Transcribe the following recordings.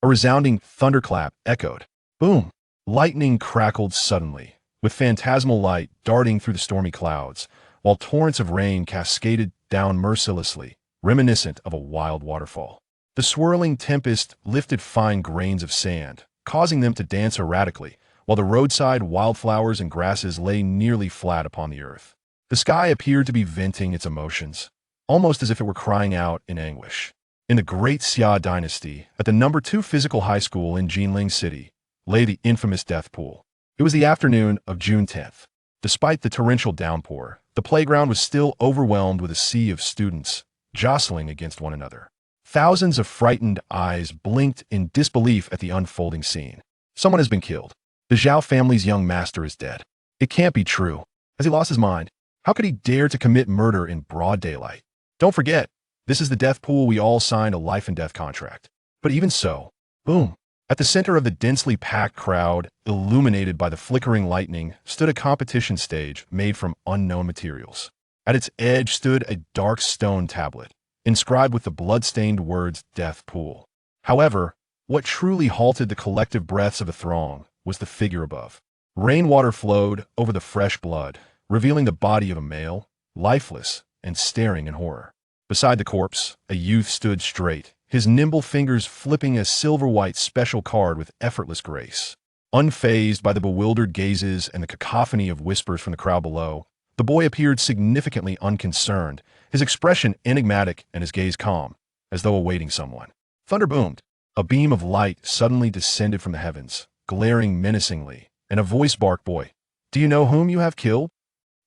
A resounding thunderclap echoed. Boom! Lightning crackled suddenly, with phantasmal light darting through the stormy clouds, while torrents of rain cascaded down mercilessly, reminiscent of a wild waterfall. The swirling tempest lifted fine grains of sand, causing them to dance erratically, while the roadside wildflowers and grasses lay nearly flat upon the earth. The sky appeared to be venting its emotions, almost as if it were crying out in anguish. In the Great Xia Dynasty, at the number 2 physical high school in Jinling City, lay the infamous death pool. It was the afternoon of June 10th. Despite the torrential downpour, the playground was still overwhelmed with a sea of students, jostling against one another. Thousands of frightened eyes blinked in disbelief at the unfolding scene. Someone has been killed. The Zhao family's young master is dead. It can't be true. Has he lost his mind? How could he dare to commit murder in broad daylight? Don't forget, this is the death pool we all signed a life and death contract. But even so, boom. At the center of the densely packed crowd, illuminated by the flickering lightning, stood a competition stage made from unknown materials. At its edge stood a dark stone tablet, inscribed with the blood-stained words Death Pool. However, what truly halted the collective breaths of the throng was the figure above. Rainwater flowed over the fresh blood, revealing the body of a male, lifeless and staring in horror. Beside the corpse, a youth stood straight, his nimble fingers flipping a silver-white special card with effortless grace. Unfazed by the bewildered gazes and the cacophony of whispers from the crowd below, the boy appeared significantly unconcerned, his expression enigmatic and his gaze calm, as though awaiting someone. Thunder boomed. A beam of light suddenly descended from the heavens, glaring menacingly, and a voice barked, "Boy, do you know whom you have killed?"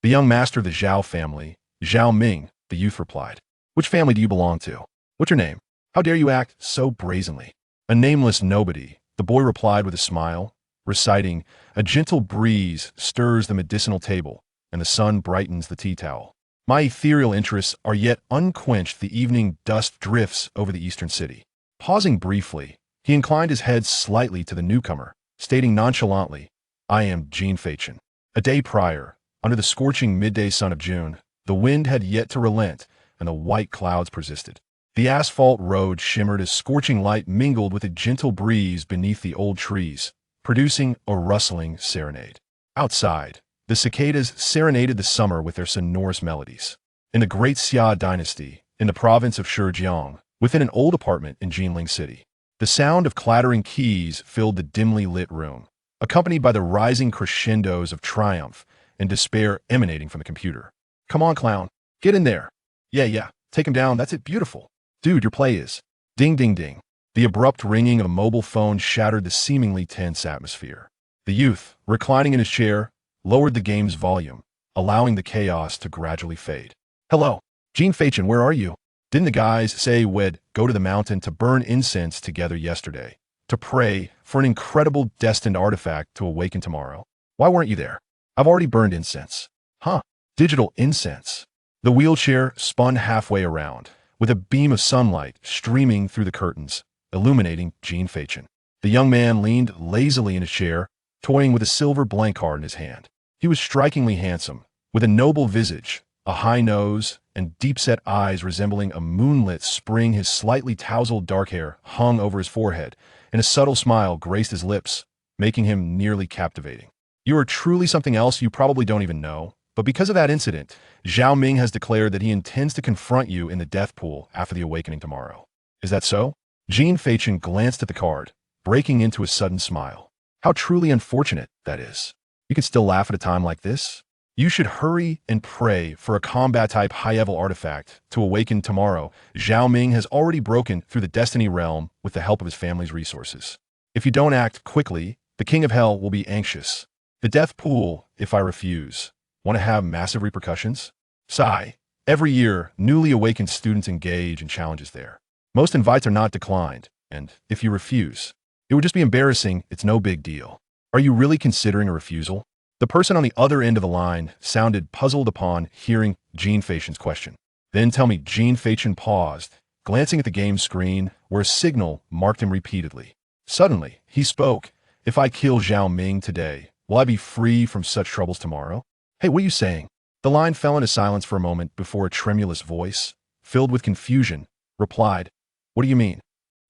"The young master of the Zhao family, Zhao Ming," the youth replied. "Which family do you belong to? What's your name? How dare you act so brazenly?" "A nameless nobody," the boy replied with a smile, reciting, "A gentle breeze stirs the medicinal table, and the sun brightens the tea towel. My ethereal interests are yet unquenched, the evening dust drifts over the eastern city." Pausing briefly, he inclined his head slightly to the newcomer, stating nonchalantly, "I am Jean Feichin." A day prior, under the scorching midday sun of June, the wind had yet to relent, and the white clouds persisted. The asphalt road shimmered as scorching light mingled with a gentle breeze beneath the old trees, producing a rustling serenade. Outside, the cicadas serenaded the summer with their sonorous melodies. In the Great Xia Dynasty, in the province of Shijiang, within an old apartment in Jinling City, the sound of clattering keys filled the dimly lit room, accompanied by the rising crescendos of triumph and despair emanating from the computer. "Come on, clown. Get in there. Yeah. Take him down. That's it. Beautiful. Dude, your play is." Ding, ding, ding. The abrupt ringing of a mobile phone shattered the seemingly tense atmosphere. The youth, reclining in his chair, lowered the game's volume, allowing the chaos to gradually fade. "Hello. Jean Feichin, where are you? Didn't the guys say we'd go to the mountain to burn incense together yesterday, to pray for an incredible destined artifact to awaken tomorrow? Why weren't you there?" "I've already burned incense." "Huh. Digital incense." The wheelchair spun halfway around, with a beam of sunlight streaming through the curtains, illuminating Jean Feichin. The young man leaned lazily in his chair, toying with a silver blank card in his hand. He was strikingly handsome, with a noble visage, a high nose, and deep-set eyes resembling a moonlit spring. His slightly tousled dark hair hung over his forehead, and a subtle smile graced his lips, making him nearly captivating. "You are truly something else you probably don't even know. But because of that incident, Zhao Ming has declared that he intends to confront you in the death pool after the awakening tomorrow. Is that so?" Jean Feichin glanced at the card, breaking into a sudden smile. "How truly unfortunate that is. You can still laugh at a time like this? You should hurry and pray for a combat-type high-level artifact to awaken tomorrow. Zhao Ming has already broken through the Destiny realm with the help of his family's resources. If you don't act quickly, the King of Hell will be anxious. The death pool, if I refuse, want to have massive repercussions? Sigh. Every year, newly awakened students engage in challenges there. Most invites are not declined, and if you refuse, it would just be embarrassing. It's no big deal. Are you really considering a refusal?" The person on the other end of the line sounded puzzled upon hearing Jean Feichin's question. "Then tell me." Jean Feichin paused, glancing at the game screen where a signal marked him repeatedly. Suddenly, he spoke. "If I kill Zhao Ming today, will I be free from such troubles tomorrow?" "Hey, what are you saying?" The line fell into silence for a moment before a tremulous voice, filled with confusion, replied, "What do you mean?"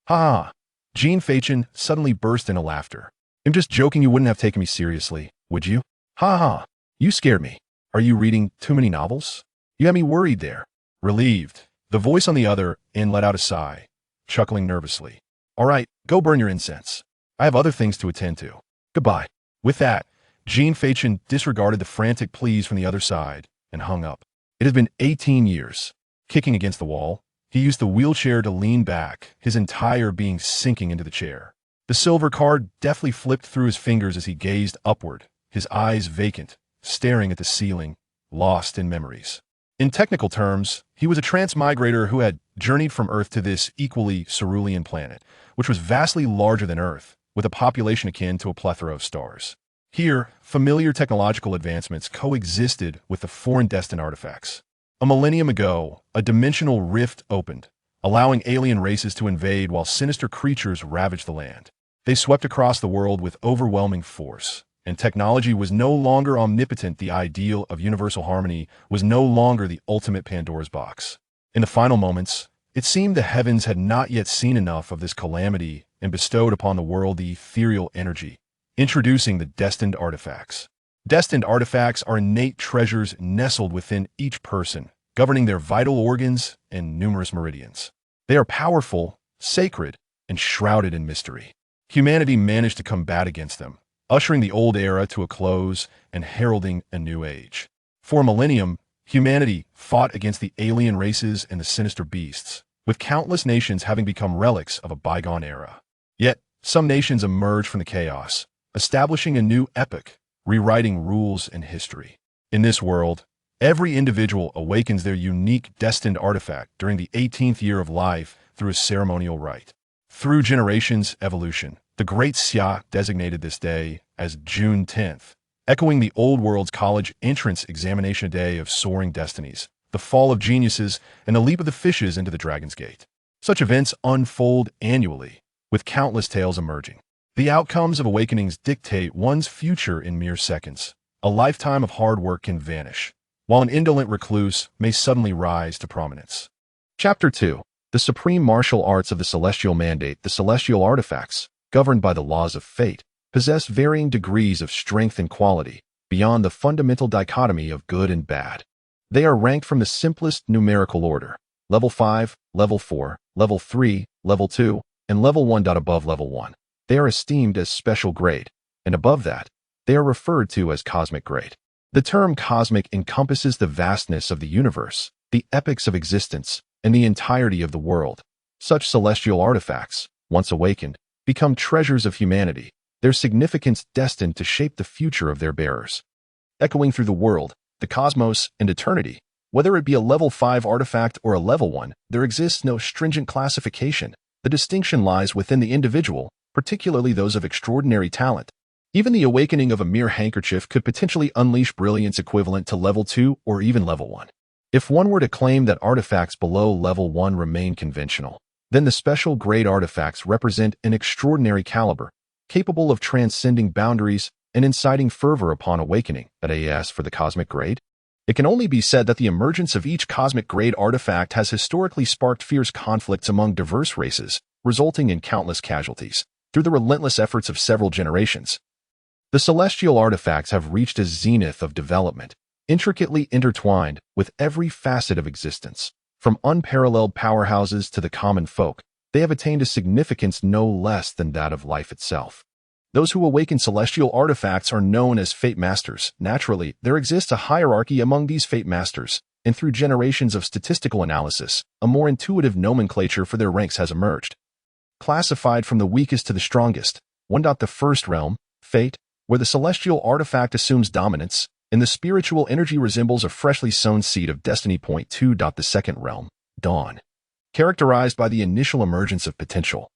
"Ha ha. Jean Fachin suddenly burst into laughter. I'm just joking, you wouldn't have taken me seriously, would you? Ha ha, you scared me. Are you reading too many novels? You had me worried there. Relieved. The voice on the other end let out a sigh, chuckling nervously. All right, go burn your incense. I have other things to attend to. Goodbye. With that, Jean Fachin disregarded the frantic pleas from the other side and hung up. It had been 18 years. Kicking against the wall, he used the wheelchair to lean back, his entire being sinking into the chair. The silver card deftly flipped through his fingers as he gazed upward, his eyes vacant, staring at the ceiling, lost in memories. In technical terms, he was a transmigrator who had journeyed from Earth to this equally cerulean planet, which was vastly larger than Earth, with a population akin to a plethora of stars. Here, familiar technological advancements coexisted with the foreign destined artifacts. A millennium ago, a dimensional rift opened, allowing alien races to invade while sinister creatures ravaged the land. They swept across the world with overwhelming force, and technology was no longer omnipotent. The ideal of universal harmony was no longer the ultimate Pandora's box. In the final moments, it seemed the heavens had not yet seen enough of this calamity and bestowed upon the world the ethereal energy, introducing the destined artifacts. Destined artifacts are innate treasures nestled within each person, governing their vital organs and numerous meridians. They are powerful, sacred, and shrouded in mystery. Humanity managed to combat against them, ushering the old era to a close and heralding a new age. For a millennium, humanity fought against the alien races and the sinister beasts, with countless nations having become relics of a bygone era. Yet, some nations emerged from the chaos, establishing a new epoch, rewriting rules and history. In this world, every individual awakens their unique destined artifact during the 18th year of life through a ceremonial rite. Through generations' evolution, the Great Xia designated this day as June 10th, echoing the old world's college entrance examination day of soaring destinies, the fall of geniuses, and the leap of the fishes into the Dragon's Gate. Such events unfold annually, with countless tales emerging. The outcomes of awakenings dictate one's future in mere seconds. A lifetime of hard work can vanish, while an indolent recluse may suddenly rise to prominence. Chapter 2. The Supreme Martial Arts of the Celestial Mandate. The celestial artifacts, governed by the laws of fate, possess varying degrees of strength and quality, beyond the fundamental dichotomy of good and bad. They are ranked from the simplest numerical order: Level 5, Level 4, Level 3, Level 2, and Level 1. Above Level 1. They are esteemed as special grade, and above that, they are referred to as cosmic grade. The term cosmic encompasses the vastness of the universe, the epochs of existence, and the entirety of the world. Such celestial artifacts, once awakened, become treasures of humanity, their significance destined to shape the future of their bearers. Echoing through the world, the cosmos, and eternity, whether it be a Level 5 artifact or a Level 1, there exists no stringent classification. The distinction lies within the individual, particularly those of extraordinary talent. Even the awakening of a mere handkerchief could potentially unleash brilliance equivalent to Level 2 or even Level 1. If one were to claim that artifacts below Level 1 remain conventional, then the special grade artifacts represent an extraordinary caliber, capable of transcending boundaries and inciting fervor upon awakening. As for the cosmic grade, it can only be said that the emergence of each cosmic grade artifact has historically sparked fierce conflicts among diverse races, resulting in countless casualties. Through the relentless efforts of several generations, the celestial artifacts have reached a zenith of development, intricately intertwined with every facet of existence. From unparalleled powerhouses to the common folk, they have attained a significance no less than that of life itself. Those who awaken celestial artifacts are known as Fate Masters. Naturally, there exists a hierarchy among these Fate Masters, and through generations of statistical analysis, a more intuitive nomenclature for their ranks has emerged. Classified from the weakest to the strongest. 1. The first realm, Fate, where the celestial artifact assumes dominance, and the spiritual energy resembles a freshly sown seed of destiny. 2. The second realm, Dawn, characterized by the initial emergence of potential,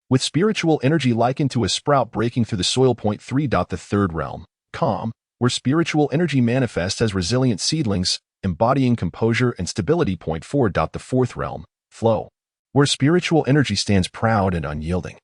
with spiritual energy likened to a sprout breaking through the soil. 3. The third realm, Calm, where spiritual energy manifests as resilient seedlings, embodying composure and stability. 4. The fourth realm, Flow, where spiritual energy stands proud and unyielding,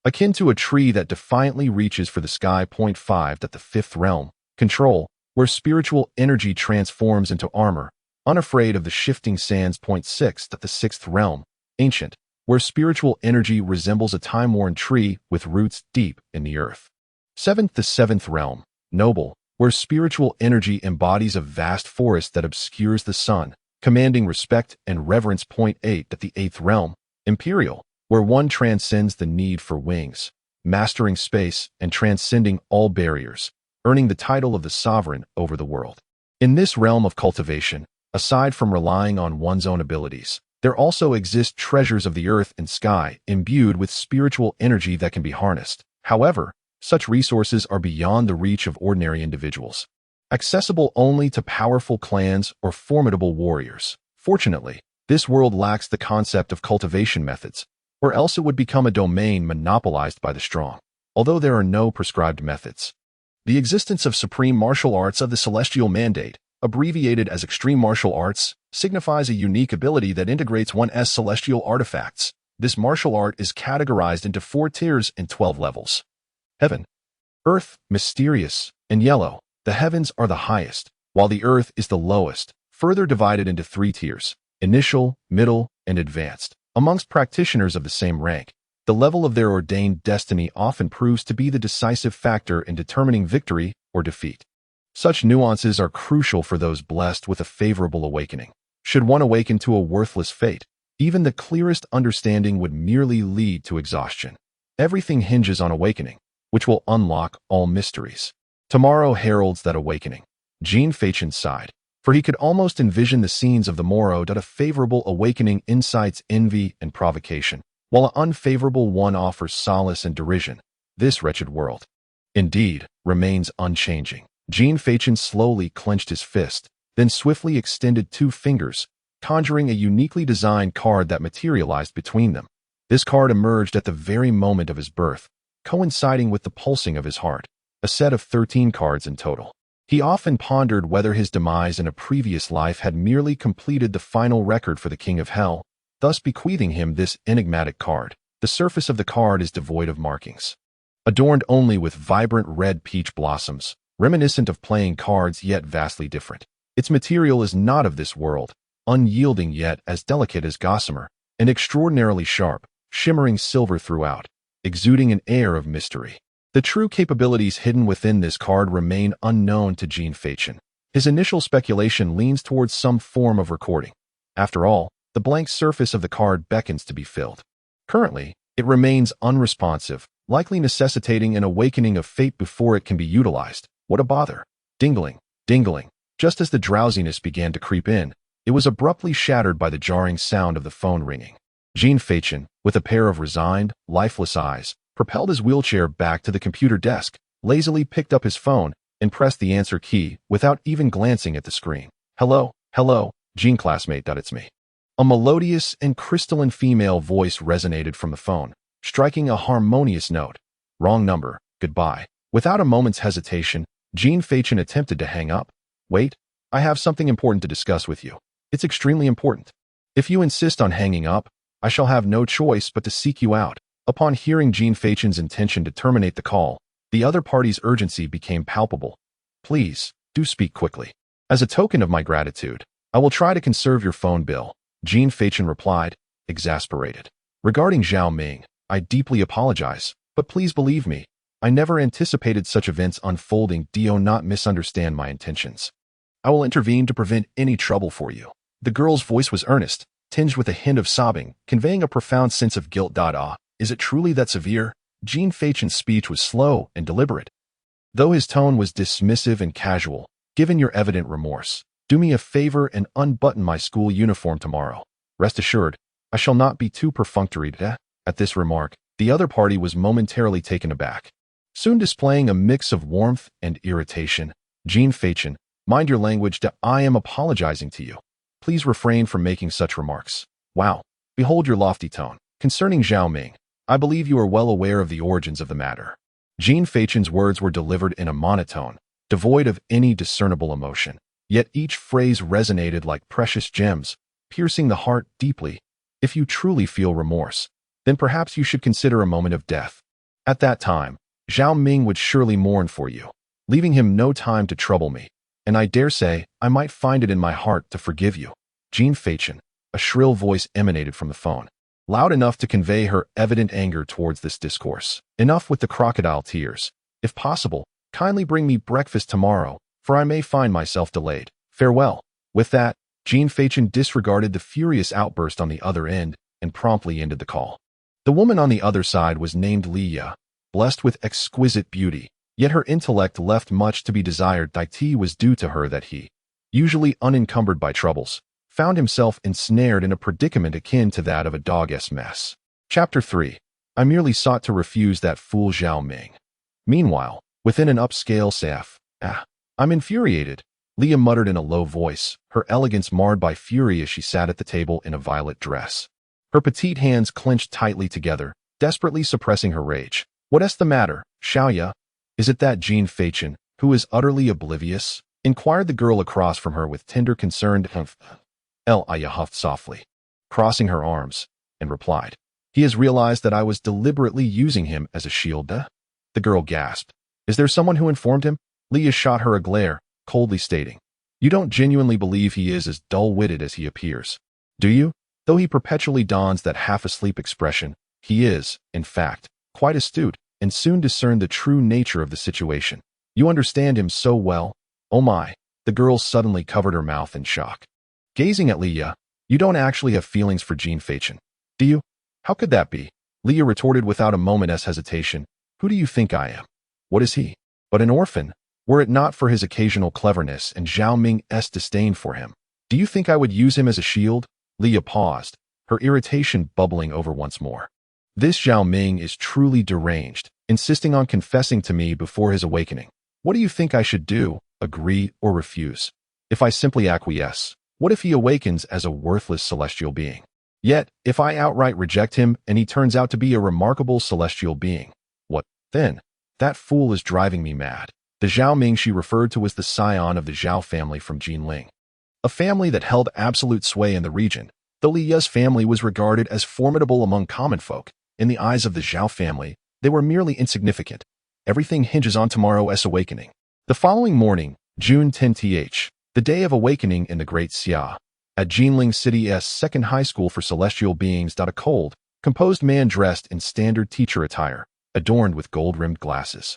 akin to a tree that defiantly reaches for the sky. 5. The fifth realm, Control, where spiritual energy transforms into armor, unafraid of the shifting sands. 6. The sixth realm, Ancient, where spiritual energy resembles a time-worn tree with roots deep in the earth. 7. The seventh realm, noble, where spiritual energy embodies a vast forest that obscures the sun, commanding respect and reverence. 8. The eighth realm, imperial, where one transcends the need for wings, mastering space and transcending all barriers, earning the title of the sovereign over the world. In this realm of cultivation, aside from relying on one's own abilities, there also exist treasures of the earth and sky imbued with spiritual energy that can be harnessed. However, such resources are beyond the reach of ordinary individuals, accessible only to powerful clans or formidable warriors. Fortunately, this world lacks the concept of cultivation methods, or else it would become a domain monopolized by the strong. Although there are no prescribed methods, the existence of supreme martial arts of the celestial mandate, abbreviated as extreme martial arts, signifies a unique ability that integrates one's celestial artifacts. This martial art is categorized into 4 tiers and 12 levels. Heaven, earth, mysterious, and yellow. The heavens are the highest, while the earth is the lowest, further divided into 3 tiers, initial, middle, and advanced. Amongst practitioners of the same rank, the level of their ordained destiny often proves to be the decisive factor in determining victory or defeat. Such nuances are crucial for those blessed with a favorable awakening. Should one awaken to a worthless fate, even the clearest understanding would merely lead to exhaustion. Everything hinges on awakening, which will unlock all mysteries. Tomorrow heralds that awakening. Jean Fachin sighed, for he could almost envision the scenes of the morrow. A favorable awakening incites envy and provocation, while an unfavorable one offers solace and derision. This wretched world, indeed, remains unchanging. Jean Fachin slowly clenched his fist, then swiftly extended 2 fingers, conjuring a uniquely designed card that materialized between them. This card emerged at the very moment of his birth, coinciding with the pulsing of his heart, a set of 13 cards in total. He often pondered whether his demise in a previous life had merely completed the final record for the King of Hell, thus bequeathing him this enigmatic card. The surface of the card is devoid of markings, adorned only with vibrant red peach blossoms, reminiscent of playing cards yet vastly different. Its material is not of this world, unyielding yet as delicate as gossamer, and extraordinarily sharp, shimmering silver throughout, exuding an air of mystery. The true capabilities hidden within this card remain unknown to Jean Fachin. His initial speculation leans towards some form of recording. After all, the blank surface of the card beckons to be filled. Currently, it remains unresponsive, likely necessitating an awakening of fate before it can be utilized. What a bother. Dingling, dingling. Just as the drowsiness began to creep in, it was abruptly shattered by the jarring sound of the phone ringing. Jean Fachin, with a pair of resigned, lifeless eyes, propelled his wheelchair back to the computer desk, lazily picked up his phone, and pressed the answer key without even glancing at the screen. Hello, Jean classmate. It's me. A melodious and crystalline female voice resonated from the phone, striking a harmonious note. Wrong number, goodbye. Without a moment's hesitation, Jean Fachin attempted to hang up. Wait, I have something important to discuss with you. It's extremely important. If you insist on hanging up, I shall have no choice but to seek you out. Upon hearing Jean Fachin's intention to terminate the call, the other party's urgency became palpable. Please, do speak quickly. As a token of my gratitude, I will try to conserve your phone bill, Jean Fachin replied, exasperated. Regarding Zhao Ming, I deeply apologize, but please believe me, I never anticipated such events unfolding. Do not misunderstand my intentions. I will intervene to prevent any trouble for you. The girl's voice was earnest, tinged with a hint of sobbing, conveying a profound sense of guilt. Is it truly that severe? Jean Fachin's speech was slow and deliberate, though his tone was dismissive and casual. Given your evident remorse, do me a favor and unbutton my school uniform tomorrow. Rest assured, I shall not be too perfunctory. At this remark, the other party was momentarily taken aback, soon displaying a mix of warmth and irritation. Jean Fachin, mind your language. I am apologizing to you. Please refrain from making such remarks. Wow, behold your lofty tone. Concerning Zhao Ming, I believe you are well aware of the origins of the matter. Jean Fachin's words were delivered in a monotone, devoid of any discernible emotion, yet each phrase resonated like precious gems, piercing the heart deeply. If you truly feel remorse, then perhaps you should consider a moment of death. At that time, Zhao Ming would surely mourn for you, leaving him no time to trouble me, and I dare say I might find it in my heart to forgive you. Jean Fachin, a shrill voice emanated from the phone. loud enough to convey her evident anger towards this discourse. Enough with the crocodile tears. If possible, kindly bring me breakfast tomorrow, for I may find myself delayed. Farewell. With that, Jean Fachin disregarded the furious outburst on the other end and promptly ended the call. The woman on the other side was named Leah, blessed with exquisite beauty, yet her intellect left much to be desired. It was due to her that he, usually unencumbered by troubles, found himself ensnared in a predicament akin to that of a dog's mess. Chapter 3. I merely sought to refuse that fool Zhao Ming. Meanwhile, within an upscale staff, I'm infuriated, Leah muttered in a low voice, her elegance marred by fury as she sat at the table in a violet dress. Her petite hands clenched tightly together, desperately suppressing her rage. What's the matter, Xiaoya? Is it that Jean Fachin, who is utterly oblivious? Inquired the girl across from her with tender concern. Leah huffed softly, crossing her arms, and replied, He has realized that I was deliberately using him as a shield. The girl gasped. Is there someone who informed him? Leah shot her a glare, coldly stating, You don't genuinely believe he is as dull-witted as he appears, do you? Though he perpetually dons that half-asleep expression, he is, in fact, quite astute, and soon discerned the true nature of the situation. You understand him so well. Oh my, the girl suddenly covered her mouth in shock. Gazing at Leah, You don't actually have feelings for Jean Fachin, do you? How could that be? Leah retorted without a moment's hesitation. Who do you think I am? What is he? But an orphan. Were it not for his occasional cleverness and Zhao Ming's disdain for him, do you think I would use him as a shield? Leah paused, her irritation bubbling over once more. This Zhao Ming is truly deranged, insisting on confessing to me before his awakening. What do you think I should do, agree or refuse? If I simply acquiesce, what if he awakens as a worthless celestial being? Yet, if I outright reject him and he turns out to be a remarkable celestial being, what then? That fool is driving me mad. The Zhao Ming she referred to was the scion of the Zhao family from Jinling, a family that held absolute sway in the region. Though Leah's family was regarded as formidable among common folk, in the eyes of the Zhao family, they were merely insignificant. Everything hinges on tomorrow's awakening. The following morning, June 10th, the day of awakening in the Great Xia, at Jinling City's second high school for celestial beings. A cold, composed man dressed in standard teacher attire, adorned with gold-rimmed glasses,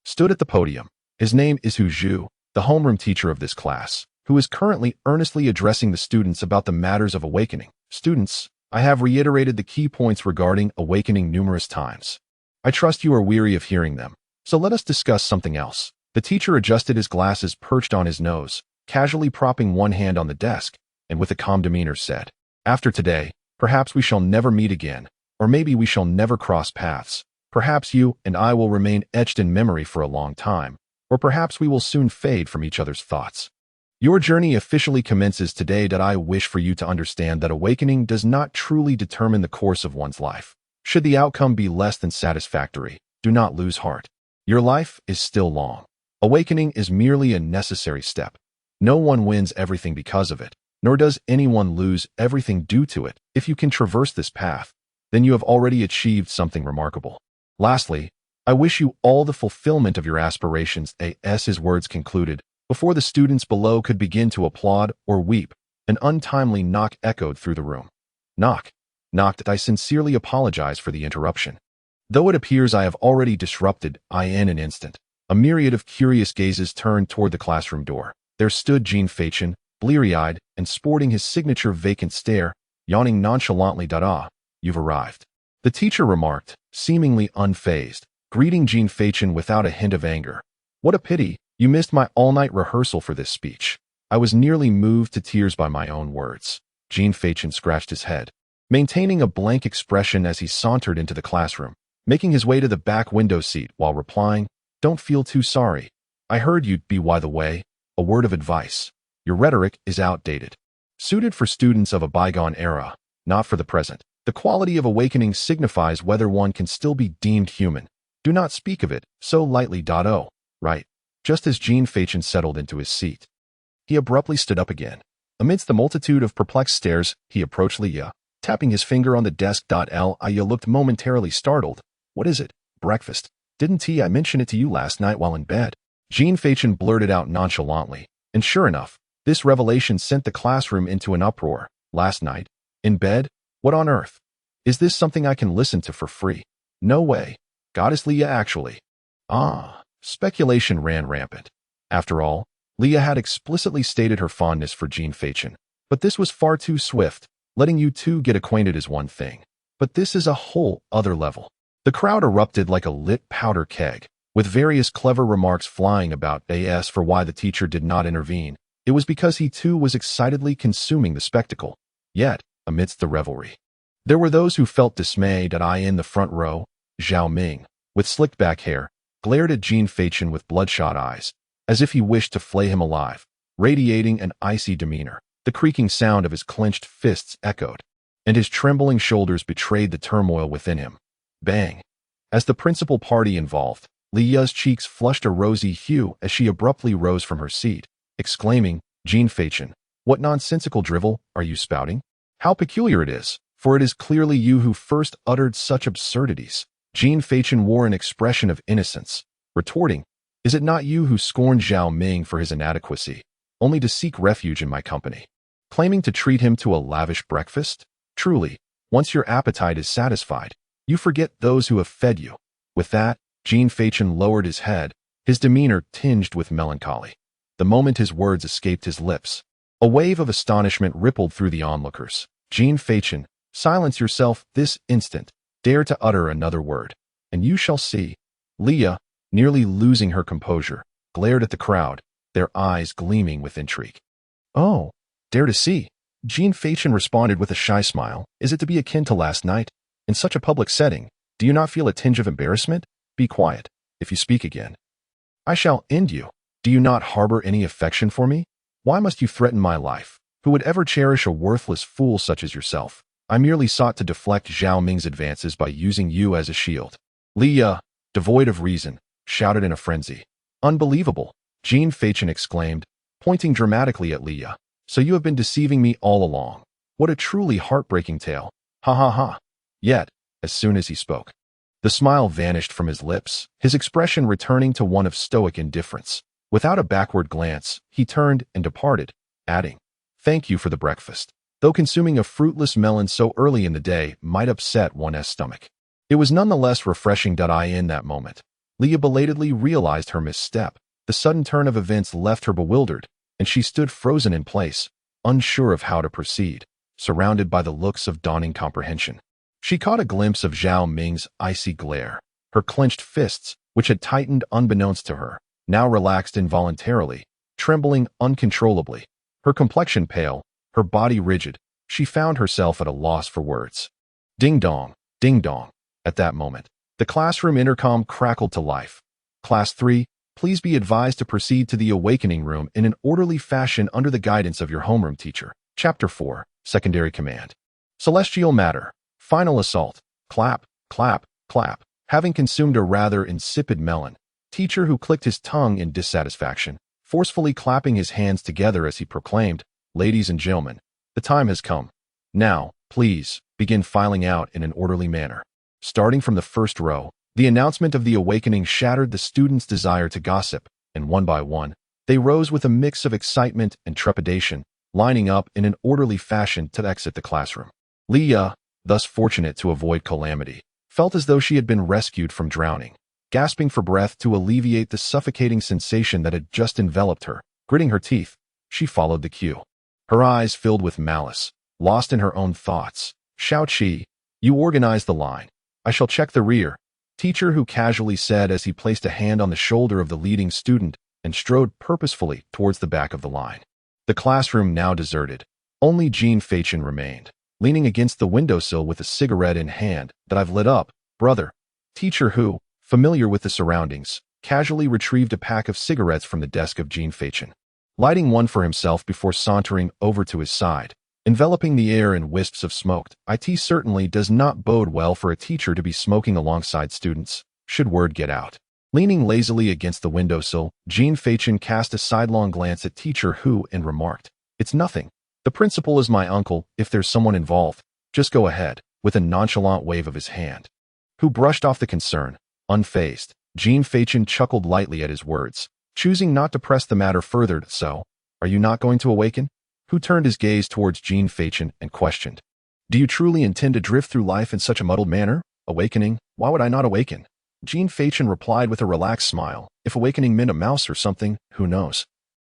stood at the podium. His name is Hu Zhu, the homeroom teacher of this class, who is currently earnestly addressing the students about the matters of awakening. Students, I have reiterated the key points regarding awakening numerous times. I trust you are weary of hearing them, so let us discuss something else. The teacher adjusted his glasses perched on his nose, casually propping one hand on the desk, and with a calm demeanor said, After today, perhaps we shall never meet again, or maybe we shall never cross paths. Perhaps you and I will remain etched in memory for a long time, or perhaps we will soon fade from each other's thoughts. Your journey officially commences today. I wish for you to understand that awakening does not truly determine the course of one's life. Should the outcome be less than satisfactory, do not lose heart. Your life is still long. Awakening is merely a necessary step. No one wins everything because of it, nor does anyone lose everything due to it. If you can traverse this path, then you have already achieved something remarkable. Lastly, I wish you all the fulfillment of your aspirations. As his words concluded, before the students below could begin to applaud or weep, an untimely knock echoed through the room. Knock. Knocked. I sincerely apologize for the interruption. Though it appears I have already disrupted in an instant, a myriad of curious gazes turned toward the classroom door. There stood Jean Fachin, bleary-eyed and sporting his signature vacant stare, yawning nonchalantly. You've arrived, the teacher remarked, seemingly unfazed, greeting Jean Fachin without a hint of anger. What a pity, you missed my all-night rehearsal for this speech. I was nearly moved to tears by my own words. Jean Fachin scratched his head, maintaining a blank expression as he sauntered into the classroom, making his way to the back window seat while replying, Don't feel too sorry. I heard you'd be. By the way, a word of advice. Your rhetoric is outdated, suited for students of a bygone era, not for the present. The quality of awakening signifies whether one can still be deemed human. Do not speak of it so lightly. Oh, right. Just as Jean Fachin settled into his seat, he abruptly stood up again. Amidst the multitude of perplexed stares, he approached Leah, tapping his finger on the desk. Leah looked momentarily startled. What is it? Breakfast. Didn't I mention it to you last night while in bed? Jean Fachin blurted out nonchalantly, and sure enough, this revelation sent the classroom into an uproar. Last night? In bed? What on earth? Is this something I can listen to for free? No way. Goddess Leah actually. Ah, speculation ran rampant. After all, Leah had explicitly stated her fondness for Jean Fachin. But this was far too swift. Letting you two get acquainted is one thing. But this is a whole other level. The crowd erupted like a lit powder keg, with various clever remarks flying about as for why the teacher did not intervene. It was because he too was excitedly consuming the spectacle. Yet, amidst the revelry, there were those who felt dismayed at in the front row. Zhao Ming, with slicked back hair, glared at Jean Fachin with bloodshot eyes, as if he wished to flay him alive, radiating an icy demeanor. The creaking sound of his clenched fists echoed, and his trembling shoulders betrayed the turmoil within him. Bang! As the principal party involved, Leah's cheeks flushed a rosy hue as she abruptly rose from her seat, exclaiming, Jean Fachin, what nonsensical drivel are you spouting? How peculiar it is, for it is clearly you who first uttered such absurdities. Jean Fachin wore an expression of innocence, retorting, is it not you who scorned Zhao Ming for his inadequacy, only to seek refuge in my company, claiming to treat him to a lavish breakfast? Truly, once your appetite is satisfied, you forget those who have fed you. With that, Jean Fachin lowered his head, his demeanor tinged with melancholy. The moment his words escaped his lips, a wave of astonishment rippled through the onlookers. Jean Fachin, silence yourself this instant. Dare to utter another word, and you shall see. Leah, nearly losing her composure, glared at the crowd, their eyes gleaming with intrigue. Oh, dare to see. Jean Fachin responded with a shy smile. Is it to be akin to last night? In such a public setting, do you not feel a tinge of embarrassment? Be quiet. If you speak again, I shall end you. Do you not harbor any affection for me? Why must you threaten my life? Who would ever cherish a worthless fool such as yourself? I merely sought to deflect Zhao Ming's advances by using you as a shield. Leah, devoid of reason, shouted in a frenzy. Unbelievable, Jean Fachin exclaimed, pointing dramatically at Leah. So you have been deceiving me all along. What a truly heartbreaking tale. Ha ha ha. Yet, as soon as he spoke, the smile vanished from his lips, his expression returning to one of stoic indifference. Without a backward glance, he turned and departed, adding, thank you for the breakfast. Though consuming a fruitless melon so early in the day might upset one's stomach, it was nonetheless refreshing. In that moment, Leah belatedly realized her misstep. The sudden turn of events left her bewildered, and she stood frozen in place, unsure of how to proceed, surrounded by the looks of dawning comprehension. She caught a glimpse of Zhao Ming's icy glare. Her clenched fists, which had tightened unbeknownst to her, now relaxed involuntarily, trembling uncontrollably. Her complexion pale, her body rigid, she found herself at a loss for words. Ding dong, ding dong. At that moment, the classroom intercom crackled to life. Class 3, please be advised to proceed to the awakening room in an orderly fashion under the guidance of your homeroom teacher. Chapter 4, Secondary Command. Celestial Matter. Final Assault. Clap, clap, clap. Having consumed a rather insipid melon, teacher who clicked his tongue in dissatisfaction, forcefully clapping his hands together as he proclaimed, ladies and gentlemen, the time has come. Now, please, begin filing out in an orderly manner. Starting from the first row, the announcement of the awakening shattered the students' desire to gossip, and one by one, they rose with a mix of excitement and trepidation, lining up in an orderly fashion to exit the classroom. Leah, thus fortunate to avoid calamity, felt as though she had been rescued from drowning. Gasping for breath to alleviate the suffocating sensation that had just enveloped her, gritting her teeth, she followed the cue. Her eyes filled with malice, lost in her own thoughts. Shout she, you organize the line. I shall check the rear. Teacher who casually said as he placed a hand on the shoulder of the leading student and strode purposefully towards the back of the line. The classroom now deserted. Only Jean Fachin remained, leaning against the windowsill with a cigarette in hand. That I've lit up, brother. Teacher who, familiar with the surroundings, casually retrieved a pack of cigarettes from the desk of Jean Fachin, lighting one for himself before sauntering over to his side, enveloping the air in wisps of smoke. It certainly does not bode well for a teacher to be smoking alongside students, should word get out. Leaning lazily against the windowsill, Jean Fachin cast a sidelong glance at teacher who and remarked, it's nothing. The principal is my uncle. If there's someone involved, just go ahead, with a nonchalant wave of his hand. Who brushed off the concern, unfazed. Jean Fachin chuckled lightly at his words, choosing not to press the matter further. So, are you not going to awaken? Who turned his gaze towards Jean Fachin and questioned. Do you truly intend to drift through life in such a muddled manner? Awakening? Why would I not awaken? Jean Fachin replied with a relaxed smile. If awakening meant a mouse or something, who knows?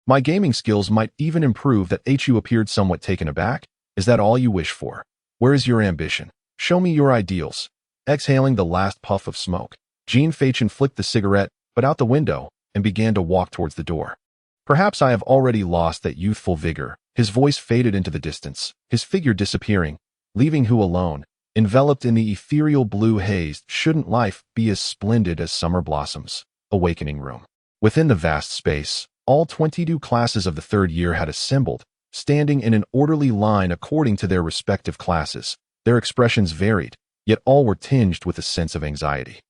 My gaming skills might even improve. That HU appeared somewhat taken aback. Is that all you wish for? Where is your ambition? Show me your ideals. Exhaling the last puff of smoke, Jean Fachin flicked the cigarette, but out the window, and began to walk towards the door. Perhaps I have already lost that youthful vigor. His voice faded into the distance, his figure disappearing, leaving Hu alone, enveloped in the ethereal blue haze. Shouldn't life be as splendid as summer blossoms? Awakening room. Within the vast space, all 22 classes of the third year had assembled, standing in an orderly line according to their respective classes. Their expressions varied, yet all were tinged with a sense of anxiety.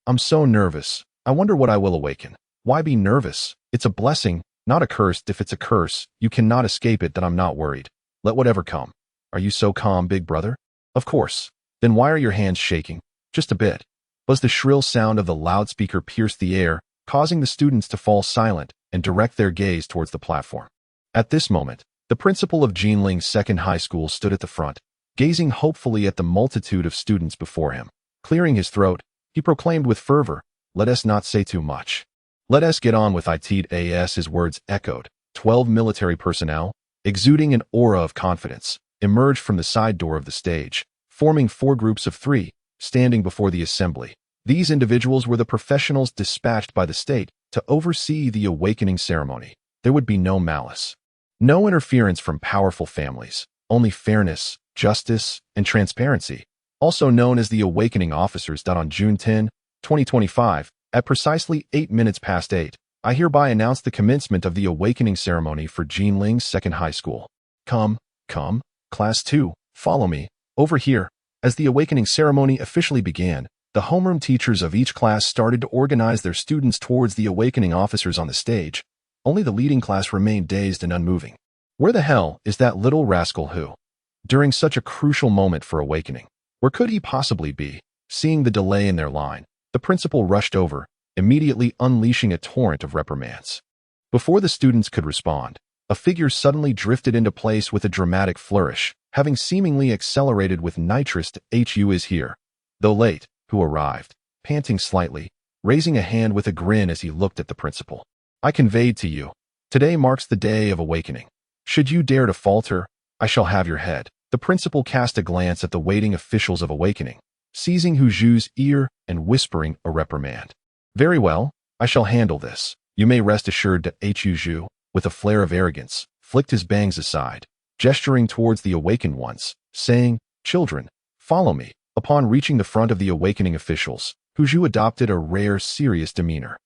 I'm so nervous. I wonder what I will awaken. Why be nervous? It's a blessing, not a curse. If it's a curse, you cannot escape it. Then I'm not worried. Let whatever come. Are you so calm, big brother? Of course. Then why are your hands shaking? Just a bit. Was the shrill sound of the loudspeaker pierce the air, causing the students to fall silent and direct their gaze towards the platform. At this moment, the principal of Jinling Second High School stood at the front, gazing hopefully at the multitude of students before him. Clearing his throat, he proclaimed with fervor, "Let us not say too much. Let us get on with it." As his words echoed, 12 military personnel, exuding an aura of confidence, emerged from the side door of the stage, forming 4 groups of 3, standing before the assembly. These individuals were the professionals dispatched by the state to oversee the awakening ceremony. There would be no malice, no interference from powerful families, only fairness, justice, and transparency, also known as the awakening officers. On June 10, 2025, at precisely 8 minutes past 8, I hereby announce the commencement of the awakening ceremony for Jinling Second High School. Come, Class 2, follow me, over here. As the awakening ceremony officially began, the homeroom teachers of each class started to organize their students towards the awakening officers on the stage. Only the leading class remained dazed and unmoving. Where the hell is that little rascal Hu? During such a crucial moment for awakening, where could he possibly be? Seeing the delay in their line, the principal rushed over, immediately unleashing a torrent of reprimands. Before the students could respond, a figure suddenly drifted into place with a dramatic flourish, having seemingly accelerated with nitrous. Hu is here. Though late, Hu arrived, panting slightly, raising a hand with a grin as he looked at the principal. I conveyed to you. Today marks the day of awakening. Should you dare to falter, I shall have your head. The principal cast a glance at the waiting officials of awakening, seizing Hu Zhu's ear and whispering a reprimand. Very well, I shall handle this. You may rest assured that Hu Zhu, with a flare of arrogance, flicked his bangs aside, gesturing towards the awakened ones, saying, "Children, follow me." Upon reaching the front of the awakening officials, Hu Zhu adopted a rare, serious demeanor.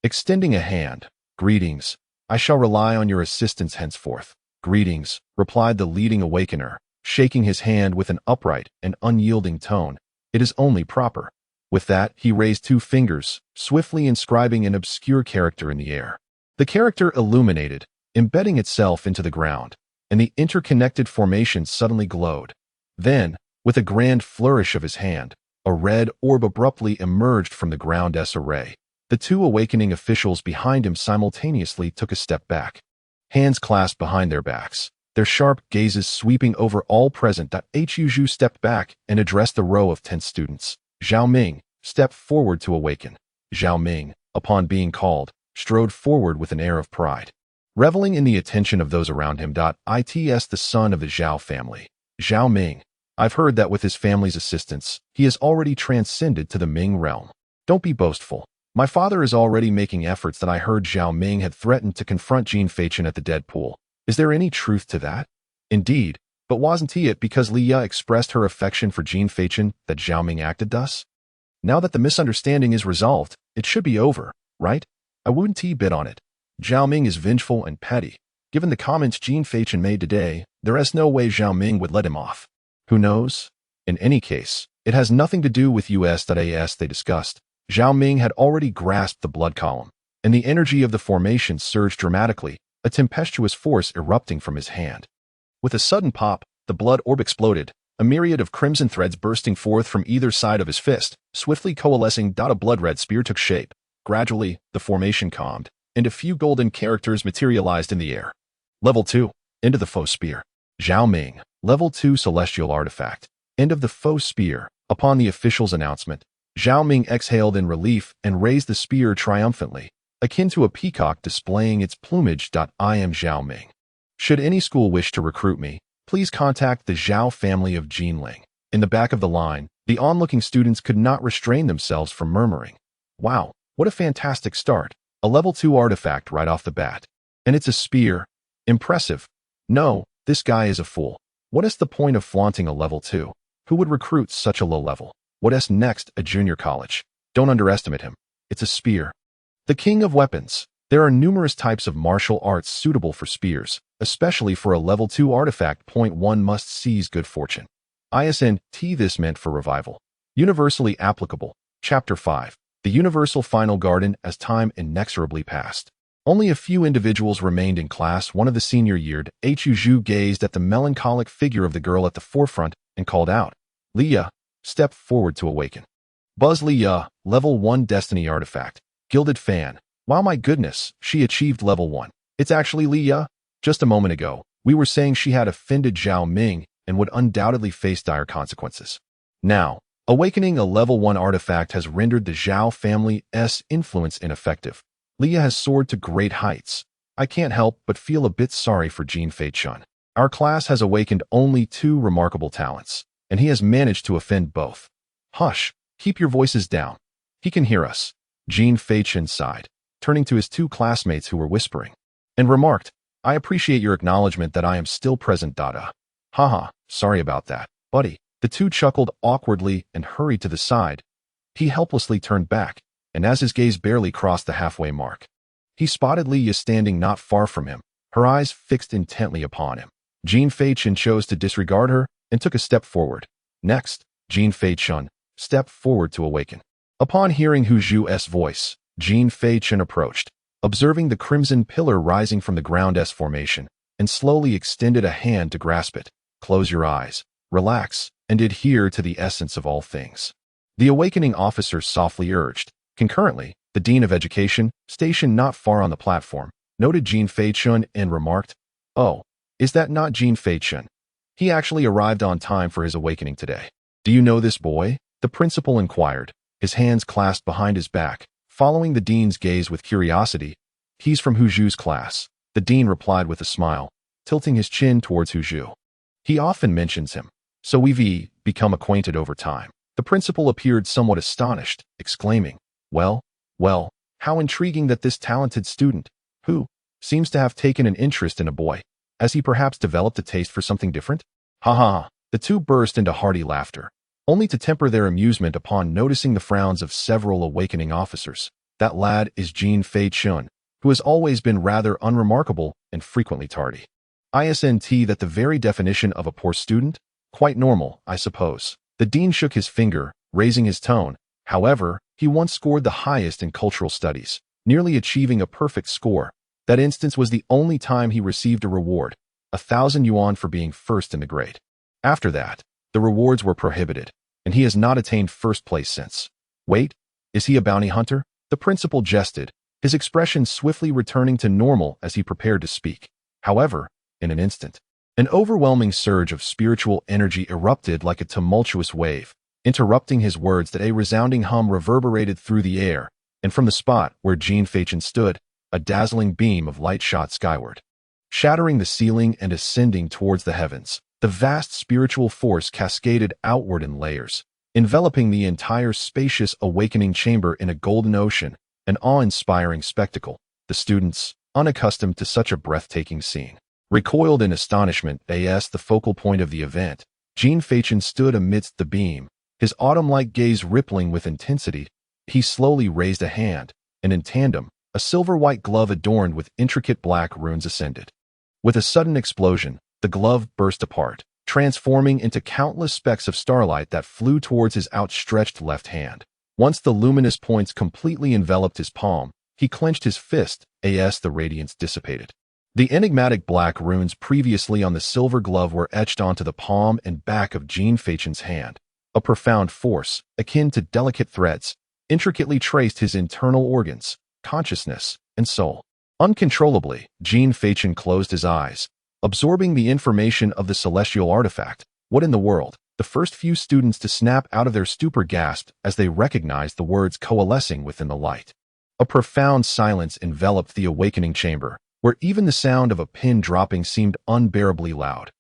Extending a hand, "Greetings. I shall rely on your assistance henceforth." "Greetings," replied the leading awakener, shaking his hand with an upright and unyielding tone. "It is only proper." With that, he raised 2 fingers, swiftly inscribing an obscure character in the air. The character illuminated, embedding itself into the ground, and the interconnected formation suddenly glowed. Then, with a grand flourish of his hand, a red orb abruptly emerged from the ground's array. The 2 awakening officials behind him simultaneously took a step back, hands clasped behind their backs, their sharp gazes sweeping over all present. Hu Zhu stepped back and addressed the row of tense students. Zhao Ming stepped forward to awaken. Zhao Ming, upon being called, strode forward with an air of pride, reveling in the attention of those around him. It's the son of the Zhao family, Zhao Ming. I've heard that with his family's assistance, he has already transcended to the Ming realm. Don't be boastful. My father is already making efforts. I heard Zhao Ming had threatened to confront Jean Fachin at the dead pool. Is there any truth to that? Indeed, but wasn't it because Liya expressed her affection for Jean Fachin that Zhao Ming acted thus? Now that the misunderstanding is resolved, it should be over, right? I wouldn't bid on it. Zhao Ming is vengeful and petty. Given the comments Jean Fachin made today, there is no way Zhao Ming would let him off. Who knows? In any case, it has nothing to do with us. As they discussed, Zhao Ming had already grasped the blood column, and the energy of the formation surged dramatically, a tempestuous force erupting from his hand. With a sudden pop, the blood orb exploded, a myriad of crimson threads bursting forth from either side of his fist, swiftly coalescing. A blood-red spear took shape. Gradually, the formation calmed, and a few golden characters materialized in the air. Level 2. Into the faux spear. Zhao Ming. Level 2 celestial artifact. End of the faux spear. Upon the official's announcement, Zhao Ming exhaled in relief and raised the spear triumphantly, akin to a peacock displaying its plumage. I am Zhao Ming. Should any school wish to recruit me, please contact the Zhao family of Jinling. In the back of the line, the onlooking students could not restrain themselves from murmuring, "Wow, what a fantastic start. A level 2 artifact right off the bat. And it's a spear. Impressive. No, this guy is a fool. What is the point of flaunting a level 2? Who would recruit such a low level? What's next, a junior college? Don't underestimate him. It's a spear. The king of weapons. There are numerous types of martial arts suitable for spears, especially for a level 2 artifact. One must seize good fortune. ISNT this meant for revival. Universally applicable. Chapter 5. The Universal Final Garden. As time inexorably passed, only a few individuals remained in class. One of the senior yeared Hu Zhu gazed at the melancholic figure of the girl at the forefront and called out, "Leah, step forward to awaken." Buzz Leah, level 1 destiny artifact. Gilded fan. Wow, my goodness, she achieved level 1. It's actually Leah. Just a moment ago, we were saying she had offended Zhao Ming and would undoubtedly face dire consequences. Now, awakening a level 1 artifact has rendered the Zhao family's influence ineffective. Leah has soared to great heights. I can't help but feel a bit sorry for Jin Fei-chun. Our class has awakened only 2 remarkable talents, and he has managed to offend both. Hush, keep your voices down. He can hear us. Jin Fei-chun sighed, turning to his 2 classmates who were whispering, and remarked, I appreciate your acknowledgement that I am still present. Haha, sorry about that, buddy. The 2 chuckled awkwardly and hurried to the side. He helplessly turned back, and as his gaze barely crossed the halfway mark, he spotted Leah standing not far from him, her eyes fixed intently upon him. Jin Fei-chun chose to disregard her and took a step forward. Next, Jin Fei-chun stepped forward to awaken. Upon hearing Hu Zhu's voice, Jin Fei-chun approached, observing the crimson pillar rising from the ground's formation, and slowly extended a hand to grasp it. Close your eyes, relax, and adhere to the essence of all things. The awakening officer softly urged. Concurrently, the Dean of Education, stationed not far on the platform, noted Jin Fei-chun and remarked, "Oh, is that not Jin Fei-chun? He actually arrived on time for his awakening today. Do you know this boy?" The principal inquired, his hands clasped behind his back, following the dean's gaze with curiosity. "He's from Hu Zhu's class," the dean replied with a smile, tilting his chin towards Hu Zhu. "He often mentions him, so we've become acquainted over time." The principal appeared somewhat astonished, exclaiming, Well, how intriguing that this talented student, who seems to have taken an interest in a boy, has he perhaps developed a taste for something different? Ha ha!" The 2 burst into hearty laughter, only to temper their amusement upon noticing the frowns of several awakening officers. That lad is Jin Fei-chun, who has always been rather unremarkable and frequently tardy. ISNT that the very definition of a poor student? Quite normal, I suppose. The dean shook his finger, raising his tone. However, he once scored the highest in cultural studies, nearly achieving a perfect score. That instance was the only time he received a reward, 1,000 yuan for being first in the grade. After that, the rewards were prohibited, and he has not attained first place since. Wait, is he a bounty hunter? The principal jested, his expression swiftly returning to normal as he prepared to speak. However, in an instant, an overwhelming surge of spiritual energy erupted like a tumultuous wave, interrupting his words. That a resounding hum reverberated through the air, and from the spot where Jin Fei-chun stood, a dazzling beam of light shot skyward, shattering the ceiling and ascending towards the heavens. The vast spiritual force cascaded outward in layers, enveloping the entire spacious awakening chamber in a golden ocean, an awe-inspiring spectacle. The students, unaccustomed to such a breathtaking scene, recoiled in astonishment. As the focal point of the event, Jin Fei-chun stood amidst the beam, his autumn-like gaze rippling with intensity. He slowly raised a hand, and in tandem, a silver-white glove adorned with intricate black runes ascended. With a sudden explosion, the glove burst apart, transforming into countless specks of starlight that flew towards his outstretched left hand. Once the luminous points completely enveloped his palm, he clenched his fist. As the radiance dissipated, the enigmatic black runes previously on the silver glove were etched onto the palm and back of Jin Fei-chun's hand. A profound force, akin to delicate threads, intricately traced his internal organs, consciousness, and soul. Uncontrollably, Jin Fei-chun closed his eyes, absorbing the information of the celestial artifact. What in the world? The first few students to snap out of their stupor gasped as they recognized the words coalescing within the light. A profound silence enveloped the awakening chamber, where even the sound of a pin dropping seemed unbearably loud.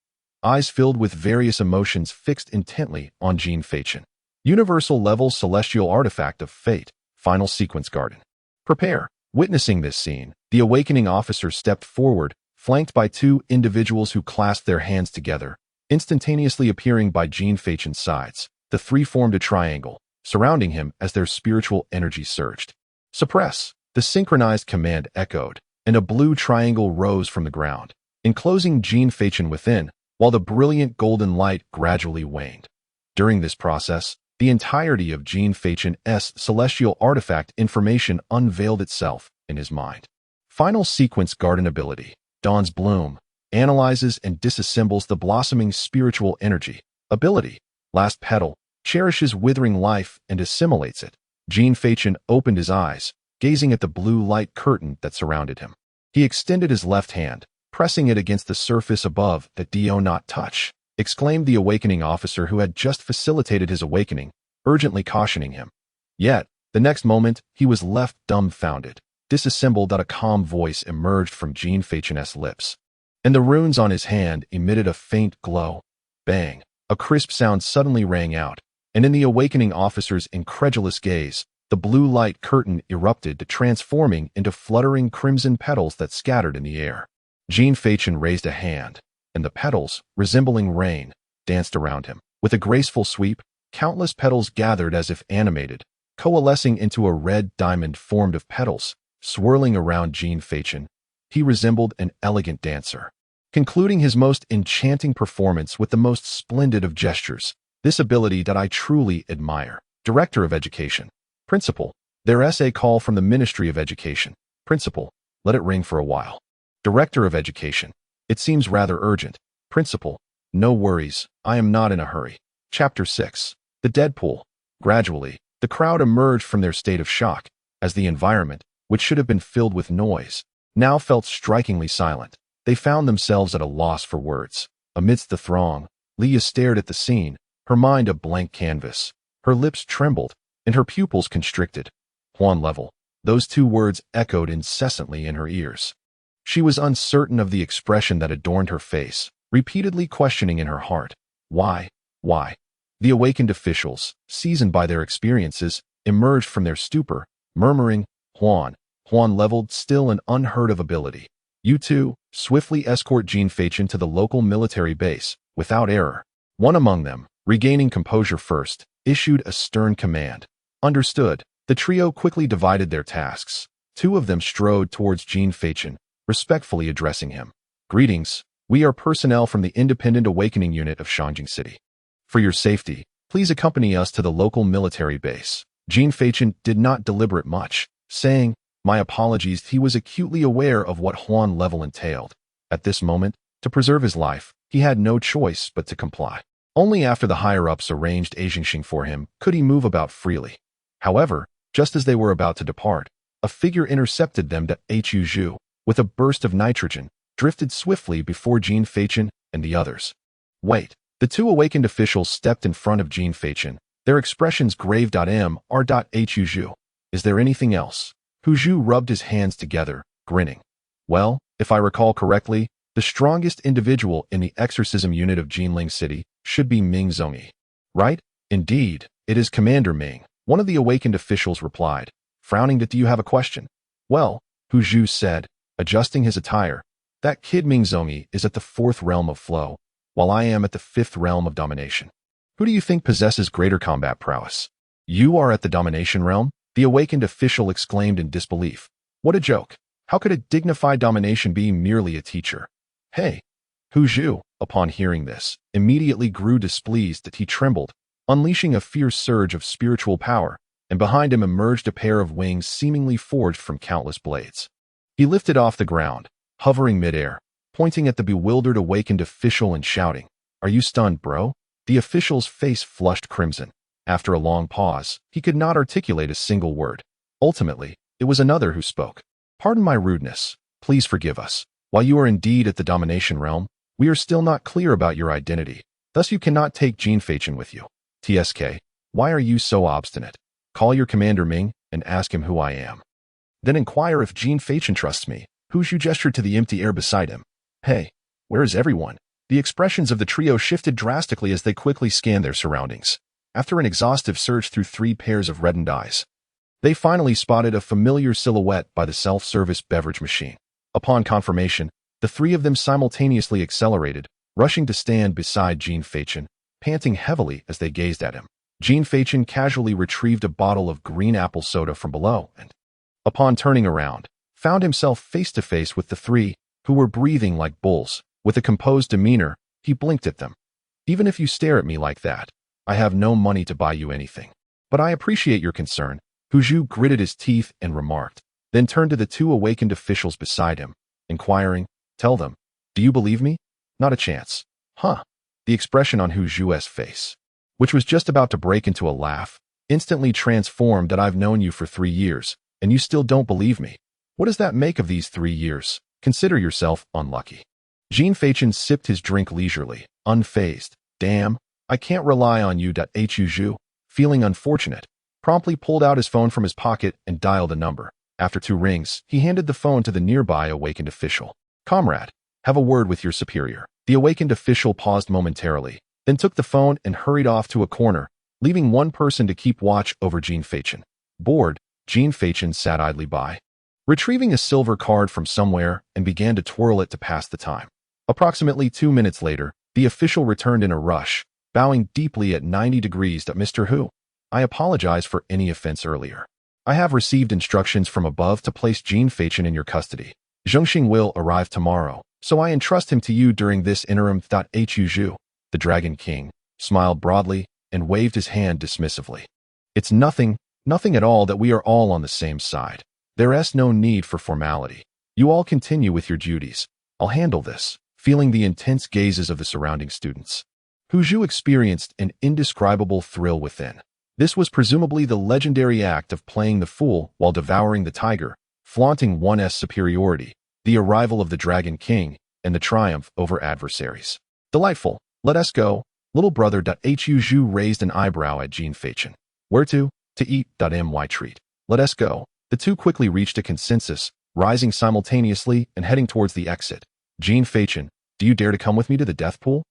Eyes filled with various emotions fixed intently on Jean Fachin. Universal level celestial artifact of fate, final sequence garden. Prepare. Witnessing this scene, the awakening officer stepped forward, flanked by two individuals who clasped their hands together, instantaneously appearing by Jean Fachin's sides. The three formed a triangle, surrounding him as their spiritual energy surged. Suppress. The synchronized command echoed, and a blue triangle rose from the ground, enclosing Jean Fachin within, while the brilliant golden light gradually waned. During this process, the entirety of Jean Fachin's celestial artifact information unveiled itself in his mind. Final sequence garden ability. Dawn's bloom. Analyzes and disassembles the blossoming spiritual energy. Ability. Last petal. Cherishes withering life and assimilates it. Jean Fachin opened his eyes, gazing at the blue light curtain that surrounded him. He extended his left hand, pressing it against the surface above. "That do not touch," exclaimed the awakening officer who had just facilitated his awakening, urgently cautioning him. Yet, the next moment, he was left dumbfounded. Disassembled. A calm voice emerged from Jean Fachin's lips, and the runes on his hand emitted a faint glow. Bang! A crisp sound suddenly rang out, and in the awakening officer's incredulous gaze, the blue light curtain erupted, transforming into fluttering crimson petals that scattered in the air. Jean Fachin raised a hand, and the petals, resembling rain, danced around him. With a graceful sweep, countless petals gathered as if animated, coalescing into a red diamond formed of petals, swirling around Jean Fachin. He resembled an elegant dancer, concluding his most enchanting performance with the most splendid of gestures. This ability that I truly admire. Director of Education. Principal. There is a call from the Ministry of Education. Principal. Let it ring for a while. Director of Education. It seems rather urgent. Principal. No worries, I am not in a hurry. Chapter 6. The Deadpool. Gradually, the crowd emerged from their state of shock, as the environment, which should have been filled with noise, now felt strikingly silent. They found themselves at a loss for words. Amidst the throng, Leah stared at the scene, her mind a blank canvas. Her lips trembled, and her pupils constricted. Juan level. Those two words echoed incessantly in her ears. She was uncertain of the expression that adorned her face, repeatedly questioning in her heart. Why? Why? The awakened officials, seasoned by their experiences, emerged from their stupor, murmuring, Juan leveled, still an unheard-of ability. You two, swiftly escort Jean Fachin to the local military base, without error. One among them, regaining composure first, issued a stern command. Understood. The trio quickly divided their tasks. Two of them strode towards Jean Fachin, respectfully addressing him. Greetings. We are personnel from the Independent Awakening Unit of Shangjing City. For your safety, please accompany us to the local military base. Jean Fachin did not deliberate much, saying, My apologies. He was acutely aware of what Juan level entailed. At this moment, to preserve his life, he had no choice but to comply. Only after the higher-ups arranged Aijingxing for him could he move about freely. However, just as they were about to depart, a figure intercepted them. Hu Zhu, with a burst of nitrogen, drifted swiftly before Jean Fachin and the others. Wait. The two awakened officials stepped in front of Jean Fachin, their expressions grave. Hu Zhu. Is there anything else? Hu Zhu rubbed his hands together, grinning. Well, if I recall correctly, the strongest individual in the exorcism unit of Jinling City should be Ming Zongyi. Right? Indeed, it is Commander Ming, one of the awakened officials replied, frowning. Do you have a question? Well, Hu Zhu said, adjusting his attire, that kid Ming Zongyi is at the 4th realm of flow, while I am at the 5th realm of domination. Who do you think possesses greater combat prowess? You are at the domination realm? The awakened official exclaimed in disbelief. What a joke. How could a dignified domination be merely a teacher? Hey! Hu Zhu, upon hearing this, immediately grew displeased. That he trembled, unleashing a fierce surge of spiritual power, and behind him emerged a pair of wings seemingly forged from countless blades. He lifted off the ground, hovering midair, pointing at the bewildered awakened official and shouting, Are you stunned, bro? The official's face flushed crimson. After a long pause, he could not articulate a single word. Ultimately, it was another who spoke. Pardon my rudeness. Please forgive us. While you are indeed at the domination realm, we are still not clear about your identity. Thus you cannot take Jean Feichin with you. TSK, why are you so obstinate? Call your commander Ming and ask him who I am. Then inquire if Jean Feichin trusts me. Huzhu gestured to the empty air beside him. Hey, where is everyone? The expressions of the trio shifted drastically as they quickly scanned their surroundings. After an exhaustive search through 3 pairs of reddened eyes, they finally spotted a familiar silhouette by the self-service beverage machine. Upon confirmation, the 3 of them simultaneously accelerated, rushing to stand beside Jean Feichin, panting heavily as they gazed at him. Jean Feichin casually retrieved a bottle of green apple soda from below and, upon turning around, found himself face to face with the 3, who were breathing like bulls. With a composed demeanor, he blinked at them. Even if you stare at me like that, I have no money to buy you anything. But I appreciate your concern, Huzhu gritted his teeth and remarked, then turned to the 2 awakened officials beside him, inquiring, tell them, do you believe me? Not a chance. Huh. The expression on Huzhu's face, which was just about to break into a laugh, instantly transformed. That I've known you for 3 years, and you still don't believe me. What does that make of these 3 years? Consider yourself unlucky. Jean Feichin sipped his drink leisurely, unfazed. Damn, I can't rely on you. Huzhu, feeling unfortunate, promptly pulled out his phone from his pocket and dialed a number. After 2 rings, he handed the phone to the nearby awakened official. Comrade, have a word with your superior. The awakened official paused momentarily, then took the phone and hurried off to a corner, leaving 1 person to keep watch over Jean Feichin. Bored, Jean Feichin sat idly by, retrieving a silver card from somewhere and began to twirl it to pass the time. Approximately 2 minutes later, the official returned in a rush, bowing deeply at 90 degrees. Mr. Hu, I apologize for any offense earlier. I have received instructions from above to place Jean Feichin in your custody. Zhengxing will arrive tomorrow, so I entrust him to you during this interim. Huzhu, the Dragon King, smiled broadly and waved his hand dismissively. It's nothing at all. That we are all on the same side. There's no need for formality. You all continue with your duties. I'll handle this. Feeling the intense gazes of the surrounding students, Huzhu experienced an indescribable thrill within. This was presumably the legendary act of playing the fool while devouring the tiger, flaunting one's superiority, the arrival of the Dragon King, and the triumph over adversaries. Delightful. Let us go, little brother. Huzhu raised an eyebrow at Jean Feichin. Where to? To eat. My treat. Let us go. The 2 quickly reached a consensus, rising simultaneously and heading towards the exit. Jean Feichin, do you dare to come with me to the death pool?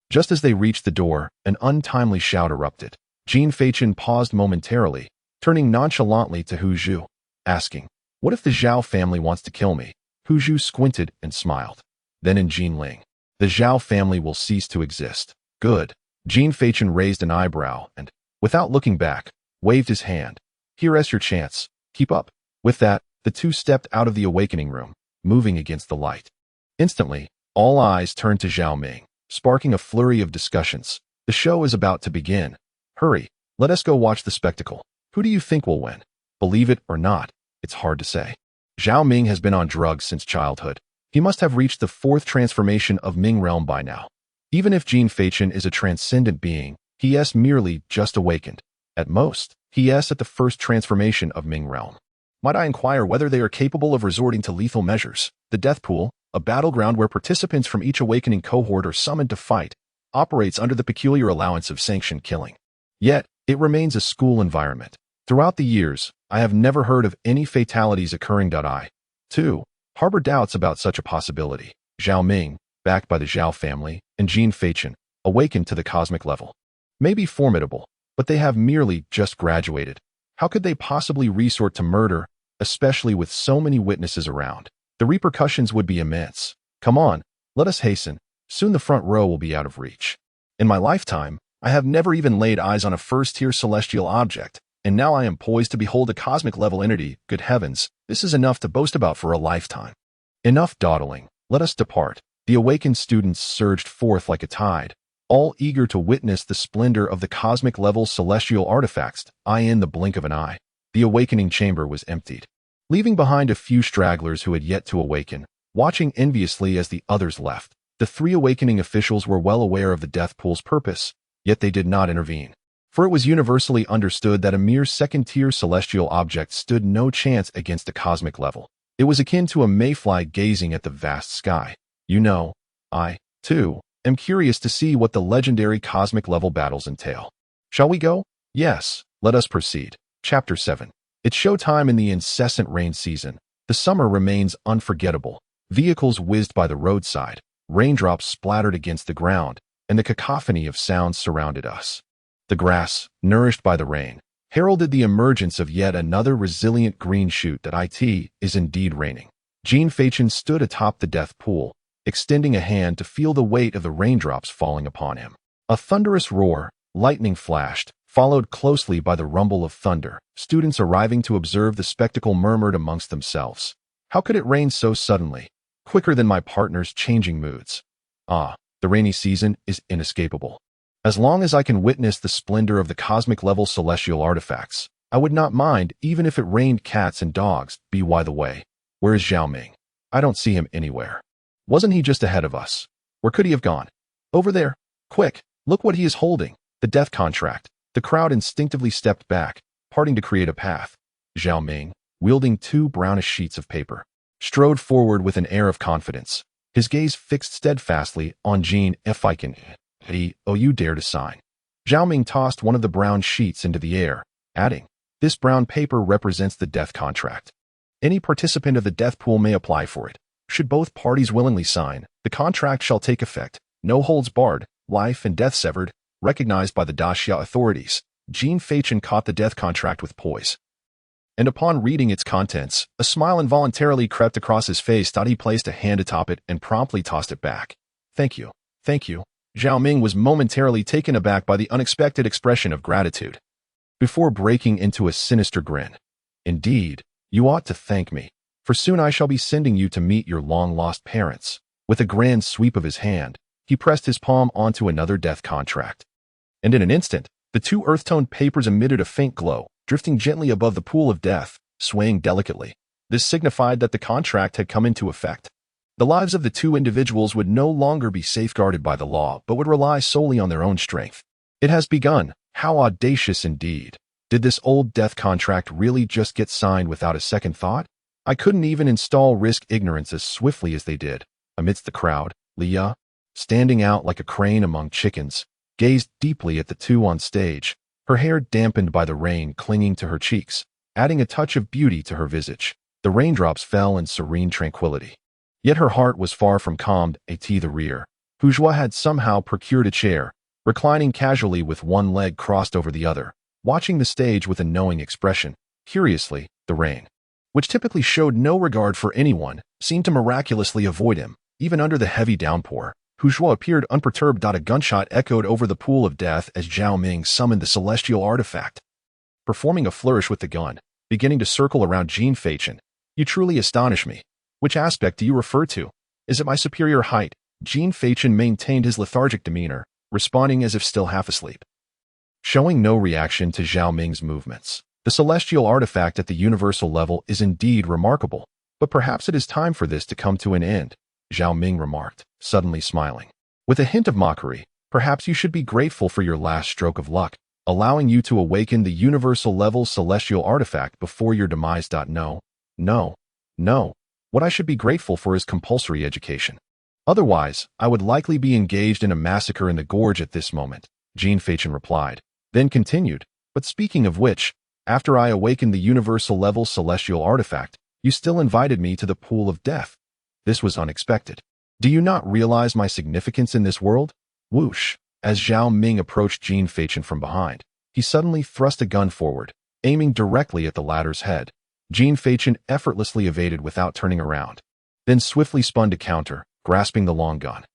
Just as they reached the door, an untimely shout erupted. Jean Feichin paused momentarily, turning nonchalantly to Huzhu, asking, what if the Zhao family wants to kill me? Huzhu squinted and smiled. Then in Jinling, the Zhao family will cease to exist. Good. Jean Feichin raised an eyebrow and, without looking back, waved his hand. Here's your chance. Keep up. With that, the 2 stepped out of the awakening room, moving against the light. Instantly, all eyes turned to Zhao Ming, sparking a flurry of discussions. The show is about to begin. Hurry, let us go watch the spectacle. Who do you think will win? Believe it or not, it's hard to say. Zhao Ming has been on drugs since childhood. He must have reached the 4th transformation of Ming realm by now. Even if Jean Feichin is a transcendent being, he is merely just awakened. At most, he is at the 1st transformation of Ming realm. Might I inquire whether they are capable of resorting to lethal measures? The death pool, a battleground where participants from each awakening cohort are summoned to fight, operates under the peculiar allowance of sanctioned killing. Yet, it remains a school environment. Throughout the years, I have never heard of any fatalities occurring. I, too, harbor doubts about such a possibility. Zhao Ming, backed by the Zhao family, and Jean Feichin, awakened to the cosmic level, may be formidable, but they have merely just graduated. How could they possibly resort to murder, especially with so many witnesses around? The repercussions would be immense. Come on, let us hasten. Soon the front row will be out of reach. In my lifetime, I have never even laid eyes on a 1st-tier celestial object, and now I am poised to behold a cosmic-level entity. Good heavens, this is enough to boast about for a lifetime. Enough dawdling. Let us depart. The awakened students surged forth like a tide, all eager to witness the splendor of the cosmic-level celestial artifacts. In the blink of an eye, the awakening chamber was emptied, leaving behind a few stragglers who had yet to awaken, watching enviously as the others left. The 3 awakening officials were well aware of the death pool's purpose, yet they did not intervene. For it was universally understood that a mere 2nd-tier celestial object stood no chance against a cosmic level. It was akin to a mayfly gazing at the vast sky. You know, I, too, am curious to see what the legendary cosmic level battles entail. Shall we go? Yes, let us proceed. Chapter 7. It's showtime in the incessant rain season. The summer remains unforgettable. Vehicles whizzed by the roadside, raindrops splattered against the ground, and the cacophony of sounds surrounded us. The grass, nourished by the rain, heralded the emergence of yet another resilient green shoot that it is indeed raining. Jean Fachin stood atop the death pool, extending a hand to feel the weight of the raindrops falling upon him. A thunderous roar, lightning flashed, followed closely by the rumble of thunder. Students arriving to observe the spectacle murmured amongst themselves. How could it rain so suddenly, quicker than my partner's changing moods? Ah, the rainy season is inescapable. As long as I can witness the splendor of the cosmic-level celestial artifacts, I would not mind even if it rained cats and dogs. By the way, where is Zhao Ming? I don't see him anywhere. Wasn't he just ahead of us? Where could he have gone? Over there. Quick, look what he is holding. The death contract. The crowd instinctively stepped back, parting to create a path. Zhao Ming, wielding 2 brownish sheets of paper, strode forward with an air of confidence, his gaze fixed steadfastly on Jean Fachin. Oh, you dare to sign. Zhao Ming tossed one of the brown sheets into the air, adding, this brown paper represents the death contract. Any participant of the death pool may apply for it. Should both parties willingly sign, the contract shall take effect, no holds barred, life and death severed, recognized by the Daxia authorities. Jean Fachin caught the death contract with poise. And upon reading its contents, a smile involuntarily crept across his face. He placed a hand atop it and promptly tossed it back. Thank you. Thank you. Zhao Ming was momentarily taken aback by the unexpected expression of gratitude, before breaking into a sinister grin. Indeed, you ought to thank me, for soon I shall be sending you to meet your long-lost parents. With a grand sweep of his hand, he pressed his palm onto another death contract. And in an instant, the 2 earth-toned papers emitted a faint glow, drifting gently above the pool of death, swaying delicately. This signified that the contract had come into effect. The lives of the 2 individuals would no longer be safeguarded by the law, but would rely solely on their own strength. It has begun. How audacious indeed. Did this old death contract really just get signed without a second thought? I couldn't even install risk ignorance as swiftly as they did. Amidst the crowd, Leah, standing out like a crane among chickens, gazed deeply at the 2 on stage, her hair dampened by the rain clinging to her cheeks, adding a touch of beauty to her visage. The raindrops fell in serene tranquility. Yet her heart was far from calmed. At the rear, bourgeois had somehow procured a chair, reclining casually with one leg crossed over the other, watching the stage with a knowing expression. Curiously, the rain, which typically showed no regard for anyone, seemed to miraculously avoid him, even under the heavy downpour. Bourgeois appeared unperturbed. A gunshot echoed over the pool of death as Zhao Ming summoned the celestial artifact, performing a flourish with the gun, beginning to circle around Jean Fachin. You truly astonish me. Which aspect do you refer to? Is it my superior height? Jean Fachin maintained his lethargic demeanor, responding as if still half asleep, showing no reaction to Zhao Ming's movements. The celestial artifact at the universal level is indeed remarkable, but perhaps it is time for this to come to an end, Zhao Ming remarked, suddenly smiling. With a hint of mockery, perhaps you should be grateful for your last stroke of luck, allowing you to awaken the universal level celestial artifact before your demise. No. What I should be grateful for is compulsory education. Otherwise, I would likely be engaged in a massacre in the gorge at this moment, Jean Fachin replied, then continued, but speaking of which, after I awakened the universal level celestial artifact, you still invited me to the pool of death. This was unexpected. Do you not realize my significance in this world? Whoosh! As Zhao Ming approached Jean Fachin from behind, he suddenly thrust a gun forward, aiming directly at the latter's head. Jean Fachin effortlessly evaded without turning around, then swiftly spun to counter, grasping the long gun.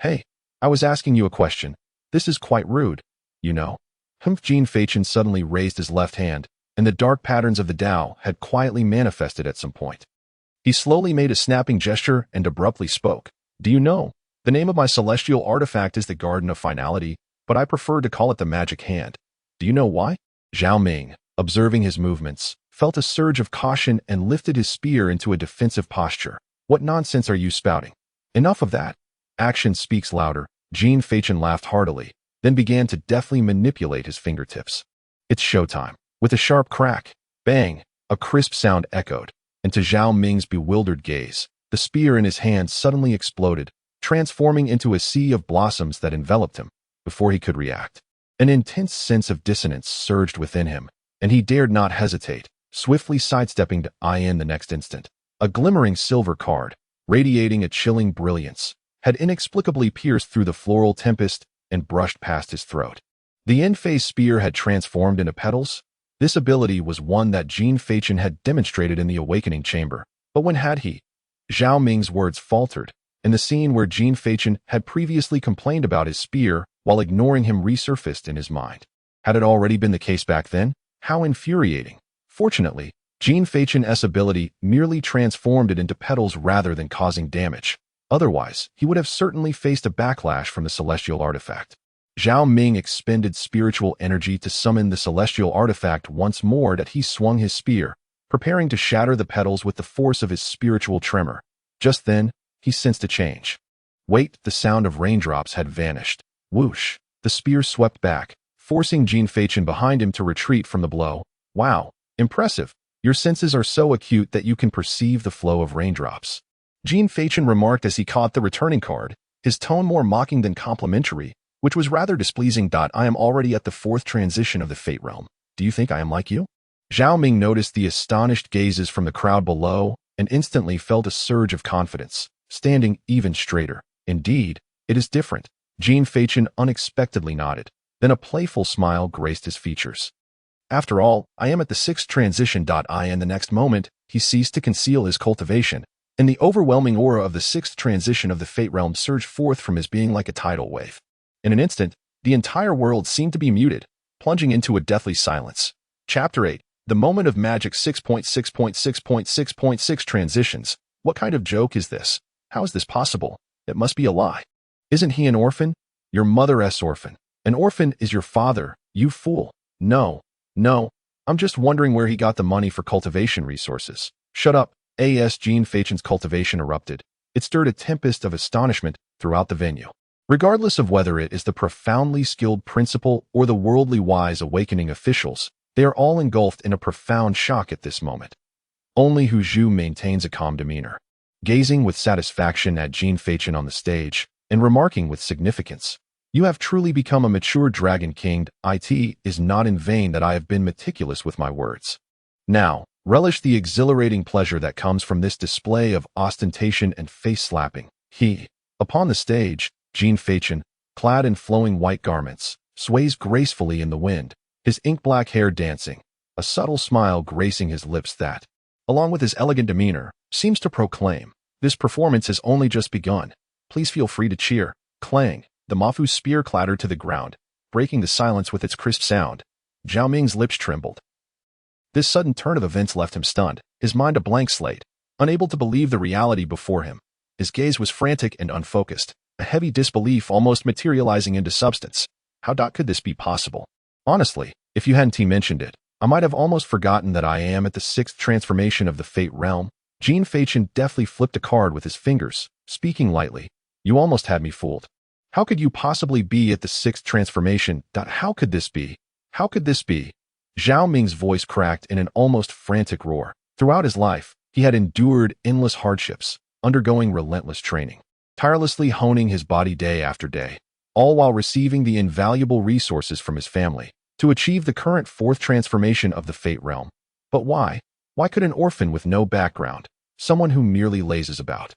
Hey, I was asking you a question. This is quite rude, you know. Jean Fachin suddenly raised his left hand, and the dark patterns of the Tao had quietly manifested at some point. He slowly made a snapping gesture and abruptly spoke. Do you know, the name of my celestial artifact is the Garden of Finality, but I prefer to call it the Magic Hand. Do you know why? Zhao Ming, observing his movements, felt a surge of caution and lifted his spear into a defensive posture. What nonsense are you spouting? Enough of that. Action speaks louder. Jean Fachin laughed heartily, then began to deftly manipulate his fingertips. It's showtime. With a sharp crack, bang, a crisp sound echoed, and to Zhao Ming's bewildered gaze, the spear in his hand suddenly exploded, transforming into a sea of blossoms that enveloped him before he could react. An intense sense of dissonance surged within him, and he dared not hesitate, swiftly sidestepping to in the next instant. A glimmering silver card, radiating a chilling brilliance, had inexplicably pierced through the floral tempest and brushed past his throat. The end-phase spear had transformed into petals. This ability was one that Jean Fachin had demonstrated in the Awakening Chamber. But when had he? Zhao Ming's words faltered, and the scene where Jean Fachin had previously complained about his spear while ignoring him resurfaced in his mind. Had it already been the case back then? How infuriating. Fortunately, Jean Fachin's ability merely transformed it into petals rather than causing damage. Otherwise, he would have certainly faced a backlash from the celestial artifact. Zhao Ming expended spiritual energy to summon the celestial artifact once more that he swung his spear, preparing to shatter the petals with the force of his spiritual tremor. Just then, he sensed a change. Wait, the sound of raindrops had vanished. Whoosh! The spear swept back, forcing Jean Fachin behind him to retreat from the blow. Wow, impressive. Your senses are so acute that you can perceive the flow of raindrops. Jean Fachin remarked as he caught the returning card, his tone more mocking than complimentary, which was rather displeasing. I am already at the 4th transition of the Fate Realm. Do you think I am like you? Zhao Ming noticed the astonished gazes from the crowd below and instantly felt a surge of confidence, standing even straighter. Indeed, it is different. Jean Fachin unexpectedly nodded. Then a playful smile graced his features. After all, I am at the 6th transition. In the next moment, he ceased to conceal his cultivation, and the overwhelming aura of the 6th transition of the Fate Realm surged forth from his being like a tidal wave. In an instant, the entire world seemed to be muted, plunging into a deathly silence. Chapter 8. The Moment of Magic 6.6.6.6.6 Transitions. What kind of joke is this? How is this possible? It must be a lie. Isn't he an orphan? Your mother's orphan. An orphan is your father, you fool. No. I'm just wondering where he got the money for cultivation resources. Shut up. Jean Fachin's cultivation erupted. It stirred a tempest of astonishment throughout the venue. Regardless of whether it is the profoundly skilled principal or the worldly wise awakening officials, they are all engulfed in a profound shock at this moment. Only Hu Zhu maintains a calm demeanor, gazing with satisfaction at Jean Fachin on the stage, and remarking with significance, "You have truly become a mature Dragon King. It is not in vain that I have been meticulous with my words. Now, relish the exhilarating pleasure that comes from this display of ostentation and face-slapping." Upon the stage, Jean Fachin, clad in flowing white garments, sways gracefully in the wind, his ink-black hair dancing, a subtle smile gracing his lips that, along with his elegant demeanor, seems to proclaim, "This performance has only just begun. Please feel free to cheer." Clang! The Mafu's spear clattered to the ground, breaking the silence with its crisp sound. Zhao Ming's lips trembled. This sudden turn of events left him stunned, his mind a blank slate, unable to believe the reality before him. His gaze was frantic and unfocused, a heavy disbelief almost materializing into substance. How could this be possible? Honestly, if you hadn't mentioned it, I might have almost forgotten that I am at the 6th transformation of the Fate Realm. Jean Fachin deftly flipped a card with his fingers, speaking lightly. You almost had me fooled. How could you possibly be at the 6th transformation? How could this be? How could this be? Zhao Ming's voice cracked in an almost frantic roar. Throughout his life, he had endured endless hardships, undergoing relentless training, tirelessly honing his body day after day, all while receiving the invaluable resources from his family to achieve the current 4th transformation of the Fate Realm. But why? Why could an orphan with no background, someone who merely lazes about,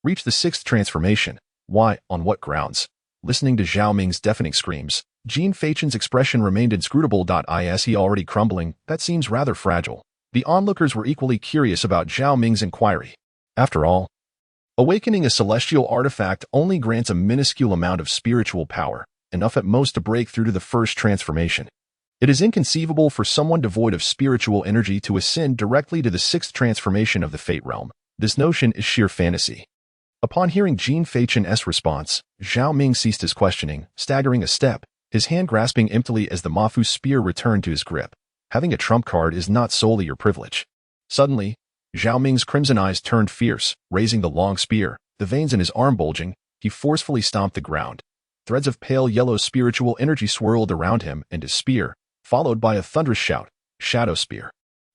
reach the 6th transformation? Why? On what grounds? Listening to Zhao Ming's deafening screams, Jean Fachin's expression remained inscrutable. Is he already crumbling? That seems rather fragile. The onlookers were equally curious about Zhao Ming's inquiry. After all, awakening a celestial artifact only grants a minuscule amount of spiritual power, enough at most to break through to the 1st transformation. It is inconceivable for someone devoid of spiritual energy to ascend directly to the 6th transformation of the Fate Realm. This notion is sheer fantasy. Upon hearing Jean Fachin's response, Zhao Ming ceased his questioning, staggering a step, his hand grasping emptily as the Mafu's spear returned to his grip. Having a trump card is not solely your privilege. Suddenly, Zhao Ming's crimson eyes turned fierce, raising the long spear, the veins in his arm bulging, he forcefully stomped the ground. Threads of pale yellow spiritual energy swirled around him and his spear, followed by a thunderous shout, "Shadow Spear."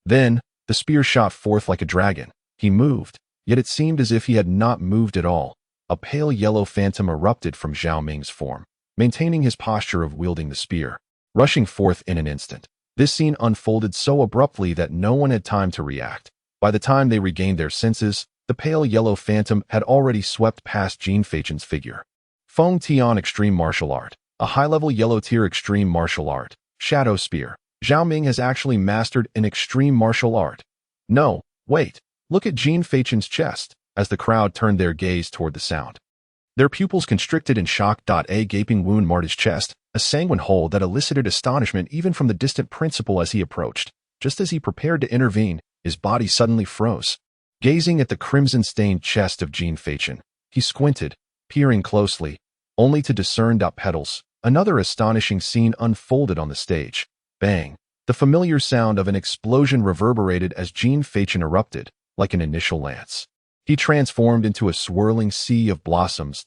Then, the spear shot forth like a dragon. He moved, yet it seemed as if he had not moved at all. a pale yellow phantom erupted from Zhao Ming's form, maintaining his posture of wielding the spear, rushing forth in an instant. This scene unfolded so abruptly that no one had time to react. By the time they regained their senses, the pale yellow phantom had already swept past Jin Feichen's figure. Feng Tian Extreme Martial Art, a high-level yellow-tier extreme martial art, Shadow Spear. Zhao Ming has actually mastered an extreme martial art. No, wait, look at Jin Feichen's chest, as the crowd turned their gaze toward the sound. Their pupils constricted in shock. A gaping wound marred his chest, a sanguine hole that elicited astonishment even from the distant principal as he approached. Just as he prepared to intervene, his body suddenly froze. Gazing at the crimson-stained chest of Jin Feichen, he squinted, peering closely, only to discern petals. Another astonishing scene unfolded on the stage. Bang! The familiar sound of an explosion reverberated as Jin Feichen erupted, like an initial lance. He transformed into a swirling sea of blossoms.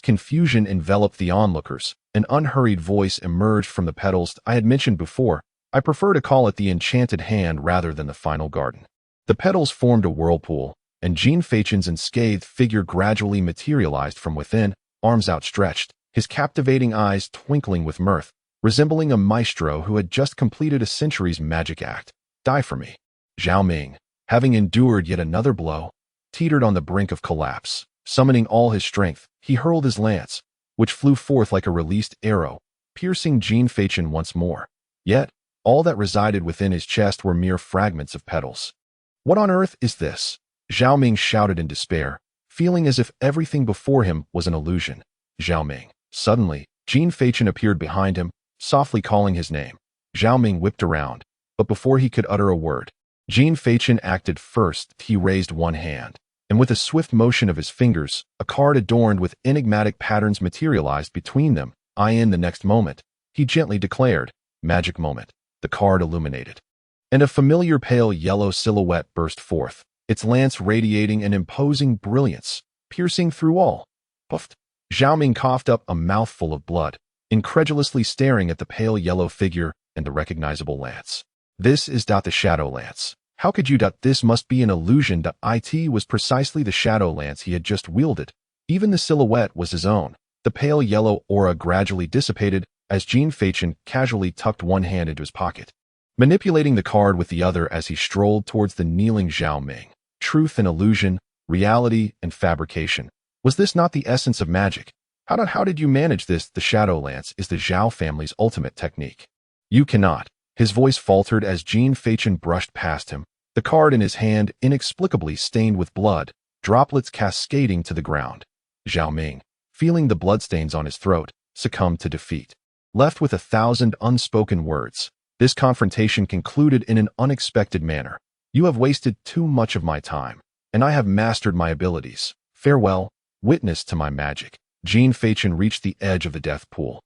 Confusion enveloped the onlookers. An unhurried voice emerged from the petals. I had mentioned before, I prefer to call it the enchanted hand rather than the final garden. The petals formed a whirlpool, and Jin Feichen's unscathed figure gradually materialized from within, arms outstretched, his captivating eyes twinkling with mirth, resembling a maestro who had just completed a century's magic act. Die for me. Zhao Ming, having endured yet another blow, teetered on the brink of collapse. Summoning all his strength, he hurled his lance, which flew forth like a released arrow, piercing Jin Feichen once more. Yet, all that resided within his chest were mere fragments of petals. What on earth is this? Zhao Ming shouted in despair, feeling as if everything before him was an illusion. Zhao Ming. Suddenly, Jin Feichen appeared behind him, softly calling his name. Zhao Ming whipped around, but before he could utter a word, Jin Feichen acted first. He raised one hand, and with a swift motion of his fingers, a card adorned with enigmatic patterns materialized between them. In the next moment, he gently declared, "Magic moment." The card illuminated, and a familiar pale yellow silhouette burst forth, its lance radiating an imposing brilliance, piercing through all. Puffed. Zhao Ming coughed up a mouthful of blood, incredulously staring at the pale yellow figure and the recognizable lance. This is the Shadow Lance. How could you? This must be an illusion. It was precisely the Shadow Lance he had just wielded. Even the silhouette was his own. The pale yellow aura gradually dissipated as Jin Feichen casually tucked one hand into his pocket, manipulating the card with the other as he strolled towards the kneeling Zhao Ming. Truth and illusion, reality and fabrication. Was this not the essence of magic? How did you manage this? The Shadow Lance is the Zhao family's ultimate technique. You cannot. His voice faltered as Jin Feichen brushed past him, the card in his hand inexplicably stained with blood, droplets cascading to the ground. Zhao Ming, feeling the bloodstains on his throat, succumbed to defeat. Left with 1,000 unspoken words, this confrontation concluded in an unexpected manner. You have wasted too much of my time, and I have mastered my abilities. Farewell, witness to my magic. Jin Feichen reached the edge of the death pool,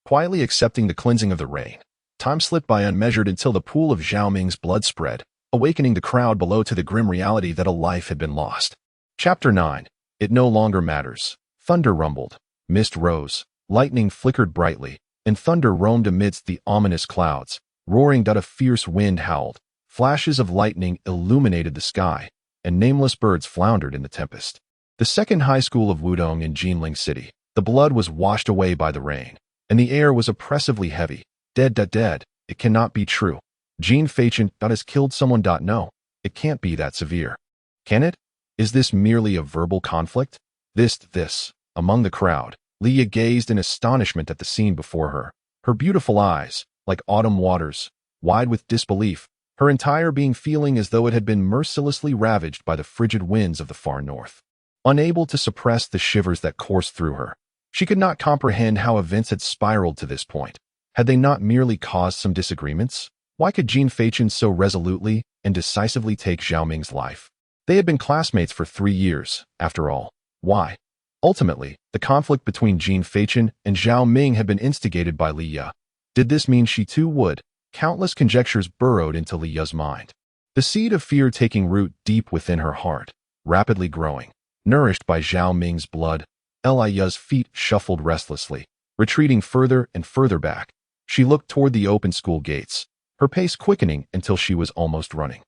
quietly accepting the cleansing of the rain. Time slipped by unmeasured until the pool of Zhao Ming's blood spread, awakening the crowd below to the grim reality that a life had been lost. Chapter 9. It no longer matters. Thunder rumbled, mist rose, lightning flickered brightly, and thunder roamed amidst the ominous clouds. Roaring, a fierce wind howled, flashes of lightning illuminated the sky, and nameless birds floundered in the tempest. The second high school of Wudong in Jinling City. The blood was washed away by the rain, and the air was oppressively heavy. Dead. It cannot be true. Jin Feichen has killed someone. No, it can't be that severe. Can it? Is this merely a verbal conflict? This. Among the crowd, Leah gazed in astonishment at the scene before her. Her beautiful eyes, like autumn waters, wide with disbelief, her entire being feeling as though it had been mercilessly ravaged by the frigid winds of the far north. Unable to suppress the shivers that coursed through her, she could not comprehend how events had spiraled to this point. Had they not merely caused some disagreements? Why could Jin Feichen so resolutely and decisively take Zhao Ming's life? They had been classmates for 3 years, after all. Why? Ultimately, the conflict between Jin Feichen and Zhao Ming had been instigated by Li Ye. Did this mean she too would? Countless conjectures burrowed into Li Ye's mind. The seed of fear taking root deep within her heart, rapidly growing. Nourished by Zhao Ming's blood, Li Ye's feet shuffled restlessly, retreating further and further back. She looked toward the open school gates, her pace quickening until she was almost running.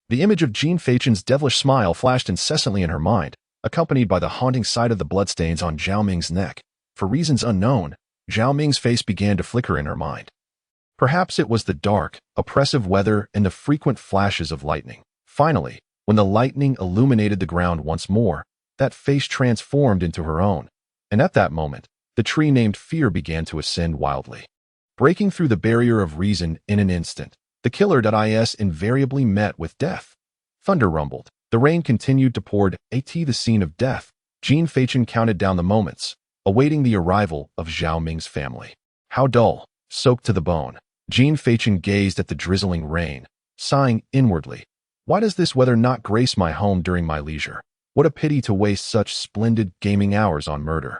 The image of Jin Feichen's devilish smile flashed incessantly in her mind, accompanied by the haunting sight of the bloodstains on Zhao Ming's neck. For reasons unknown, Zhao Ming's face began to flicker in her mind. Perhaps it was the dark, oppressive weather and the frequent flashes of lightning. Finally, when the lightning illuminated the ground once more, that face transformed into her own, and at that moment, the tree named Fear began to ascend wildly. Breaking through the barrier of reason in an instant, the killer.is invariably met with death. Thunder rumbled. The rain continued to pour. At the scene of death, Jean Feichen counted down the moments, awaiting the arrival of Zhao Ming's family. How dull, soaked to the bone. Jean Feichen gazed at the drizzling rain, sighing inwardly. Why does this weather not grace my home during my leisure? What a pity to waste such splendid gaming hours on murder.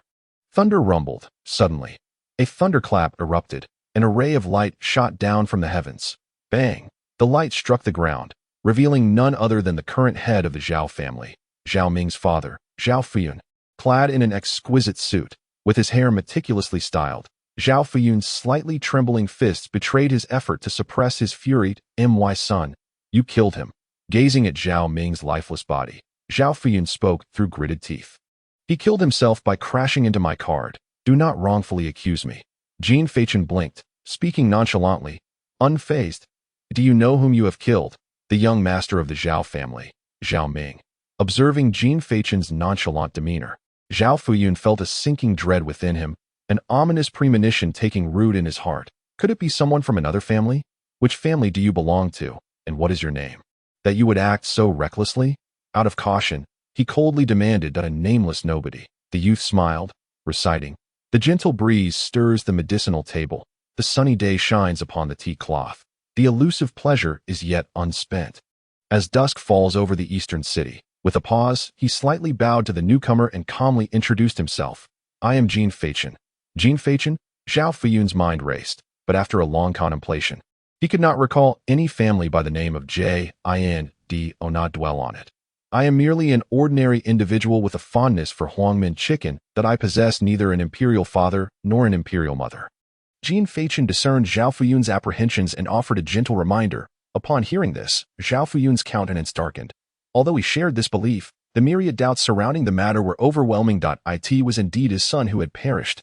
Thunder rumbled. Suddenly, a thunderclap erupted. An array of light shot down from the heavens. Bang! The light struck the ground, revealing none other than the current head of the Zhao family, Zhao Ming's father, Zhao Fuyun. Clad in an exquisite suit, with his hair meticulously styled, Zhao Fuyun's slightly trembling fists betrayed his effort to suppress his fury. My son, you killed him. Gazing at Zhao Ming's lifeless body, Zhao Fuyun spoke through gritted teeth. He killed himself by crashing into my car. Do not wrongfully accuse me. Jean Feichen blinked, speaking nonchalantly, unfazed. Do you know whom you have killed? The young master of the Zhao family, Zhao Ming. Observing Jean Feichen's nonchalant demeanor, Zhao Fuyun felt a sinking dread within him, an ominous premonition taking root in his heart. Could it be someone from another family? Which family do you belong to, and what is your name? That you would act so recklessly? Out of caution, he coldly demanded that a nameless nobody. The youth smiled, reciting, the gentle breeze stirs the medicinal table, the sunny day shines upon the tea cloth. The elusive pleasure is yet unspent. As dusk falls over the eastern city, with a pause, he slightly bowed to the newcomer and calmly introduced himself. I am Jean Feichen. Jean Feichen? Zhao Fuyun's mind raced, but after a long contemplation, he could not recall any family by the name of J.I.N.D. Not dwell on it. I am merely an ordinary individual with a fondness for Huangmin chicken that I possess neither an imperial father nor an imperial mother. Jean Feichen discerned Zhao Fuyun's apprehensions and offered a gentle reminder. Upon hearing this, Zhao Fuyun's countenance darkened. Although he shared this belief, the myriad doubts surrounding the matter were overwhelming. It was indeed his son who had perished.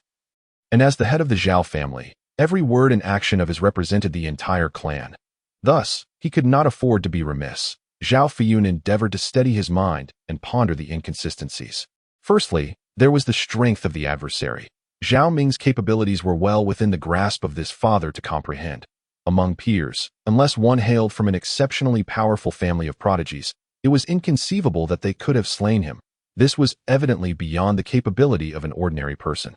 And as the head of the Zhao family, every word and action of his represented the entire clan. Thus, he could not afford to be remiss. Zhao Fuyun endeavored to steady his mind and ponder the inconsistencies. Firstly, there was the strength of the adversary. Zhao Ming's capabilities were well within the grasp of this father to comprehend. Among peers, unless one hailed from an exceptionally powerful family of prodigies, it was inconceivable that they could have slain him. This was evidently beyond the capability of an ordinary person.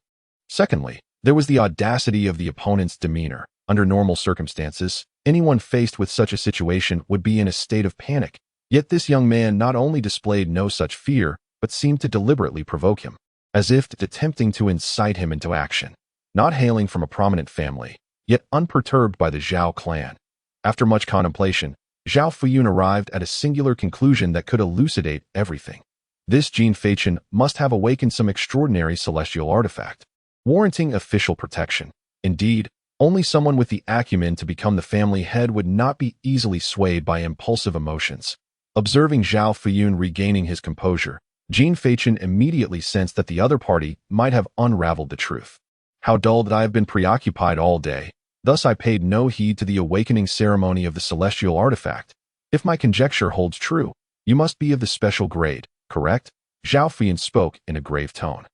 Secondly, there was the audacity of the opponent's demeanor. Under normal circumstances, anyone faced with such a situation would be in a state of panic. Yet this young man not only displayed no such fear, but seemed to deliberately provoke him, as if attempting to incite him into action. Not hailing from a prominent family, yet unperturbed by the Zhao clan. After much contemplation, Zhao Fuyun arrived at a singular conclusion that could elucidate everything. This Jean Feichen must have awakened some extraordinary celestial artifact, warranting official protection. Indeed, only someone with the acumen to become the family head would not be easily swayed by impulsive emotions. Observing Zhao Fuyun regaining his composure, Jean Feichen immediately sensed that the other party might have unraveled the truth. How dull that I have been preoccupied all day. Thus I paid no heed to the awakening ceremony of the celestial artifact. If my conjecture holds true, you must be of the special grade, correct? Zhao Fuyun spoke in a grave tone.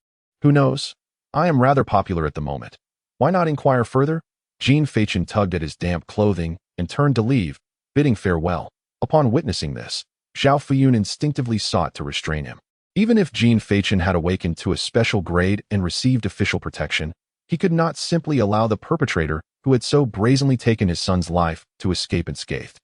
Who knows? I am rather popular at the moment. Why not inquire further? Jean Feichen tugged at his damp clothing and turned to leave, bidding farewell. Upon witnessing this, Zhao Fuyun instinctively sought to restrain him. Even if Jean Feichen had awakened to a special grade and received official protection, he could not simply allow the perpetrator who had so brazenly taken his son's life to escape unscathed.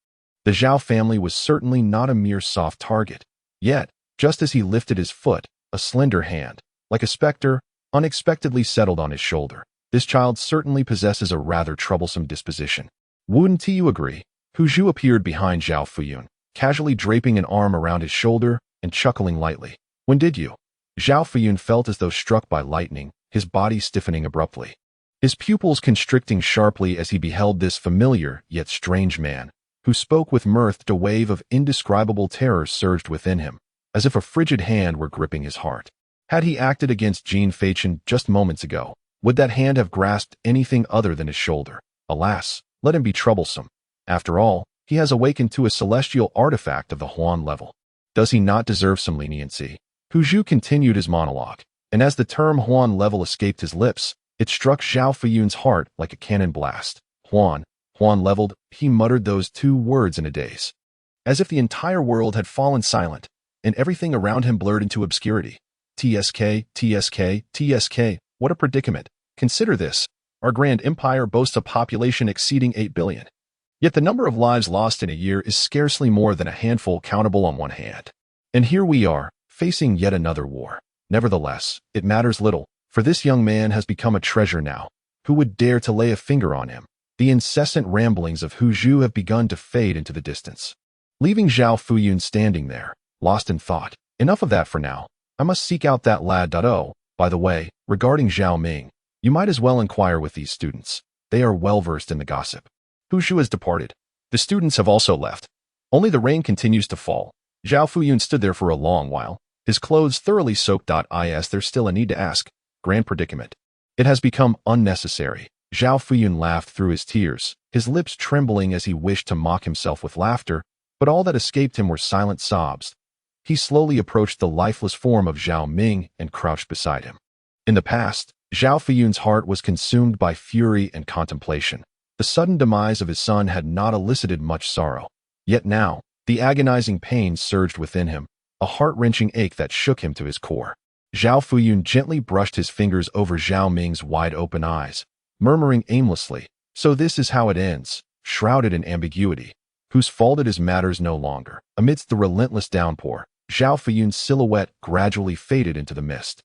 The Zhao family was certainly not a mere soft target. Yet, just as he lifted his foot, a slender hand, like a specter, unexpectedly settled on his shoulder. This child certainly possesses a rather troublesome disposition. Wouldn't you agree? Hu Zhu appeared behind Zhao Fuyun, casually draping an arm around his shoulder and chuckling lightly. When did you? Zhao Fuyun felt as though struck by lightning, his body stiffening abruptly. His pupils constricting sharply as he beheld this familiar yet strange man, who spoke with mirth. A wave of indescribable terror surged within him. as if a frigid hand were gripping his heart. Had he acted against Jean Fachin just moments ago, would that hand have grasped anything other than his shoulder? Alas, let him be troublesome. After all, he has awakened to a celestial artifact of the Huan level. Does he not deserve some leniency? Hu Zhu continued his monologue, and as the term Huan level escaped his lips, it struck Zhao Fuyun's heart like a cannon blast. Huan leveled, he muttered those two words in a daze. As if the entire world had fallen silent, and everything around him blurred into obscurity. TSK, TSK, TSK, what a predicament. Consider this. Our grand empire boasts a population exceeding 8 billion. Yet the number of lives lost in a year is scarcely more than a handful countable on one hand. And here we are, facing yet another war. Nevertheless, it matters little, for this young man has become a treasure now. Who would dare to lay a finger on him? The incessant ramblings of Hu Zhu have begun to fade into the distance, leaving Zhao Fuyun standing there, lost in thought. Enough of that for now. I must seek out that lad. Oh, by the way, regarding Zhao Ming, you might as well inquire with these students. They are well versed in the gossip. Hu Zhu has departed. The students have also left. Only the rain continues to fall. Zhao Fuyun stood there for a long while, his clothes thoroughly soaked. Is there still a need to ask? Grand predicament. It has become unnecessary. Zhao Fuyun laughed through his tears, his lips trembling as he wished to mock himself with laughter, but all that escaped him were silent sobs. He slowly approached the lifeless form of Zhao Ming and crouched beside him. In the past, Zhao Fuyun's heart was consumed by fury and contemplation. The sudden demise of his son had not elicited much sorrow. Yet now, the agonizing pain surged within him, a heart-wrenching ache that shook him to his core. Zhao Fuyun gently brushed his fingers over Zhao Ming's wide-open eyes, murmuring aimlessly, "So this is how it ends," shrouded in ambiguity. Whose fault it is matters no longer. Amidst the relentless downpour, Zhao Fuyun's silhouette gradually faded into the mist,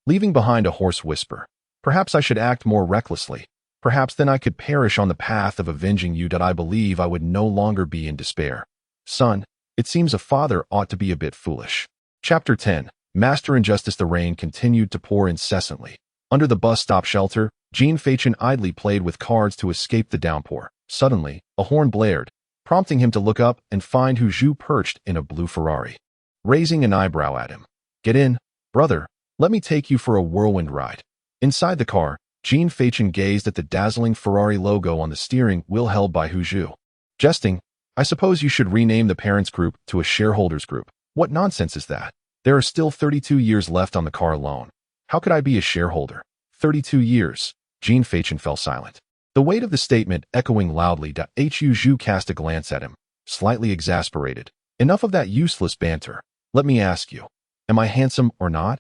leaving behind a hoarse whisper. "Perhaps I should act more recklessly. Perhaps then I could perish on the path of avenging you. I believe I would no longer be in despair. Son, it seems a father ought to be a bit foolish." Chapter 10. Master Injustice. The rain continued to pour incessantly. Under the bus stop shelter, Jean Fachin idly played with cards to escape the downpour. Suddenly, a horn blared, prompting him to look up and find Hu Zhu perched in a blue Ferrari, raising an eyebrow at him. "Get in, brother. Let me take you for a whirlwind ride." Inside the car, Jean Fachin gazed at the dazzling Ferrari logo on the steering wheel held by Hu Zhu. Jesting, "I suppose you should rename the parents group to a shareholders group." "What nonsense is that? There are still 32 years left on the car loan. How could I be a shareholder? 32 years. Jean Fachin fell silent, the weight of the statement echoing loudly. Hu Zhu cast a glance at him, slightly exasperated. "Enough of that useless banter. Let me ask you, am I handsome or not?"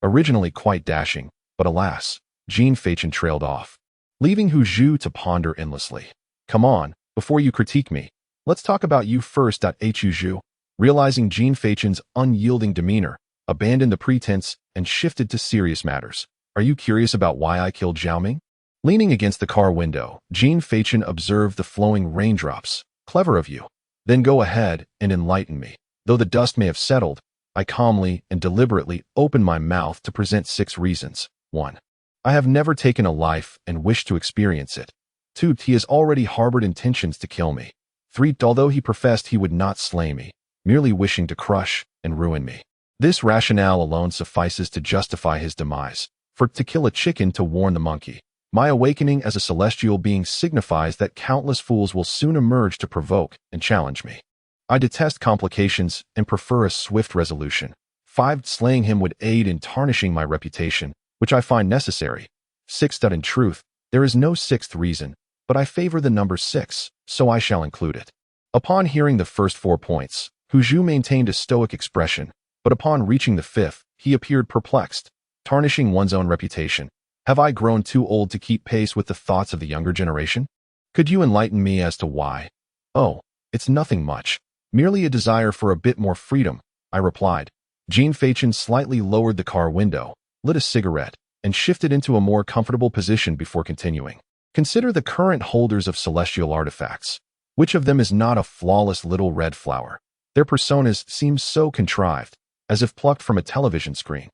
Originally quite dashing, but alas, Jean Fachin trailed off, leaving Hu Zhu to ponder endlessly. "Come on, before you critique me, let's talk about you first." Hu Zhu, realizing Jean Fachin's unyielding demeanor, abandoned the pretense and shifted to serious matters. "Are you curious about why I killed Zhao Ming?" Leaning against the car window, Jean Fachin observed the flowing raindrops. "Clever of you. Then go ahead and enlighten me." Though the dust may have settled, I calmly and deliberately opened my mouth to present 6 reasons. 1. I have never taken a life and wish to experience it. 2. He has already harbored intentions to kill me. 3. Although he professed he would not slay me, merely wishing to crush and ruin me. This rationale alone suffices to justify his demise. For to kill a chicken to warn the monkey. My awakening as a celestial being signifies that countless fools will soon emerge to provoke and challenge me. I detest complications and prefer a swift resolution. 5. Slaying him would aid in tarnishing my reputation, which I find necessary. 6. In truth, there is no 6th reason, but I favor the number 6, so I shall include it. Upon hearing the first 4 points, Hu Zhu maintained a stoic expression, but upon reaching the 5th, he appeared perplexed. Tarnishing one's own reputation. Have I grown too old to keep pace with the thoughts of the younger generation? Could you enlighten me as to why? "Oh, it's nothing much. Merely a desire for a bit more freedom," I replied. Jean Fachin slightly lowered the car window, lit a cigarette, and shifted into a more comfortable position before continuing. "Consider the current holders of celestial artifacts. Which of them is not a flawless little red flower? Their personas seem so contrived, as if plucked from a television screen.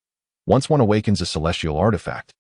Once one awakens a celestial artifact,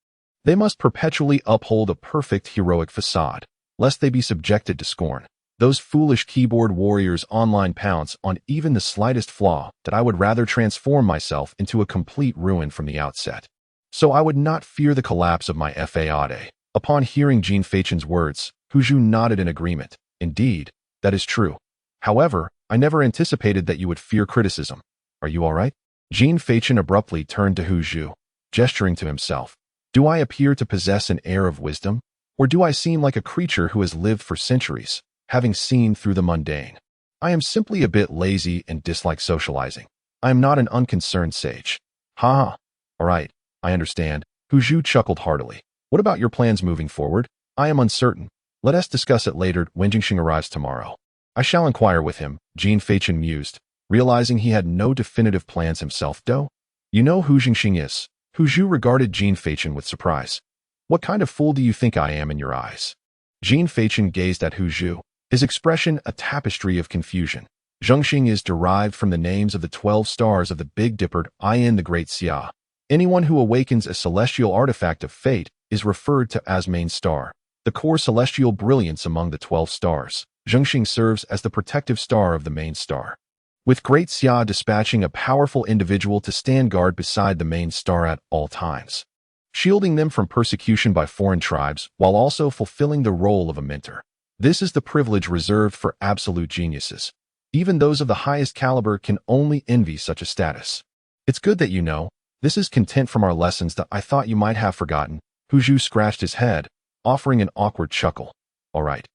they must perpetually uphold a perfect heroic facade, lest they be subjected to scorn. Those foolish keyboard warriors online pounce on even the slightest flaw that I would rather transform myself into a complete ruin from the outset. So I would not fear the collapse of my fade. Upon hearing Jean Fachen's words, Hu Zhu nodded in agreement. Indeed, that is true. However, I never anticipated that you would fear criticism. Are you all right? Jean Fachen abruptly turned to Hu Zhu, gesturing to himself. Do I appear to possess an air of wisdom? Or do I seem like a creature who has lived for centuries, having seen through the mundane? I am simply a bit lazy and dislike socializing. I am not an unconcerned sage. Ha ha. All right, I understand. Hu Zhu chuckled heartily. What about your plans moving forward? I am uncertain. Let us discuss it later when Jingxing arrives tomorrow. I shall inquire with him, Jean Fachen mused, realizing he had no definitive plans himself, though. You know who Jingxing is? Hu Zhu regarded Jean Fachen with surprise. What kind of fool do you think I am in your eyes? Jean Fachen gazed at Hu Zhu, his expression a tapestry of confusion. Zhengxing is derived from the names of the 12 stars of the Big Dipper in the Great Xia. Anyone who awakens a celestial artifact of fate is referred to as main star, the core celestial brilliance among the 12 stars. Zhengxing serves as the protective star of the main star, with Great Xia dispatching a powerful individual to stand guard beside the main star at all times, shielding them from persecution by foreign tribes while also fulfilling the role of a mentor. This is the privilege reserved for absolute geniuses. Even those of the highest caliber can only envy such a status. It's good that you know. This is content from our lessons that I thought you might have forgotten. Hu Zhu scratched his head, offering an awkward chuckle. All right.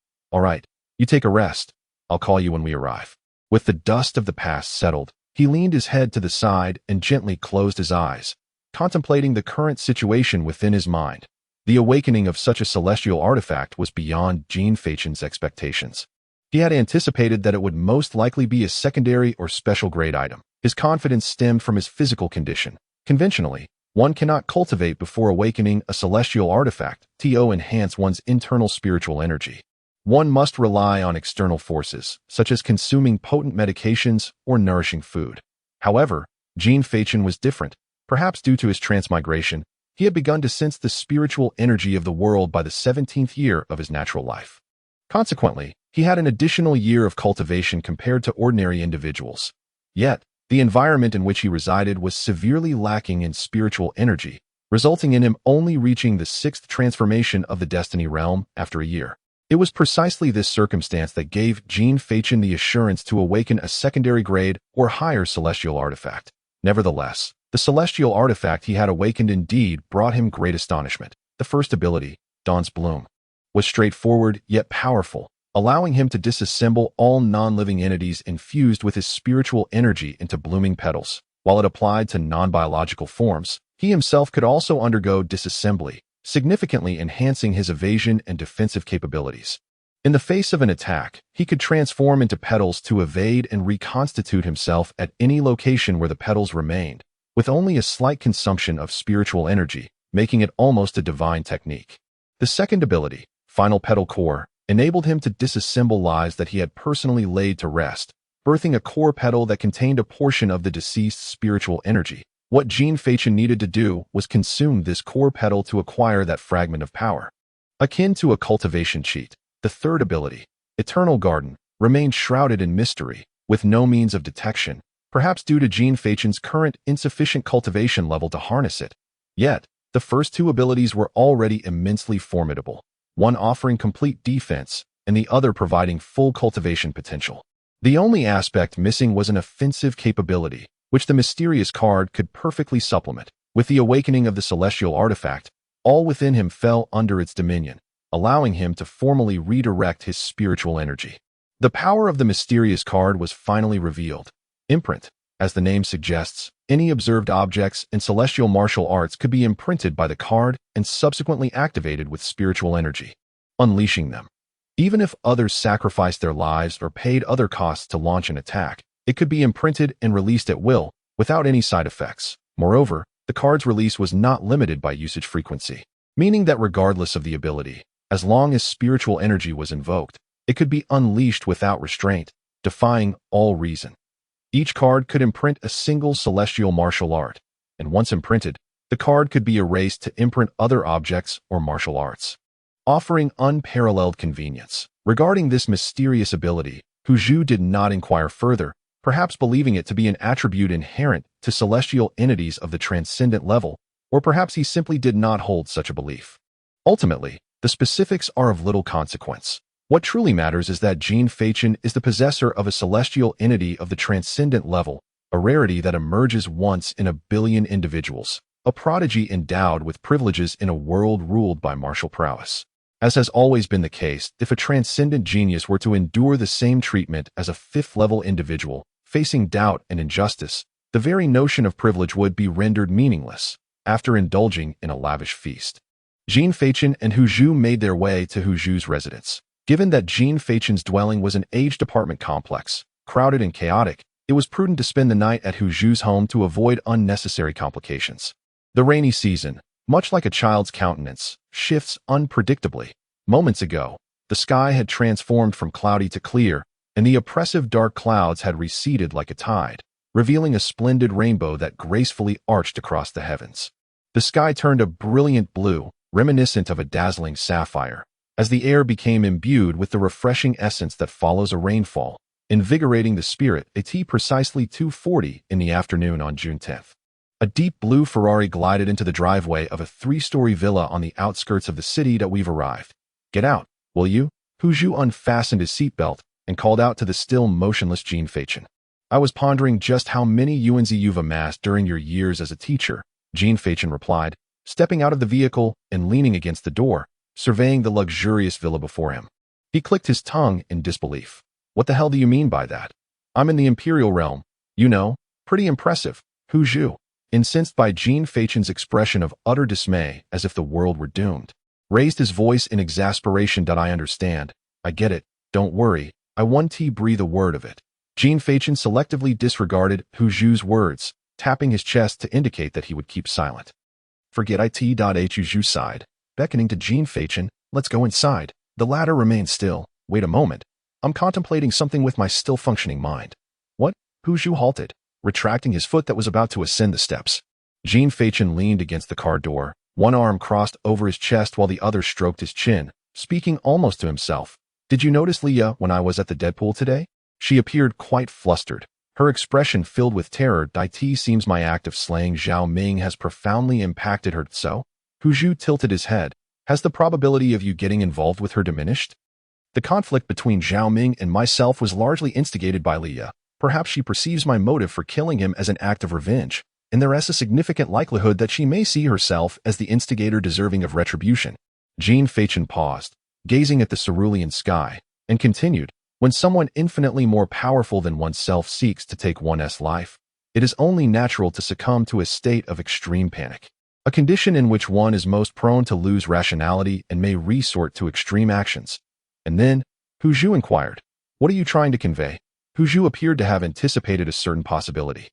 You take a rest. I'll call you when we arrive. With the dust of the past settled, he leaned his head to the side and gently closed his eyes, contemplating the current situation within his mind. The awakening of such a celestial artifact was beyond Jean Fachen's expectations. He had anticipated that it would most likely be a secondary or special grade item. His confidence stemmed from his physical condition. Conventionally, one cannot cultivate before awakening a celestial artifact to enhance one's internal spiritual energy. One must rely on external forces, such as consuming potent medications or nourishing food. However, Jean Fachen was different. Perhaps due to his transmigration, he had begun to sense the spiritual energy of the world by the 17th year of his natural life. Consequently, he had an additional year of cultivation compared to ordinary individuals. Yet, the environment in which he resided was severely lacking in spiritual energy, resulting in him only reaching the 6th transformation of the Destiny Realm after a year. It was precisely this circumstance that gave Jean Fachen the assurance to awaken a secondary grade or higher celestial artifact. Nevertheless, the celestial artifact he had awakened indeed brought him great astonishment. The first ability, Dawn's Bloom, was straightforward yet powerful, allowing him to disassemble all non-living entities infused with his spiritual energy into blooming petals. While it applied to non-biological forms, he himself could also undergo disassembly, significantly enhancing his evasion and defensive capabilities. In the face of an attack, he could transform into petals to evade and reconstitute himself at any location where the petals remained, with only a slight consumption of spiritual energy, making it almost a divine technique. The second ability, Final Petal Core, enabled him to disassemble lives that he had personally laid to rest, birthing a core petal that contained a portion of the deceased's spiritual energy. What Jean Fachen needed to do was consume this core petal to acquire that fragment of power. Akin to a cultivation cheat, the third ability, Eternal Garden, remained shrouded in mystery, with no means of detection, perhaps due to Jean Fachen's current insufficient cultivation level to harness it. Yet, the first two abilities were already immensely formidable, one offering complete defense and the other providing full cultivation potential. The only aspect missing was an offensive capability, which the mysterious card could perfectly supplement. With the awakening of the celestial artifact, all within him fell under its dominion, allowing him to formally redirect his spiritual energy. The power of the mysterious card was finally revealed. Imprint. As the name suggests, any observed objects in celestial martial arts could be imprinted by the card and subsequently activated with spiritual energy, unleashing them. Even if others sacrificed their lives or paid other costs to launch an attack, it could be imprinted and released at will, without any side effects. Moreover, the card's release was not limited by usage frequency, meaning that regardless of the ability, as long as spiritual energy was invoked, it could be unleashed without restraint, defying all reason. Each card could imprint a single celestial martial art, and once imprinted, the card could be erased to imprint other objects or martial arts, offering unparalleled convenience. Regarding this mysterious ability, Hu Zhu did not inquire further, perhaps believing it to be an attribute inherent to celestial entities of the transcendent level, or perhaps he simply did not hold such a belief. Ultimately, the specifics are of little consequence. What truly matters is that Jean Feichen is the possessor of a celestial entity of the transcendent level, a rarity that emerges once in a billion individuals, a prodigy endowed with privileges in a world ruled by martial prowess. As has always been the case, if a transcendent genius were to endure the same treatment as a fifth-level individual, facing doubt and injustice, the very notion of privilege would be rendered meaningless, after indulging in a lavish feast. Jean Feichen and Hu Zhu made their way to Hu Zhu's residence. Given that Jean Feichen's dwelling was an aged apartment complex, crowded and chaotic, it was prudent to spend the night at Hu Zhu's home to avoid unnecessary complications. The rainy season, much like a child's countenance, shifts unpredictably. Moments ago, the sky had transformed from cloudy to clear, and the oppressive dark clouds had receded like a tide, revealing a splendid rainbow that gracefully arched across the heavens. The sky turned a brilliant blue, reminiscent of a dazzling sapphire, as the air became imbued with the refreshing essence that follows a rainfall, invigorating the spirit. At precisely 2:40 in the afternoon on June 10th. A deep blue Ferrari glided into the driveway of a 3-story villa on the outskirts of the city that we've arrived. Get out, will you? Hu Zhu unfastened his seatbelt and called out to the still motionless Jean Feichen. I was pondering just how many yuans you've amassed during your years as a teacher, Jean Feichen replied, stepping out of the vehicle and leaning against the door, surveying the luxurious villa before him. He clicked his tongue in disbelief. What the hell do you mean by that? I'm in the imperial realm, you know. Pretty impressive, Hu Zhu, incensed by Jean Feichen's expression of utter dismay as if the world were doomed, raised his voice in exasperation. I understand. I get it. Don't worry. I won't breathe a word of it. Jean Feichen selectively disregarded Hu Zhu's words, tapping his chest to indicate that he would keep silent. Forget it. Hu Zhu sighed, beckoning to Jean Feichen. Let's go inside. The latter remained still. Wait a moment. I'm contemplating something with my still functioning mind. What? Hu Zhu halted, retracting his foot that was about to ascend the steps. Jean Feichen leaned against the car door, one arm crossed over his chest while the other stroked his chin, speaking almost to himself. Did you notice Leah when I was at the Deadpool today? She appeared quite flustered, her expression filled with terror. It seems my act of slaying Zhao Ming has profoundly impacted her. So? Hu Zhu tilted his head. Has the probability of you getting involved with her diminished? The conflict between Zhao Ming and myself was largely instigated by Leah. Perhaps she perceives my motive for killing him as an act of revenge, and there is a significant likelihood that she may see herself as the instigator deserving of retribution. Jean Feichen paused, gazing at the cerulean sky, and continued, when someone infinitely more powerful than oneself seeks to take one's life, it is only natural to succumb to a state of extreme panic, a condition in which one is most prone to lose rationality and may resort to extreme actions. And then, Hu Zhu inquired, what are you trying to convey? Hu Zhu appeared to have anticipated a certain possibility,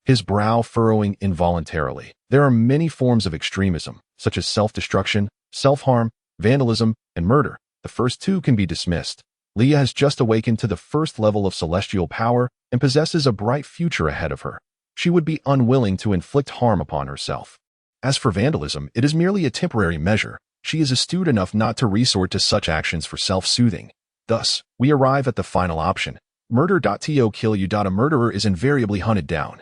his brow furrowing involuntarily. There are many forms of extremism, such as self-destruction, self-harm, vandalism, and murder. The first two can be dismissed. Leah has just awakened to the first level of celestial power and possesses a bright future ahead of her. She would be unwilling to inflict harm upon herself. As for vandalism, it is merely a temporary measure. She is astute enough not to resort to such actions for self-soothing. Thus, we arrive at the final option. Murder. To kill you. A murderer is invariably hunted down.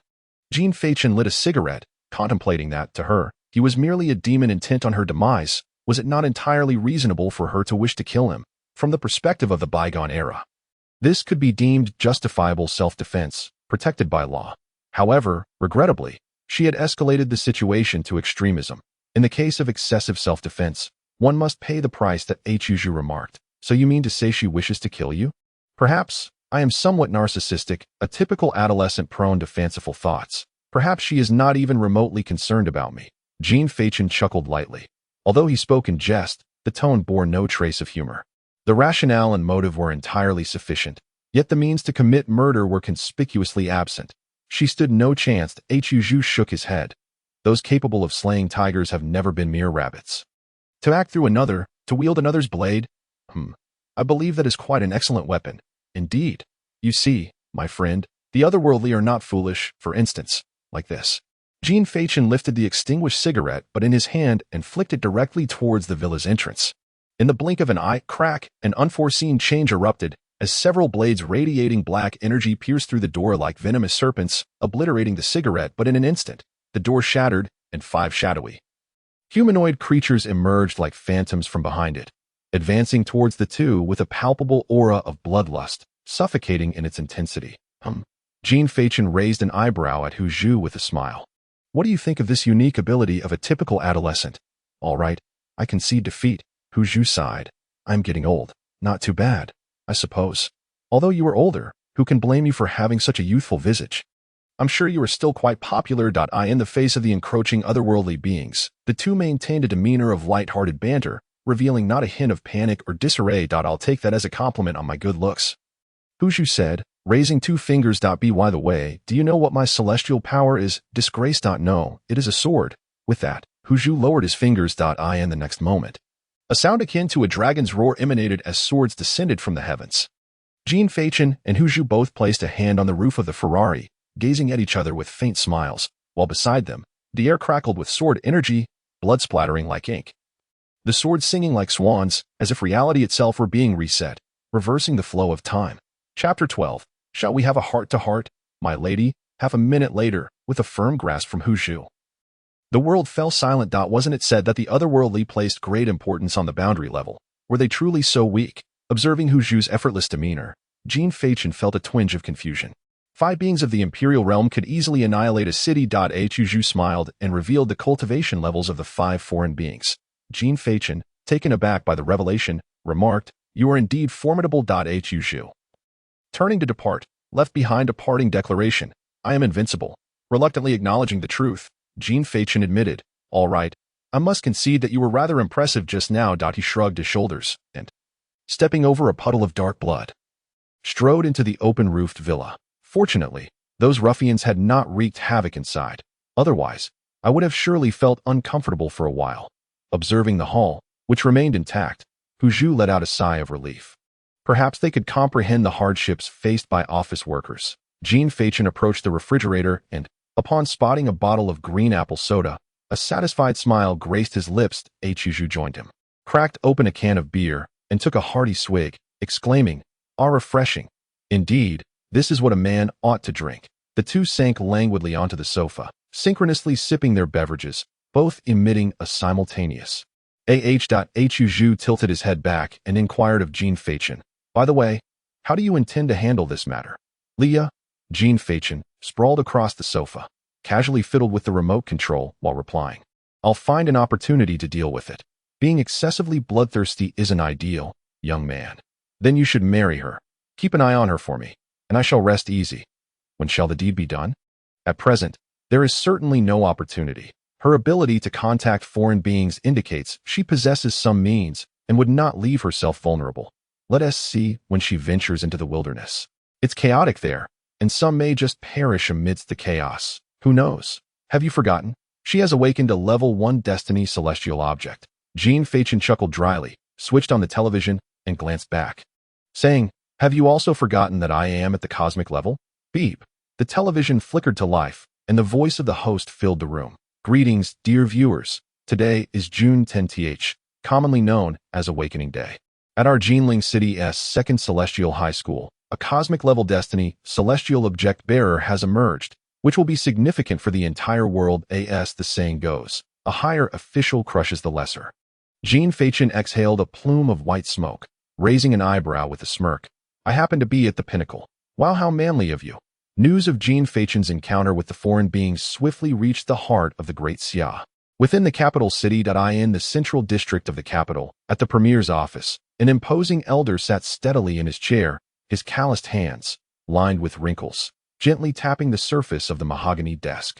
Jean Feichen lit a cigarette, contemplating that, to her, he was merely a demon intent on her demise. Was it not entirely reasonable for her to wish to kill him, from the perspective of the bygone era? This could be deemed justifiable self-defense, protected by law. However, regrettably, she had escalated the situation to extremism. In the case of excessive self-defense, one must pay the price. That Hu Zhu remarked. So you mean to say she wishes to kill you? Perhaps. I am somewhat narcissistic, a typical adolescent prone to fanciful thoughts. Perhaps she is not even remotely concerned about me. Jean Feichen chuckled lightly. Although he spoke in jest, the tone bore no trace of humor. The rationale and motive were entirely sufficient, yet the means to commit murder were conspicuously absent. She stood no chance. Hu Zhu shook his head. Those capable of slaying tigers have never been mere rabbits. To act through another, to wield another's blade? I believe that is quite an excellent weapon. Indeed. You see, my friend, the otherworldly are not foolish, for instance, like this. Jean Feichen lifted the extinguished cigarette but in his hand and flicked it directly towards the villa's entrance. In the blink of an eye, crack, an unforeseen change erupted, as several blades radiating black energy pierced through the door like venomous serpents, obliterating the cigarette. But in an instant, the door shattered, and 5 shadowy humanoid creatures emerged like phantoms from behind it, advancing towards the two with a palpable aura of bloodlust, suffocating in its intensity. Jean Fachin raised an eyebrow at Hu Zhu with a smile. What do you think of this unique ability of a typical adolescent? All right, I concede defeat, Hu Zhu sighed. I'm getting old. Not too bad, I suppose. Although you are older, who can blame you for having such a youthful visage? I'm sure you are still quite popular. In the face of the encroaching otherworldly beings, the two maintained a demeanor of light-hearted banter, revealing not a hint of panic or disarray. I'll take that as a compliment on my good looks, Hu Zhu said, raising 2 fingers. By the way, do you know what my celestial power is? Disgrace. No, it is a sword. With that, Hu Zhu lowered his fingers. In the next moment, a sound akin to a dragon's roar emanated as swords descended from the heavens. Jean Fachin and Hu Zhu both placed a hand on the roof of the Ferrari, gazing at each other with faint smiles, while beside them, the air crackled with sword energy, blood splattering like ink. The swords singing like swans, as if reality itself were being reset, reversing the flow of time. Chapter 12. Shall we have a heart-to-heart, my lady? Half a minute later, with a firm grasp from Hu Zhu, the world fell silent. Wasn't it said that the otherworldly placed great importance on the boundary level? Were they truly so weak? Observing Hu Zhu's effortless demeanor, Jean Fachin felt a twinge of confusion. 5 beings of the Imperial realm could easily annihilate a city. Hu Zhu smiled and revealed the cultivation levels of the 5 foreign beings. Jean Fachin, taken aback by the revelation, remarked, "You are indeed formidable." Hu Zhu, turning to depart, left behind a parting declaration. "I am invincible." Reluctantly acknowledging the truth, Jean Fachin admitted, "All right, I must concede that you were rather impressive just now." He shrugged his shoulders and, stepping over a puddle of dark blood, strode into the open-roofed villa. Fortunately, those ruffians had not wreaked havoc inside. Otherwise, I would have surely felt uncomfortable for a while. Observing the hall, which remained intact, Hu Zhu let out a sigh of relief. Perhaps they could comprehend the hardships faced by office workers. Jean Fachin approached the refrigerator and, upon spotting a bottle of green apple soda, a satisfied smile graced his lips. Hu Zhu joined him, cracked open a can of beer, and took a hearty swig, exclaiming, "Ah, refreshing. Indeed, this is what a man ought to drink." The two sank languidly onto the sofa, synchronously sipping their beverages, both emitting a simultaneous Hu Zhu tilted his head back and inquired of Jean Fachin, "By the way, how do you intend to handle this matter?" "Leah," Jean Fachin, sprawled across the sofa, casually fiddled with the remote control while replying, "I'll find an opportunity to deal with it. Being excessively bloodthirsty isn't ideal, young man. Then you should marry her. Keep an eye on her for me, and I shall rest easy. When shall the deed be done? At present, there is certainly no opportunity. Her ability to contact foreign beings indicates she possesses some means and would not leave herself vulnerable. Let us see when she ventures into the wilderness. It's chaotic there, and some may just perish amidst the chaos. Who knows? Have you forgotten? She has awakened a level 1 destiny celestial object." Jean Fachin chuckled dryly, switched on the television, and glanced back, saying, "Have you also forgotten that I am at the cosmic level?" Beep. The television flickered to life, and the voice of the host filled the room. "Greetings, dear viewers. Today is June 10th, commonly known as Awakening Day. At our Jinling City's second celestial high school, a cosmic-level destiny celestial object bearer has emerged, which will be significant for the entire world. As the saying goes, a higher official crushes the lesser." Jean Fachin exhaled a plume of white smoke, raising an eyebrow with a smirk. "I happen to be at the pinnacle. Wow, how manly of you." News of Jean Fachin's encounter with the foreign beings swiftly reached the heart of the Great Xia. Within the capital city. In the central district of the capital, at the premier's office, an imposing elder sat steadily in his chair, his calloused hands, lined with wrinkles, gently tapping the surface of the mahogany desk.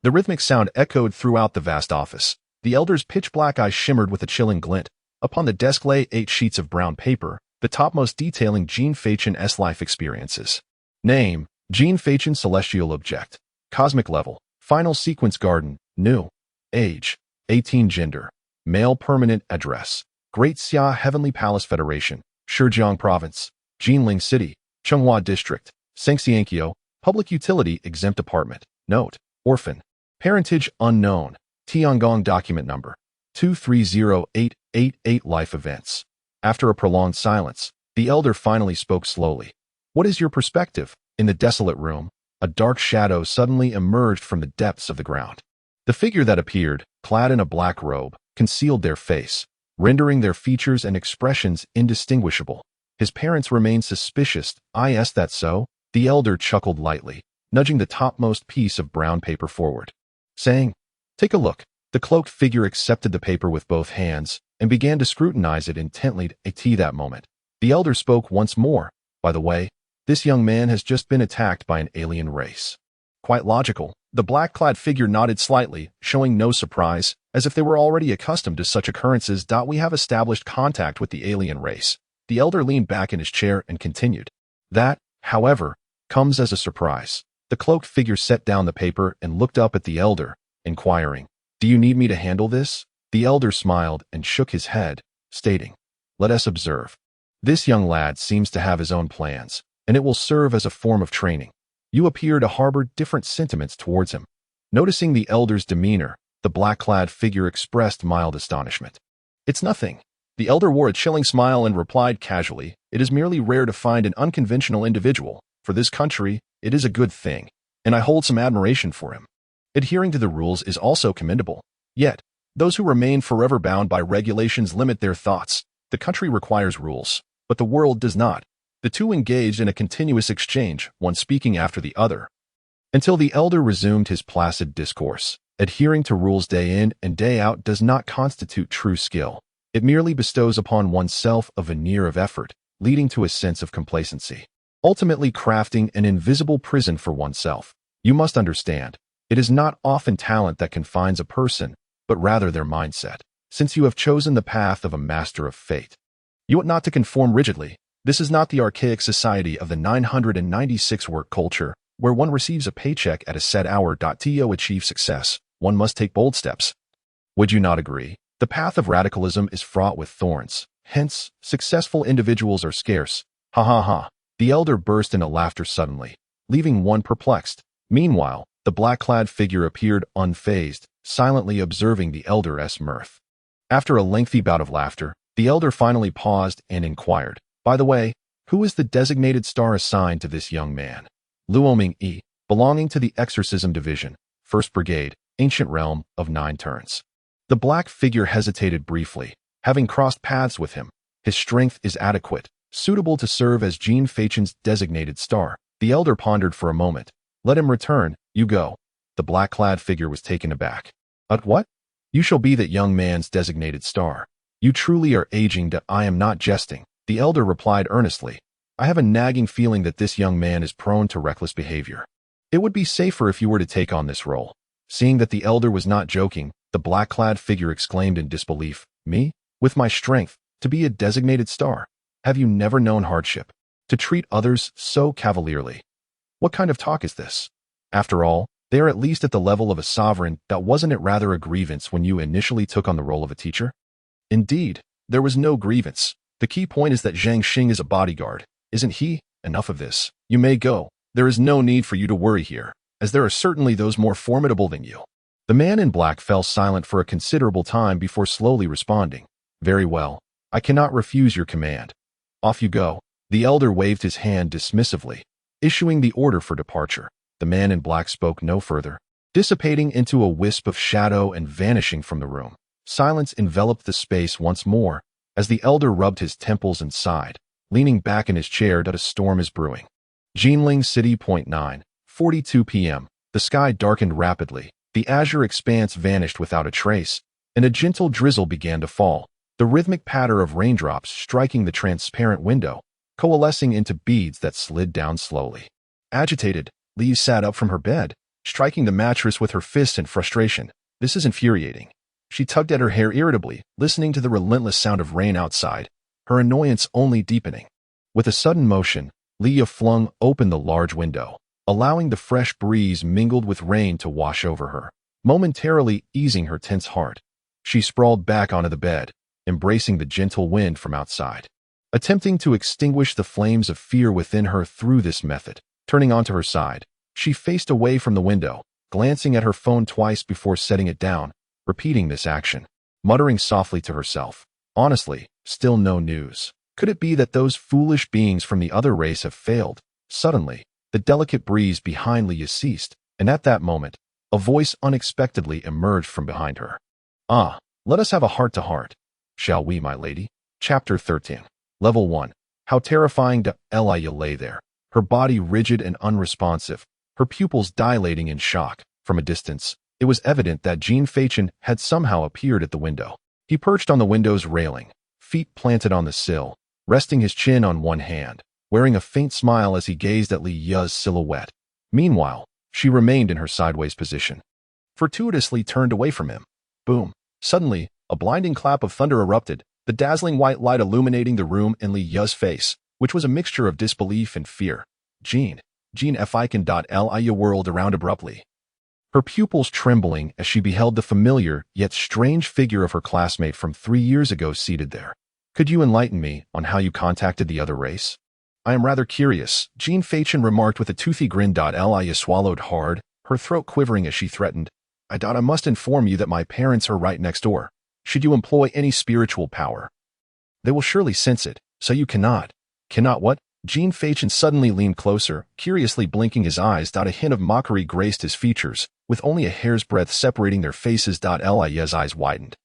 The rhythmic sound echoed throughout the vast office. The elder's pitch-black eyes shimmered with a chilling glint. Upon the desk lay 8 sheets of brown paper, the topmost detailing Jean Fachin's life experiences. Name: Jean Fachin, celestial object. Cosmic level: final sequence garden, new. Age: 18. Gender: male. Permanent address: Great Xia Heavenly Palace Federation, Shijiang Province, Jinling City, Changhua District, Sengxiankyo, Public Utility Exempt Apartment. Note: orphan. Parentage unknown. Tiangong document number 230888 Life Events. After a prolonged silence, the elder finally spoke slowly. What is your perspective? In the desolate room, a dark shadow suddenly emerged from the depths of the ground. The figure that appeared, clad in a black robe, concealed their face, rendering their features and expressions indistinguishable. His parents remained suspicious. Is that so? The elder chuckled lightly, nudging the topmost piece of brown paper forward, saying, "Take a look." The cloaked figure accepted the paper with both hands and began to scrutinize it intently. At that moment, the elder spoke once more. By the way, this young man has just been attacked by an alien race. Quite logical. The black-clad figure nodded slightly, showing no surprise, as if they were already accustomed to such occurrences. We have established contact with the alien race. The elder leaned back in his chair and continued. That, however, comes as a surprise. The cloaked figure set down the paper and looked up at the elder, inquiring, "Do you need me to handle this?" The elder smiled and shook his head, stating, "Let us observe. This young lad seems to have his own plans, and it will serve as a form of training. You appear to harbor different sentiments towards him." Noticing the elder's demeanor, the black-clad figure expressed mild astonishment. "It's nothing." The elder wore a chilling smile and replied casually, "It is merely rare to find an unconventional individual. For this country, it is a good thing, and I hold some admiration for him. Adhering to the rules is also commendable. Yet, those who remain forever bound by regulations limit their thoughts. The country requires rules, but the world does not." The two engaged in a continuous exchange, one speaking after the other, until the elder resumed his placid discourse. Adhering to rules day in and day out does not constitute true skill. It merely bestows upon oneself a veneer of effort, leading to a sense of complacency, ultimately crafting an invisible prison for oneself. You must understand, it is not often talent that confines a person, but rather their mindset. Since you have chosen the path of a master of fate, you ought not to conform rigidly. This is not the archaic society of the 996 work culture, where one receives a paycheck at a set hour. To achieve success, one must take bold steps. Would you not agree? The path of radicalism is fraught with thorns. Hence, successful individuals are scarce. Ha ha ha. The elder burst into laughter suddenly, leaving one perplexed. Meanwhile, the black-clad figure appeared unfazed, silently observing the elder's mirth. After a lengthy bout of laughter, the elder finally paused and inquired, "By the way, who is the designated star assigned to this young man?" Luoming E, belonging to the Exorcism Division, 1st Brigade, Ancient Realm of 9 Turns. The black figure hesitated briefly. Having crossed paths with him, his strength is adequate, suitable to serve as Jean Fachen's designated star. The elder pondered for a moment. "Let him return, you go." The black-clad figure was taken aback. What? You shall be that young man's designated star. You truly are aging. I am not jesting." The elder replied earnestly. "I have a nagging feeling that this young man is prone to reckless behavior. It would be safer if you were to take on this role." Seeing that the elder was not joking, the black-clad figure exclaimed in disbelief, "Me? With my strength, to be a designated star? Have you never known hardship? To treat others so cavalierly? What kind of talk is this? After all, they are at least at the level of a sovereign. Wasn't it rather a grievance when you initially took on the role of a teacher?" "Indeed, there was no grievance. The key point is that Zhang Xing is a bodyguard, isn't he? Enough of this. You may go. There is no need for you to worry here, as there are certainly those more formidable than you." The man in black fell silent for a considerable time before slowly responding, "Very well. I cannot refuse your command. Off you go." The elder waved his hand dismissively, issuing the order for departure. The man in black spoke no further, dissipating into a wisp of shadow and vanishing from the room. Silence enveloped the space once more, as the elder rubbed his temples and sighed, leaning back in his chair. A storm is brewing. Jinling City. 9:42 p.m. The sky darkened rapidly, the azure expanse vanished without a trace, and a gentle drizzle began to fall, the rhythmic patter of raindrops striking the transparent window, coalescing into beads that slid down slowly. Agitated, Lee sat up from her bed, striking the mattress with her fists in frustration. "This is infuriating." She tugged at her hair irritably, listening to the relentless sound of rain outside, her annoyance only deepening. With a sudden motion, Leah flung open the large window, allowing the fresh breeze mingled with rain to wash over her, momentarily easing her tense heart. She sprawled back onto the bed, embracing the gentle wind from outside, attempting to extinguish the flames of fear within her through this method. Turning onto her side, she faced away from the window, glancing at her phone twice before setting it down, repeating this action muttering softly to herself. Honestly, still no news. Could it be that those foolish beings from the other race have failed? Suddenly, the delicate breeze behind Leah ceased, and at that moment, a voice unexpectedly emerged from behind her. Ah, let us have a heart-to-heart. Shall we, my lady? Chapter 13. Level 1. How terrifying Leah lay there, her body rigid and unresponsive, her pupils dilating in shock. From a distance, it was evident that Jean Fachin had somehow appeared at the window. He perched on the window's railing, feet planted on the sill, resting his chin on one hand, wearing a faint smile as he gazed at Leah's silhouette. Meanwhile, she remained in her sideways position, fortuitously turned away from him. Boom! Suddenly, a blinding clap of thunder erupted, the dazzling white light illuminating the room and Leah's face, which was a mixture of disbelief and fear. Jean Fachin. Leah whirled around abruptly, her pupils trembling as she beheld the familiar yet strange figure of her classmate from 3 years ago seated there. Could you enlighten me on how you contacted the other race? I am rather curious, Jean Fachin remarked with a toothy grin. Leah swallowed hard, her throat quivering as she threatened. I must inform you that my parents are right next door. Should you employ any spiritual power, they will surely sense it, so you cannot. Cannot what? Jean Fachin suddenly leaned closer, curiously blinking his eyes. A hint of mockery graced his features, with only a hair's breadth separating their faces. Leah's eyes widened.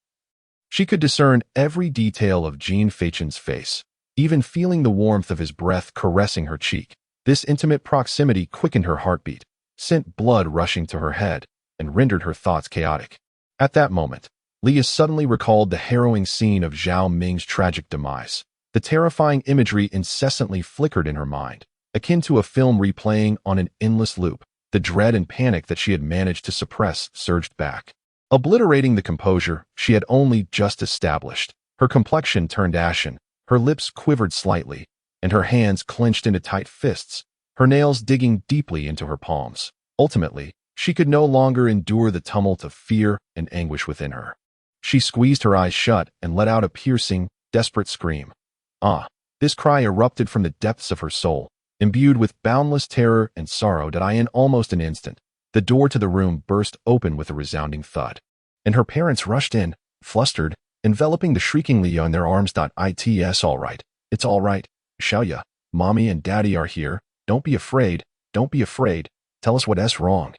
She could discern every detail of Jean Fachin's face, even feeling the warmth of his breath caressing her cheek. This intimate proximity quickened her heartbeat, sent blood rushing to her head, and rendered her thoughts chaotic. At that moment, Leah suddenly recalled the harrowing scene of Zhao Ming's tragic demise. The terrifying imagery incessantly flickered in her mind, akin to a film replaying on an endless loop. The dread and panic that she had managed to suppress surged back, obliterating the composure she had only just established. Her complexion turned ashen, her lips quivered slightly, and her hands clenched into tight fists, her nails digging deeply into her palms. Ultimately, she could no longer endure the tumult of fear and anguish within her. She squeezed her eyes shut and let out a piercing, desperate scream. Ah! This cry erupted from the depths of her soul, imbued with boundless terror and sorrow. In almost an instant, the door to the room burst open with a resounding thud, and her parents rushed in, flustered, enveloping the shrieking Leah in their arms. It's all right. It's all right. Xiaoya, Mommy and Daddy are here. Don't be afraid. Don't be afraid. Tell us what's wrong.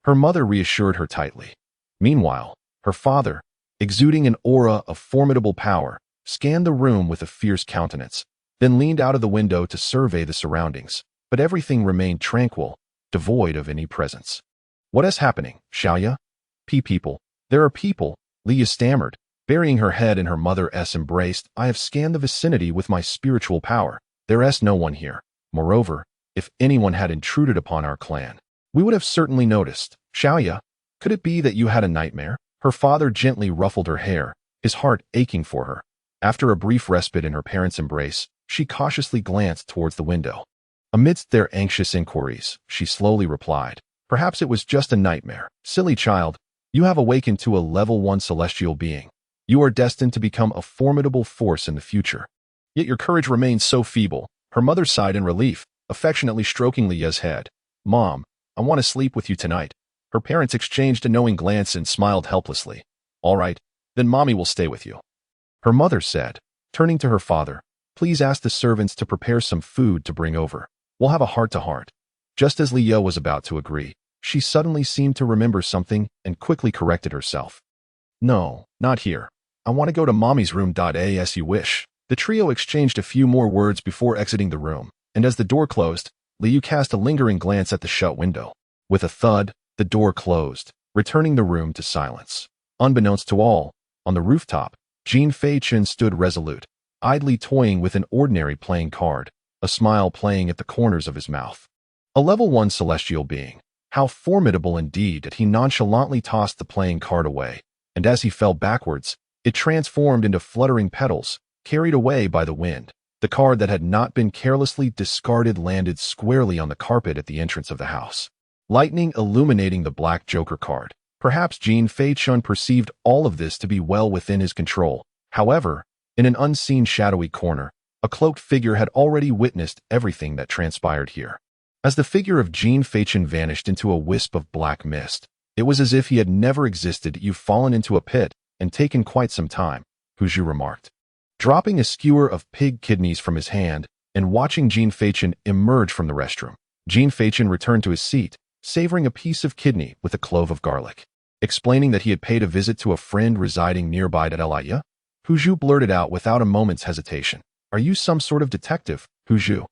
Her mother reassured her tightly. Meanwhile, her father, exuding an aura of formidable power, scanned the room with a fierce countenance, then leaned out of the window to survey the surroundings. But everything remained tranquil, devoid of any presence. What is happening, Xiaoya? People. There are people, Leah stammered, burying her head in her mother's embrace. I have scanned the vicinity with my spiritual power. There's no one here. Moreover, if anyone had intruded upon our clan, we would have certainly noticed. Xiaoya, could it be that you had a nightmare? Her father gently ruffled her hair, his heart aching for her. After a brief respite in her parents' embrace, she cautiously glanced towards the window. Amidst their anxious inquiries, she slowly replied, perhaps it was just a nightmare. Silly child, you have awakened to a level 1 celestial being. You are destined to become a formidable force in the future. Yet your courage remains so feeble. Her mother sighed in relief, affectionately stroking Leah's head. Mom, I want to sleep with you tonight. Her parents exchanged a knowing glance and smiled helplessly. All right, then Mommy will stay with you. Her mother said, turning to her father, please ask the servants to prepare some food to bring over. We'll have a heart-to-heart. Just as Leah was about to agree, she suddenly seemed to remember something and quickly corrected herself. No, not here. I want to go to Mommy's room. As you wish. The trio exchanged a few more words before exiting the room, and as the door closed, Liu cast a lingering glance at the shut window. With a thud, the door closed, returning the room to silence. Unbeknownst to all, on the rooftop, Jean Fachin stood resolute, idly toying with an ordinary playing card, a smile playing at the corners of his mouth. A level 1 celestial being. How formidable indeed! That he nonchalantly tossed the playing card away, and as he fell backwards, it transformed into fluttering petals, carried away by the wind. The card that had not been carelessly discarded landed squarely on the carpet at the entrance of the house, lightning illuminating the black joker card. Perhaps Jean Fachin perceived all of this to be well within his control. However, in an unseen shadowy corner, a cloaked figure had already witnessed everything that transpired here. As the figure of Jean Fachin vanished into a wisp of black mist, it was as if he had never existed. You've fallen into a pit, and taken quite some time, Hu Zhu remarked. Dropping a skewer of pig kidneys from his hand and watching Jean Feichen emerge from the restroom, Jean Feichen returned to his seat, savoring a piece of kidney with a clove of garlic. Explaining that he had paid a visit to a friend residing nearby at Elia, Hu Zhu blurted out without a moment's hesitation. Are you some sort of detective, Hu Zhu?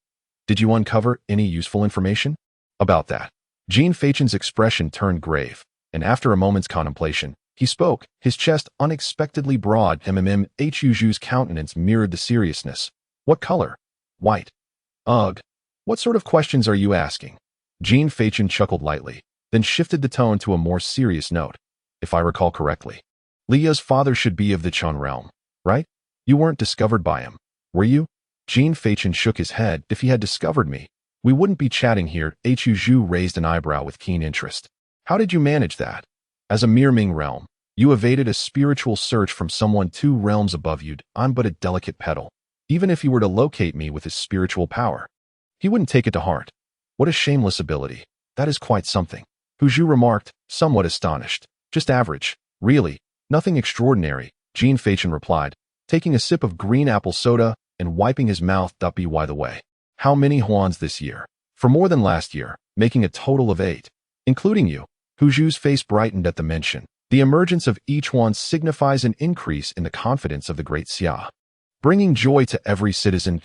Did you uncover any useful information? About that. Jean Feichen's expression turned grave, and after a moment's contemplation, he spoke, his chest unexpectedly broad. Hu Zhu's countenance mirrored the seriousness. What color? White. Ugh. What sort of questions are you asking? Jean Feichen chuckled lightly, then shifted the tone to a more serious note. If I recall correctly, Lia's father should be of the Chun realm, right? You weren't discovered by him, were you? Jean Feichen shook his head. If he had discovered me, we wouldn't be chatting here. Hu Zhu raised an eyebrow with keen interest. How did you manage that? As a mere Ming realm, you evaded a spiritual search from someone 2 realms above you. I'm but a delicate petal. Even if he were to locate me with his spiritual power, he wouldn't take it to heart. What a shameless ability. That is quite something. Hu Zhu remarked, somewhat astonished. Just average. Really, nothing extraordinary, Jean Feichen replied, taking a sip of green apple soda and wiping his mouth. By the way, how many huans this year? For more than last year, making a total of 8. Including you. Hu Zhu's face brightened at the mention. The emergence of each huan signifies an increase in the confidence of the great Xia, bringing joy to every citizen.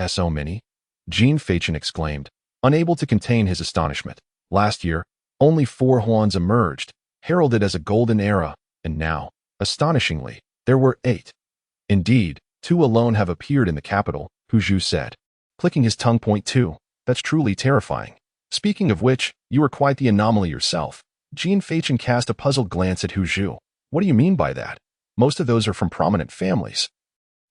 So many? Jean Feichen exclaimed, unable to contain his astonishment. Last year, only 4 huans emerged, heralded as a golden era, and now, astonishingly, there were 8. Indeed, 2 alone have appeared in the capital, Hu Zhu said, clicking his tongue. Point 2. That's truly terrifying. Speaking of which, you are quite the anomaly yourself. Jean Feichen cast a puzzled glance at Hu Zhu. What do you mean by that? Most of those are from prominent families.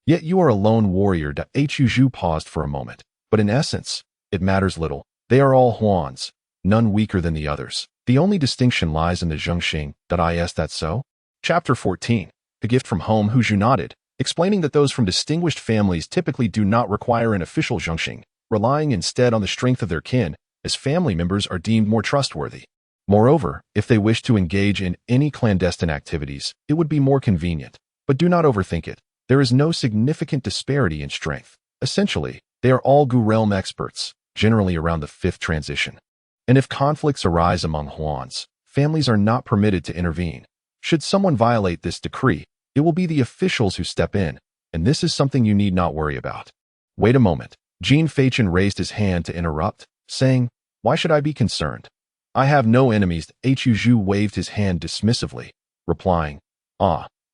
Yet you are a lone warrior. Hu Zhu paused for a moment. But in essence, it matters little. They are all huans, none weaker than the others. The only distinction lies in the zhengxing. Is that so? Chapter 14. The gift from home. Hu Zhu nodded, explaining that those from distinguished families typically do not require an official zhengxing, relying instead on the strength of their kin, as family members are deemed more trustworthy. Moreover, if they wish to engage in any clandestine activities, it would be more convenient. But do not overthink it. There is no significant disparity in strength. Essentially, they are all Gu realm experts, generally around the 5th transition. And if conflicts arise among huans, families are not permitted to intervene. Should someone violate this decree, it will be the officials who step in, and this is something you need not worry about. Wait a moment. Jean Feichen raised his hand to interrupt, saying, why should I be concerned? I have no enemies. Hu Zhu waved his hand dismissively, replying,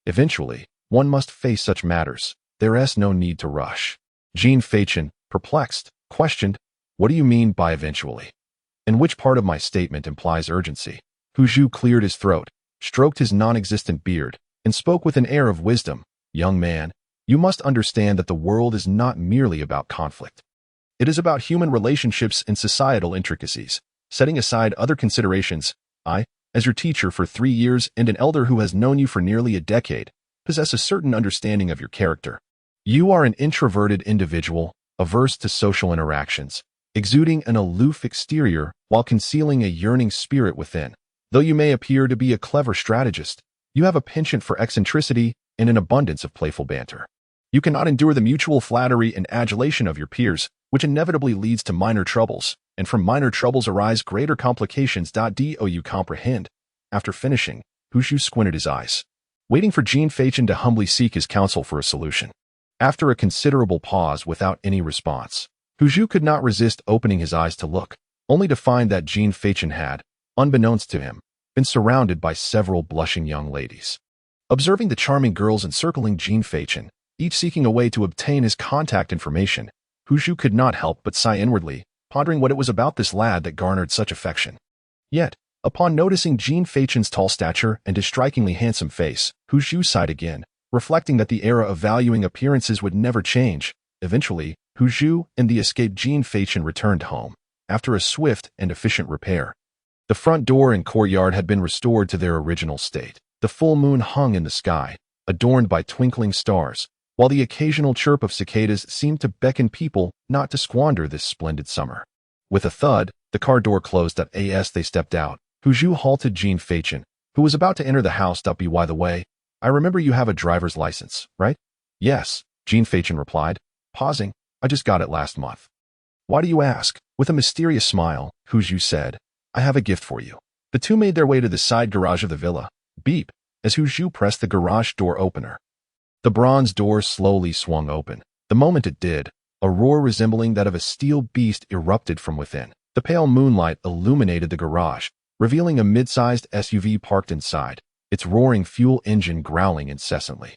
eventually, one must face such matters. There is no need to rush. Jean Feichen, perplexed, questioned, what do you mean by eventually? And which part of my statement implies urgency? Hu Zhu cleared his throat, stroked his non-existent beard, and spoke with an air of wisdom. Young man, you must understand that the world is not merely about conflict. It is about human relationships and societal intricacies. Setting aside other considerations, I, as your teacher for 3 years and an elder who has known you for nearly a decade, possess a certain understanding of your character. You are an introverted individual, averse to social interactions, exuding an aloof exterior while concealing a yearning spirit within. Though you may appear to be a clever strategist, you have a penchant for eccentricity and an abundance of playful banter. You cannot endure the mutual flattery and adulation of your peers, which inevitably leads to minor troubles, and from minor troubles arise greater complications. Do you comprehend? After finishing, Hu Zhu squinted his eyes, waiting for Jean Feichen to humbly seek his counsel for a solution. After a considerable pause without any response, Hu Zhu could not resist opening his eyes to look, only to find that Jean Feichen had, unbeknownst to him, been surrounded by several blushing young ladies. Observing the charming girls encircling Jean Feichen, each seeking a way to obtain his contact information, Hu Zhu could not help but sigh inwardly, pondering what it was about this lad that garnered such affection. Yet, upon noticing Jean Feichen's tall stature and his strikingly handsome face, Hu Zhu sighed again, reflecting that the era of valuing appearances would never change. Eventually, Hu Zhu and the escaped Jean Feichen returned home, after a swift and efficient repair. The front door and courtyard had been restored to their original state. The full moon hung in the sky, adorned by twinkling stars, while the occasional chirp of cicadas seemed to beckon people not to squander this splendid summer. With a thud, the car door closed. As they stepped out, Hu Zhu halted Jean Feichen, who was about to enter the house. By the way, I remember you have a driver's license, right? Yes, Jean Fachin replied, pausing. I just got it last month. Why do you ask? With a mysterious smile, Hu Zhu said, I have a gift for you. The two made their way to the side garage of the villa. Beep, as Hu Zhu pressed the garage door opener. The bronze door slowly swung open. The moment it did, a roar resembling that of a steel beast erupted from within. The pale moonlight illuminated the garage, revealing a mid-sized SUV parked inside, its roaring fuel engine growling incessantly.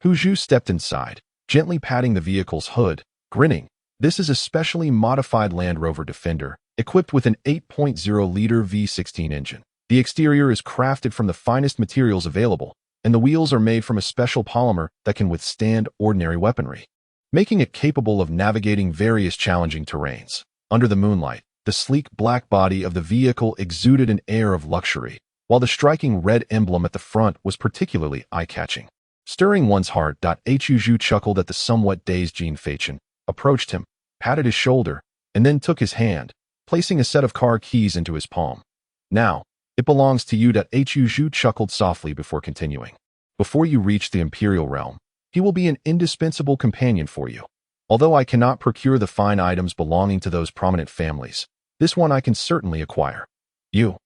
Hu Zhu stepped inside, gently patting the vehicle's hood, grinning. This is a specially modified Land Rover Defender, equipped with an 8.0-liter V16 engine. The exterior is crafted from the finest materials available, and the wheels are made from a special polymer that can withstand ordinary weaponry, making it capable of navigating various challenging terrains. Under the moonlight, the sleek black body of the vehicle exuded an air of luxury, while the striking red emblem at the front was particularly eye-catching. Stirring one's heart, Hu Zhu chuckled at the somewhat dazed Jean Fachin, approached him, patted his shoulder, and then took his hand, placing a set of car keys into his palm. Now, it belongs to you. Hu Zhu chuckled softly before continuing. Before you reach the Imperial realm, he will be an indispensable companion for you. Although I cannot procure the fine items belonging to those prominent families, this one I can certainly acquire. You.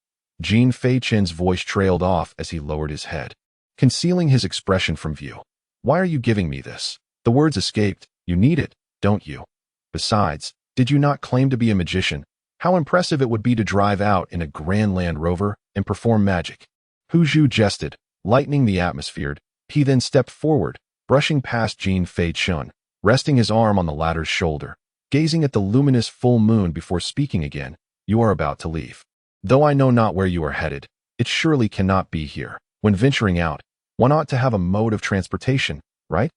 Jean Fachin's voice trailed off as he lowered his head, concealing his expression from view. Why are you giving me this? The words escaped. You need it, don't you? Besides, did you not claim to be a magician? How impressive it would be to drive out in a grand Land Rover and perform magic. Hu Zhu jested, lightening the atmosphere. He then stepped forward, brushing past Jean Fachin, resting his arm on the latter's shoulder, gazing at the luminous full moon before speaking again. You are about to leave. Though I know not where you are headed, it surely cannot be here. When venturing out, one ought to have a mode of transportation, right?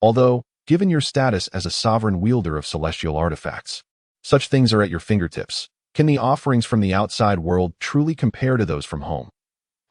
Although, given your status as a sovereign wielder of celestial artifacts, such things are at your fingertips. Can the offerings from the outside world truly compare to those from home?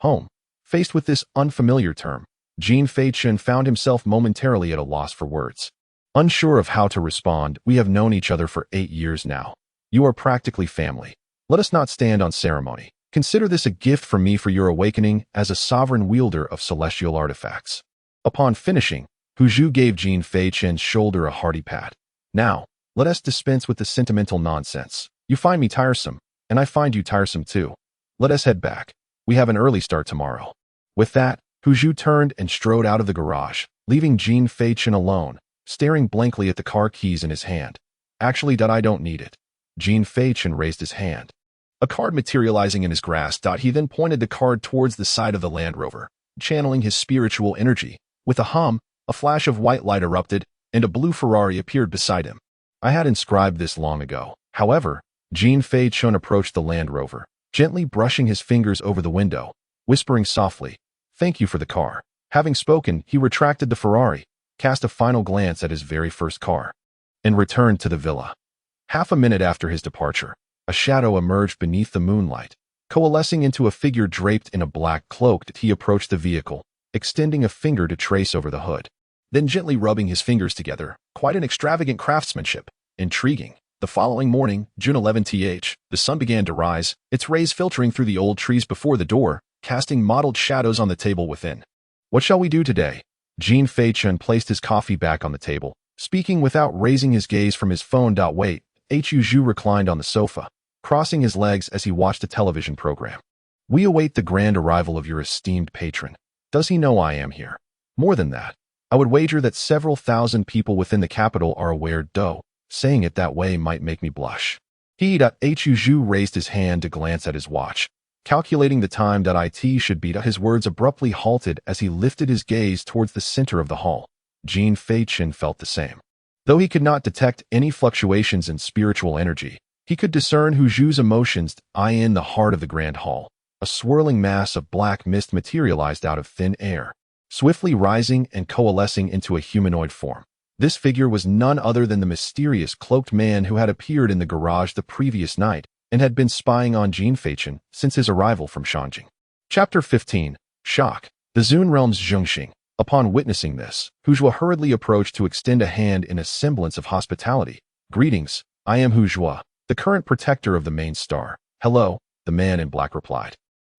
Home. Faced with this unfamiliar term, Jean Fachin found himself momentarily at a loss for words. Unsure of how to respond, we have known each other for 8 years now. You are practically family. Let us not stand on ceremony. Consider this a gift from me for your awakening as a sovereign wielder of celestial artifacts. Upon finishing, Hu Zhu gave Jean Fachin's shoulder a hearty pat. Now, let us dispense with the sentimental nonsense. You find me tiresome, and I find you tiresome too. Let us head back. We have an early start tomorrow. With that, Hu Zhu turned and strode out of the garage, leaving Jean Fachin alone, staring blankly at the car keys in his hand. Actually, I don't need it. Jean Fachin raised his hand, a card materializing in his grasp. He then pointed the card towards the side of the Land Rover, channeling his spiritual energy. With a hum, a flash of white light erupted, and a blue Ferrari appeared beside him. I had inscribed this long ago. However, Jean Fachin approached the Land Rover, gently brushing his fingers over the window, whispering softly, "Thank you for the car." Having spoken, he retracted the Ferrari, cast a final glance at his very first car, and returned to the villa. Half a minute after his departure, a shadow emerged beneath the moonlight, coalescing into a figure draped in a black cloak. He approached the vehicle, extending a finger to trace over the hood, then gently rubbing his fingers together. Quite an extravagant craftsmanship. Intriguing. The following morning, June 11th, the sun began to rise, its rays filtering through the old trees before the door, casting mottled shadows on the table within. What shall we do today? Jean Fachin placed his coffee back on the table, speaking without raising his gaze from his phone. Wait. Hu Zhu reclined on the sofa, crossing his legs as he watched a television program. We await the grand arrival of your esteemed patron. Does he know I am here? More than that, I would wager that several thousand people within the capital are aware. Though saying it that way might make me blush. Hu Zhu raised his hand to glance at his watch, calculating the time. It should be. His words abruptly halted as he lifted his gaze towards the center of the hall. Jean Fachin felt the same. Though he could not detect any fluctuations in spiritual energy, he could discern Hu Zhu's emotions. In the heart of the grand hall, a swirling mass of black mist materialized out of thin air, swiftly rising and coalescing into a humanoid form. This figure was none other than the mysterious cloaked man who had appeared in the garage the previous night and had been spying on Jean Fachin since his arrival from Shanjing. Chapter 15. Shock. The Zun realm's Zhengxing. Upon witnessing this, Hu Zhu hurriedly approached to extend a hand in a semblance of hospitality. Greetings, I am Hu Zhu, the current protector of the main star. Hello, the man in black replied,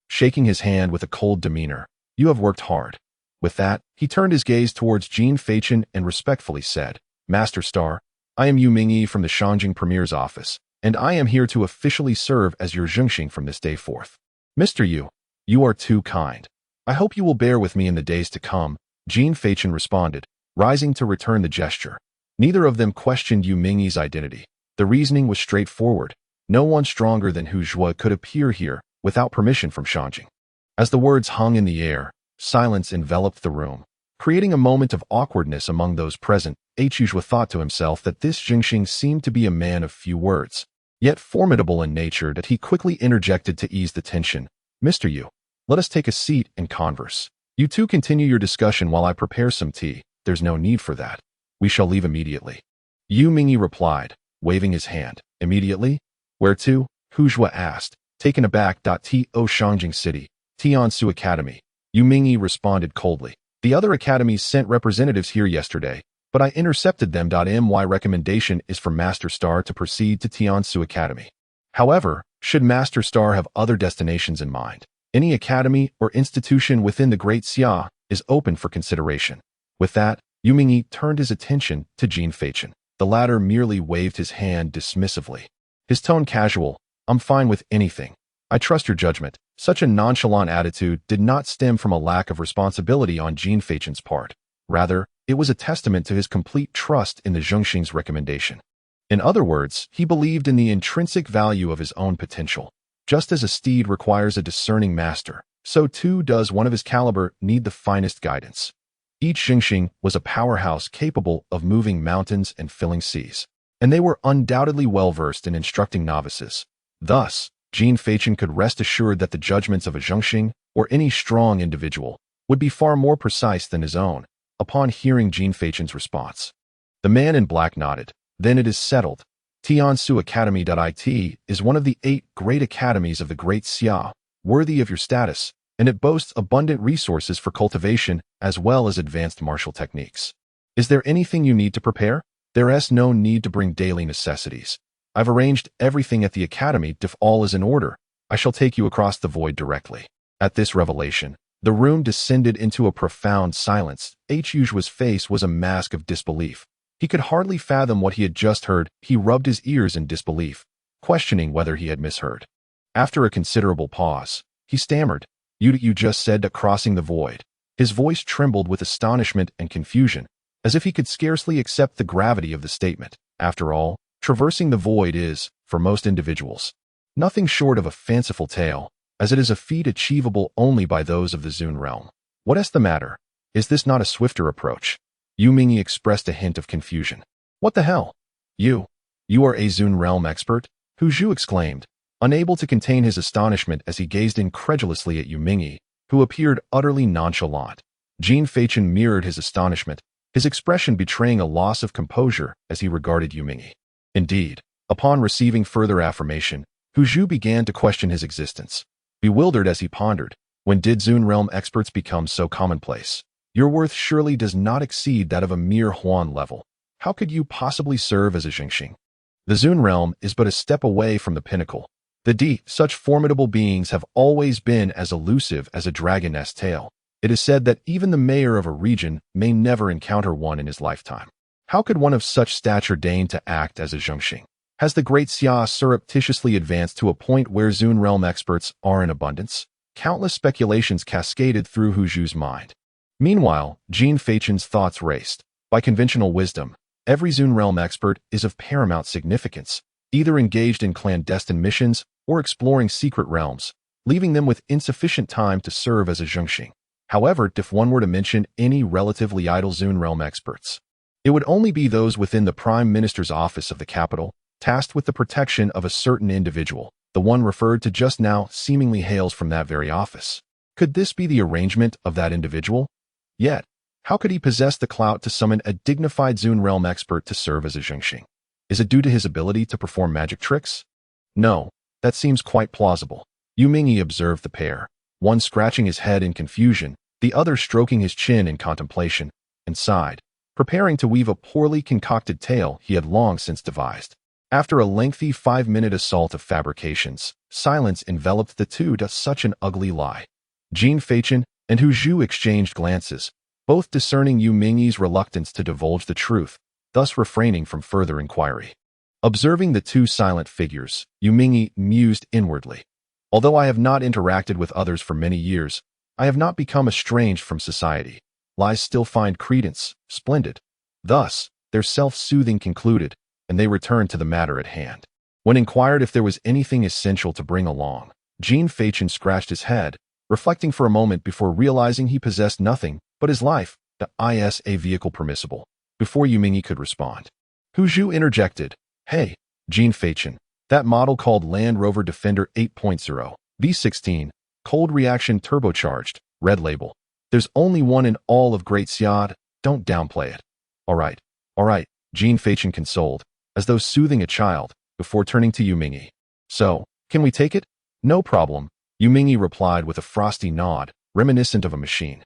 shaking his hand with a cold demeanor. You have worked hard. With that, he turned his gaze towards Jean Fachin and respectfully said, Master Star, I am Yu Mingyi from the Shangjing Premier's office, and I am here to officially serve as your Zhengxing from this day forth. Mr. Yu, you are too kind. I hope you will bear with me in the days to come, Jean Fachin responded, rising to return the gesture. Neither of them questioned Yu Mingyi's identity. The reasoning was straightforward. No one stronger than Hu Zhuo could appear here without permission from Shangjing. As the words hung in the air, silence enveloped the room, creating a moment of awkwardness among those present. Hu Zhuo thought to himself that this Zhengxing seemed to be a man of few words, yet formidable in nature, that he quickly interjected to ease the tension. Mr. Yu, let us take a seat and converse. You two continue your discussion while I prepare some tea. There's no need for that. We shall leave immediately. Yu Mingyi replied, waving his hand. Immediately? Where to? Hu Zhuo asked, taken aback. To Shangjing City, Tiansu Academy. Yu Mingyi responded coldly. The other academies sent representatives here yesterday, but I intercepted them. My recommendation is for Master Star to proceed to Tiansu Academy. However, should Master Star have other destinations in mind, any academy or institution within the Great Xia is open for consideration. With that, Yu Mingyi turned his attention to Jean Fachin. The latter merely waved his hand dismissively. His tone casual, I'm fine with anything. I trust your judgment. Such a nonchalant attitude did not stem from a lack of responsibility on Jean Fachin's part. Rather, it was a testament to his complete trust in the Zhengxing's recommendation. In other words, he believed in the intrinsic value of his own potential. Just as a steed requires a discerning master, so too does one of his caliber need the finest guidance. Each Zhengxing was a powerhouse capable of moving mountains and filling seas, and they were undoubtedly well-versed in instructing novices. Thus, Jean Fachin could rest assured that the judgments of a Zhengxing, or any strong individual, would be far more precise than his own. Upon hearing Jean Fachin's response, the man in black nodded. Then it is settled. Tiansu Academy.it is one of the 8 great academies of the Great Xia, worthy of your status, and it boasts abundant resources for cultivation as well as advanced martial techniques. Is there anything you need to prepare? There is no need to bring daily necessities. I've arranged everything at the academy. If all is in order, I shall take you across the void directly. At this revelation, the room descended into a profound silence. Hu Zhuo's face was a mask of disbelief. He could hardly fathom what he had just heard. He rubbed his ears in disbelief, questioning whether he had misheard. After a considerable pause, he stammered, You just said that crossing the void. His voice trembled with astonishment and confusion, as if he could scarcely accept the gravity of the statement. After all, traversing the void is, for most individuals, nothing short of a fanciful tale, as it is a feat achievable only by those of the Zun realm. What is the matter? Is this not a swifter approach? Yu Mingyi expressed a hint of confusion. What the hell? You are a Zun realm expert? Hu Zhuo exclaimed, unable to contain his astonishment as he gazed incredulously at Yu Mingyi, who appeared utterly nonchalant. Jean Fachin mirrored his astonishment, his expression betraying a loss of composure as he regarded Yu Mingyi. Indeed, upon receiving further affirmation, Hu Zhuo began to question his existence. Bewildered as he pondered, when did Zun realm experts become so commonplace? Your worth surely does not exceed that of a mere Huan level. How could you possibly serve as a Zhengxing? The Zun realm is but a step away from the pinnacle. Such formidable beings have always been as elusive as a dragon-nest tail. It is said that even the mayor of a region may never encounter one in his lifetime. How could one of such stature deign to act as a Zhengxing? Has the Great Xia surreptitiously advanced to a point where Zun realm experts are in abundance? Countless speculations cascaded through Hu Zhuo's mind. Meanwhile, Jean Fachin's thoughts raced. By conventional wisdom, every Zun realm expert is of paramount significance, either engaged in clandestine missions or exploring secret realms, leaving them with insufficient time to serve as a Zhengxing. However, if one were to mention any relatively idle Zun realm experts, it would only be those within the Prime Minister's office of the capital, tasked with the protection of a certain individual. The one referred to just now seemingly hails from that very office. Could this be the arrangement of that individual? Yet, how could he possess the clout to summon a dignified Zun realm expert to serve as a Zhengxing? Is it due to his ability to perform magic tricks? No, that seems quite plausible. Yu Mingyi observed the pair, one scratching his head in confusion, the other stroking his chin in contemplation, and sighed, preparing to weave a poorly concocted tale he had long since devised. After a lengthy 5-minute assault of fabrications, silence enveloped the two. Such an ugly lie. Jean Fachin, and Hu Zhu exchanged glances, both discerning Yu Mingyi's reluctance to divulge the truth, thus refraining from further inquiry. Observing the two silent figures, Yu Mingyi mused inwardly. Although I have not interacted with others for many years, I have not become estranged from society. Lies still find credence. Splendid. Thus, their self-soothing concluded, and they returned to the matter at hand. When inquired if there was anything essential to bring along, Jean Fachin scratched his head, reflecting for a moment before realizing he possessed nothing but his life, the ISA vehicle permissible. Before Yu Mingyi could respond, Hu Zhu interjected, "Hey, Jean Fachin, that model called Land Rover Defender 8.0, V16, cold reaction turbocharged, red label. There's only one in all of Great Xiad, don't downplay it." All right, Jean Fachin consoled, as though soothing a child, before turning to Yu Mingyi. "So, can we take it?" "No problem," Yu Mingyi replied with a frosty nod, reminiscent of a machine.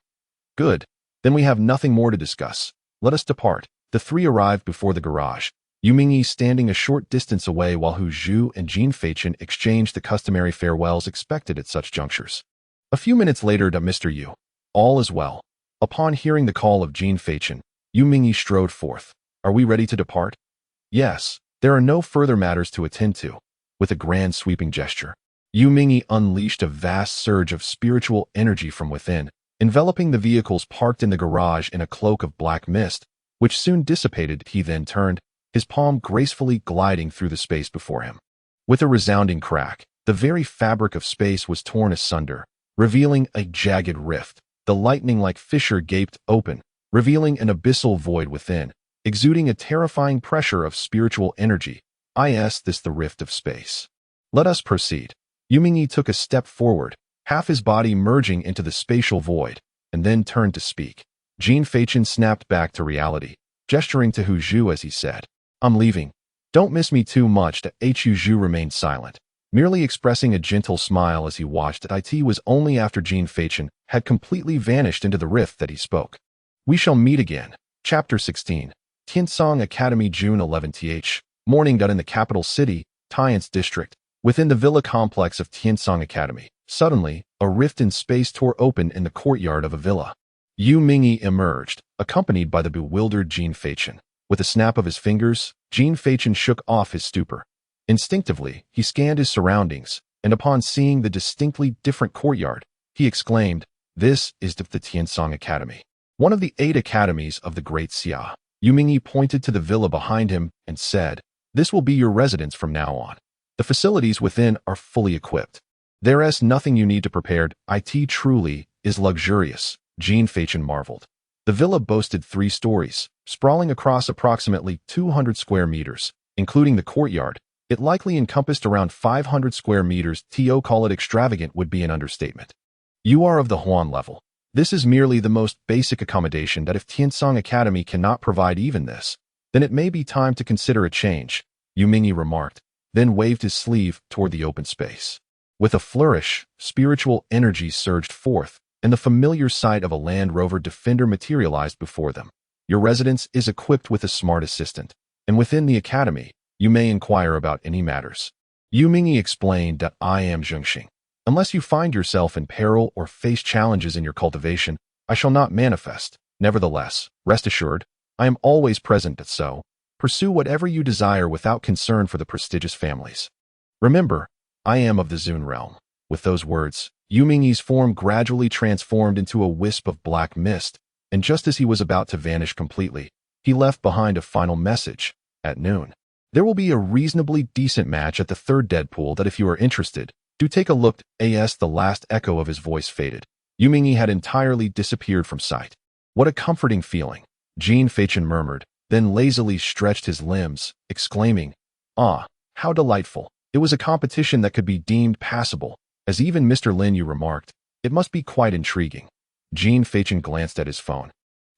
"Good, then we have nothing more to discuss. Let us depart." The three arrived before the garage, Yu Mingyi standing a short distance away while Hu Zhu and Jean Fachin exchanged the customary farewells expected at such junctures. A few minutes later to Mr. Yu. All is well. Upon hearing the call of Jean Fachin, Yu Mingyi strode forth. "Are we ready to depart?" "Yes, there are no further matters to attend to." With a grand sweeping gesture, Yu Mingyi unleashed a vast surge of spiritual energy from within, enveloping the vehicles parked in the garage in a cloak of black mist, which soon dissipated. He then turned, his palm gracefully gliding through the space before him. With a resounding crack, the very fabric of space was torn asunder, revealing a jagged rift. The lightning-like fissure gaped open, revealing an abyssal void within, exuding a terrifying pressure of spiritual energy. This the rift of space. "Let us proceed." Yu Mingyi took a step forward, half his body merging into the spatial void, and then turned to speak. Jean Fachin snapped back to reality, gesturing to Hu Zhu as he said, "I'm leaving. Don't miss me too much." Hu Zhu remained silent, merely expressing a gentle smile as he watched it. It was only after Jean Fachin had completely vanished into the rift that he spoke. "We shall meet again." Chapter 16. Tiansong Academy, June 11th. Morning. In the capital city, Tian's district, within the villa complex of Tiansong Academy, suddenly, a rift in space tore open in the courtyard of a villa. Yu Mingyi emerged, accompanied by the bewildered Jean Fachin. With a snap of his fingers, Jean Fachin shook off his stupor. Instinctively, he scanned his surroundings, and upon seeing the distinctly different courtyard, he exclaimed, "This is the Tiansong Academy, one of the 8 academies of the Great Xia." Yu Mingyi pointed to the villa behind him and said, "This will be your residence from now on. The facilities within are fully equipped. There is nothing you need to prepare. It truly is luxurious." Jean Fachin marveled. The villa boasted 3 stories, sprawling across approximately 200 square meters, including the courtyard. It likely encompassed around 500 square meters. To call it extravagant would be an understatement. "You are of the Huan level. This is merely the most basic accommodation that if Tiansong Academy cannot provide even this, then it may be time to consider a change," Yu Mingyi remarked, then waved his sleeve toward the open space. With a flourish, spiritual energy surged forth, and the familiar sight of a Land Rover Defender materialized before them. "Your residence is equipped with a smart assistant, and within the academy, you may inquire about any matters." Yu Mingyi explained that "I am Zhengxing. Unless you find yourself in peril or face challenges in your cultivation, I shall not manifest. Nevertheless, rest assured, I am always present. So, pursue whatever you desire without concern for the prestigious families. Remember, I am of the Zun realm." With those words, Yu Mingyi's form gradually transformed into a wisp of black mist, and just as he was about to vanish completely, he left behind a final message. "At noon, there will be a reasonably decent match at the 3rd Deadpool that if you are interested, do take a look." The last echo of his voice faded. Yu Mingyi had entirely disappeared from sight. "What a comforting feeling," Jean Fachin murmured, then lazily stretched his limbs, exclaiming, "Ah, how delightful." It was a competition that could be deemed passable, as even Mr. Lin Yu remarked. "It must be quite intriguing." Jean Fachin glanced at his phone,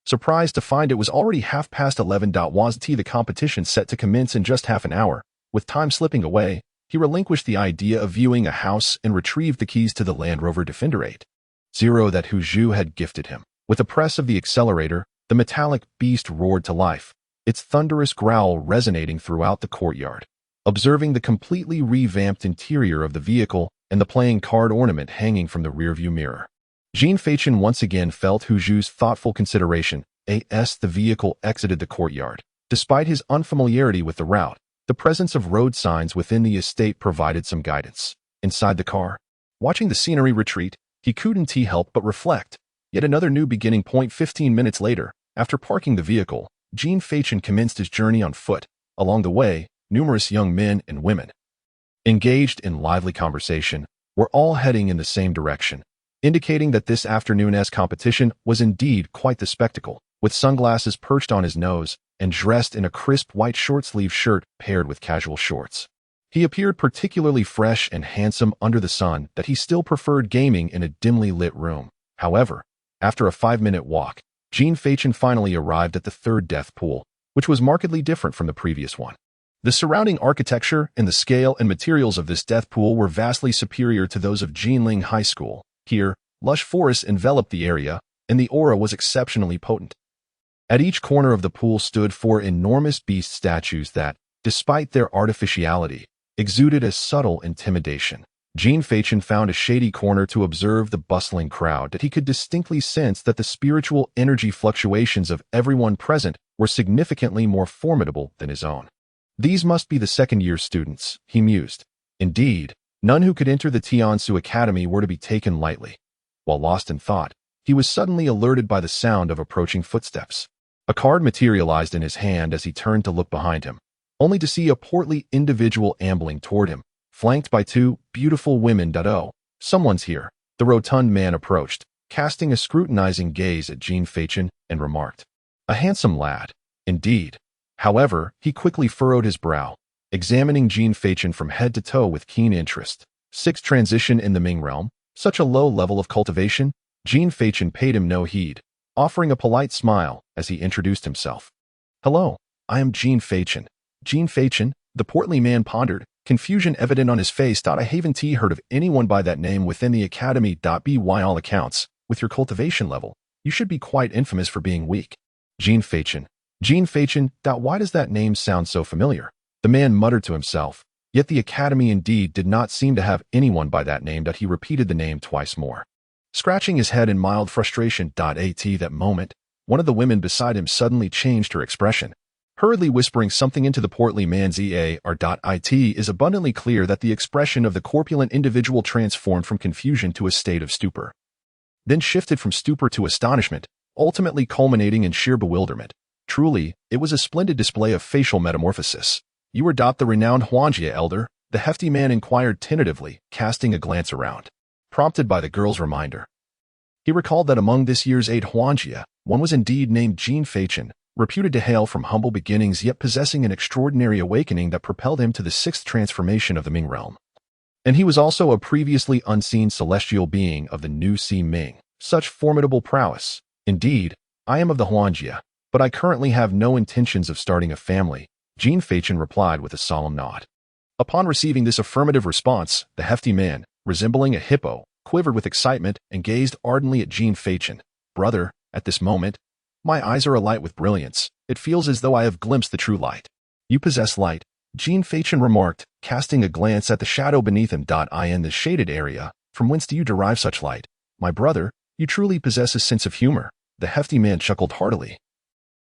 surprised to find it was already 11:30. Was the competition set to commence in just half an hour? With time slipping away, he relinquished the idea of viewing a house and retrieved the keys to the Land Rover Defender 8.0 that Hu Zhu had gifted him. With a press of the accelerator, the metallic beast roared to life, its thunderous growl resonating throughout the courtyard. Observing the completely revamped interior of the vehicle and the playing card ornament hanging from the rearview mirror, Jean Fachin once again felt Huju's thoughtful consideration as the vehicle exited the courtyard. Despite his unfamiliarity with the route, the presence of road signs within the estate provided some guidance. Inside the car, watching the scenery retreat, he couldn't help but reflect. Yet another new beginning point. 15 minutes later, after parking the vehicle, Jean Fachin commenced his journey on foot. Along the way, numerous young men and women, engaged in lively conversation, were all heading in the same direction, indicating that this afternoon's competition was indeed quite the spectacle. With sunglasses perched on his nose and dressed in a crisp white short-sleeved shirt paired with casual shorts, he appeared particularly fresh and handsome under the sun that he still preferred gaming in a dimly lit room. However, after a 5-minute walk, Jean Fachin finally arrived at the third death pool, which was markedly different from the previous one. The surrounding architecture and the scale and materials of this death pool were vastly superior to those of Jinling High School. Here, lush forests enveloped the area, and the aura was exceptionally potent. At each corner of the pool stood 4 enormous beast statues that, despite their artificiality, exuded a subtle intimidation. Jean Fachin found a shady corner to observe the bustling crowd that he could distinctly sense that the spiritual energy fluctuations of everyone present were significantly more formidable than his own. These must be the second-year students, he mused. Indeed, none who could enter the Tiansu Academy were to be taken lightly. While lost in thought, he was suddenly alerted by the sound of approaching footsteps. A card materialized in his hand as he turned to look behind him, only to see a portly individual ambling toward him, flanked by 2 beautiful women. Oh, someone's here. The rotund man approached, casting a scrutinizing gaze at Jean Fachin, and remarked, "A handsome lad, indeed." However, he quickly furrowed his brow, examining Jean Fachin from head to toe with keen interest. 6th transition in the Ming realm, such a low level of cultivation? Jean Fachin paid him no heed, offering a polite smile as he introduced himself. "Hello, I am Jean Fachin." Jean Fachin, the portly man pondered, confusion evident on his face. "I haven't heard of anyone by that name within the academy. By all accounts, with your cultivation level, you should be quite infamous for being weak." Jean Fachin. Why does that name sound so familiar? The man muttered to himself, yet the academy indeed did not seem to have anyone by that name. He repeated the name twice more, scratching his head in mild frustration. At that moment, one of the women beside him suddenly changed her expression, hurriedly whispering something into the portly man's ear. It is abundantly clear that the expression of the corpulent individual transformed from confusion to a state of stupor, then shifted from stupor to astonishment, ultimately culminating in sheer bewilderment. Truly, it was a splendid display of facial metamorphosis. "You are the renowned Huangjie elder?" the hefty man inquired tentatively, casting a glance around, prompted by the girl's reminder. He recalled that among this year's 8 Huangjie, one was indeed named Jean Fachin, reputed to hail from humble beginnings yet possessing an extraordinary awakening that propelled him to the 6th transformation of the Ming realm. And he was also a previously unseen celestial being of the new Xi Ming. Such formidable prowess. "Indeed, I am of the Huangjie, but I currently have no intentions of starting a family," Jean Fachin replied with a solemn nod. Upon receiving this affirmative response, the hefty man, resembling a hippo, quivered with excitement and gazed ardently at Jean Fachin. "Brother, at this moment, my eyes are alight with brilliance. It feels as though I have glimpsed the true light." "You possess light," Jean Fachin remarked, casting a glance at the shadow beneath him. "In the shaded area, from whence do you derive such light? My brother, you truly possess a sense of humor." The hefty man chuckled heartily,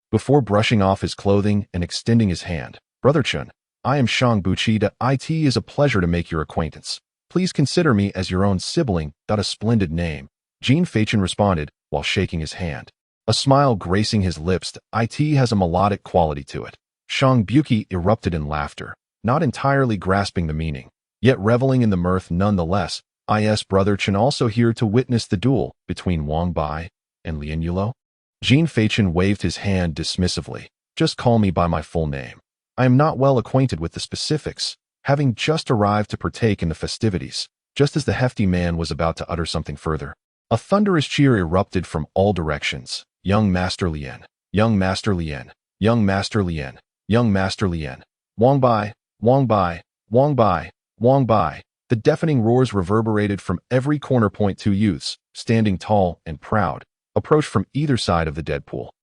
before brushing off his clothing and extending his hand. "Brother Chun, I am Shang Buqi. It is a pleasure to make your acquaintance. Please consider me as your own sibling. A splendid name," Jean Fachin responded while shaking his hand, a smile gracing his lips. "It has a melodic quality to it." Shang Buqi erupted in laughter, not entirely grasping the meaning, yet reveling in the mirth nonetheless. "Is Brother Chun also here to witness the duel between Wang Bai and Lian Yulo?" Jean Fachin waved his hand dismissively. "Just call me by my full name. I am not well acquainted with the specifics, having just arrived to partake in the festivities." Just as the hefty man was about to utter something further, a thunderous cheer erupted from all directions. "Young Master Lian! Young Master Lian! Young Master Lian! Young Master Lian! Wang Bai! Wang Bai! Wang Bai! Wang Bai!" The deafening roars reverberated from every corner. 2 youths, standing tall and proud, approached from either side of the dead pool.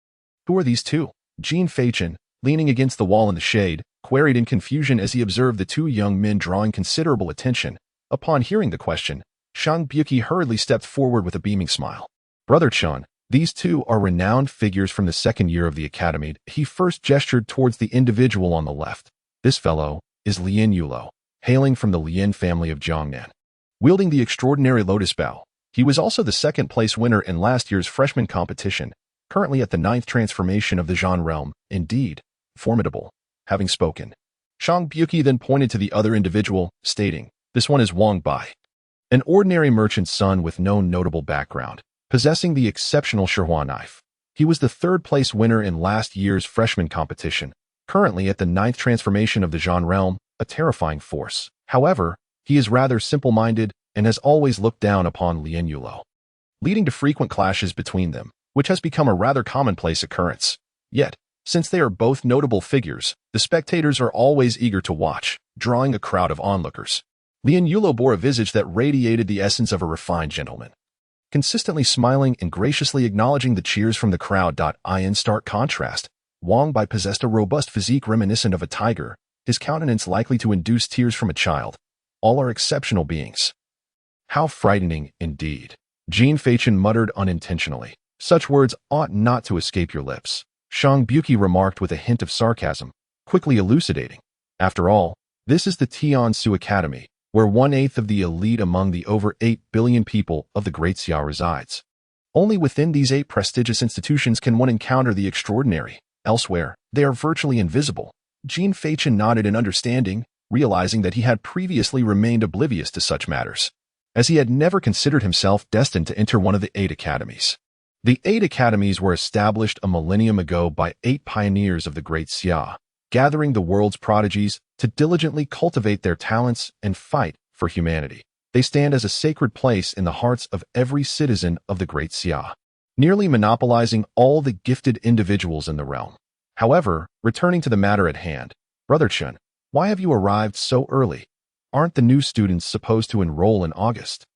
"Who are these 2? Jean Fachin, leaning against the wall in the shade, queried in confusion as he observed the 2 young men drawing considerable attention. Upon hearing the question, Shang Buki hurriedly stepped forward with a beaming smile. Brother Chun, these two are renowned figures from the second year of the academy. He first gestured towards the individual on the left. This fellow is Lien Yulo, hailing from the Lien family of Jiangnan. Wielding the extraordinary lotus bow, he was also the second-place winner in last year's freshman competition, currently at the 9th transformation of the Zhan realm. Indeed, formidable. Having spoken, Shang Buki then pointed to the other individual, stating, "This one is Wang Bai, an ordinary merchant's son with no notable background, possessing the exceptional Shihua knife. He was the 3rd-place winner in last year's freshman competition, currently at the 9th transformation of the Zhan realm, a terrifying force. However, he is rather simple-minded and has always looked down upon Lien Yulo, leading to frequent clashes between them, which has become a rather commonplace occurrence. Yet, since they are both notable figures, the spectators are always eager to watch, drawing a crowd of onlookers. Lien Yulo bore a visage that radiated the essence of a refined gentleman, consistently smiling and graciously acknowledging the cheers from the crowd. In stark contrast, Wang Bai possessed a robust physique reminiscent of a tiger, his countenance likely to induce tears from a child. All are exceptional beings. How frightening, indeed. Jean Feichen muttered unintentionally. Such words ought not to escape your lips. Shang Buki remarked with a hint of sarcasm, quickly elucidating. After all, this is the Tiansu Academy, where 1/8 of the elite among the over 8 billion people of the Great Xia resides. Only within these 8 prestigious institutions can one encounter the extraordinary. Elsewhere, they are virtually invisible. Jean Feichen nodded in understanding, realizing that he had previously remained oblivious to such matters, as he had never considered himself destined to enter one of the 8 academies. The 8 academies were established a millennium ago by 8 pioneers of the Great Xia, gathering the world's prodigies to diligently cultivate their talents and fight for humanity. They stand as a sacred place in the hearts of every citizen of the Great Xia, nearly monopolizing all the gifted individuals in the realm. However, returning to the matter at hand, Brother Chun, why have you arrived so early? Aren't the new students supposed to enroll in August?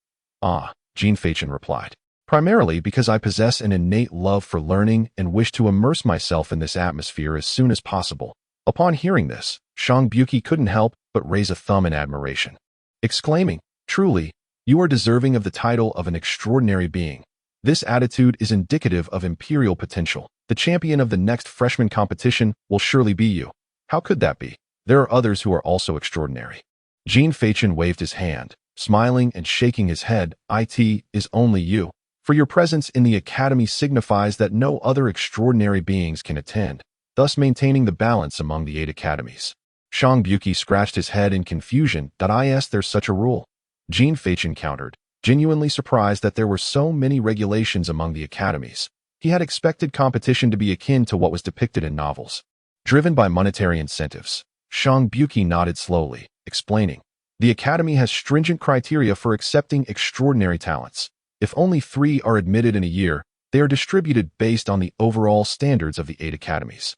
Jean Feichen replied. Primarily because I possess an innate love for learning and wish to immerse myself in this atmosphere as soon as possible. Upon hearing this, Shang Buki couldn't help but raise a thumb in admiration, exclaiming, "Truly, you are deserving of the title of an extraordinary being. This attitude is indicative of imperial potential. The champion of the next freshman competition will surely be you." How could that be? There are others who are also extraordinary. Jean Feichen waved his hand, smiling and shaking his head. "It is only you. For your presence in the academy signifies that no other extraordinary beings can attend, thus maintaining the balance among the 8 academies." Shang Buki scratched his head in confusion. There's such a rule. Jean Feichen countered, genuinely surprised that there were so many regulations among the academies. He had expected competition to be akin to what was depicted in novels, driven by monetary incentives. Shang Buki nodded slowly, explaining, "The academy has stringent criteria for accepting extraordinary talents. If only 3 are admitted in a year, they are distributed based on the overall standards of the 8 academies.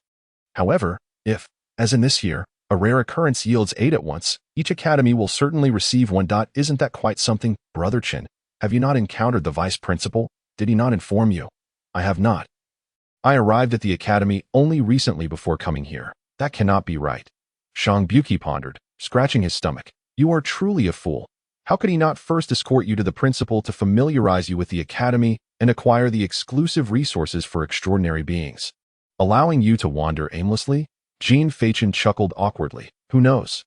However, if, as in this year, a rare occurrence yields 8 at once, each academy will certainly receive 1. Isn't that quite something, Brother Chin? Have you not encountered the vice principal? Did he not inform you?" "I have not. I arrived at the academy only recently before coming here. That cannot be right." Shang Buki pondered, scratching his stomach. "You are truly a fool. How could he not first escort you to the principal to familiarize you with the academy and acquire the exclusive resources for extraordinary beings, allowing you to wander aimlessly?" Jean Feichen chuckled awkwardly. "Who knows?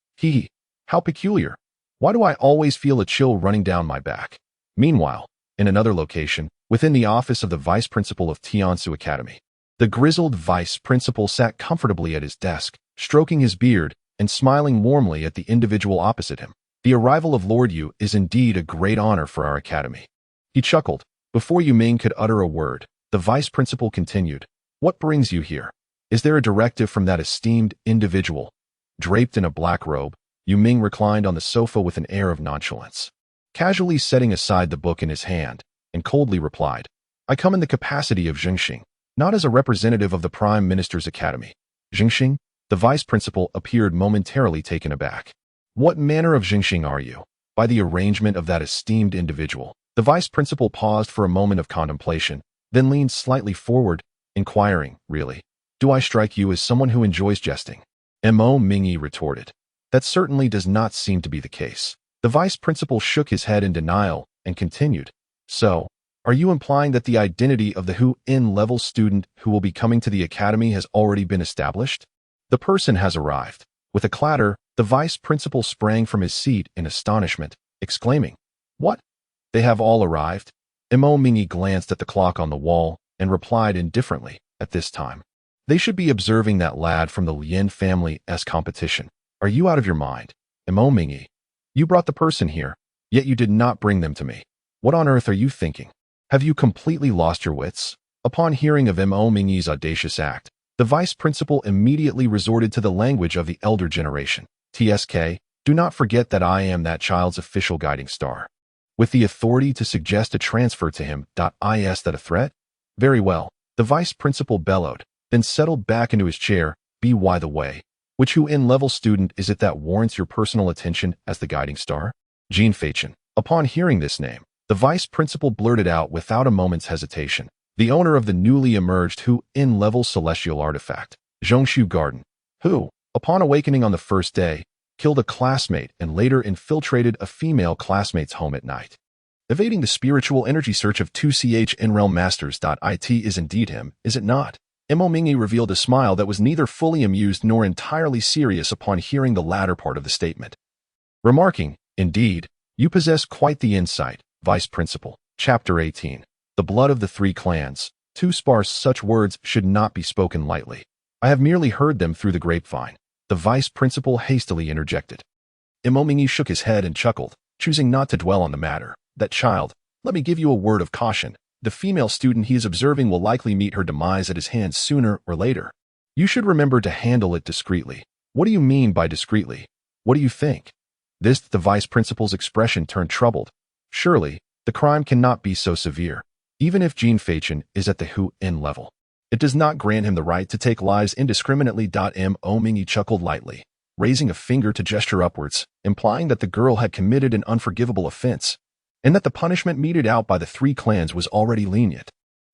How peculiar. Why do I always feel a chill running down my back?" Meanwhile, in another location, within the office of the vice principal of Tiansu Academy, the grizzled vice principal sat comfortably at his desk, stroking his beard and smiling warmly at the individual opposite him. "The arrival of Lord Yu is indeed a great honor for our academy." He chuckled. Before Yu Ming could utter a word, the vice principal continued, "What brings you here? Is there a directive from that esteemed individual?" Draped in a black robe, Yu Ming reclined on the sofa with an air of nonchalance, casually setting aside the book in his hand, and coldly replied, "I come in the capacity of Zhengxing, not as a representative of the Prime Minister's Academy." "Zhengxing?" The vice principal appeared momentarily taken aback. "What manner of Zhengxing are you?" "By the arrangement of that esteemed individual." The vice principal paused for a moment of contemplation, then leaned slightly forward, inquiring, "Really? Do I strike you as someone who enjoys jesting?" Mo Mingyi retorted, "That certainly does not seem to be the case." The vice principal shook his head in denial, and continued, "So, are you implying that the identity of the Hu-in-level student who will be coming to the academy has already been established?" The person has arrived. With a clatter, the vice principal sprang from his seat in astonishment, exclaiming, "What? They have all arrived?" Mo Mingy glanced at the clock on the wall and replied indifferently, "At this time. They should be observing that lad from the Lien family's competition. Are you out of your mind? Mo Mingy, you brought the person here, yet you did not bring them to me. What on earth are you thinking? Have you completely lost your wits?" Upon hearing of Mo Mingy's audacious act, the vice principal immediately resorted to the language of the elder generation. "TSK, do not forget that I am that child's official guiding star. With the authority to suggest a transfer to him. Is that a threat?" "Very well," the vice principal bellowed, then settled back into his chair. "By the way, which Hu-in-level student is it that warrants your personal attention as the guiding star?" "Jean Fachin." Upon hearing this name, the vice principal blurted out without a moment's hesitation, "The owner of the newly emerged Hu-in-level celestial artifact, Zhongshu Garden, who, upon awakening on the first day, killed a classmate and later infiltrated a female classmate's home at night. Evading the spiritual energy search of 2ch in-realm masters. It is indeed him, is it not?" Mo Mingy revealed a smile that was neither fully amused nor entirely serious upon hearing the latter part of the statement. Remarking, "Indeed, you possess quite the insight, Vice Principal." Chapter 18. The blood of the three clans. Too sparse, such words should not be spoken lightly. I have merely heard them through the grapevine. The vice principal hastily interjected. Mo Mingy shook his head and chuckled, choosing not to dwell on the matter. "That child, let me give you a word of caution. The female student he is observing will likely meet her demise at his hands sooner or later. You should remember to handle it discreetly." "What do you mean by discreetly? What do you think?" The vice principal's expression turned troubled. "Surely, the crime cannot be so severe. Even if Jean Fachin is at the Hu-in level, it does not grant him the right to take lives indiscriminately. Mo Mingy chuckled lightly, raising a finger to gesture upwards, implying that the girl had committed an unforgivable offense, and that the punishment meted out by the three clans was already lenient.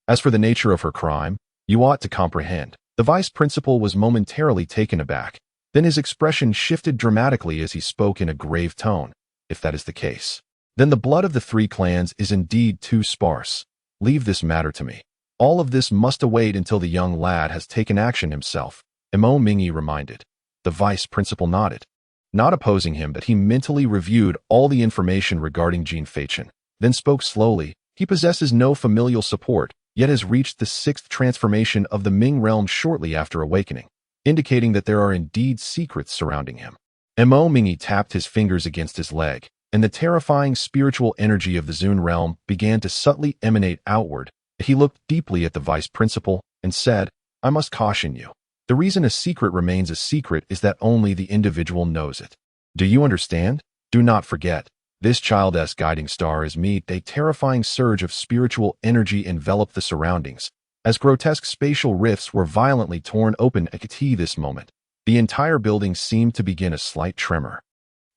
As for the nature of her crime, you ought to comprehend. The vice principal was momentarily taken aback. Then his expression shifted dramatically as he spoke in a grave tone. "If that is the case, then the blood of the three clans is indeed too sparse. Leave this matter to me. All of this must await until the young lad has taken action himself," Mo Mingy reminded. The vice principal nodded, not opposing him, but he mentally reviewed all the information regarding Jean Fachin, then spoke slowly. "He possesses no familial support, yet has reached the 6th transformation of the Ming realm shortly after awakening, indicating that there are indeed secrets surrounding him." Mo Mingy tapped his fingers against his leg, and the terrifying spiritual energy of the Zun realm began to subtly emanate outward. He looked deeply at the vice principal and said, "I must caution you. The reason a secret remains a secret is that only the individual knows it. Do you understand? Do not forget, this child's guiding star is me." A terrifying surge of spiritual energy enveloped the surroundings, as grotesque spatial rifts were violently torn open at this moment. The entire building seemed to begin a slight tremor,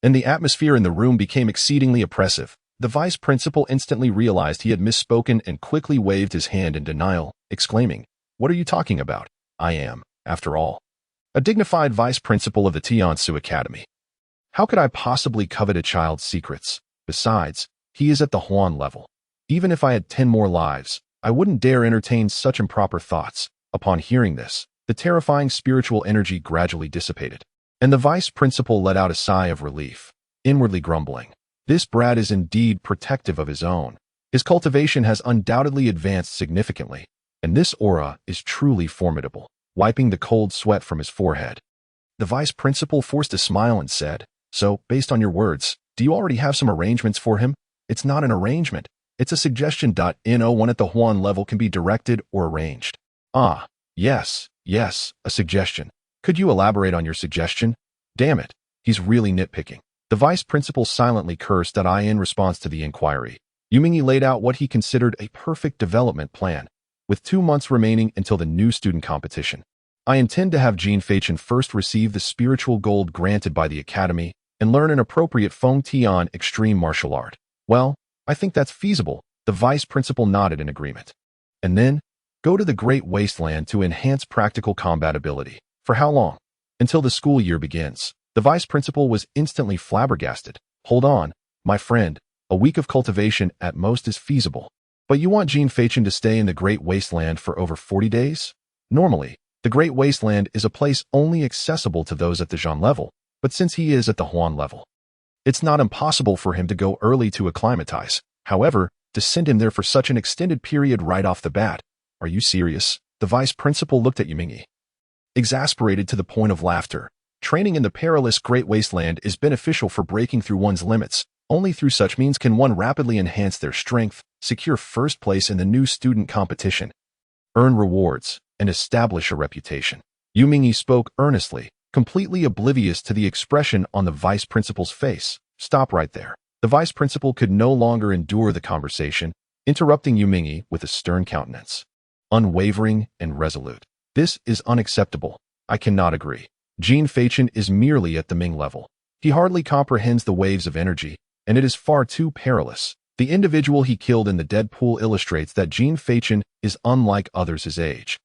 and the atmosphere in the room became exceedingly oppressive. The vice principal instantly realized he had misspoken and quickly waved his hand in denial, exclaiming, "What are you talking about? I am, after all, a dignified vice principal of the Tiansu Academy. How could I possibly covet a child's secrets? Besides, he is at the Huan level. Even if I had 10 more lives, I wouldn't dare entertain such improper thoughts." Upon hearing this, the terrifying spiritual energy gradually dissipated, and the vice principal let out a sigh of relief, inwardly grumbling, "This brat is indeed protective of his own. His cultivation has undoubtedly advanced significantly, and this aura is truly formidable." Wiping the cold sweat from his forehead, the vice principal forced a smile and said, "So, based on your words, do you already have some arrangements for him?" "It's not an arrangement. It's a suggestion. No one at the Huan level can be directed or arranged." "Ah, yes, a suggestion. Could you elaborate on your suggestion?" "Damn it, he's really nitpicking." The vice principal silently cursed in response to the inquiry. Mingy laid out what he considered a perfect development plan, with 2 months remaining until the new student competition. "I intend to have Jean Fachin first receive the spiritual gold granted by the Academy and learn an appropriate Feng Tian extreme martial art." "Well, I think that's feasible." The vice principal nodded in agreement. "And then, go to the Great Wasteland to enhance practical combat ability." "For how long?" "Until the school year begins." The vice principal was instantly flabbergasted. "Hold on, my friend, A week of cultivation at most is feasible. But you want Jean Fachin to stay in the Great Wasteland for over 40 days? Normally, the Great Wasteland is a place only accessible to those at the Jean level, but since he is at the Huan level, it's not impossible for him to go early to acclimatize. However, to send him there for such an extended period right off the bat, are you serious? The vice principal looked at Yumingyi, exasperated to the point of laughter. Training in the perilous Great Wasteland is beneficial for breaking through one's limits. Only through such means can one rapidly enhance their strength, secure first place in the new student competition, earn rewards, and establish a reputation. Yumingyi spoke earnestly, completely oblivious to the expression on the vice principal's face. Stop right there. The vice principal could no longer endure the conversation, interrupting Yumingyi with a stern countenance. Unwavering and resolute. This is unacceptable. I cannot agree. Jean Fachin is merely at the Ming level. He hardly comprehends the waves of energy, and it is far too perilous. The individual he killed in the dead pool illustrates that Jean Fachin is unlike others his age.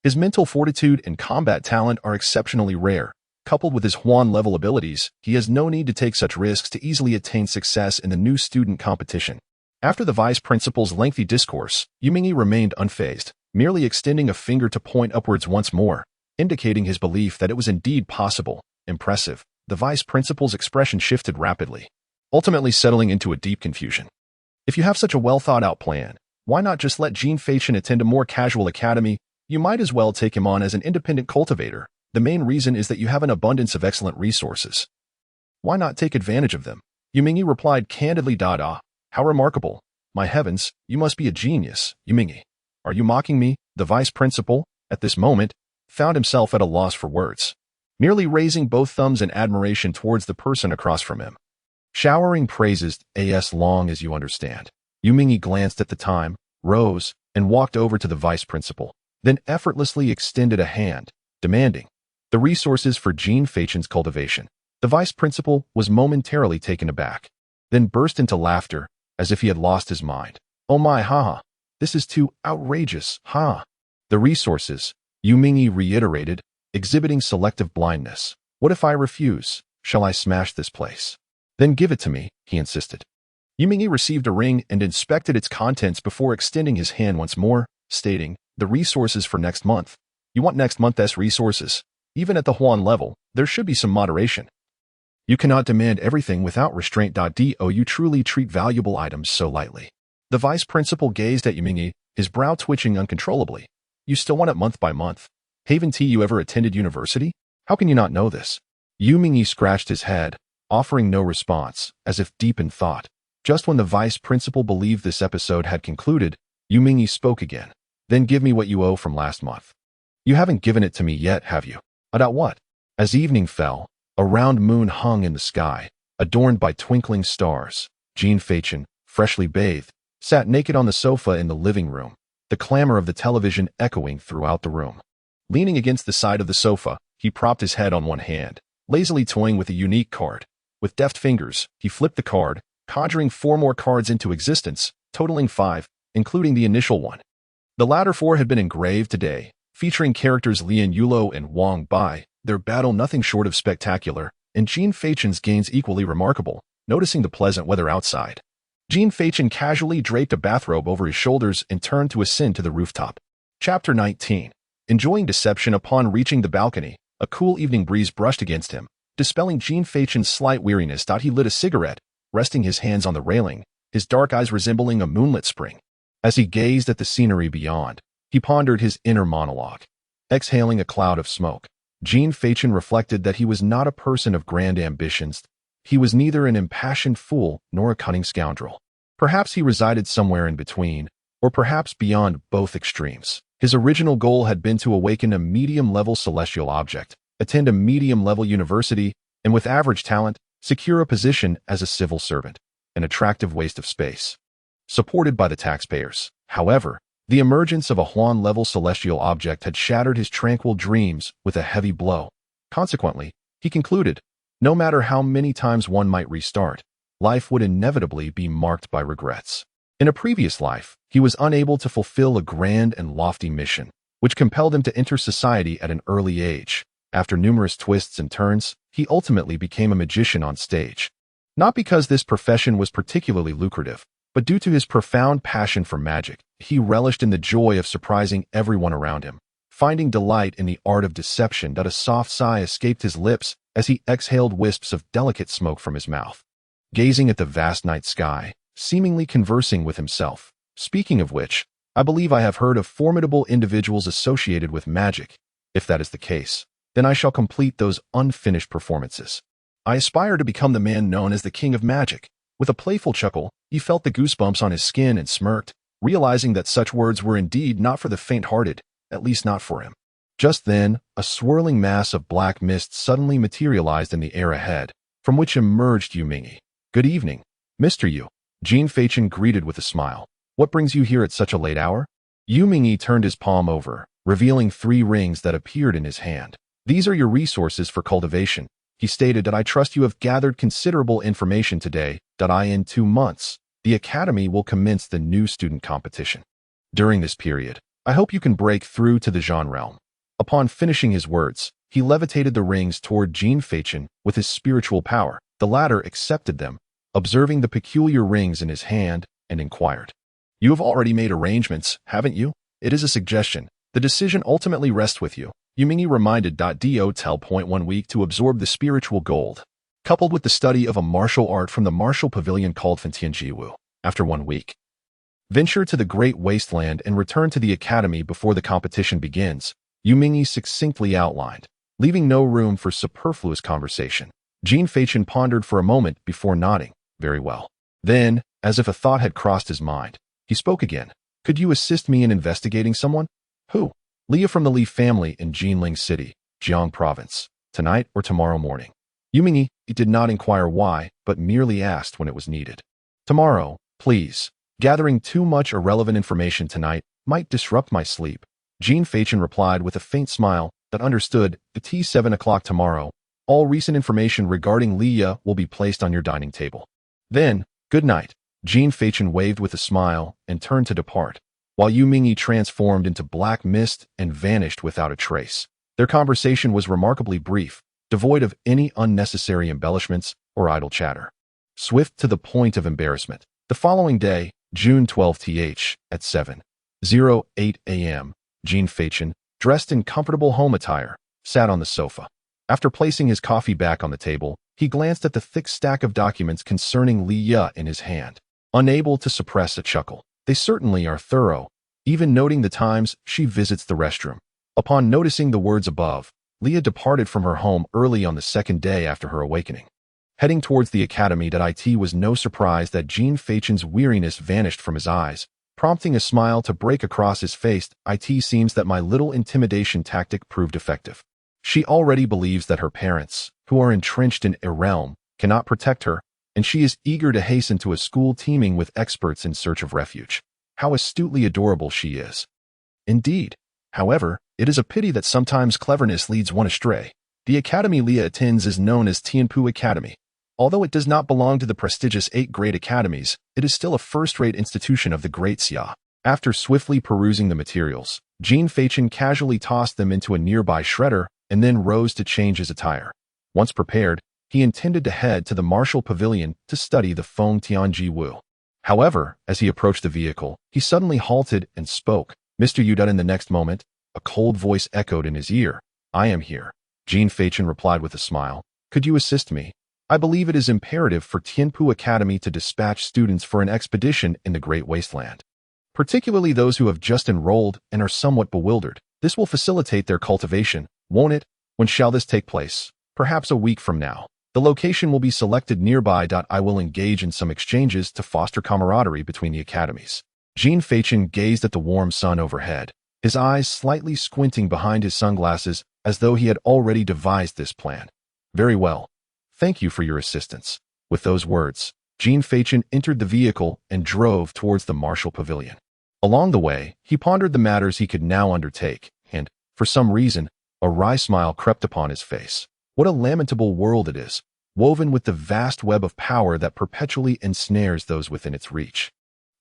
His mental fortitude and combat talent are exceptionally rare. Coupled with his Huan-level abilities, he has no need to take such risks to easily attain success in the new student competition. After the vice principal's lengthy discourse, Yumingyi remained unfazed, merely extending a finger to point upwards once more, indicating his belief that it was indeed possible. Impressive. The vice principal's expression shifted rapidly, ultimately settling into a deep confusion. If you have such a well-thought-out plan, why not just let Jean Fachin attend a more casual academy? You might as well take him on as an independent cultivator. The main reason is that you have an abundance of excellent resources. Why not take advantage of them? Yumingyi replied candidly. How remarkable. My heavens, you must be a genius, Yumingyi. Are you mocking me? The vice principal, at this moment, found himself at a loss for words, merely raising both thumbs in admiration towards the person across from him, showering praises as long as you understand. Yumingyi glanced at the time, rose, and walked over to the vice principal, then effortlessly extended a hand, demanding the resources for Jean Fachin's cultivation. The vice principal was momentarily taken aback, then burst into laughter, as if he had lost his mind. Oh my, haha. This is too outrageous, ha. The resources, Yumingyi reiterated, exhibiting selective blindness. What if I refuse? Shall I smash this place? Then give it to me, he insisted. Yumingyi received a ring and inspected its contents before extending his hand once more, stating, the resources for next month. You want next month's resources? Even at the Huan level, there should be some moderation. You cannot demand everything without restraint. Do you truly treat valuable items so lightly? The vice principal gazed at Yumingyi, his brow twitching uncontrollably. You still want it month by month? Haven't you ever attended university? How can you not know this? Yumingyi scratched his head, offering no response, as if deep in thought. Just when the vice principal believed this episode had concluded, Yumingyi spoke again. Then give me what you owe from last month. You haven't given it to me yet, have you? About what? As evening fell, a round moon hung in the sky, adorned by twinkling stars. Jean Fachin, freshly bathed, sat naked on the sofa in the living room, the clamor of the television echoing throughout the room. Leaning against the side of the sofa, he propped his head on one hand, lazily toying with a unique card. With deft fingers, he flipped the card, conjuring 4 more cards into existence, totaling 5, including the initial one. The latter 4 had been engraved today, featuring characters Lian Yulo and Wang Bai, their battle nothing short of spectacular, and Jean Fachin's gains equally remarkable. Noticing the pleasant weather outside, Jean Fachin casually draped a bathrobe over his shoulders and turned to ascend to the rooftop. Chapter 19. Enjoying deception. Upon reaching the balcony, a cool evening breeze brushed against him, dispelling Jean Fachin's slight weariness. He lit a cigarette, resting his hands on the railing, his dark eyes resembling a moonlit spring. As he gazed at the scenery beyond, he pondered his inner monologue. Exhaling a cloud of smoke, Jean Fachin reflected that he was not a person of grand ambitions. He was neither an impassioned fool nor a cunning scoundrel. Perhaps he resided somewhere in between, or perhaps beyond both extremes. His original goal had been to awaken a medium-level celestial object, attend a medium-level university, and with average talent, secure a position as a civil servant, an attractive waste of space, supported by the taxpayers. However, the emergence of a Huan-level celestial object had shattered his tranquil dreams with a heavy blow. Consequently, he concluded, no matter how many times one might restart, life would inevitably be marked by regrets. In a previous life, he was unable to fulfill a grand and lofty mission, which compelled him to enter society at an early age. After numerous twists and turns, he ultimately became a magician on stage. Not because this profession was particularly lucrative, but due to his profound passion for magic. He relished in the joy of surprising everyone around him, finding delight in the art of deception. A soft sigh escaped his lips as he exhaled wisps of delicate smoke from his mouth, gazing at the vast night sky, seemingly conversing with himself. Speaking of which, I believe I have heard of formidable individuals associated with magic. If that is the case, then I shall complete those unfinished performances. I aspire to become the man known as the King of Magic. With a playful chuckle, he felt the goosebumps on his skin and smirked, realizing that such words were indeed not for the faint-hearted, at least not for him. Just then, a swirling mass of black mist suddenly materialized in the air ahead, from which emerged Yu Mingyi. "Good evening, Mr. Yu," Jean Feichin greeted with a smile. "What brings you here at such a late hour?" Yu Mingyi turned his palm over, revealing 3 rings that appeared in his hand. "These are your resources for cultivation," he stated. "That I trust you have gathered considerable information today. In 2 months, the Academy will commence the new student competition. During this period, I hope you can break through to the Zhan realm." Upon finishing his words, he levitated the rings toward Jean Feichin with his spiritual power. The latter accepted them, observing the peculiar rings in his hand, and inquired, "You have already made arrangements, haven't you?" "It is a suggestion. The decision ultimately rests with you," Yu Mingyi reminded. Do tell. 1 week to absorb the spiritual gold, coupled with the study of a martial art from the martial pavilion called Fantianjiwu. After 1 week, venture to the Great Wasteland and return to the Academy before the competition begins, Yu Mingyi succinctly outlined, leaving no room for superfluous conversation. Jean Feichin pondered for a moment before nodding. "Very well." Then, as if a thought had crossed his mind, he spoke again. "Could you assist me in investigating someone?" "Who?" "Leah from the Li family in Jinling City, Jiang Province. Tonight or tomorrow morning." Yu Mingyi did not inquire why, but merely asked when it was needed. "Tomorrow, please. Gathering too much irrelevant information tonight might disrupt my sleep." Jean Feichin replied with a faint smile that understood. "At 7 o'clock tomorrow, all recent information regarding Leah will be placed on your dining table. Then, good night." Jean Feichin waved with a smile and turned to depart, while Yu Mingyi transformed into black mist and vanished without a trace. Their conversation was remarkably brief, devoid of any unnecessary embellishments or idle chatter. Swift to the point of embarrassment. The following day, June 12th at 7:08 a.m., Jean Feichin, dressed in comfortable home attire, sat on the sofa. After placing his coffee back on the table, he glanced at the thick stack of documents concerning Leah in his hand, unable to suppress a chuckle. They certainly are thorough, even noting the times she visits the restroom. Upon noticing the words above, Leah departed from her home early on the 2nd day after her awakening. Heading towards the Academy. It was no surprise that Jean Feichin's weariness vanished from his eyes, prompting a smile to break across his face. "It seems that my little intimidation tactic proved effective. She already believes that her parents, who are entrenched in a realm, cannot protect her, and she is eager to hasten to a school teeming with experts in search of refuge. How astutely adorable she is. Indeed. However, it is a pity that sometimes cleverness leads one astray. The academy Leah attends is known as Tianpu Academy. Although it does not belong to the prestigious 8 great academies, it is still a first-rate institution of the Great Xia." After swiftly perusing the materials, Jean Feichin casually tossed them into a nearby shredder and then rose to change his attire. Once prepared, he intended to head to the martial pavilion to study the Feng Tianji. However, as he approached the vehicle, he suddenly halted and spoke. "Mr. Yudun." In the next moment, a cold voice echoed in his ear. "I am here," Jean Feichin replied with a smile. "Could you assist me? I believe it is imperative for Tianpu Academy to dispatch students for an expedition in the Great Wasteland, particularly those who have just enrolled and are somewhat bewildered. This will facilitate their cultivation, won't it? When shall this take place? Perhaps a week from now. The location will be selected nearby. I will engage in some exchanges to foster camaraderie between the academies." Jean Feichin gazed at the warm sun overhead, his eyes slightly squinting behind his sunglasses as though he had already devised this plan. "Very well. Thank you for your assistance." With those words, Jean Feichin entered the vehicle and drove towards the martial pavilion. Along the way, he pondered the matters he could now undertake, and, for some reason, a wry smile crept upon his face. What a lamentable world it is, woven with the vast web of power that perpetually ensnares those within its reach.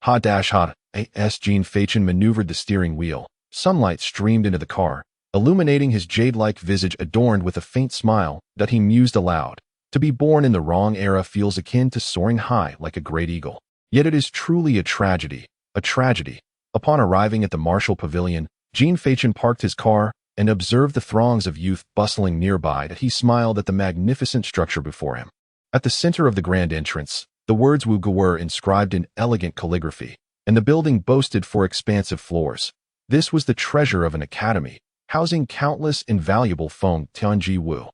As Jean Feichin maneuvered the steering wheel, sunlight streamed into the car, illuminating his jade-like visage adorned with a faint smile that he mused aloud. To be born in the wrong era feels akin to soaring high like a great eagle. Yet it is truly a tragedy, a tragedy. Upon arriving at the Marshall Pavilion, Jean Fachin parked his car and observed the throngs of youth bustling nearby. That he smiled at the magnificent structure before him. At the center of the grand entrance, the words Wu Gu were inscribed in elegant calligraphy, and the building boasted 4 expansive floors. This was the treasure of an academy, housing countless invaluable Feng Tianji Wu.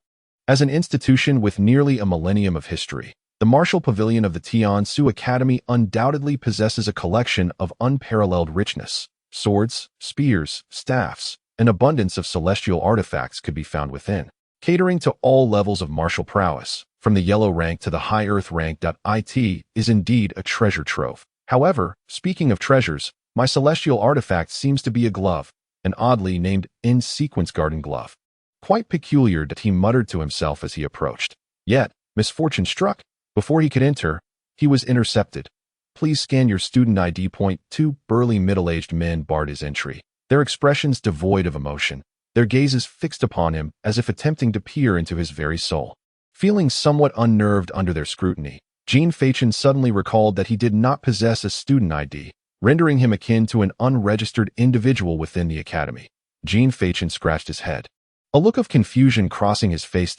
As an institution with nearly a millennium of history, the Marshall Pavilion of the Tiansu Academy undoubtedly possesses a collection of unparalleled richness. Swords, spears, staffs, an abundance of celestial artifacts could be found within, catering to all levels of martial prowess, from the yellow rank to the high earth rank. It is indeed a treasure trove. However, speaking of treasures, my celestial artifact seems to be a glove, an oddly named in-sequence garden glove. Quite peculiar, that he muttered to himself as he approached. Yet, misfortune struck. Before he could enter, he was intercepted. Please scan your student ID. 2 burly middle-aged men barred his entry, their expressions devoid of emotion, their gazes fixed upon him as if attempting to peer into his very soul. Feeling somewhat unnerved under their scrutiny, Jean Fachin suddenly recalled that he did not possess a student ID, rendering him akin to an unregistered individual within the academy. Jean Fachin scratched his head, a look of confusion crossing his face.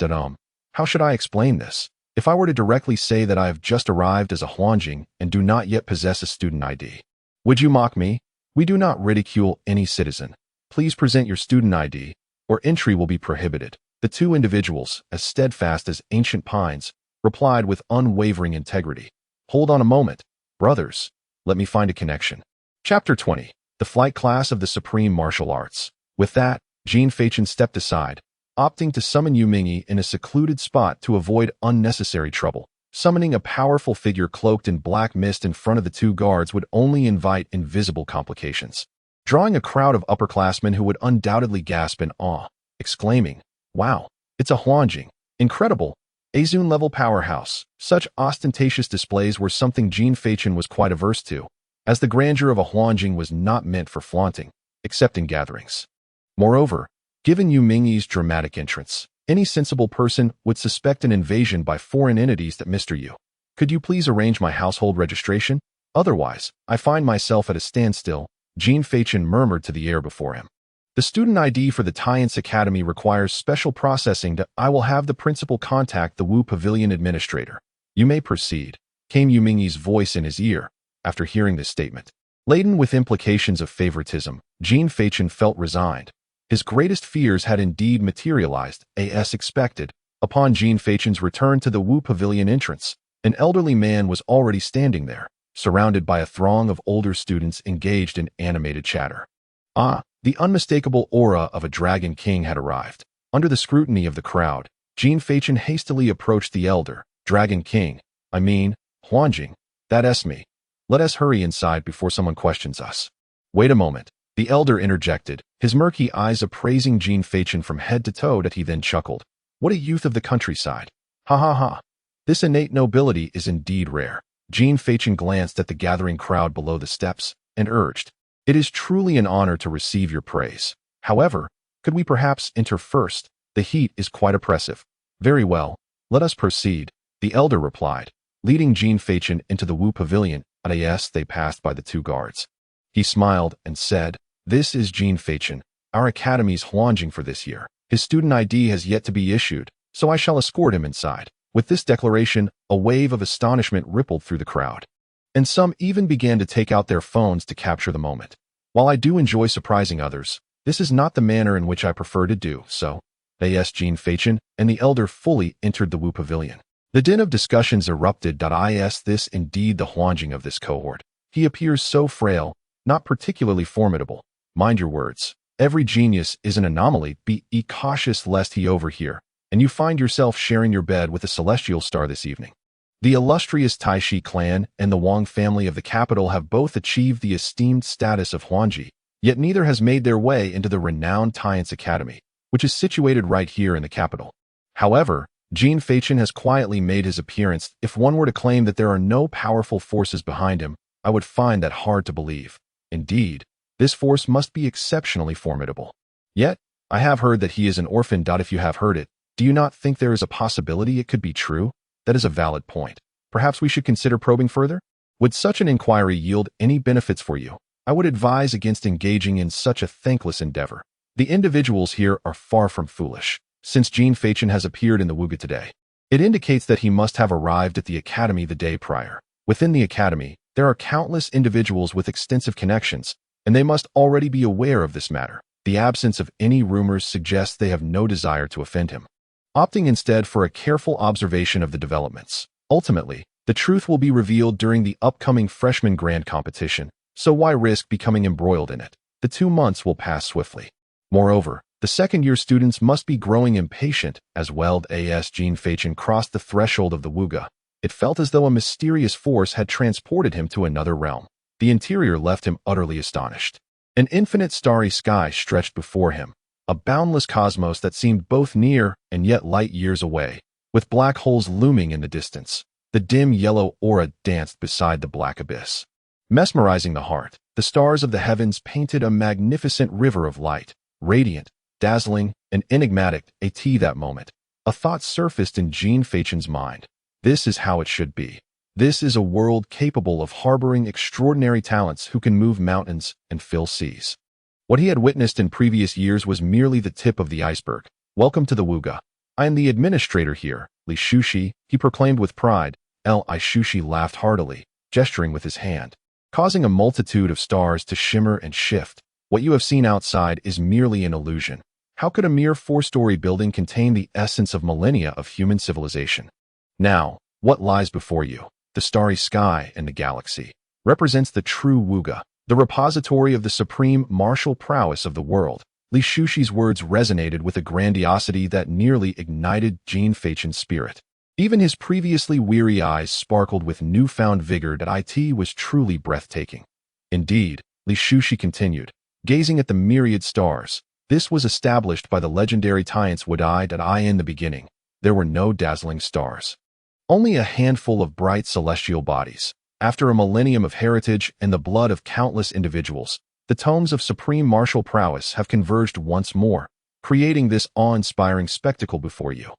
How should I explain this? If I were to directly say that I have just arrived as a Huanjing and do not yet possess a student ID, would you mock me? We do not ridicule any citizen. Please present your student ID, or entry will be prohibited. The 2 individuals, as steadfast as ancient pines, replied with unwavering integrity. Hold on a moment, brothers. Let me find a connection. Chapter 20. The Flight Class of the Supreme Martial Arts. With that, Jean Fachin stepped aside, opting to summon Yu Mingyi in a secluded spot to avoid unnecessary trouble. Summoning a powerful figure cloaked in black mist in front of the 2 guards would only invite invisible complications, drawing a crowd of upperclassmen who would undoubtedly gasp in awe, exclaiming, "Wow, it's a Huanjing! Incredible! Azun-level powerhouse." Such ostentatious displays were something Jean Fachin was quite averse to, as the grandeur of a Huanjing was not meant for flaunting, except in gatherings. Moreover, given Yu Mingyi's dramatic entrance, any sensible person would suspect an invasion by foreign entities. That Mr. Yu, could you please arrange my household registration? Otherwise, I find myself at a standstill, Jean Fachin murmured to the air before him. The student ID for the Tiansu Academy requires special processing. I will have the principal contact the Wu Pavilion administrator. You may proceed, came Yu Mingyi's voice in his ear. After hearing this statement, laden with implications of favoritism, Jean Fachin felt resigned. His greatest fears had indeed materialized, as expected. Upon Jean Fachin's return to the Wu Pavilion entrance, an elderly man was already standing there, surrounded by a throng of older students engaged in animated chatter. The unmistakable aura of a Dragon King had arrived. Under the scrutiny of the crowd, Jean Fachin hastily approached the elder. Dragon King, I mean, Huanjing, that's me. Let us hurry inside before someone questions us. Wait a moment, the elder interjected, his murky eyes appraising Jean Fachin from head to toe. That he then chuckled. What a youth of the countryside. Ha ha ha. This innate nobility is indeed rare. Jean Fachin glanced at the gathering crowd below the steps and urged, it is truly an honor to receive your praise. However, could we perhaps enter first? The heat is quite oppressive. Very well, let us proceed, the elder replied, leading Jean Fachin into the Wu Pavilion. As they passed by the 2 guards, he smiled and said, this is Jean Fachin, our academy's Huanjing for this year. His student ID has yet to be issued, so I shall escort him inside. With this declaration, a wave of astonishment rippled through the crowd, and some even began to take out their phones to capture the moment. While I do enjoy surprising others, this is not the manner in which I prefer to do so. Jean Fachin and the elder fully entered the Wu Pavilion. The din of discussions erupted. Is this indeed the Huanjing of this cohort? He appears so frail, not particularly formidable. Mind your words. Every genius is an anomaly. Be cautious lest he overhear, and you find yourself sharing your bed with a celestial star this evening. The illustrious Taishi clan and the Wang family of the capital have both achieved the esteemed status of Huanji, yet neither has made their way into the renowned Tiansu Academy, which is situated right here in the capital. However, Jean Fachin has quietly made his appearance. If one were to claim that there are no powerful forces behind him, I would find that hard to believe. Indeed, this force must be exceptionally formidable. Yet, I have heard that he is an orphan. If you have heard it, Do you not think there is a possibility it could be true? That is a valid point. Perhaps we should consider probing further? Would such an inquiry yield any benefits for you? I would advise against engaging in such a thankless endeavor. The individuals here are far from foolish, since Jean Fachin has appeared in the Wuga today. It indicates that he must have arrived at the academy the day prior. Within the academy, there are countless individuals with extensive connections, and they must already be aware of this matter. The absence of any rumors suggests they have no desire to offend him, opting instead for a careful observation of the developments. Ultimately, the truth will be revealed during the upcoming freshman grand competition, so why risk becoming embroiled in it? The 2 months will pass swiftly. Moreover, the second-year students must be growing impatient as well as Jean Fachin crossed the threshold of the Wuga. It felt as though a mysterious force had transported him to another realm. The interior left him utterly astonished. An infinite starry sky stretched before him, a boundless cosmos that seemed both near and yet light years away, with black holes looming in the distance. The dim yellow aura danced beside the black abyss, mesmerizing the heart. The stars of the heavens painted a magnificent river of light, radiant, dazzling, and enigmatic. At that moment, a thought surfaced in Jean Fachin's mind. This is how it should be. This is a world capable of harboring extraordinary talents who can move mountains and fill seas. What he had witnessed in previous years was merely the tip of the iceberg. Welcome to the Wuga. I am the administrator here, Li Shushi, he proclaimed with pride. Li Shushi laughed heartily, gesturing with his hand, causing a multitude of stars to shimmer and shift. What you have seen outside is merely an illusion. How could a mere 4-story building contain the essence of millennia of human civilization? Now, what lies before you? The starry sky and the galaxy represents the true Wuga, the repository of the supreme martial prowess of the world. Li Shushi's words resonated with a grandiosity that nearly ignited Jean Fachin's spirit. Even his previously weary eyes sparkled with newfound vigor. That it was truly breathtaking. Indeed, Li Shushi continued, gazing at the myriad stars. This was established by the legendary Tiance Wadai that in the beginning, there were no dazzling stars. Only a handful of bright celestial bodies. After a millennium of heritage and the blood of countless individuals, the tomes of supreme martial prowess have converged once more, creating this awe-inspiring spectacle before you.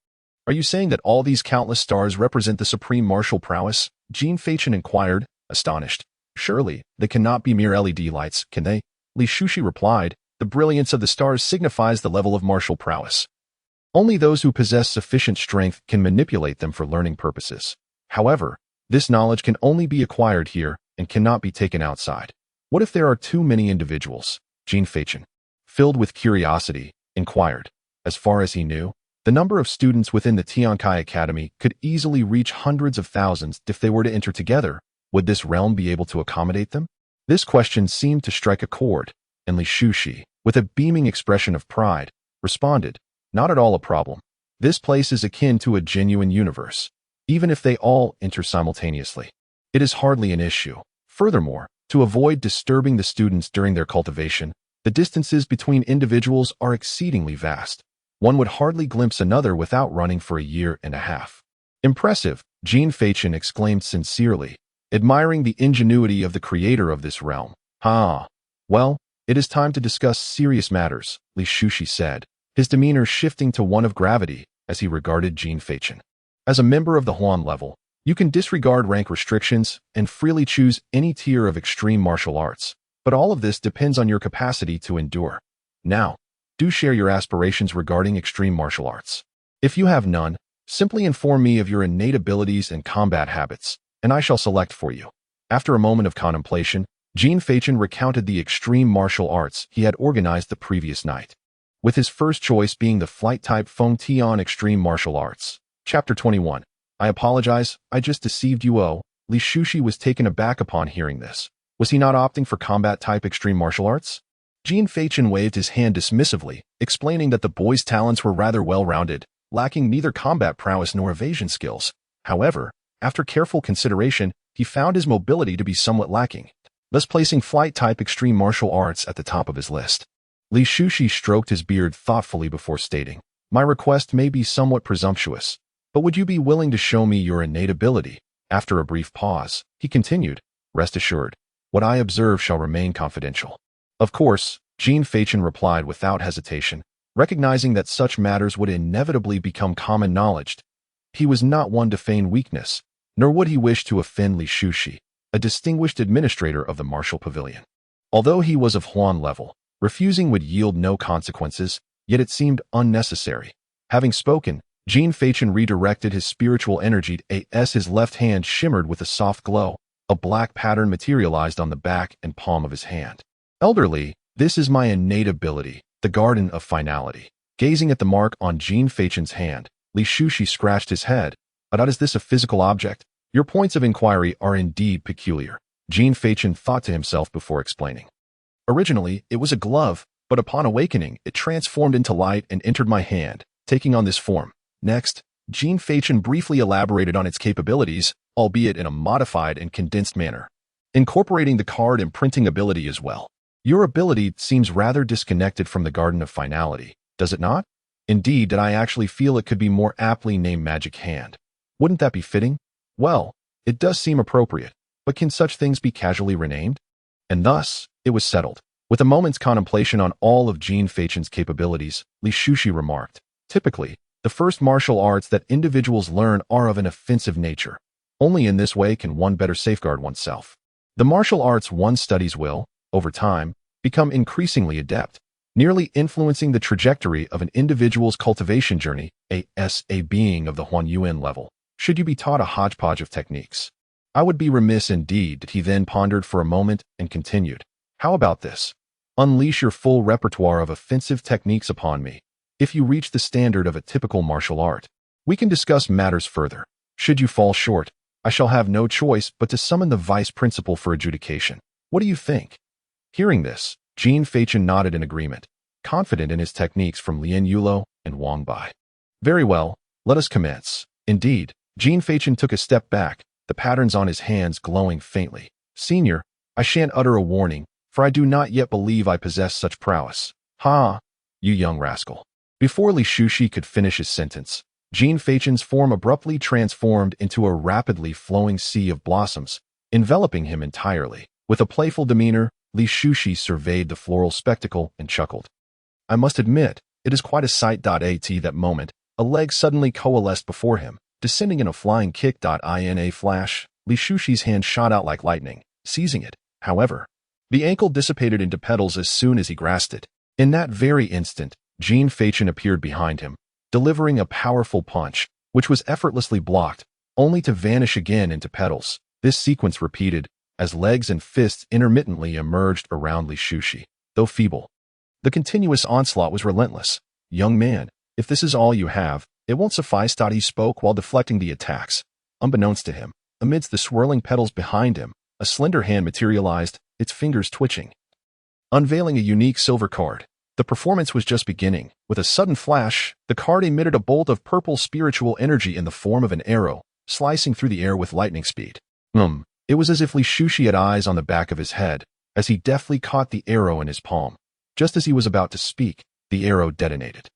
Are you saying that all these countless stars represent the supreme martial prowess? Jean Fachin inquired, astonished. Surely, they cannot be mere LED lights, can they? Li Shushi replied, the brilliance of the stars signifies the level of martial prowess. Only those who possess sufficient strength can manipulate them for learning purposes. However, this knowledge can only be acquired here and cannot be taken outside. What if there are too many individuals? Jean Fachin, filled with curiosity, inquired. As far as he knew, the number of students within the Tiankai Academy could easily reach hundreds of thousands. If they were to enter together, would this realm be able to accommodate them? This question seemed to strike a chord, and Li Shushi, with a beaming expression of pride, responded, not at all a problem. This place is akin to a genuine universe. Even if they all enter simultaneously, it is hardly an issue. Furthermore, to avoid disturbing the students during their cultivation, the distances between individuals are exceedingly vast. One would hardly glimpse another without running for a year and a half. Impressive, Jean Fachin exclaimed sincerely, admiring the ingenuity of the creator of this realm. Well, it is time to discuss serious matters, Li Shushi said, his demeanor shifting to one of gravity as he regarded Jean Fachin. As a member of the Huan level, you can disregard rank restrictions and freely choose any tier of extreme martial arts, but all of this depends on your capacity to endure. Now, do share your aspirations regarding extreme martial arts. If you have none, simply inform me of your innate abilities and combat habits, and I shall select for you. After a moment of contemplation, Jean Fachin recounted the extreme martial arts he had organized the previous night, with his first choice being the flight-type Feng Tian Extreme Martial Arts. Chapter 21. I apologize, I just deceived you. Li Shushi was taken aback upon hearing this. Was he not opting for combat-type extreme martial arts? Jean Fachin waved his hand dismissively, explaining that the boy's talents were rather well-rounded, lacking neither combat prowess nor evasion skills. However, after careful consideration, he found his mobility to be somewhat lacking, thus placing flight-type extreme martial arts at the top of his list. Li Shushi stroked his beard thoughtfully before stating, my request may be somewhat presumptuous, but would you be willing to show me your innate ability? After a brief pause, he continued, rest assured, what I observe shall remain confidential. Of course, Jean Fachin replied without hesitation, Recognizing that such matters would inevitably become common knowledge, he was not one to feign weakness, nor would he wish to offend Li Shushi, a distinguished administrator of the martial pavilion. Although he was of Huan level, refusing would yield no consequences, yet it seemed unnecessary. Having spoken, Jin Feichen redirected his spiritual energy as his left hand shimmered with a soft glow. A black pattern materialized on the back and palm of his hand. Elderly, this is my innate ability, the Garden of Finality. Gazing at the mark on Jin Feichen's hand, Li Shushi scratched his head. Is this a physical object? Your points of inquiry are indeed peculiar. Jin Feichen thought to himself before explaining. Originally, it was a glove, but upon awakening, it transformed into light and entered my hand, taking on this form. Next, Jin Feichen briefly elaborated on its capabilities, albeit in a modified and condensed manner, incorporating the card imprinting ability as well. Your ability seems rather disconnected from the Garden of Finality, does it not? Indeed, did I actually feel it could be more aptly named Magic Hand. Wouldn't that be fitting? Well, it does seem appropriate, but can such things be casually renamed? And thus, it was settled. With a moment's contemplation on all of Jin Feichen's capabilities, Li Shushi remarked, typically, the first martial arts that individuals learn are of an offensive nature. Only in this way can one better safeguard oneself. The martial arts one studies will, over time, become increasingly adept, nearly influencing the trajectory of an individual's cultivation journey, a being of the Huan Yuan level. Should you be taught a hodgepodge of techniques? I would be remiss indeed. He then pondered for a moment and continued. How about this? Unleash your full repertoire of offensive techniques upon me. If you reach the standard of a typical martial art, we can discuss matters further. Should you fall short, I shall have no choice but to summon the vice principal for adjudication. What do you think? Hearing this, Jin Feichen nodded in agreement, confident in his techniques from Lian Yulo and Wang Bai. Very well, let us commence. Indeed, Jin Feichen took a step back, the patterns on his hands glowing faintly. Senior, I shan't utter a warning, for I do not yet believe I possess such prowess. Ha! You young rascal. Before Li Shushi could finish his sentence, Jin Feichen's form abruptly transformed into a rapidly flowing sea of blossoms, enveloping him entirely. With a playful demeanor, Li Shushi surveyed the floral spectacle and chuckled. I must admit, it is quite a sight. At that moment, a leg suddenly coalesced before him, descending in a flying kick. In a flash, Li Shushi's hand shot out like lightning, seizing it. However, the ankle dissipated into petals as soon as he grasped it. In that very instant, Jin Feichen appeared behind him, delivering a powerful punch, which was effortlessly blocked, only to vanish again into petals. This sequence repeated, as legs and fists intermittently emerged around Li Shushi. Though feeble, the continuous onslaught was relentless. Young man, if this is all you have, it won't suffice. He spoke while deflecting the attacks. Unbeknownst to him, amidst the swirling petals behind him, a slender hand materialized, its fingers twitching, unveiling a unique silver card. The performance was just beginning. With a sudden flash, the card emitted a bolt of purple spiritual energy in the form of an arrow, slicing through the air with lightning speed. It was as if Li Shushi had eyes on the back of his head, as he deftly caught the arrow in his palm. Just as he was about to speak, the arrow detonated.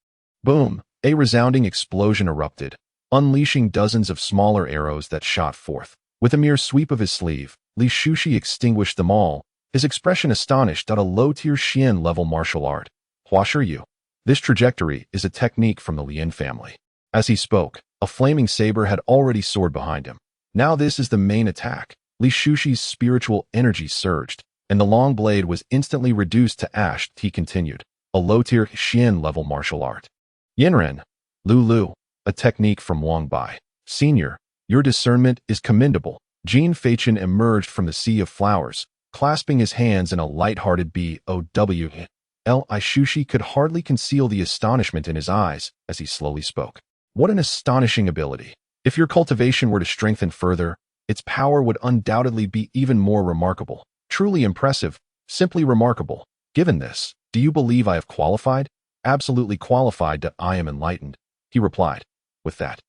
Boom! A resounding explosion erupted, unleashing dozens of smaller arrows that shot forth. With a mere sweep of his sleeve, Li Shushi extinguished them all, his expression astonished. A low-tier Xian level martial art. Huasher Yu. This trajectory is a technique from the Lian family. As he spoke, a flaming saber had already soared behind him. Now this is the main attack. Li Shushi's spiritual energy surged, and the long blade was instantly reduced to ash. He continued, a low-tier Xian level martial art. Yinren. Lu, a technique from Wang Bai. Senior, your discernment is commendable. Jin Feichen emerged from the sea of flowers, clasping his hands in a light-hearted BOW. Li Shushi could hardly conceal the astonishment in his eyes as he slowly spoke. What an astonishing ability. If your cultivation were to strengthen further, its power would undoubtedly be even more remarkable. Truly impressive, simply remarkable. Given this, do you believe I have qualified? Absolutely qualified. I am enlightened, he replied. With that,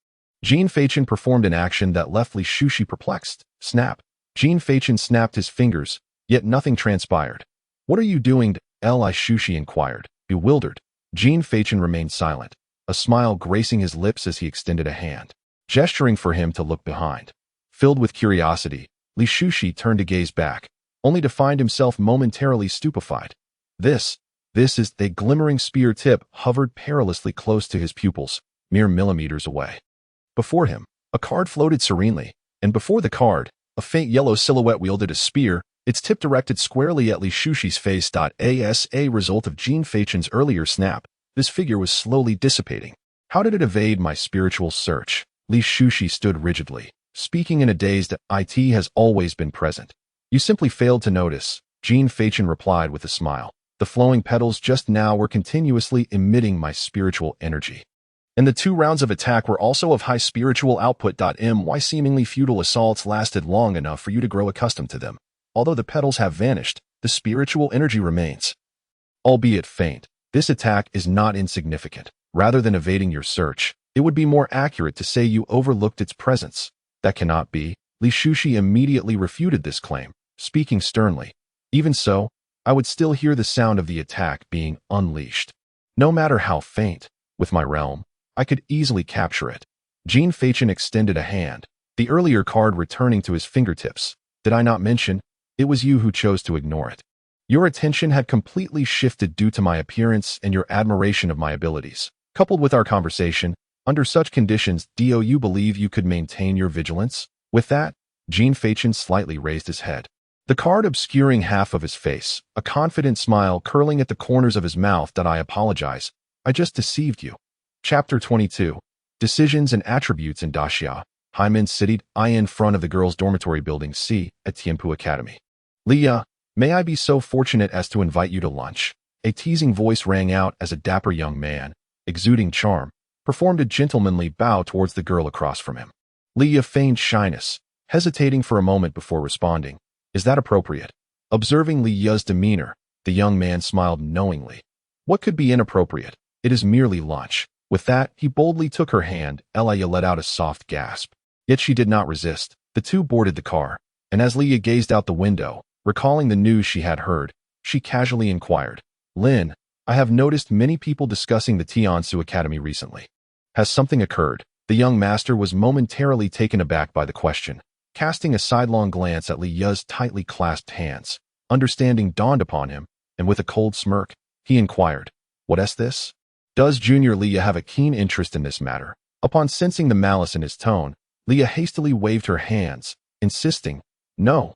Jin Feichen performed an action that left Li Shushi perplexed. Snap. Jin Feichen snapped his fingers, yet nothing transpired. What are you doing? Li Shushi inquired, bewildered. Jin Feichen remained silent, a smile gracing his lips as he extended a hand, gesturing for him to look behind. Filled with curiosity, Li Shushi turned to gaze back, only to find himself momentarily stupefied. This, This is the glimmering spear tip hovered perilously close to his pupils, mere millimeters away. Before him, a card floated serenely, and before the card, a faint yellow silhouette wielded a spear, its tip directed squarely at Li Shushi's face. As a result of Jean Feichen's earlier snap, this figure was slowly dissipating. How did it evade my spiritual search? Li Shushi stood rigidly, speaking in a dazed, "It has always been present. You simply failed to notice," Jean Feichen replied with a smile. The flowing petals just now were continuously emitting my spiritual energy. And the 2 rounds of attack were also of high spiritual output. My seemingly futile assaults lasted long enough for you to grow accustomed to them. Although the petals have vanished, the spiritual energy remains. Albeit faint, this attack is not insignificant. Rather than evading your search, it would be more accurate to say you overlooked its presence. That cannot be. Li Shushi immediately refuted this claim, speaking sternly. Even so, I would still hear the sound of the attack being unleashed. No matter how faint, with my realm, I could easily capture it. Jean Feichen extended a hand, the earlier card returning to his fingertips. Did I not mention? It was you who chose to ignore it. Your attention had completely shifted due to my appearance and your admiration of my abilities. Coupled with our conversation, under such conditions, do you believe you could maintain your vigilance? With that, Jean Feichen slightly raised his head, the card obscuring half of his face, a confident smile curling at the corners of his mouth. I apologize. I just deceived you. Chapter 22. Decisions and Attributes in Daxia. Haimin City, in front of the girls' dormitory building C at Tianpu Academy. Leah, may I be so fortunate as to invite you to lunch? A teasing voice rang out as a dapper young man, exuding charm, performed a gentlemanly bow towards the girl across from him. Leah feigned shyness, hesitating for a moment before responding. Is that appropriate? Observing Leah's demeanor, the young man smiled knowingly. What could be inappropriate? It is merely lunch. With that, he boldly took her hand. Leah let out a soft gasp. Yet she did not resist. The two boarded the car, and as Leah gazed out the window, recalling the news she had heard, she casually inquired, Lin, I have noticed many people discussing the Tiansu Academy recently. Has something occurred? The young master was momentarily taken aback by the question, casting a sidelong glance at Leah's tightly clasped hands. Understanding dawned upon him, and with a cold smirk, he inquired, What is this? Does Junior Leah have a keen interest in this matter? Upon sensing the malice in his tone, Leah hastily waved her hands, insisting, No,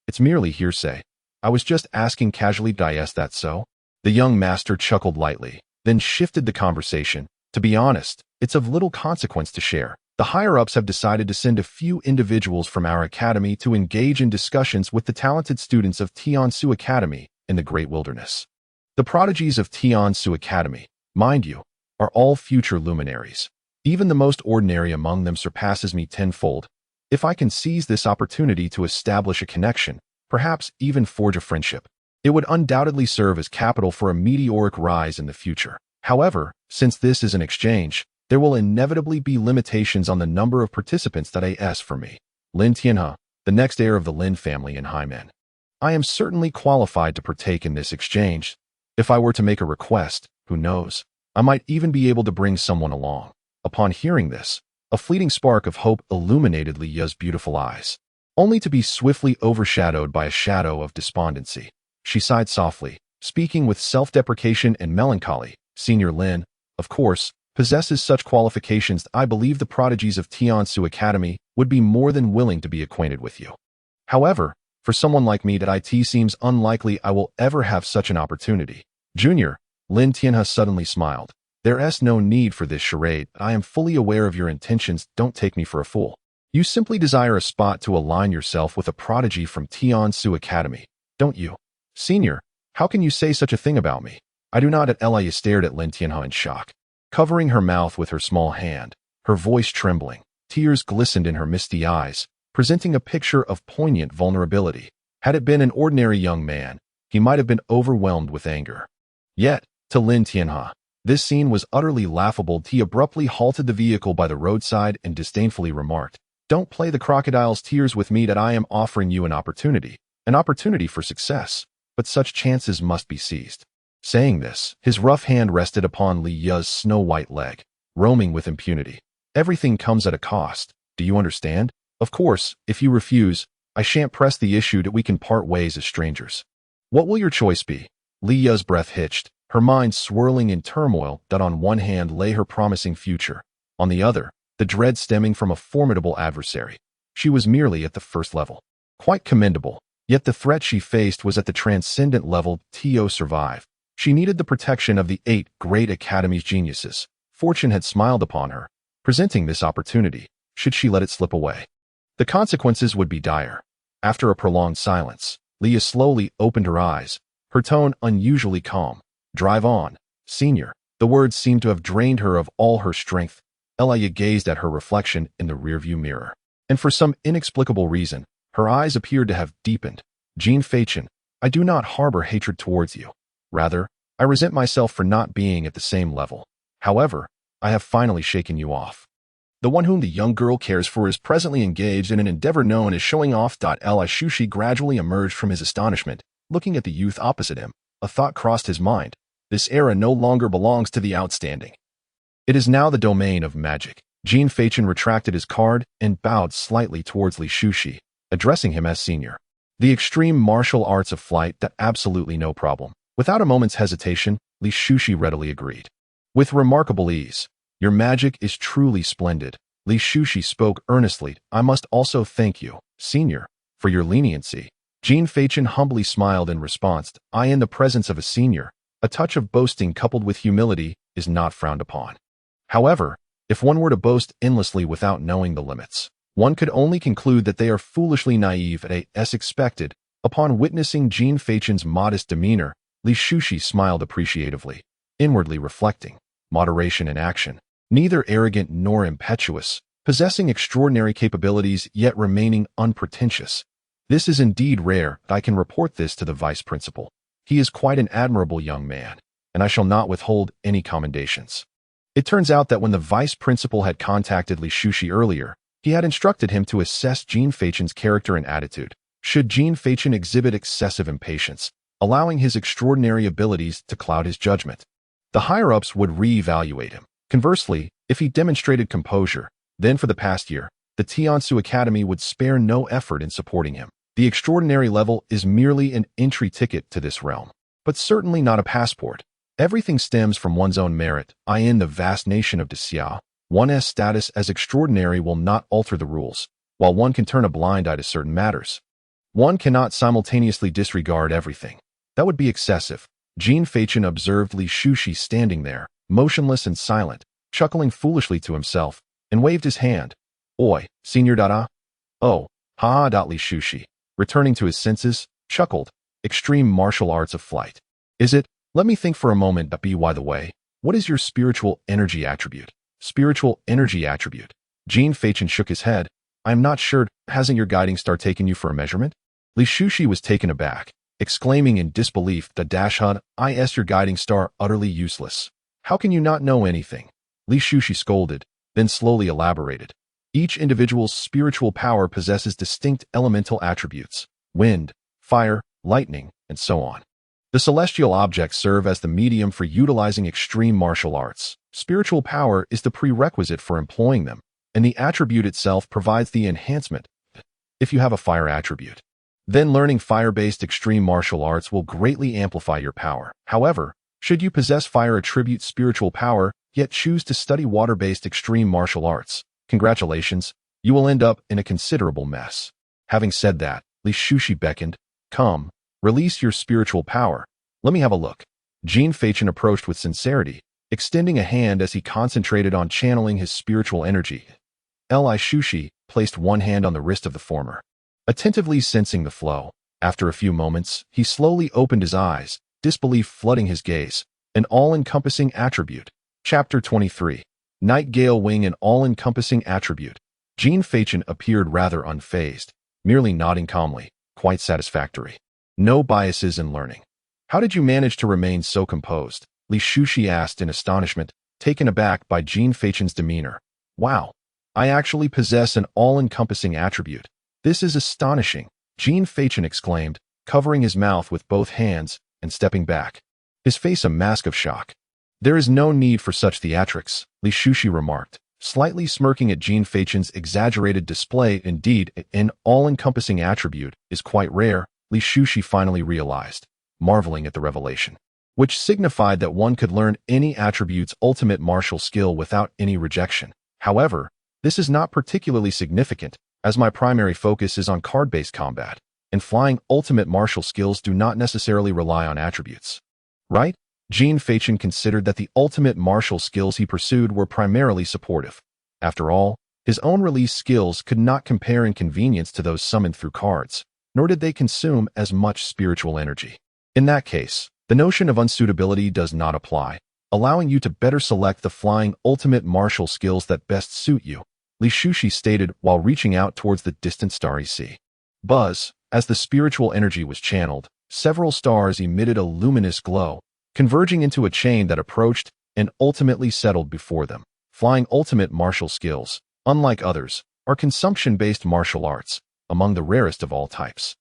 it's merely hearsay. I was just asking casually, is that so? The young master chuckled lightly, then shifted the conversation. To be honest, it's of little consequence to share. The higher-ups have decided to send a few individuals from our academy to engage in discussions with the talented students of Tiansu Academy in the Great Wilderness. The prodigies of Tiansu Academy, mind you, are all future luminaries. Even the most ordinary among them surpasses me tenfold. If I can seize this opportunity to establish a connection, perhaps even forge a friendship, it would undoubtedly serve as capital for a meteoric rise in the future. However, since this is an exchange, there will inevitably be limitations on the number of participants that I ask for me. Lin Tianhe, the next heir of the Lin family in Haimen. I am certainly qualified to partake in this exchange. If I were to make a request, who knows, I might even be able to bring someone along. Upon hearing this, a fleeting spark of hope illuminated Leah's beautiful eyes, only to be swiftly overshadowed by a shadow of despondency. She sighed softly, speaking with self-deprecation and melancholy. Senior Lin, of course, possesses such qualifications. I believe the prodigies of Tiansu Academy would be more than willing to be acquainted with you. However, for someone like me, it seems unlikely I will ever have such an opportunity. Junior, Lin Tianhe suddenly smiled. There is no need for this charade. I am fully aware of your intentions. Don't take me for a fool. You simply desire a spot to align yourself with a prodigy from Tiansu Academy, don't you? Senior, how can you say such a thing about me? I do not. Leah stared at Lin Tianhe in shock, covering her mouth with her small hand, her voice trembling. Tears glistened in her misty eyes, presenting a picture of poignant vulnerability. Had it been an ordinary young man, he might have been overwhelmed with anger. Yet, to Lin Tianhe, this scene was utterly laughable. He abruptly halted the vehicle by the roadside and disdainfully remarked, Don't play the crocodile's tears with me. I am offering you an opportunity for success, but such chances must be seized. Saying this, his rough hand rested upon Leah's snow-white leg, roaming with impunity. Everything comes at a cost, do you understand? Of course, if you refuse, I shan't press the issue that we can part ways as strangers. What will your choice be? Li Ya's breath hitched, her mind swirling in turmoil that on one hand lay her promising future, on the other, the dread stemming from a formidable adversary. She was merely at the first level. Quite commendable, yet the threat she faced was at the transcendent level to survive. She needed the protection of the 8 great Academy's geniuses. Fortune had smiled upon her, presenting this opportunity, should she let it slip away. The consequences would be dire. After a prolonged silence, Leah slowly opened her eyes, her tone unusually calm. Drive on, senior. The words seemed to have drained her of all her strength. Elia gazed at her reflection in the rearview mirror, and for some inexplicable reason, her eyes appeared to have deepened. Jean Fachin, I do not harbor hatred towards you. Rather, I resent myself for not being at the same level. However, I have finally shaken you off. The one whom the young girl cares for is presently engaged in an endeavor known as showing off. Li Shushi gradually emerged from his astonishment, looking at the youth opposite him. A thought crossed his mind. This era no longer belongs to the outstanding. It is now the domain of magic. Jean Fachin retracted his card and bowed slightly towards Li Shushi, addressing him as senior. The extreme martial arts of flight, that absolutely no problem. Without a moment's hesitation, Li Shushi readily agreed. With remarkable ease. Your magic is truly splendid. Li Shushi spoke earnestly. I must also thank you, senior, for your leniency. Jean Fachin humbly smiled in response. I, in the presence of a senior, a touch of boasting coupled with humility is not frowned upon. However, if one were to boast endlessly without knowing the limits, one could only conclude that they are foolishly naive as expected. Upon witnessing Jean Fachin's modest demeanor, Li Shushi smiled appreciatively, inwardly reflecting, moderation in action. Neither arrogant nor impetuous, possessing extraordinary capabilities yet remaining unpretentious. This is indeed rare. I can report this to the vice principal. He is quite an admirable young man, and I shall not withhold any commendations. It turns out that when the vice principal had contacted Li Shushi earlier, he had instructed him to assess Jean Fachin's character and attitude. Should Jean Fachin exhibit excessive impatience, allowing his extraordinary abilities to cloud his judgment, the higher-ups would re-evaluate him. Conversely, if he demonstrated composure, then for the past year, the Tiansu Academy would spare no effort in supporting him. The extraordinary level is merely an entry ticket to this realm, but certainly not a passport. Everything stems from one's own merit. In the vast nation of Xia, one's status as extraordinary will not alter the rules. While one can turn a blind eye to certain matters, one cannot simultaneously disregard everything. That would be excessive. Jean Fachin observed Li Shushi standing there, motionless and silent, chuckling foolishly to himself, and waved his hand. Oi, senior Dada? Oh, ha ha. Li Shushi, returning to his senses, chuckled. Extreme martial arts of flight. Is it? Let me think for a moment. By the way, what is your spiritual energy attribute? Spiritual energy attribute. Jean Fachin shook his head. I am not sure. Hasn't your guiding star taken you for a measurement? Li Shushi was taken aback, exclaiming in disbelief. Is your guiding star utterly useless? How can you not know anything? Li Shushi scolded, then slowly elaborated. Each individual's spiritual power possesses distinct elemental attributes: wind, fire, lightning, and so on. The celestial objects serve as the medium for utilizing extreme martial arts. Spiritual power is the prerequisite for employing them, and the attribute itself provides the enhancement. If you have a fire attribute, then learning fire-based extreme martial arts will greatly amplify your power. However, should you possess fire attribute spiritual power, yet choose to study water-based extreme martial arts, congratulations, you will end up in a considerable mess. Having said that, Li Shushi beckoned. Come, release your spiritual power. Let me have a look. Jean Fachin approached with sincerity, extending a hand as he concentrated on channeling his spiritual energy. Li Shushi placed one hand on the wrist of the former, attentively sensing the flow. After a few moments, he slowly opened his eyes, disbelief flooding his gaze. An all-encompassing attribute. Chapter 23. Night Gale Wing. An all-encompassing attribute. Jean Fachin appeared rather unfazed, merely nodding calmly. Quite satisfactory. No biases in learning. How did you manage to remain so composed? Li Shushi asked in astonishment, taken aback by Jean Fachin's demeanor. Wow. I actually possess an all-encompassing attribute. This is astonishing, Jean Fachin exclaimed, covering his mouth with both hands and stepping back, his face a mask of shock. There is no need for such theatrics, Li Shushi remarked, slightly smirking at Jean Fachin's exaggerated display. Indeed, an all-encompassing attribute is quite rare, Li Shushi finally realized. marveling at the revelation, which signified that one could learn any attribute's ultimate martial skill without any rejection. However, this is not particularly significant, as my primary focus is on card-based combat, and flying ultimate martial skills do not necessarily rely on attributes. Right? Jean Fachin considered that the ultimate martial skills he pursued were primarily supportive. After all, his own release skills could not compare in convenience to those summoned through cards, nor did they consume as much spiritual energy. In that case, the notion of unsuitability does not apply, allowing you to better select the flying ultimate martial skills that best suit you, Li Shushi stated while reaching out towards the distant starry sea. Buzz, as the spiritual energy was channeled, several stars emitted a luminous glow, converging into a chain that approached and ultimately settled before them. Flying ultimate martial skills, unlike others, are consumption-based martial arts, among the rarest of all types.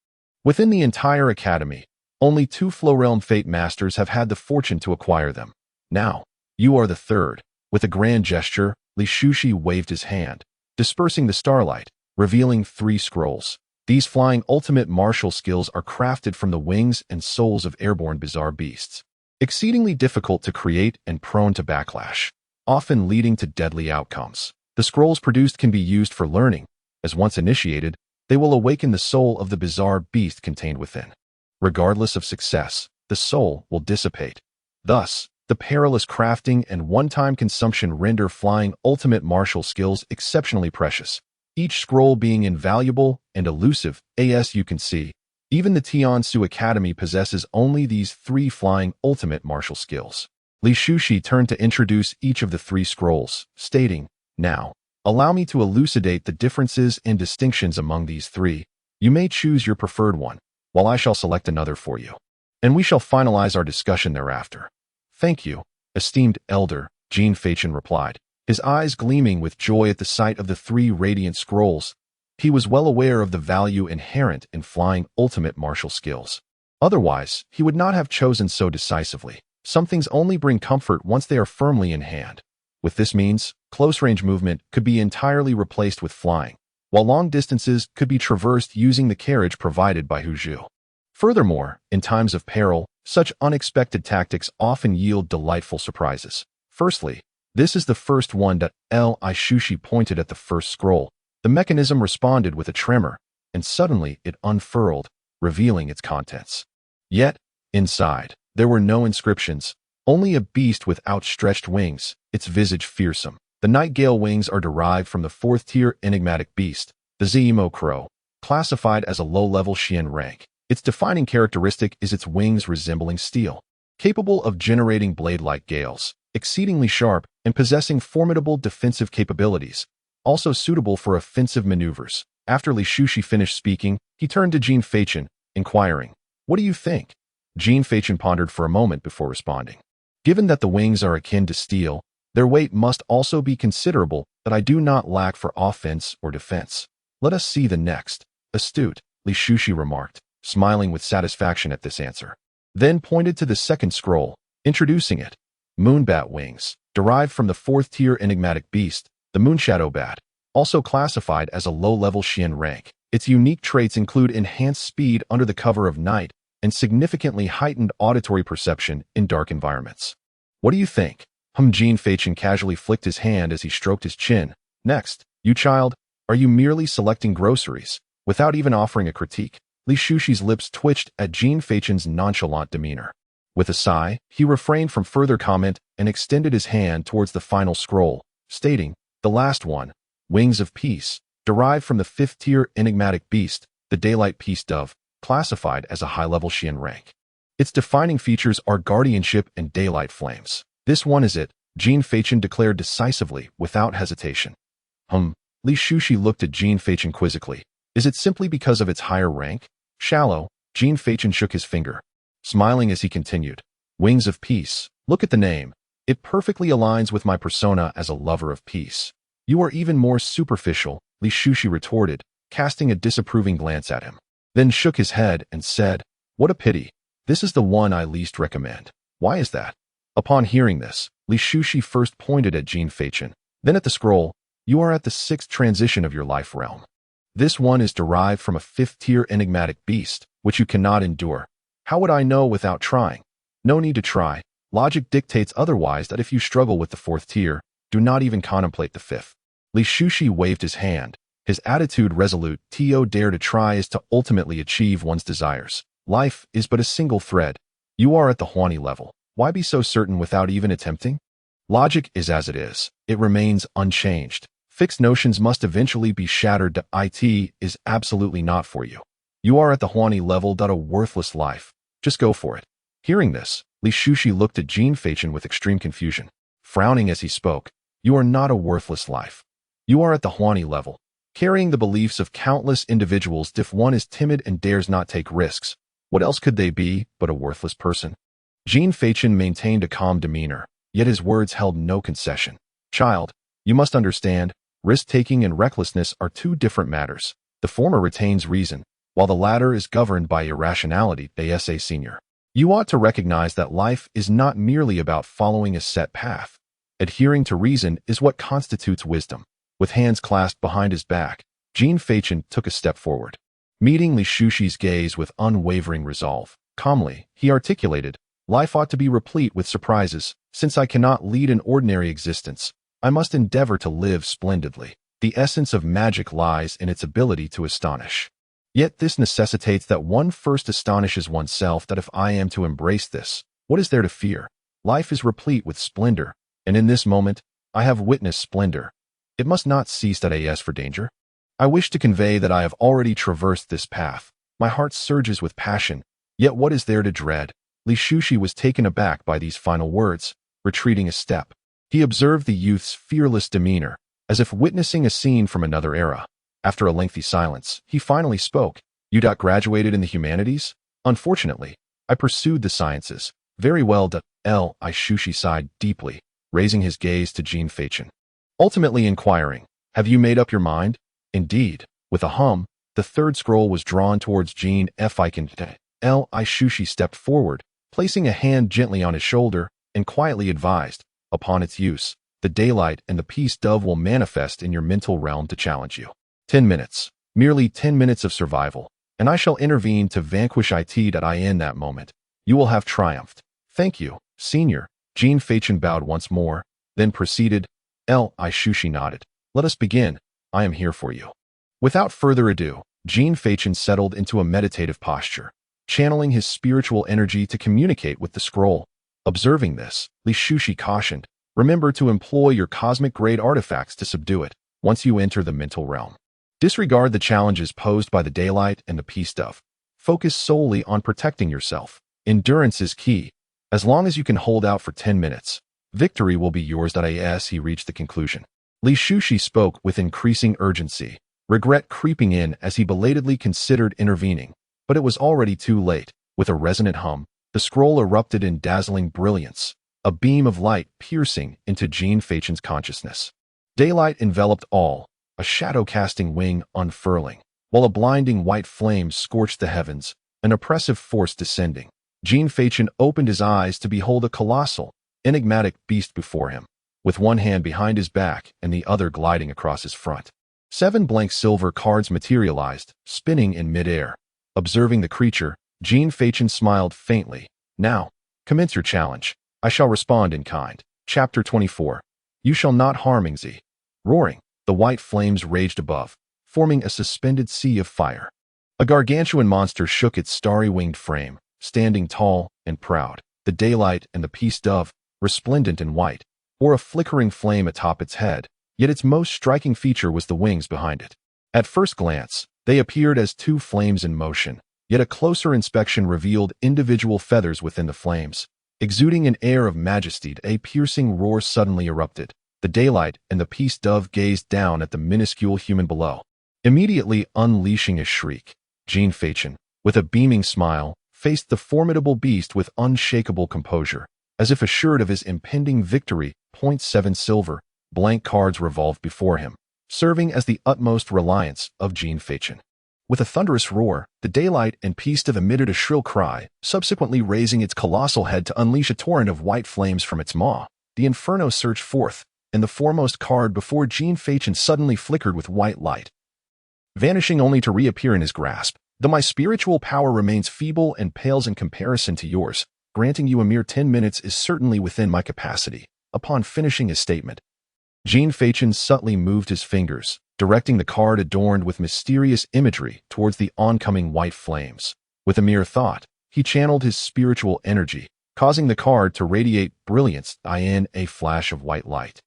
Within the entire academy, only 2 Flow Realm Fate Masters have had the fortune to acquire them. Now, you are the third. With a grand gesture, Li Shushi waved his hand, dispersing the starlight, revealing 3 scrolls. These flying ultimate martial skills are crafted from the wings and souls of airborne bizarre beasts. Exceedingly difficult to create and prone to backlash, often leading to deadly outcomes. The scrolls produced can be used for learning, as once initiated, they will awaken the soul of the bizarre beast contained within. Regardless of success, the soul will dissipate. Thus, the perilous crafting and one-time consumption render flying ultimate martial skills exceptionally precious, each scroll being invaluable and elusive. As you can see, even the Tiansu Academy possesses only these 3 flying ultimate martial skills. Li Shushi turned to introduce each of the 3 scrolls, stating, "Now, allow me to elucidate the differences and distinctions among these 3. You may choose your preferred one, while I shall select another for you, and we shall finalize our discussion thereafter." "Thank you, esteemed elder," Jean Fachin replied, his eyes gleaming with joy at the sight of the 3 radiant scrolls. He was well aware of the value inherent in flying ultimate martial skills. Otherwise, he would not have chosen so decisively. Some things only bring comfort once they are firmly in hand. With this means, close-range movement could be entirely replaced with flying, while long distances could be traversed using the carriage provided by Huzhu. Furthermore, in times of peril, such unexpected tactics often yield delightful surprises. Firstly, this is the first one that Li Shushi pointed at the first scroll. The mechanism responded with a tremor, and suddenly it unfurled, revealing its contents. Yet, inside, there were no inscriptions, only a beast with outstretched wings, its visage fearsome. The nightingale wings are derived from the 4th-tier enigmatic beast, the Zimo Crow, classified as a low-level Xian rank. Its defining characteristic is its wings resembling steel, capable of generating blade-like gales, exceedingly sharp and possessing formidable defensive capabilities, also suitable for offensive maneuvers. After Li Shushi finished speaking, he turned to Jean Fachin, inquiring, "What do you think?" Jean Fachin pondered for a moment before responding. "Given that the wings are akin to steel, their weight must also be considerable, but I do not lack for offense or defense. Let us see the next." "Astute," Li Shushi remarked, smiling with satisfaction at this answer. Then pointed to the second scroll, introducing it. Moonbat wings, derived from the 4th-tier enigmatic beast, the Moonshadow Bat, also classified as a low-level Xian rank. Its unique traits include enhanced speed under the cover of night and significantly heightened auditory perception in dark environments. "What do you think?" Jean Fachin casually flicked his hand as he stroked his chin. "Next, you child, are you merely selecting groceries, without even offering a critique?" Li Shushi's lips twitched at Jean Fachin's nonchalant demeanor. With a sigh, he refrained from further comment and extended his hand towards the final scroll, stating, "The last one, Wings of Peace, derived from the 5th-tier enigmatic beast, the Daylight Peace Dove, classified as a high-level Xian rank. Its defining features are guardianship and daylight flames." "This one is it," Jean Fachin declared decisively, without hesitation. Li Shushi looked at Jean Fachin quizzically. "Is it simply because of its higher rank?" "Shallow," Jean Fachin shook his finger, smiling as he continued. "Wings of Peace, look at the name. It perfectly aligns with my persona as a lover of peace." "You are even more superficial," Li Shushi retorted, casting a disapproving glance at him. Then shook his head and said, "What a pity. This is the one I least recommend." "Why is that?" Upon hearing this, Li Shushi first pointed at Jean Fachin, then at the scroll. "You are at the 6th transition of your life realm. This one is derived from a 5th-tier enigmatic beast, which you cannot endure. How would I know without trying? No need to try. Logic dictates otherwise that if you struggle with the fourth tier, do not even contemplate the fifth. Li Shushi waved his hand, his attitude resolute. To dare to try is to ultimately achieve one's desires. Life is but a single thread. You are at the Huani level. Why be so certain without even attempting? Logic is as it is. It remains unchanged. Fixed notions must eventually be shattered. It is absolutely not for you. You are at the Huani level. A worthless life. Just go for it. Hearing this, Li Shushi looked at Jin Feichen with extreme confusion. Frowning as he spoke, you are not a worthless life. You are at the Huani level, carrying the beliefs of countless individuals. If one is timid and dares not take risks, what else could they be but a worthless person? Jin Feichen maintained a calm demeanor, yet his words held no concession. Child, you must understand, risk-taking and recklessness are two different matters. The former retains reason, while the latter is governed by irrationality. ASA Senior. You ought to recognize that life is not merely about following a set path. Adhering to reason is what constitutes wisdom. With hands clasped behind his back, Jin Feichen took a step forward. Meeting Li Shushi's gaze with unwavering resolve, calmly, he articulated, life ought to be replete with surprises. Since I cannot lead an ordinary existence, I must endeavor to live splendidly. The essence of magic lies in its ability to astonish. Yet this necessitates that one first astonishes oneself. That if I am to embrace this, what is there to fear? Life is replete with splendor, and in this moment, I have witnessed splendor. It must not cease. As for danger, I wish to convey that I have already traversed this path. My heart surges with passion, yet what is there to dread? Li Shushi was taken aback by these final words, retreating a step. He observed the youth's fearless demeanor, as if witnessing a scene from another era. After a lengthy silence, he finally spoke. You graduated in the humanities? Unfortunately, I pursued the sciences. Very well. Li Shushi sighed deeply, raising his gaze to Jin Feichen. Ultimately inquiring, have you made up your mind? Indeed. With a hum, the third scroll was drawn towards Jin Feichen. Li Shushi stepped forward, placing a hand gently on his shoulder, and quietly advised, upon its use, the daylight and the peace dove will manifest in your mental realm to challenge you. 10 minutes. Merely 10 minutes of survival, and I shall intervene to vanquish it. In that moment, you will have triumphed. Thank you, Senior. Jin Feichen bowed once more, then proceeded. Li Shushi nodded. Let us begin. I am here for you. Without further ado, Jin Feichen settled into a meditative posture, channeling his spiritual energy to communicate with the scroll. Observing this, Li Shushi cautioned, remember to employ your cosmic-grade artifacts to subdue it once you enter the mental realm. Disregard the challenges posed by the daylight and the peace dove. Focus solely on protecting yourself. Endurance is key. As long as you can hold out for 10 minutes, victory will be yours. As he reached the conclusion, Li Shushi spoke with increasing urgency, regret creeping in as he belatedly considered intervening, but it was already too late. With a resonant hum, the scroll erupted in dazzling brilliance, a beam of light piercing into Jin Feichen's consciousness. Daylight enveloped all, a shadow-casting wing unfurling, while a blinding white flame scorched the heavens, an oppressive force descending. Jin Feichen opened his eyes to behold a colossal, enigmatic beast before him, with one hand behind his back and the other gliding across his front. 7 blank silver cards materialized, spinning in midair. Observing the creature, Jin Feichen smiled faintly. Now, commence your challenge. I shall respond in kind. Chapter 24. You shall not harm Ingzi. Roaring, the white flames raged above, forming a suspended sea of fire. A gargantuan monster shook its starry-winged frame, standing tall and proud. The daylight and the peace dove, resplendent in white, bore a flickering flame atop its head, yet its most striking feature was the wings behind it. At first glance, they appeared as 2 flames in motion, yet a closer inspection revealed individual feathers within the flames. Exuding an air of majesty, a piercing roar suddenly erupted. The daylight and the peace dove gazed down at the minuscule human below. Immediately unleashing a shriek, Jin Feichen, with a beaming smile, faced the formidable beast with unshakable composure, as if assured of his impending victory. 7 silver, blank cards revolved before him, serving as the utmost reliance of Jin Feichen. With a thunderous roar, the daylight and peace dove emitted a shrill cry, subsequently raising its colossal head to unleash a torrent of white flames from its maw. The inferno surged forth, and the foremost card before Jin Feichen suddenly flickered with white light, vanishing only to reappear in his grasp. Though my spiritual power remains feeble and pales in comparison to yours, granting you a mere 10 minutes is certainly within my capacity. Upon finishing his statement, Jean Fachin subtly moved his fingers, directing the card adorned with mysterious imagery towards the oncoming white flames. With a mere thought, he channeled his spiritual energy, causing the card to radiate brilliance in a flash of white light.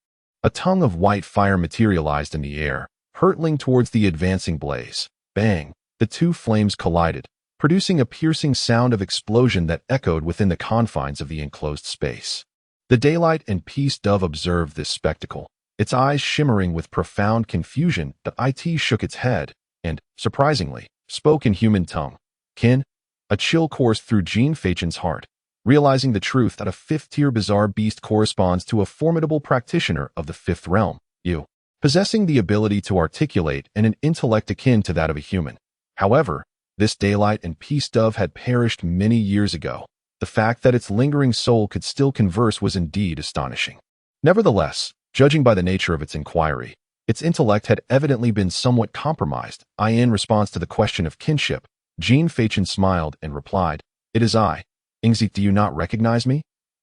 A tongue of white fire materialized in the air, hurtling towards the advancing blaze. Bang! The two flames collided, producing a piercing sound of explosion that echoed within the confines of the enclosed space. The daylight and peace dove observed this spectacle, its eyes shimmering with profound confusion. The IT shook its head and, surprisingly, spoke in human tongue. Kin? A chill coursed through Jean Fachin's heart, realizing the truth that a fifth-tier bizarre beast corresponds to a formidable practitioner of the fifth realm, you, possessing the ability to articulate and an intellect akin to that of a human. However, this daylight and peace dove had perished many years ago. The fact that its lingering soul could still converse was indeed astonishing. Nevertheless, judging by the nature of its inquiry, its intellect had evidently been somewhat compromised. In response to the question of kinship, Jean Fachin smiled and replied, "It is I. Ingzi, do you not recognize me?"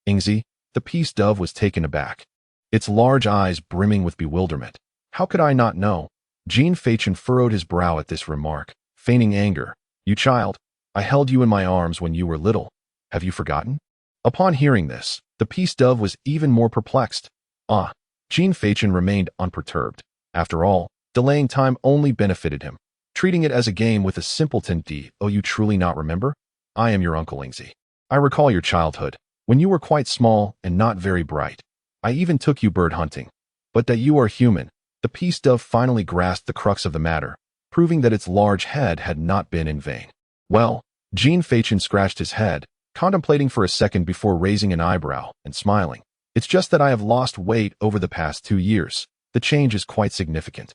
Ingzi, the peace dove was taken aback, its large eyes brimming with bewilderment. "How could I not know?" Jean Fachin furrowed his brow at this remark, feigning anger. "You child, I held you in my arms when you were little. Have you forgotten?" Upon hearing this, the peace dove was even more perplexed. Jean Fachin remained unperturbed. After all, delaying time only benefited him, treating it as a game with a simpleton. "Do you truly not remember? I am your uncle Ingzi. I recall your childhood, when you were quite small and not very bright. I even took you bird hunting. But that you are human." The peace dove finally grasped the crux of the matter, proving that its large head had not been in vain. "Well," Jean Fachin scratched his head, contemplating for a second before raising an eyebrow and smiling. "It's just that I have lost weight over the past 2 years. The change is quite significant.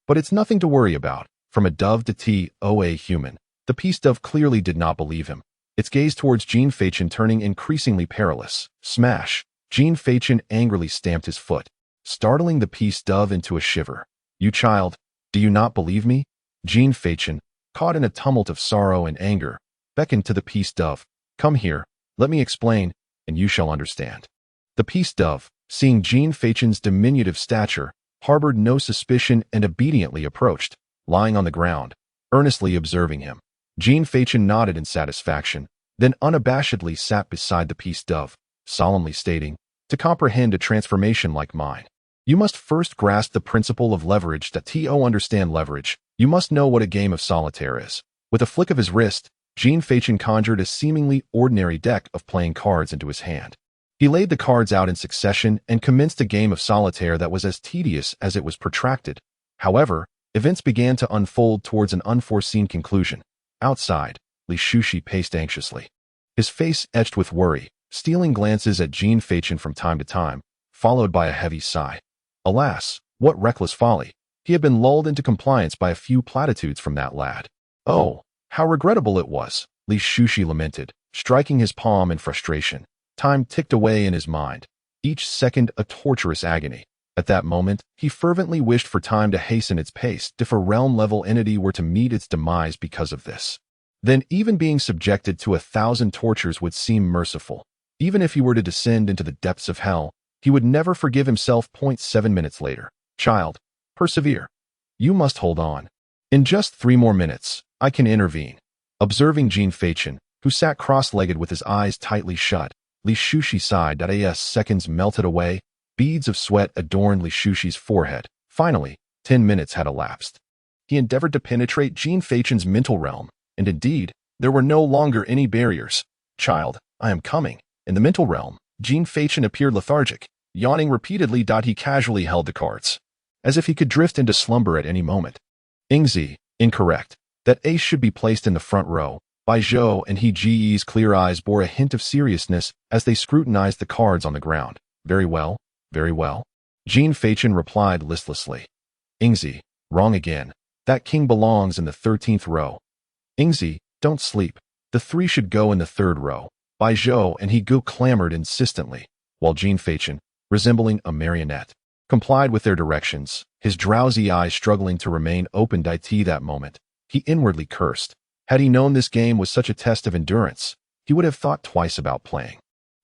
But it's nothing to worry about." From a dove to a human, the peace dove clearly did not believe him, its gaze towards Jean Fachin turning increasingly perilous. Smash! Jean Fachin angrily stamped his foot, startling the peace dove into a shiver. "You child, do you not believe me?" Jean Fachin, caught in a tumult of sorrow and anger, beckoned to the peace dove. "Come here, let me explain, and you shall understand." The peace dove, seeing Jean Fachin's diminutive stature, harbored no suspicion and obediently approached, lying on the ground, earnestly observing him. Jean Fachin nodded in satisfaction, then unabashedly sat beside the peace dove, solemnly stating, "To comprehend a transformation like mine, you must first grasp the principle of leverage. Understand leverage, you must know what a game of solitaire is." With a flick of his wrist, Jean Fachin conjured a seemingly ordinary deck of playing cards into his hand. He laid the cards out in succession and commenced a game of solitaire that was as tedious as it was protracted. However, events began to unfold towards an unforeseen conclusion. Outside, Li Shushi paced anxiously, his face etched with worry, stealing glances at Jean Fachin from time to time, followed by a heavy sigh. Alas, what reckless folly! He had been lulled into compliance by a few platitudes from that lad. "Oh, how regrettable it was," Li Shushi lamented, striking his palm in frustration. Time ticked away in his mind, each second a torturous agony. At that moment, he fervently wished for time to hasten its pace if a realm-level entity were to meet its demise because of this. Then even being subjected to 1,000 tortures would seem merciful. Even if he were to descend into the depths of hell, he would never forgive himself. 7 minutes later. "Child, persevere. You must hold on. In just 3 more minutes, I can intervene." Observing Jean Fachin, who sat cross-legged with his eyes tightly shut, Li Shushi sighed. As seconds melted away, beads of sweat adorned Li Shushi's forehead. Finally, 10 minutes had elapsed. He endeavored to penetrate Jean Fachin's mental realm, and indeed, there were no longer any barriers. "Child, I am coming." In the mental realm, Jean Fachin appeared lethargic, yawning repeatedly. He casually held the cards, as if he could drift into slumber at any moment. "Ingzi, incorrect. That ace should be placed in the front row." Bai Zhou and He Ji's clear eyes bore a hint of seriousness as they scrutinized the cards on the ground. Very well, very well." Jean Fachin replied listlessly. "Ingzi, wrong again. That king belongs in the 13th row." "Ingzi, don't sleep. The 3 should go in the 3rd row." Bai Zhou and He Gu clamored insistently, while Jean Fachin, resembling a marionette, complied with their directions, his drowsy eyes struggling to remain open. That moment, he inwardly cursed. Had he known this game was such a test of endurance, he would have thought twice about playing.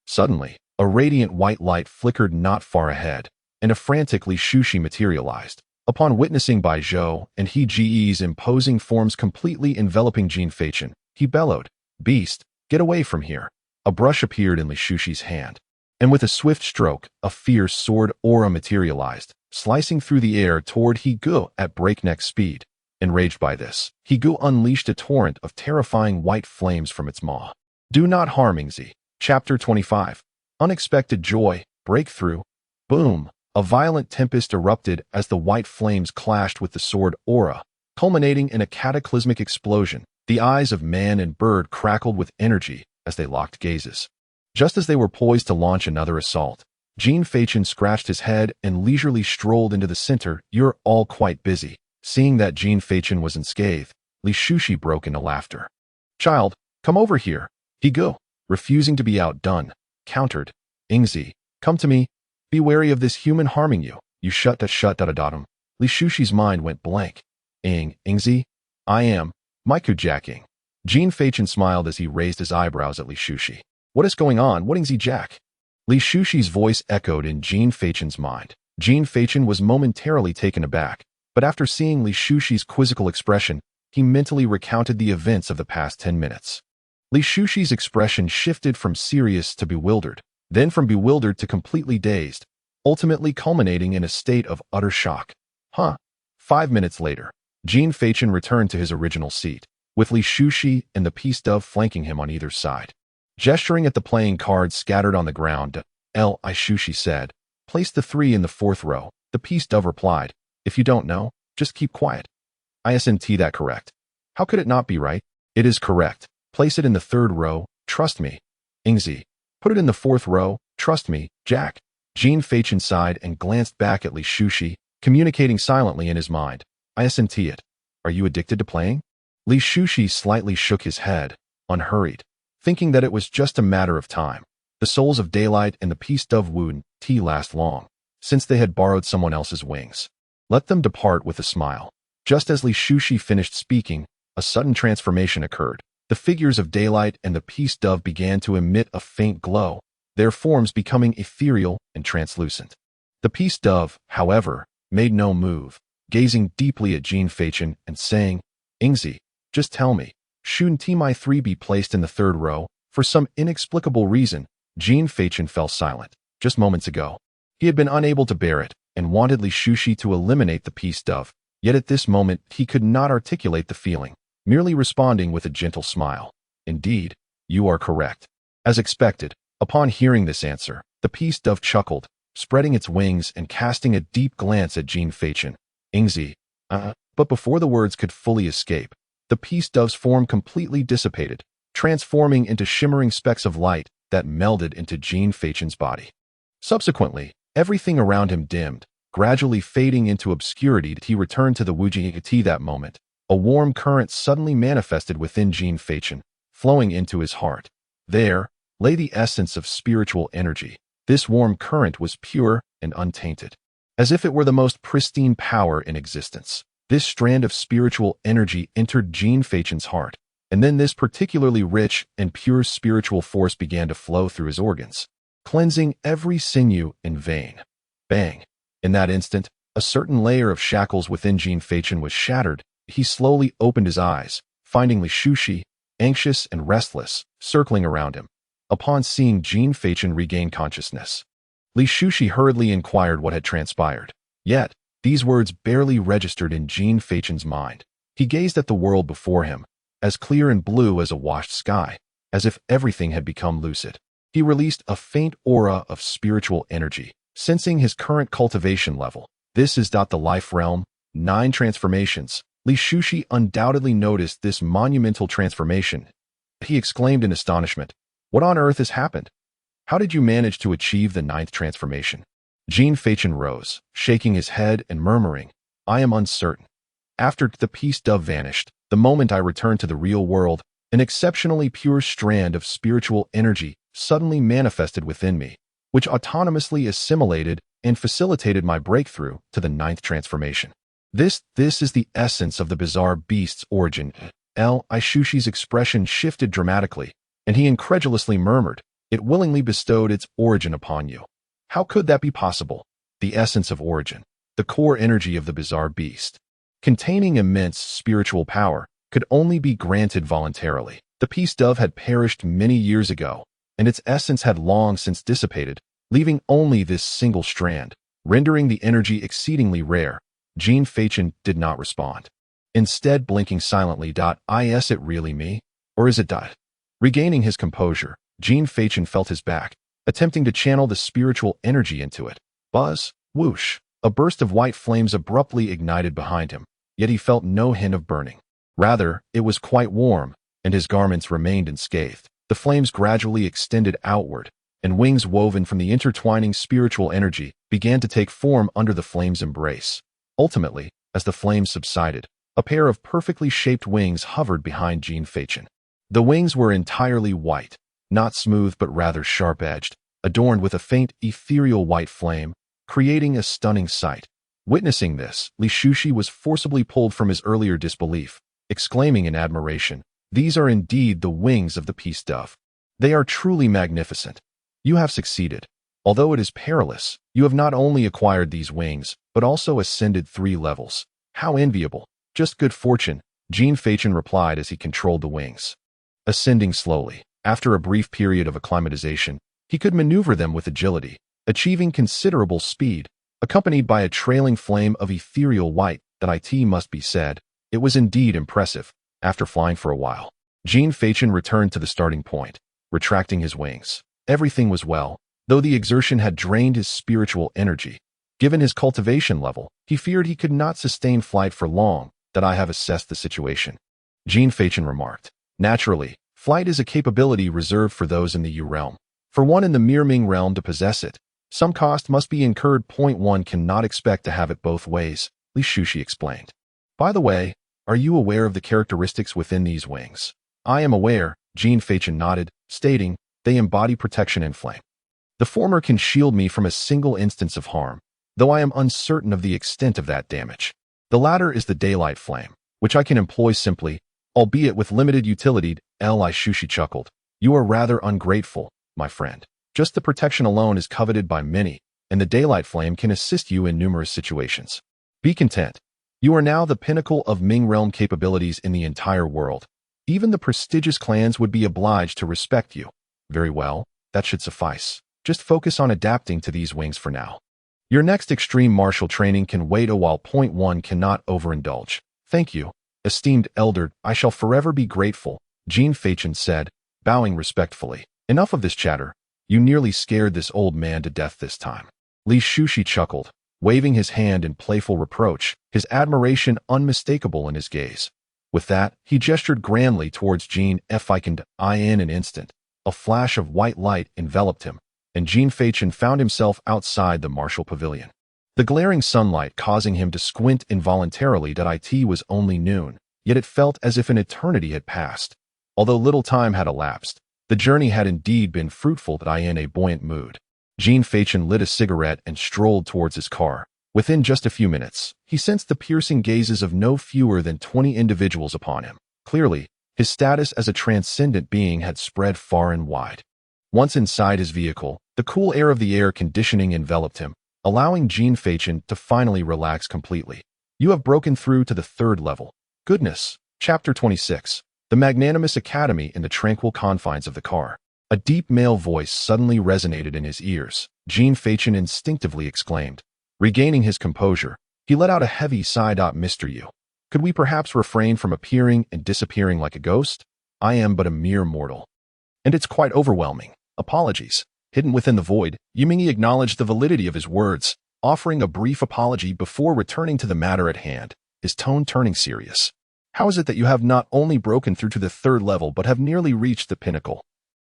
Suddenly, a radiant white light flickered not far ahead, and a frantic Li Shushi materialized. Upon witnessing Bai Zhou and He Ji's imposing forms completely enveloping Jin Feichen, he bellowed, "Beast, get away from here." A brush appeared in Li Shushi's hand, and with a swift stroke, a fierce sword aura materialized, slicing through the air toward He Gu at breakneck speed. Enraged by this, He Gu unleashed a torrent of terrifying white flames from its maw. Do not harm Ingzi. Chapter 25. Unexpected joy, breakthrough. Boom! A violent tempest erupted as the white flames clashed with the sword aura, culminating in a cataclysmic explosion. The eyes of man and bird crackled with energy as they locked gazes. Just as they were poised to launch another assault, Jin Feichen scratched his head and leisurely strolled into the center. "You're all quite busy." Seeing that Jin Feichen was unscathed, Li Shushi broke into laughter. "Child, come over here." He Gu, refusing to be outdone, countered. "Ingzi, come to me. Be wary of this human harming you." "You shut. Li Shushi's mind went blank. Ingzi? I am Maiku Jacking." Jin Feichen smiled as he raised his eyebrows at Li Shushi. "What is going on? What Ingzi Jack?" Li Shushi's voice echoed in Jin Feichen's mind. Jin Feichen was momentarily taken aback, but after seeing Li Shushi's quizzical expression, he mentally recounted the events of the past 10 minutes. Li Shushi's expression shifted from serious to bewildered, then from bewildered to completely dazed, ultimately culminating in a state of utter shock. 5 minutes later, Jin Feichen returned to his original seat, with Li Shushi and the peace dove flanking him on either side. Gesturing at the playing cards scattered on the ground, Li Shushi said, "Place the 3 in the 4th row." The peace dove replied, "If you don't know, just keep quiet." "Isn't that correct?" "How could it not be right?" "It is correct. Place it in the 3rd row, trust me." "Ingzi, put it in the 4th row, trust me, Jack." Jin Feichen sighed and glanced back at Li Shushi, communicating silently in his mind. "Isn't it? Are you addicted to playing?" Li Shushi slightly shook his head, unhurried, thinking that it was just a matter of time. The souls of Daylight and the peace dove wouldn't last long, since they had borrowed someone else's wings. Let them depart with a smile. Just as Li Shushi finished speaking, a sudden transformation occurred. The figures of Daylight and the peace dove began to emit a faint glow, their forms becoming ethereal and translucent. The peace dove, however, made no move, gazing deeply at Jin Feichen and saying, "Ingzi, just tell me, shouldn't my 3 be placed in the 3rd row?" For some inexplicable reason, Jin Feichen fell silent. Just moments ago, he had been unable to bear it and wanted Li Shushi to eliminate the peace dove, yet at this moment he could not articulate the feeling, merely responding with a gentle smile. "Indeed, you are correct." As expected, upon hearing this answer, the peace dove chuckled, spreading its wings and casting a deep glance at Jin Feichen. "Ingzi, but before the words could fully escape, the peace dove's form completely dissipated, transforming into shimmering specks of light that melded into Jin Feichen's body. Subsequently, everything around him dimmed, gradually fading into obscurity. He returned to the Wujing that moment. A warm current suddenly manifested within Jin Feichen, flowing into his heart. There lay the essence of spiritual energy. This warm current was pure and untainted, as if it were the most pristine power in existence. This strand of spiritual energy entered Jin Feichen's heart, and then this particularly rich and pure spiritual force began to flow through his organs, cleansing every sinew and vein. Bang! In that instant, a certain layer of shackles within Jin Feichen was shattered. He slowly opened his eyes, finding Li Shushi, anxious and restless, circling around him. Upon seeing Jin Feichen regain consciousness, Li Shushi hurriedly inquired what had transpired. Yet, these words barely registered in Jin Feichen's mind. He gazed at the world before him, as clear and blue as a washed sky, as if everything had become lucid. He released a faint aura of spiritual energy, sensing his current cultivation level. This is the life realm, 9 transformations. Li Shushi undoubtedly noticed this monumental transformation. He exclaimed in astonishment, "What on earth has happened? How did you manage to achieve the 9th transformation?" Jin Feichen rose, shaking his head and murmuring, "I am uncertain. After the peace dove vanished, the moment I returned to the real world, an exceptionally pure strand of spiritual energy suddenly manifested within me, which autonomously assimilated and facilitated my breakthrough to the 9th transformation. This is the essence of the bizarre beast's origin." Ishushi's expression shifted dramatically, and he incredulously murmured, "It willingly bestowed its origin upon you. How could that be possible? The essence of origin, the core energy of the bizarre beast, containing immense spiritual power, could only be granted voluntarily. The peace dove had perished many years ago, and its essence had long since dissipated, leaving only this single strand, rendering the energy exceedingly rare." Jean Fachin did not respond, instead blinking silently. Is it really me? Or is it? Regaining his composure, Jean Fachin felt his back, attempting to channel the spiritual energy into it. Buzz, whoosh, a burst of white flames abruptly ignited behind him, yet he felt no hint of burning. Rather, it was quite warm, and his garments remained unscathed. The flames gradually extended outward, and wings woven from the intertwining spiritual energy began to take form under the flames' embrace. Ultimately, as the flames subsided, a pair of perfectly shaped wings hovered behind Jean Fachin. The wings were entirely white, not smooth but rather sharp-edged, adorned with a faint, ethereal white flame, creating a stunning sight. Witnessing this, Ishushi was forcibly pulled from his earlier disbelief, exclaiming in admiration, "These are indeed the wings of the peace dove. They are truly magnificent. You have succeeded. Although it is perilous, you have not only acquired these wings, but also ascended 3 levels. How enviable. Just good fortune," Jean Fachin replied as he controlled the wings. Ascending slowly, after a brief period of acclimatization, he could maneuver them with agility, achieving considerable speed, accompanied by a trailing flame of ethereal white. That must be said, it was indeed impressive. After flying for a while, Jean Fachin returned to the starting point, retracting his wings. Everything was well, though the exertion had drained his spiritual energy. Given his cultivation level, he feared he could not sustain flight for long. "That I have assessed the situation," Jean Fachin remarked. "Naturally, flight is a capability reserved for those in the U realm. For one in the Mirming realm to possess it, some cost must be incurred. One cannot expect to have it both ways," Ishushi explained. "By the way, are you aware of the characteristics within these wings?" "I am aware," Jean Fachin nodded, stating, "they embody protection and flame. The former can shield me from a single instance of harm, though I am uncertain of the extent of that damage. The latter is the daylight flame, which I can employ simply, albeit with limited utility." Ishushi chuckled. "You are rather ungrateful, my friend. Just the protection alone is coveted by many, and the daylight flame can assist you in numerous situations. Be content. You are now the pinnacle of Ming realm capabilities in the entire world. Even the prestigious clans would be obliged to respect you." "Very well, that should suffice. Just focus on adapting to these wings for now. Your next extreme martial training can wait a while. One cannot overindulge." "Thank you, esteemed elder. I shall forever be grateful," Jean Fachin said, bowing respectfully. "Enough of this chatter. You nearly scared this old man to death this time." Ishushi chuckled, waving his hand in playful reproach, his admiration unmistakable in his gaze. With that, he gestured grandly towards Jean Fachin. In an instant, a flash of white light enveloped him, and Jean Fachin found himself outside the martial pavilion. The glaring sunlight causing him to squint involuntarily. It was only noon, yet it felt as if an eternity had passed. Although little time had elapsed, the journey had indeed been fruitful. In a buoyant mood, Jean Fachin lit a cigarette and strolled towards his car. Within just a few minutes, he sensed the piercing gazes of no fewer than 20 individuals upon him. Clearly, his status as a transcendent being had spread far and wide. Once inside his vehicle, the cool air of the air conditioning enveloped him, allowing Jean Fachin to finally relax completely. "You have broken through to the 3rd level. Goodness." Chapter 26. The Magnanimous Academy in the tranquil confines of the car. A deep male voice suddenly resonated in his ears. Jean Fachin instinctively exclaimed. Regaining his composure, he let out a heavy sigh. "Mr. Yu, could we perhaps refrain from appearing and disappearing like a ghost? I am but a mere mortal, and it's quite overwhelming. Apologies." Hidden within the void, Yuming acknowledged the validity of his words, offering a brief apology before returning to the matter at hand, his tone turning serious. "How is it that you have not only broken through to the 3rd level but have nearly reached the pinnacle?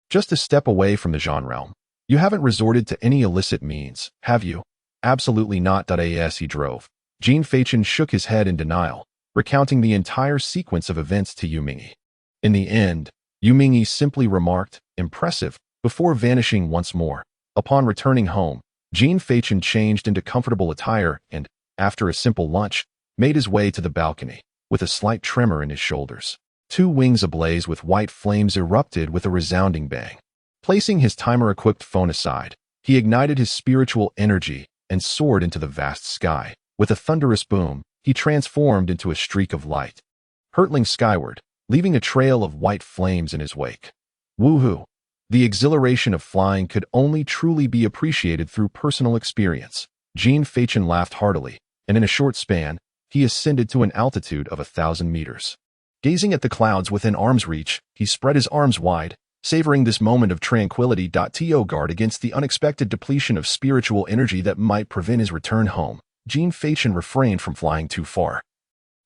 Just a step away from the Zhan realm. You haven't resorted to any illicit means, have you?" "Absolutely not." As he drove, Jean Fachin shook his head in denial, recounting the entire sequence of events to Yuming. In the end, Yuming simply remarked, "Impressive," before vanishing once more. Upon returning home, Jean Fachin changed into comfortable attire and, after a simple lunch, made his way to the balcony, with a slight tremor in his shoulders. Two wings ablaze with white flames erupted with a resounding bang. Placing his timer-equipped phone aside, he ignited his spiritual energy and soared into the vast sky. With a thunderous boom, he transformed into a streak of light, hurtling skyward, leaving a trail of white flames in his wake. Woohoo! The exhilaration of flying could only truly be appreciated through personal experience. Jean Fachin laughed heartily, and in a short span, he ascended to an altitude of 1,000 meters. Gazing at the clouds within arm's reach, he spread his arms wide, savoring this moment of tranquility. To guard against the unexpected depletion of spiritual energy that might prevent his return home, Jean Fachin refrained from flying too far,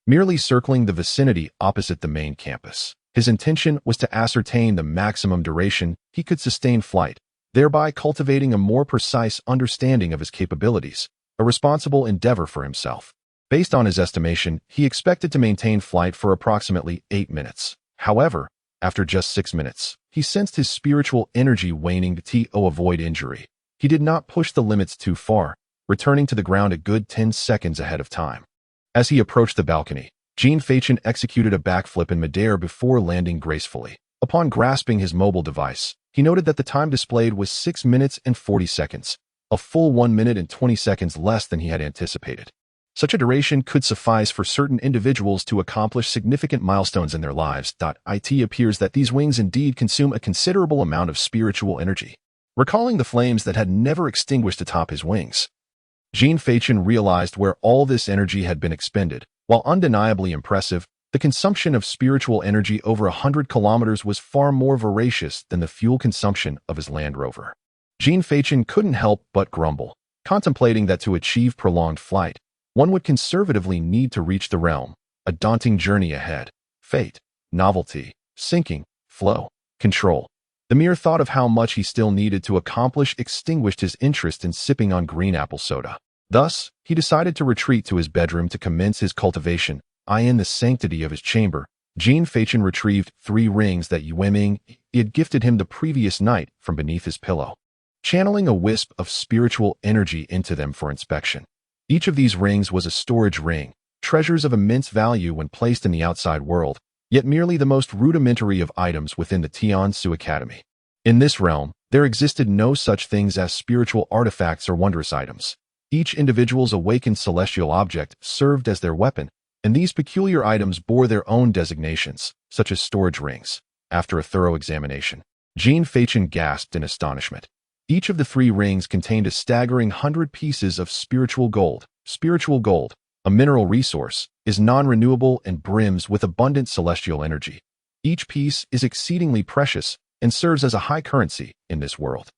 merely circling the vicinity opposite the main campus. His intention was to ascertain the maximum duration he could sustain flight, thereby cultivating a more precise understanding of his capabilities, a responsible endeavor for himself. Based on his estimation, he expected to maintain flight for approximately 8 minutes. However, after just 6 minutes, he sensed his spiritual energy waning to avoid injury. He did not push the limits too far, returning to the ground a good 10 seconds ahead of time. As he approached the balcony, Jean Fachin executed a backflip in midair before landing gracefully. Upon grasping his mobile device, he noted that the time displayed was 6 minutes and 40 seconds, a full 1 minute and 20 seconds less than he had anticipated. Such a duration could suffice for certain individuals to accomplish significant milestones in their lives. It appears that these wings indeed consume a considerable amount of spiritual energy. Recalling the flames that had never extinguished atop his wings, Jean Fachin realized where all this energy had been expended. While undeniably impressive, the consumption of spiritual energy over 100 kilometers was far more voracious than the fuel consumption of his Land Rover. Jean Fachin couldn't help but grumble, contemplating that to achieve prolonged flight, one would conservatively need to reach the realm, a daunting journey ahead. Fate, novelty, sinking, flow, control. The mere thought of how much he still needed to accomplish extinguished his interest in sipping on green apple soda. Thus, he decided to retreat to his bedroom to commence his cultivation. In the sanctity of his chamber, Jean Fachin retrieved 3 rings that Yueming had gifted him the previous night from beneath his pillow, channeling a wisp of spiritual energy into them for inspection. Each of these rings was a storage ring, treasures of immense value when placed in the outside world, yet merely the most rudimentary of items within the Tiansu Academy. In this realm, there existed no such things as spiritual artifacts or wondrous items. Each individual's awakened celestial object served as their weapon, and these peculiar items bore their own designations, such as storage rings. After a thorough examination, Jean Fachin gasped in astonishment. Each of the 3 rings contained a staggering 100 pieces of spiritual gold. Spiritual gold, a mineral resource, is non-renewable and brims with abundant celestial energy. Each piece is exceedingly precious and serves as a high currency in this world.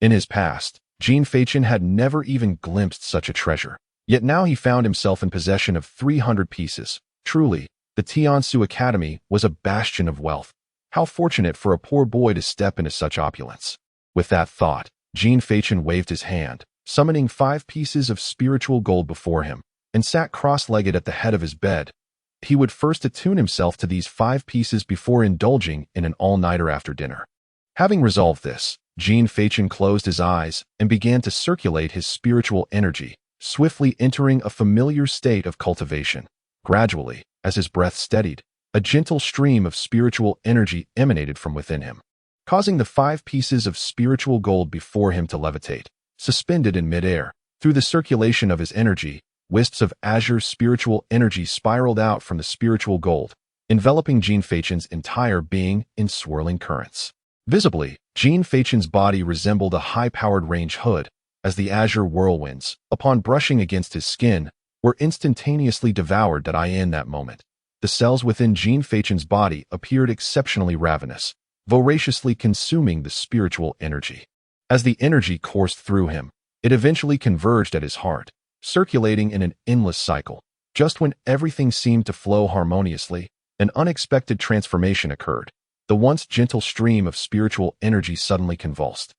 In his past, Jean Fachin had never even glimpsed such a treasure, yet now he found himself in possession of 300 pieces. Truly, the Tiansu Academy was a bastion of wealth. How fortunate for a poor boy to step into such opulence. With that thought, Jean Fachin waved his hand, summoning 5 pieces of spiritual gold before him, and sat cross-legged at the head of his bed. He would first attune himself to these 5 pieces before indulging in an all-nighter after dinner. Having resolved this, Jean Fachin closed his eyes and began to circulate his spiritual energy, swiftly entering a familiar state of cultivation. Gradually, as his breath steadied, a gentle stream of spiritual energy emanated from within him, causing the 5 pieces of spiritual gold before him to levitate. Suspended in midair, through the circulation of his energy, wisps of azure spiritual energy spiraled out from the spiritual gold, enveloping Jean Fachin's entire being in swirling currents. Visibly, Jean Fachin's body resembled a high-powered range hood, as the azure whirlwinds, upon brushing against his skin, were instantaneously devoured. In that moment, the cells within Jean Fachin's body appeared exceptionally ravenous, voraciously consuming the spiritual energy. As the energy coursed through him, it eventually converged at his heart, circulating in an endless cycle. Just when everything seemed to flow harmoniously, an unexpected transformation occurred. The once gentle stream of spiritual energy suddenly convulsed,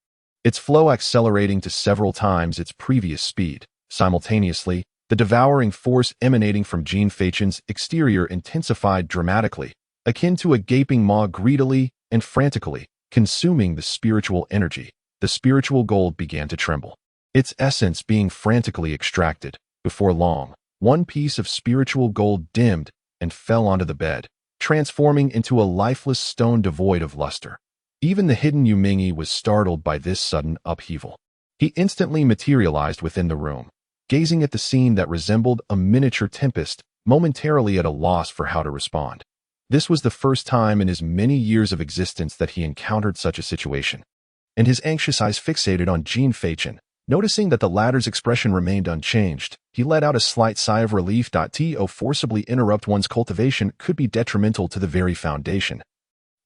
its flow accelerating to several times its previous speed. Simultaneously, the devouring force emanating from Jean Fachin's exterior intensified dramatically, akin to a gaping maw greedily and frantically consuming the spiritual energy. The spiritual gold began to tremble, its essence being frantically extracted. Before long, one piece of spiritual gold dimmed and fell onto the bed, transforming into a lifeless stone devoid of luster. Even the hidden Yumingyi was startled by this sudden upheaval. He instantly materialized within the room, gazing at the scene that resembled a miniature tempest, momentarily at a loss for how to respond. This was the first time in his many years of existence that he encountered such a situation, and his anxious eyes fixated on Jean Feichin. Noticing that the latter's expression remained unchanged, he let out a slight sigh of relief. To forcibly interrupt one's cultivation could be detrimental to the very foundation.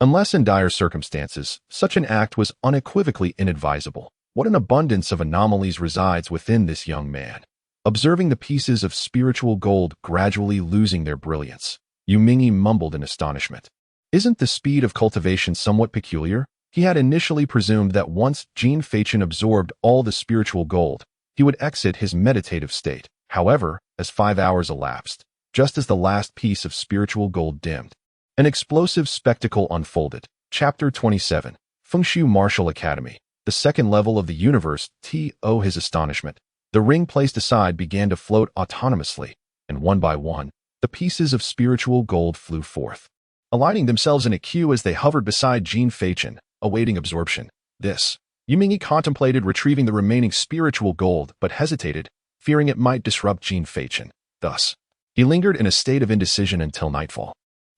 Unless in dire circumstances, such an act was unequivocally inadvisable. What an abundance of anomalies resides within this young man. Observing the pieces of spiritual gold gradually losing their brilliance, Yumingyi mumbled in astonishment. Isn't the speed of cultivation somewhat peculiar? He had initially presumed that once Jean Feichin absorbed all the spiritual gold, he would exit his meditative state. However, as 5 hours elapsed, just as the last piece of spiritual gold dimmed, an explosive spectacle unfolded. Chapter 27. Fengshu Martial Academy. The second level of the universe. To his astonishment, the ring placed aside began to float autonomously, and one by one, the pieces of spiritual gold flew forth, aligning themselves in a queue as they hovered beside Jean Feichin, awaiting absorption. Yumingyi contemplated retrieving the remaining spiritual gold, but hesitated, fearing it might disrupt Jean Feichin. Thus, he lingered in a state of indecision until nightfall.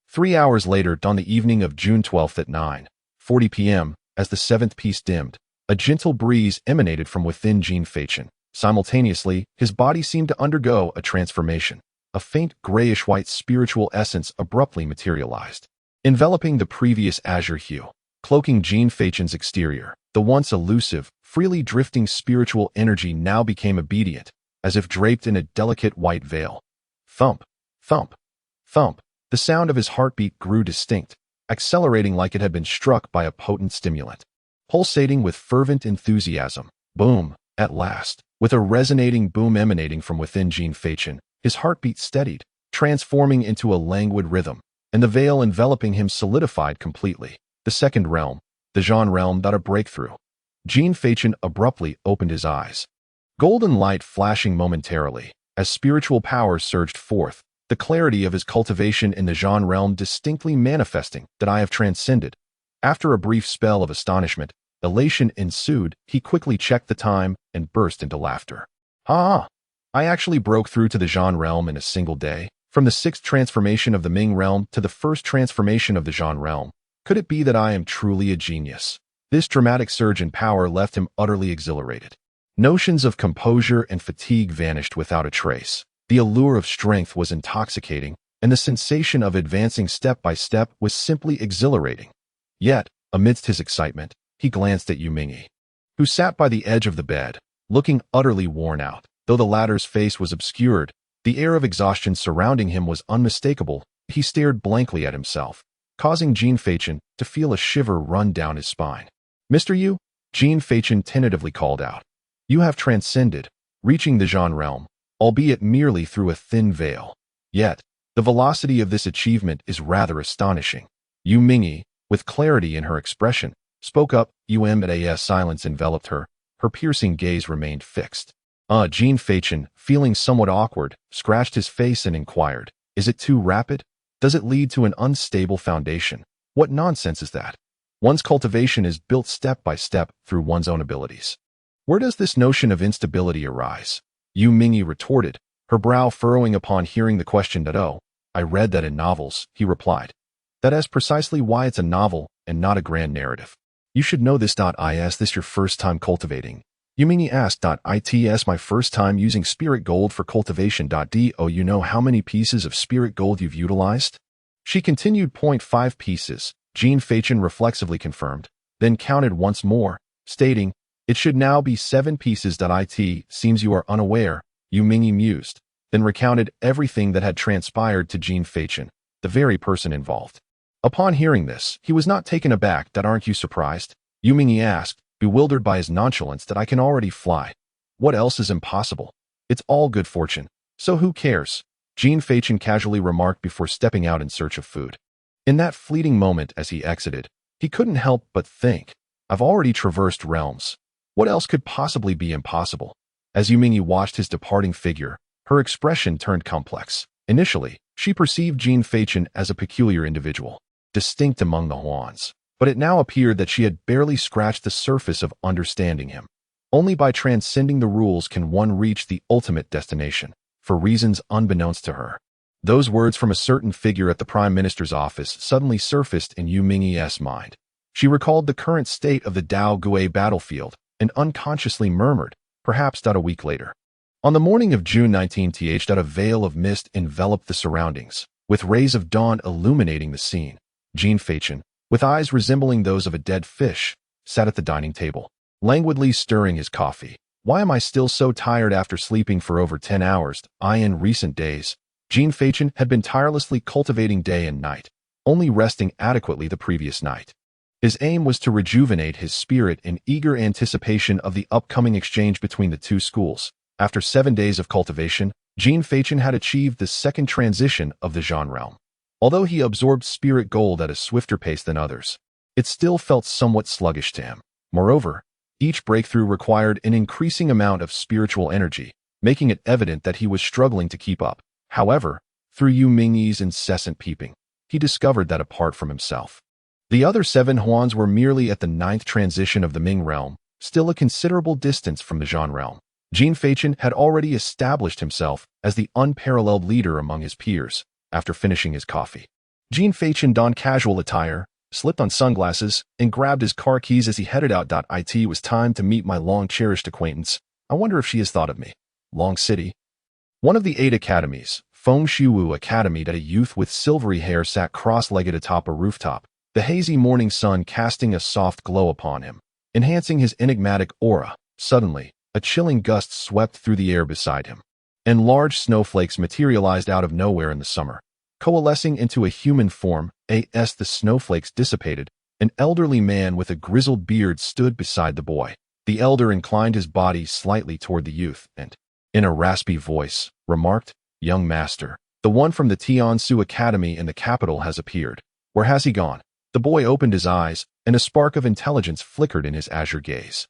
3 hours later, on the evening of June 12th at 9:40 p.m., as the seventh piece dimmed, a gentle breeze emanated from within Jean Feichin. Simultaneously, his body seemed to undergo a transformation. A faint grayish-white spiritual essence abruptly materialized, enveloping the previous azure hue, cloaking Jean Feichin's exterior. The once elusive, freely drifting spiritual energy now became obedient, as if draped in a delicate white veil. Thump, thump, thump. The sound of his heartbeat grew distinct, accelerating like it had been struck by a potent stimulant. Pulsating with fervent enthusiasm. Boom, at last. With a resonating boom emanating from within Jean Feichin, his heartbeat steadied, transforming into a languid rhythm, and the veil enveloping him solidified completely. The second realm, the Jean realm, got a breakthrough. Jean Feichin abruptly opened his eyes. Golden light flashing momentarily, as spiritual power surged forth, the clarity of his cultivation in the Jean realm distinctly manifesting that I have transcended. After a brief spell of astonishment, elation ensued. He quickly checked the time and burst into laughter. Ha! I actually broke through to the Jean realm in a single day, from the sixth transformation of the Ming realm to the first transformation of the Jean realm. Could it be that I am truly a genius? This dramatic surge in power left him utterly exhilarated. Notions of composure and fatigue vanished without a trace. The allure of strength was intoxicating, and the sensation of advancing step by step was simply exhilarating. Yet, amidst his excitement, he glanced at Yumingyi, who sat by the edge of the bed, looking utterly worn out. Though the latter's face was obscured, the air of exhaustion surrounding him was unmistakable. He stared blankly at himself, causing Jean Feichin to feel a shiver run down his spine. "Mr. Yu," Jean Feichin tentatively called out. "You have transcended, reaching the Jean realm, albeit merely through a thin veil. Yet, the velocity of this achievement is rather astonishing." Yumingyi, with clarity in her expression, spoke up. As silence enveloped her, her piercing gaze remained fixed. Jean Feichin, feeling somewhat awkward, scratched his face and inquired, "Is it too rapid? Does it lead to an unstable foundation? What nonsense is that? One's cultivation is built step by step through one's own abilities. Where does this notion of instability arise?" Yumingyi retorted, her brow furrowing upon hearing the question. "Oh, I read that in novels," he replied. "That is precisely why it's a novel and not a grand narrative. You should know this. Is this your first time cultivating?" Yumingyi asked. "It's my first time using spirit gold for cultivation. Do you know how many pieces of spirit gold you've utilized?" She continued. "0.5 pieces, Jean Feichin reflexively confirmed, then counted once more, stating, "It should now be 7 pieces. It seems you are unaware," Yumingyi mused, then recounted everything that had transpired to Jean Feichin, the very person involved. Upon hearing this, he was not taken aback. "Aren't you surprised?" Yumingyi asked, bewildered by his nonchalance. "I can already fly. What else is impossible? It's all good fortune. So who cares?" Jean Feichin casually remarked before stepping out in search of food. In that fleeting moment as he exited, he couldn't help but think, "I've already traversed realms. What else could possibly be impossible?" As Yumingyi watched his departing figure, her expression turned complex. Initially, she perceived Jean Fachin as a peculiar individual, distinct among the Huans, but it now appeared that she had barely scratched the surface of understanding him. Only by transcending the rules can one reach the ultimate destination, for reasons unbeknownst to her. Those words from a certain figure at the Prime Minister's office suddenly surfaced in Yu Mingyi's mind. She recalled the current state of the Dao Gui battlefield and unconsciously murmured, perhaps a week later. On the morning of June 19th, a veil of mist enveloped the surroundings, with rays of dawn illuminating the scene. Jean Fachin, with eyes resembling those of a dead fish, sat at the dining table, languidly stirring his coffee. Why am I still so tired after sleeping for over 10 hours? In recent days, Jean Fachin had been tirelessly cultivating day and night, only resting adequately the previous night. His aim was to rejuvenate his spirit in eager anticipation of the upcoming exchange between the two schools. After 7 days of cultivation, Jean Fachin had achieved the second transition of the Zhan realm. Although he absorbed spirit gold at a swifter pace than others, it still felt somewhat sluggish to him. Moreover, each breakthrough required an increasing amount of spiritual energy, making it evident that he was struggling to keep up. However, through Yu Mingyi's incessant peeping, he discovered that apart from himself, the other 7 Huans were merely at the 9th transition of the Ming realm, still a considerable distance from the Zhan realm. Jean Fachin had already established himself as the unparalleled leader among his peers. After finishing his coffee, Jean Fachin donned casual attire, slipped on sunglasses, and grabbed his car keys as he headed out. It was time to meet my long-cherished acquaintance. I wonder if she has thought of me. Long City. One of the 8 academies, Feng Shuwu Academy, that a youth with silvery hair sat cross-legged atop a rooftop, the hazy morning sun casting a soft glow upon him, enhancing his enigmatic aura. Suddenly, a chilling gust swept through the air beside him, and large snowflakes materialized out of nowhere in the summer, coalescing into a human form. As the snowflakes dissipated, an elderly man with a grizzled beard stood beside the boy. The elder inclined his body slightly toward the youth and, in a raspy voice, remarked, "Young master, the one from the Tiansu Academy in the capital has appeared. Where has he gone?" The boy opened his eyes, and a spark of intelligence flickered in his azure gaze.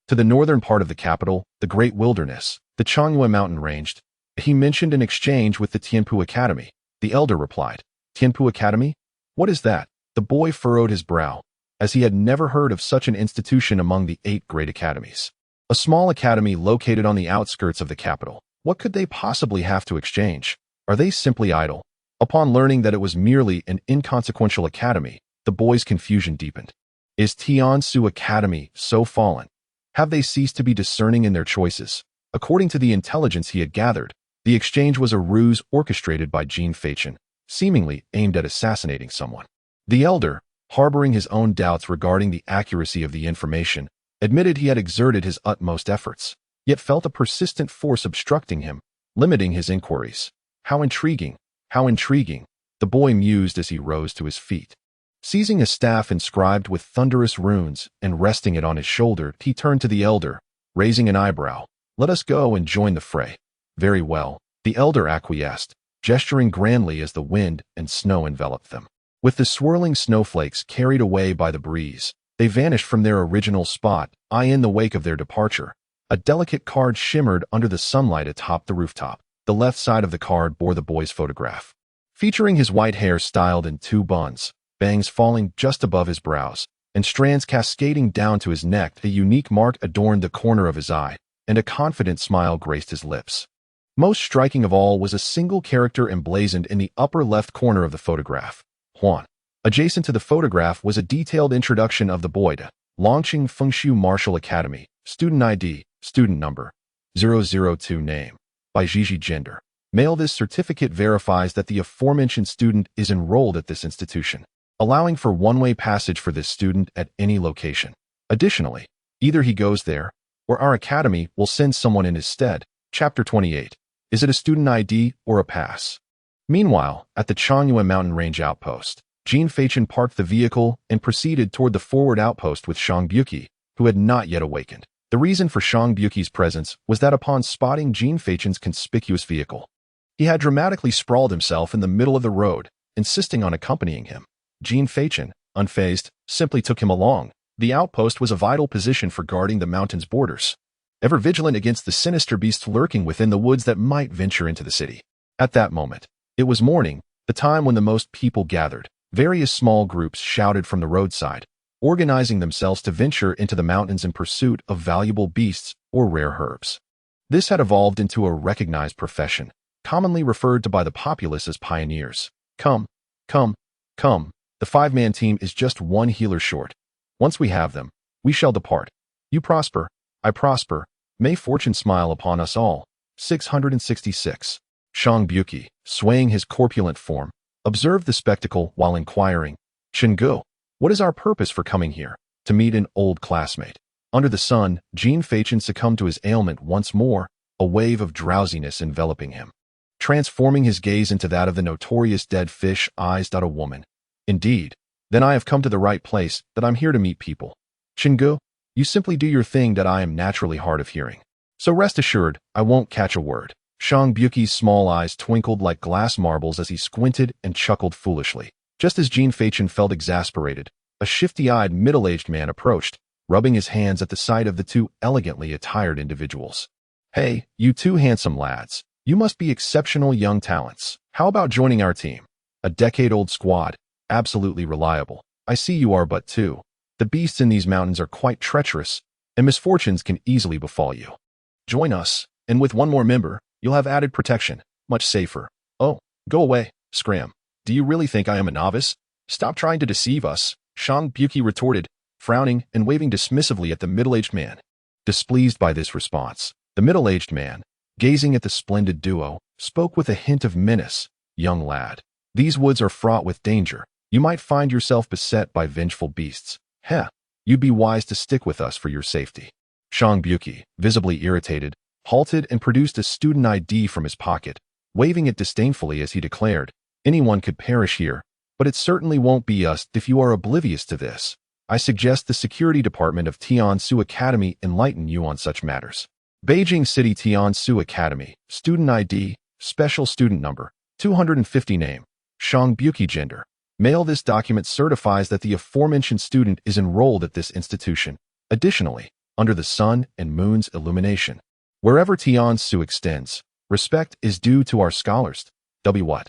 To the northern part of the capital, the Great Wilderness, the Changyue mountain range. He mentioned an exchange with the Tianpu Academy. The elder replied, "Tianpu Academy? What is that?" The boy furrowed his brow, as he had never heard of such an institution among the 8 great academies. A small academy located on the outskirts of the capital. What could they possibly have to exchange? Are they simply idle? Upon learning that it was merely an inconsequential academy, the boy's confusion deepened. Is Tiansu Academy so fallen? Have they ceased to be discerning in their choices? According to the intelligence he had gathered, the exchange was a ruse orchestrated by Jean Fachin, seemingly aimed at assassinating someone. The elder, harboring his own doubts regarding the accuracy of the information, admitted he had exerted his utmost efforts, yet felt a persistent force obstructing him, limiting his inquiries. How intriguing, the boy mused as he rose to his feet. Seizing a staff inscribed with thunderous runes and resting it on his shoulder, he turned to the elder, raising an eyebrow. "Let us go and join the fray." "Very well," the elder acquiesced, gesturing grandly as the wind and snow enveloped them. With the swirling snowflakes carried away by the breeze, they vanished from their original spot. In the wake of their departure, a delicate card shimmered under the sunlight atop the rooftop. The left side of the card bore the boy's photograph, featuring his white hair styled in 2 buns, bangs falling just above his brows, and strands cascading down to his neck. A unique mark adorned the corner of his eye, and a confident smile graced his lips. Most striking of all was a single character emblazoned in the upper left corner of the photograph, Huan. Adjacent to the photograph was a detailed introduction of the boy to Longqing Fengshu Martial Academy, student ID, student number, 002 name, by Gigi gender, male. This certificate verifies that the aforementioned student is enrolled at this institution, allowing for one-way passage for this student at any location. Additionally, either he goes there, or our academy will send someone in his stead. Chapter 28. Is it a student ID or a pass? Meanwhile, at the Changyue mountain range outpost, Jean Fachin parked the vehicle and proceeded toward the forward outpost with Shang Buki, who had not yet awakened. The reason for Shang Buki's presence was that upon spotting Jean Fachin's conspicuous vehicle, he had dramatically sprawled himself in the middle of the road, insisting on accompanying him. Jean Fachin, unfazed, simply took him along. The outpost was a vital position for guarding the mountain's borders, ever vigilant against the sinister beasts lurking within the woods that might venture into the city. At that moment, It was morning, the time when the most people gathered. Various small groups shouted from the roadside, organizing themselves to venture into the mountains in pursuit of valuable beasts or rare herbs. This had evolved into a recognized profession, commonly referred to by the populace as pioneers. Come, come, come. The five-man team is just one healer short. Once we have them, we shall depart. You prosper, I prosper. May fortune smile upon us all. 666. Shang Buki, swaying his corpulent form, observed the spectacle while inquiring, Chengu, what is our purpose for coming here? To meet an old classmate. Under the sun, Jean Fachin succumbed to his ailment once more, a wave of drowsiness enveloping him, transforming his gaze into that of the notorious dead fish eyes. A woman. Indeed, then I have come to the right place, that I'm here to meet people. Chengu, you simply do your thing that I am naturally hard of hearing. So rest assured, I won't catch a word. Shang Buki's small eyes twinkled like glass marbles as he squinted and chuckled foolishly. Just as Jean Fachin felt exasperated, a shifty-eyed middle-aged man approached, rubbing his hands at the sight of the two elegantly attired individuals. Hey, you two handsome lads. You must be exceptional young talents. How about joining our team? A decade-old squad, absolutely reliable. I see you are but two. The beasts in these mountains are quite treacherous, and misfortunes can easily befall you. Join us, and with one more member, you'll have added protection, much safer. Oh, go away, Scram. Do you really think I am a novice? Stop trying to deceive us, Shang Buki retorted, frowning and waving dismissively at the middle-aged man. Displeased by this response, the middle-aged man, gazing at the splendid duo, spoke with a hint of menace. Young lad, these woods are fraught with danger. You might find yourself beset by vengeful beasts. Heh, you'd be wise to stick with us for your safety. Shang Buki, visibly irritated, halted and produced a student ID from his pocket, waving it disdainfully as he declared, anyone could perish here, but it certainly won't be us if you are oblivious to this. I suggest the security department of Tiansu Academy enlighten you on such matters. Beijing City Tiansu Academy, student ID, special student number, 250 name, Shang Buki gender, male. This document certifies that the aforementioned student is enrolled at this institution. Additionally, under the sun and moon's illumination, wherever Tiansu extends, respect is due to our scholars. What?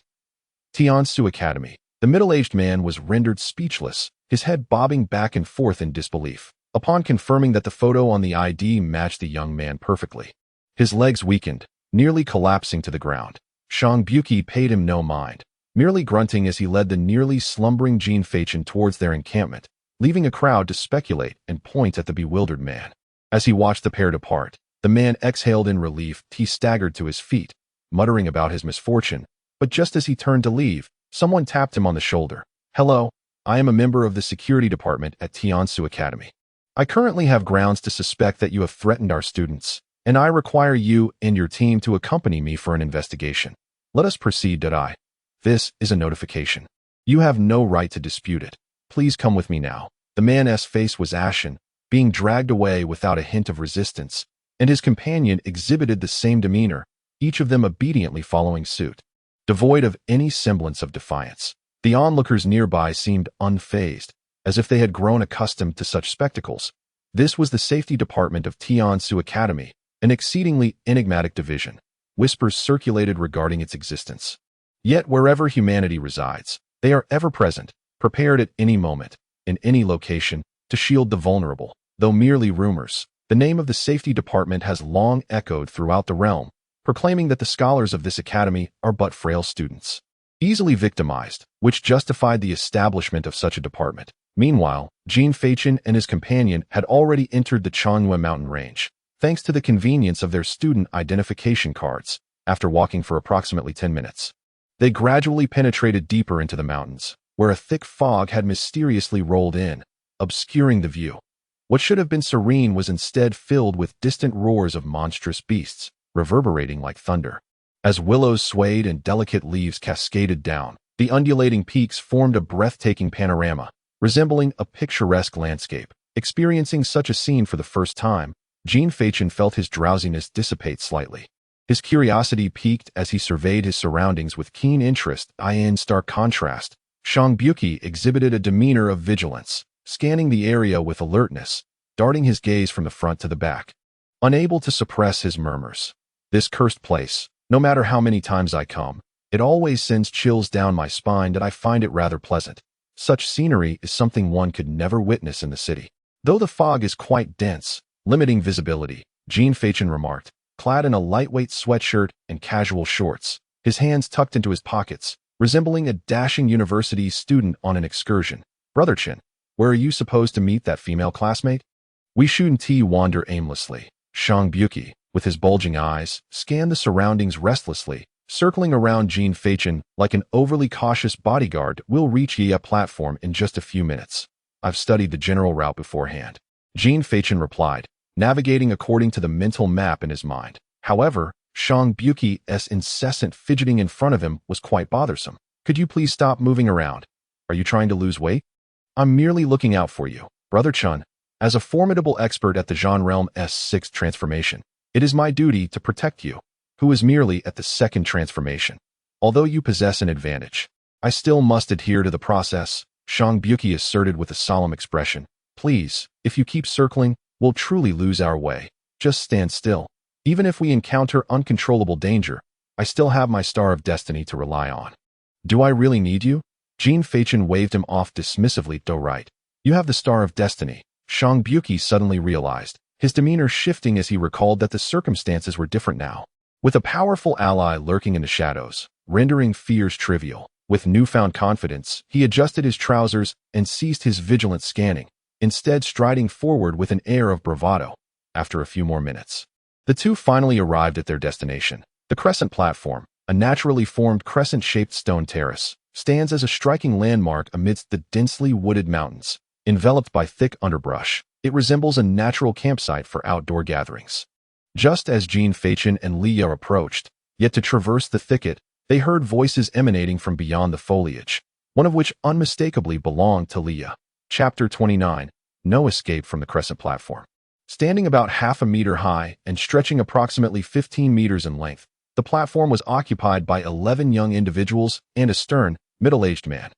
Tiansu Academy. The middle-aged man was rendered speechless, his head bobbing back and forth in disbelief. Upon confirming that the photo on the ID matched the young man perfectly, his legs weakened, nearly collapsing to the ground. Shang Buki paid him no mind, merely grunting as he led the nearly slumbering Jean Fachin towards their encampment, leaving a crowd to speculate and point at the bewildered man. As he watched the pair depart, the man exhaled in relief. He staggered to his feet, muttering about his misfortune, but just as he turned to leave, someone tapped him on the shoulder. Hello, I am a member of the security department at Tiansu Academy. I currently have grounds to suspect that you have threatened our students, and I require you and your team to accompany me for an investigation. Let us proceed. This is a notification. You have no right to dispute it. Please come with me now. The man's face was ashen, being dragged away without a hint of resistance, and his companion exhibited the same demeanor, each of them obediently following suit. Devoid of any semblance of defiance, the onlookers nearby seemed unfazed, as if they had grown accustomed to such spectacles. This was the safety department of Tiansu Academy, an exceedingly enigmatic division. Whispers circulated regarding its existence. Yet wherever humanity resides, they are ever present, prepared at any moment, in any location, to shield the vulnerable. Though merely rumors, the name of the safety department has long echoed throughout the realm, proclaiming that the scholars of this academy are but frail students, easily victimized, which justified the establishment of such a department. Meanwhile, Jean Fachin and his companion had already entered the Changhua mountain range, thanks to the convenience of their student identification cards. After walking for approximately 10 minutes, they gradually penetrated deeper into the mountains, where a thick fog had mysteriously rolled in, obscuring the view. What should have been serene was instead filled with distant roars of monstrous beasts, reverberating like thunder. As willows swayed and delicate leaves cascaded down, the undulating peaks formed a breathtaking panorama, resembling a picturesque landscape. Experiencing such a scene for the first time, Jean Fachin felt his drowsiness dissipate slightly. His curiosity piqued as he surveyed his surroundings with keen interest. In stark contrast, Shang Buki exhibited a demeanor of vigilance, scanning the area with alertness, darting his gaze from the front to the back. Unable to suppress his murmurs. This cursed place, no matter how many times I come, It always sends chills down my spine that I find it rather pleasant. Such scenery is something one could never witness in the city. Though the fog is quite dense, limiting visibility, Jean Fachin remarked, clad in a lightweight sweatshirt and casual shorts, his hands tucked into his pockets, resembling a dashing university student on an excursion. Brother Chin, where are you supposed to meet that female classmate? Wei Shun-ti wander aimlessly. Shang Buki, with his bulging eyes, scanned the surroundings restlessly, circling around Jean Fachin like an overly cautious bodyguard. We'll reach Yia platform in just a few minutes. I've studied the general route beforehand. Jean Fachin replied, navigating according to the mental map in his mind. However, Shang Buki's incessant fidgeting in front of him was quite bothersome. Could you please stop moving around? Are you trying to lose weight? I'm merely looking out for you, Brother Chun. As a formidable expert at the Zhan Realm's sixth transformation, it is my duty to protect you, who is merely at the second transformation. Although you possess an advantage, I still must adhere to the process, Shang Buki asserted with a solemn expression. Please, if you keep circling, we'll truly lose our way. Just stand still. Even if we encounter uncontrollable danger, I still have my star of destiny to rely on. Do I really need you? Jean Fachin waved him off dismissively. Do right. You have the star of destiny. Shang Buki suddenly realized, his demeanor shifting as he recalled that the circumstances were different now. With a powerful ally lurking in the shadows, rendering fears trivial, with newfound confidence, he adjusted his trousers and ceased his vigilant scanning, instead striding forward with an air of bravado. After a few more minutes, the two finally arrived at their destination. The crescent platform, a naturally formed crescent-shaped stone terrace, stands as a striking landmark amidst the densely wooded mountains. Enveloped by thick underbrush, it resembles a natural campsite for outdoor gatherings. Just as Jean Fachin and Liya approached, yet to traverse the thicket, they heard voices emanating from beyond the foliage, one of which unmistakably belonged to Liya. Chapter 29. No escape from the crescent platform. Standing about half a meter high and stretching approximately 15 meters in length, the platform was occupied by 11 young individuals and a stern, middle-aged man.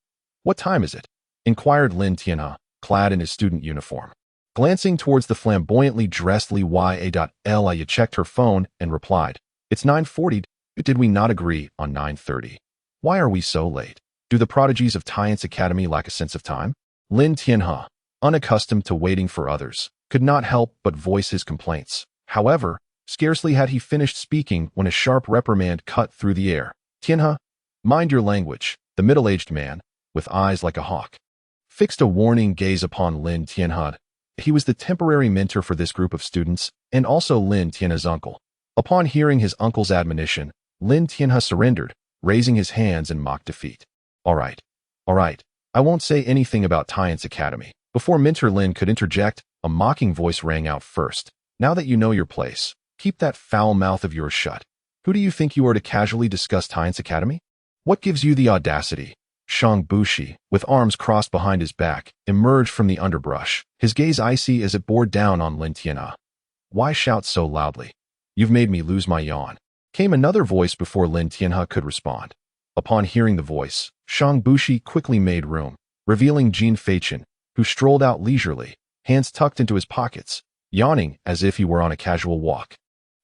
What time is it? Inquired Lin Tianhe, clad in his student uniform. Glancing towards the flamboyantly dressed Li Yia checked her phone and replied, It's 9:40. Did we not agree on 9:30? Why are we so late? Do the prodigies of Tian's Academy lack a sense of time? Lin Tianhe, unaccustomed to waiting for others, could not help but voice his complaints. However, scarcely had he finished speaking when a sharp reprimand cut through the air. Tianhe, mind your language. The middle-aged man, with eyes like a hawk, fixed a warning gaze upon Lin Tianhe. He was the temporary mentor for this group of students, and also Lin Tianhe's uncle. Upon hearing his uncle's admonition, Lin Tianhe surrendered, raising his hands in mock defeat. All right. I won't say anything about Tian's Academy. Before Mentor Lin could interject, a mocking voice rang out first. Now that you know your place, keep that foul mouth of yours shut. Who do you think you are to casually discuss Tian's Academy? What gives you the audacity? Shang Bushi, with arms crossed behind his back, emerged from the underbrush, his gaze icy as it bore down on Lin Tianhe. Why shout so loudly? You've made me lose my yawn. Came another voice before Lin Tianhe could respond. Upon hearing the voice, Shang Bushi quickly made room, revealing Jean Fachin, who strolled out leisurely, hands tucked into his pockets, yawning as if he were on a casual walk.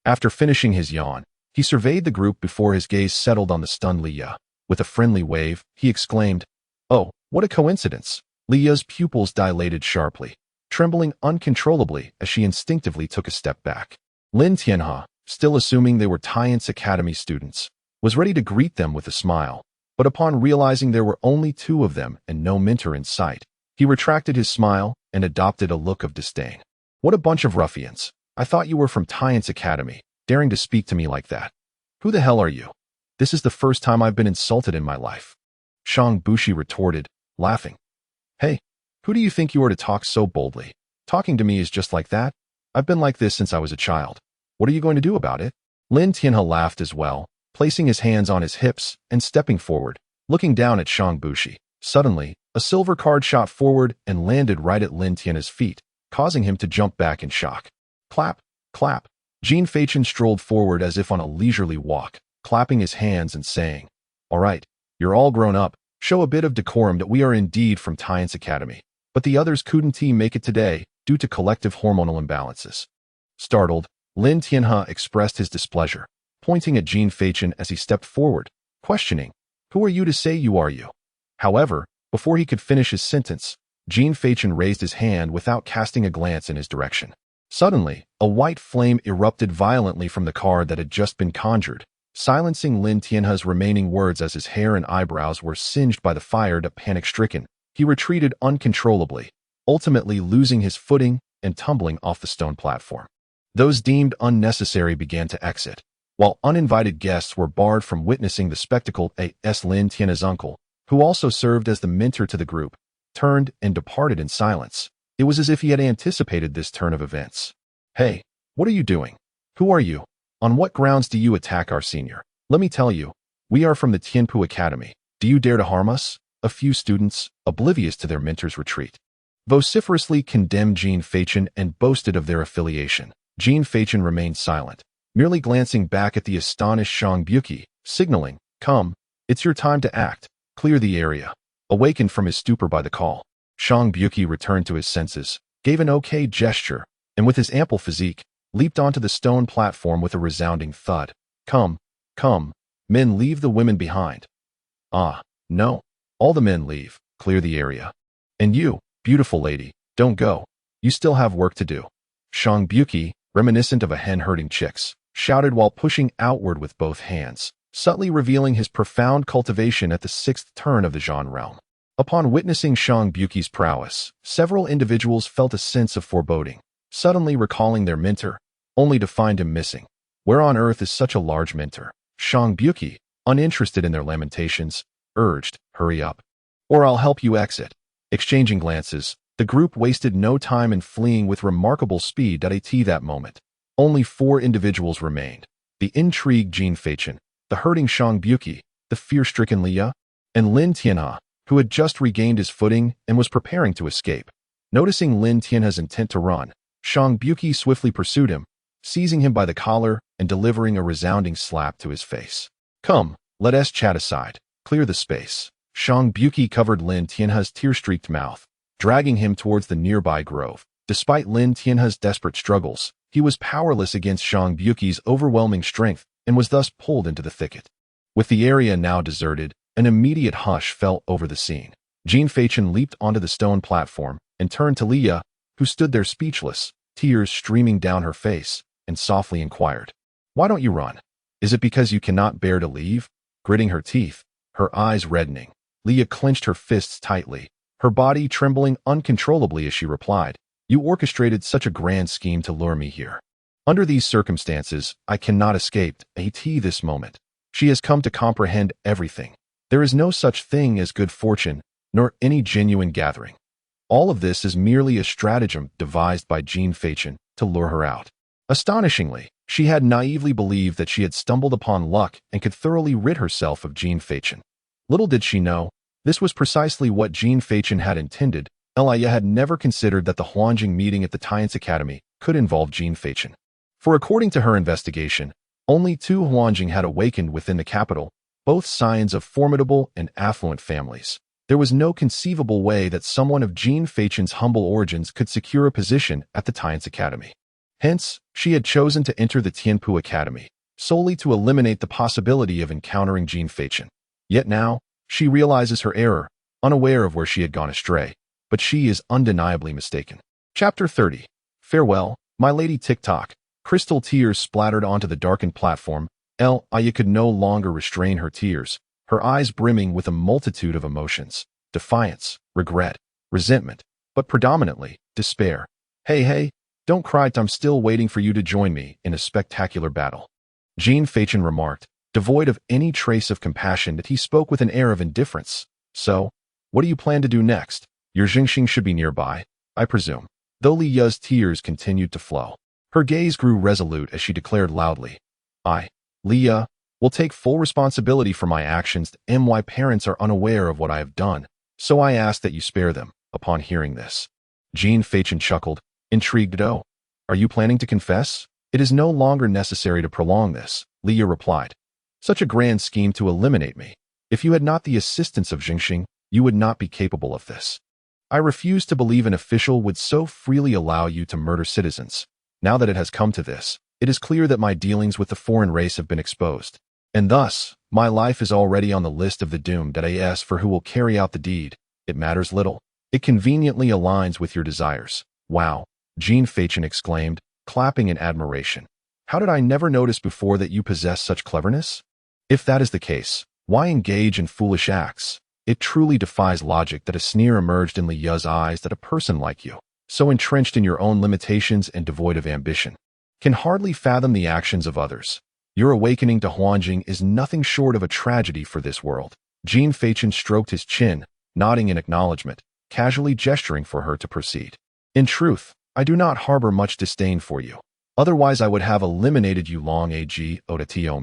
After finishing his yawn, he surveyed the group before his gaze settled on the stunned Liya. With a friendly wave, he exclaimed, Oh, what a coincidence! Liya's pupils dilated sharply, trembling uncontrollably as she instinctively took a step back. Lin Tianhe, still assuming they were Tian's Academy students, was ready to greet them with a smile, but upon realizing there were only two of them and no mentor in sight, he retracted his smile and adopted a look of disdain. What a bunch of ruffians! I thought you were from Tian's Academy, daring to speak to me like that. Who the hell are you? This is the first time I've been insulted in my life. Shang Bushi retorted, laughing. Hey, who do you think you are to talk so boldly? Talking to me is just like that. I've been like this since I was a child. What are you going to do about it? Lin Tianhe laughed as well, placing his hands on his hips and stepping forward, looking down at Shang Bushi. Suddenly, a silver card shot forward and landed right at Lin Tianhe's feet, causing him to jump back in shock. Clap, clap. Jean Fachin strolled forward as if on a leisurely walk, clapping his hands and saying, All right, you're all grown up. Show a bit of decorum that we are indeed from Tian's Academy. But the others couldn't make it today due to collective hormonal imbalances. Startled, Lin Tianhe expressed his displeasure, pointing at Jean Fachin as he stepped forward, questioning, "Who are you to say you are you?" However, before he could finish his sentence, Jean Fachin raised his hand without casting a glance in his direction. Suddenly, a white flame erupted violently from the card that had just been conjured, silencing Lin Tianhe's remaining words as his hair and eyebrows were singed by the fire. Panic-stricken, he retreated uncontrollably, ultimately losing his footing and tumbling off the stone platform. Those deemed unnecessary began to exit, while uninvited guests were barred from witnessing the spectacle. As Lin Tianhe's uncle, who also served as the mentor to the group, turned and departed in silence. It was as if he had anticipated this turn of events. "Hey, what are you doing? Who are you? On what grounds do you attack our senior? Let me tell you, we are from the Tianpu Academy. Do you dare to harm us?" A few students, oblivious to their mentor's retreat, vociferously condemned Jean Fachin and boasted of their affiliation. Jean Fachin remained silent, merely glancing back at the astonished Shang Buki, signaling, "Come, it's your time to act. Clear the area." Awakened from his stupor by the call, Shang Buki returned to his senses, gave an okay gesture, and with his ample physique, leaped onto the stone platform with a resounding thud. Come, men, leave the women behind." "Ah, no. All the men leave. Clear the area. And you, beautiful lady, don't go. You still have work to do." Shang Buki, reminiscent of a hen herding chicks, shouted while pushing outward with both hands, subtly revealing his profound cultivation at the sixth turn of the Zhan realm. Upon witnessing Shang Buki's prowess, several individuals felt a sense of foreboding, suddenly recalling their mentor, only to find him missing. Where on earth is such a large mentor? Shang Buki, uninterested in their lamentations, urged, "Hurry up, or I'll help you exit." Exchanging glances, the group wasted no time in fleeing with remarkable speed. At that moment, only 4 individuals remained: the intrigued Jean Fachin, the hurting Shang Buki, the fear-stricken Liya, and Lin Tianhe, who had just regained his footing and was preparing to escape. Noticing Lin Tianhe's intent to run, Shang Buki swiftly pursued him, seizing him by the collar and delivering a resounding slap to his face. "Come, let us chat aside. Clear the space." Shang Buki covered Lin Tianhe's tear-streaked mouth, dragging him towards the nearby grove. Despite Lin Tianhe's desperate struggles, he was powerless against Shang Buki's overwhelming strength and was thus pulled into the thicket. With the area now deserted, an immediate hush fell over the scene. Jean Fachin leaped onto the stone platform and turned to Liya, who stood there speechless, tears streaming down her face, and softly inquired, "Why don't you run? Is it because you cannot bear to leave?" Gritting her teeth, her eyes reddening, Liya clenched her fists tightly, her body trembling uncontrollably as she replied, "You orchestrated such a grand scheme to lure me here. Under these circumstances, I cannot escape this moment." She has come to comprehend everything. There is no such thing as good fortune, nor any genuine gathering. All of this is merely a stratagem devised by Jean Fachin to lure her out. Astonishingly, she had naively believed that she had stumbled upon luck and could thoroughly rid herself of Jean Fachin. Little did she know, this was precisely what Jean Fachin had intended. Elia had never considered that the Huanjing meeting at the Tian's Academy could involve Jean Fachin. For according to her investigation, only 2 Huanjing had awakened within the capital, both scions of formidable and affluent families. There was no conceivable way that someone of Jean Fachin's humble origins could secure a position at the Tian's Academy. Hence, she had chosen to enter the Tianpu Academy, solely to eliminate the possibility of encountering Jean Fachin. Yet now, she realizes her error, unaware of where she had gone astray, but she is undeniably mistaken. Chapter 30. Farewell, my lady TikTok. Crystal tears splattered onto the darkened platform. Aya could no longer restrain her tears, her eyes brimming with a multitude of emotions: defiance, regret, resentment, but predominantly, despair. Hey, don't cry, I'm still waiting for you to join me in a spectacular battle." Jean Fachin remarked, devoid of any trace of compassion, that he spoke with an air of indifference. "So, what do you plan to do next? Your Jingxing should be nearby, I presume." Though Li Ya's tears continued to flow, her gaze grew resolute as she declared loudly, Liya, will take full responsibility for my actions. My parents are unaware of what I have done, so I ask that you spare them." Upon hearing this, Jean Fachin chuckled, intrigued. "Oh, are you planning to confess?" "It is no longer necessary to prolong this," Liya replied. "Such a grand scheme to eliminate me. If you had not the assistance of Jingxing, you would not be capable of this. I refuse to believe an official would so freely allow you to murder citizens. Now that it has come to this, it is clear that my dealings with the foreign race have been exposed, and thus, My life is already on the list of the doomed as for who will carry out the deed. It matters little. It conveniently aligns with your desires. Wow, Jean Fachin exclaimed, clapping in admiration. How did I never notice before that you possess such cleverness? If that is the case, why engage in foolish acts? It truly defies logic that a sneer emerged in Li Yu's eyes that a person like you, so entrenched in your own limitations and devoid of ambition, can hardly fathom the actions of others. Your awakening to Huanjing is nothing short of a tragedy for this world. Jean Fachin stroked his chin, nodding in acknowledgement, casually gesturing for her to proceed. In truth, I do not harbor much disdain for you. Otherwise I would have eliminated you long ago.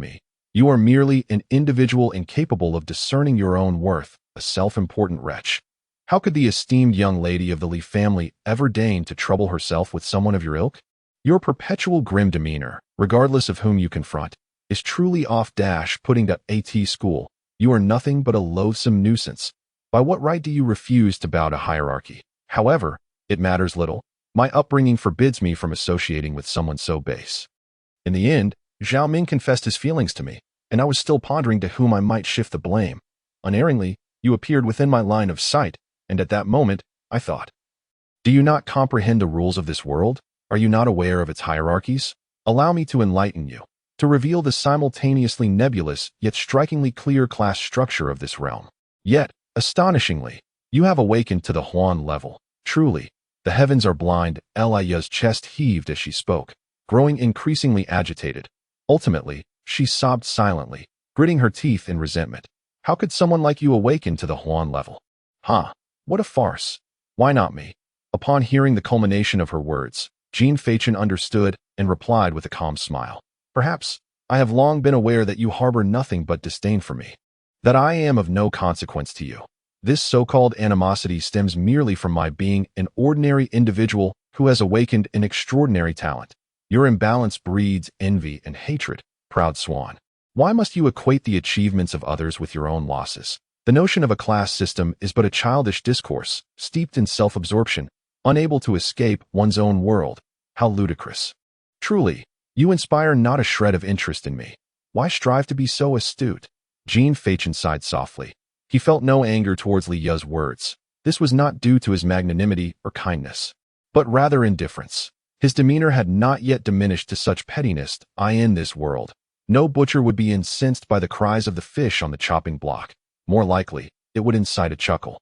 You are merely an individual incapable of discerning your own worth, a self-important wretch. How could the esteemed young lady of the Li family ever deign to trouble herself with someone of your ilk? Your perpetual grim demeanor, regardless of whom you confront, is truly off-putting to AT school. You are nothing but a loathsome nuisance. By what right do you refuse to bow to hierarchy? However, it matters little. My upbringing forbids me from associating with someone so base. In the end, Zhao Ming confessed his feelings to me, and I was still pondering to whom I might shift the blame. Unerringly, you appeared within my line of sight, and at that moment, I thought, do you not comprehend the rules of this world? Are you not aware of its hierarchies? Allow me to enlighten you, to reveal the simultaneously nebulous yet strikingly clear class structure of this realm. Yet, astonishingly, you have awakened to the Huan level. Truly, the heavens are blind. Li Yu's chest heaved as she spoke, growing increasingly agitated. Ultimately, she sobbed silently, gritting her teeth in resentment. How could someone like you awaken to the Huan level? Huh, what a farce. Why not me? Upon hearing the culmination of her words, Jean Fachin understood and replied with a calm smile. Perhaps, I have long been aware that you harbor nothing but disdain for me, that I am of no consequence to you. This so-called animosity stems merely from my being an ordinary individual who has awakened an extraordinary talent. Your imbalance breeds envy and hatred, proud swan. Why must you equate the achievements of others with your own losses? The notion of a class system is but a childish discourse, steeped in self-absorption, unable to escape one's own world. How ludicrous. Truly, you inspire not a shred of interest in me. Why strive to be so astute? Jean Fachin sighed softly. He felt no anger towards Li Yu's words. This was not due to his magnanimity or kindness, but rather indifference. His demeanor had not yet diminished to such pettiness. In this world, no butcher would be incensed by the cries of the fish on the chopping block. More likely, it would incite a chuckle.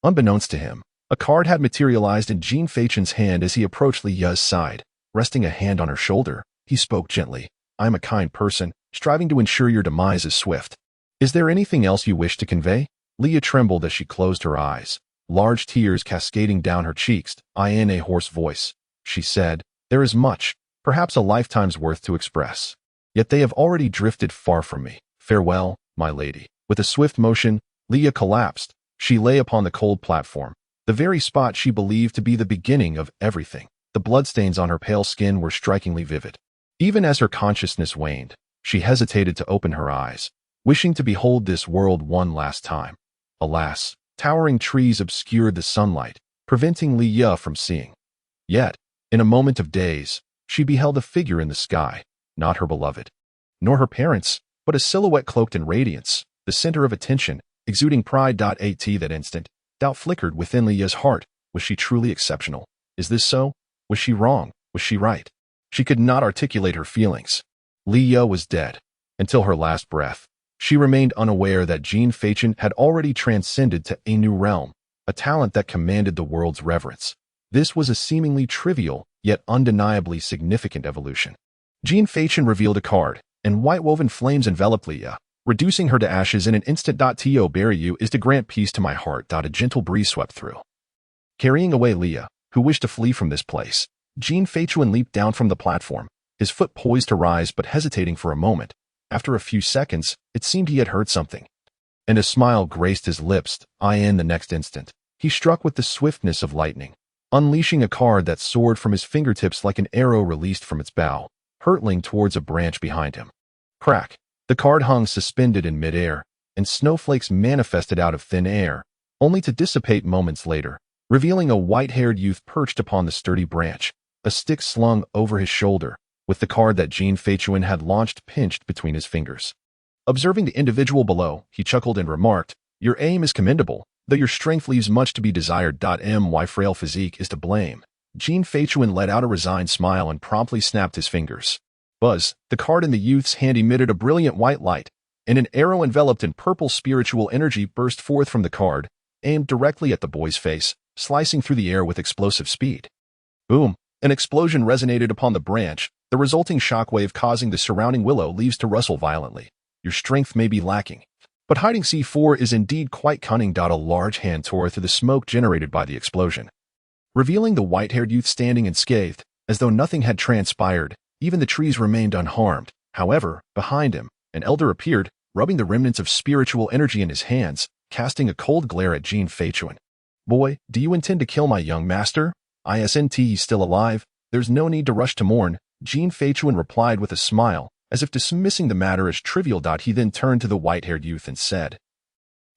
Unbeknownst to him, a card had materialized in Jean Fachin's hand as he approached Li Yu's side. Resting a hand on her shoulder, he spoke gently. I am a kind person, striving to ensure your demise is swift. Is there anything else you wish to convey? Li Yu trembled as she closed her eyes, large tears cascading down her cheeks. In a hoarse voice, she said, there is much, perhaps a lifetime's worth to express. Yet they have already drifted far from me. Farewell, my lady. With a swift motion, Li Yu collapsed. She lay upon the cold platform, the very spot she believed to be the beginning of everything. The bloodstains on her pale skin were strikingly vivid. Even as her consciousness waned, she hesitated to open her eyes, wishing to behold this world one last time. Alas, towering trees obscured the sunlight, preventing Li Yu from seeing. Yet, in a moment of daze, she beheld a figure in the sky, not her beloved, nor her parents, but a silhouette cloaked in radiance, the center of attention, exuding pride. At that instant, doubt flickered within Li Yu's heart. Was she truly exceptional? Is this so? Was she wrong? Was she right? She could not articulate her feelings. Li Yu was dead. Until her last breath, she remained unaware that Jean Fachin had already transcended to a new realm, a talent that commanded the world's reverence. This was a seemingly trivial, yet undeniably significant evolution. Jean Fachin revealed a card, and white-woven flames enveloped Li Yu, reducing her to ashes in an instant. To bury you is to grant peace to my heart. A gentle breeze swept through, carrying away Li Yu, who wished to flee from this place. Jean Fachin leaped down from the platform, his foot poised to rise but hesitating for a moment. After a few seconds, it seemed he had heard something, and a smile graced his lips. In the next instant, he struck with the swiftness of lightning, unleashing a card that soared from his fingertips like an arrow released from its bow, hurtling towards a branch behind him. Crack! The card hung suspended in midair, and snowflakes manifested out of thin air, only to dissipate moments later, revealing a white-haired youth perched upon the sturdy branch, a stick slung over his shoulder, with the card that Jean Fachin had launched pinched between his fingers. Observing the individual below, he chuckled and remarked, "Your aim is commendable, though your strength leaves much to be desired. My frail physique is to blame." Jean Feichuan let out a resigned smile and promptly snapped his fingers. Buzz, the card in the youth's hand emitted a brilliant white light, and an arrow enveloped in purple spiritual energy burst forth from the card, aimed directly at the boy's face, slicing through the air with explosive speed. Boom! An explosion resonated upon the branch, the resulting shockwave causing the surrounding willow leaves to rustle violently. Your strength may be lacking, but hiding C4 is indeed quite cunning. A large hand tore through the smoke generated by the explosion, revealing the white-haired youth standing unscathed, as though nothing had transpired. Even the trees remained unharmed. However, behind him, an elder appeared, rubbing the remnants of spiritual energy in his hands, casting a cold glare at Jean Feichuan. "Boy, do you intend to kill my young master? Isn't he still alive? There's no need to rush to mourn," Jean Feichuan replied with a smile, as if dismissing the matter as trivial. He then turned to the white-haired youth and said,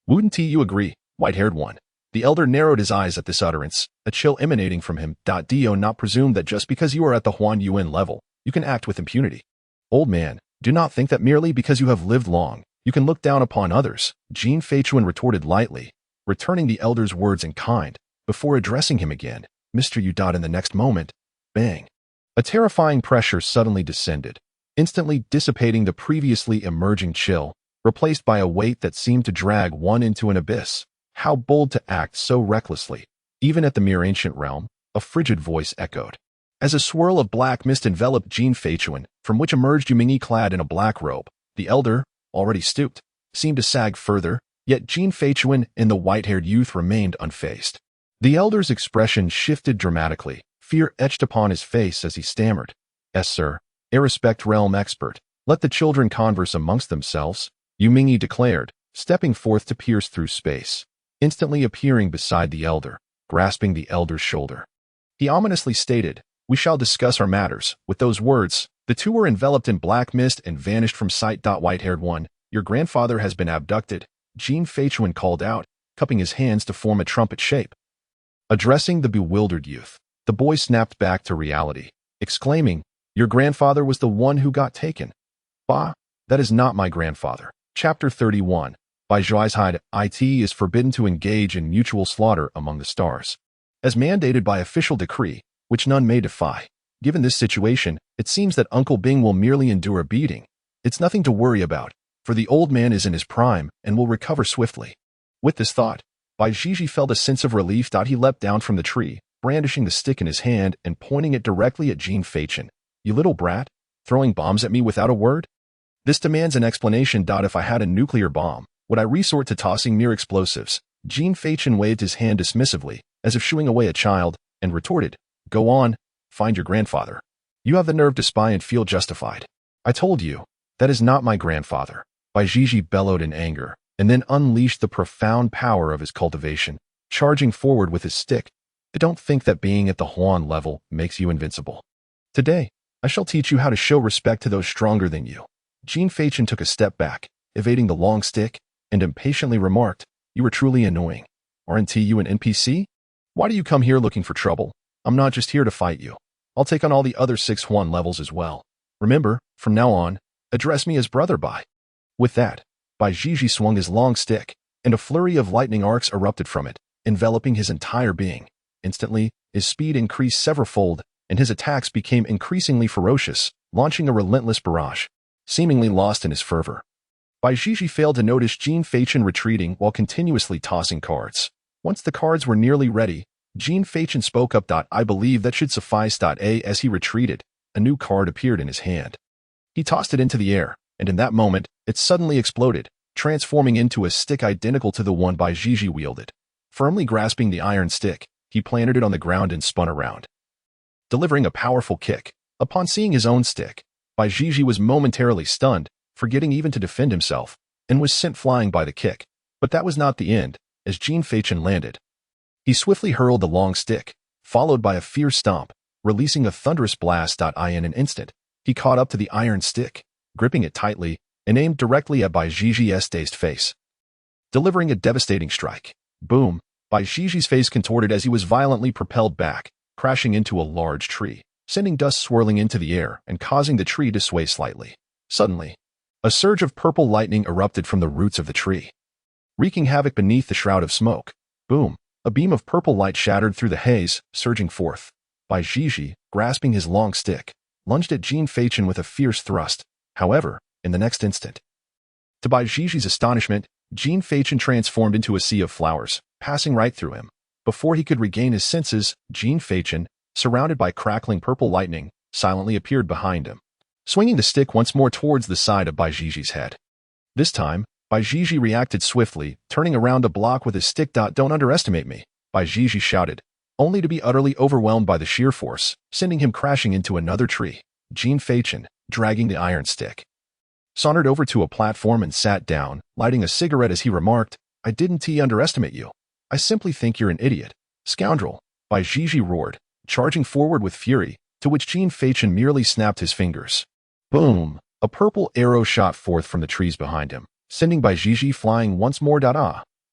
"Wouldn't you agree, white-haired one?" The elder narrowed his eyes at this utterance, a chill emanating from him. Do not presume that just because you are at the Huan Yuan level, you can act with impunity. Old man, do not think that merely because you have lived long, you can look down upon others, Jean Feichuan retorted lightly, returning the elder's words in kind, before addressing him again. "Mr. Yu." In the next moment, bang! A terrifying pressure suddenly descended, instantly dissipating the previously emerging chill, replaced by a weight that seemed to drag one into an abyss. How bold to act so recklessly, even at the mere ancient realm, a frigid voice echoed. As a swirl of black mist enveloped Jean Feichuan, from which emerged Yu Mingyi clad in a black robe, the elder, already stooped, seemed to sag further, yet Jean Feichuan and the white-haired youth remained unfazed. The elder's expression shifted dramatically, fear etched upon his face as he stammered, "Yes, sir, a respect realm expert. Let the children converse amongst themselves," Yu Mingyi declared, stepping forth to pierce through space, instantly appearing beside the elder, grasping the elder's shoulder. He ominously stated, "We shall discuss our matters." With those words, the two were enveloped in black mist and vanished from sight. White-haired one, "Your grandfather has been abducted," Jean Feichuan called out, cupping his hands to form a trumpet shape. Addressing the bewildered youth, the boy snapped back to reality, exclaiming, "Your grandfather was the one who got taken." "Bah, that is not my grandfather." Chapter 31. By Zhuaizhide, it is forbidden to engage in mutual slaughter among the stars, as mandated by official decree, which none may defy. Given this situation, it seems that Uncle Bing will merely endure a beating. It's nothing to worry about, for the old man is in his prime and will recover swiftly. With this thought, Bai Zhizhi felt a sense of relief. He leapt down from the tree, brandishing the stick in his hand and pointing it directly at Jean Feichuan. "You little brat, throwing bombs at me without a word? This demands an explanation. If I had a nuclear bomb, would I resort to tossing mere explosives?" Jean Feichuan waved his hand dismissively, as if shooing away a child, and retorted, "Go on, find your grandfather. You have the nerve to spy and feel justified." "I told you, that is not my grandfather," Bai Zhizhi bellowed in anger, and then unleashed the profound power of his cultivation, charging forward with his stick. "Don't think that being at the Huan level makes you invincible. Today, I shall teach you how to show respect to those stronger than you." Jean Feichuan took a step back, evading the long stick, and impatiently remarked, "You are truly annoying. Aren't you an NPC? Why do you come here looking for trouble? I'm not just here to fight you. I'll take on all the other 6 Huan levels as well. Remember, from now on, address me as Brother Bai." With that, Bai Zhizhi swung his long stick, and a flurry of lightning arcs erupted from it, enveloping his entire being. Instantly, his speed increased severalfold, and his attacks became increasingly ferocious, launching a relentless barrage. Seemingly lost in his fervor, Bai Zhizhi failed to notice Jean Feichuan retreating while continuously tossing cards. Once the cards were nearly ready, Jean Feichuan spoke up. "I believe that should suffice." As he retreated, a new card appeared in his hand. He tossed it into the air, and in that moment, it suddenly exploded, transforming into a stick identical to the one Bai Zhizhi wielded. Firmly grasping the iron stick, he planted it on the ground and spun around, delivering a powerful kick. Upon seeing his own stick, Bai Zhizhi was momentarily stunned, forgetting even to defend himself, and was sent flying by the kick. But that was not the end. As Jean Feichuan landed, he swiftly hurled the long stick, followed by a fierce stomp, releasing a thunderous blast. In an instant, he caught up to the iron stick, gripping it tightly, and aimed directly at Bai Zhizhi's dazed face, delivering a devastating strike. Boom! Bai Zhizhi's face contorted as he was violently propelled back, crashing into a large tree, sending dust swirling into the air and causing the tree to sway slightly. Suddenly, A surge of purple lightning erupted from the roots of the tree, wreaking havoc beneath the shroud of smoke. Boom! A beam of purple light shattered through the haze, surging forth. Bai Jiji, grasping his long stick, lunged at Jin Feichen with a fierce thrust. However, in the next instant, to Bai Jiji's astonishment, Jin Feichen transformed into a sea of flowers, passing right through him. Before he could regain his senses, Jin Feichen, surrounded by crackling purple lightning, silently appeared behind him, swinging the stick once more towards the side of Bai Jiji's head. This time, Bai Jiji reacted swiftly, turning around to block with his stick. Don't underestimate me, Bai Jiji shouted, only to be utterly overwhelmed by the sheer force, sending him crashing into another tree. Jin Feichen, dragging the iron stick, sauntered over to a platform and sat down, lighting a cigarette as he remarked, I didn't underestimate you. I simply think you're an idiot. Scoundrel, Bai Jiji roared, charging forward with fury, to which Jin Feichen merely snapped his fingers. Boom! A purple arrow shot forth from the trees behind him, sending Bai Jiji flying once more.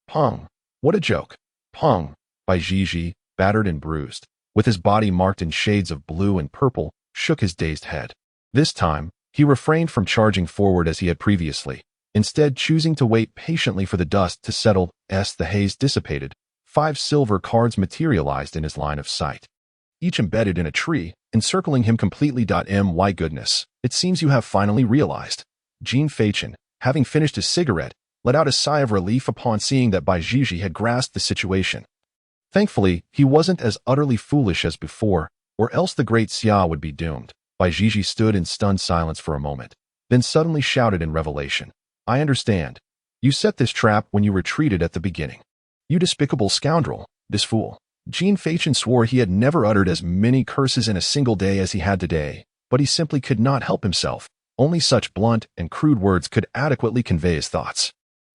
Pong! What a joke! Pong! Bai Jiji, battered and bruised, with his body marked in shades of blue and purple, shook his dazed head. This time, he refrained from charging forward as he had previously, instead choosing to wait patiently for the dust to settle. As the haze dissipated, 5 silver cards materialized in his line of sight, each embedded in a tree, encircling him completely. My goodness, it seems you have finally realized. Jin Feichen, having finished his cigarette, let out a sigh of relief upon seeing that Bai Jiji had grasped the situation. Thankfully, he wasn't as utterly foolish as before, or else the great Xia would be doomed. Bai Jiji stood in stunned silence for a moment, then suddenly shouted in revelation, I understand. You set this trap when you retreated at the beginning. You despicable scoundrel, this fool. Jin Feichen swore he had never uttered as many curses in a single day as he had today, but he simply could not help himself. Only such blunt and crude words could adequately convey his thoughts.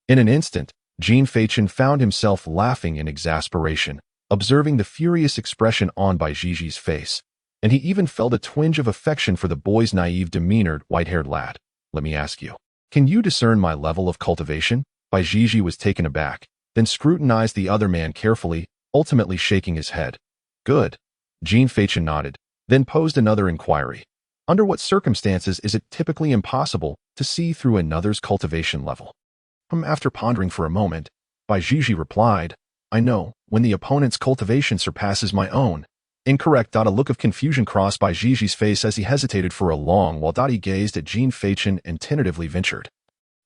In an instant, Jin Feichen found himself laughing in exasperation, observing the furious expression on Bai Jiji's face, and he even felt a twinge of affection for the boy's naive demeanored, white-haired lad. Let me ask you, can you discern my level of cultivation? Bai Jiji was taken aback, then scrutinized the other man carefully, ultimately shaking his head. Good. Jin Feichen nodded, then posed another inquiry. Under what circumstances is it typically impossible to see through another's cultivation level? After pondering for a moment, Bai Jiji replied, I know, when the opponent's cultivation surpasses my own. Incorrect. A look of confusion crossed Bai Jiji's face as he hesitated for a long while. He gazed at Jin Feichen and tentatively ventured.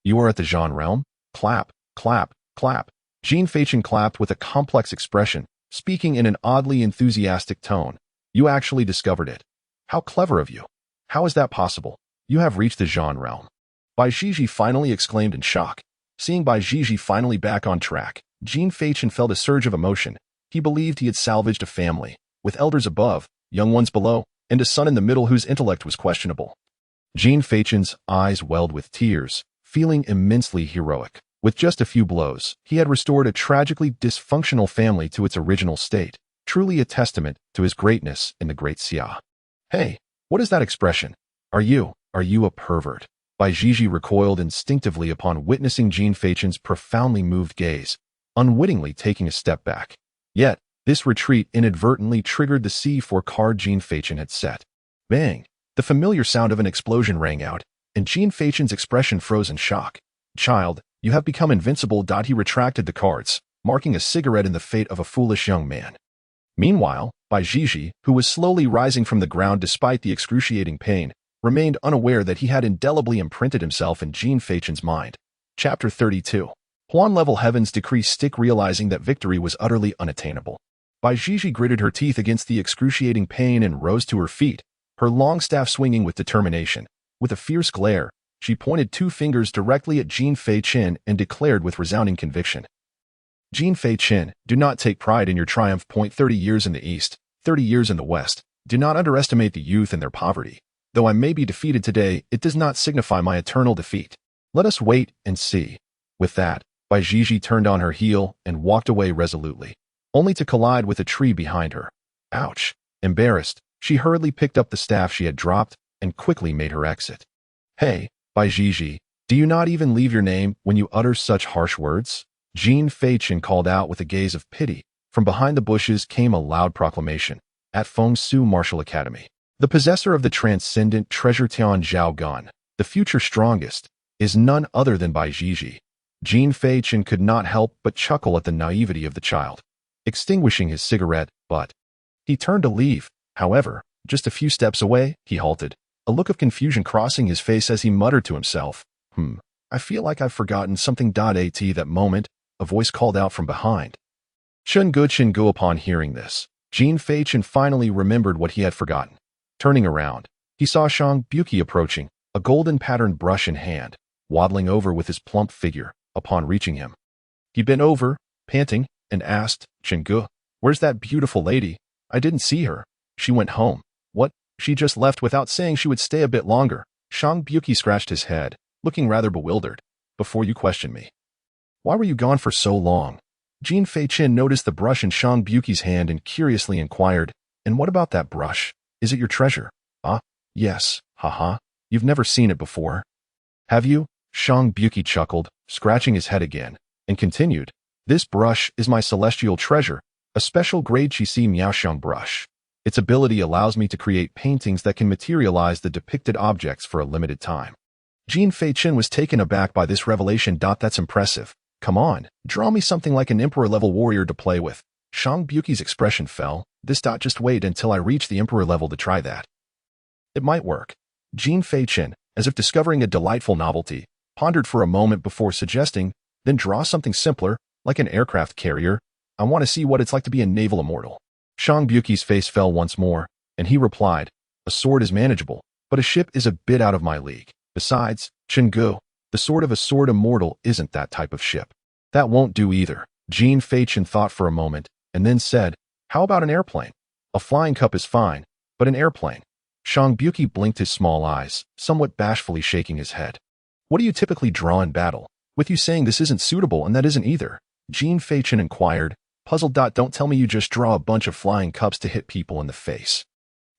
You are at the Zhan realm? Clap, clap, clap. Jin Feichen clapped with a complex expression, speaking in an oddly enthusiastic tone. You actually discovered it. How clever of you. How is that possible? You have reached the Zhan realm. Bai Jiji finally exclaimed in shock. Seeing Bai Jiji finally back on track, Jin Feichen felt a surge of emotion. He believed he had salvaged a family, with elders above, young ones below, and a son in the middle whose intellect was questionable. Jin Feichen's eyes welled with tears, feeling immensely heroic. With just a few blows, he had restored a tragically dysfunctional family to its original state, truly a testament to his greatness in the great Xia. Hey, what is that expression? Are you a pervert? Bai Jiji recoiled instinctively upon witnessing Jin Feichen's profoundly moved gaze, unwittingly taking a step back. Yet, this retreat inadvertently triggered the C4 card Jin Feichen had set. Bang! The familiar sound of an explosion rang out, and Jin Feichen's expression froze in shock. Child, you have become invincible. He retracted the cards, marking a cigarette in the fate of a foolish young man. Meanwhile, Bai Jiji, who was slowly rising from the ground despite the excruciating pain, remained unaware that he had indelibly imprinted himself in Jin Feichen's mind. Chapter 32. Huan-level heavens decree stick. Realizing that victory was utterly unattainable, Bai Jiji gritted her teeth against the excruciating pain and rose to her feet, her long staff swinging with determination. With a fierce glare, she pointed 2 fingers directly at Jin Feichen and declared with resounding conviction, Jin Feichen, do not take pride in your triumph. 30 years in the east, 30 years in the west. Do not underestimate the youth and their poverty. Though I may be defeated today, it does not signify my eternal defeat. Let us wait and see. With that, Bai Jiji turned on her heel and walked away resolutely, only to collide with a tree behind her. Ouch! Embarrassed, she hurriedly picked up the staff she had dropped and quickly made her exit. Hey, Bai Jiji, do you not even leave your name when you utter such harsh words? Jin Feichen called out with a gaze of pity. From behind the bushes came a loud proclamation. At Feng Su Martial Academy, the possessor of the transcendent treasure Tian Zhao Gan, the future strongest, is none other than Bai Jiji. Jin Fei-chin could not help but chuckle at the naivety of the child. Extinguishing his cigarette, he turned to leave. However, just a few steps away, he halted, a look of confusion crossing his face as he muttered to himself, I feel like I've forgotten something. At that moment, a voice called out from behind. Chun-gu. Upon hearing this, Jin Fei-chin finally remembered what he had forgotten. Turning around, he saw Shang Buki approaching, a golden-patterned brush in hand, waddling over with his plump figure. Upon reaching him, he bent over, panting, and asked, Chun-gu, where's that beautiful lady? I didn't see her. She went home. What? She just left without saying she would stay a bit longer. Shang Buki scratched his head, looking rather bewildered. Before you question me, why were you gone for so long? Jin Fei-chin noticed the brush in Shang Buki's hand and curiously inquired, and what about that brush? Is it your treasure? Ah, yes, haha. You've never seen it before. Have you? Shang Buki chuckled, scratching his head again, and continued, this brush is my celestial treasure, a special grade Qixi Miaoxiang brush. Its ability allows me to create paintings that can materialize the depicted objects for a limited time. Jin Fei-chin was taken aback by this revelation. That's impressive. Come on, draw me something like an emperor-level warrior to play with. Shang Buki's expression fell. Just wait until I reach the emperor level to try that. It might work. Jin Fei-chin, as if discovering a delightful novelty, pondered for a moment before suggesting, then draw something simpler, like an aircraft carrier. I want to see what it's like to be a naval immortal. Shang Buki's face fell once more, and he replied, a sword is manageable, but a ship is a bit out of my league. Besides, Chun-gu, the sword of a sword immortal isn't that type of ship. That won't do either. Jin Fei-chin thought for a moment, and then said, how about an airplane? A flying cup is fine, but an airplane. Shang Buki blinked his small eyes, somewhat bashfully shaking his head. What do you typically draw in battle? With you saying this isn't suitable and that isn't either? Jin Fei-chin inquired, puzzled. Don't tell me you just draw a bunch of flying cups to hit people in the face.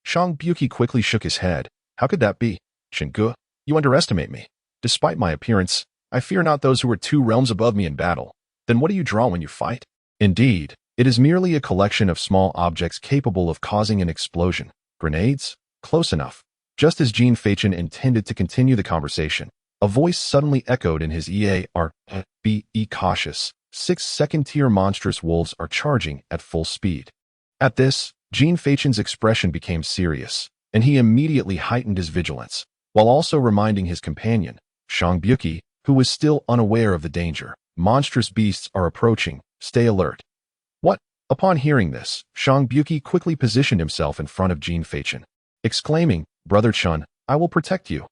Shang Buki quickly shook his head. How could that be? Chun-gu, you underestimate me. Despite my appearance, I fear not those who are 2 realms above me in battle. Then what do you draw when you fight? Indeed, it is merely a collection of small objects capable of causing an explosion. Grenades? Close enough. Just as Jin Fei-chin intended to continue the conversation, a voice suddenly echoed in his ear. Be cautious. 6 second-tier monstrous wolves are charging at full speed. At this, Jin Fei-chin's expression became serious, and he immediately heightened his vigilance, while also reminding his companion, Shang Buki, who was still unaware of the danger. Monstrous beasts are approaching. Stay alert. What? Upon hearing this, Shang Buki quickly positioned himself in front of Jin Fei-chin, exclaiming, Brother Chun, I will protect you.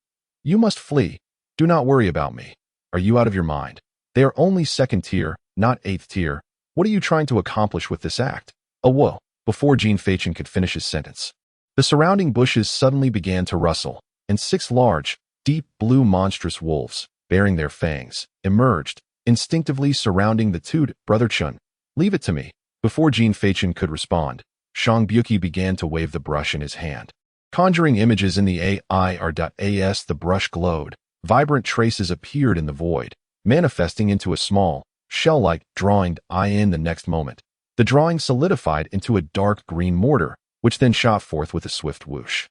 You must flee. Do not worry about me. Are you out of your mind? They are only 2nd tier, not 8th tier. What are you trying to accomplish with this act? Whoa. Before Jin Fei-chin could finish his sentence, the surrounding bushes suddenly began to rustle, and 6 large, deep blue monstrous wolves, bearing their fangs, emerged, instinctively surrounding the two. Brother Chun, leave it to me. Before Jin Fei-chin could respond, Shang Buki began to wave the brush in his hand. Conjuring images in the AIR.AS, the brush glowed. Vibrant traces appeared in the void, manifesting into a small, shell-like drawing. In the next moment, the drawing solidified into a dark green mortar, which then shot forth with a swift whoosh.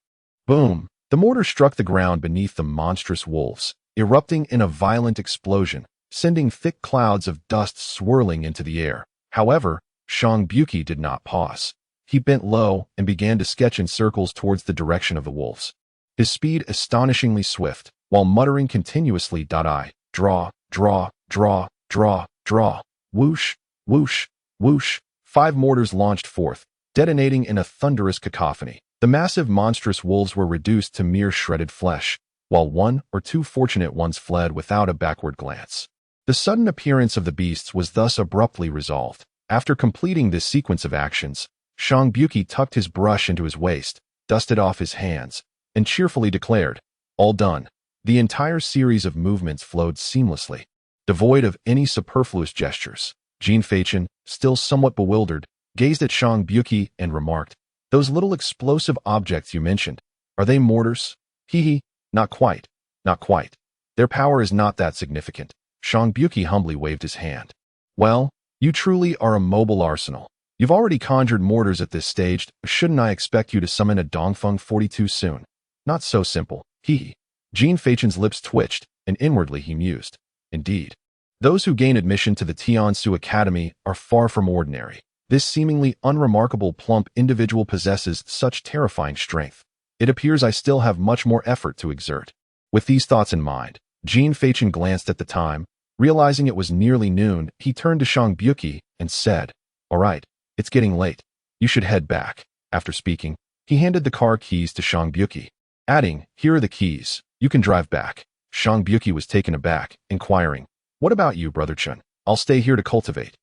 Boom! The mortar struck the ground beneath the monstrous wolves, erupting in a violent explosion, sending thick clouds of dust swirling into the air. However, Shang Buki did not pause. He bent low and began to sketch in circles towards the direction of the wolves, his speed astonishingly swift, while muttering continuously. I draw, draw, draw, draw, draw, whoosh, whoosh, whoosh. 5 mortars launched forth, detonating in a thunderous cacophony. The massive monstrous wolves were reduced to mere shredded flesh, while 1 or 2 fortunate ones fled without a backward glance. The sudden appearance of the beasts was thus abruptly resolved. After completing this sequence of actions, Shang Buki tucked his brush into his waist, dusted off his hands, and cheerfully declared, all done. The entire series of movements flowed seamlessly, devoid of any superfluous gestures. Jin Fei-chin, still somewhat bewildered, gazed at Shang Buki and remarked, those little explosive objects you mentioned, are they mortars? Hee, not quite, not quite. Their power is not that significant. Shang Buki humbly waved his hand. Well, you truly are a mobile arsenal. You've already conjured mortars at this stage. Shouldn't I expect you to summon a Dongfeng 42 soon? Not so simple. Hee. Jin Fei-chin's lips twitched, and inwardly he mused. Indeed, those who gain admission to the Tiansu Academy are far from ordinary. This seemingly unremarkable plump individual possesses such terrifying strength. It appears I still have much more effort to exert. With these thoughts in mind, Jin Feichen glanced at the time. Realizing it was nearly noon, he turned to Shang Buki and said, "All right, it's getting late. You should head back." After speaking, he handed the car keys to Shang Buki, adding, "Here are the keys. You can drive back." Shang Buki was taken aback, inquiring, "What about you, Brother Chun?" "I'll stay here to cultivate."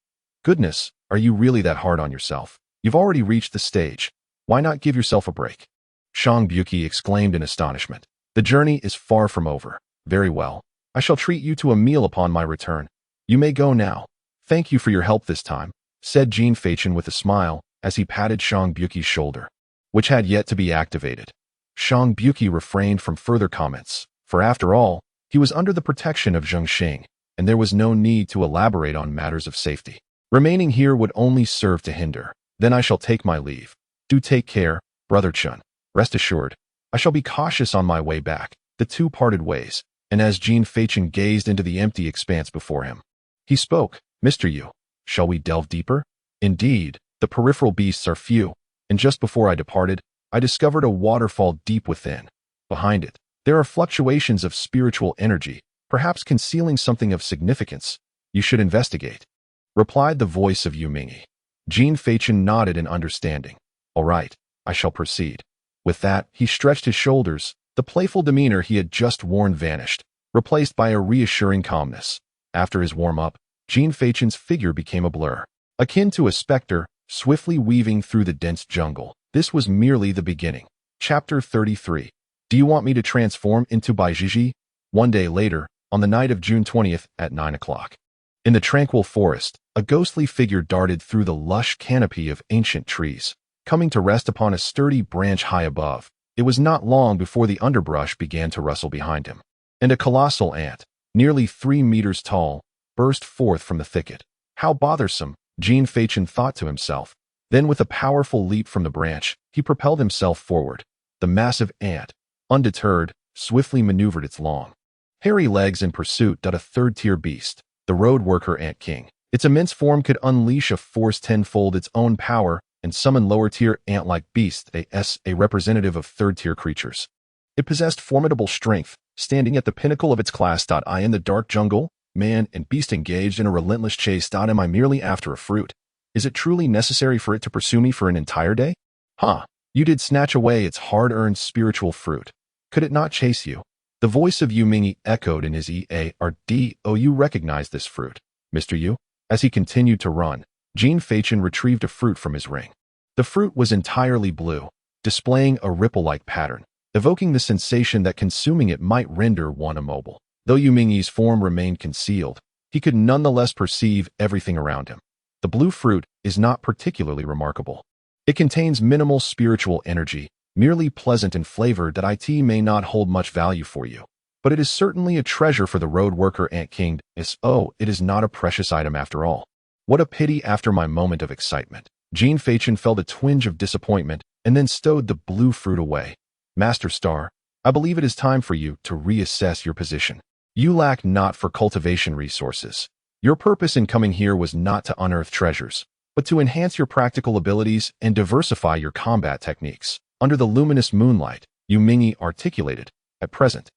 "Goodness, are you really that hard on yourself? You've already reached the stage. Why not give yourself a break?" Shang Buki exclaimed in astonishment. "The journey is far from over." "Very well. I shall treat you to a meal upon my return. You may go now." "Thank you for your help this time," said Jin Feichen with a smile as he patted Shang Buki's shoulder, which had yet to be activated. Shang Buki refrained from further comments, for after all, he was under the protection of Zheng Xing, and there was no need to elaborate on matters of safety. Remaining here would only serve to hinder. "Then I shall take my leave. Do take care, Brother Chun. Rest assured, I shall be cautious on my way back." The two parted ways, and as Jin Feichen gazed into the empty expanse before him, he spoke, "Mr. Yu, shall we delve deeper?" Indeed, the peripheral beasts are few, and just before I departed, I discovered a waterfall deep within. Behind it, there are fluctuations of spiritual energy, perhaps concealing something of significance. "You should investigate," replied the voice of Yu Mingyi. Jin Feichen nodded in understanding. "All right, I shall proceed." With that, he stretched his shoulders. The playful demeanor he had just worn vanished, replaced by a reassuring calmness. After his warm-up, Jin Feichen's figure became a blur, akin to a specter, swiftly weaving through the dense jungle. This was merely the beginning. Chapter 33. Do you want me to transform into Baijiji? One day later, on the night of June 20th at 9 o'clock. In the tranquil forest, a ghostly figure darted through the lush canopy of ancient trees, coming to rest upon a sturdy branch high above. It was not long before the underbrush began to rustle behind him, and a colossal ant, nearly 3 meters tall, burst forth from the thicket. How bothersome, Jin Feichen thought to himself. Then with a powerful leap from the branch, he propelled himself forward. The massive ant, undeterred, swiftly maneuvered its long, hairy legs in pursuit of a third-tier beast, the road worker ant king. Its immense form could unleash a force tenfold its own power and summon lower-tier ant-like beasts, a representative of third-tier creatures. It possessed formidable strength, standing at the pinnacle of its class. I in the dark jungle, man and beast engaged in a relentless chase. Am I merely after a fruit? Is it truly necessary for it to pursue me for an entire day? You did snatch away its hard-earned spiritual fruit. Could it not chase you? The voice of Yu Mingyi echoed in his ear. "Oh, you recognize this fruit, Mr. Yu?" As he continued to run, Jin Feichen retrieved a fruit from his ring. The fruit was entirely blue, displaying a ripple-like pattern, evoking the sensation that consuming it might render one immobile. Though Yu Mingyi's form remained concealed, he could nonetheless perceive everything around him. The blue fruit is not particularly remarkable. It contains minimal spiritual energy, merely pleasant in flavor. It may not hold much value for you, but it is certainly a treasure for the road worker ant king. It is not a precious item after all. What a pity. After my moment of excitement, Jin Feichen felt a twinge of disappointment and then stowed the blue fruit away. "Master Star, I believe it is time for you to reassess your position. You lack not for cultivation resources. Your purpose in coming here was not to unearth treasures, but to enhance your practical abilities and diversify your combat techniques. Under the luminous moonlight," Yu Mingyi articulated. "At present,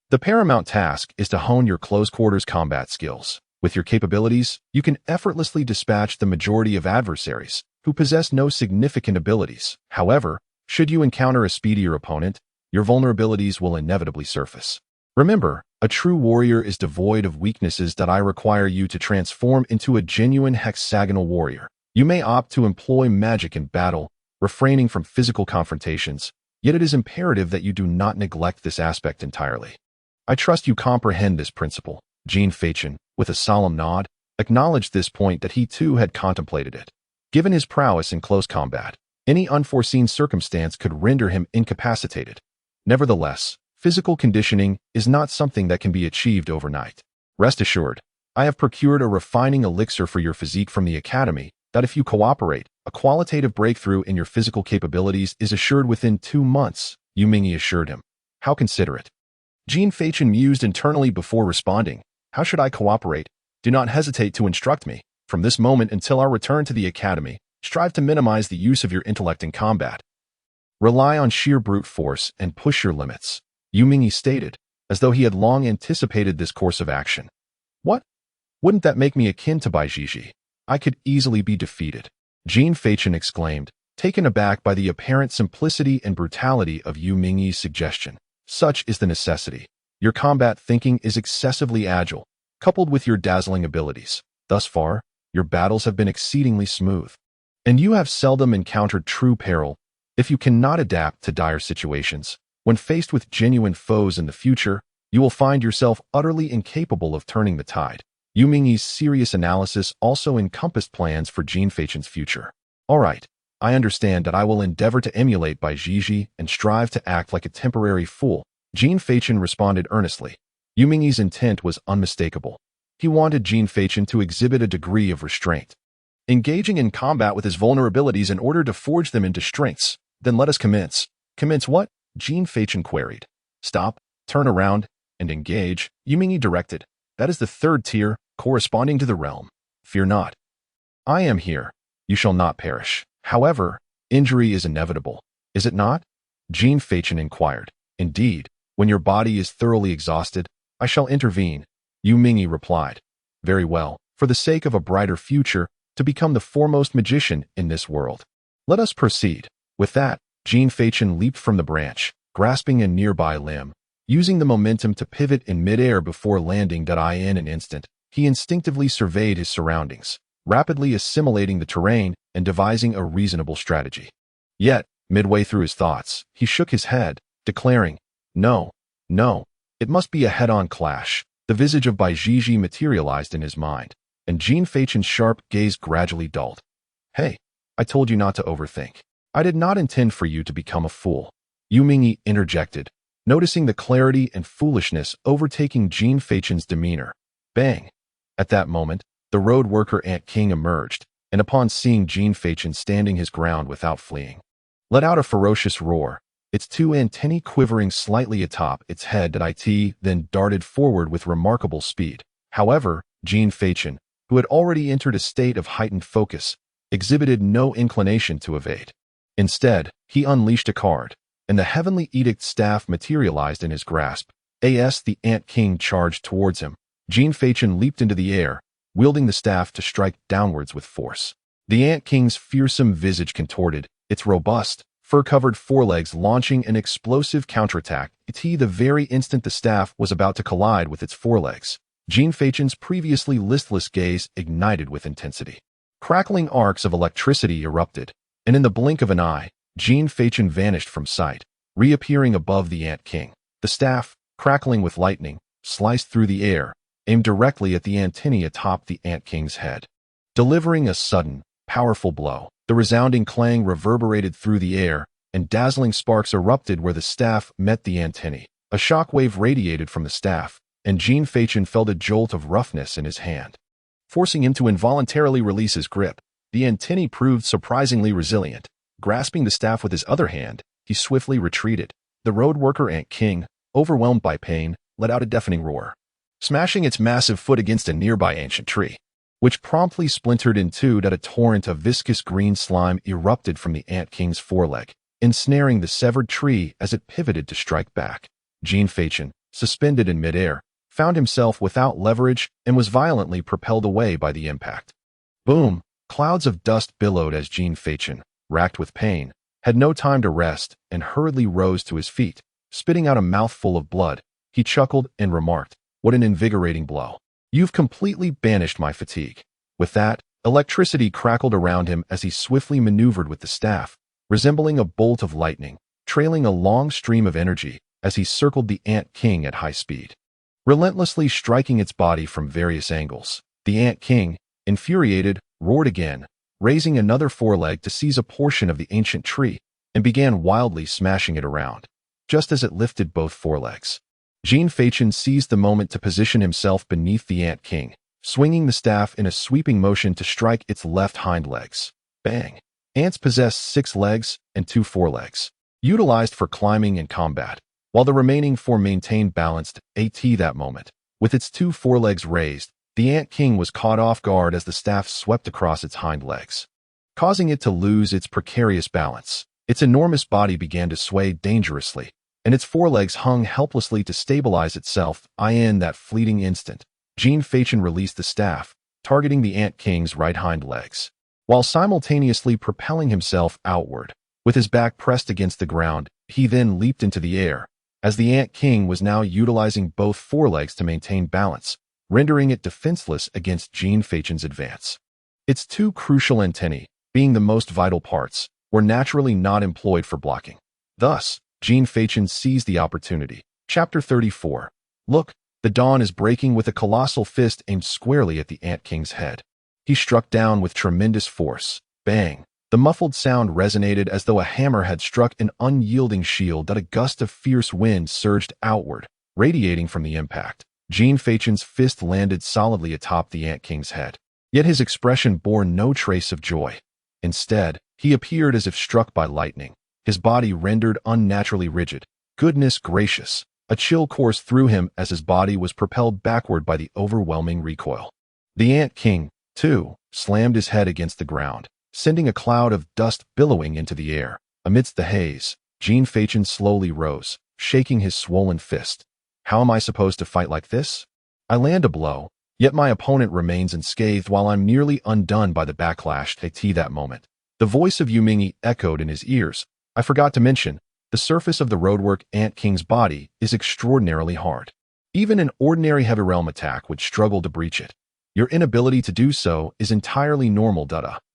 the paramount task is to hone your close-quarters combat skills. With your capabilities, you can effortlessly dispatch the majority of adversaries who possess no significant abilities. However, should you encounter a speedier opponent, your vulnerabilities will inevitably surface. Remember, a true warrior is devoid of weaknesses. I require you to transform into a genuine hexagonal warrior. You may opt to employ magic in battle, refraining from physical confrontations, yet it is imperative that you do not neglect this aspect entirely. I trust you comprehend this principle." Jin Feichen, with a solemn nod, acknowledged this point that he too had contemplated it. Given his prowess in close combat, any unforeseen circumstance could render him incapacitated. Nevertheless, physical conditioning is not something that can be achieved overnight. Rest assured, I have procured a refining elixir for your physique from the academy that if you cooperate, a qualitative breakthrough in your physical capabilities is assured within 2 months, Yu Mingyi assured him. "How considerate." Jean Fachin mused internally before responding. How should I cooperate? Do not hesitate to instruct me. From this moment until our return to the academy, strive to minimize the use of your intellect in combat. Rely on sheer brute force and push your limits, Yu Mingyi stated, as though he had long anticipated this course of action. What? Wouldn't that make me akin to Bai Jiji? I could easily be defeated. Jean Fachin exclaimed, taken aback by the apparent simplicity and brutality of Yu Mingyi's suggestion. Such is the necessity. Your combat thinking is excessively agile, coupled with your dazzling abilities. Thus far, your battles have been exceedingly smooth. And you have seldom encountered true peril. If you cannot adapt to dire situations, when faced with genuine foes in the future, you will find yourself utterly incapable of turning the tide. Yu Mingyi's serious analysis also encompassed plans for Jean Fachin's future. All right, I understand that I will endeavor to emulate Bai Jiji and strive to act like a temporary fool. Jean Fachin responded earnestly. Yu Mingyi's intent was unmistakable. He wanted Jean Fachin to exhibit a degree of restraint, engaging in combat with his vulnerabilities in order to forge them into strengths. Then let us commence. Commence what? Jean Fachin queried. Stop, turn around, and engage, Yu Mingyi directed. That is the third tier, corresponding to the realm. Fear not. I am here. You shall not perish. However, injury is inevitable, is it not? Jean Fachin inquired. Indeed, when your body is thoroughly exhausted, I shall intervene, Yu Mingyi replied. Very well, for the sake of a brighter future, to become the foremost magician in this world. Let us proceed. With that, Jean Fachin leaped from the branch, grasping a nearby limb. Using the momentum to pivot in midair before landing in an instant, he instinctively surveyed his surroundings, rapidly assimilating the terrain and devising a reasonable strategy. Yet, midway through his thoughts, he shook his head, declaring, No, it must be a head-on clash. The visage of Bai Jiji materialized in his mind, and Jean Fachin's sharp gaze gradually dulled. Hey, I told you not to overthink. I did not intend for you to become a fool, Yu Mingyi interjected, noticing the clarity and foolishness overtaking Jean Fachin's demeanor. Bang! At that moment, the road worker Ant King emerged, and upon seeing Jean Fachin standing his ground without fleeing, let out a ferocious roar, its two antennae quivering slightly atop its head then darted forward with remarkable speed. However, Jean Fachin, who had already entered a state of heightened focus, exhibited no inclination to evade. Instead, he unleashed a card, and the heavenly edict staff materialized in his grasp. The Ant King charged towards him. Jean Fachin leaped into the air, wielding the staff to strike downwards with force. The Ant King's fearsome visage contorted, its robust, fur-covered forelegs launching an explosive counterattack the very instant the staff was about to collide with its forelegs. Jean Fachin's previously listless gaze ignited with intensity. Crackling arcs of electricity erupted, and in the blink of an eye, Jean Fachin vanished from sight, reappearing above the Ant King. The staff, crackling with lightning, sliced through the air, aimed directly at the antennae atop the Ant King's head. Delivering a sudden, powerful blow, the resounding clang reverberated through the air, and dazzling sparks erupted where the staff met the antennae. A shockwave radiated from the staff, and Jean Fachin felt a jolt of roughness in his hand, forcing him to involuntarily release his grip. The antennae proved surprisingly resilient. Grasping the staff with his other hand, he swiftly retreated. The road worker Ant King, overwhelmed by pain, let out a deafening roar, smashing its massive foot against a nearby ancient tree, which promptly splintered in two. A torrent of viscous green slime erupted from the Ant King's foreleg, ensnaring the severed tree as it pivoted to strike back. Jean Fachin, suspended in midair, found himself without leverage and was violently propelled away by the impact. Boom! Clouds of dust billowed as Jean Fachin, racked with pain, had no time to rest and hurriedly rose to his feet. Spitting out a mouthful of blood, he chuckled and remarked, "What an invigorating blow. You've completely banished my fatigue." With that, electricity crackled around him as he swiftly maneuvered with the staff, resembling a bolt of lightning, trailing a long stream of energy as he circled the Ant King at high speed, relentlessly striking its body from various angles. The Ant King, infuriated, roared again, raising another foreleg to seize a portion of the ancient tree, and began wildly smashing it around. Just as it lifted both forelegs, Jean Fachin seized the moment to position himself beneath the Ant King, swinging the staff in a sweeping motion to strike its left hind legs. Bang! Ants possess 6 legs and 2 forelegs, utilized for climbing and combat, while the remaining four maintained balanced at that moment. With its two forelegs raised, the Ant King was caught off guard as the staff swept across its hind legs, causing it to lose its precarious balance. Its enormous body began to sway dangerously, and its forelegs hung helplessly to stabilize itself. In that fleeting instant, Jean Fachin released the staff, targeting the Ant King's right hind legs, while simultaneously propelling himself outward. With his back pressed against the ground, he then leaped into the air, as the Ant King was now utilizing both forelegs to maintain balance, rendering it defenseless against Jean Fachin's advance. Its two crucial antennae, being the most vital parts, were naturally not employed for blocking. Thus, Jean Fachin seized the opportunity. Chapter 34. Look, the dawn is breaking. With a colossal fist aimed squarely at the Ant King's head, he struck down with tremendous force. Bang! The muffled sound resonated as though a hammer had struck an unyielding shield. That a gust of fierce wind surged outward, radiating from the impact. Jean Fachin's fist landed solidly atop the Ant King's head, yet his expression bore no trace of joy. Instead, he appeared as if struck by lightning, his body rendered unnaturally rigid. Goodness gracious! A chill coursed through him as his body was propelled backward by the overwhelming recoil. The Ant King, too, slammed his head against the ground, sending a cloud of dust billowing into the air. Amidst the haze, Jean Fachin slowly rose, shaking his swollen fist. How am I supposed to fight like this? I land a blow, yet my opponent remains unscathed while I'm nearly undone by the backlash. At that moment, the voice of Yumingi echoed in his ears. I forgot to mention, the surface of the roadwork Ant King's body is extraordinarily hard. Even an ordinary heavy realm attack would struggle to breach it. Your inability to do so is entirely normal.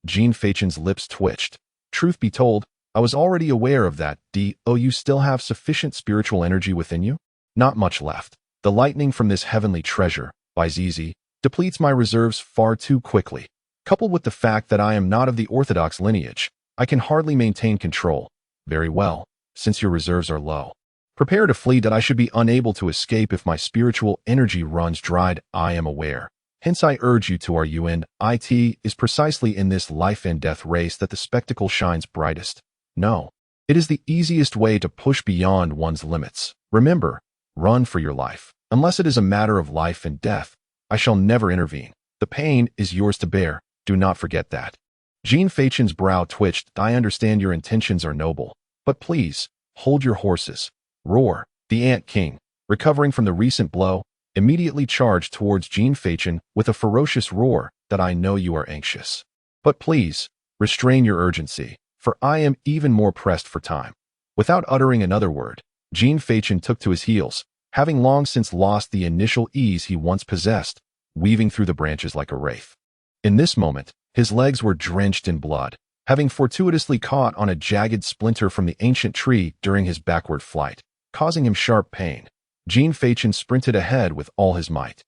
Jean Fachin's lips twitched. Truth be told, I was already aware of that. Do you still have sufficient spiritual energy within you? Not much left. The lightning from this heavenly treasure, by ZZ, depletes my reserves far too quickly. Coupled with the fact that I am not of the orthodox lineage, I can hardly maintain control. Very well, since your reserves are low, prepare to flee. I should be unable to escape if my spiritual energy runs dried. I am aware. Hence I urge you to our UN. It is precisely in this life and death race that the spectacle shines brightest. No, it is the easiest way to push beyond one's limits. Remember, run for your life. Unless it is a matter of life and death, I shall never intervene. The pain is yours to bear. Do not forget that. Jean Fachin's brow twitched. I understand your intentions are noble, but please, hold your horses. Roar. The Ant King, recovering from the recent blow, immediately charged towards Jean Fachin with a ferocious roar. That I know you are anxious. But please, restrain your urgency, for I am even more pressed for time. Without uttering another word, Jean Fachin took to his heels, having long since lost the initial ease he once possessed, weaving through the branches like a wraith. In this moment, his legs were drenched in blood, having fortuitously caught on a jagged splinter from the ancient tree during his backward flight, causing him sharp pain. Jean Fachin sprinted ahead with all his might,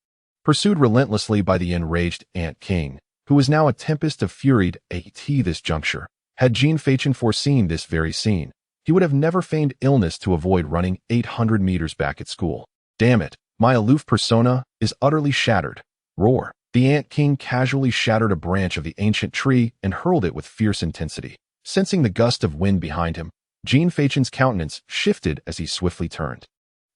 pursued relentlessly by the enraged Ant King, who was now a tempest of fury. At this juncture, had Jean Fachin foreseen this very scene, he would have never feigned illness to avoid running 800 meters back at school. Damn it, my aloof persona is utterly shattered. Roar. The Ant King casually shattered a branch of the ancient tree and hurled it with fierce intensity. Sensing the gust of wind behind him, Jean Fachin's countenance shifted as he swiftly turned,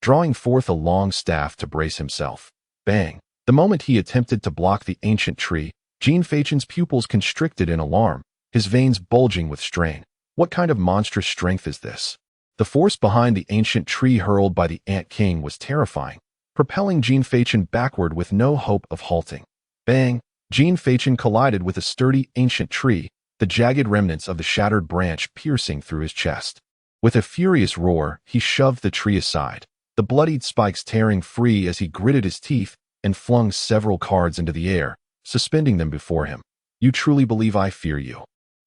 drawing forth a long staff to brace himself. Bang! The moment he attempted to block the ancient tree, Jean Fachin's pupils constricted in alarm, his veins bulging with strain. What kind of monstrous strength is this? The force behind the ancient tree hurled by the Ant King was terrifying, propelling Jean Fachin backward with no hope of halting. Bang! Jean Fachin collided with a sturdy ancient tree, the jagged remnants of the shattered branch piercing through his chest. With a furious roar, he shoved the tree aside, the bloodied spikes tearing free as he gritted his teeth and flung several cards into the air, suspending them before him. You truly believe I fear you?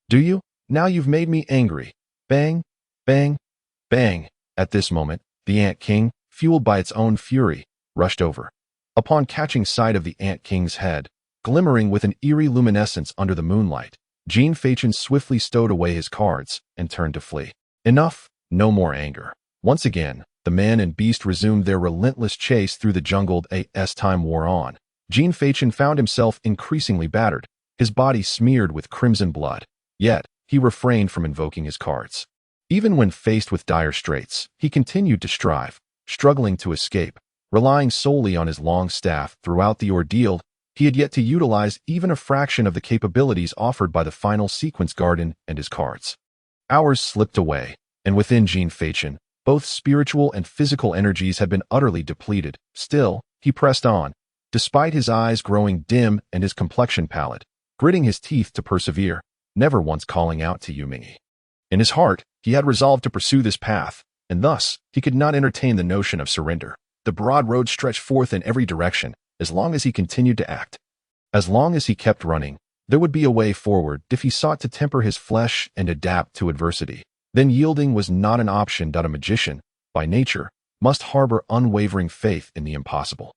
Do you? Now you've made me angry. Bang! Bang! Bang! At this moment, the Ant King, fueled by its own fury, rushed over. Upon catching sight of the Ant King's head, glimmering with an eerie luminescence under the moonlight, Jean Fachin swiftly stowed away his cards and turned to flee. Enough, no more anger. Once again, the man and beast resumed their relentless chase through the jungle. As time wore on, Jean Fachin found himself increasingly battered, his body smeared with crimson blood. Yet, he refrained from invoking his cards. Even when faced with dire straits, he continued to strive, struggling to escape, relying solely on his long staff. Throughout the ordeal, he had yet to utilize even a fraction of the capabilities offered by the final sequence garden and his cards. Hours slipped away, and within Jean Fachin, both spiritual and physical energies had been utterly depleted. Still, he pressed on, despite his eyes growing dim and his complexion pallid, gritting his teeth to persevere, never once calling out to Yuming. In his heart, he had resolved to pursue this path, and thus, he could not entertain the notion of surrender. The broad road stretched forth in every direction, as long as he continued to act. As long as he kept running, there would be a way forward if he sought to temper his flesh and adapt to adversity. Then yielding was not an option. A magician, by nature, must harbor unwavering faith in the impossible.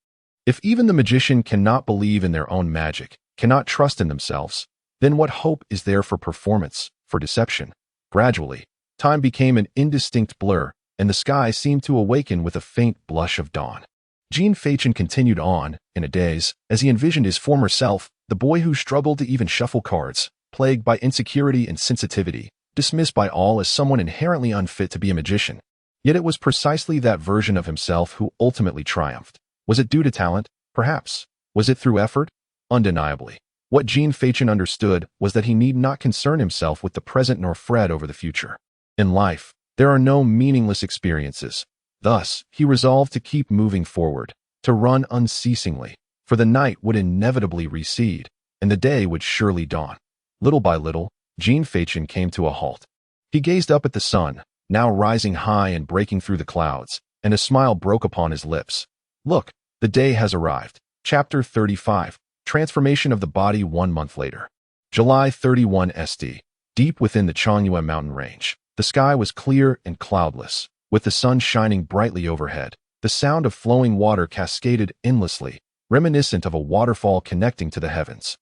If even the magician cannot believe in their own magic, cannot trust in themselves, then what hope is there for performance, for deception? Gradually, time became an indistinct blur, and the sky seemed to awaken with a faint blush of dawn. Jean Fachin continued on, in a daze, as he envisioned his former self, the boy who struggled to even shuffle cards, plagued by insecurity and sensitivity, dismissed by all as someone inherently unfit to be a magician. Yet it was precisely that version of himself who ultimately triumphed. Was it due to talent? Perhaps. Was it through effort? Undeniably. What Jean Fachin understood was that he need not concern himself with the present nor fret over the future. In life, there are no meaningless experiences. Thus, he resolved to keep moving forward, to run unceasingly, for the night would inevitably recede, and the day would surely dawn. Little by little, Jean Fachin came to a halt. He gazed up at the sun, now rising high and breaking through the clouds, and a smile broke upon his lips. Look, the day has arrived. Chapter 35. Transformation of the Body 1 month later. July 31 ST. Deep within the Changyue mountain range, the sky was clear and cloudless, with the sun shining brightly overhead. The sound of flowing water cascaded endlessly, reminiscent of a waterfall connecting to the heavens.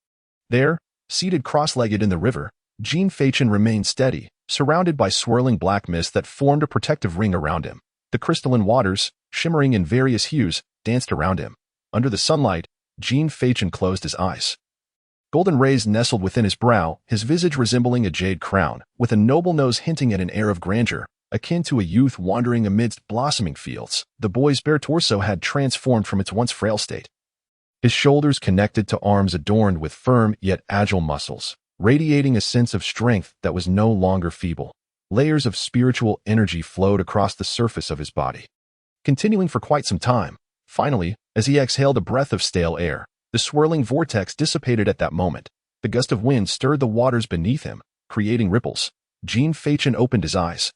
There, seated cross-legged in the river, Jean Fachin remained steady, surrounded by swirling black mist that formed a protective ring around him. The crystalline waters, shimmering in various hues, danced around him. Under the sunlight, Jean Fachin closed his eyes. Golden rays nestled within his brow, his visage resembling a jade crown, with a noble nose hinting at an air of grandeur, akin to a youth wandering amidst blossoming fields. The boy's bare torso had transformed from its once frail state. His shoulders connected to arms adorned with firm yet agile muscles, radiating a sense of strength that was no longer feeble. Layers of spiritual energy flowed across the surface of his body. Continuing for quite some time, finally, as he exhaled a breath of stale air, the swirling vortex dissipated at that moment. The gust of wind stirred the waters beneath him, creating ripples. Jean Fachin opened his eyes,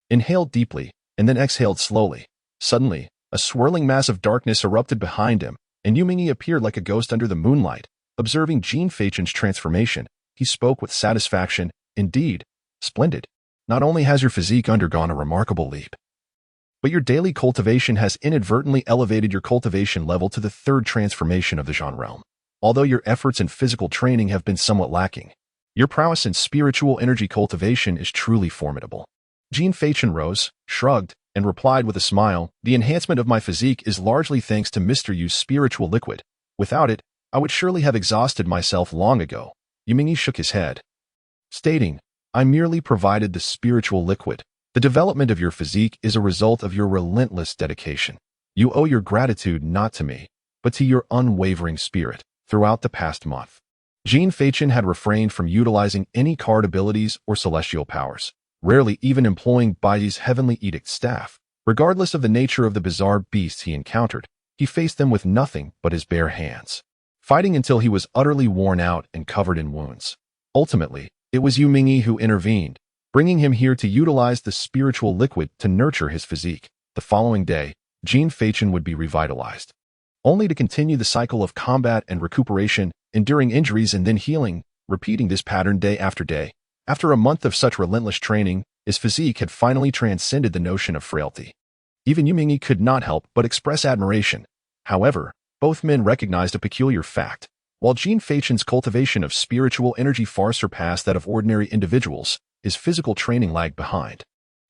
inhaled deeply, and then exhaled slowly. Suddenly, a swirling mass of darkness erupted behind him, and Yuming appeared like a ghost under the moonlight. Observing Jean Fachin's transformation, he spoke with satisfaction. Indeed, splendid. Not only has your physique undergone a remarkable leap, but your daily cultivation has inadvertently elevated your cultivation level to the third transformation of the genre realm. Although your efforts in physical training have been somewhat lacking, your prowess in spiritual energy cultivation is truly formidable. Jean Fachin rose, shrugged, and replied with a smile, the enhancement of my physique is largely thanks to Mr. Yu's spiritual liquid. Without it, I would surely have exhausted myself long ago. Yuming shook his head, stating, I merely provided the spiritual liquid. The development of your physique is a result of your relentless dedication. You owe your gratitude not to me, but to your unwavering spirit. Throughout the past month, Jean Fachin had refrained from utilizing any card abilities or celestial powers, rarely even employing Baiji's heavenly edict staff. Regardless of the nature of the bizarre beasts he encountered, he faced them with nothing but his bare hands, fighting until he was utterly worn out and covered in wounds. Ultimately, it was Yuming who intervened, bringing him here to utilize the spiritual liquid to nurture his physique. The following day, Jean Fachin would be revitalized, only to continue the cycle of combat and recuperation, enduring injuries and then healing, repeating this pattern day after day. After a month of such relentless training, his physique had finally transcended the notion of frailty. Even Yuming could not help but express admiration. However, both men recognized a peculiar fact. While Jean Fachin's cultivation of spiritual energy far surpassed that of ordinary individuals, his physical training lagged behind.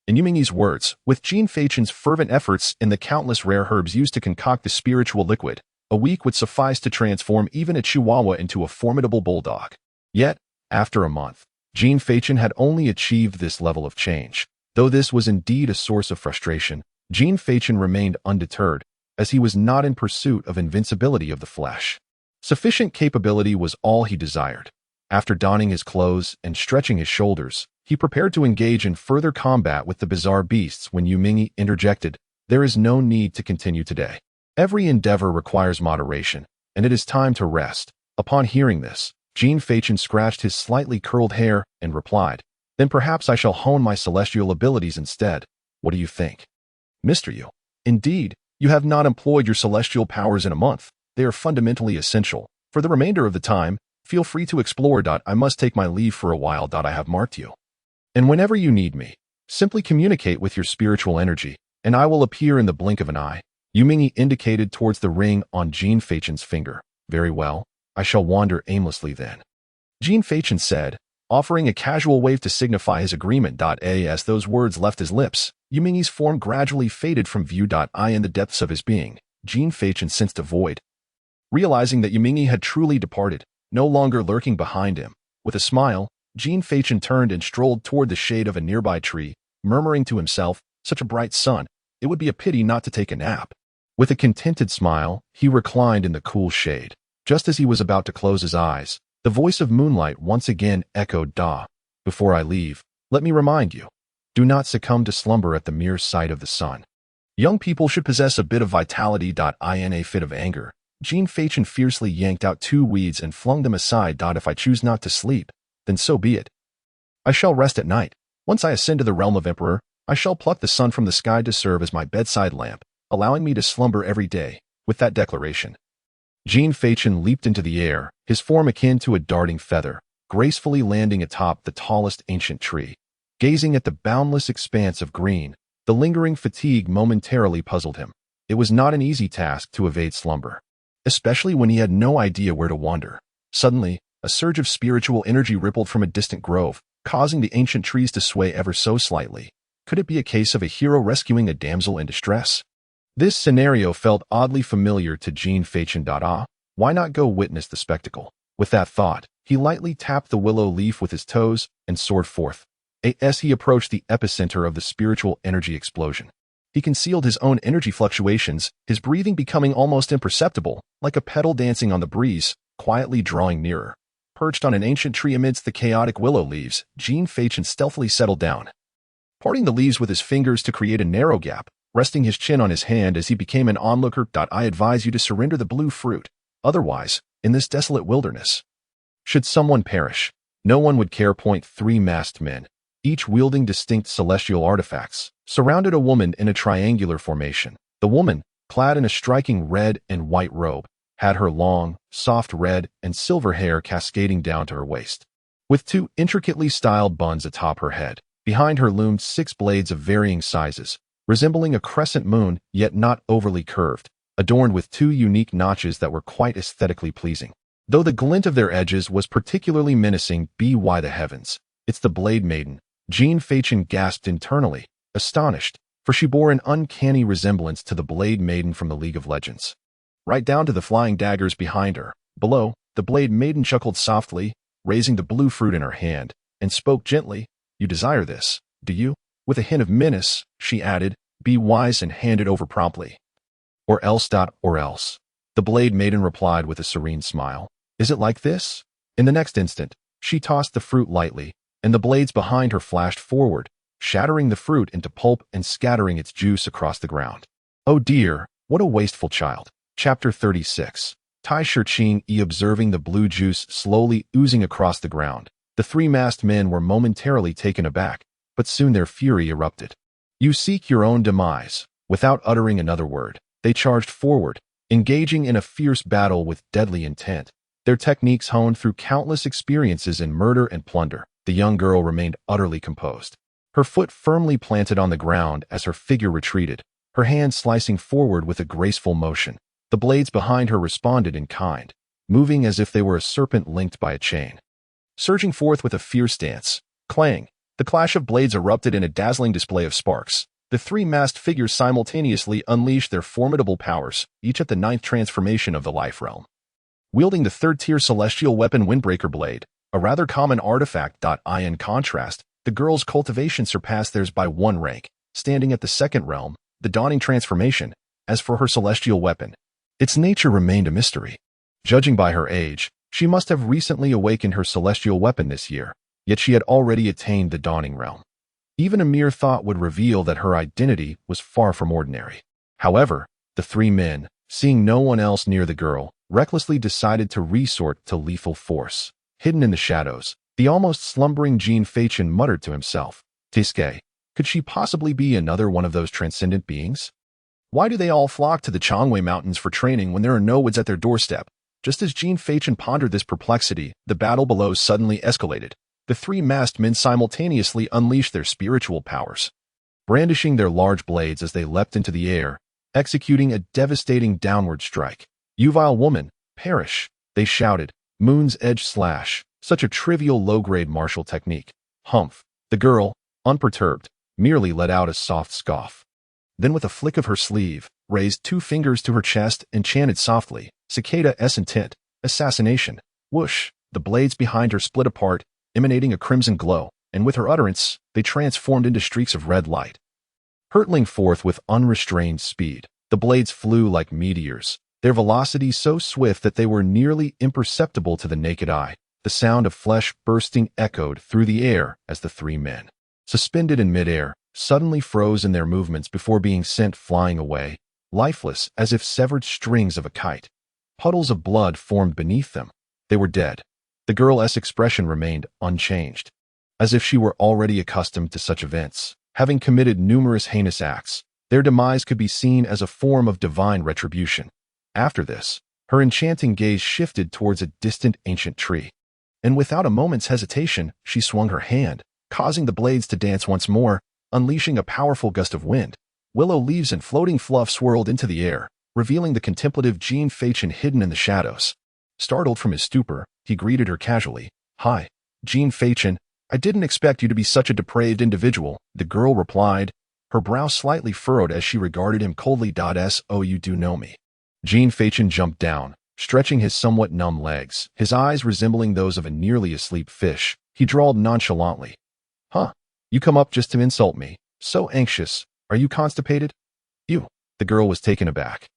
In Yuming's words, with Jean Fachin's fervent efforts and the countless rare herbs used to concoct the spiritual liquid, a week would suffice to transform even a chihuahua into a formidable bulldog. Yet, after a month, Jean Fachin had only achieved this level of change. Though this was indeed a source of frustration, Jean Fachin remained undeterred, as he was not in pursuit of invincibility of the flesh. Sufficient capability was all he desired. After donning his clothes and stretching his shoulders, he prepared to engage in further combat with the bizarre beasts when Yu Mingyi interjected, "There is no need to continue today. Every endeavor requires moderation, and it is time to rest." Upon hearing this, Jean Fachin scratched his slightly curled hair and replied, "Then perhaps I shall hone my celestial abilities instead. What do you think?" "Mr. Yu, indeed, you have not employed your celestial powers in a month. They are fundamentally essential. For the remainder of the time, feel free to explore. I must take my leave for a while. I have marked you. And whenever you need me, simply communicate with your spiritual energy, and I will appear in the blink of an eye." Yu Mingyi indicated towards the ring on Jean Fachin's finger. "Very well, I shall wander aimlessly then," Jean Fachin said, offering a casual wave to signify his agreement. As those words left his lips, Yu Mingyi's form gradually faded from view. In the depths of his being, Jean Fachin sensed a void. Realizing that Yu Mingyi had truly departed, no longer lurking behind him, with a smile, Jean Fachin turned and strolled toward the shade of a nearby tree, murmuring to himself, "Such a bright sun, it would be a pity not to take a nap." With a contented smile, he reclined in the cool shade. Just as he was about to close his eyes, the voice of moonlight once again echoed, "Before I leave, let me remind you, do not succumb to slumber at the mere sight of the sun. Young people should possess a bit of vitality." In a fit of anger, Jean Fachin fiercely yanked out 2 weeds and flung them aside. "If I choose not to sleep, then so be it. I shall rest at night. Once I ascend to the realm of Emperor, I shall pluck the sun from the sky to serve as my bedside lamp, allowing me to slumber every day." With that declaration, Jean Fachin leaped into the air, his form akin to a darting feather, gracefully landing atop the tallest ancient tree. Gazing at the boundless expanse of green, the lingering fatigue momentarily puzzled him. It was not an easy task to evade slumber, especially when he had no idea where to wander. Suddenly, a surge of spiritual energy rippled from a distant grove, causing the ancient trees to sway ever so slightly. Could it be a case of a hero rescuing a damsel in distress? This scenario felt oddly familiar to Jean Fachin. Why not go witness the spectacle? With that thought, he lightly tapped the willow leaf with his toes and soared forth. As he approached the epicenter of the spiritual energy explosion, he concealed his own energy fluctuations, his breathing becoming almost imperceptible, like a petal dancing on the breeze, quietly drawing nearer. Perched on an ancient tree amidst the chaotic willow leaves, Jean Fachin stealthily settled down, parting the leaves with his fingers to create a narrow gap, resting his chin on his hand as he became an onlooker. "I advise you to surrender the blue fruit. Otherwise, in this desolate wilderness, should someone perish, no one would care." 3 masked men, each wielding distinct celestial artifacts, surrounded a woman in a triangular formation. The woman, clad in a striking red and white robe, had her long, soft red and silver hair cascading down to her waist, with 2 intricately styled buns atop her head. Behind her loomed 6 blades of varying sizes, resembling a crescent moon yet not overly curved, adorned with 2 unique notches that were quite aesthetically pleasing. Though the glint of their edges was particularly menacing, by the heavens, it's the Blade Maiden, Jean Fachin gasped internally, astonished, for she bore an uncanny resemblance to the Blade Maiden from the League of Legends. Right down to the flying daggers behind her. Below, the Blade Maiden chuckled softly, raising the blue fruit in her hand, and spoke gently, "You desire this, do you?" With a hint of menace, she added, "Be wise and hand it over promptly. Or else. Or else." The Blade Maiden replied with a serene smile, "Is it like this?" In the next instant, she tossed the fruit lightly, and the blades behind her flashed forward, shattering the fruit into pulp and scattering its juice across the ground. "Oh dear, what a wasteful child." Chapter 36. Tai Shiqing observing the blue juice slowly oozing across the ground. The 3 masked men were momentarily taken aback, but soon their fury erupted. "You seek your own demise." Without uttering another word, they charged forward, engaging in a fierce battle with deadly intent. Their techniques honed through countless experiences in murder and plunder, the young girl remained utterly composed. Her foot firmly planted on the ground as her figure retreated, her hand slicing forward with a graceful motion. The blades behind her responded in kind, moving as if they were a serpent linked by a chain. Surging forth with a fierce dance, clang, the clash of blades erupted in a dazzling display of sparks. The 3 masked figures simultaneously unleashed their formidable powers, each at the 9th transformation of the life realm. Wielding the 3rd-tier celestial weapon Windbreaker Blade, a rather common artifact. In contrast, The girl's cultivation surpassed theirs by 1 rank, standing at the second realm, the dawning transformation. As for her celestial weapon, its nature remained a mystery. Judging by her age, she must have recently awakened her celestial weapon this year, yet she had already attained the dawning realm. Even a mere thought would reveal that her identity was far from ordinary. However, the 3 men, seeing no one else near the girl, recklessly decided to resort to lethal force. Hidden in the shadows, the almost slumbering Jean Fachin muttered to himself, "Tiske, could she possibly be another one of those transcendent beings? Why do they all flock to the Changwei Mountains for training when there are no woods at their doorstep?" Just as Jean Fachin pondered this perplexity, the battle below suddenly escalated. The 3 masked men simultaneously unleashed their spiritual powers, brandishing their large blades as they leapt into the air, executing a devastating downward strike. "You vile woman, perish!" they shouted. Moon's edge slash, such a trivial low-grade martial technique. Humph. The girl, unperturbed, merely let out a soft scoff. Then with a flick of her sleeve, raised 2 fingers to her chest and chanted softly, "Cicada S intent, assassination." Whoosh, the blades behind her split apart, emanating a crimson glow, and with her utterance, they transformed into streaks of red light. Hurtling forth with unrestrained speed, the blades flew like meteors, their velocity so swift that they were nearly imperceptible to the naked eye. The sound of flesh bursting echoed through the air as the 3 men, suspended in midair, suddenly froze in their movements before being sent flying away, lifeless as if severed strings of a kite. Puddles of blood formed beneath them. They were dead. The girl's expression remained unchanged, as if she were already accustomed to such events. Having committed numerous heinous acts, their demise could be seen as a form of divine retribution. After this, her enchanting gaze shifted towards a distant ancient tree, and without a moment's hesitation, she swung her hand, causing the blades to dance once more, unleashing a powerful gust of wind. Willow leaves and floating fluff swirled into the air, revealing the contemplative Jean Fachin hidden in the shadows. Startled from his stupor, he greeted her casually. "Hi, Jean Fachin. I didn't expect you to be such a depraved individual," the girl replied, her brow slightly furrowed as she regarded him coldly. "So you do know me." Jean Fachin jumped down, stretching his somewhat numb legs, his eyes resembling those of a nearly asleep fish. He drawled nonchalantly, "Huh, you come up just to insult me. So anxious. Are you constipated?" "You." The girl was taken aback,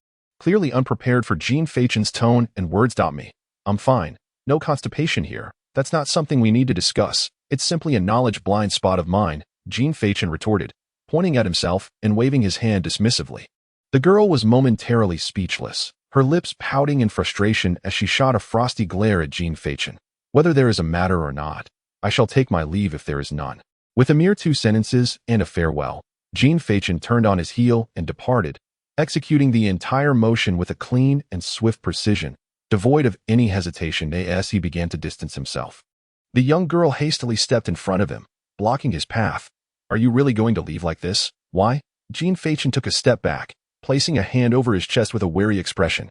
clearly unprepared for Jean Fachin's tone and words. "Me. I'm fine. No constipation here. That's not something we need to discuss. It's simply a knowledge blind spot of mine," Jean Fachin retorted, pointing at himself and waving his hand dismissively. The girl was momentarily speechless, her lips pouting in frustration as she shot a frosty glare at Jean Fachin. "Whether there is a matter or not, I shall take my leave if there is none." With a mere 2 sentences and a farewell, Jean Fachin turned on his heel and departed, executing the entire motion with a clean and swift precision, devoid of any hesitation as he began to distance himself. The young girl hastily stepped in front of him, blocking his path. "Are you really going to leave like this? Why?" Jean Fachin took a step back, placing a hand over his chest with a wary expression.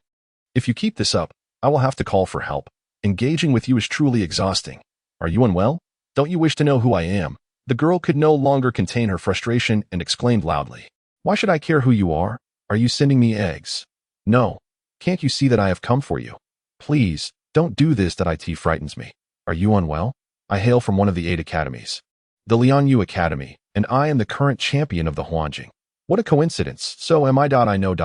"If you keep this up, I will have to call for help. Engaging with you is truly exhausting. Are you unwell? Don't you wish to know who I am?" The girl could no longer contain her frustration and exclaimed loudly, "Why should I care who you are? Are you sending me eggs? No. Can't you see that I have come for you? Please, don't do this. That it frightens me. Are you unwell? I hail from one of the 8 academies, the Lianyu Academy, and I am the current champion of the Huanjing. What a coincidence. So am I. I know.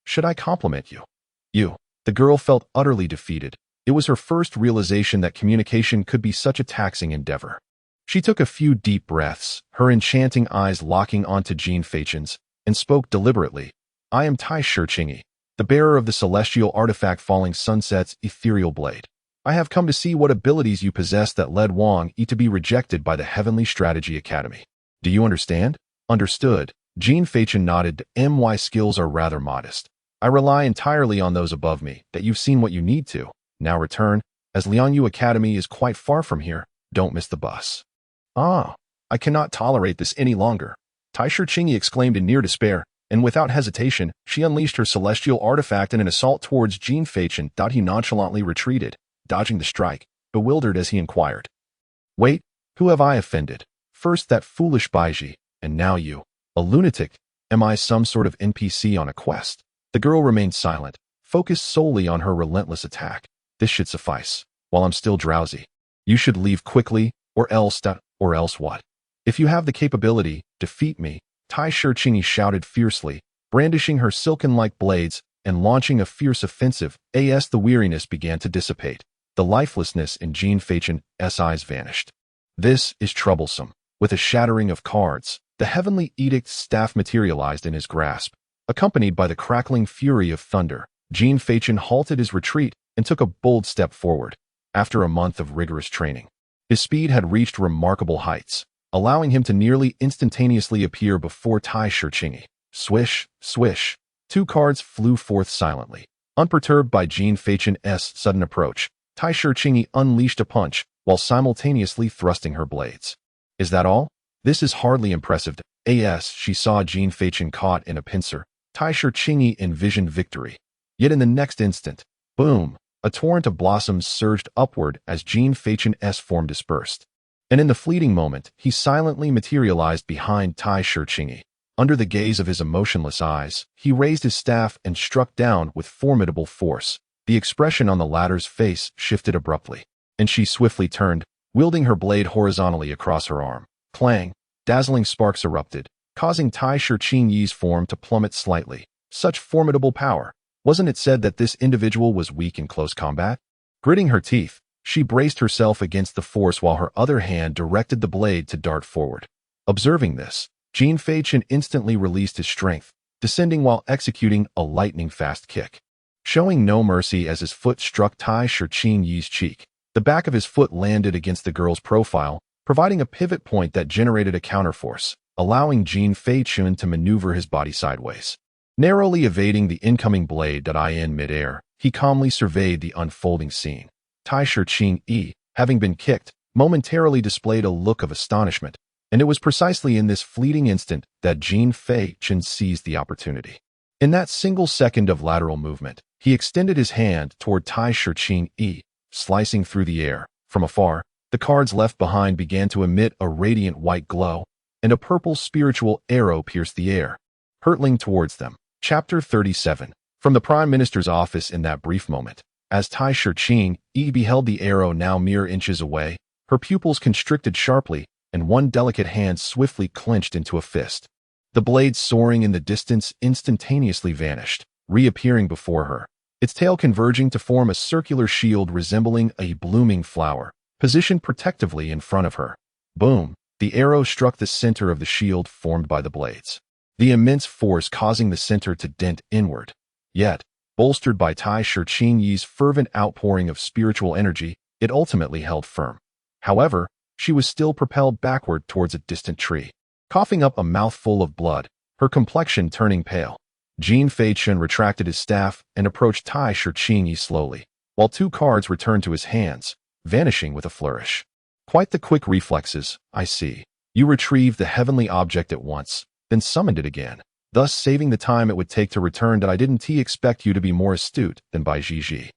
Should I compliment you?" "You." The girl felt utterly defeated. It was her first realization that communication could be such a taxing endeavor. She took a few deep breaths, her enchanting eyes locking onto Jean Fachin's, and spoke deliberately. "I am Tai Shichingi, the bearer of the celestial artifact Falling Sunset's ethereal blade. I have come to see what abilities you possess that led Wang Yi to be rejected by the Heavenly Strategy Academy. Do you understand?" "Understood." Jean Fachin nodded. "My skills are rather modest. I rely entirely on those above me. That you've seen what you need to. Now return, as Lianyu Academy is quite far from here. Don't miss the bus." "Ah, I cannot tolerate this any longer," Tai Shichingi exclaimed in near despair, and without hesitation, she unleashed her celestial artifact in an assault towards Jean Fachin. He nonchalantly retreated, dodging the strike, bewildered as he inquired, "Wait, who have I offended? First that foolish Baiji, and now you. A lunatic. Am I some sort of NPC on a quest?" The girl remained silent, focused solely on her relentless attack. "This should suffice. While I'm still drowsy. You should leave quickly, or else what?" If you have the capability, defeat me, Tai Shiqing shouted fiercely, brandishing her silken-like blades and launching a fierce offensive. As the weariness began to dissipate, the lifelessness in Jean Feichen's eyes vanished. This is troublesome. With a shattering of cards, the heavenly edict staff materialized in his grasp. Accompanied by the crackling fury of thunder, Jean Feichen halted his retreat and took a bold step forward. After a month of rigorous training, his speed had reached remarkable heights, allowing him to nearly instantaneously appear before Tai Shiqing. Swish, swish. Two cards flew forth silently. Unperturbed by Jean Feichen's sudden approach, Tai Shiqing unleashed a punch while simultaneously thrusting her blades. Is that all? This is hardly impressive. As she saw Jean Feichen caught in a pincer, Tai Shiqing envisioned victory. Yet in the next instant, boom, a torrent of blossoms surged upward as Jean Feichen's form dispersed. And in the fleeting moment, he silently materialized behind Tai Shiqing. Under the gaze of his emotionless eyes, he raised his staff and struck down with formidable force. The expression on the latter's face shifted abruptly, and she swiftly turned, wielding her blade horizontally across her arm. Clang! Dazzling sparks erupted, causing Tai Shiqing's form to plummet slightly. Such formidable power! Wasn't it said that this individual was weak in close combat? Gritting her teeth, she braced herself against the force while her other hand directed the blade to dart forward. Observing this, Jean Feichen instantly released his strength, descending while executing a lightning-fast kick. Showing no mercy as his foot struck Tai Shiqing's cheek, the back of his foot landed against the girl's profile, providing a pivot point that generated a counterforce, allowing Jean Feichen to maneuver his body sideways. Narrowly evading the incoming blade in midair, he calmly surveyed the unfolding scene. Tai Shiqing, having been kicked, momentarily displayed a look of astonishment, and it was precisely in this fleeting instant that Jean Feichen seized the opportunity. In that single second of lateral movement, he extended his hand toward Tai Shiqing, slicing through the air. From afar, the cards left behind began to emit a radiant white glow, and a purple spiritual arrow pierced the air, hurtling towards them. Chapter 37. From the Prime Minister's office in that brief moment, as Tai Shiqing beheld the arrow now mere inches away, her pupils constricted sharply, and one delicate hand swiftly clenched into a fist. The blade soaring in the distance instantaneously vanished, reappearing before her, its tail converging to form a circular shield resembling a blooming flower, positioned protectively in front of her. Boom! The arrow struck the center of the shield formed by the blades, the immense force causing the center to dent inward. Yet, bolstered by Tai Shiqing's fervent outpouring of spiritual energy, it ultimately held firm. However, she was still propelled backward towards a distant tree. Coughing up a mouthful of blood, her complexion turning pale, Jean Feichen retracted his staff and approached Tai Shiqing slowly, while two cards returned to his hands, vanishing with a flourish. Quite the quick reflexes, I see. You retrieved the heavenly object at once, then summoned it again, thus saving the time it would take to return. I didn't expect you to be more astute than by Gigi.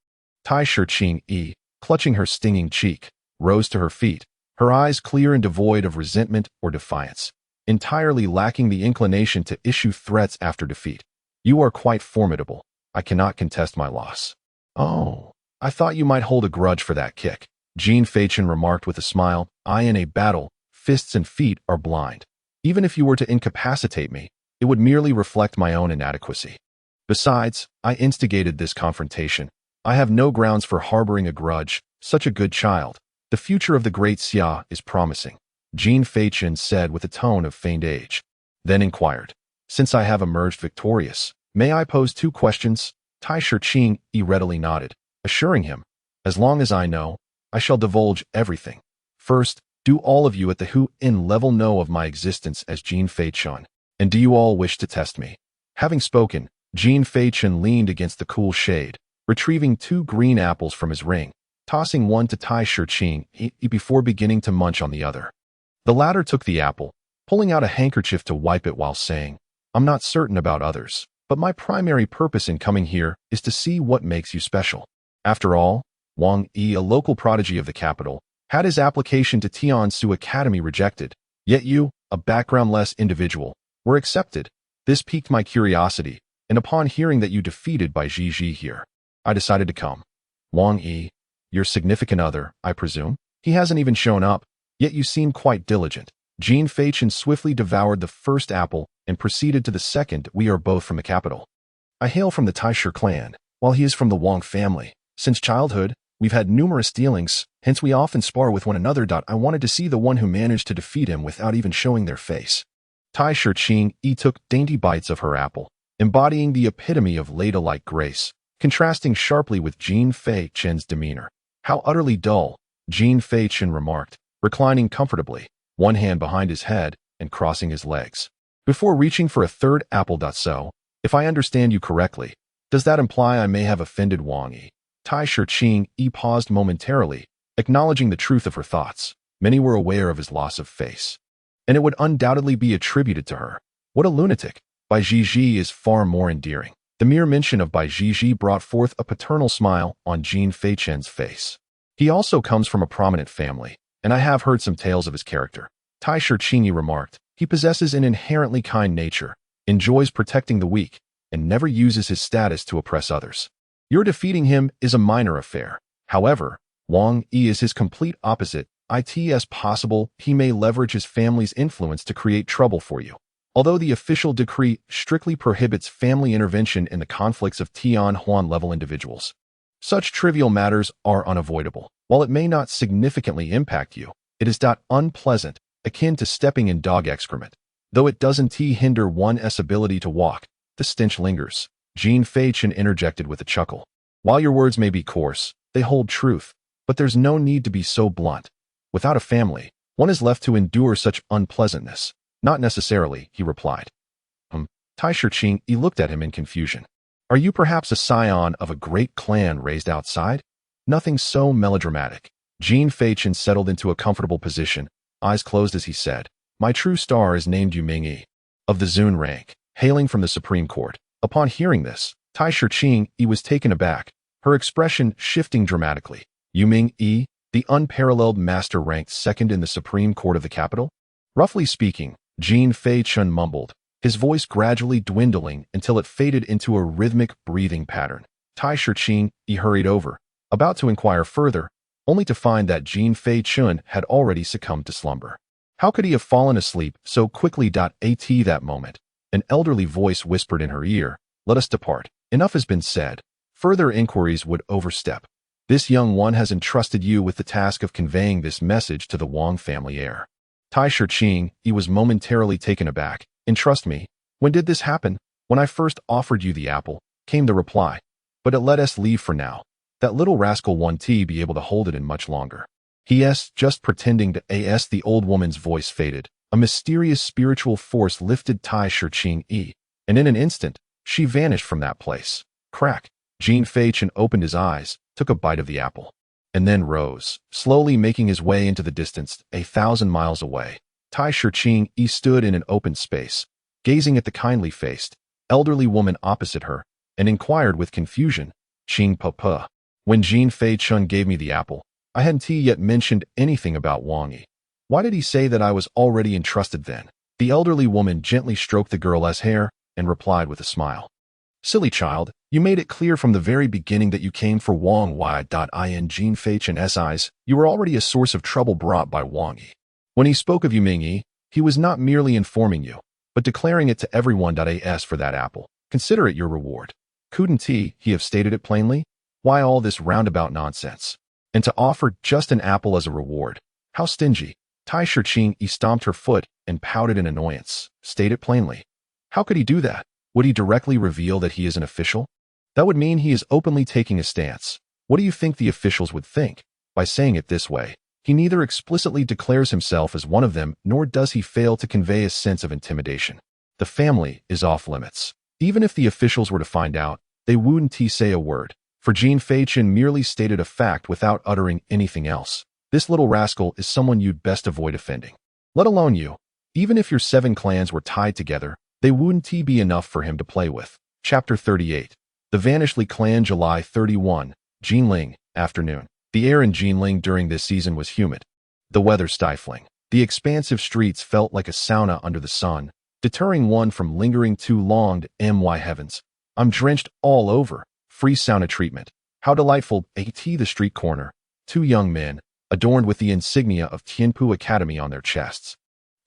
Tai Shiqing, clutching her stinging cheek, rose to her feet, her eyes clear and devoid of resentment or defiance, entirely lacking the inclination to issue threats after defeat. You are quite formidable. I cannot contest my loss. Oh, I thought you might hold a grudge for that kick, Jean Feichen remarked with a smile. In a battle, fists and feet are blind. Even if you were to incapacitate me, it would merely reflect my own inadequacy. Besides, I instigated this confrontation. I have no grounds for harboring a grudge. Such a good child. The future of the great Xia is promising, Jean Feichen said with a tone of feigned age. Then inquired, since I have emerged victorious, may I pose 2 questions? Tai Shiqing readily nodded, assuring him, as long as I know, I shall divulge everything. First, do all of you at the Hu-In level know of my existence as Jean Feichen? And do you all wish to test me? Having spoken, Jean Feichen leaned against the cool shade, retrieving 2 green apples from his ring, tossing one to Tai Shiqing before beginning to munch on the other. The latter took the apple, pulling out a handkerchief to wipe it while saying, I'm not certain about others, but my primary purpose in coming here is to see what makes you special. After all, Wang Yi, a local prodigy of the capital, had his application to Tiansu Academy rejected, yet you, a background-less individual, were accepted. This piqued my curiosity, and upon hearing that you defeated by Gigi here, I decided to come. Wang Yi, your significant other, I presume? He hasn't even shown up, yet you seem quite diligent. Jean Fei-Chen swiftly devoured the first apple and proceeded to the second. We are both from the capital. I hail from the Taisher clan, while he is from the Wang family. Since childhood, we've had numerous dealings, hence we often spar with one another. I wanted to see the one who managed to defeat him without even showing their face. Taisher Qing took dainty bites of her apple, embodying the epitome of ladylike grace, contrasting sharply with Jean Fei-Chen's demeanor. How utterly dull, Jean Fei-Chen remarked, reclining comfortably, one hand behind his head and crossing his legs. Before reaching for a third apple. So, if I understand you correctly, does that imply I may have offended Wang Yi? Taisher Qing paused momentarily, acknowledging the truth of her thoughts. Many were aware of his loss of face, and it would undoubtedly be attributed to her. What a lunatic! Bai Zhizhi is far more endearing. The mere mention of Bai Zhizhi brought forth a paternal smile on Jean Fei-Chen's face. He also comes from a prominent family, and I have heard some tales of his character. Taisher Qing remarked, he possesses an inherently kind nature, enjoys protecting the weak, and never uses his status to oppress others. Your defeating him is a minor affair. However, Wang Yi is his complete opposite. It's possible he may leverage his family's influence to create trouble for you. Although the official decree strictly prohibits family intervention in the conflicts of Tianhuan-level individuals, such trivial matters are unavoidable. While it may not significantly impact you, it is unpleasant, akin to stepping in dog excrement. Though it doesn't hinder one's ability to walk, the stench lingers. Jean Fei-Chen interjected with a chuckle. While your words may be coarse, they hold truth, but there's no need to be so blunt. Without a family, one is left to endure such unpleasantness. Not necessarily, he replied. Taisher Qing looked at him in confusion. Are you perhaps a scion of a great clan raised outside? Nothing so melodramatic. Jean Fei-Chen settled into a comfortable position, eyes closed as he said, my true star is named Yu Mingyi, of the Zun rank, hailing from the Supreme Court. Upon hearing this, Taisher Qing was taken aback, her expression shifting dramatically. Yu Mingyi, the unparalleled master ranked second in the Supreme Court of the capital? Roughly speaking, Jean Fei-Chen mumbled, his voice gradually dwindling until it faded into a rhythmic breathing pattern. Taisher Qing hurried over, about to inquire further, only to find that Jean Fei-Chen had already succumbed to slumber. How could he have fallen asleep so quickly? At that moment, an elderly voice whispered in her ear, let us depart. Enough has been said. Further inquiries would overstep. This young one has entrusted you with the task of conveying this message to the Wang family heir. Taisher Qing was momentarily taken aback. Entrust me. When did this happen? When I first offered you the apple, came the reply. But it let us leave for now. That little rascal won't be able to hold it in much longer. He.s. just pretending to as the old woman's voice faded. A mysterious spiritual force lifted Taisher Qing and in an instant, she vanished from that place. Crack. Jean Fei-Chen opened his eyes, took a bite of the apple, and then rose, slowly making his way into the distance, 1,000 miles away. Taisher Qing stood in an open space, gazing at the kindly-faced, elderly woman opposite her, and inquired with confusion, Qing Papa. When Jean Fei-Chen gave me the apple, I hadn't yet mentioned anything about Wang Yi. Why did he say that I was already entrusted then? The elderly woman gently stroked the girl's hair and replied with a smile. Silly child, you made it clear from the very beginning that you came for Wang Yi. In Jean Fei-Chen's eyes, you were already a source of trouble brought by Wang Yi. When he spoke of Yu Mingyi, he was not merely informing you, but declaring it to everyone. As for that apple, consider it your reward. Couldn't he have stated it plainly? Why all this roundabout nonsense? And to offer just an apple as a reward? How stingy. Taisher Qing stomped her foot and pouted in annoyance. State it plainly. How could he do that? Would he directly reveal that he is an official? That would mean he is openly taking a stance. What do you think the officials would think? By saying it this way, he neither explicitly declares himself as one of them, nor does he fail to convey a sense of intimidation. The family is off limits. Even if the officials were to find out, they wouldn't say a word, for Jean Fei-Chen merely stated a fact without uttering anything else. This little rascal is someone you'd best avoid offending. Let alone you. Even if your 7 clans were tied together, they wouldn't be enough for him to play with. Chapter 38. The Vanishly Clan, July 31, Jinling, afternoon. The air in Jinling during this season was humid, the weather stifling. The expansive streets felt like a sauna under the sun, deterring one from lingering too long. My heavens, I'm drenched all over. Free sauna treatment. How delightful. The street corner. 2 young men, adorned with the insignia of Tianpu Academy on their chests,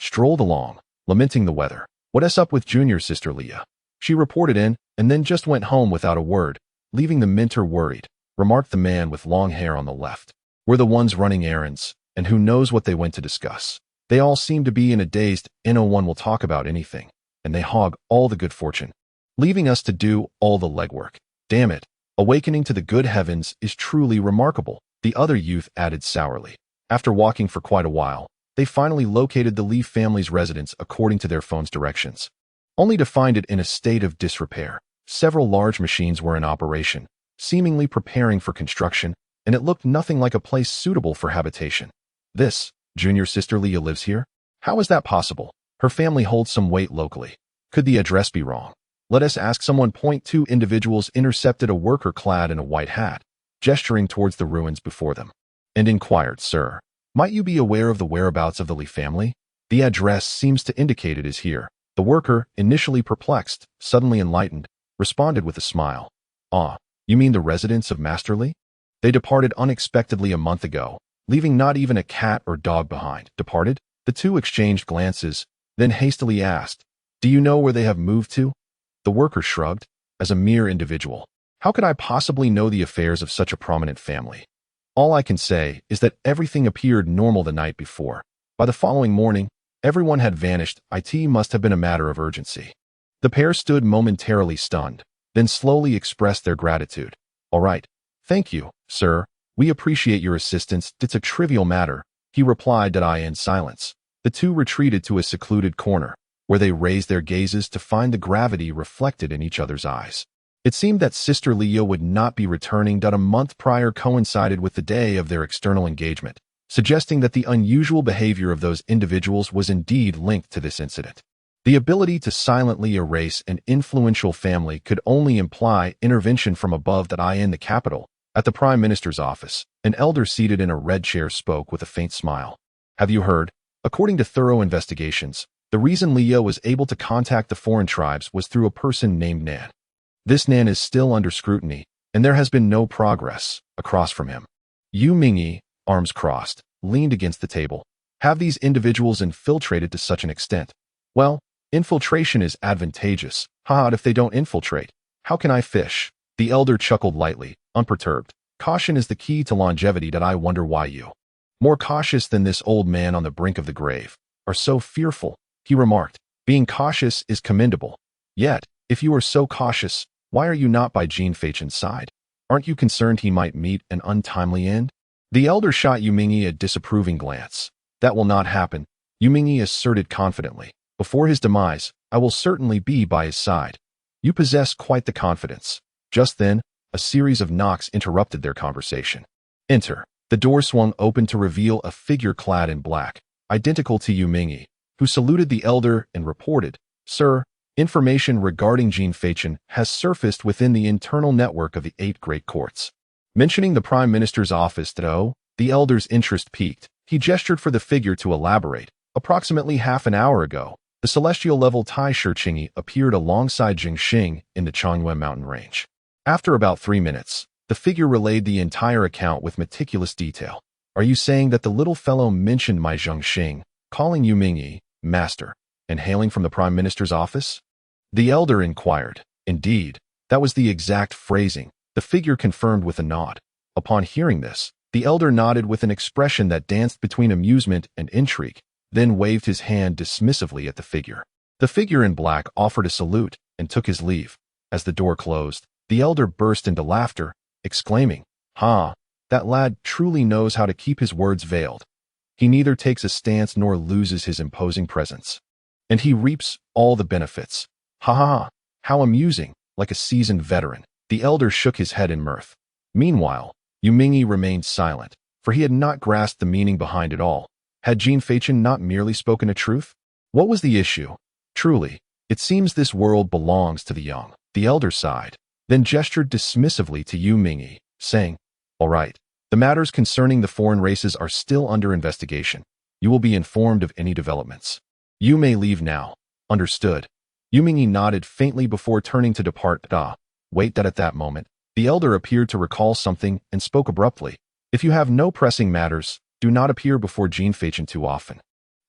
strolled along, lamenting the weather. "What's up with junior sister Leah?" She reported in, and then just went home without a word, leaving the mentor worried, remarked the man with long hair on the left. "We're the ones running errands, and who knows what they went to discuss. They all seem to be in a dazed, no one will talk about anything, and they hog all the good fortune, leaving us to do all the legwork. Damn it, awakening to the good heavens is truly remarkable," the other youth added sourly. After walking for quite a while, they finally located the Lee family's residence according to their phone's directions, only to find it in a state of disrepair. Several large machines were in operation, seemingly preparing for construction, and it looked nothing like a place suitable for habitation. "This, junior sister Leah lives here? How is that possible? Her family holds some weight locally. Could the address be wrong? Let us ask someone." Two individuals intercepted a worker clad in a white hat, gesturing towards the ruins before them, and inquired, "Sir, might you be aware of the whereabouts of the Lee family? The address seems to indicate it is here." The worker, initially perplexed, suddenly enlightened, responded with a smile. "Ah, you mean the residence of Master Lee? They departed unexpectedly a month ago, leaving not even a cat or dog behind." "Departed?" The two exchanged glances, then hastily asked, "Do you know where they have moved to?" The worker shrugged. "As a mere individual, how could I possibly know the affairs of such a prominent family? All I can say is that everything appeared normal the night before. By the following morning, everyone had vanished. It must have been a matter of urgency." The pair stood momentarily stunned, then slowly expressed their gratitude. "All right. Thank you, sir. We appreciate your assistance. It's a trivial matter," he replied in silence. The two retreated to a secluded corner, where they raised their gazes to find the gravity reflected in each other's eyes. It seemed that Sister Leah would not be returning. A month prior coincided with the day of their external engagement, suggesting that the unusual behavior of those individuals was indeed linked to this incident. The ability to silently erase an influential family could only imply intervention from above. In the capital, at the Prime Minister's office, an elder seated in a red chair spoke with a faint smile. "Have you heard? According to thorough investigations, the reason Leah was able to contact the foreign tribes was through a person named Nan. This Nan is still under scrutiny, and there has been no progress." Across from him, Yu Mingyi, arms crossed, leaned against the table. "Have these individuals infiltrated to such an extent? Well, infiltration is advantageous. If they don't infiltrate, how can I fish?" The elder chuckled lightly, unperturbed. "Caution is the key to longevity. I wonder why you, more cautious than this old man on the brink of the grave, are so fearful," he remarked. "Being cautious is commendable. Yet, if you are so cautious, why are you not by Jean Feichen's side? Aren't you concerned he might meet an untimely end?" The elder shot Yu Mingyi a disapproving glance. "That will not happen," Yu Mingyi asserted confidently. "Before his demise, I will certainly be by his side." "You possess quite the confidence." Just then, a series of knocks interrupted their conversation. "Enter." The door swung open to reveal a figure clad in black, identical to Yu Mingyi, who saluted the elder and reported, "Sir, information regarding Jean Feichen has surfaced within the internal network of the 8 great courts." Mentioning the Prime Minister's office, the elder's interest piqued. He gestured for the figure to elaborate. "Approximately half an hour ago, the celestial-level Tai Shichingi appeared alongside Jing Xing in the Chongyue mountain range. After about 3 minutes, the figure relayed the entire account with meticulous detail." "Are you saying that the little fellow mentioned my Zheng Xing, calling Yu Mingyi master, and hailing from the Prime Minister's office?" The elder inquired. "Indeed, that was the exact phrasing," the figure confirmed with a nod. Upon hearing this, the elder nodded with an expression that danced between amusement and intrigue, then waved his hand dismissively at the figure. The figure in black offered a salute and took his leave. As the door closed, the elder burst into laughter, exclaiming, That lad truly knows how to keep his words veiled. He neither takes a stance nor loses his imposing presence. And he reaps all the benefits. How amusing, like a seasoned veteran." The elder shook his head in mirth. Meanwhile, Yu Mingyi remained silent, for he had not grasped the meaning behind it all. Had Jean Feichen not merely spoken a truth? What was the issue? Truly, it seems this world belongs to the young. The elder sighed, then gestured dismissively to Yu Mingyi, saying, "All right, the matters concerning the foreign races are still under investigation. You will be informed of any developments. You may leave now." "Understood." Yu Mingyi nodded faintly before turning to depart. Wait. At that moment, the elder appeared to recall something and spoke abruptly. "If you have no pressing matters, do not appear before Jean Feichen too often.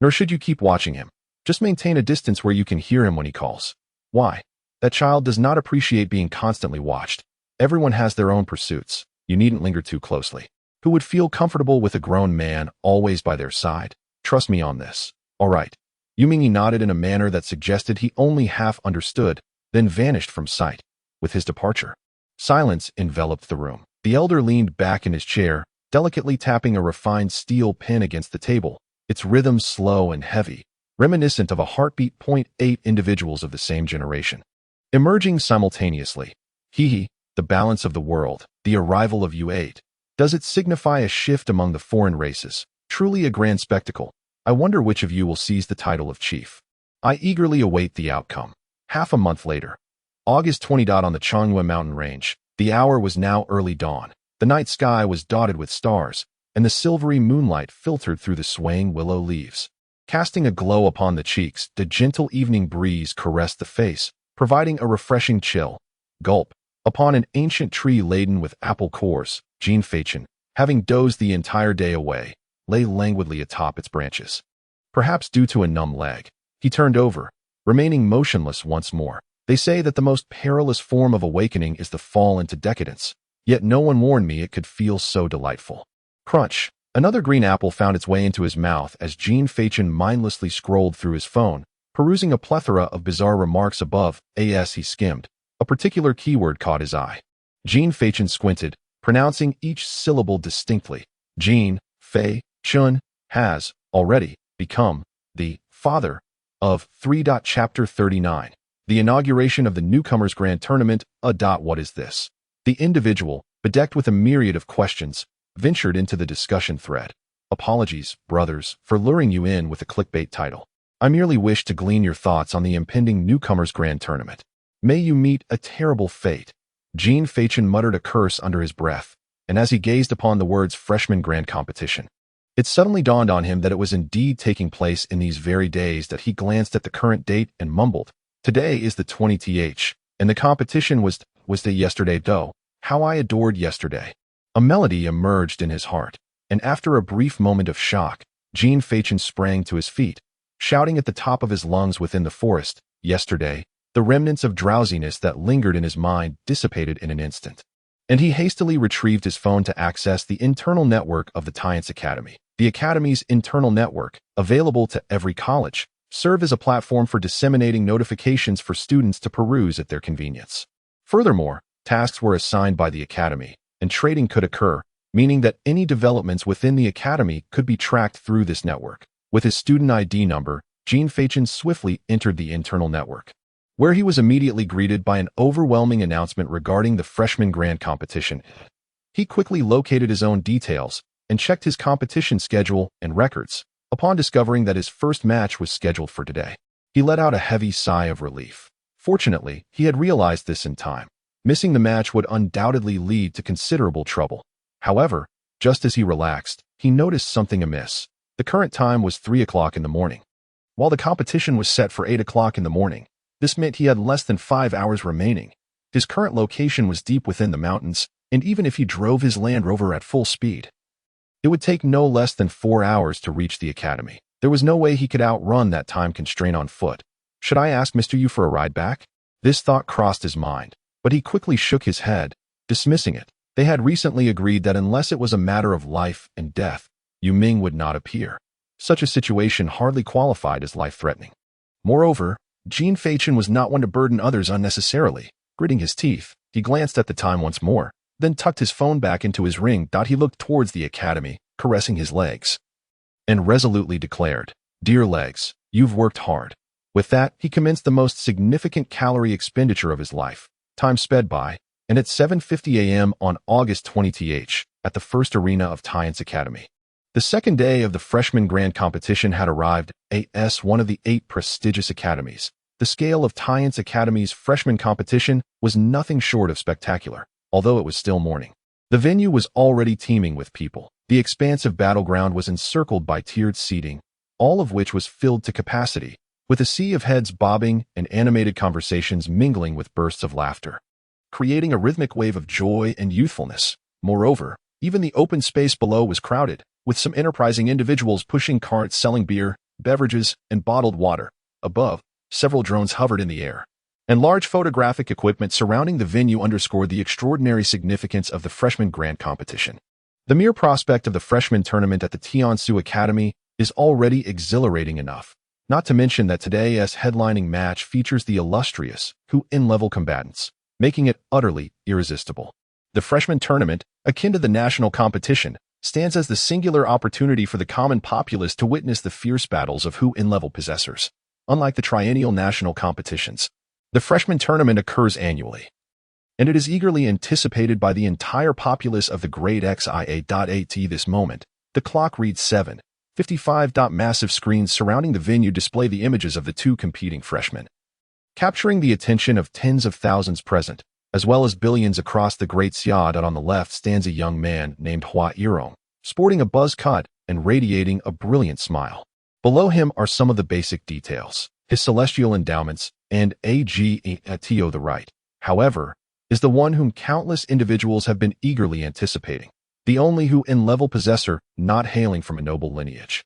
Nor should you keep watching him. Just maintain a distance where you can hear him when he calls. Why? That child does not appreciate being constantly watched. Everyone has their own pursuits. You needn't linger too closely. Who would feel comfortable with a grown man always by their side? Trust me on this. All right. Yumingi nodded in a manner that suggested he only half understood, then vanished from sight. With his departure, silence enveloped the room. The elder leaned back in his chair, delicately tapping a refined steel pen against the table, its rhythm slow and heavy, reminiscent of a heartbeat. 8 individuals of the same generation, emerging simultaneously. The balance of the world, the arrival of U8. Does it signify a shift among the foreign races? Truly a grand spectacle. I wonder which of you will seize the title of chief. I eagerly await the outcome. Half a month later, August 20. On the Chonghua mountain range, the hour was now early dawn. The night sky was dotted with stars, and the silvery moonlight filtered through the swaying willow leaves. Casting a glow upon the cheeks, the gentle evening breeze caressed the face, providing a refreshing chill. Gulp. Upon an ancient tree laden with apple cores, Jean Fachin, having dozed the entire day away, lay languidly atop its branches. Perhaps due to a numb leg, he turned over, remaining motionless once more. They say that the most perilous form of awakening is the fall into decadence, yet no one warned me it could feel so delightful. Crunch. Another green apple found its way into his mouth as Jean Fachin mindlessly scrolled through his phone, perusing a plethora of bizarre remarks above. As he skimmed, a particular keyword caught his eye. Jean Fachin squinted, pronouncing each syllable distinctly. Jean Fei-chun has already become the father of 3. Chapter 39. The inauguration of the newcomers' grand tournament. What is this? The individual, bedecked with a myriad of questions, ventured into the discussion thread. Apologies, brothers, for luring you in with a clickbait title. I merely wish to glean your thoughts on the impending newcomers' grand tournament. May you meet a terrible fate. Jean Fachin muttered a curse under his breath, and as he gazed upon the words freshman grand competition, it suddenly dawned on him that it was indeed taking place in these very days. That he glanced at the current date and mumbled, "Today is the 20th, and the competition was the yesterday though. How I adored yesterday." A melody emerged in his heart, and after a brief moment of shock, Jean Fachin sprang to his feet, shouting at the top of his lungs within the forest. Yesterday, the remnants of drowsiness that lingered in his mind dissipated in an instant, and he hastily retrieved his phone to access the internal network of the Science Academy. The Academy's internal network, available to every college, served as a platform for disseminating notifications for students to peruse at their convenience. Furthermore, tasks were assigned by the Academy, and trading could occur, meaning that any developments within the Academy could be tracked through this network. With his student ID number, Jean Fachin swiftly entered the internal network, where he was immediately greeted by an overwhelming announcement regarding the freshman grand competition. He quickly located his own details and checked his competition schedule and records. Upon discovering that his first match was scheduled for today, he let out a heavy sigh of relief. Fortunately, he had realized this in time. Missing the match would undoubtedly lead to considerable trouble. However, just as he relaxed, he noticed something amiss. The current time was 3 o'clock in the morning, while the competition was set for 8 o'clock in the morning. This meant he had less than 5 hours remaining. His current location was deep within the mountains, and even if he drove his Land Rover at full speed, it would take no less than 4 hours to reach the Academy. There was no way he could outrun that time constraint on foot. Should I ask Mr. Yu for a ride back? This thought crossed his mind, but he quickly shook his head, dismissing it. They had recently agreed that unless it was a matter of life and death, Yu Ming would not appear. Such a situation hardly qualified as life-threatening. Moreover, Jean Fachin was not one to burden others unnecessarily. Gritting his teeth, he glanced at the time once more, then tucked his phone back into his ring. He looked towards the Academy, caressing his legs, and resolutely declared, "Dear legs, you've worked hard." With that, he commenced the most significant calorie expenditure of his life. Time sped by, and at 7:50 a.m. on August 20th, at the first arena of Science Academy, the second day of the freshman grand competition had arrived. As one of the 8 prestigious academies, the scale of Science Academy's freshman competition was nothing short of spectacular. Although it was still morning, the venue was already teeming with people. The expansive battleground was encircled by tiered seating, all of which was filled to capacity, with a sea of heads bobbing and animated conversations mingling with bursts of laughter, creating a rhythmic wave of joy and youthfulness. Moreover, even the open space below was crowded, with some enterprising individuals pushing carts selling beer, beverages, and bottled water. Above, several drones hovered in the air, and large photographic equipment surrounding the venue underscored the extraordinary significance of the freshman grant competition. The mere prospect of the freshman tournament at the Tiansu Academy is already exhilarating enough, not to mention that today's headlining match features the illustrious Hu In-level combatants, making it utterly irresistible. The freshman tournament, akin to the national competition, stands as the singular opportunity for the common populace to witness the fierce battles of Hu In-level possessors. Unlike the triennial national competitions, the freshman tournament occurs annually, and it is eagerly anticipated by the entire populace of the great XIA.AT. This moment, the clock reads 7:55. Massive screens surrounding the venue display the images of the two competing freshmen, capturing the attention of tens of thousands present, as well as billions across the Great Xia. On the left stands a young man named Hua Yirong, sporting a buzz cut and radiating a brilliant smile. Below him are some of the basic details, his celestial endowments, and AGETO. The right, however, is the one whom countless individuals have been eagerly anticipating, the only Hu In-level possessor not hailing from a noble lineage,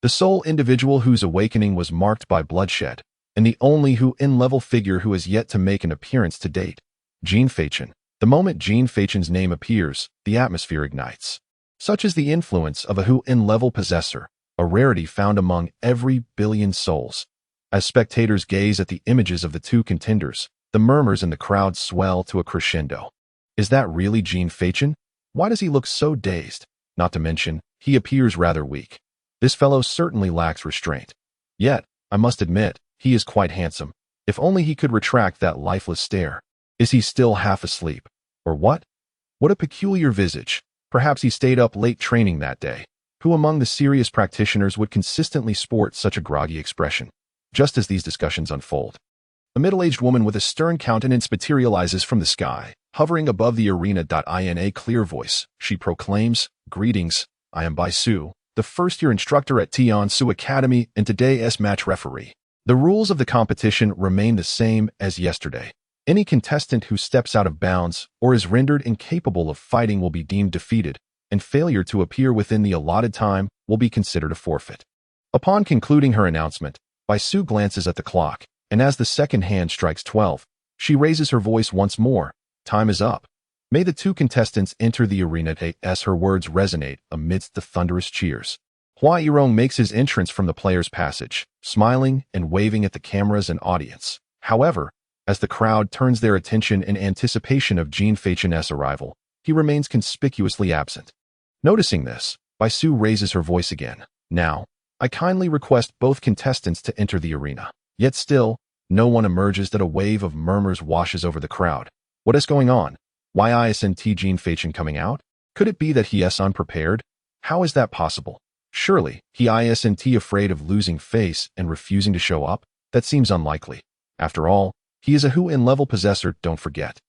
the sole individual whose awakening was marked by bloodshed, and the only Hu In-level figure who has yet to make an appearance to date, Jin Feichen. The moment Jin Feichen's name appears, the atmosphere ignites. Such is the influence of a Hu In-level possessor, a rarity found among every billion souls. As spectators gaze at the images of the two contenders, the murmurs in the crowd swell to a crescendo. Is that really Jin Feichen? Why does he look so dazed? Not to mention, he appears rather weak. This fellow certainly lacks restraint. Yet, I must admit, he is quite handsome. If only he could retract that lifeless stare. Is he still half asleep? Or what? What a peculiar visage. Perhaps he stayed up late training that day. Who among the serious practitioners would consistently sport such a groggy expression? Just as these discussions unfold, a middle-aged woman with a stern countenance materializes from the sky, hovering above the arena. In a clear voice, she proclaims, "Greetings, I am Bai Su, the first-year instructor at Tiansu Academy and today's match referee. The rules of the competition remain the same as yesterday. Any contestant who steps out of bounds or is rendered incapable of fighting will be deemed defeated, and failure to appear within the allotted time will be considered a forfeit." Upon concluding her announcement, Bai Su glances at the clock, and as the second hand strikes 12, she raises her voice once more. Time is up. May the two contestants enter the arena as her words resonate amidst the thunderous cheers. Hua Yirong makes his entrance from the players' passage, smiling and waving at the cameras and audience. However, as the crowd turns their attention in anticipation of Jin Feichen's arrival, he remains conspicuously absent. Noticing this, Bai Su raises her voice again. "Now, I kindly request both contestants to enter the arena." Yet still, no one emerges. That a wave of murmurs washes over the crowd. What is going on? Why isn't Jin Feichen coming out? Could it be that he is unprepared? How is that possible? Surely, he isn't afraid of losing face and refusing to show up? That seems unlikely. After all, he is a Hu In-level possessor, don't forget.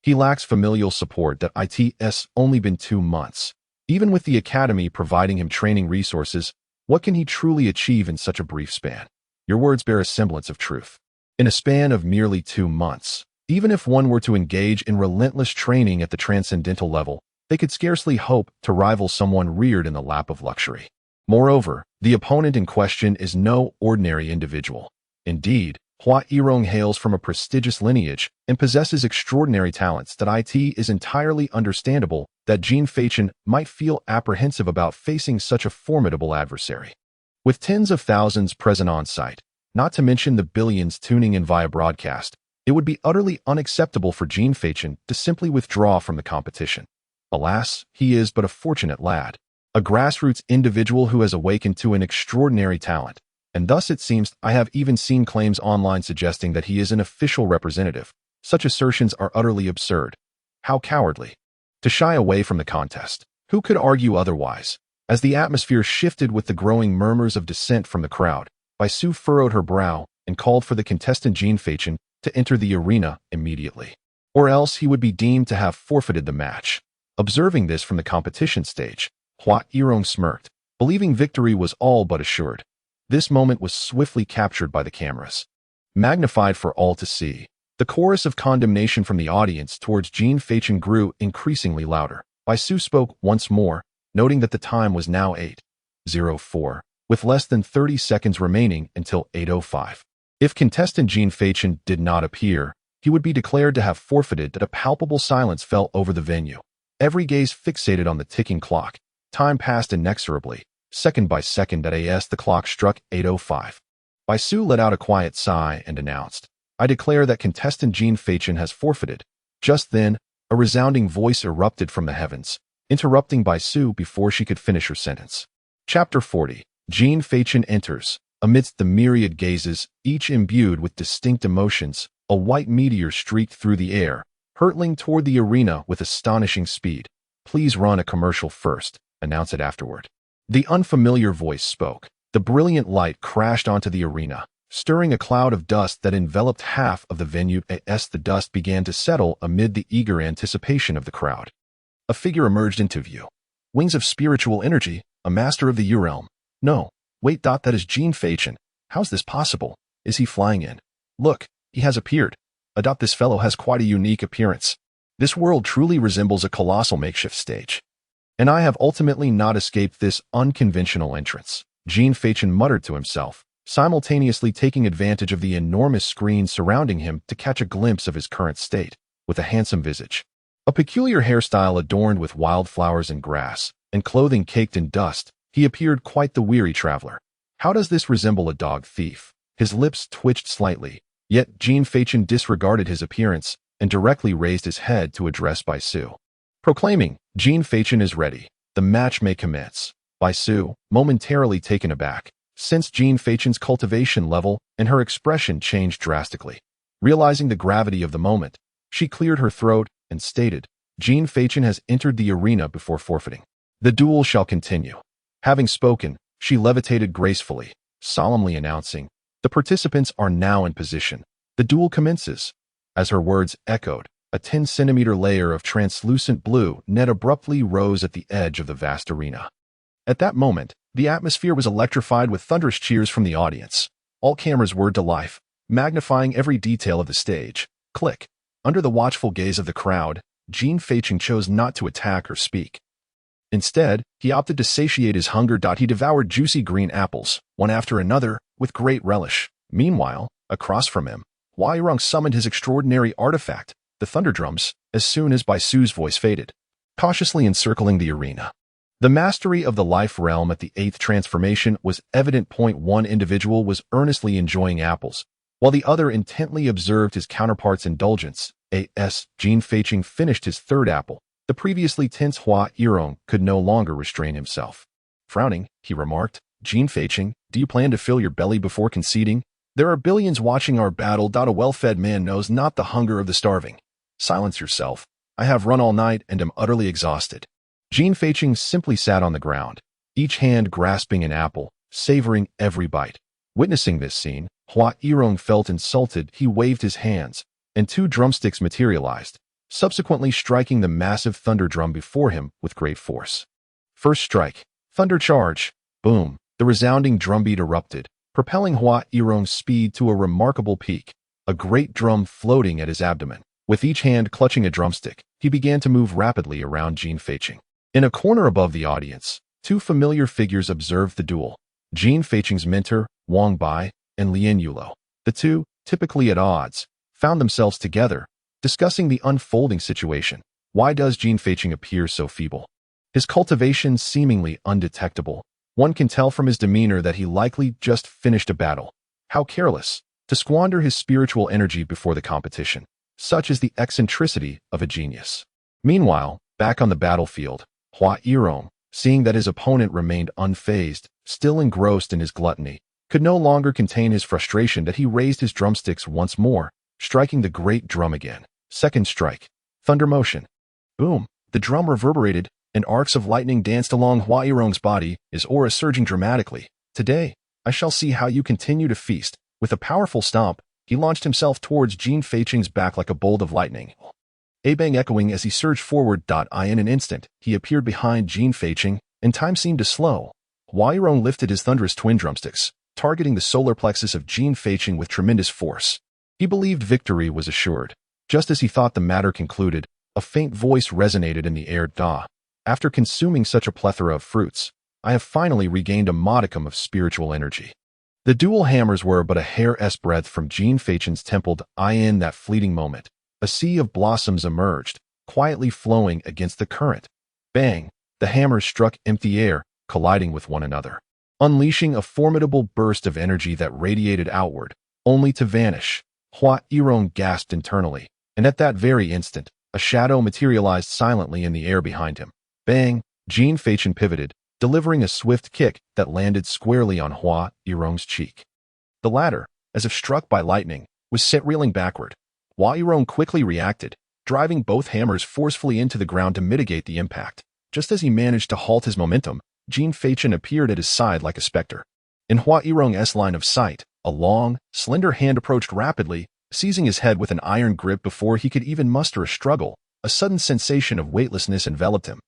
He lacks familial support. That it's only been 2 months. Even with the academy providing him training resources, what can he truly achieve in such a brief span? Your words bear a semblance of truth. In a span of merely 2 months, even if one were to engage in relentless training at the transcendental level, they could scarcely hope to rival someone reared in the lap of luxury. Moreover, the opponent in question is no ordinary individual. Indeed, Hua Yirong hails from a prestigious lineage and possesses extraordinary talents. That it is entirely understandable that Jin Feichen might feel apprehensive about facing such a formidable adversary. With tens of thousands present on site, not to mention the billions tuning in via broadcast, it would be utterly unacceptable for Jin Feichen to simply withdraw from the competition. Alas, he is but a fortunate lad, a grassroots individual who has awakened to an extraordinary talent, and thus it seems I have even seen claims online suggesting that he is an official representative. Such assertions are utterly absurd. How cowardly. To shy away from the contest. Who could argue otherwise? As the atmosphere shifted with the growing murmurs of dissent from the crowd, Bai Su furrowed her brow and called for the contestant Jin Feichen to enter the arena immediately, or else he would be deemed to have forfeited the match. Observing this from the competition stage, Hua Yirong smirked, believing victory was all but assured. This moment was swiftly captured by the cameras, magnified for all to see. The chorus of condemnation from the audience towards Jin Feichen grew increasingly louder. Bai Su spoke once more, noting that the time was now 8:04. with less than 30 seconds remaining until 8:05. If contestant Jean Fachin did not appear, he would be declared to have forfeited. That a palpable silence fell over the venue. Every gaze fixated on the ticking clock. Time passed inexorably, second by second. As the clock struck 8:05. Baisu let out a quiet sigh and announced, "I declare that contestant Jean Fachin has forfeited." Just then, a resounding voice erupted from the heavens, interrupting Baisu before she could finish her sentence. Chapter 40. Jean Fachin enters. Amidst the myriad gazes, each imbued with distinct emotions, a white meteor streaked through the air, hurtling toward the arena with astonishing speed. "Please run a commercial first," announced it afterward. The unfamiliar voice spoke. The brilliant light crashed onto the arena, stirring a cloud of dust that enveloped half of the venue. As the dust began to settle amid the eager anticipation of the crowd, a figure emerged into view. Wings of spiritual energy, a master of the U-realm. No, wait, that is Jean Fachin. How's this possible? Is he flying in? Look, he has appeared. This fellow has quite a unique appearance. This world truly resembles a colossal makeshift stage. And I have ultimately not escaped this unconventional entrance. Jean Fachin muttered to himself, simultaneously taking advantage of the enormous screen surrounding him to catch a glimpse of his current state. With a handsome visage, a peculiar hairstyle adorned with wildflowers and grass, and clothing caked in dust, he appeared quite the weary traveler. How does this resemble a dog thief? His lips twitched slightly, yet Jean Fachin disregarded his appearance and directly raised his head to address Baisu, proclaiming, "Jean Fachin is ready. The match may commence." Baisu, momentarily taken aback, sensed Jean Fachin's cultivation level and her expression changed drastically. Realizing the gravity of the moment, she cleared her throat and stated, "Jean Fachin has entered the arena before forfeiting. The duel shall continue." Having spoken, she levitated gracefully, solemnly announcing, "The participants are now in position. The duel commences." As her words echoed, a 10-centimeter layer of translucent blue net abruptly rose at the edge of the vast arena. At that moment, the atmosphere was electrified with thunderous cheers from the audience. All cameras whirred to life, magnifying every detail of the stage. Click. Under the watchful gaze of the crowd, Jean Fachin chose not to attack or speak. Instead, he opted to satiate his hunger. He devoured juicy green apples, one after another, with great relish. Meanwhile, across from him, Hua Yirong summoned his extraordinary artifact, the thunder drums, as soon as Baisu's voice faded, cautiously encircling the arena. The mastery of the life realm at the 8th transformation was evident. One individual was earnestly enjoying apples, while the other intently observed his counterpart's indulgence. As Jean Fachin finished his third apple, the previously tense Hua Yirong could no longer restrain himself. Frowning, he remarked, "Jean Fachin, do you plan to fill your belly before conceding? There are billions watching our battle. A well-fed man knows not the hunger of the starving. Silence yourself. I have run all night and am utterly exhausted." Jean Fachin simply sat on the ground, each hand grasping an apple, savoring every bite. Witnessing this scene, Hua Yirong felt insulted. He waved his hands, and 2 drumsticks materialized, subsequently striking the massive thunder drum before him with great force. First strike, thunder charge, boom, the resounding drumbeat erupted, propelling Hua Yirong's speed to a remarkable peak, a great drum floating at his abdomen. With each hand clutching a drumstick, he began to move rapidly around Jean Fachin. In a corner above the audience, 2 familiar figures observed the duel, Jean Fachin's mentor, Wang Bai, and Lien Yulo. The two, typically at odds, found themselves together, discussing the unfolding situation. Why does Jean Fachin appear so feeble? His cultivation seemingly undetectable. One can tell from his demeanor that he likely just finished a battle. How careless, to squander his spiritual energy before the competition. Such is the eccentricity of a genius. Meanwhile, back on the battlefield, Hua Yirong, seeing that his opponent remained unfazed, still engrossed in his gluttony, could no longer contain his frustration. That he raised his drumsticks once more, striking the great drum again. Second strike, thunder motion. Boom, the drum reverberated, and arcs of lightning danced along Hua Yirong's body, his aura surging dramatically. "Today, I shall see how you continue to feast." With a powerful stomp, he launched himself towards Jean Fachin's back like a bolt of lightning. A bang echoing as he surged forward. In an instant, he appeared behind Jean Fachin, and time seemed to slow. Hua Yirong lifted his thunderous twin drumsticks, targeting the solar plexus of Jean Fachin with tremendous force. He believed victory was assured. Just as he thought the matter concluded, a faint voice resonated in the air. After consuming such a plethora of fruits, I have finally regained a modicum of spiritual energy. The dual hammers were but a hair's breadth from Jean Faichen's temple. In that fleeting moment, a sea of blossoms emerged, quietly flowing against the current. Bang! The hammers struck empty air, colliding with one another, unleashing a formidable burst of energy that radiated outward, only to vanish. Hua Yirong gasped internally, and at that very instant, a shadow materialized silently in the air behind him. Bang! Jean Faichen pivoted, delivering a swift kick that landed squarely on Hua Yirong's cheek. The latter, as if struck by lightning, was sent reeling backward. Hua Yirong quickly reacted, driving both hammers forcefully into the ground to mitigate the impact. Just as he managed to halt his momentum, Jean Faichen appeared at his side like a specter. In Hua Yirong's line of sight, a long, slender hand approached rapidly, seizing his head with an iron grip before he could even muster a struggle. A sudden sensation of weightlessness enveloped him.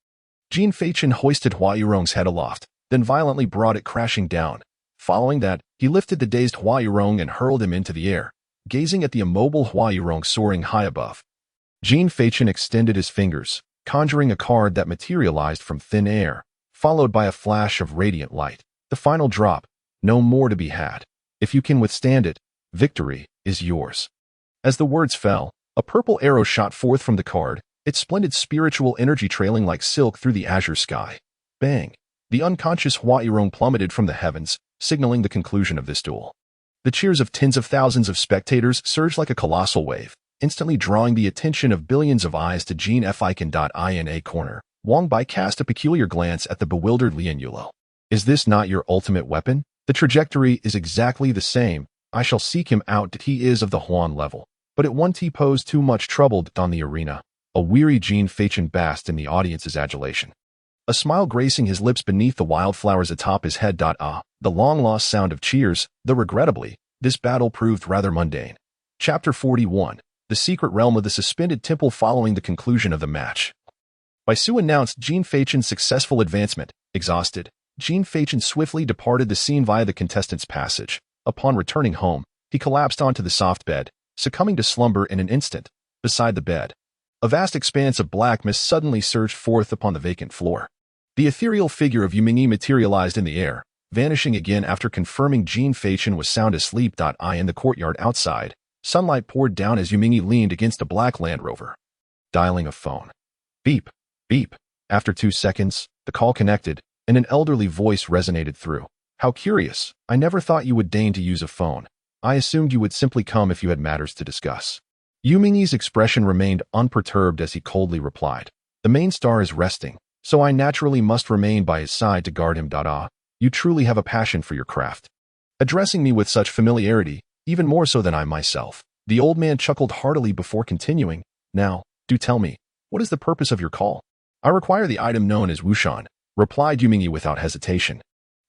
Jean Faichen hoisted Hua Yirong's head aloft, then violently brought it crashing down. Following that, he lifted the dazed Hua Yirong and hurled him into the air, gazing at the immobile Hua Yirong soaring high above. Jean Faichen extended his fingers, conjuring a card that materialized from thin air, followed by a flash of radiant light. The final drop, no more to be had. If you can withstand it, victory is yours. As the words fell, a purple arrow shot forth from the card, its splendid spiritual energy trailing like silk through the azure sky. Bang! The unconscious Hua Yirong plummeted from the heavens, signaling the conclusion of this duel. The cheers of tens of thousands of spectators surged like a colossal wave, instantly drawing the attention of billions of eyes to Jean Faichen. In a corner, Wang Bai cast a peculiar glance at the bewildered Lian Yulo. Is this not your ultimate weapon? The trajectory is exactly the same. I shall seek him out. He is of the Huan level, but it won't pose too much trouble on the arena. A weary Jean Faichen basked in the audience's adulation, a smile gracing his lips beneath the wildflowers atop his head. The long-lost sound of cheers, though regrettably, this battle proved rather mundane. Chapter 41. The Secret Realm of the Suspended Temple. Following the conclusion of the match, Baisu announced Jean Faichen's successful advancement. Exhausted, Jean Faichen swiftly departed the scene via the contestants' passage. Upon returning home, he collapsed onto the soft bed, succumbing to slumber in an instant. Beside the bed, a vast expanse of black mist suddenly surged forth upon the vacant floor. The ethereal figure of Yumingyi materialized in the air, vanishing again after confirming Jean Faichen was sound asleep. In the courtyard outside, sunlight poured down as Yumingyi leaned against a black Land Rover. Dialing a phone. Beep, beep. After 2 seconds, the call connected, and an elderly voice resonated through. How curious. I never thought you would deign to use a phone. I assumed you would simply come if you had matters to discuss. Yumingyi's expression remained unperturbed as he coldly replied. The main star is resting, so I naturally must remain by his side to guard him. You truly have a passion for your craft. Addressing me with such familiarity, even more so than I myself, the old man chuckled heartily before continuing. Now, do tell me, what is the purpose of your call? I require the item known as Wushan, replied Yumingyi without hesitation.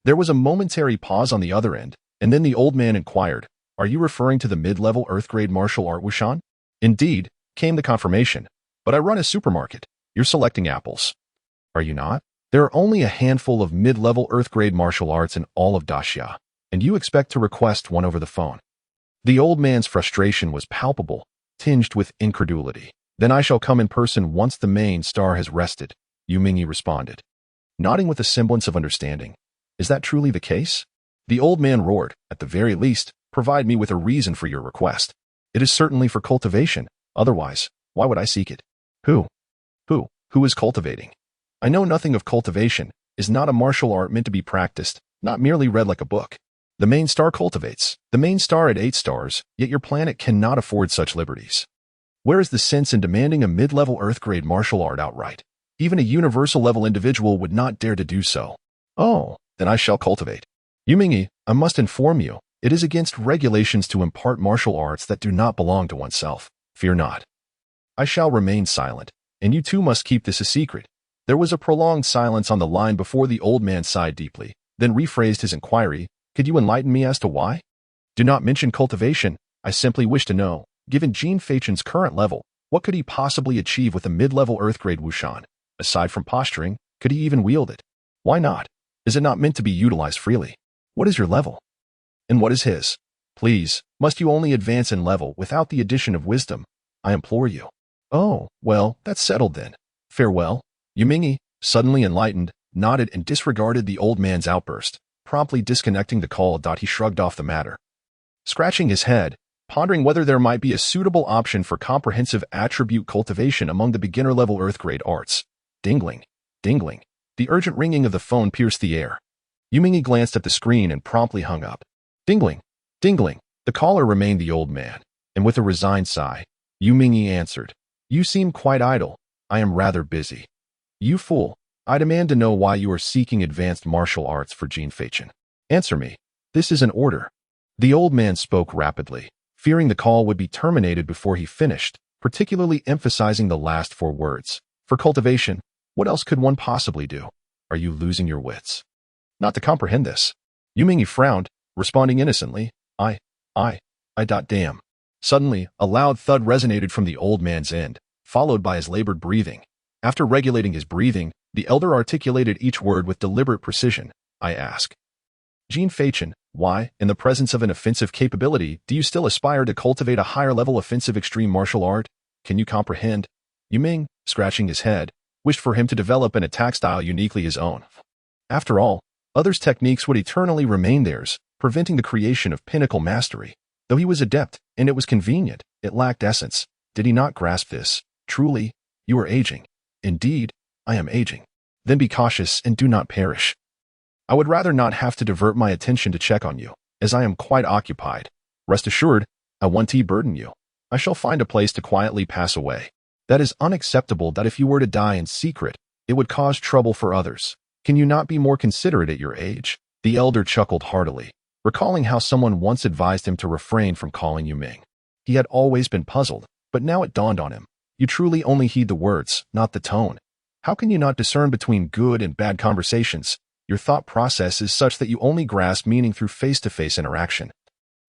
There was a momentary pause on the other end, and then the old man inquired, are you referring to the mid-level Earth-grade martial art Wushan? Indeed, came the confirmation, but I run a supermarket. You're selecting apples. Are you not? There are only a handful of mid-level Earth-grade martial arts in all of Daxia, and you expect to request one over the phone. The old man's frustration was palpable, tinged with incredulity. Then I shall come in person once the main star has rested, Yumingyi responded, nodding with a semblance of understanding. Is that truly the case? The old man roared. At the very least, provide me with a reason for your request. It is certainly for cultivation. Otherwise, why would I seek it? Who is cultivating? I know nothing of cultivation. Is not a martial art meant to be practiced, not merely read like a book. The main star cultivates. The main star at 8 stars, yet your planet cannot afford such liberties. Where is the sense in demanding a mid-level Earth-grade martial art outright? Even a universal-level individual would not dare to do so. Oh, then I shall cultivate. Yumingyi, I must inform you, it is against regulations to impart martial arts that do not belong to oneself. Fear not. I shall remain silent, and you too must keep this a secret. There was a prolonged silence on the line before the old man sighed deeply, then rephrased his inquiry. Could you enlighten me as to why? Do not mention cultivation. I simply wish to know, given Jean Faichen's current level, what could he possibly achieve with a mid-level Earth-grade Wushan? Aside from posturing, could he even wield it? Why not? Is it not meant to be utilized freely? What is your level? And what is his? Please, must you only advance in level without the addition of wisdom? I implore you. Oh, well, that's settled then. Farewell. Yumingyi, suddenly enlightened, nodded and disregarded the old man's outburst, promptly disconnecting the call. He shrugged off the matter. Scratching his head, pondering whether there might be a suitable option for comprehensive attribute cultivation among the beginner-level earth-grade arts. Dingling, dingling. The urgent ringing of the phone pierced the air. Yuming glanced at the screen and promptly hung up. Dingling, dingling. The caller remained the old man, and with a resigned sigh, Yuming answered. You seem quite idle. I am rather busy. You fool. I demand to know why you are seeking advanced martial arts for Jean Fachin. Answer me. This is an order. The old man spoke rapidly, fearing the call would be terminated before he finished, particularly emphasizing the last 4 words. For cultivation, what else could one possibly do? Are you losing your wits? Not to comprehend this. Yuming frowned, responding innocently, Damn. Suddenly, a loud thud resonated from the old man's end, followed by his labored breathing. After regulating his breathing, the elder articulated each word with deliberate precision. I ask. Jean Fachin, why, in the presence of an offensive capability, do you still aspire to cultivate a higher-level offensive extreme martial art? Can you comprehend? Yuming, scratching his head, wished for him to develop an attack style uniquely his own. After all, others' techniques would eternally remain theirs, preventing the creation of pinnacle mastery. Though he was adept, and it was convenient, it lacked essence. Did he not grasp this? Truly, you are aging. Indeed, I am aging. Then be cautious and do not perish. I would rather not have to divert my attention to check on you, as I am quite occupied. Rest assured, I won't burden you. I shall find a place to quietly pass away. That is unacceptable that if you were to die in secret, it would cause trouble for others. Can you not be more considerate at your age? The elder chuckled heartily, recalling how someone once advised him to refrain from calling Yuming. He had always been puzzled, but now it dawned on him. You truly only heed the words, not the tone. How can you not discern between good and bad conversations? Your thought process is such that you only grasp meaning through face-to-face interaction.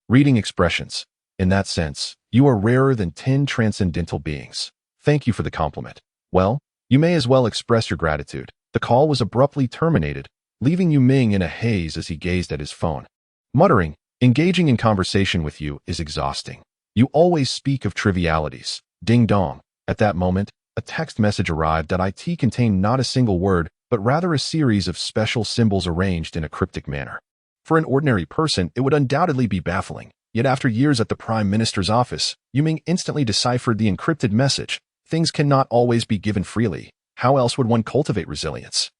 Reading expressions. In that sense, you are rarer than 10 transcendental beings. Thank you for the compliment. Well, you may as well express your gratitude. The call was abruptly terminated, leaving Yuming in a haze as he gazed at his phone. Muttering, engaging in conversation with you is exhausting. You always speak of trivialities. Ding dong. At that moment, a text message arrived that IT contained not a single word, but rather a series of special symbols arranged in a cryptic manner. For an ordinary person, it would undoubtedly be baffling. Yet after years at the Prime Minister's office, Yuming instantly deciphered the encrypted message. Things cannot always be given freely. How else would one cultivate resilience?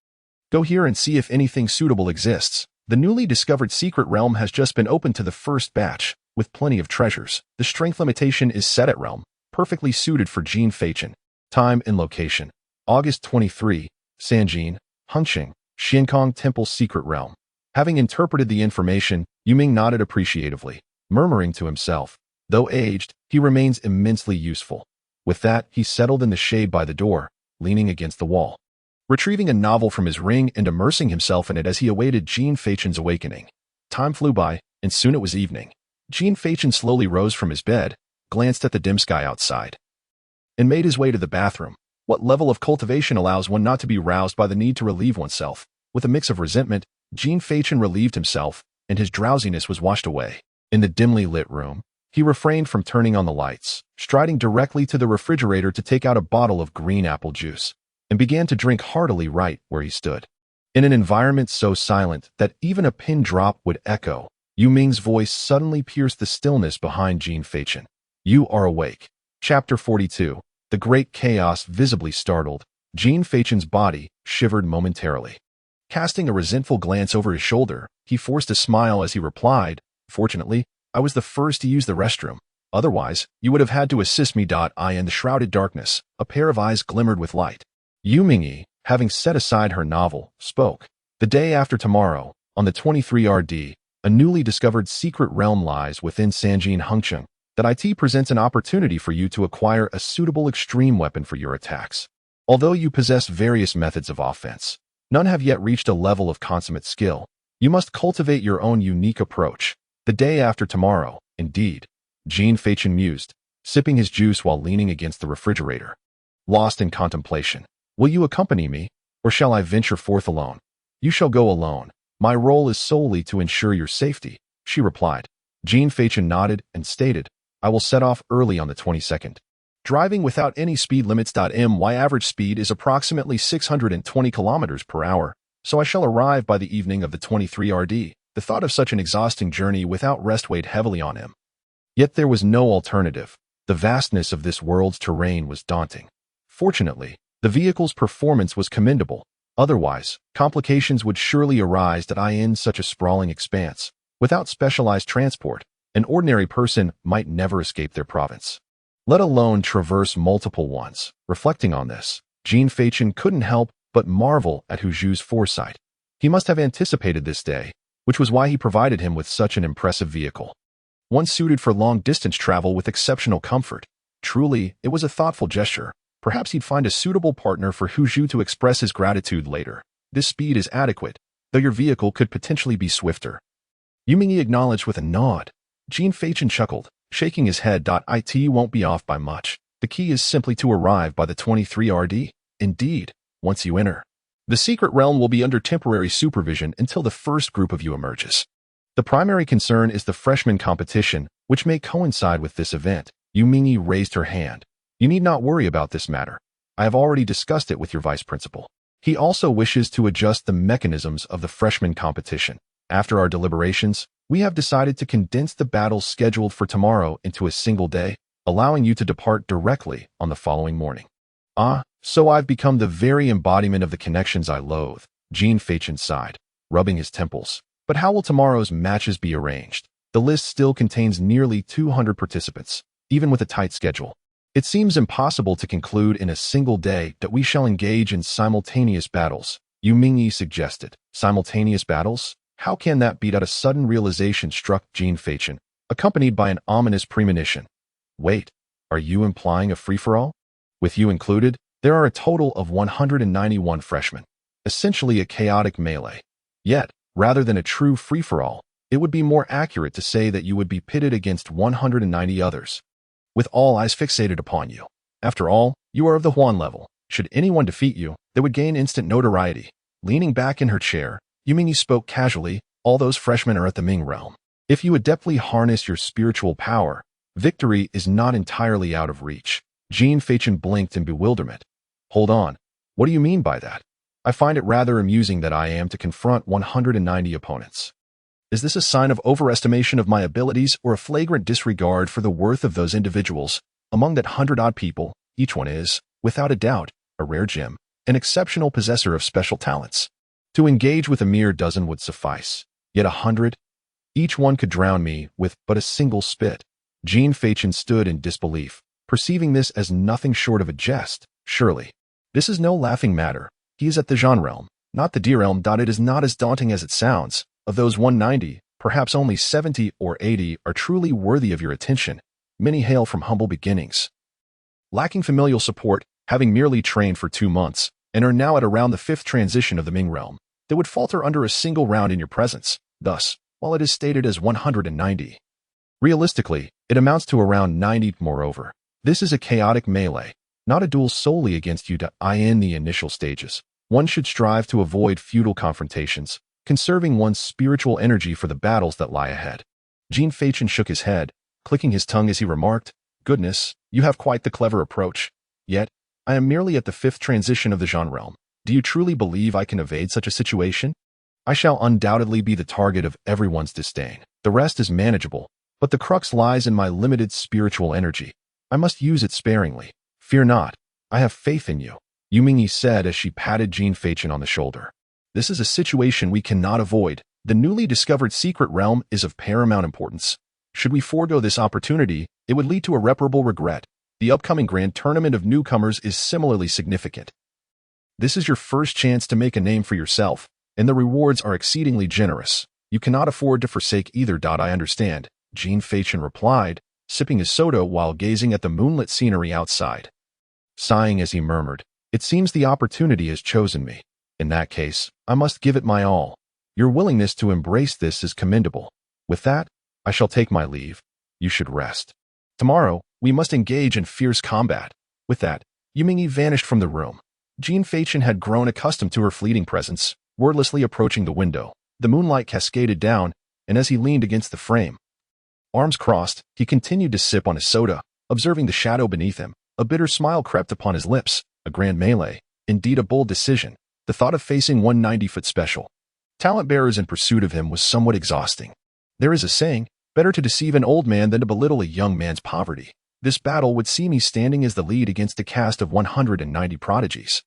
Go here and see if anything suitable exists. The newly discovered secret realm has just been opened to the first batch, with plenty of treasures. The strength limitation is set at realm, perfectly suited for Jean Fachin. Time and location. August 23, Sanjin, Hengqing, Xiankong Temple Secret Realm. Having interpreted the information, Yuming nodded appreciatively, murmuring to himself, though aged, he remains immensely useful. With that, he settled in the shade by the door, leaning against the wall, retrieving a novel from his ring and immersing himself in it as he awaited Jean Fachin's awakening. Time flew by, and soon it was evening. Jean Fachin slowly rose from his bed, glanced at the dim sky outside, and made his way to the bathroom. What level of cultivation allows one not to be roused by the need to relieve oneself? With a mix of resentment, Jean Fachin relieved himself, and his drowsiness was washed away. In the dimly lit room, he refrained from turning on the lights, striding directly to the refrigerator to take out a bottle of green apple juice, and began to drink heartily right where he stood. In an environment so silent that even a pin drop would echo, Yuming's voice suddenly pierced the stillness behind Jean Fachin. You are awake. Chapter 42. The great chaos visibly startled. Jean Fachin's body shivered momentarily. Casting a resentful glance over his shoulder, he forced a smile as he replied, Fortunately, I was the first to use the restroom. Otherwise, you would have had to assist me. I in the shrouded darkness, a pair of eyes glimmered with light. Yuming, having set aside her novel, spoke. The day after tomorrow, on the 23rd, a newly discovered secret realm lies within Sanjin Hengqing. That IT presents an opportunity for you to acquire a suitable extreme weapon for your attacks. Although you possess various methods of offense, none have yet reached a level of consummate skill. You must cultivate your own unique approach. The day after tomorrow, indeed, Jean Fachin mused, sipping his juice while leaning against the refrigerator. Lost in contemplation. Will you accompany me, or shall I venture forth alone? You shall go alone. My role is solely to ensure your safety, she replied. Jean Fachin nodded and stated, I will set off early on the 22nd. Driving without any speed limits. My average speed is approximately 620 kilometers per hour. so I shall arrive by the evening of the 23rd. The thought of such an exhausting journey without rest weighed heavily on him. Yet there was no alternative. The vastness of this world's terrain was daunting. Fortunately, the vehicle's performance was commendable. Otherwise, complications would surely arise in such a sprawling expanse. Without specialized transport, an ordinary person might never escape their province, let alone traverse multiple ones. Reflecting on this, Jean Fachin couldn't help but marvel at Hu Zhu's foresight. He must have anticipated this day, which was why he provided him with such an impressive vehicle. One suited for long-distance travel with exceptional comfort. Truly, it was a thoughtful gesture. Perhaps he'd find a suitable partner for Hu Zhu to express his gratitude later. This speed is adequate, though your vehicle could potentially be swifter. Yu Mingyi acknowledged with a nod. Jean Fachin chuckled, shaking his head. It won't be off by much. The key is simply to arrive by the 23rd. Indeed, once you enter, the secret realm will be under temporary supervision until the first group of you emerges. The primary concern is the freshman competition, which may coincide with this event. Yu Mingyi raised her hand. You need not worry about this matter. I have already discussed it with your vice principal. He also wishes to adjust the mechanisms of the freshman competition. After our deliberations, we have decided to condense the battles scheduled for tomorrow into a single day, allowing you to depart directly on the following morning. So I've become the very embodiment of the connections I loathe. Jean Fachin sighed, rubbing his temples. But how will tomorrow's matches be arranged? The list still contains nearly 200 participants, even with a tight schedule. It seems impossible to conclude in a single day that we shall engage in simultaneous battles. Yu Mingyi suggested. Simultaneous battles? How can that be? A sudden realization struck Jean Fachin, accompanied by an ominous premonition. Wait, are you implying a free-for-all? With you included, there are a total of 191 freshmen, essentially a chaotic melee. Yet, rather than a true free-for-all, it would be more accurate to say that you would be pitted against 190 others, with all eyes fixated upon you. After all, you are of the Huan level. Should anyone defeat you, they would gain instant notoriety. Leaning back in her chair, Yu Mingyi spoke casually. All those freshmen are at the Ming realm. If you adeptly harness your spiritual power, victory is not entirely out of reach. Jean Fachin blinked in bewilderment. Hold on. What do you mean by that? I find it rather amusing that I am to confront 190 opponents. Is this a sign of overestimation of my abilities or a flagrant disregard for the worth of those individuals? Among that 100-odd people, each one is, without a doubt, a rare gem, an exceptional possessor of special talents. To engage with a mere dozen would suffice. Yet 100? Each one could drown me with but a single spit. Jean Fachin stood in disbelief, perceiving this as nothing short of a jest. Surely, this is no laughing matter. He is at the Zhan realm, not the D realm. It is not as daunting as it sounds. Of those 190, perhaps only 70 or 80 are truly worthy of your attention. Many hail from humble beginnings, lacking familial support, having merely trained for 2 months, and are now at around the 5th transition of the Ming realm. They would falter under a single round in your presence. Thus, while it is stated as 190, realistically, it amounts to around 90. Moreover, this is a chaotic melee, not a duel solely against you. In the initial stages, one should strive to avoid futile confrontations, conserving one's spiritual energy for the battles that lie ahead. Jean Fachin shook his head, clicking his tongue as he remarked, Goodness, you have quite the clever approach. Yet, I am merely at the 5th transition of the Zhan realm. Do you truly believe I can evade such a situation? I shall undoubtedly be the target of everyone's disdain. The rest is manageable, but the crux lies in my limited spiritual energy. I must use it sparingly. Fear not. I have faith in you, Yu Mingyi said as she patted Jean Fachin on the shoulder. This is a situation we cannot avoid. The newly discovered secret realm is of paramount importance. Should we forego this opportunity, it would lead to irreparable regret. The upcoming grand tournament of newcomers is similarly significant. This is your first chance to make a name for yourself, and the rewards are exceedingly generous. You cannot afford to forsake either. I understand, Jean Fachin replied, sipping his soda while gazing at the moonlit scenery outside. Sighing as he murmured, It seems the opportunity has chosen me. In that case, I must give it my all. Your willingness to embrace this is commendable. With that, I shall take my leave. You should rest. Tomorrow, we must engage in fierce combat. With that, Yu Mingyi vanished from the room. Jean Fachin had grown accustomed to her fleeting presence, wordlessly approaching the window. The moonlight cascaded down, and as he leaned against the frame, arms crossed, he continued to sip on his soda, observing the shadow beneath him. A bitter smile crept upon his lips. A grand melee, indeed a bold decision. The thought of facing 190-foot special talent bearers in pursuit of him was somewhat exhausting. There is a saying, better to deceive an old man than to belittle a young man's poverty. This battle would see me standing as the lead against a cast of 190 prodigies.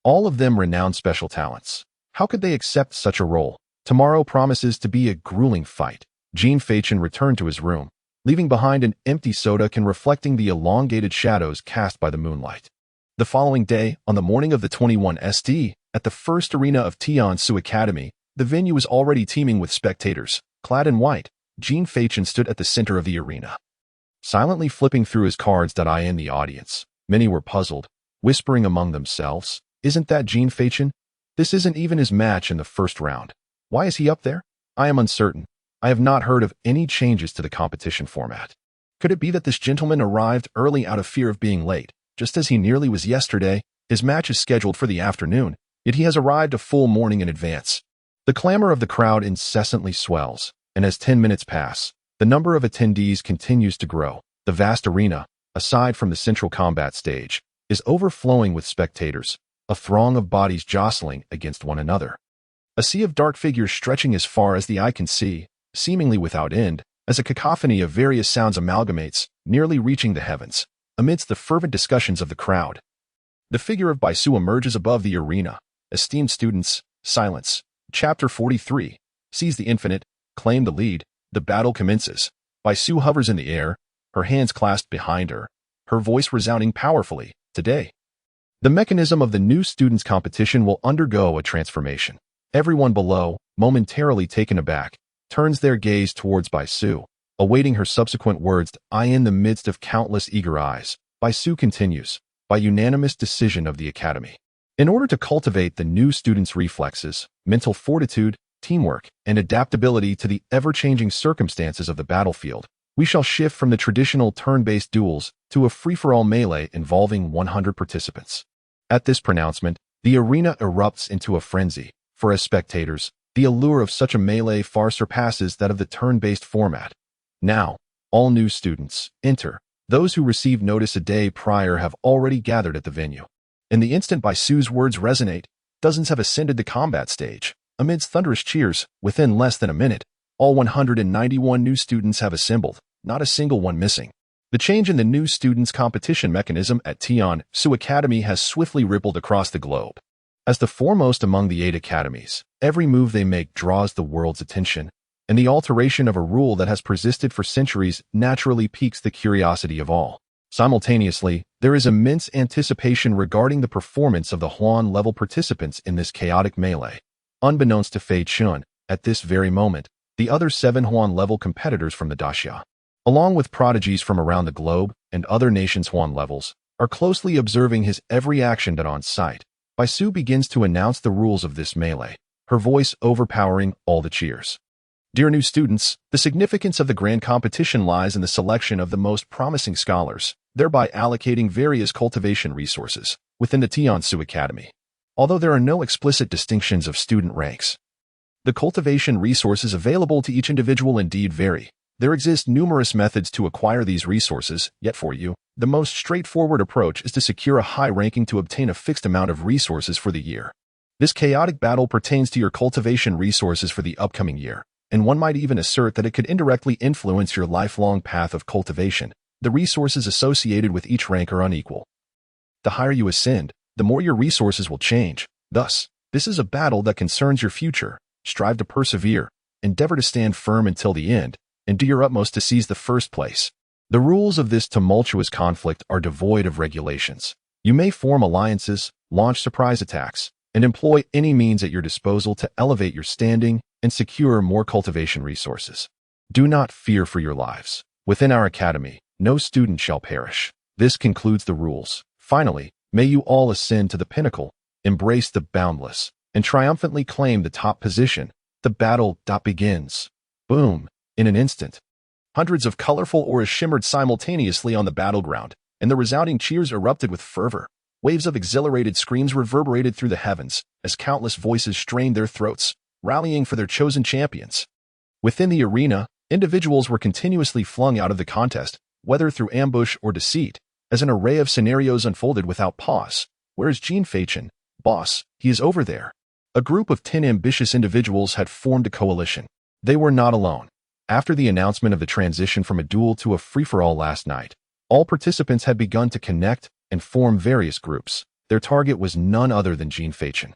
All of them renowned special talents. How could they accept such a role? Tomorrow promises to be a grueling fight. Jean Fachin returned to his room, leaving behind an empty soda can reflecting the elongated shadows cast by the moonlight. The following day, on the morning of the 21st, at the first arena of Tiansu Academy, the venue was already teeming with spectators. Clad in white, Jean Fachin stood at the center of the arena, silently flipping through his cards. In the audience, many were puzzled, whispering among themselves, "Isn't that Jean Fachin? This isn't even his match in the first round. Why is he up there? I am uncertain. I have not heard of any changes to the competition format. Could it be that this gentleman arrived early out of fear of being late, just as he nearly was yesterday? His match is scheduled for the afternoon, yet he has arrived a full morning in advance." The clamor of the crowd incessantly swells, and as 10 minutes pass, the number of attendees continues to grow. The vast arena, aside from the central combat stage, is overflowing with spectators, a throng of bodies jostling against one another. A sea of dark figures stretching as far as the eye can see, seemingly without end, as a cacophony of various sounds amalgamates, nearly reaching the heavens. Amidst the fervent discussions of the crowd, the figure of Baisu emerges above the arena. Esteemed students, silence. Chapter 43. Seize the infinite, claim the lead. The battle commences. Baisu hovers in the air, her hands clasped behind her, her voice resounding powerfully. Today, the mechanism of the new students' competition will undergo a transformation. Everyone below, momentarily taken aback, turns their gaze towards Baisu, awaiting her subsequent words. In the midst of countless eager eyes, Baisu continues, by unanimous decision of the academy. In order to cultivate the new students' reflexes, mental fortitude, teamwork, and adaptability to the ever-changing circumstances of the battlefield, we shall shift from the traditional turn-based duels to a free-for-all melee involving 100 participants. At this pronouncement, the arena erupts into a frenzy. For as spectators, the allure of such a melee far surpasses that of the turn-based format. Now, all new students enter. Those who received notice a day prior have already gathered at the venue. In the instant Baisu's words resonate, dozens have ascended the combat stage. Amidst thunderous cheers, within less than a minute, all 191 new students have assembled, not a single one missing. The change in the new students' competition mechanism at Tiansu Academy has swiftly rippled across the globe. As the foremost among the 8 academies, every move they make draws the world's attention, and the alteration of a rule that has persisted for centuries naturally piques the curiosity of all. Simultaneously, there is immense anticipation regarding the performance of the Huan-level participants in this chaotic melee. Unbeknownst to Fei Chun, at this very moment, the other 7 Huan-level competitors from the Daxia, along with prodigies from around the globe and other nations' Huan levels, are closely observing his every action. On sight, Baisu begins to announce the rules of this melee, her voice overpowering all the cheers. Dear new students, the significance of the grand competition lies in the selection of the most promising scholars, thereby allocating various cultivation resources within the Tiansu Academy. Although there are no explicit distinctions of student ranks, the cultivation resources available to each individual indeed vary. There exist numerous methods to acquire these resources, yet for you, the most straightforward approach is to secure a high ranking to obtain a fixed amount of resources for the year. This chaotic battle pertains to your cultivation resources for the upcoming year, and one might even assert that it could indirectly influence your lifelong path of cultivation. The resources associated with each rank are unequal. The higher you ascend, the more your resources will change. Thus, this is a battle that concerns your future. Strive to persevere, endeavor to stand firm until the end, and do your utmost to seize the first place. The rules of this tumultuous conflict are devoid of regulations. You may form alliances, launch surprise attacks, and employ any means at your disposal to elevate your standing and secure more cultivation resources. Do not fear for your lives. Within our academy, no student shall perish. This concludes the rules. Finally, may you all ascend to the pinnacle, embrace the boundless, and triumphantly claim the top position. The battle begins. Boom! In an instant, hundreds of colorful auras shimmered simultaneously on the battleground, and the resounding cheers erupted with fervor. Waves of exhilarated screams reverberated through the heavens as countless voices strained their throats, rallying for their chosen champions. Within the arena, individuals were continuously flung out of the contest, whether through ambush or deceit, as an array of scenarios unfolded without pause. Where is Jean Fachin? "Boss, he is over there." A group of 10 ambitious individuals had formed a coalition. They were not alone. After the announcement of the transition from a duel to a free-for-all last night, all participants had begun to connect and form various groups. Their target was none other than Jean Fachin,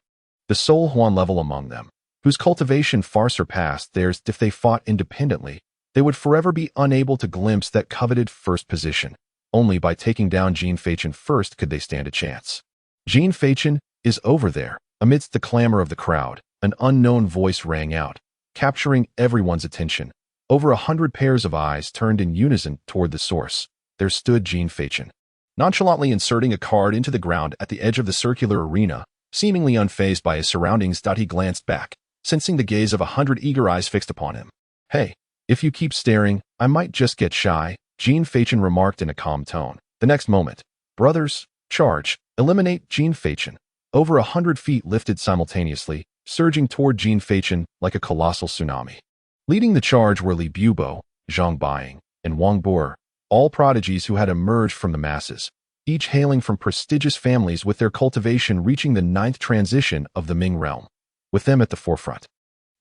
the sole Huan level among them, whose cultivation far surpassed theirs. If they fought independently, they would forever be unable to glimpse that coveted first position. Only by taking down Jean Fachin first could they stand a chance. "Jean Fachin is over there." Amidst the clamor of the crowd, an unknown voice rang out, capturing everyone's attention. Over 100 pairs of eyes turned in unison toward the source. There stood Jean Fachin, nonchalantly inserting a card into the ground at the edge of the circular arena, seemingly unfazed by his surroundings. He glanced back, sensing the gaze of 100 eager eyes fixed upon him. "Hey, if you keep staring, I might just get shy," Jean Fachin remarked in a calm tone. The next moment, "Brothers, charge, eliminate Jean Fachin." Over 100 feet lifted simultaneously, surging toward Jean Fachin like a colossal tsunami. Leading the charge were Li Bubo, Zhang Buying, and Wang Bo, all prodigies who had emerged from the masses, each hailing from prestigious families with their cultivation reaching the 9th transition of the Ming realm. With them at the forefront,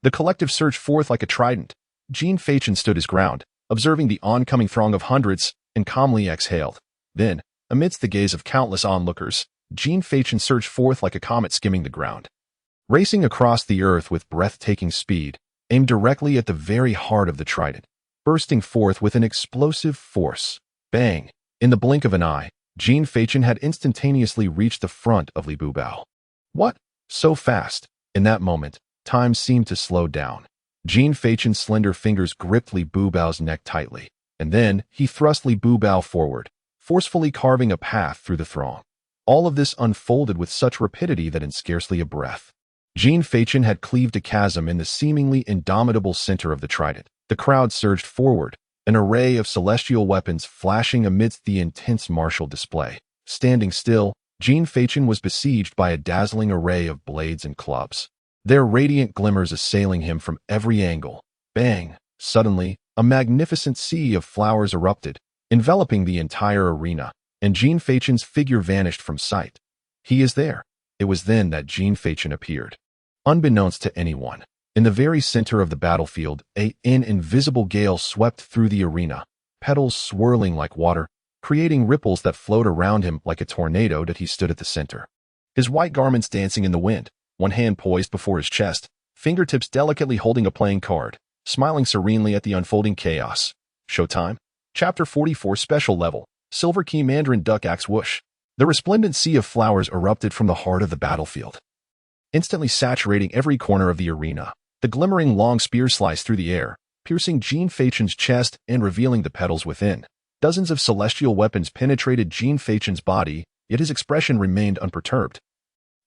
the collective surged forth like a trident. Jean Fachin stood his ground, observing the oncoming throng of hundreds, and calmly exhaled. Then, amidst the gaze of countless onlookers, Jean Fachin surged forth like a comet skimming the ground. Racing across the earth with breathtaking speed, aimed directly at the very heart of the trident, bursting forth with an explosive force. Bang! In the blink of an eye, Jean Fachin had instantaneously reached the front of Li Bubao. What? So fast? In that moment, time seemed to slow down. Jean Fachin's slender fingers gripped Li Bubao's neck tightly, and then he thrust Li Bubao forward, forcefully carving a path through the throng. All of this unfolded with such rapidity that in scarcely a breath, Jean Fachin had cleaved a chasm in the seemingly indomitable center of the trident. The crowd surged forward, an array of celestial weapons flashing amidst the intense martial display. Standing still, Jean Fachin was besieged by a dazzling array of blades and clubs, their radiant glimmers assailing him from every angle. Bang! Suddenly, a magnificent sea of flowers erupted, enveloping the entire arena, and Jean Fachin's figure vanished from sight. "He is there." It was then that Jean Fachin appeared. Unbeknownst to anyone, in the very center of the battlefield, an invisible gale swept through the arena, petals swirling like water, creating ripples that flowed around him like a tornado. He stood at the center, his white garments dancing in the wind, one hand poised before his chest, fingertips delicately holding a playing card, smiling serenely at the unfolding chaos. Showtime. Chapter 44 Special Level. Silver Key Mandarin Duck Axe Whoosh. The resplendent sea of flowers erupted from the heart of the battlefield, instantly saturating every corner of the arena. The glimmering long spear sliced through the air, piercing Jean Fachin's chest and revealing the petals within. Dozens of celestial weapons penetrated Jean Fachin's body, yet his expression remained unperturbed.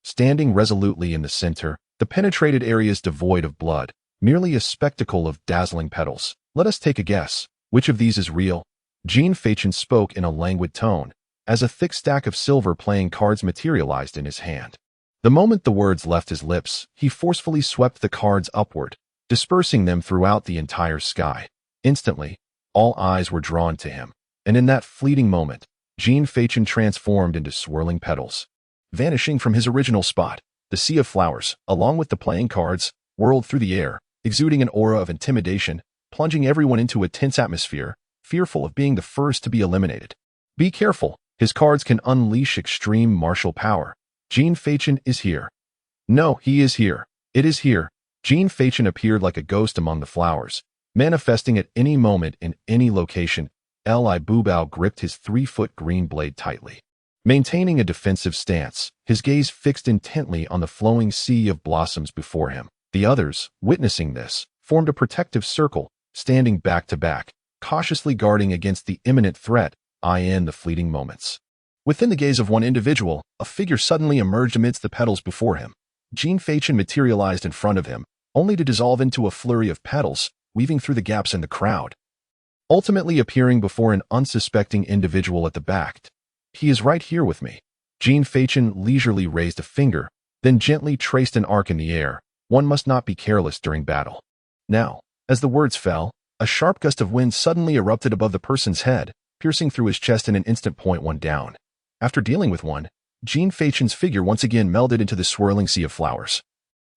Standing resolutely in the center, the penetrated areas devoid of blood, merely a spectacle of dazzling petals. "Let us take a guess. Which of these is real?" Jean Fachin spoke in a languid tone, as a thick stack of silver playing cards materialized in his hand. The moment the words left his lips, he forcefully swept the cards upward, dispersing them throughout the entire sky. Instantly, all eyes were drawn to him, and in that fleeting moment, Jean Fachin transformed into swirling petals. Vanishing from his original spot, the sea of flowers, along with the playing cards, whirled through the air, exuding an aura of intimidation, plunging everyone into a tense atmosphere, fearful of being the first to be eliminated. "Be careful, his cards can unleash extreme martial power. Jean Fachin is here." "No, he is here. It is here." Jean Fachin appeared like a ghost among the flowers, manifesting at any moment in any location. Li Bubao gripped his 3-foot green blade tightly, maintaining a defensive stance, his gaze fixed intently on the flowing sea of blossoms before him. The others, witnessing this, formed a protective circle, standing back to back, cautiously guarding against the imminent threat. In the fleeting moments, within the gaze of one individual, a figure suddenly emerged amidst the petals before him. Jean Fachin materialized in front of him, only to dissolve into a flurry of petals, weaving through the gaps in the crowd, ultimately appearing before an unsuspecting individual at the back. "He is right here with me." Jean Fachin leisurely raised a finger, then gently traced an arc in the air. One must not be careless during battle. Now, as the words fell, a sharp gust of wind suddenly erupted above the person's head, piercing through his chest in an instant. Point one down. After dealing with one, Jean Feichen's figure once again melded into the swirling sea of flowers,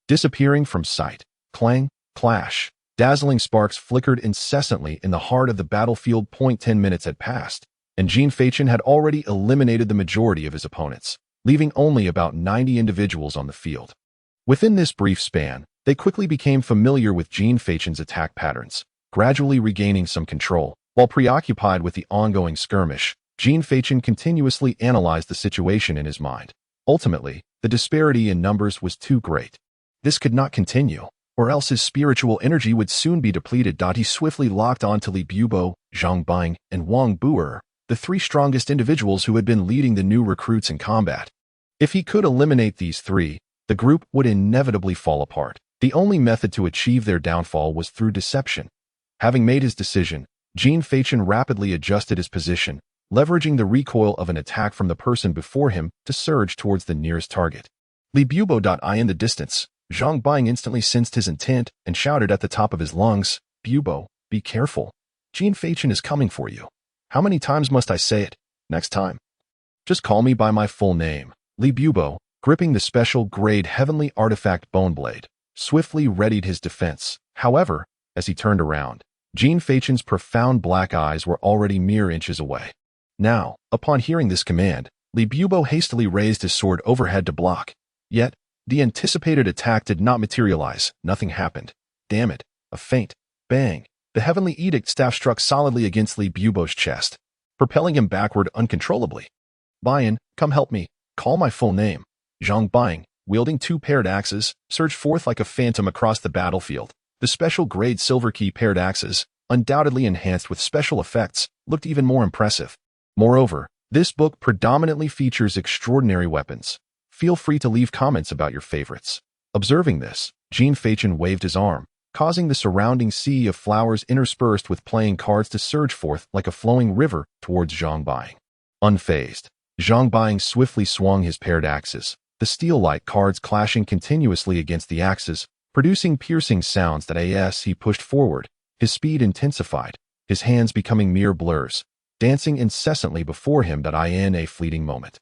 disappearing from sight. Clang, clash. Dazzling sparks flickered incessantly in the heart of the battlefield. 10 minutes had passed, and Jean Feichen had already eliminated the majority of his opponents, leaving only about 90 individuals on the field. Within this brief span, they quickly became familiar with Jean Feichen's attack patterns, gradually regaining some control. While preoccupied with the ongoing skirmish, Jean Feichen continuously analyzed the situation in his mind. Ultimately, the disparity in numbers was too great. This could not continue, or else his spiritual energy would soon be depleted. He swiftly locked on to Li Bubo, Zhang Bing, and Wang Buer, the three strongest individuals who had been leading the new recruits in combat. If he could eliminate these three, the group would inevitably fall apart. The only method to achieve their downfall was through deception. Having made his decision, Jean Feichen rapidly adjusted his position, leveraging the recoil of an attack from the person before him to surge towards the nearest target. Li Bubo. In the distance, Zhang Bing instantly sensed his intent and shouted at the top of his lungs, "Bubo, be careful. Jean Feichen is coming for you. How many times must I say it? Next time. Just call me by my full name." Li Bubo, gripping the special grade heavenly artifact bone blade, swiftly readied his defense. However, as he turned around, Jean Feichen's profound black eyes were already mere inches away. Now, upon hearing this command, Li Bubo hastily raised his sword overhead to block. Yet, the anticipated attack did not materialize. Nothing happened. Damn it. A faint bang. The heavenly edict staff struck solidly against Li Bubo's chest, propelling him backward uncontrollably. "Bian, come help me. Call my full name." Zhang Bing, wielding two paired axes, surged forth like a phantom across the battlefield. The special grade silver key paired axes, undoubtedly enhanced with special effects, looked even more impressive. Moreover, this book predominantly features extraordinary weapons. Feel free to leave comments about your favorites. Observing this, Jean Feichen waved his arm, causing the surrounding sea of flowers interspersed with playing cards to surge forth like a flowing river towards Zhang Bing. Unfazed, Zhang Bing swiftly swung his paired axes, the steel-like cards clashing continuously against the axes, producing piercing sounds that as he pushed forward, his speed intensified, his hands becoming mere blurs, dancing incessantly before him. In a fleeting moment,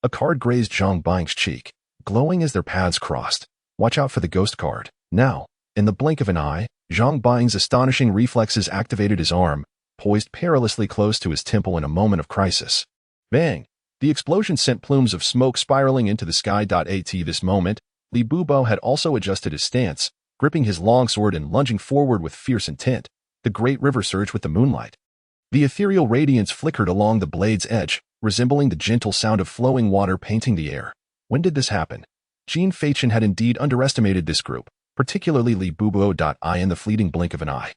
a card grazed Zhang Bing's cheek, glowing as their paths crossed. "Watch out for the ghost card." Now, in the blink of an eye, Zhang Bing's astonishing reflexes activated his arm, poised perilously close to his temple in a moment of crisis. Bang! The explosion sent plumes of smoke spiraling into the sky. At this moment, Li Bubo had also adjusted his stance, gripping his longsword and lunging forward with fierce intent. The great river surged with the moonlight. The ethereal radiance flickered along the blade's edge, resembling the gentle sound of flowing water painting the air. When did this happen? Jean Feichen had indeed underestimated this group, particularly Li Bubo. In the fleeting blink of an eye,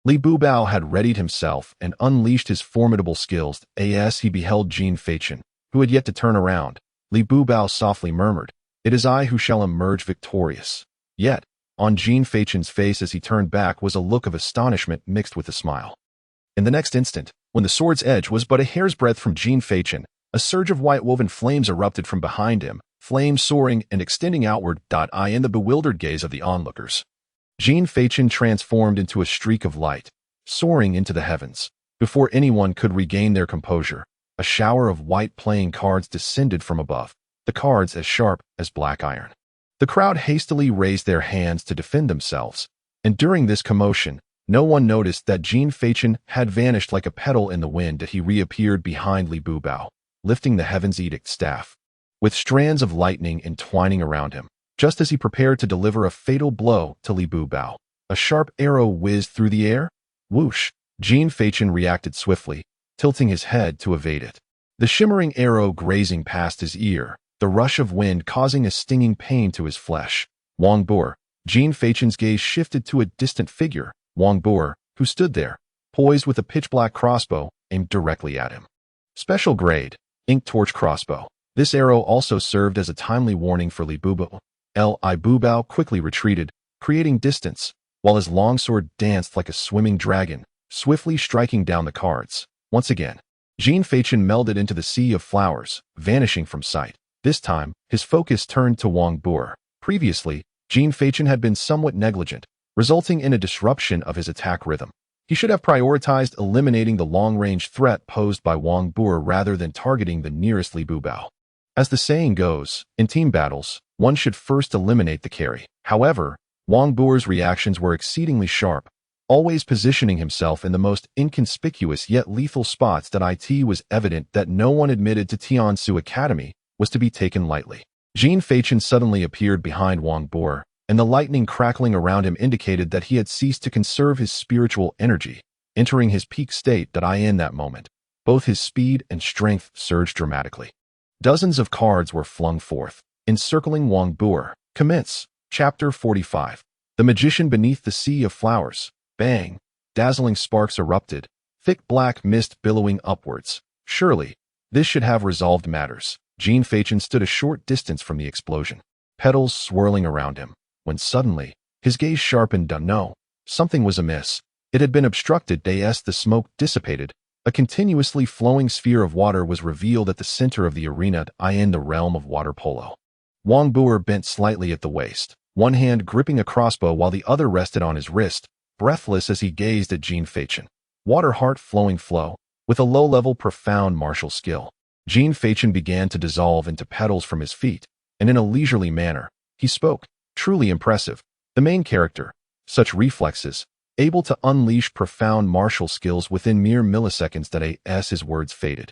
Li Bubo had readied himself and unleashed his formidable skills as he beheld Jean Feichen, who had yet to turn around. Li Bubo softly murmured, "It is I who shall emerge victorious." Yet, on Jean Feichen's face as he turned back was a look of astonishment mixed with a smile. In the next instant, when the sword's edge was but a hair's breadth from Jean Feichen, a surge of white-woven flames erupted from behind him, flames soaring and extending outward. In the bewildered gaze of the onlookers, Jean Feichen transformed into a streak of light, soaring into the heavens. Before anyone could regain their composure, a shower of white playing cards descended from above, the cards as sharp as black iron. The crowd hastily raised their hands to defend themselves, and during this commotion, no one noticed that Jean Feichen had vanished like a petal in the wind. He reappeared behind Li Bubo, lifting the Heaven's Edict staff, with strands of lightning entwining around him. Just as he prepared to deliver a fatal blow to Li Bubo, a sharp arrow whizzed through the air. Whoosh! Jean Feichen reacted swiftly, tilting his head to evade it. The shimmering arrow grazing past his ear, the rush of wind causing a stinging pain to his flesh. Wang Buer. Jean Feichen's gaze shifted to a distant figure, Wang Buer, who stood there, poised with a pitch-black crossbow aimed directly at him. Special grade, ink torch crossbow. This arrow also served as a timely warning for Li Bubo. Li Bubo quickly retreated, creating distance, while his longsword danced like a swimming dragon, swiftly striking down the cards. Once again, Jean Feichen melded into the sea of flowers, vanishing from sight. This time, his focus turned to Wang Buer. Previously, Jean Feichen had been somewhat negligent, resulting in a disruption of his attack rhythm. He should have prioritized eliminating the long-range threat posed by Wang Buer rather than targeting the nearest Li Bubo. As the saying goes, in team battles, one should first eliminate the carry. However, Wang Buer's reactions were exceedingly sharp, always positioning himself in the most inconspicuous yet lethal spots. It was evident that no one admitted to Tiansu Academy was to be taken lightly. Jin Feichen suddenly appeared behind Wang Buer, and the lightning crackling around him indicated that he had ceased to conserve his spiritual energy, entering his peak state. In that moment, both his speed and strength surged dramatically. Dozens of cards were flung forth, encircling Wang Buer. Commence. Chapter 45. The Magician Beneath the Sea of Flowers. Bang! Dazzling sparks erupted, thick black mist billowing upwards. Surely, this should have resolved matters. Jin Feichen stood a short distance from the explosion, petals swirling around him, when suddenly, his gaze sharpened. No, something was amiss. It had been obstructed. As the smoke dissipated, a continuously flowing sphere of water was revealed at the center of the arena. In the realm of water polo. Wang Buer bent slightly at the waist, one hand gripping a crossbow while the other rested on his wrist, breathless as he gazed at Jin Feichen. Water heart flowing flow, with a low-level profound martial skill. Jin Feichen began to dissolve into petals from his feet, and in a leisurely manner, he spoke. Truly impressive. The main character, such reflexes, able to unleash profound martial skills within mere milliseconds. As his words faded,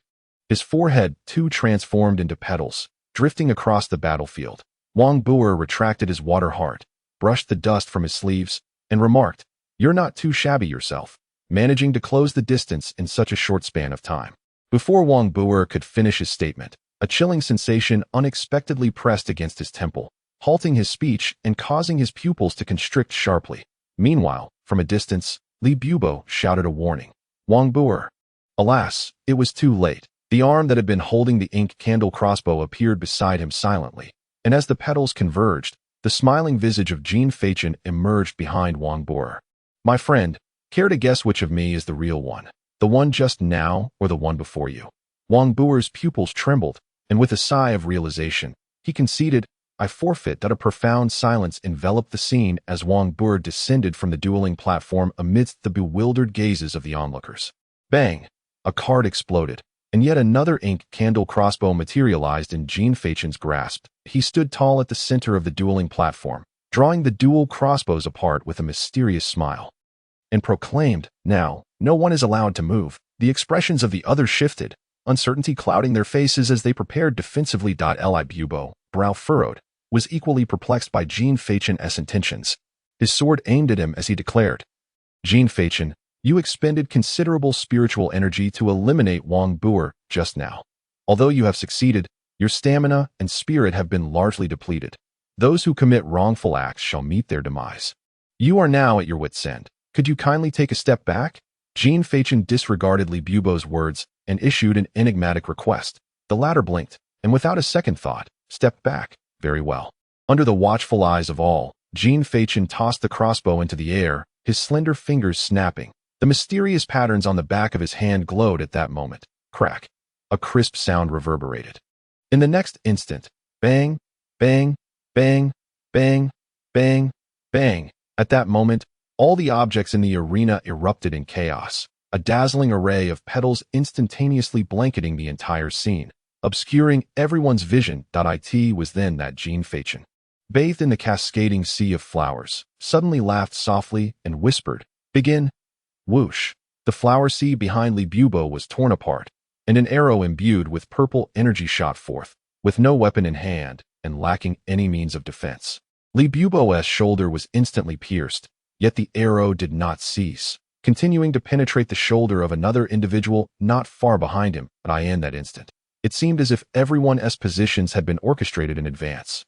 his forehead too transformed into petals, drifting across the battlefield. Wang Buer retracted his water heart, brushed the dust from his sleeves, and remarked, "You're not too shabby yourself," managing to close the distance in such a short span of time. Before Wang Buer could finish his statement, a chilling sensation unexpectedly pressed against his temple, halting his speech and causing his pupils to constrict sharply. Meanwhile, from a distance, Li Bubo shouted a warning. Wang Buer. Alas, it was too late. The arm that had been holding the ink candle crossbow appeared beside him silently, and as the petals converged, the smiling visage of Jin Feichen emerged behind Wang Buer. "My friend, care to guess which of me is the real one? The one just now or the one before you?" Wang Buer's pupils trembled, and with a sigh of realization, he conceded, "I forfeit." A profound silence enveloped the scene as Wang Buer descended from the dueling platform amidst the bewildered gazes of the onlookers. Bang! A card exploded, and yet another ink candle crossbow materialized in Jin Feichen's grasp. He stood tall at the center of the dueling platform, drawing the dual crossbows apart with a mysterious smile, and proclaimed, "Now, no one is allowed to move." The expressions of the others shifted, uncertainty clouding their faces as they prepared defensively. Li Bubo, brow furrowed, was equally perplexed by Jin Feichen's intentions. His sword aimed at him as he declared, "Jin Feichen, you expended considerable spiritual energy to eliminate Wang Buer just now. Although you have succeeded, your stamina and spirit have been largely depleted. Those who commit wrongful acts shall meet their demise. You are now at your wit's end. Could you kindly take a step back?" Jin Feichen disregarded Li Bubo's words and issued an enigmatic request. The latter blinked, and without a second thought, stepped back. Very well. Under the watchful eyes of all, Jin Feichen tossed the crossbow into the air, his slender fingers snapping. The mysterious patterns on the back of his hand glowed at that moment. Crack. A crisp sound reverberated. In the next instant, bang, bang, bang, bang, bang, bang. At that moment, all the objects in the arena erupted in chaos, a dazzling array of petals instantaneously blanketing the entire scene, obscuring everyone's vision. It was then that Jin Feichen, bathed in the cascading sea of flowers, suddenly laughed softly and whispered, "Begin." Whoosh! The flower sea behind Li Bubo was torn apart, and an arrow imbued with purple energy shot forth, with no weapon in hand and lacking any means of defense. Li Bubo's shoulder was instantly pierced, yet the arrow did not cease, continuing to penetrate the shoulder of another individual not far behind him. In that instant, it seemed as if everyone's positions had been orchestrated in advance.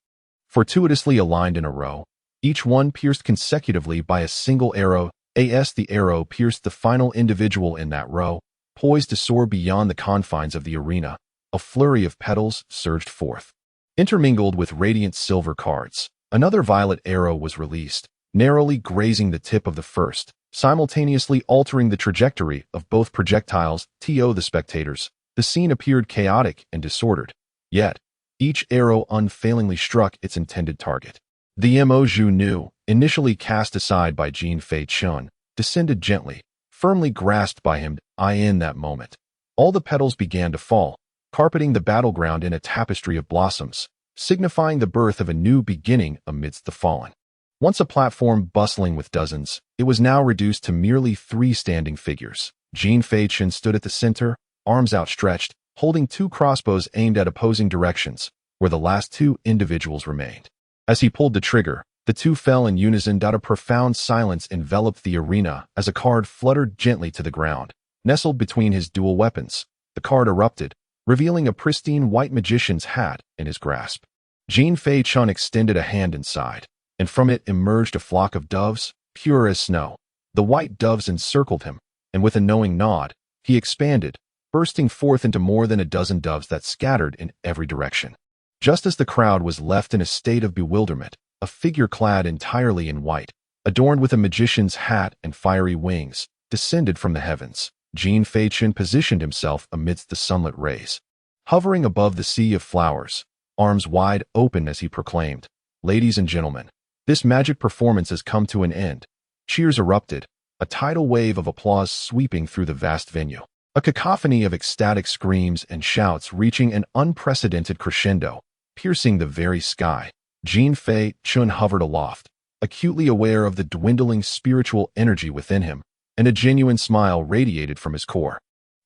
Fortuitously aligned in a row, each one pierced consecutively by a single arrow. The arrow pierced the final individual in that row, poised to soar beyond the confines of the arena. A flurry of petals surged forth, intermingled with radiant silver cards. Another violet arrow was released, narrowly grazing the tip of the first, simultaneously altering the trajectory of both projectiles. To the spectators, the scene appeared chaotic and disordered, yet each arrow unfailingly struck its intended target. The Mo Nu, initially cast aside by Jin Feichen, descended gently, firmly grasped by him. In that moment, all the petals began to fall, carpeting the battleground in a tapestry of blossoms, signifying the birth of a new beginning amidst the fallen. Once a platform bustling with dozens, it was now reduced to merely 3 standing figures. Jin Fei-Chen stood at the center, arms outstretched, holding 2 crossbows aimed at opposing directions, where the last 2 individuals remained. As he pulled the trigger, the 2 fell in unison. A profound silence enveloped the arena as a card fluttered gently to the ground, nestled between his dual weapons. The card erupted, revealing a pristine white magician's hat in his grasp. Jin Fei-Chen extended a hand inside, and from it emerged a flock of doves, pure as snow. The white doves encircled him, and with a knowing nod, he expanded, bursting forth into more than a dozen doves that scattered in every direction. Just as the crowd was left in a state of bewilderment, a figure clad entirely in white, adorned with a magician's hat and fiery wings, descended from the heavens. Jin Fei-Chen positioned himself amidst the sunlit rays, hovering above the sea of flowers, arms wide open as he proclaimed, "Ladies and gentlemen, this magic performance has come to an end." Cheers erupted, a tidal wave of applause sweeping through the vast venue. A cacophony of ecstatic screams and shouts reaching an unprecedented crescendo, piercing the very sky. Jin Fei-Chen hovered aloft, acutely aware of the dwindling spiritual energy within him, and a genuine smile radiated from his core.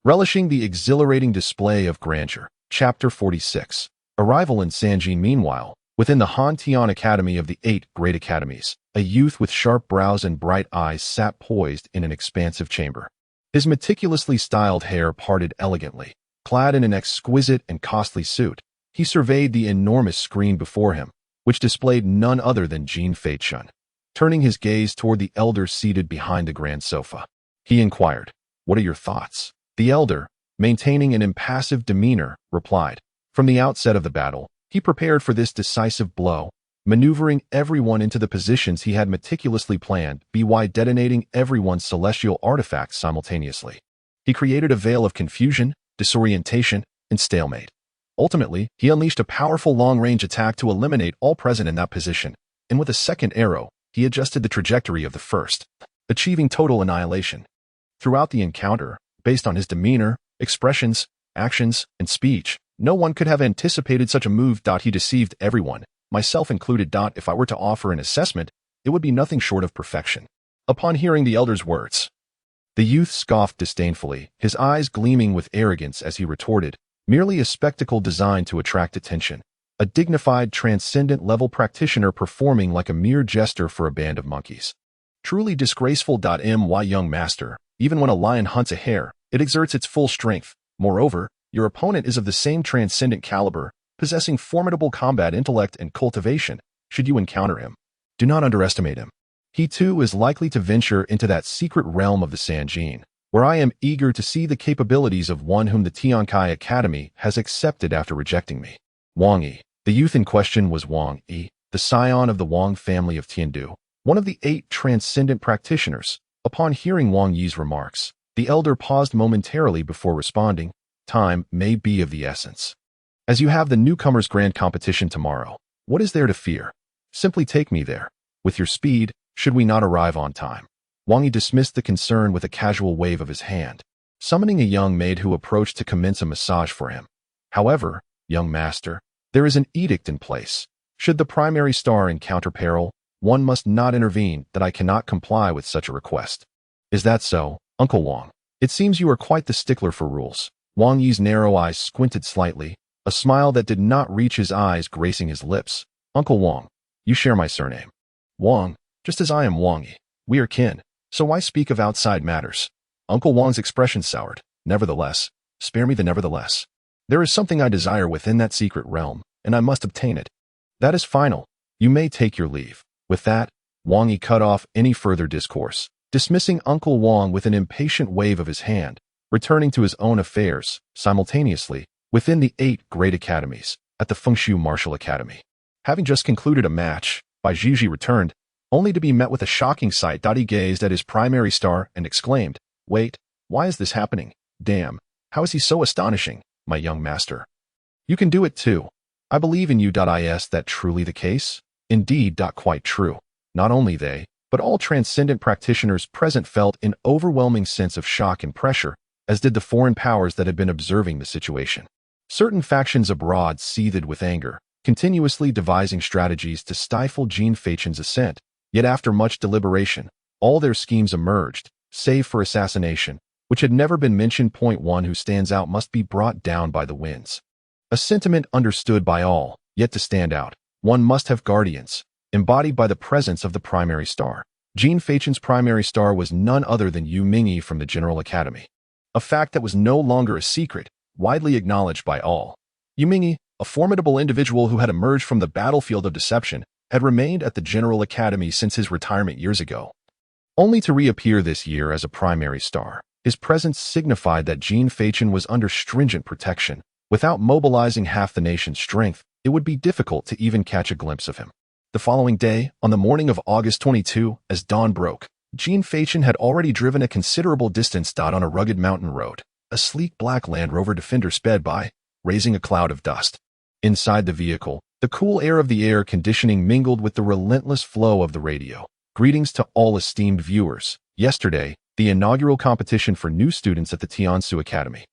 Relishing the exhilarating display of grandeur. Chapter 46. Arrival in Sanjin. Meanwhile, within the Han Tian Academy of the 8 Great Academies, a youth with sharp brows and bright eyes sat poised in an expansive chamber. His meticulously styled hair parted elegantly. Clad in an exquisite and costly suit, he surveyed the enormous screen before him, which displayed none other than Jin Fei-Chen. Turning his gaze toward the elder seated behind the grand sofa, he inquired, "What are your thoughts?" The elder, maintaining an impassive demeanor, replied, "From the outset of the battle, he prepared for this decisive blow, maneuvering everyone into the positions he had meticulously planned, by detonating everyone's celestial artifacts simultaneously. He created a veil of confusion, disorientation, and stalemate. Ultimately, he unleashed a powerful long-range attack to eliminate all present in that position, and with a second arrow, he adjusted the trajectory of the first, achieving total annihilation. Throughout the encounter, based on his demeanor, expressions, actions, and speech, no one could have anticipated such a move. He deceived everyone, myself included. If I were to offer an assessment, it would be nothing short of perfection." Upon hearing the elder's words, the youth scoffed disdainfully, his eyes gleaming with arrogance as he retorted, "Merely a spectacle designed to attract attention. A dignified, transcendent-level practitioner performing like a mere jester for a band of monkeys. Truly disgraceful. My young master, even when a lion hunts a hare, it exerts its full strength. Moreover, your opponent is of the same transcendent caliber, possessing formidable combat intellect and cultivation. Should you encounter him, do not underestimate him. He too is likely to venture into that secret realm of the Sanjin, where I am eager to see the capabilities of one whom the Tiankai Academy has accepted after rejecting me." Wang Yi. The youth in question was Wang Yi, the scion of the Wang family of Tiandu, one of the 8 transcendent practitioners. Upon hearing Wang Yi's remarks, the elder paused momentarily before responding, "Time may be of the essence. As you have the newcomers' grand competition tomorrow, what is there to fear? Simply take me there, with your speed, should we not arrive on time." Wang Yi dismissed the concern with a casual wave of his hand, summoning a young maid who approached to commence a massage for him. "However, young master, there is an edict in place. Should the primary star encounter peril, one must not intervene. I cannot comply with such a request." "Is that so, Uncle Wang? It seems you are quite the stickler for rules." Wang Yi's narrow eyes squinted slightly, a smile that did not reach his eyes gracing his lips. "Uncle Wang, you share my surname. Wang, just as I am Wang Yi. We are kin, so why speak of outside matters?" Uncle Wang's expression soured. "Nevertheless, spare me the nevertheless. There is something I desire within that secret realm, and I must obtain it. That is final. You may take your leave." With that, Wang Yi cut off any further discourse, dismissing Uncle Wang with an impatient wave of his hand, returning to his own affairs, simultaneously, within the 8 Great Academies, at the Fengshu Martial Academy. Having just concluded a match, Bai Zhiji returned, only to be met with a shocking sight. He gazed at his primary star and exclaimed, "Wait, why is this happening? Damn, how is he so astonishing, my young master? You can do it too. I believe in you. Is that truly the case?" "Indeed. Quite true." Not only they, but all transcendent practitioners present felt an overwhelming sense of shock and pressure, as did the foreign powers that had been observing the situation. Certain factions abroad seethed with anger, continuously devising strategies to stifle Jean Faichen's ascent. Yet after much deliberation, all their schemes emerged, save for assassination, which had never been mentioned. Point one: who stands out must be brought down by the winds. A sentiment understood by all, yet to stand out, one must have guardians, embodied by the presence of the primary star. Jean Faichen's primary star was none other than Yu Mingyi from the General Academy. A fact that was no longer a secret, widely acknowledged by all. Yu Mingyi, a formidable individual who had emerged from the battlefield of deception, had remained at the General Academy since his retirement years ago, only to reappear this year as a primary star. His presence signified that Jean Faichen was under stringent protection. Without mobilizing half the nation's strength, it would be difficult to even catch a glimpse of him. The following day, on the morning of August 22, as dawn broke, Jean Faichen had already driven a considerable distance on a rugged mountain road. A sleek black Land Rover Defender sped by, raising a cloud of dust. Inside the vehicle, the cool air of the air conditioning mingled with the relentless flow of the radio. Greetings to all esteemed viewers. Yesterday, the inaugural competition for new students at the Tiansu Academy,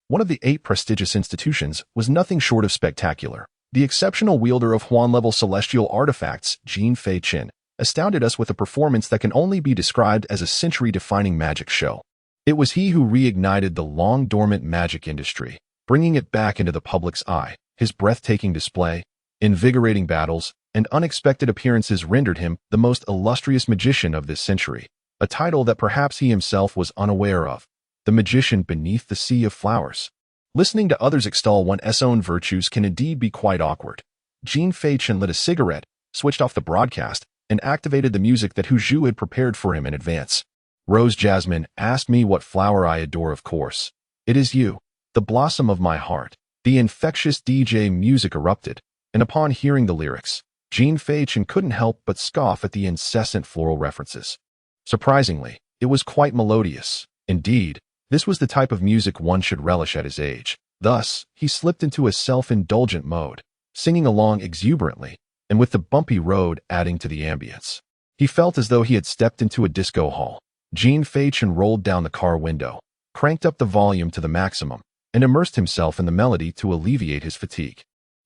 one of the 8 prestigious institutions, was nothing short of spectacular. The exceptional wielder of Huan-level celestial artifacts, Jean Faichen, astounded us with a performance that can only be described as a century-defining magic show. It was he who reignited the long-dormant magic industry, bringing it back into the public's eye. His breathtaking display, invigorating battles, and unexpected appearances rendered him the most illustrious magician of this century, a title that perhaps he himself was unaware of. The magician beneath the sea of flowers. Listening to others extol one's own virtues can indeed be quite awkward. Jean Faichen lit a cigarette, switched off the broadcast, and activated the music that Hu Zhu had prepared for him in advance. Rose Jasmine asked me what flower I adore. Of course, it is you, the blossom of my heart. The infectious DJ music erupted, and upon hearing the lyrics, Jean Faichen couldn't help but scoff at the incessant floral references. Surprisingly, it was quite melodious. Indeed, this was the type of music one should relish at his age. Thus, he slipped into a self-indulgent mode, singing along exuberantly, and with the bumpy road adding to the ambience. He felt as though he had stepped into a disco hall. Jean Faichen rolled down the car window, cranked up the volume to the maximum, and immersed himself in the melody to alleviate his fatigue.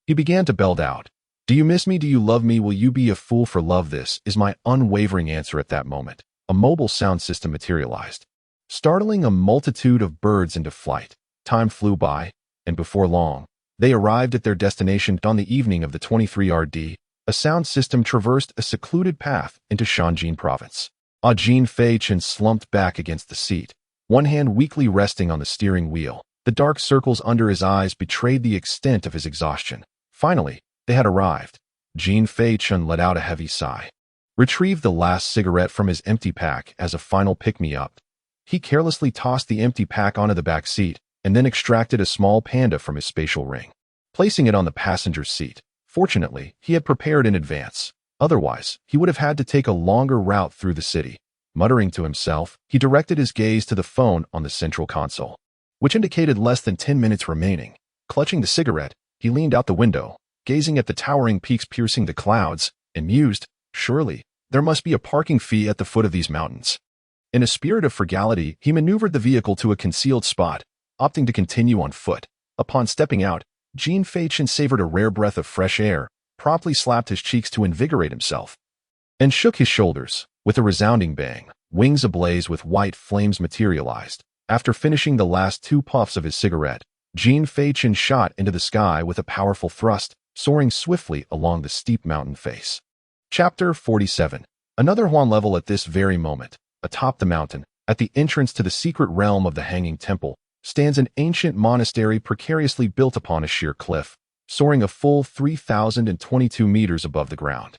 He began to belt out, "Do you miss me? Do you love me? Will you be a fool for love?" This is my unwavering answer. At that moment, a mobile sound system materialized, startling a multitude of birds into flight. Time flew by, and before long, they arrived at their destination. On the evening of the 23rd, a sound system traversed a secluded path into Shanjin province. Jean Faichen slumped back against the seat, one hand weakly resting on the steering wheel. The dark circles under his eyes betrayed the extent of his exhaustion. Finally, they had arrived. Jean Faichen let out a heavy sigh, retrieved the last cigarette from his empty pack as a final pick-me-up. He carelessly tossed the empty pack onto the back seat, and then extracted a small panda from his spatial ring, placing it on the passenger's seat. Fortunately, he had prepared in advance. Otherwise, he would have had to take a longer route through the city. Muttering to himself, he directed his gaze to the phone on the central console, which indicated less than 10 minutes remaining. Clutching the cigarette, he leaned out the window, gazing at the towering peaks piercing the clouds, and mused, "Surely, there must be a parking fee at the foot of these mountains." In a spirit of frugality, he maneuvered the vehicle to a concealed spot, opting to continue on foot. Upon stepping out, Jean Faichen savored a rare breath of fresh air, promptly slapped his cheeks to invigorate himself, and shook his shoulders. With a resounding bang, wings ablaze with white flames materialized. After finishing the last 2 puffs of his cigarette, Jean Faichen shot into the sky with a powerful thrust, soaring swiftly along the steep mountain face. Chapter 47. Another Huan level. At this very moment, atop the mountain, at the entrance to the secret realm of the Hanging Temple, stands an ancient monastery precariously built upon a sheer cliff, soaring a full 3,022 meters above the ground.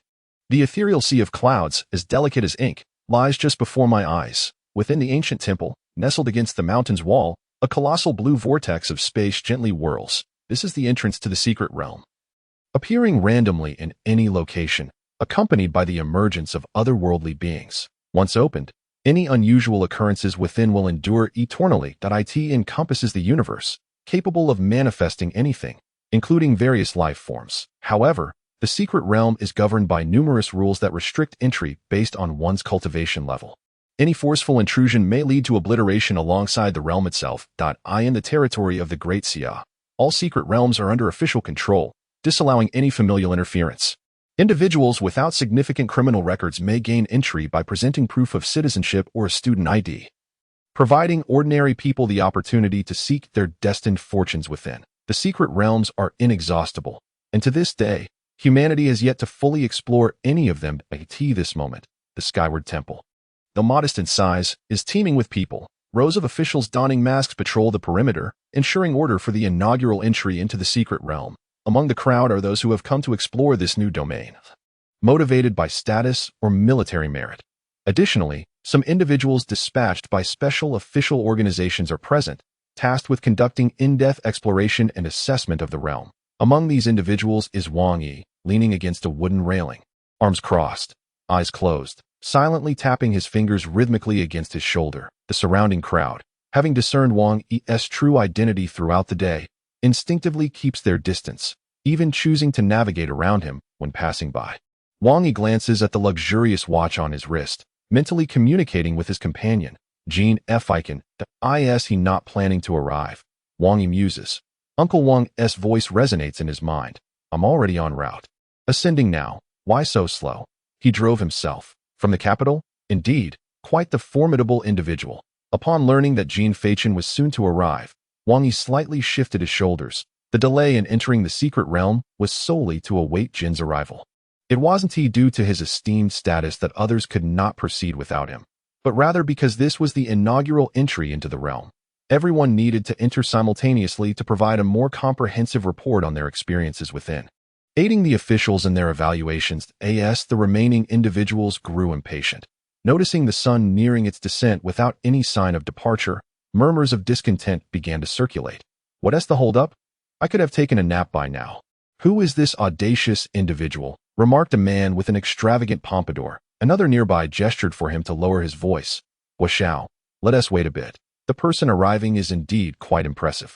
The ethereal sea of clouds, as delicate as ink, lies just before my eyes. Within the ancient temple, nestled against the mountain's wall, a colossal blue vortex of space gently whirls. This is the entrance to the secret realm. Appearing randomly in any location, accompanied by the emergence of otherworldly beings. Once opened, any unusual occurrences within will endure eternally. It encompasses the universe, capable of manifesting anything, including various life forms. However, the secret realm is governed by numerous rules that restrict entry based on one's cultivation level. Any forceful intrusion may lead to obliteration alongside the realm itself. In the territory of the Great Xia, All secret realms are under official control, disallowing any familial interference. Individuals without significant criminal records may gain entry by presenting proof of citizenship or a student ID, providing ordinary people the opportunity to seek their destined fortunes within. The secret realms are inexhaustible, and to this day, humanity has yet to fully explore any of them. At this moment, the Skyward Temple, though modest in size, is teeming with people. Rows of officials donning masks patrol the perimeter, ensuring order for the inaugural entry into the secret realm. Among the crowd are those who have come to explore this new domain, motivated by status or military merit. Additionally, some individuals dispatched by special official organizations are present, tasked with conducting in-depth exploration and assessment of the realm. Among these individuals is Wang Yi, leaning against a wooden railing, arms crossed, eyes closed, silently tapping his fingers rhythmically against his shoulder. The surrounding crowd, having discerned Wang Yi's true identity throughout the day, instinctively keeps their distance, even choosing to navigate around him when passing by. Wang Yi glances at the luxurious watch on his wrist, mentally communicating with his companion, Jean F. Icon. Is he not planning to arrive? Wang Yi muses. Uncle Wang's voice resonates in his mind. I'm already en route. Ascending now. Why so slow? He drove himself. From the capital? Indeed, quite the formidable individual. Upon learning that Jean Feichen was soon to arrive, Wang Yi slightly shifted his shoulders. The delay in entering the secret realm was solely to await Jin's arrival. It wasn't due to his esteemed status that others could not proceed without him, but rather because this was the inaugural entry into the realm. Everyone needed to enter simultaneously to provide a more comprehensive report on their experiences within. Aiding the officials in their evaluations, the remaining individuals grew impatient. Noticing the sun nearing its descent without any sign of departure, murmurs of discontent began to circulate. What's the holdup? I could have taken a nap by now. Who is this audacious individual? Remarked a man with an extravagant pompadour. Another nearby gestured for him to lower his voice. Washao, let us wait a bit. The person arriving is indeed quite impressive.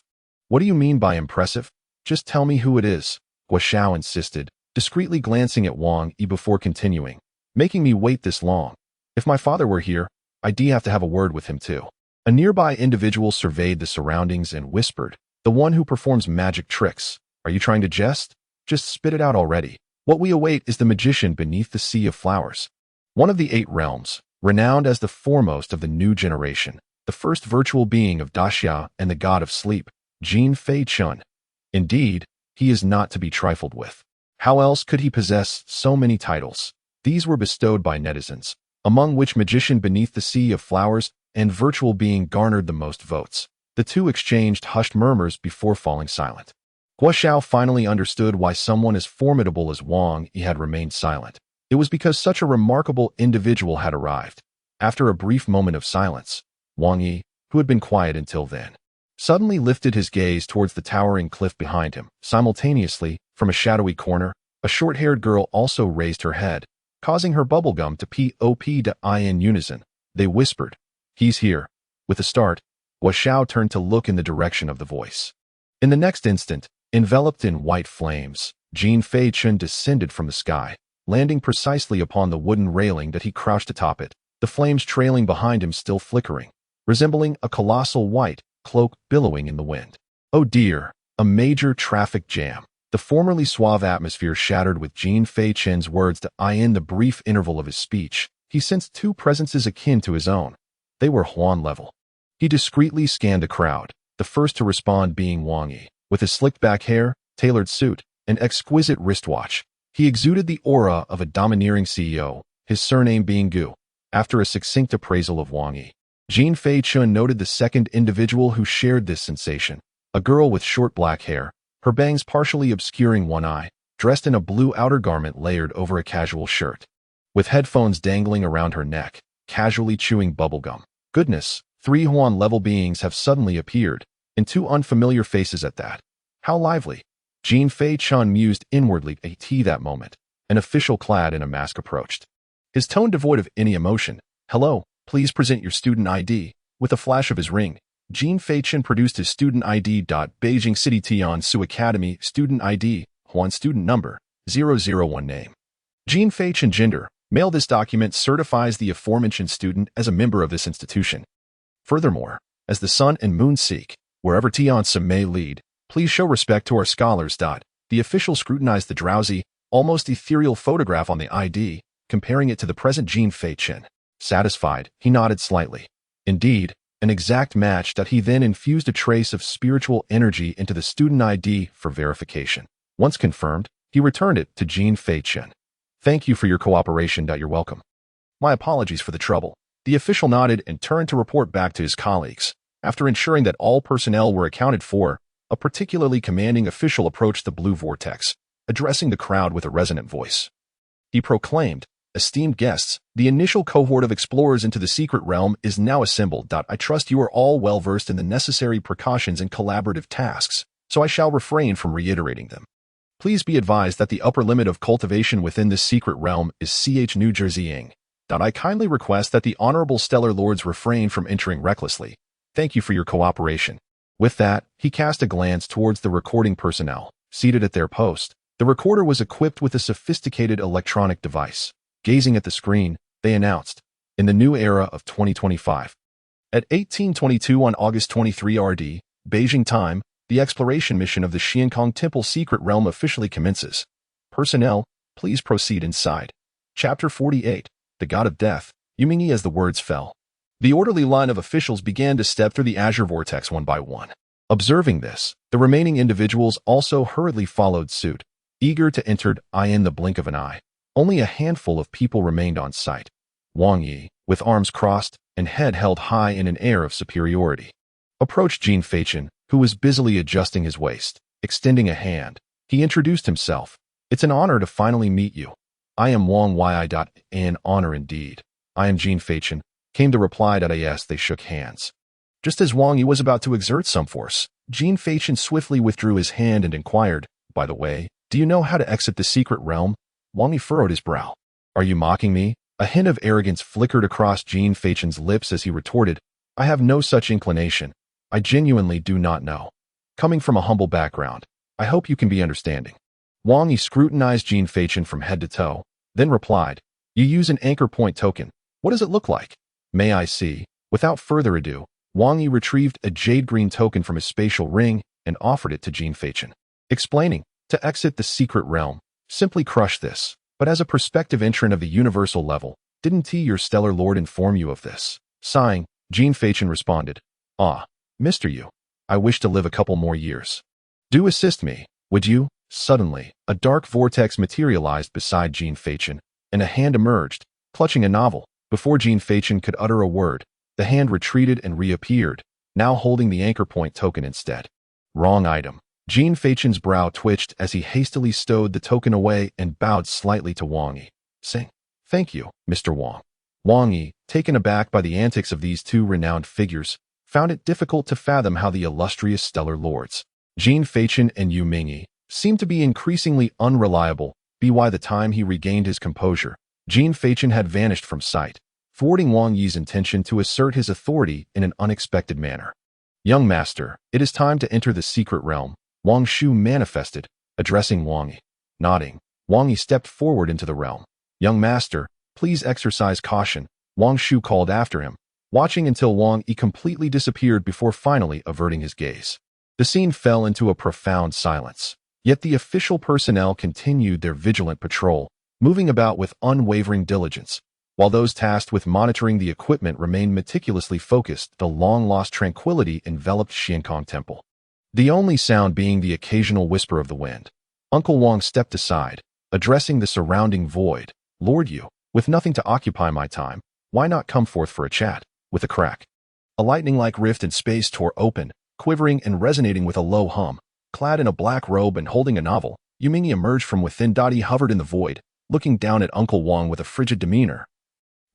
What do you mean by impressive? Just tell me who it is, Washao insisted, discreetly glancing at Wang Yi before continuing. Making me wait this long. If my father were here, I'd have to have a word with him too. A nearby individual surveyed the surroundings and whispered, the one who performs magic tricks. Are you trying to jest? Just spit it out already. What we await is the magician beneath the sea of flowers. One of the 8 realms, renowned as the foremost of the new generation, the first virtual being of Daxia and the god of sleep, Jin Fei-chun. Indeed, he is not to be trifled with. How else could he possess so many titles? These were bestowed by netizens, among which magician beneath the sea of flowers and virtual being garnered the most votes. The two exchanged hushed murmurs before falling silent. Guo Xiao finally understood why someone as formidable as Wang Yi had remained silent. It was because such a remarkable individual had arrived. After a brief moment of silence, Wang Yi, who had been quiet until then, suddenly lifted his gaze towards the towering cliff behind him. Simultaneously, from a shadowy corner, a short-haired girl also raised her head, causing her bubblegum to pop in unison. They whispered, "He's here." With a start, Guo Xiao turned to look in the direction of the voice. In the next instant, enveloped in white flames, Jin Fei-chun descended from the sky, landing precisely upon the wooden railing that he crouched atop it, the flames trailing behind him still flickering, resembling a colossal white cloak billowing in the wind. Oh dear, a major traffic jam. The formerly suave atmosphere shattered with Jin Fei-chun's words to in the brief interval of his speech. He sensed two presences akin to his own. They were Huan level. He discreetly scanned the crowd, the first to respond being Wang Yi. With his slicked back hair, tailored suit, and exquisite wristwatch, he exuded the aura of a domineering CEO, his surname being Gu. After a succinct appraisal of Wang Yi, Jin Fei-chun noted the second individual who shared this sensation, a girl with short black hair, her bangs partially obscuring one eye, dressed in a blue outer garment layered over a casual shirt. With headphones dangling around her neck, casually chewing bubblegum. Goodness, 3 Huan-level beings have suddenly appeared, and 2 unfamiliar faces at that. How lively. Jin Fei-chun mused inwardly at that moment. An official clad in a mask approached. His tone devoid of any emotion. "Hello, please present your student ID." With a flash of his ring, Jin Fei-chun produced his student ID. Beijing City Tian Su Academy student ID, Huan student number, 001 name. Jin Fei-chun gender, male. This document certifies the aforementioned student as a member of this institution. Furthermore, as the sun and moon seek, wherever Tian Su may lead, Please show respect to our scholars. The official scrutinized the drowsy, almost ethereal photograph on the ID, comparing it to the present Jean Fei-Chen. Satisfied, he nodded slightly. Indeed, an exact match. He then infused a trace of spiritual energy into the student ID for verification. Once confirmed, he returned it to Jean Fei-Chen. Thank you for your cooperation. You're welcome. My apologies for the trouble. The official nodded and turned to report back to his colleagues. After ensuring that all personnel were accounted for, a particularly commanding official approached the blue vortex, addressing the crowd with a resonant voice. He proclaimed, "Esteemed guests, the initial cohort of explorers into the secret realm is now assembled. I trust you are all well versed in the necessary precautions and collaborative tasks, so I shall refrain from reiterating them. Please be advised that the upper limit of cultivation within this secret realm is ch New Jerseying. I kindly request that the Honorable Stellar Lords refrain from entering recklessly. Thank you for your cooperation." With that, he cast a glance towards the recording personnel, seated at their post. The recorder was equipped with a sophisticated electronic device. Gazing at the screen, they announced, "In the new era of 2025. At 1822 on August 23 RD, Beijing time, the exploration mission of the Xiankong Temple secret realm officially commences. Personnel, please proceed inside." Chapter 48, The God of Death, Yumingyi. As the words fell, the orderly line of officials began to step through the azure vortex one by one. Observing this, the remaining individuals also hurriedly followed suit, eager to enter in the blink of an eye. Only a handful of people remained on site. Wang Yi, with arms crossed and head held high in an air of superiority, approached Jean Fei-Chen, who was busily adjusting his waist. Extending a hand, he introduced himself. "It's an honor to finally meet you. I am Wang Yi. An honor indeed. I am Jean Fei-Chen," came the reply. Yes, they shook hands. Just as Wang Yi was about to exert some force, Jean Fei-Chen swiftly withdrew his hand and inquired, "By the way, do you know how to exit the secret realm?" Wang Yi furrowed his brow. "Are you mocking me?" A hint of arrogance flickered across Jean Fei-Chen's lips as he retorted, "I have no such inclination. I genuinely do not know. Coming from a humble background, I hope you can be understanding." Wang Yi scrutinized Jean Fei-Chen from head to toe, then replied, "You use an anchor point token. What does it look like? May I see?" Without further ado, Wang Yi retrieved a jade-green token from his spatial ring and offered it to Jean Fei-Chen, explaining, "To exit the secret realm, simply crush this. But as a prospective entrant of the universal level, didn't your stellar lord inform you of this?" Sighing, Jean Fei-Chen responded, "Ah, Mr. Yu, I wish to live a couple more years. Do assist me, would you?" Suddenly, a dark vortex materialized beside Jean Fei-Chen, and a hand emerged, clutching a novel. Before Jean Fei-Chen could utter a word, the hand retreated and reappeared, now holding the anchor point token instead. Wrong item. Jean Fei-Chen's brow twitched as he hastily stowed the token away and bowed slightly to Wang Yi, saying, "Thank you, Mr. Wang." Wang Yi, taken aback by the antics of these two renowned figures, found it difficult to fathom how the illustrious stellar lords, Jean Fei-Chen and Yu Mingyi, seemed to be increasingly unreliable. By the time he regained his composure, Jean Fei-Chen had vanished from sight, thwarting Wang Yi's intention to assert his authority in an unexpected manner. "Young master, it is time to enter the secret realm," Wang Shu manifested, addressing Wang Yi. Nodding, Wang Yi stepped forward into the realm. "Young master, please exercise caution," Wang Shu called after him, watching until Wang Yi completely disappeared before finally averting his gaze. The scene fell into a profound silence, yet the official personnel continued their vigilant patrol, moving about with unwavering diligence, while those tasked with monitoring the equipment remained meticulously focused. The long-lost tranquility enveloped Xiankong Temple, the only sound being the occasional whisper of the wind. Uncle Wang stepped aside, addressing the surrounding void. "Lord Yu, with nothing to occupy my time, why not come forth for a chat?" With a crack, a lightning-like rift in space tore open, quivering and resonating with a low hum. Clad in a black robe and holding a novel, Yu Mingyi emerged from within. He hovered in the void, looking down at Uncle Wang with a frigid demeanor.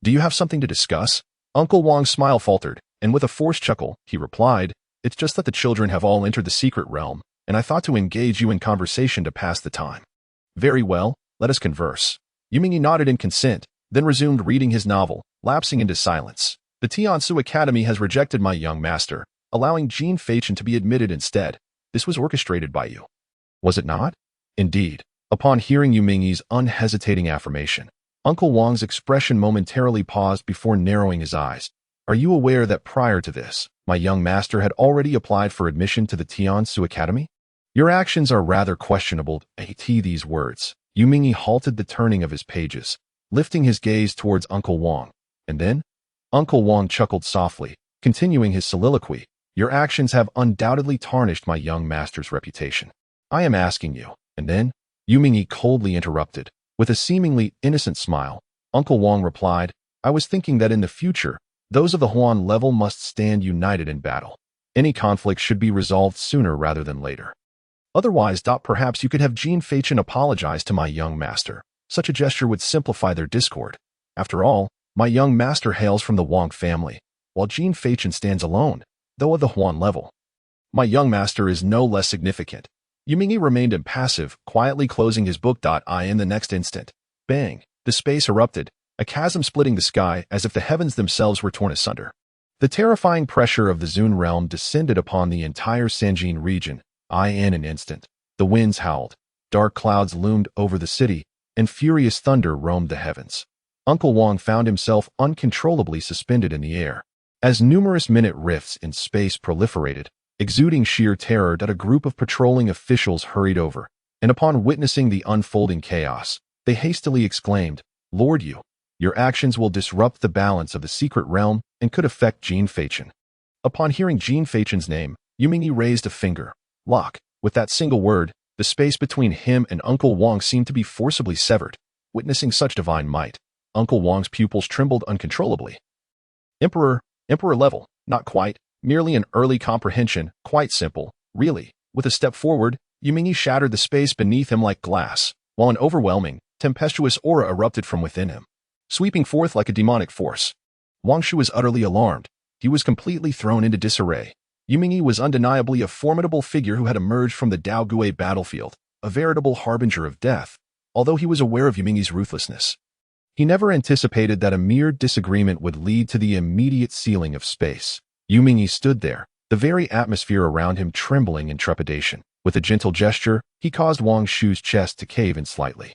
"Do you have something to discuss?" Uncle Wang's smile faltered, and with a forced chuckle, he replied, "It's just that the children have all entered the secret realm, and I thought to engage you in conversation to pass the time." "Very well, let us converse." Yu Mingyi nodded in consent, then resumed reading his novel, lapsing into silence. "The Tiansu Academy has rejected my young master, allowing Jean Fei-Chen to be admitted instead. This was orchestrated by you, was it not?" Indeed. Upon hearing Yu Mingyi's unhesitating affirmation, Uncle Wang's expression momentarily paused before narrowing his eyes. "Are you aware that prior to this, my young master had already applied for admission to the Tiansu Academy?" Your actions are rather questionable. At these words, Yu Mingyi halted the turning of his pages, lifting his gaze towards Uncle Wang. And then, Uncle Wang chuckled softly, continuing his soliloquy. Your actions have undoubtedly tarnished my young master's reputation. I am asking you. And then, Yu Mingyi coldly interrupted. With a seemingly innocent smile, Uncle Wang replied, I was thinking that in the future, those of the Huan level must stand united in battle. Any conflict should be resolved sooner rather than later. Otherwise, perhaps you could have Jin Feichen apologize to my young master. Such a gesture would simplify their discord. After all, my young master hails from the Wang family, while Jin Feichen stands alone, though of the Huan level. My young master is no less significant. Yu Mingyi remained impassive, quietly closing his book. In the next instant, bang, the space erupted, a chasm splitting the sky as if the heavens themselves were torn asunder. The terrifying pressure of the Zun realm descended upon the entire Sanjin region. In an instant, the winds howled, dark clouds loomed over the city, and furious thunder roamed the heavens. Uncle Wang found himself uncontrollably suspended in the air. As numerous minute rifts in space proliferated, exuding sheer terror, that a group of patrolling officials hurried over, and upon witnessing the unfolding chaos, they hastily exclaimed, Lord Yu, your actions will disrupt the balance of the secret realm and could affect Jin Feichen. Upon hearing Jin Feichen's name, Yu Mingyi raised a finger. Lock. With that single word, the space between him and Uncle Wang seemed to be forcibly severed. Witnessing such divine might, Uncle Wang's pupils trembled uncontrollably. Emperor level, not quite, merely an early comprehension, quite simple, really. With a step forward, Yu Mingyi shattered the space beneath him like glass, while an overwhelming, tempestuous aura erupted from within him, sweeping forth like a demonic force. Wang Shu was utterly alarmed. He was completely thrown into disarray. Yu Mingyi was undeniably a formidable figure who had emerged from the Dao Gui battlefield, a veritable harbinger of death, although he was aware of Yu Mingyi's ruthlessness. He never anticipated that a mere disagreement would lead to the immediate sealing of space. Yu Mingyi stood there, the very atmosphere around him trembling in trepidation. With a gentle gesture, he caused Wang Shu's chest to cave in slightly.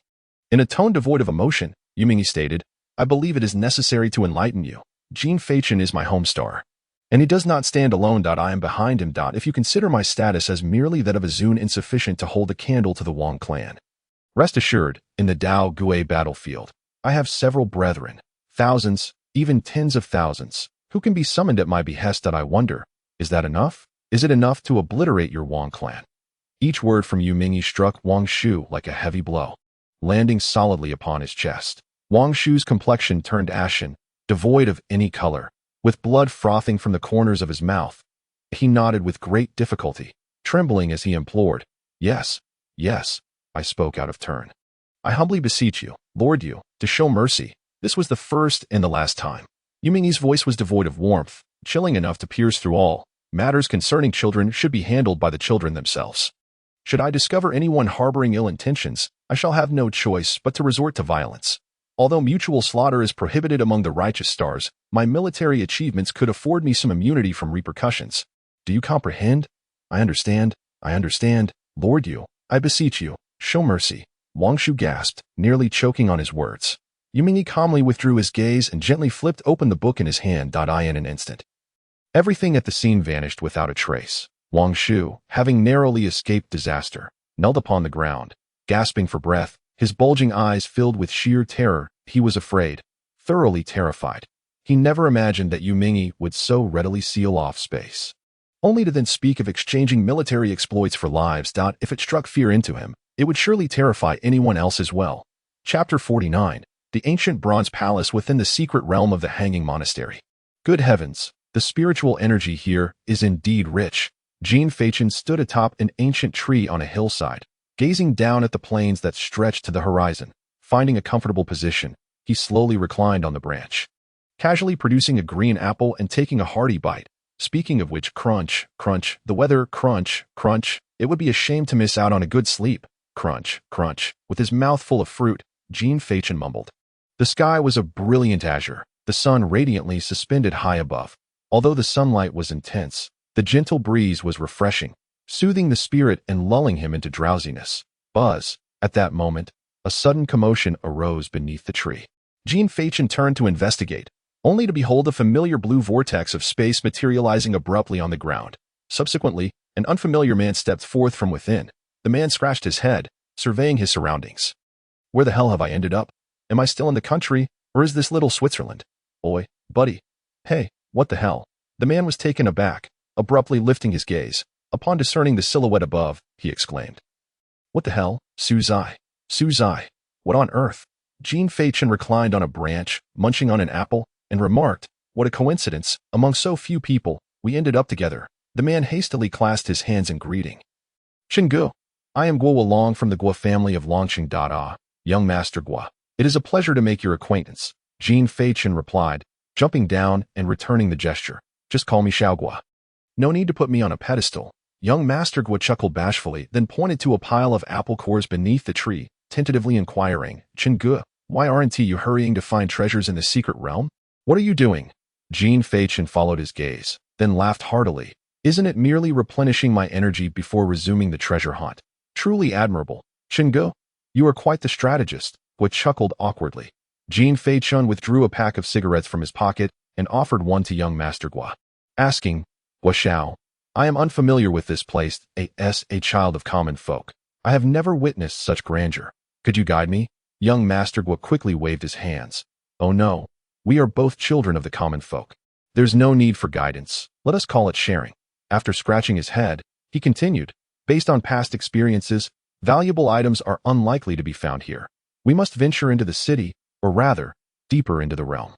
In a tone devoid of emotion, Yu Mingyi stated, I believe it is necessary to enlighten you. Jin Feichen is my home star. And he does not stand alone. I am behind him. If you consider my status as merely that of a Zun insufficient to hold a candle to the Wang clan. Rest assured, in the Dao Gui battlefield, I have several brethren, thousands, even tens of thousands, who can be summoned at my behest. I wonder, is that enough? Is it enough to obliterate your Wang clan? Each word from Yu Mingyi struck Wang Shu like a heavy blow, landing solidly upon his chest. Wang Shu's complexion turned ashen, devoid of any color, with blood frothing from the corners of his mouth. He nodded with great difficulty, trembling as he implored, Yes, I spoke out of turn. I humbly beseech you, Lord Yu, to show mercy. This was the first and the last time. Yu Mingyi's voice was devoid of warmth, chilling enough to pierce through all. Matters concerning children should be handled by the children themselves. Should I discover anyone harboring ill intentions, I shall have no choice but to resort to violence. Although mutual slaughter is prohibited among the righteous stars, my military achievements could afford me some immunity from repercussions. Do you comprehend? I understand, Lord Yu, I beseech you, show mercy. Wang Shu gasped, nearly choking on his words. Yu Mingyi calmly withdrew his gaze and gently flipped open the book in his hand. In an instant, everything at the scene vanished without a trace. Wang Shu, having narrowly escaped disaster, knelt upon the ground, gasping for breath, his bulging eyes filled with sheer terror. He was afraid, thoroughly terrified. He never imagined that Yu Mingyi would so readily seal off space, only to then speak of exchanging military exploits for lives. If it struck fear into him, it would surely terrify anyone else as well. Chapter 49. The Ancient Bronze Palace within the secret realm of the Hanging Monastery. Good heavens, the spiritual energy here is indeed rich. Jin Feichen stood atop an ancient tree on a hillside, gazing down at the plains that stretched to the horizon. Finding a comfortable position, he slowly reclined on the branch, casually producing a green apple and taking a hearty bite. Speaking of which, crunch, crunch, the weather, crunch, crunch, it would be a shame to miss out on a good sleep. Crunch, crunch. With his mouth full of fruit, Jin Feichen mumbled. The sky was a brilliant azure, the sun radiantly suspended high above. Although the sunlight was intense, the gentle breeze was refreshing, soothing the spirit and lulling him into drowsiness. Buzz! At that moment, a sudden commotion arose beneath the tree. Jin Feichen turned to investigate, only to behold a familiar blue vortex of space materializing abruptly on the ground. Subsequently, An unfamiliar man stepped forth from within. The man scratched his head, surveying his surroundings. Where the hell have I ended up? Am I still in the country, or is this little Switzerland? Oi, buddy. Hey, what the hell? The man was taken aback, abruptly lifting his gaze. Upon discerning the silhouette above, he exclaimed. What the hell, Suzai? Suzai, what on earth? Jean Fachin reclined on a branch, munching on an apple, and remarked, what a coincidence, among so few people, we ended up together. The man hastily clasped his hands in greeting. Xingu, I am Guo Wulong from the Guo family of Longqing Dada, young Master Guo. It is a pleasure to make your acquaintance, Jean Fachin replied, jumping down and returning the gesture. Just call me Xiao Guo. No need to put me on a pedestal. Young Master Guo chuckled bashfully, then pointed to a pile of apple cores beneath the tree, tentatively inquiring, Xingu, why aren't you hurrying to find treasures in the secret realm? What are you doing? Jean Fachin followed his gaze, then laughed heartily. Isn't it merely replenishing my energy before resuming the treasure hunt? Truly admirable. Xingu, you are quite the strategist, Guo chuckled awkwardly. Jean Fachin withdrew a pack of cigarettes from his pocket and offered one to young Master Guo, asking, Guo Xiao, I am unfamiliar with this place, a child of common folk. I have never witnessed such grandeur. Could you guide me? Young Master Guo quickly waved his hands. Oh no, we are both children of the common folk. There's no need for guidance. Let us call it sharing. After scratching his head, he continued, based on past experiences, valuable items are unlikely to be found here. We must venture into the city, or rather, deeper into the realm.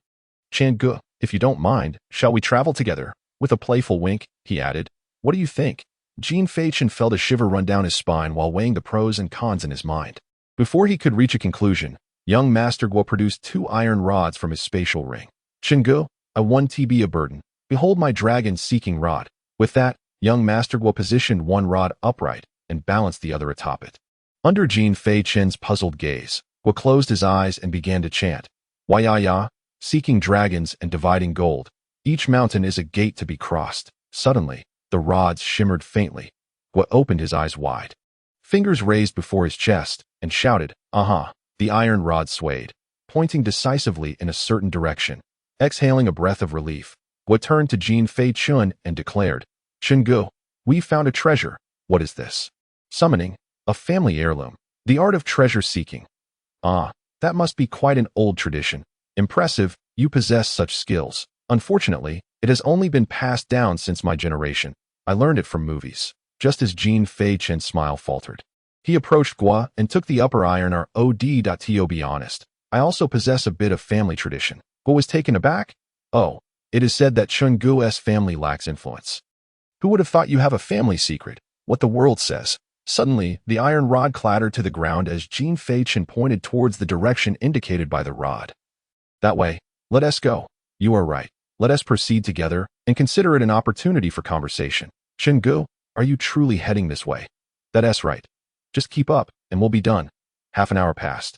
Xingu, if you don't mind, shall we travel together? With a playful wink, he added, what do you think? Jean Fachin felt a shiver run down his spine while weighing the pros and cons in his mind. Before he could reach a conclusion, young Master Guo produced 2 iron rods from his spatial ring. Xingu, I 1TB a burden. Behold my dragon-seeking rod. With that, young Master Guo positioned one rod upright and balanced the other atop it. Under Jean Fachin's puzzled gaze, Guo closed his eyes and began to chant, Waya, seeking dragons and dividing gold. Each mountain is a gate to be crossed. Suddenly, the rods shimmered faintly. Guo opened his eyes wide. Fingers raised before his chest, and shouted, Aha! The iron rod swayed, pointing decisively in a certain direction. Exhaling a breath of relief, Guo turned to Jean Fachin and declared, Xingu, we found a treasure. What is this? Summoning, a family heirloom. The art of treasure seeking. Ah, that must be quite an old tradition. Impressive, you possess such skills. Unfortunately, it has only been passed down since my generation. I learned it from movies. Just as Jean Fachin's smile faltered, he approached Guo and took the upper iron to be honest. I also possess a bit of family tradition. Guo was taken aback. Oh, it is said that Xingu's family lacks influence. Who would have thought you have a family secret? What the world says. Suddenly, the iron rod clattered to the ground as Jean Fachin pointed towards the direction indicated by the rod. That way. Let us go. You are right. Let us proceed together and consider it an opportunity for conversation. Xingu, are you truly heading this way? That's right. Just keep up, and we'll be done. Half an hour passed,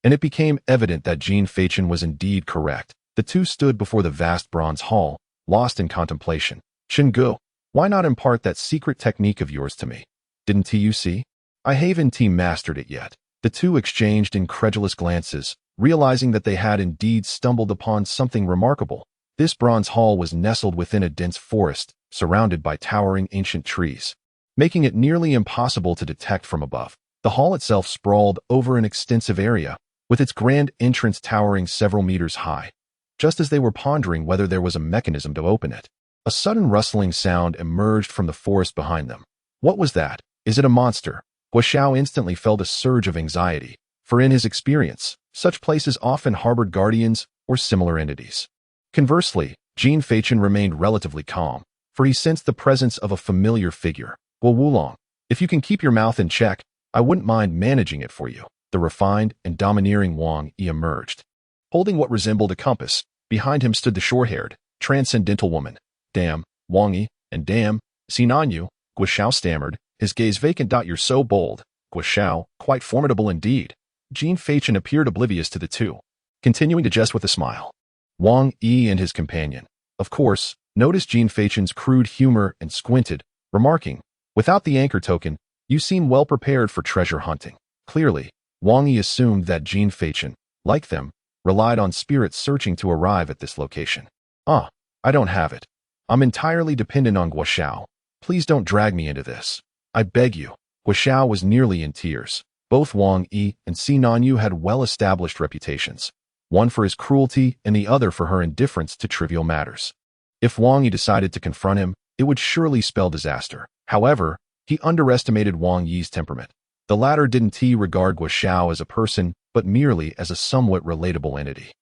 and it became evident that Jean Fachin was indeed correct. The two stood before the vast bronze hall, lost in contemplation. Xingu, why not impart that secret technique of yours to me? Didn't you see? I haven't mastered it yet. The two exchanged incredulous glances, realizing that they had indeed stumbled upon something remarkable. This bronze hall was nestled within a dense forest, surrounded by towering ancient trees, making it nearly impossible to detect from above. The hall itself sprawled over an extensive area, with its grand entrance towering several meters high. Just as they were pondering whether there was a mechanism to open it, a sudden rustling sound emerged from the forest behind them. What was that? Is it a monster? Guo Xiao instantly felt a surge of anxiety, for in his experience, such places often harbored guardians or similar entities. Conversely, Jean Fachin remained relatively calm, for he sensed the presence of a familiar figure. Guo Wulong, if you can keep your mouth in check, I wouldn't mind managing it for you. The refined and domineering Wang Yi emerged. Holding what resembled a compass, behind him stood the short-haired, transcendental woman. Damn, Wang Yi, and damn, Sinanyu, Guo Xiao stammered, his gaze vacant. You're so bold. Guo Xiao, quite formidable indeed. Jean Fachin appeared oblivious to the two, continuing to jest with a smile. Wang Yi and his companion, of course, noticed Jean Fachin's crude humor and squinted, remarking, without the anchor token, you seem well prepared for treasure hunting. Clearly, Wang Yi assumed that Jean Fachin, like them, relied on spirits searching to arrive at this location. I don't have it. I'm entirely dependent on Guo Xiao. Please don't drag me into this. I beg you. Guo was nearly in tears. Both Wang Yi and Si Nanyu had well-established reputations, one for his cruelty and the other for her indifference to trivial matters. If Wang Yi decided to confront him, it would surely spell disaster. However, he underestimated Wang Yi's temperament. The latter didn't regard Guo as a person, but merely as a somewhat relatable entity.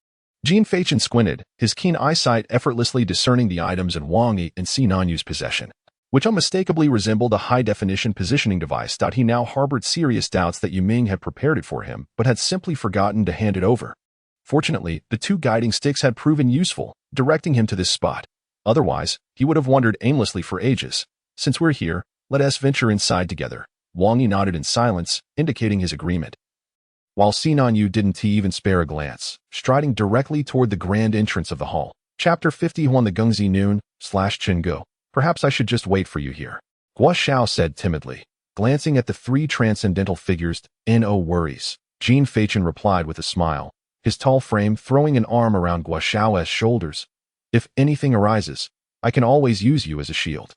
Jin Feichen squinted, his keen eyesight effortlessly discerning the items in Wang Yi and Si Nanyu's possession, which unmistakably resembled a high-definition positioning device. He now harbored serious doubts that Yiming had prepared it for him, but had simply forgotten to hand it over. Fortunately, the two guiding sticks had proven useful, directing him to this spot. Otherwise, he would have wandered aimlessly for ages. Since we're here, let us venture inside together. Wang Yi nodded in silence, indicating his agreement, while Si Nanyu didn't even spare a glance, striding directly toward the grand entrance of the hall. Chapter 51 The Gengzi Noon, /Chingo. Perhaps I should just wait for you here, Guo said timidly, glancing at the three transcendental figures. No worries, Jin Feichen replied with a smile, his tall frame throwing an arm around Guo's shoulders. If anything arises, I can always use you as a shield.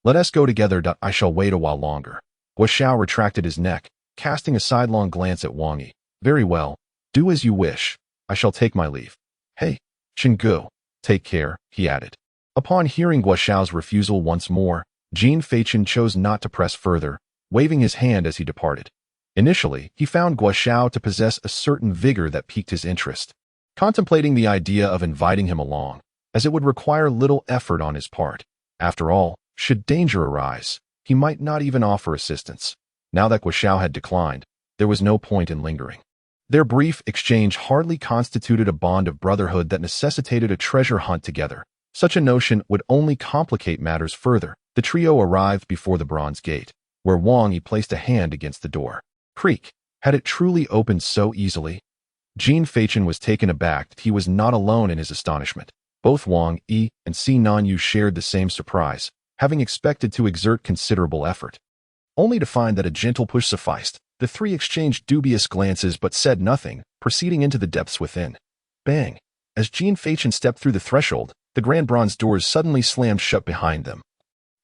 Let us go together. I shall wait a while longer. Guo retracted his neck, casting a sidelong glance at Wang Yi. Very well, do as you wish. I shall take my leave. Hey, Chingu, take care, he added. Upon hearing Guo's refusal once more, Jin Feichen chose not to press further, waving his hand as he departed. Initially, he found Guo to possess a certain vigor that piqued his interest, contemplating the idea of inviting him along, as it would require little effort on his part. After all, should danger arise, he might not even offer assistance. Now that Guo had declined, there was no point in lingering. Their brief exchange hardly constituted a bond of brotherhood that necessitated a treasure hunt together. Such a notion would only complicate matters further. The trio arrived before the bronze gate, where Wang Yi placed a hand against the door. Creak! Had it truly opened so easily? Jin Feichen was taken aback. He was not alone in his astonishment. Both Wang Yi and Si Nanyu shared the same surprise, having expected to exert considerable effort, only to find that a gentle push sufficed. The three exchanged dubious glances but said nothing, proceeding into the depths within. Bang! As Jin Feichen stepped through the threshold, the grand bronze doors suddenly slammed shut behind them,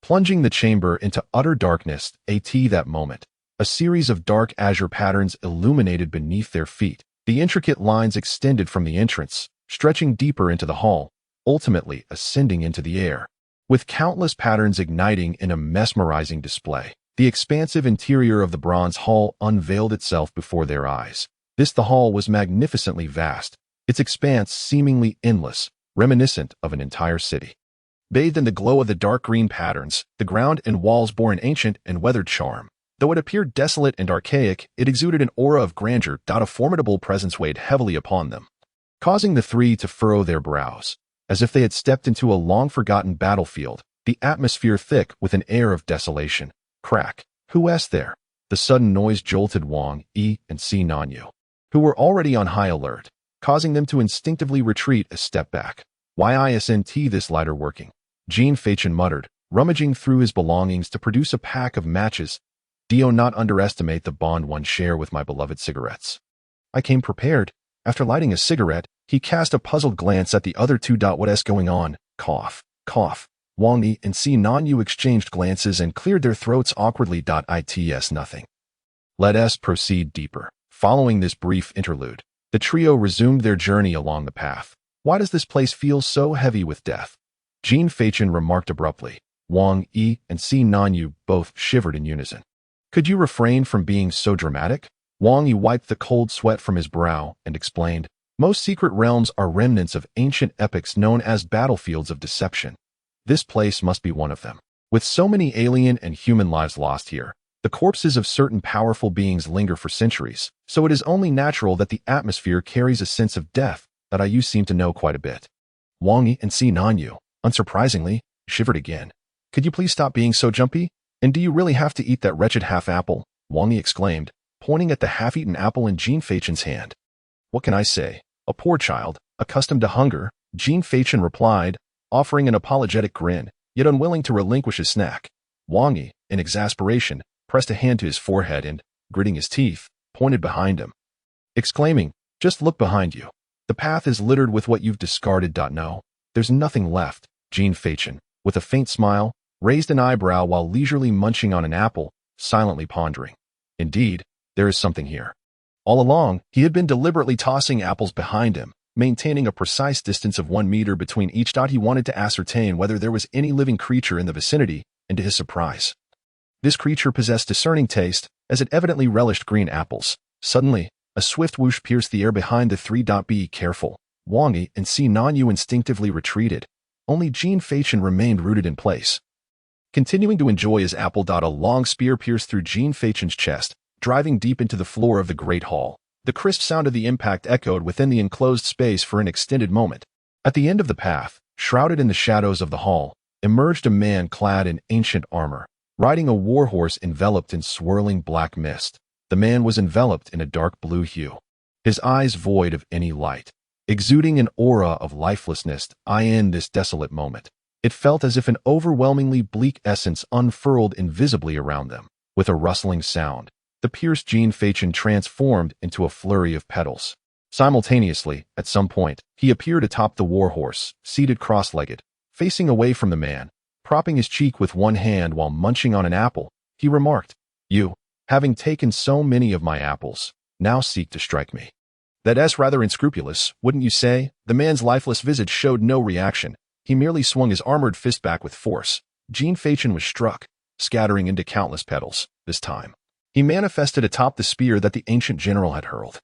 plunging the chamber into utter darkness. That moment, a series of dark azure patterns illuminated beneath their feet. The intricate lines extended from the entrance, stretching deeper into the hall, ultimately ascending into the air, with countless patterns igniting in a mesmerizing display. The expansive interior of the bronze hall unveiled itself before their eyes. The hall was magnificently vast, its expanse seemingly endless, reminiscent of an entire city. Bathed in the glow of the dark green patterns, the ground and walls bore an ancient and weathered charm. Though it appeared desolate and archaic, it exuded an aura of grandeur. A formidable presence weighed heavily upon them, causing the three to furrow their brows, as if they had stepped into a long-forgotten battlefield, the atmosphere thick with an air of desolation. Crack! Who's there? The sudden noise jolted Wang Yi and Si Nanyu, who were already on high alert, causing them to instinctively retreat a step back. Why isn't this lighter working? Jin Feichen muttered, rummaging through his belongings to produce a pack of matches. Do not underestimate the bond one share with my beloved cigarettes. I came prepared. After lighting a cigarette, he cast a puzzled glance at the other two. What's going on? Cough, cough. Wang Yi and Si Nanyu exchanged glances and cleared their throats awkwardly. It's nothing. Let us proceed deeper. Following this brief interlude, the trio resumed their journey along the path. Why does this place feel so heavy with death? Jin Feichen remarked abruptly. Wang Yi and Si Nanyu both shivered in unison. Could you refrain from being so dramatic? Wang Yi wiped the cold sweat from his brow and explained. Most secret realms are remnants of ancient epics known as battlefields of deception. This place must be one of them. With so many alien and human lives lost here, the corpses of certain powerful beings linger for centuries, so it is only natural that the atmosphere carries a sense of death. You seem to know quite a bit. Wang Yi and Si Nanyu, unsurprisingly, shivered again. Could you please stop being so jumpy? And do you really have to eat that wretched half-apple? Wang Yi exclaimed, pointing at the half-eaten apple in Jin Feichen's hand. What can I say? A poor child, accustomed to hunger, Jin Feichen replied, offering an apologetic grin, yet unwilling to relinquish his snack. Wang Yi, in exasperation, pressed a hand to his forehead and, gritting his teeth, pointed behind him, exclaiming, just look behind you. The path is littered with what you've discarded. No, there's nothing left. Jin Feichen, with a faint smile, raised an eyebrow while leisurely munching on an apple, silently pondering. Indeed, there is something here. All along, he had been deliberately tossing apples behind him, maintaining a precise distance of 1 meter between each. He wanted to ascertain whether there was any living creature in the vicinity, and to his surprise, this creature possessed discerning taste, as it evidently relished green apples. Suddenly, a swift whoosh pierced the air behind the three. Be careful. Wang Yi and Si Nanyu instinctively retreated. Only Jin Feichen remained rooted in place, continuing to enjoy his apple. A long spear pierced through Jin Feichen's chest, driving deep into the floor of the great hall. The crisp sound of the impact echoed within the enclosed space for an extended moment. At the end of the path, shrouded in the shadows of the hall, emerged a man clad in ancient armor, riding a warhorse enveloped in swirling black mist. The man was enveloped in a dark blue hue, his eyes void of any light, exuding an aura of lifelessness. In this desolate moment, it felt as if an overwhelmingly bleak essence unfurled invisibly around them. With a rustling sound, the pierced Jin Feichen transformed into a flurry of petals. Simultaneously, at some point, he appeared atop the warhorse, seated cross-legged, facing away from the man, propping his cheek with one hand while munching on an apple. He remarked, "You, having taken so many of my apples, now seek to strike me. That's rather unscrupulous, wouldn't you say?" The man's lifeless visage showed no reaction. He merely swung his armored fist back with force. Jin Feichen was struck, scattering into countless petals. This time, he manifested atop the spear that the ancient general had hurled.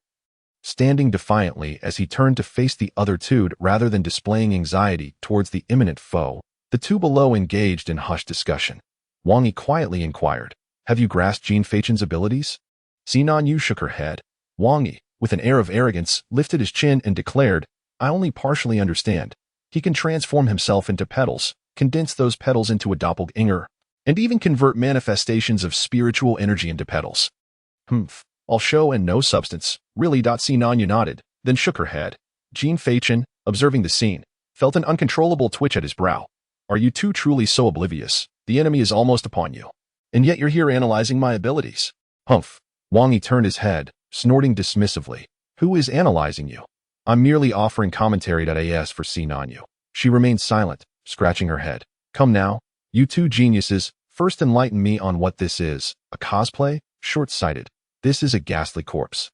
Standing defiantly as he turned to face the other two rather than displaying anxiety towards the imminent foe, the two below engaged in hushed discussion. Wang Yi quietly inquired, "Have you grasped Jin Feichen's abilities?" Si Nanyu shook her head. Wang Yi, with an air of arrogance, lifted his chin and declared, "I only partially understand. He can transform himself into petals, condense those petals into a doppelganger, and even convert manifestations of spiritual energy into petals." All show and no substance, really. Si Nanyu nodded, then shook her head. Jin Feichen, observing the scene, felt an uncontrollable twitch at his brow. "Are you two truly so oblivious? The enemy is almost upon you, and yet you're here analyzing my abilities." Wang Yi turned his head, snorting dismissively. "Who is analyzing you?" "I'm merely offering commentary." As for Si Nanyu, she remained silent, scratching her head. "Come now, you two geniuses, first enlighten me on what this is. A cosplay? Short-sighted. This is a ghastly corpse.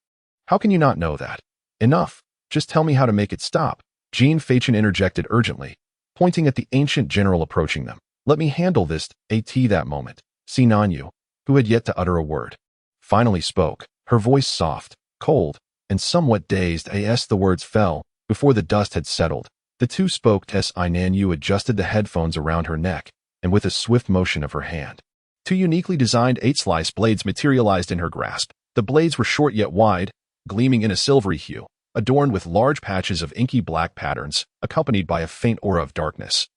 How can you not know that?" "Enough. Just tell me how to make it stop." Jin Feichen interjected urgently, pointing at the ancient general approaching them. "Let me handle this." That moment, Si Nanyu, who had yet to utter a word, finally spoke, her voice soft, cold, and somewhat dazed. As the words fell, before the dust had settled, the two spoke. Nanyu adjusted the headphones around her neck, and with a swift motion of her hand, two uniquely designed 8-slice blades materialized in her grasp. The blades were short yet wide, gleaming in a silvery hue, adorned with large patches of inky black patterns, accompanied by a faint aura of darkness,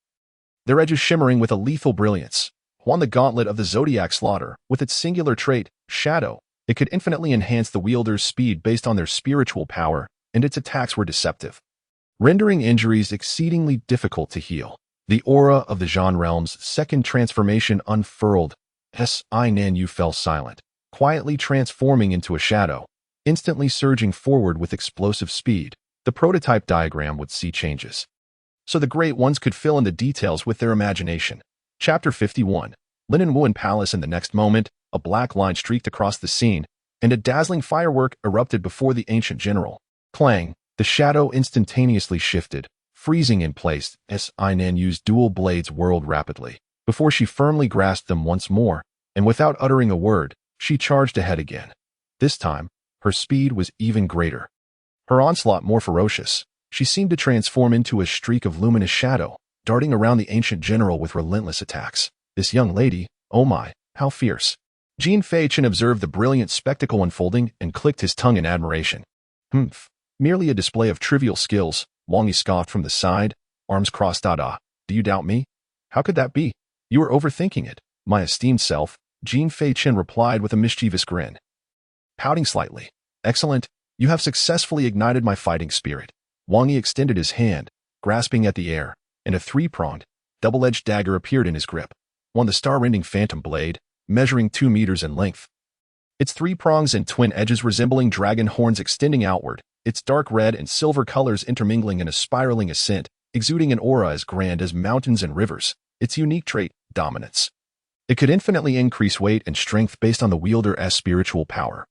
their edges shimmering with a lethal brilliance. On the gauntlet of the Zodiac Slaughter, with its singular trait, Shadow, it could infinitely enhance the wielder's speed based on their spiritual power, and its attacks were deceptive, rendering injuries exceedingly difficult to heal. The aura of the Zhan Realm's second transformation unfurled. Si Nanyu fell silent, quietly transforming into a shadow, instantly surging forward with explosive speed. The prototype diagram would see changes, so the Great Ones could fill in the details with their imagination. Chapter 51. Linen Wuan Palace. In the next moment, a black line streaked across the scene, and a dazzling firework erupted before the ancient general. Clang! The shadow instantaneously shifted, freezing in place as Si Nanyu's dual blades whirled rapidly. Before she firmly grasped them once more, and without uttering a word, she charged ahead again. This time, her speed was even greater, her onslaught more ferocious. She seemed to transform into a streak of luminous shadow, darting around the ancient general with relentless attacks. This young lady, oh my, how fierce. Jin Feichen observed the brilliant spectacle unfolding and clicked his tongue in admiration. Merely a display of trivial skills, Wang Yi scoffed from the side, arms crossed. Do you doubt me? How could that be? You are overthinking it, my esteemed self, Jin Feichen replied with a mischievous grin, pouting slightly. Excellent, you have successfully ignited my fighting spirit. Wang Yi extended his hand, grasping at the air, and a three-pronged, double-edged dagger appeared in his grip. The star-rending phantom blade, measuring 2 meters in length, its 3 prongs and twin edges resembling dragon horns extending outward, its dark red and silver colors intermingling in a spiraling ascent, exuding an aura as grand as mountains and rivers. Its unique trait, dominance. It could infinitely increase weight and strength based on the wielder's spiritual power,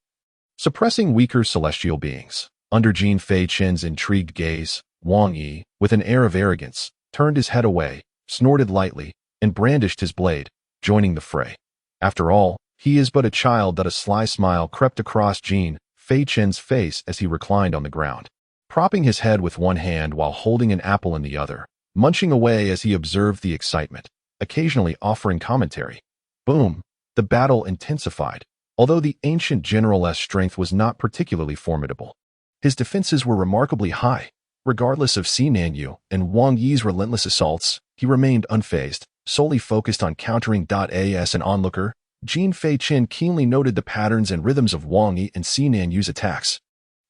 suppressing weaker celestial beings. Under Jin Fei Chen's intrigued gaze, Wang Yi, with an air of arrogance, turned his head away, snorted lightly, and brandished his blade, joining the fray. After all, he is but a child. A sly smile crept across Jin Fei Chen's face as he reclined on the ground, propping his head with one hand while holding an apple in the other, munching away as he observed the excitement, occasionally offering commentary. Boom! The battle intensified. Although the ancient general's strength was not particularly formidable, his defenses were remarkably high. Regardless of Si Nanyu and Wang Yi's relentless assaults, he remained unfazed, solely focused on countering. As an onlooker, Jin Fei Chen keenly noted the patterns and rhythms of Wang Yi and Si Nanyu's attacks.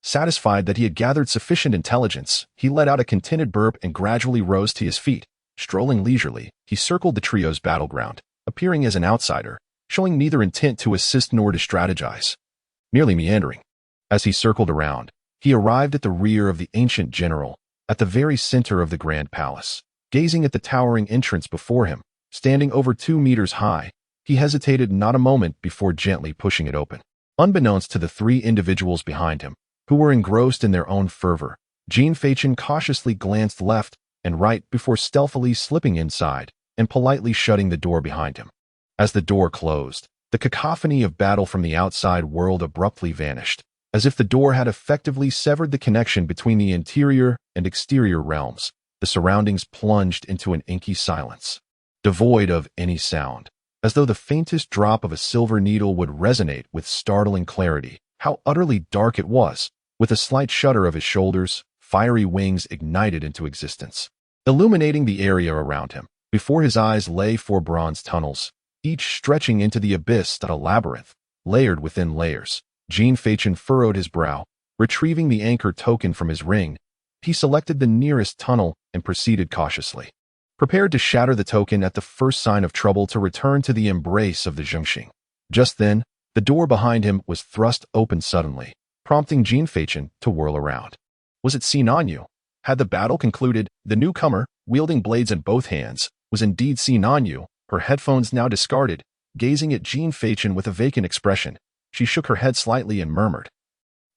Satisfied that he had gathered sufficient intelligence, he let out a contented burp and gradually rose to his feet. Strolling leisurely, he circled the trio's battleground, appearing as an outsider, showing neither intent to assist nor to strategize, merely meandering. As he circled around, he arrived at the rear of the ancient general, at the very center of the grand palace. Gazing at the towering entrance before him, standing over 2 meters high, he hesitated not a moment before gently pushing it open. Unbeknownst to the 3 individuals behind him, who were engrossed in their own fervor, Jin Feichen cautiously glanced left and right before stealthily slipping inside and politely shutting the door behind him. As the door closed, the cacophony of battle from the outside world abruptly vanished, as if the door had effectively severed the connection between the interior and exterior realms. The surroundings plunged into an inky silence, devoid of any sound, as though the faintest drop of a silver needle would resonate with startling clarity. How utterly dark it was! With a slight shudder of his shoulders, fiery wings ignited into existence, illuminating the area around him. Before his eyes lay 4 bronze tunnels, each stretching into the abyss, a labyrinth, layered within layers. Jin Feichen furrowed his brow, retrieving the anchor token from his ring. He selected the nearest tunnel and proceeded cautiously, prepared to shatter the token at the first sign of trouble to return to the embrace of the Zhengxing. Just then, the door behind him was thrust open suddenly, prompting Jin Feichen to whirl around. Was it Si Nanyu? Had the battle concluded? The newcomer, wielding blades in both hands, was indeed Si Nanyu, her headphones now discarded, gazing at Jin Feichen with a vacant expression. She shook her head slightly and murmured,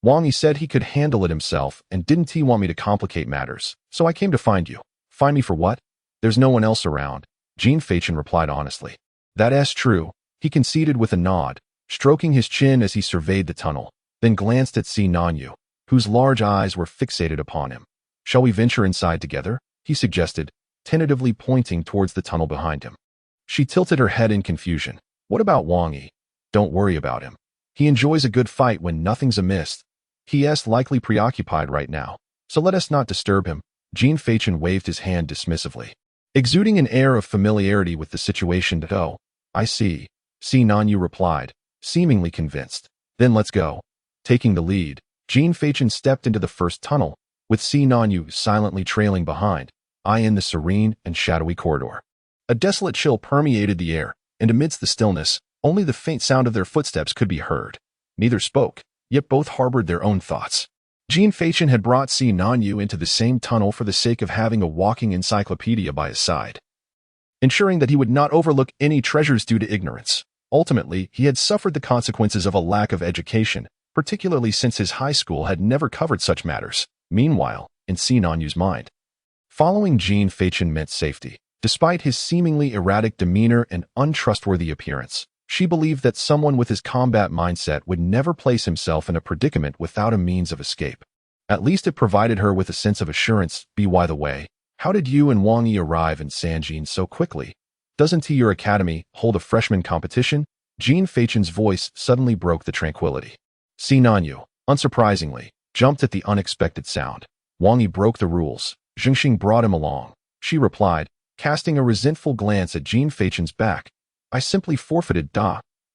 "Wang Yi said he could handle it himself, and didn't he want me to complicate matters, so I came to find you." "Find me for what?" "There's no one else around," Jin Feichen replied honestly. "That's true," he conceded with a nod, stroking his chin as he surveyed the tunnel, then glanced at Si Nanyu, whose large eyes were fixated upon him. "Shall we venture inside together?" he suggested, tentatively pointing towards the tunnel behind him. She tilted her head in confusion. "What about Wang Yi?" "Don't worry about him. He enjoys a good fight when nothing's amiss. He's likely preoccupied right now, so let us not disturb him." Jin Feichen waved his hand dismissively, exuding an air of familiarity with the situation. "Oh, I see," Si Nanyu replied, seemingly convinced. "Then let's go." Taking the lead, Jin Feichen stepped into the first tunnel, with Si Nanyu silently trailing behind, eyeing the serene and shadowy corridor. A desolate chill permeated the air, and amidst the stillness, only the faint sound of their footsteps could be heard. Neither spoke, yet both harbored their own thoughts. Jin Feichen had brought Si Nanyu into the same tunnel for the sake of having a walking encyclopedia by his side, ensuring that he would not overlook any treasures due to ignorance. Ultimately, he had suffered the consequences of a lack of education, particularly since his high school had never covered such matters. Meanwhile, in Si Nanyu's mind, following Jin Feichen meant safety. Despite his seemingly erratic demeanor and untrustworthy appearance, she believed that someone with his combat mindset would never place himself in a predicament without a means of escape. At least it provided her with a sense of assurance. By the way, how did you and Wang Yi arrive in Sanjin so quickly? Doesn't your academy hold a freshman competition? Jin Feichen's voice suddenly broke the tranquility. Si Nanyu, unsurprisingly, jumped at the unexpected sound. Wang Yi broke the rules. Zhengxing brought him along, she replied, casting a resentful glance at Jin Feichen's back. I simply forfeited.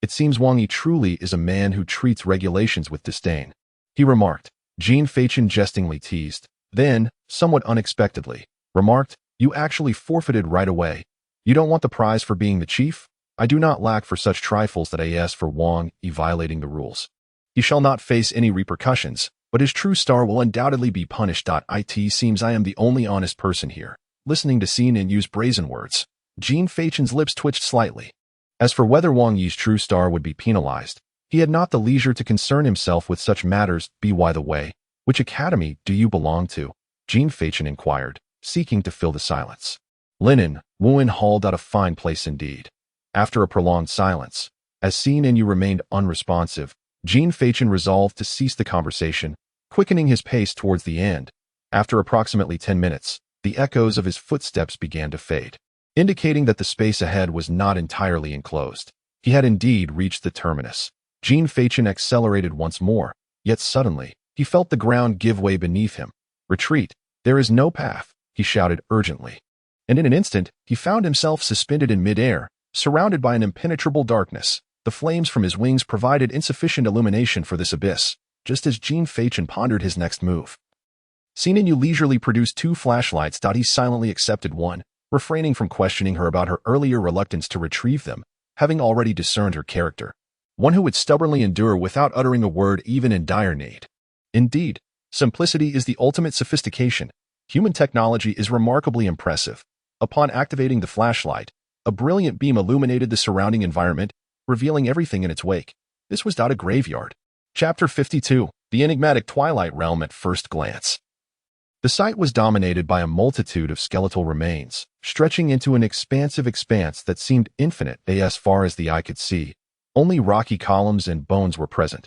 It seems Wang Yi truly is a man who treats regulations with disdain, he remarked. Jin Feichen jestingly teased. Then, somewhat unexpectedly, remarked, you actually forfeited right away. You don't want the prize for being the chief? I do not lack for such trifles. That as for Wang Yi violating the rules, he shall not face any repercussions, but his true star will undoubtedly be punished. It seems I am the only honest person here, listening to Si Nanyu's brazen words. Jean Feichen's lips twitched slightly. As for whether Wang Yi's true star would be penalized, he had not the leisure to concern himself with such matters. By the way, which academy do you belong to? Jean Feichen inquired, seeking to fill the silence. Linen, Wu hauled out a fine place indeed. After a prolonged silence, as Xin and Yu remained unresponsive, Jean Feichen resolved to cease the conversation, quickening his pace towards the end. After approximately 10 minutes, the echoes of his footsteps began to fade, indicating that the space ahead was not entirely enclosed. He had indeed reached the terminus. Jean Feichen accelerated once more, yet suddenly, he felt the ground give way beneath him. Retreat! There is no path, he shouted urgently. And in an instant, he found himself suspended in midair, surrounded by an impenetrable darkness. The flames from his wings provided insufficient illumination for this abyss, just as Jean Feichen pondered his next move. Xin Yu leisurely produced 2 flashlights. He silently accepted one, refraining from questioning her about her earlier reluctance to retrieve them, having already discerned her character. One who would stubbornly endure without uttering a word even in dire need. Indeed, simplicity is the ultimate sophistication. Human technology is remarkably impressive. Upon activating the flashlight, a brilliant beam illuminated the surrounding environment, revealing everything in its wake. This was not a graveyard. Chapter 52, The Enigmatic Twilight Realm at First Glance. The site was dominated by a multitude of skeletal remains, stretching into an expansive expanse that seemed infinite as far as the eye could see. Only rocky columns and bones were present.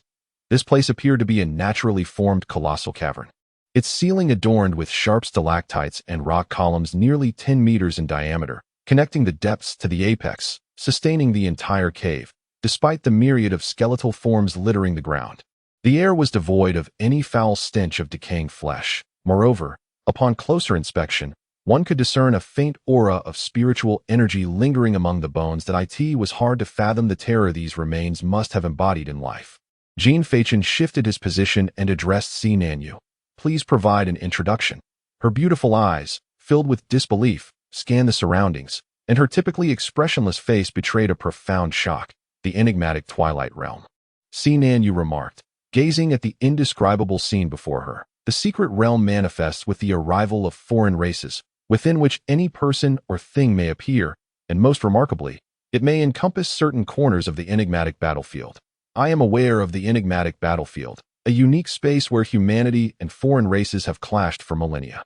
This place appeared to be a naturally formed colossal cavern. Its ceiling adorned with sharp stalactites and rock columns nearly 10 meters in diameter, connecting the depths to the apex, sustaining the entire cave, despite the myriad of skeletal forms littering the ground. The air was devoid of any foul stench of decaying flesh. Moreover, upon closer inspection, one could discern a faint aura of spiritual energy lingering among the bones. It was hard to fathom the terror these remains must have embodied in life. Jean Feichen shifted his position and addressed Si Nanyu. Please provide an introduction. Her beautiful eyes, filled with disbelief, scanned the surroundings, and her typically expressionless face betrayed a profound shock. The enigmatic Twilight Realm. Si Nanyu remarked, gazing at the indescribable scene before her. The secret realm manifests with the arrival of foreign races, within which any person or thing may appear, and most remarkably, it may encompass certain corners of the enigmatic battlefield. I am aware of the enigmatic battlefield, a unique space where humanity and foreign races have clashed for millennia.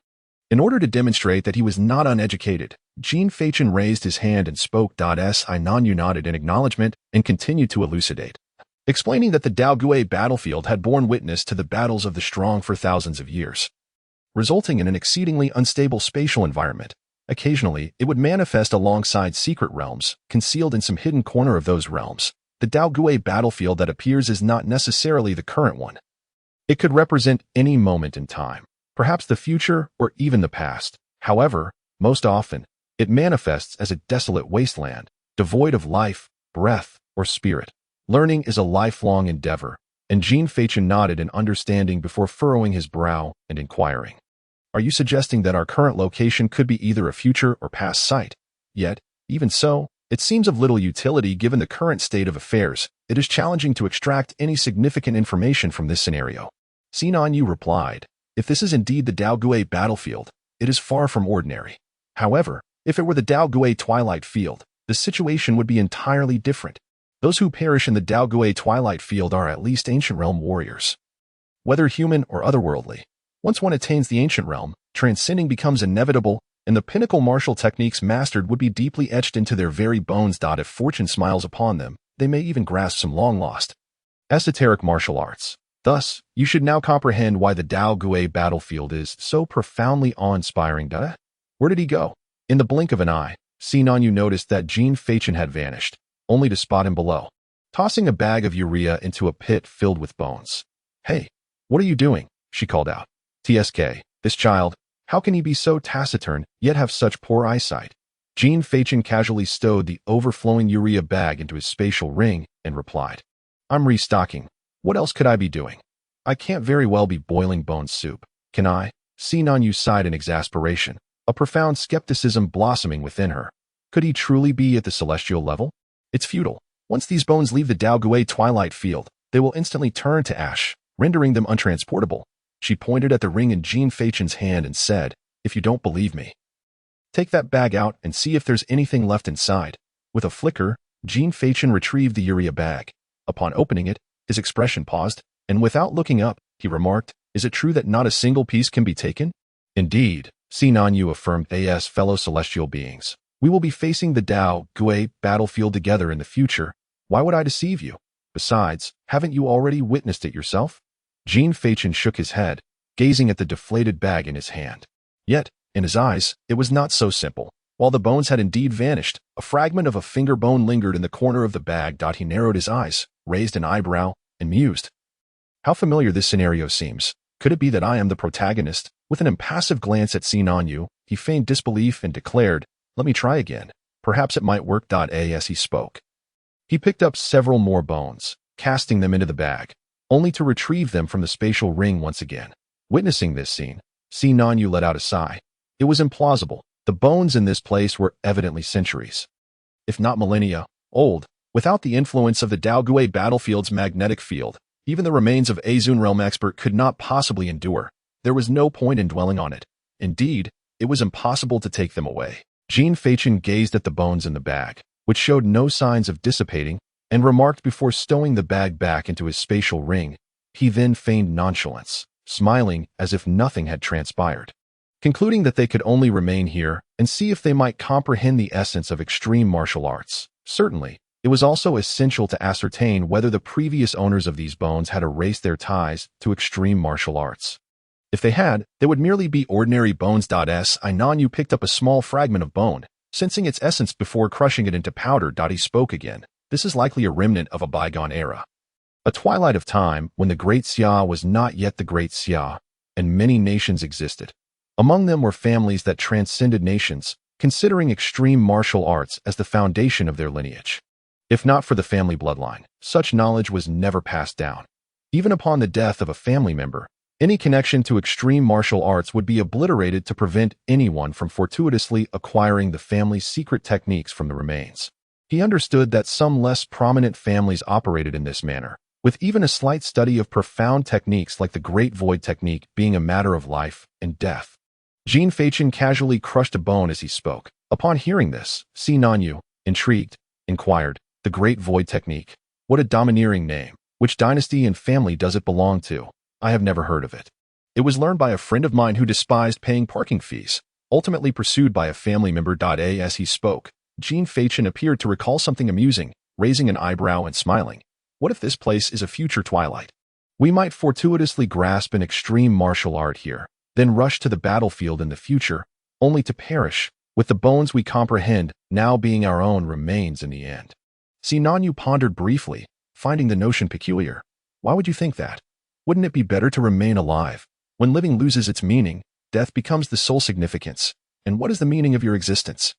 In order to demonstrate that he was not uneducated, Jean Feichen raised his hand and spoke. Si Nanyu nodded in acknowledgement and continued to elucidate, explaining that the Daogui battlefield had borne witness to the battles of the strong for thousands of years, resulting in an exceedingly unstable spatial environment. Occasionally, it would manifest alongside secret realms, concealed in some hidden corner of those realms. The Daogui battlefield that appears is not necessarily the current one. It could represent any moment in time, perhaps the future or even the past. However, most often, it manifests as a desolate wasteland, devoid of life, breath, or spirit. Learning is a lifelong endeavor, and Jean Feichen nodded in understanding before furrowing his brow and inquiring. Are you suggesting that our current location could be either a future or past site? Yet, even so, it seems of little utility given the current state of affairs. It is challenging to extract any significant information from this scenario. Si Nanyu replied, if this is indeed the Daogui battlefield, it is far from ordinary. However, if it were the Daogui Twilight Field, the situation would be entirely different. Those who perish in the Daogui Twilight Field are at least ancient realm warriors. Whether human or otherworldly, once one attains the ancient realm, transcending becomes inevitable, and the pinnacle martial techniques mastered would be deeply etched into their very bones. If fortune smiles upon them, they may even grasp some long-lost esoteric martial arts. Thus, you should now comprehend why the Daogui battlefield is so profoundly awe-inspiring. Where did he go? In the blink of an eye, Si Nanyu noticed that Jean Feichen had vanished, only to spot him below, tossing a bag of urea into a pit filled with bones. Hey, what are you doing? She called out. TSK, this child, how can he be so taciturn, yet have such poor eyesight? Jean Feichen casually stowed the overflowing urea bag into his spatial ring and replied, I'm restocking. What else could I be doing? I can't very well be boiling bone soup, can I? Si Nanyu sighed in exasperation, a profound skepticism blossoming within her. Could he truly be at the celestial level? It's futile. Once these bones leave the Daogui Twilight Field, they will instantly turn to ash, rendering them untransportable. She pointed at the ring in Jean Feichen's hand and said, if you don't believe me, Take that bag out and see if there's anything left inside. With a flicker, Jean Fachin retrieved the urea bag. Upon opening it, his expression paused, and without looking up, he remarked, "Is it true that not a single piece can be taken?" "Indeed," Sinan affirmed, "as fellow celestial beings. We will be facing the Dao Gui battlefield together in the future. Why would I deceive you? Besides, haven't you already witnessed it yourself?" Jean Fachin shook his head, gazing at the deflated bag in his hand. Yet, in his eyes, it was not so simple. While the bones had indeed vanished, a fragment of a finger bone lingered in the corner of the bag. He narrowed his eyes, raised an eyebrow, and mused. How familiar this scenario seems. Could it be that I am the protagonist? With an impassive glance at Sinan, he feigned disbelief and declared, "Let me try again. Perhaps it might work." As he spoke, he picked up several more bones, casting them into the bag, only to retrieve them from the spatial ring once again. Witnessing this scene, Sinan let out a sigh. It was implausible. The bones in this place were evidently centuries, if not millennia, old. Without the influence of the Dao Gui battlefield's magnetic field, even the remains of a Zun realm expert could not possibly endure. There was no point in dwelling on it. Indeed, it was impossible to take them away. Jean Fachin gazed at the bones in the bag, which showed no signs of dissipating, and remarked before stowing the bag back into his spatial ring. He then feigned nonchalance, smiling as if nothing had transpired. Concluding that they could only remain here and see if they might comprehend the essence of extreme martial arts. Certainly, it was also essential to ascertain whether the previous owners of these bones had erased their ties to extreme martial arts. If they had, they would merely be ordinary bones. Sinan picked up a small fragment of bone, sensing its essence before crushing it into powder. He spoke again. This is likely a remnant of a bygone era. A twilight of time when the Great Xia was not yet the Great Xia, and many nations existed. Among them were families that transcended nations, considering extreme martial arts as the foundation of their lineage. If not for the family bloodline, such knowledge was never passed down. Even upon the death of a family member, any connection to extreme martial arts would be obliterated to prevent anyone from fortuitously acquiring the family's secret techniques from the remains. He understood that some less prominent families operated in this manner, with even a slight study of profound techniques like the Great Void technique being a matter of life and death. Jean Fachin casually crushed a bone as he spoke. Upon hearing this, Sinan, intrigued, inquired, "The Great Void technique? What a domineering name. Which dynasty and family does it belong to? I have never heard of it. It was learned by a friend of mine who despised paying parking fees, ultimately pursued by a family member." As he spoke, Jean Fachin appeared to recall something amusing, raising an eyebrow and smiling. What if this place is a future twilight? We might fortuitously grasp an extreme martial art here, then rush to the battlefield in the future, only to perish, with the bones we comprehend now being our own remains in the end. Sinan pondered briefly, finding the notion peculiar. Why would you think that? Wouldn't it be better to remain alive? When living loses its meaning, death becomes the sole significance. And what is the meaning of your existence?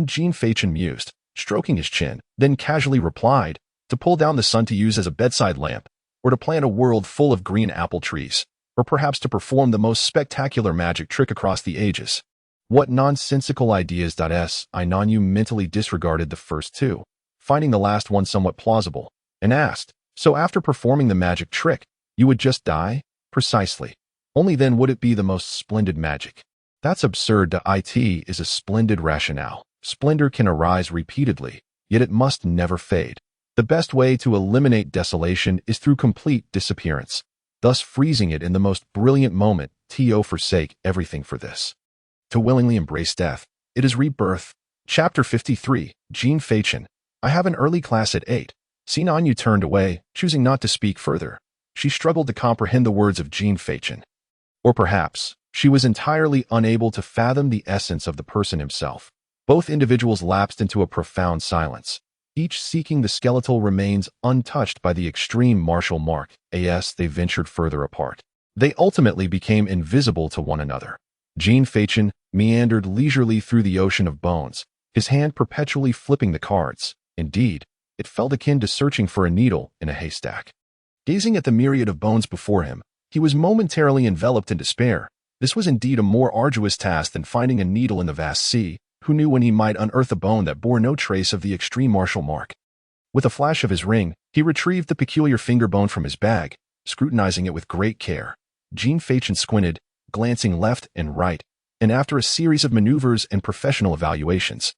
Jean Fachin mused, stroking his chin, then casually replied, "To pull down the sun to use as a bedside lamp, or to plant a world full of green apple trees, or perhaps to perform the most spectacular magic trick across the ages." What nonsensical ideas! Sinan mentally disregarded the first two, finding the last one somewhat plausible, and asked, "So after performing the magic trick, you would just die?" "Precisely. Only then would it be the most splendid magic." "That's absurd. It is a splendid rationale. Splendor can arise repeatedly, yet it must never fade. The best way to eliminate desolation is through complete disappearance, thus freezing it in the most brilliant moment. To forsake everything for this. To willingly embrace death. It is rebirth." Chapter 53, Jean Fachin. "I have an early class at 8. Sinan turned away, choosing not to speak further. She struggled to comprehend the words of Jean Fachin. Or perhaps, she was entirely unable to fathom the essence of the person himself. Both individuals lapsed into a profound silence, each seeking the skeletal remains untouched by the extreme martial mark. As they ventured further apart, they ultimately became invisible to one another. Jean Fachin meandered leisurely through the ocean of bones, his hand perpetually flipping the cards. Indeed, it felt akin to searching for a needle in a haystack. Gazing at the myriad of bones before him, he was momentarily enveloped in despair. This was indeed a more arduous task than finding a needle in the vast sea. Who knew when he might unearth a bone that bore no trace of the extreme martial mark? With a flash of his ring, he retrieved the peculiar finger bone from his bag, scrutinizing it with great care. Jean Fachin squinted, glancing left and right, and after a series of maneuvers and professional evaluations,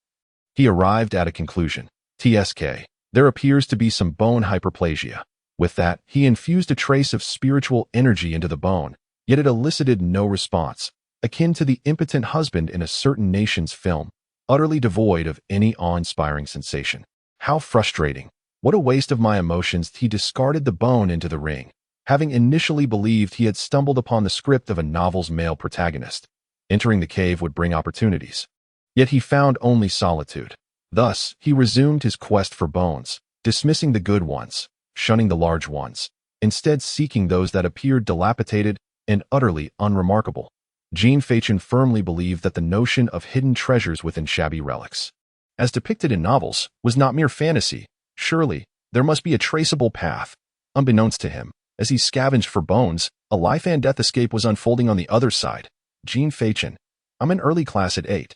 he arrived at a conclusion. TSK. There appears to be some bone hyperplasia. With that, he infused a trace of spiritual energy into the bone, yet it elicited no response, akin to the impotent husband in a certain nation's film, utterly devoid of any awe-inspiring sensation. How frustrating. What a waste of my emotions. He discarded the bone into the ring, having initially believed he had stumbled upon the script of a novel's male protagonist. Entering the cave would bring opportunities. Yet he found only solitude. Thus, he resumed his quest for bones, dismissing the good ones, shunning the large ones, instead seeking those that appeared dilapidated and utterly unremarkable. Jean Fachin firmly believed that the notion of hidden treasures within shabby relics, as depicted in novels, was not mere fantasy. Surely, there must be a traceable path. Unbeknownst to him, as he scavenged for bones, a life and death escape was unfolding on the other side. Jean Fachin. I'm in early class at 8.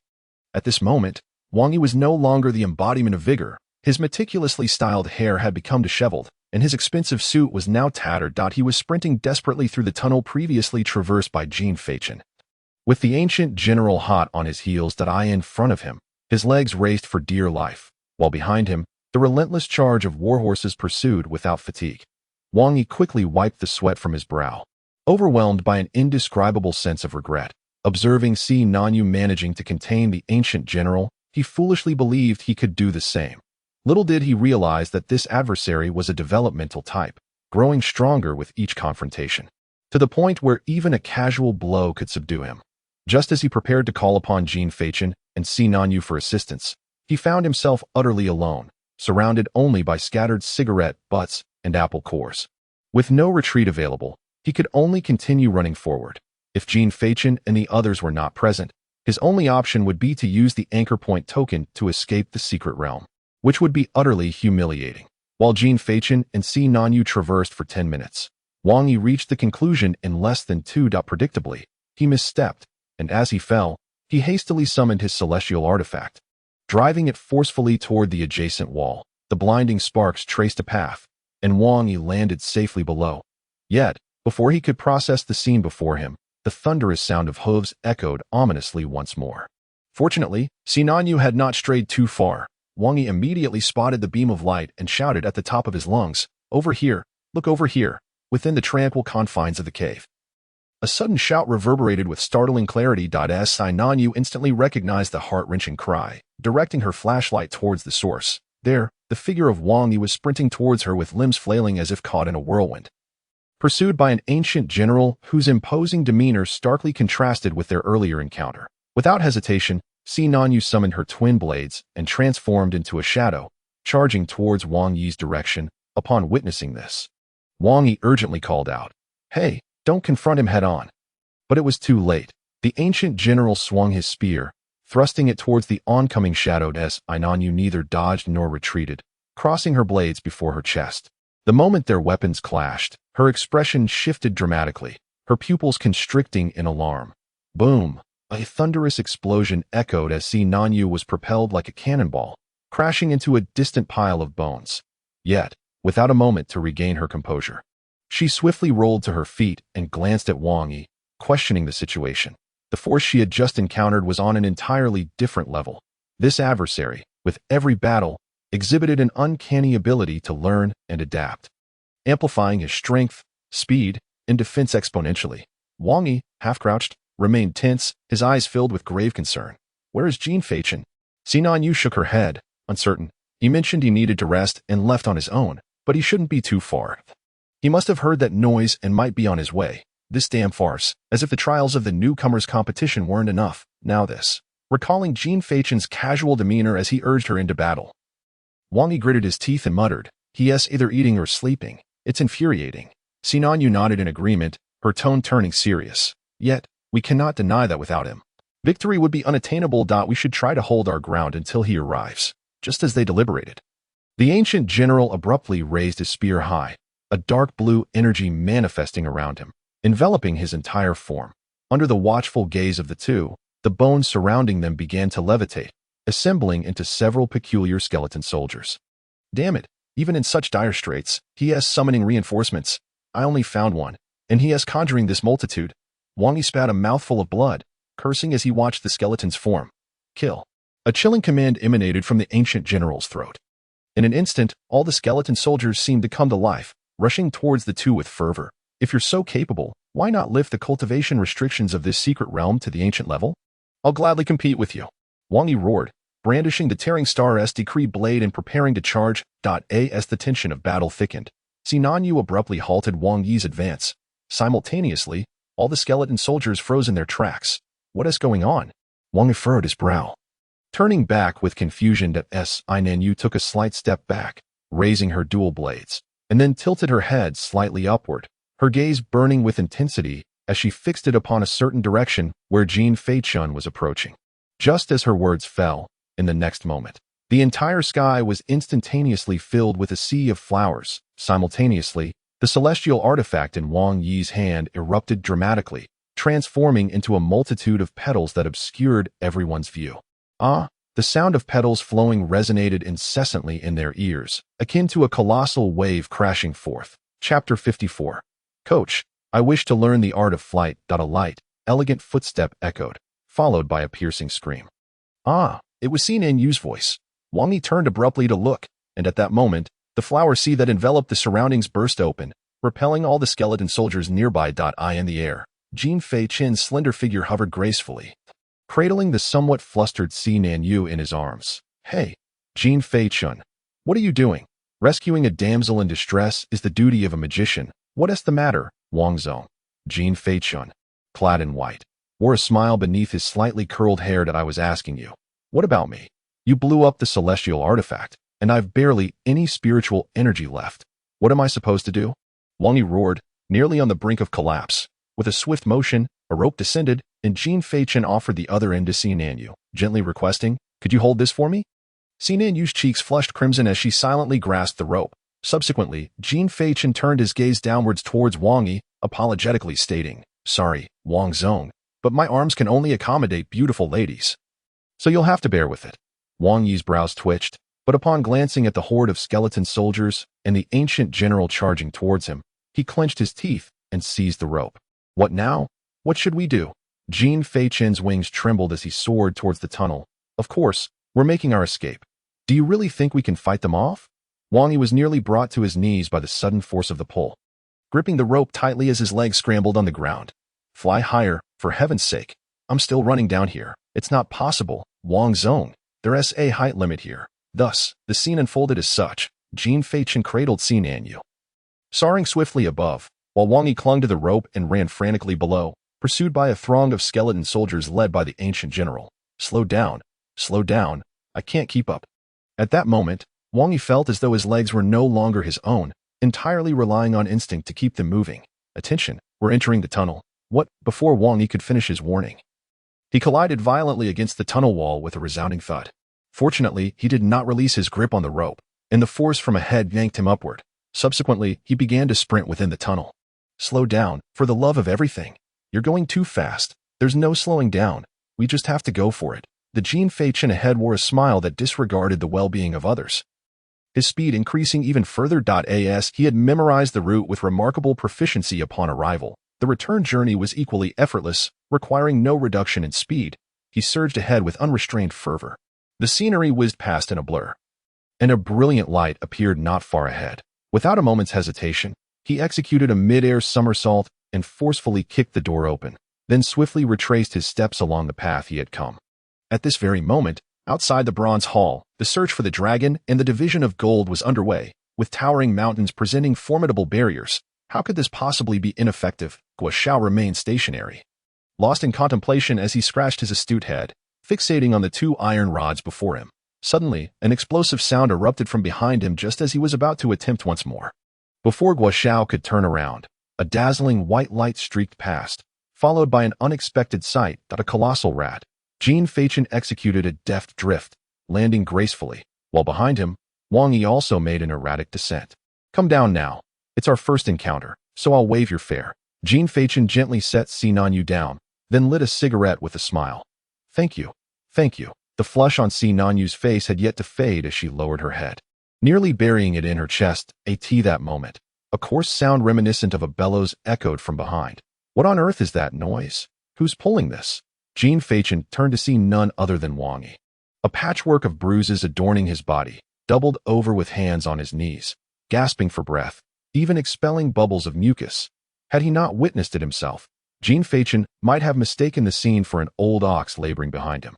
At this moment, Wang Yi was no longer the embodiment of vigor. His meticulously styled hair had become disheveled, and his expensive suit was now tattered. He was sprinting desperately through the tunnel previously traversed by Jean Fachin, with the ancient general hot on his heels. In front of him, his legs raced for dear life, while behind him, the relentless charge of warhorses pursued without fatigue. Wang Yi quickly wiped the sweat from his brow, overwhelmed by an indescribable sense of regret. Observing Si Nanyu managing to contain the ancient general, he foolishly believed he could do the same. Little did he realize that this adversary was a developmental type, growing stronger with each confrontation, to the point where even a casual blow could subdue him. Just as he prepared to call upon Jean Fachin and Si Nanyu for assistance, he found himself utterly alone, surrounded only by scattered cigarette butts and apple cores. With no retreat available, he could only continue running forward. If Jean Fachin and the others were not present, his only option would be to use the anchor point token to escape the secret realm, which would be utterly humiliating. While Jean Fachin and Si Nanyu traversed for 10 minutes, Wang Yi reached the conclusion in less than 2. Predictably, he misstepped, and as he fell, he hastily summoned his celestial artifact, driving it forcefully toward the adjacent wall. The blinding sparks traced a path, and Wang Yi landed safely below. Yet, before he could process the scene before him, the thunderous sound of hooves echoed ominously once more. Fortunately, Si Nanyu had not strayed too far. Wang Yi immediately spotted the beam of light and shouted at the top of his lungs, "Over here! Look over here!" within the tranquil confines of the cave. A sudden shout reverberated with startling clarity. As Si Nanyu instantly recognized the heart-wrenching cry, directing her flashlight towards the source. There, the figure of Wang Yi was sprinting towards her with limbs flailing as if caught in a whirlwind, pursued by an ancient general whose imposing demeanor starkly contrasted with their earlier encounter. Without hesitation, Si Nanyu summoned her twin blades and transformed into a shadow, charging towards Wang Yi's direction. Upon witnessing this, Wang Yi urgently called out, "Hey, don't confront him head-on." But it was too late. The ancient general swung his spear, thrusting it towards the oncoming shadow. Si Nanyu neither dodged nor retreated, crossing her blades before her chest. The moment their weapons clashed, her expression shifted dramatically, her pupils constricting in alarm. Boom! A thunderous explosion echoed as Si Nanyu was propelled like a cannonball, crashing into a distant pile of bones. Yet, without a moment to regain her composure, she swiftly rolled to her feet and glanced at Wang Yi, questioning the situation. The force she had just encountered was on an entirely different level. This adversary, with every battle, exhibited an uncanny ability to learn and adapt, amplifying his strength, speed, and defense exponentially. Wang Yi, half-crouched, remained tense, his eyes filled with grave concern. "Where is Jean Fachin?" Si Nanyu shook her head, uncertain. He mentioned he needed to rest and left on his own, but he shouldn't be too far. He must have heard that noise and might be on his way. This damn farce, as if the trials of the newcomers' competition weren't enough. Now this. Recalling Jean Fachin's casual demeanor as he urged her into battle, Wang Yi gritted his teeth and muttered, "He is either eating or sleeping. It's infuriating." Si Nanyu nodded in agreement, her tone turning serious. "Yet, we cannot deny that without him, victory would be unattainable. We should try to hold our ground until he arrives." Just as they deliberated, the ancient general abruptly raised his spear high, a dark blue energy manifesting around him, enveloping his entire form. Under the watchful gaze of the two, the bones surrounding them began to levitate, assembling into several peculiar skeleton soldiers. "Damn it, even in such dire straits, he is summoning reinforcements. I only found one, and he is conjuring this multitude." Wang Yi spat a mouthful of blood, cursing as he watched the skeleton's form. Kill. A chilling command emanated from the ancient general's throat. In an instant, all the skeleton soldiers seemed to come to life, rushing towards the two with fervor. If you're so capable, why not lift the cultivation restrictions of this secret realm to the ancient level? I'll gladly compete with you. Wang Yi roared, brandishing the tearing Star's decree blade and preparing to charge. As the tension of battle thickened, Sinan Yu abruptly halted Wang Yi's advance. Simultaneously, all the skeleton soldiers froze in their tracks. What is going on? Wang Yi furrowed his brow. Turning back with confusion, Sinan Yu took a slight step back, raising her dual blades, and then tilted her head slightly upward, her gaze burning with intensity as she fixed it upon a certain direction where Jin Feichun was approaching. Just as her words fell, in the next moment, the entire sky was instantaneously filled with a sea of flowers. Simultaneously, the celestial artifact in Wang Yi's hand erupted dramatically, transforming into a multitude of petals that obscured everyone's view. The sound of petals flowing resonated incessantly in their ears, akin to a colossal wave crashing forth. Chapter 54. Coach, I wish to learn the art of flight. A light, elegant footstep echoed, followed by a piercing scream. It was Sinan Yu's voice. Wang Yi turned abruptly to look, and at that moment, the flower sea that enveloped the surroundings burst open, repelling all the skeleton soldiers nearby. In the air, Jin Feichun's slender figure hovered gracefully, cradling the somewhat flustered Sinan Yu in his arms. Hey, Jin Feichun, what are you doing? Rescuing a damsel in distress is the duty of a magician. What is the matter, Wang Zong? Jin Feichun, clad in white, wore a smile beneath his slightly curled hair. I was asking you. What about me? You blew up the celestial artifact, and I've barely any spiritual energy left. What am I supposed to do? Wang Yi roared, nearly on the brink of collapse. With a swift motion, a rope descended, and Jin Feichun offered the other end to Sinan Yu, gently requesting, "Could you hold this for me?" Sinan Yu's cheeks flushed crimson as she silently grasped the rope. Subsequently, Jin Feichun turned his gaze downwards towards Wang Yi, apologetically stating, "Sorry, Wang Zong, but my arms can only accommodate beautiful ladies. So you'll have to bear with it." Wang Yi's brows twitched, but upon glancing at the horde of skeleton soldiers and the ancient general charging towards him, he clenched his teeth and seized the rope. What now? What should we do? Jin Feichun's wings trembled as he soared towards the tunnel. Of course, we're making our escape. Do you really think we can fight them off? Wang Yi was nearly brought to his knees by the sudden force of the pull, gripping the rope tightly as his legs scrambled on the ground. Fly higher, for heaven's sake. I'm still running down here. It's not possible, Wang Zong. There's a height limit here. Thus, the scene unfolded as such. Jin Feichun cradled Sinan Yu, soaring swiftly above, while Wang Yi clung to the rope and ran frantically below, pursued by a throng of skeleton soldiers led by the ancient general. Slow down. I can't keep up. At that moment, Wang Yi felt as though his legs were no longer his own, entirely relying on instinct to keep them moving. Attention, we're entering the tunnel. What? Before Wang Yi could finish his warning, he collided violently against the tunnel wall with a resounding thud. Fortunately, he did not release his grip on the rope, and the force from ahead yanked him upward. Subsequently, he began to sprint within the tunnel. Slow down, for the love of everything. You're going too fast. There's no slowing down. We just have to go for it. The Jin Feichun ahead wore a smile that disregarded the well-being of others, his speed increasing even further. As he had memorized the route with remarkable proficiency upon arrival, the return journey was equally effortless, requiring no reduction in speed. He surged ahead with unrestrained fervor. The scenery whizzed past in a blur, and a brilliant light appeared not far ahead. Without a moment's hesitation, he executed a mid-air somersault and forcefully kicked the door open, then swiftly retraced his steps along the path he had come. At this very moment, outside the Bronze Hall, the search for the dragon and the division of gold was underway, with towering mountains presenting formidable barriers. How could this possibly be ineffective? Guo Xiao remained stationary, lost in contemplation as he scratched his astute head, fixating on the two iron rods before him. Suddenly, an explosive sound erupted from behind him just as he was about to attempt once more. Before Guo Xiao could turn around, a dazzling white light streaked past, followed by an unexpected sight. A colossal rat. Jin Feichun executed a deft drift, landing gracefully, while behind him, Wang Yi also made an erratic descent. Come down now. It's our first encounter, so I'll waive your fare. Jin Feichun gently set Sinan Yu down, then lit a cigarette with a smile. Thank you. The flush on Sinan Yu's face had yet to fade as she lowered her head, nearly burying it in her chest. That moment, a coarse sound reminiscent of a bellows echoed from behind. What on earth is that noise? Who's pulling this? Jean Fachin turned to see none other than Wang Yi. A patchwork of bruises adorning his body, doubled over with hands on his knees, gasping for breath, even expelling bubbles of mucus. Had he not witnessed it himself, Jean Fachin might have mistaken the scene for an old ox laboring behind him.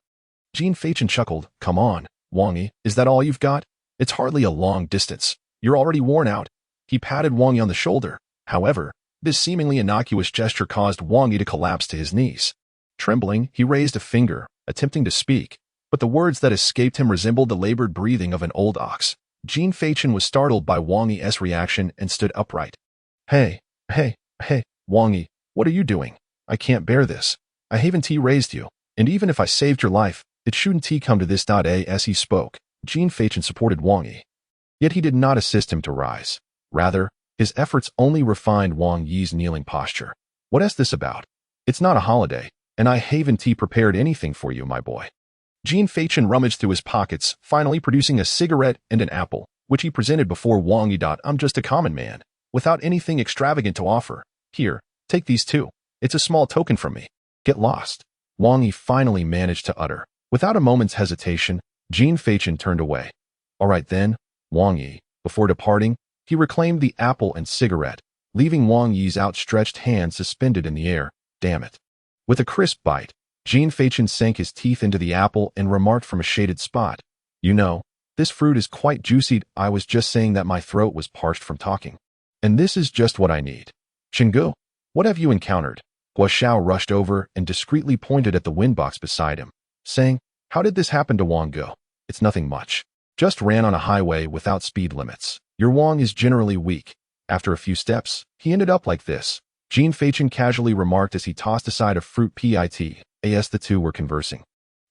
Jean Fachin chuckled. Come on, Wang Yi, is that all you've got? It's hardly a long distance. You're already worn out. He patted Wang Yi on the shoulder. However, this seemingly innocuous gesture caused Wang Yi to collapse to his knees. Trembling, he raised a finger, attempting to speak, but the words that escaped him resembled the labored breathing of an old ox. Jean Fachin was startled by Wang Yi's reaction and stood upright. Hey, Wang Yi, what are you doing? I can't bear this. I haven't raised you, and even if I saved your life, it shouldn't come to this. As he spoke, Jean Fachin supported Wang Yi. Yet he did not assist him to rise. Rather, his efforts only refined Wang Yi's kneeling posture. What is this about? It's not a holiday, and I haven't prepared anything for you, my boy. Jean Fachin rummaged through his pockets, finally producing a cigarette and an apple, which he presented before Wang Yi. I'm just a common man, without anything extravagant to offer. Here, take these too. It's a small token from me. Get lost. Wang Yi finally managed to utter. Without a moment's hesitation, Jean Fachin turned away. All right then, Wang Yi. Before departing, he reclaimed the apple and cigarette, leaving Wang Yi's outstretched hand suspended in the air. Damn it. With a crisp bite, Jean Fachin sank his teeth into the apple and remarked from a shaded spot. You know, this fruit is quite juicy. I was just saying that my throat was parched from talking. And this is just what I need. Chenggu, what have you encountered? Guo Xiao rushed over and discreetly pointed at the windbox beside him, saying, How did this happen to Wang Go? It's nothing much. Just ran on a highway without speed limits. Your Wang is generally weak. After a few steps, he ended up like this. Jean Fachin casually remarked as he tossed aside a fruit pit. As the two were conversing.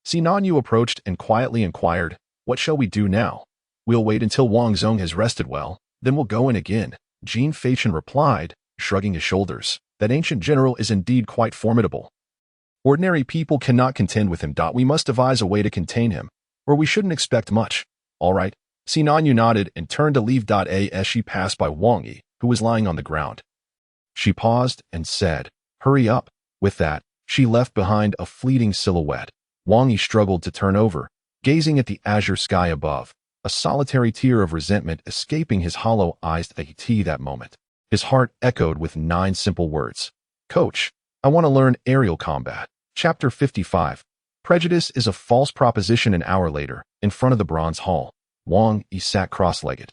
Sinan Yu approached and quietly inquired, What shall we do now? We'll wait until Wang Zong has rested well, then we'll go in again. Jean Fachin replied, shrugging his shoulders. That ancient general is indeed quite formidable. Ordinary people cannot contend with him. We must devise a way to contain him, or we shouldn't expect much. All right. Sinan Yu nodded and turned to leave. As she passed by Wang Yi, who was lying on the ground. She paused and said, Hurry up. With that, she left behind a fleeting silhouette. Wang Yi struggled to turn over, gazing at the azure sky above, a solitary tear of resentment escaping his hollow eyes that moment. His heart echoed with 9 simple words. Coach, I want to learn aerial combat. Chapter 55. Prejudice is a false proposition. An hour later, in front of the bronze hall, Wang Yi sat cross-legged,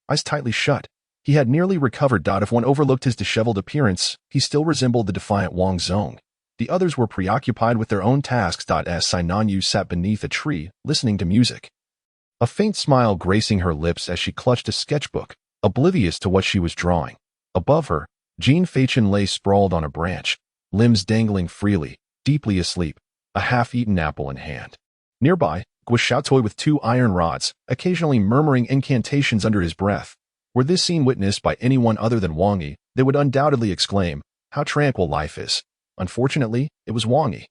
eyes tightly shut. He had nearly recovered. If one overlooked his disheveled appearance, he still resembled the defiant Wang Zong. The others were preoccupied with their own tasks. As Sinan Yu sat beneath a tree, listening to music. A faint smile gracing her lips as she clutched a sketchbook, oblivious to what she was drawing. Above her, Jean Fachin lay sprawled on a branch, limbs dangling freely, deeply asleep, a half-eaten apple in hand. Nearby, Guo Xiao toyed with 2 iron rods, occasionally murmuring incantations under his breath. Were this scene witnessed by anyone other than Wang Yi, they would undoubtedly exclaim, How tranquil life is. Unfortunately, it was Wang Yi,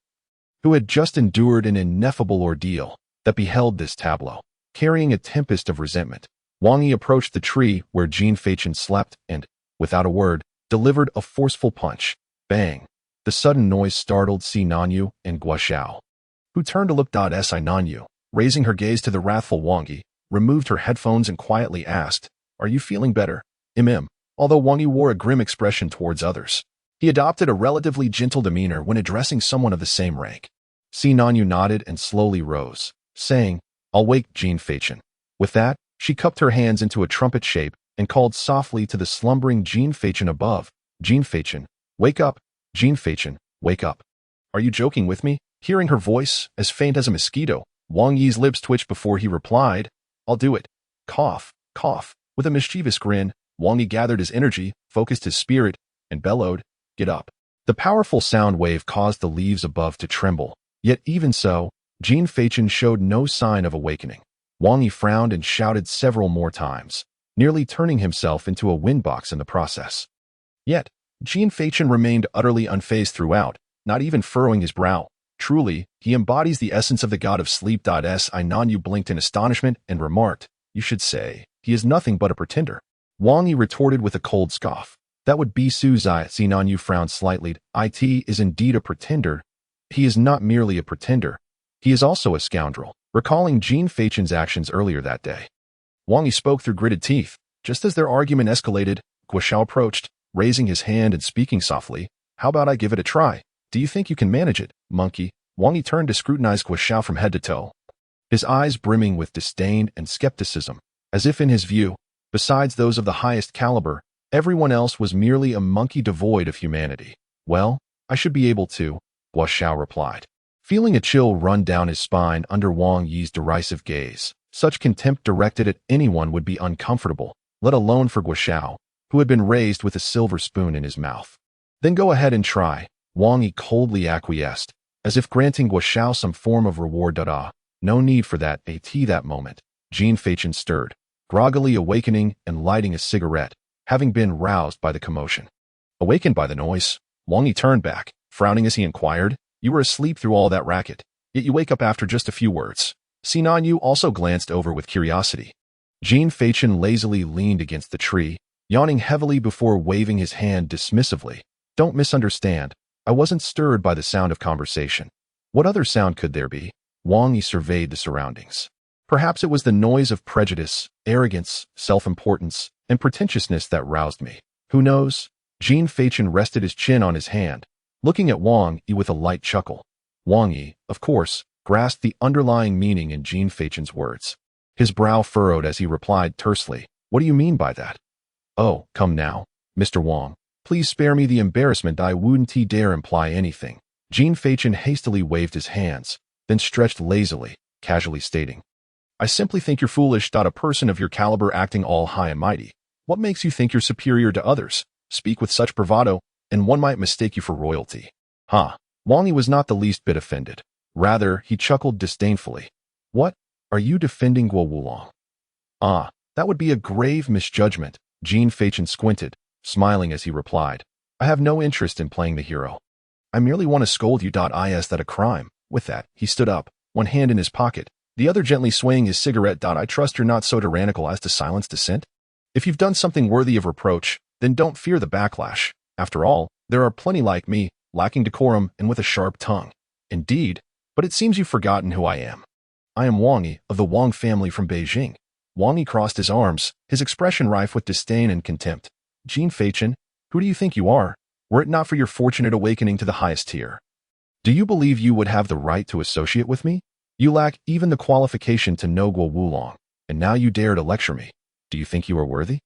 who had just endured an ineffable ordeal, that beheld this tableau. Carrying a tempest of resentment, Wang Yi approached the tree where Jean Fachin slept and, without a word, delivered a forceful punch. Bang! The sudden noise startled Sinan Yu and Guo Xiao, who turned to look. As Sinan Yu, raising her gaze to the wrathful Wang Yi, removed her headphones and quietly asked, Are you feeling better? Although Wang Yi wore a grim expression towards others, he adopted a relatively gentle demeanor when addressing someone of the same rank. Sinan Yu nodded and slowly rose, saying, I'll wake Jean Fachin. With that, she cupped her hands into a trumpet shape and called softly to the slumbering Jean Fachin above. Jean Fachin, wake up. Jean Fachin, wake up. Are you joking with me? Hearing her voice, as faint as a mosquito, Wang Yi's lips twitched before he replied, I'll do it. Cough, cough. With a mischievous grin, Wang Yi gathered his energy, focused his spirit, and bellowed, Get up. The powerful sound wave caused the leaves above to tremble. Yet even so, Jean Fachin showed no sign of awakening. Wang Yi frowned and shouted several more times, nearly turning himself into a windbox in the process. Yet, Jean Fachin remained utterly unfazed throughout, not even furrowing his brow. Truly, he embodies the essence of the god of sleep. Sinan Yu blinked in astonishment and remarked, You should say, he is nothing but a pretender. Wang Yi retorted with a cold scoff. That would be Su Zai. Sinan Yu frowned slightly. It is indeed a pretender, He is not merely a pretender. He is also a scoundrel, recalling Jean Feichen's actions earlier that day. Wang Yi spoke through gritted teeth. Just as their argument escalated, Guo approached, raising his hand and speaking softly. How about I give it a try? Do you think you can manage it, monkey? Wang Yi turned to scrutinize Guo from head to toe, his eyes brimming with disdain and skepticism, as if in his view, besides those of the highest caliber, everyone else was merely a monkey devoid of humanity. Well, I should be able to, Guo replied, feeling a chill run down his spine under Wang Yi's derisive gaze. Such contempt directed at anyone would be uncomfortable, let alone for Guo, who had been raised with a silver spoon in his mouth. Then go ahead and try, Wang Yi coldly acquiesced, as if granting Guo some form of reward. No need for that. At that moment, Jean Feichen stirred, groggily awakening and lighting a cigarette, having been roused by the commotion. Awakened by the noise, Wang Yi turned back, frowning as he inquired, "You were asleep through all that racket, yet you wake up after just a few words." Sinan Yu also glanced over with curiosity. Jean Feichen lazily leaned against the tree, yawning heavily before waving his hand dismissively. Don't misunderstand. I wasn't stirred by the sound of conversation. What other sound could there be? Wang Yi surveyed the surroundings. Perhaps it was the noise of prejudice, arrogance, self-importance, and pretentiousness that roused me. Who knows? Jean Feichen rested his chin on his hand, looking at Wang Yi with a light chuckle. Wang Yi, of course, grasped the underlying meaning in Jean Feichen's words. His brow furrowed as he replied tersely, "What do you mean by that?" "Oh, come now, Mr. Wang. Please spare me the embarrassment. I wouldn't dare imply anything." Jean Feichen hastily waved his hands, then stretched lazily, casually stating, "I simply think you're foolish. A person of your caliber acting all high and mighty. What makes you think you're superior to others? Speak with such bravado, and one might mistake you for royalty." Huh. Wang Yi was not the least bit offended. Rather, he chuckled disdainfully. "What? Are you defending Guo Wulong?" "Ah, that would be a grave misjudgment." Jean Feichen squinted, smiling as he replied, "I have no interest in playing the hero. I merely want to scold you. Is that a crime?" With that, he stood up, one hand in his pocket, the other gently swaying his cigarette. "I trust you're not so tyrannical as to silence dissent. If you've done something worthy of reproach, then don't fear the backlash. After all, there are plenty like me, lacking decorum and with a sharp tongue. Indeed, but it seems you've forgotten who I am. I am Wang Yi, of the Wang family from Beijing." Wang Yi crossed his arms, his expression rife with disdain and contempt. "Jean Feichen, who do you think you are? Were it not for your fortunate awakening to the highest tier, do you believe you would have the right to associate with me? You lack even the qualification to know Guo Wulong, and now you dare to lecture me. Do you think you are worthy?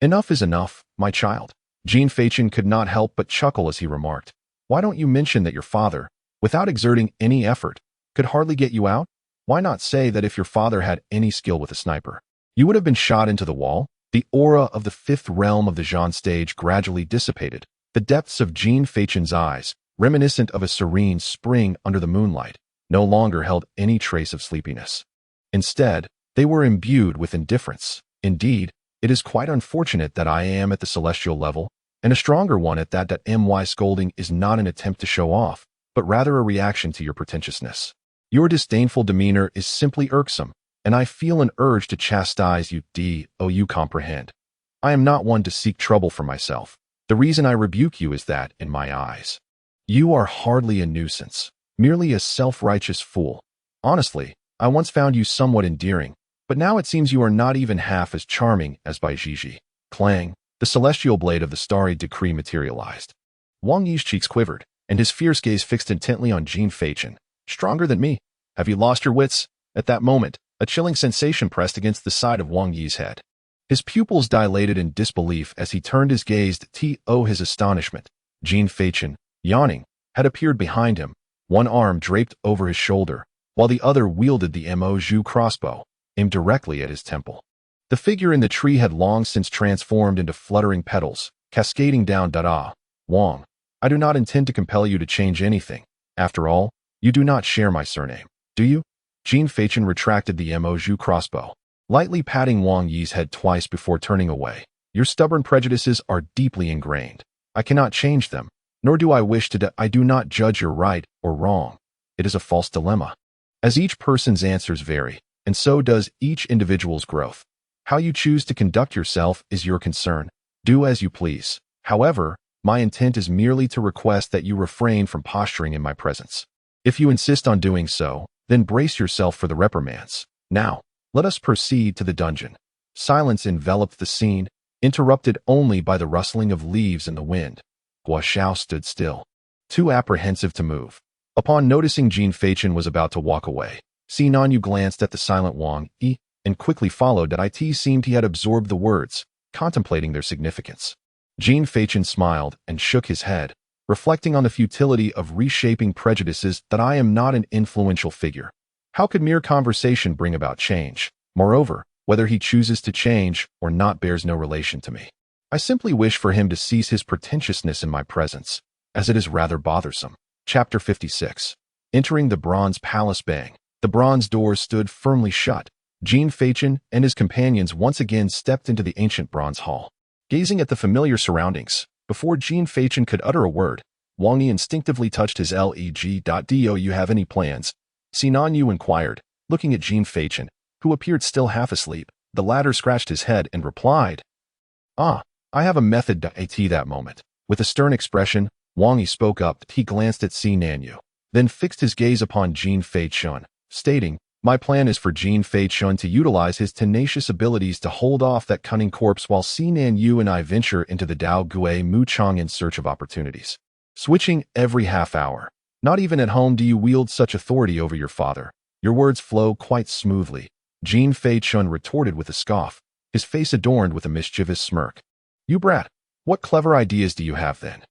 Enough is enough, my child." Jean Feichen could not help but chuckle as he remarked, "Why don't you mention that your father, without exerting any effort, could hardly get you out? Why not say that if your father had any skill with a sniper, you would have been shot into the wall?" The aura of the fifth realm of the Jean stage gradually dissipated. The depths of Jean Feichen's eyes, reminiscent of a serene spring under the moonlight, no longer held any trace of sleepiness. Instead, they were imbued with indifference. Indeed, it is quite unfortunate that I am at the celestial level, and a stronger one at that. My scolding is not an attempt to show off, but rather a reaction to your pretentiousness. Your disdainful demeanor is simply irksome, and I feel an urge to chastise you. You comprehend. I am not one to seek trouble for myself. The reason I rebuke you is that, in my eyes, you are hardly a nuisance, merely a self-righteous fool. Honestly, I once found you somewhat endearing, but now it seems you are not even half as charming as by Gigi. Clang, the celestial blade of the starry decree materialized. Wang Yi's cheeks quivered, and his fierce gaze fixed intently on Jean Feichen. "Stronger than me? Have you lost your wits?" At that moment, a chilling sensation pressed against the side of Wang Yi's head. His pupils dilated in disbelief as he turned his gaze to his astonishment. Jean Feichen, yawning, had appeared behind him, one arm draped over his shoulder, while the other wielded the Mo crossbow, aimed directly at his temple. The figure in the tree had long since transformed into fluttering petals, cascading down. "Wang, I do not intend to compel you to change anything. After all, you do not share my surname, do you?" Jean Feichen retracted the Mo crossbow, lightly patting Wang Yi's head twice before turning away. "Your stubborn prejudices are deeply ingrained. I cannot change them, nor do I wish to. I do not judge your right or wrong. It is a false dilemma. As each person's answers vary, and so does each individual's growth. How you choose to conduct yourself is your concern. Do as you please. However, my intent is merely to request that you refrain from posturing in my presence." If you insist on doing so, then brace yourself for the reprimands. Now, let us proceed to the dungeon. Silence enveloped the scene, interrupted only by the rustling of leaves in the wind. Hua Xiao stood still, too apprehensive to move. Upon noticing Jin Feichen was about to walk away, Si Nanyu glanced at the silent Wang Yi and quickly followed that. It seemed he had absorbed the words, contemplating their significance. Jin Feichen smiled and shook his head, reflecting on the futility of reshaping prejudices. That I am not an influential figure. How could mere conversation bring about change? Moreover, whether he chooses to change or not bears no relation to me. I simply wish for him to cease his pretentiousness in my presence, as it is rather bothersome. Chapter 56. Entering the Bronze Palace. Bang. The bronze doors stood firmly shut. Jin Feichen and his companions once again stepped into the ancient bronze hall. Gazing at the familiar surroundings, before Jin Feichen could utter a word, Wang Yi instinctively touched his leg. Do you have any plans? Si Nanyu inquired, looking at Jin Feichen, who appeared still half asleep. The latter scratched his head and replied, I have a method. At that moment, with a stern expression, Wang Yi spoke up. He glanced at Si Nanyu, then fixed his gaze upon Jin Feichen, stating, my plan is for Jin Feichen to utilize his tenacious abilities to hold off that cunning corpse while Si Nanyu and I venture into the Dao Gui Muchang in search of opportunities. Switching every half hour. Not even at home do you wield such authority over your father. Your words flow quite smoothly. Jin Feichen retorted with a scoff, his face adorned with a mischievous smirk. You brat, what clever ideas do you have then?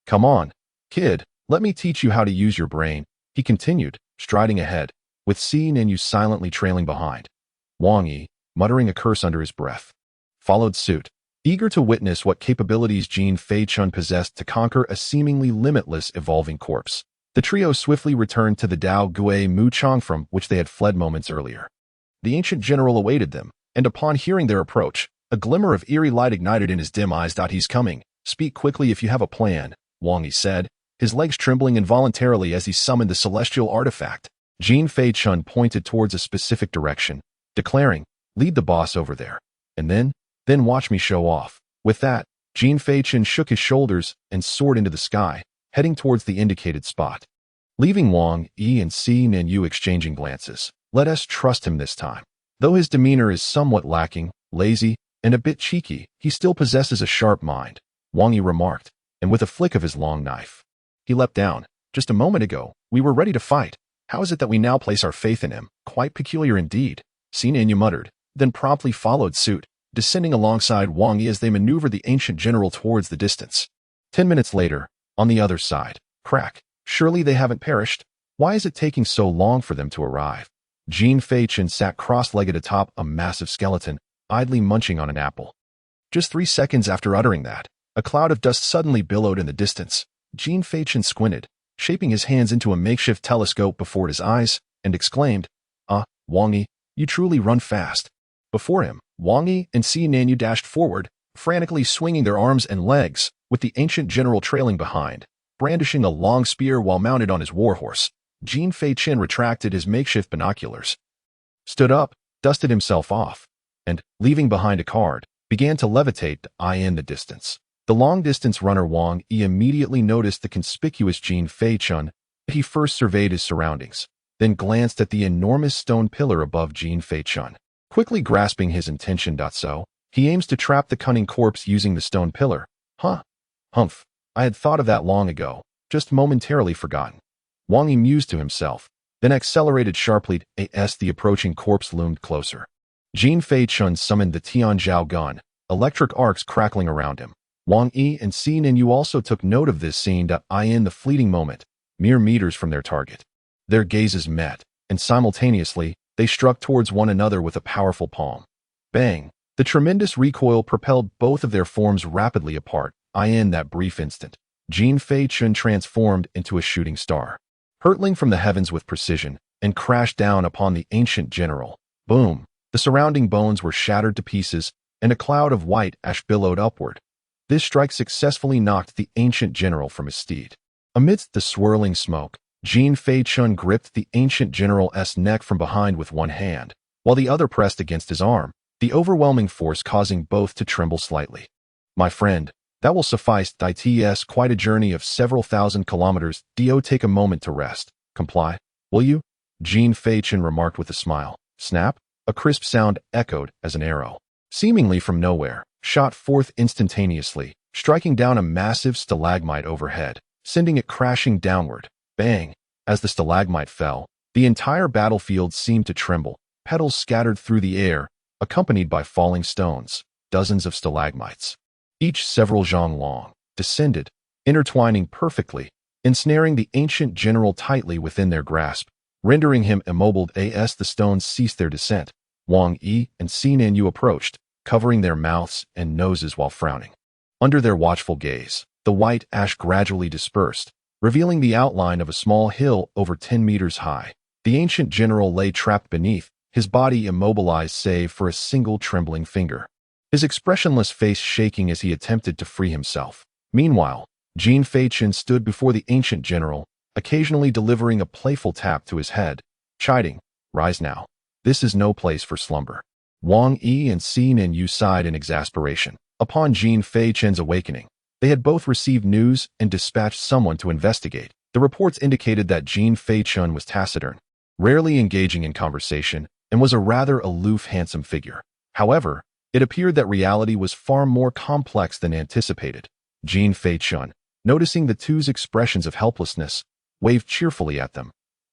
Come on, kid, let me teach you how to use your brain, he continued, striding ahead, with Si Nanyu silently trailing behind. Wang Yi, muttering a curse under his breath, followed suit, eager to witness what capabilities Jin Feichen possessed to conquer a seemingly limitless evolving corpse. The trio swiftly returned to the Dao Gui Muchang from which they had fled moments earlier. The ancient general awaited them, and upon hearing their approach, a glimmer of eerie light ignited in his dim eyes. He's coming. Speak quickly if you have a plan, Wang Yi said, his legs trembling involuntarily as he summoned the celestial artifact. Jin Feichen pointed towards a specific direction, declaring, lead the boss over there, and then watch me show off. With that, Jin Feichen shook his shoulders and soared into the sky, heading towards the indicated spot. Leaving Wang Yi and Si Nanyu exchanging glances. Let us trust him this time. Though his demeanor is somewhat lacking, lazy, and a bit cheeky, he still possesses a sharp mind, Wang Yi remarked, and with a flick of his long knife, he leapt down. Just a moment ago, we were ready to fight. How is it that we now place our faith in him? Quite peculiar indeed, Si Nanyu muttered, then promptly followed suit, descending alongside Wang Yi as they maneuvered the ancient general towards the distance. 10 minutes later, on the other side, crack. Surely they haven't perished. Why is it taking so long for them to arrive? Jin Feichen sat cross-legged atop a massive skeleton, idly munching on an apple. Just 3 seconds after uttering that, a cloud of dust suddenly billowed in the distance. Jin Feichen squinted, shaping his hands into a makeshift telescope before his eyes, and exclaimed, Wang Yi, you truly run fast. Before him, Wang Yi and Si Nanyu dashed forward, frantically swinging their arms and legs, with the ancient general trailing behind. Brandishing a long spear while mounted on his warhorse, Jin Feichen retracted his makeshift binoculars, stood up, dusted himself off, and, leaving behind a card, began to levitate in the distance. The long-distance runner Wang Yi immediately noticed the conspicuous Jin Feichen. He first surveyed his surroundings, then glanced at the enormous stone pillar above Jin Feichen. Quickly grasping his intention, so, he aims to trap the cunning corpse using the stone pillar. Humph. I had thought of that long ago, just momentarily forgotten. Wang Yi mused to himself, then accelerated sharply as the approaching corpse loomed closer. Jin Feichen summoned the Tianzhao gun, electric arcs crackling around him. Wang Yi and Si Nanyu also took note of this scene in the fleeting moment, mere meters from their target. Their gazes met, and simultaneously, they struck towards one another with a powerful palm. Bang! The tremendous recoil propelled both of their forms rapidly apart. In that brief instant, Jin Feichen transformed into a shooting star, hurtling from the heavens with precision, and crashed down upon the ancient general. Boom! The surrounding bones were shattered to pieces, and a cloud of white ash billowed upward. This strike successfully knocked the ancient general from his steed. Amidst the swirling smoke, Jin Feichen gripped the ancient general's neck from behind with one hand, while the other pressed against his arm, the overwhelming force causing both to tremble slightly. My friend, that will suffice. It's quite a journey of several thousand kilometers. Take a moment to rest. Comply, will you? Jean Fei-Chen remarked with a smile. Snap! A crisp sound echoed as an arrow, seemingly from nowhere, shot forth instantaneously, striking down a massive stalagmite overhead, sending it crashing downward. Bang! As the stalagmite fell, the entire battlefield seemed to tremble, petals scattered through the air, accompanied by falling stones, dozens of stalagmites, each several zhang long, descended, intertwining perfectly, ensnaring the ancient general tightly within their grasp, rendering him immobile as the stones ceased their descent. Wang Yi and Xinan Yu approached, covering their mouths and noses while frowning. Under their watchful gaze, the white ash gradually dispersed, revealing the outline of a small hill over 10 meters high. The ancient general lay trapped beneath, his body immobilized save for a single trembling finger, his expressionless face shaking as he attempted to free himself. Meanwhile, Jean Fei-Chen stood before the ancient general, occasionally delivering a playful tap to his head, chiding, "Rise now. This is no place for slumber." Wang Yi and Xinan Yu sighed in exasperation. Upon Jean Fei-Chen's awakening, they had both received news and dispatched someone to investigate. The reports indicated that Jean Fei-Chen was taciturn, rarely engaging in conversation, and was a rather aloof, handsome figure. However, it appeared that reality was far more complex than anticipated. Jean Fei-Chen, noticing the two's expressions of helplessness, waved cheerfully at them.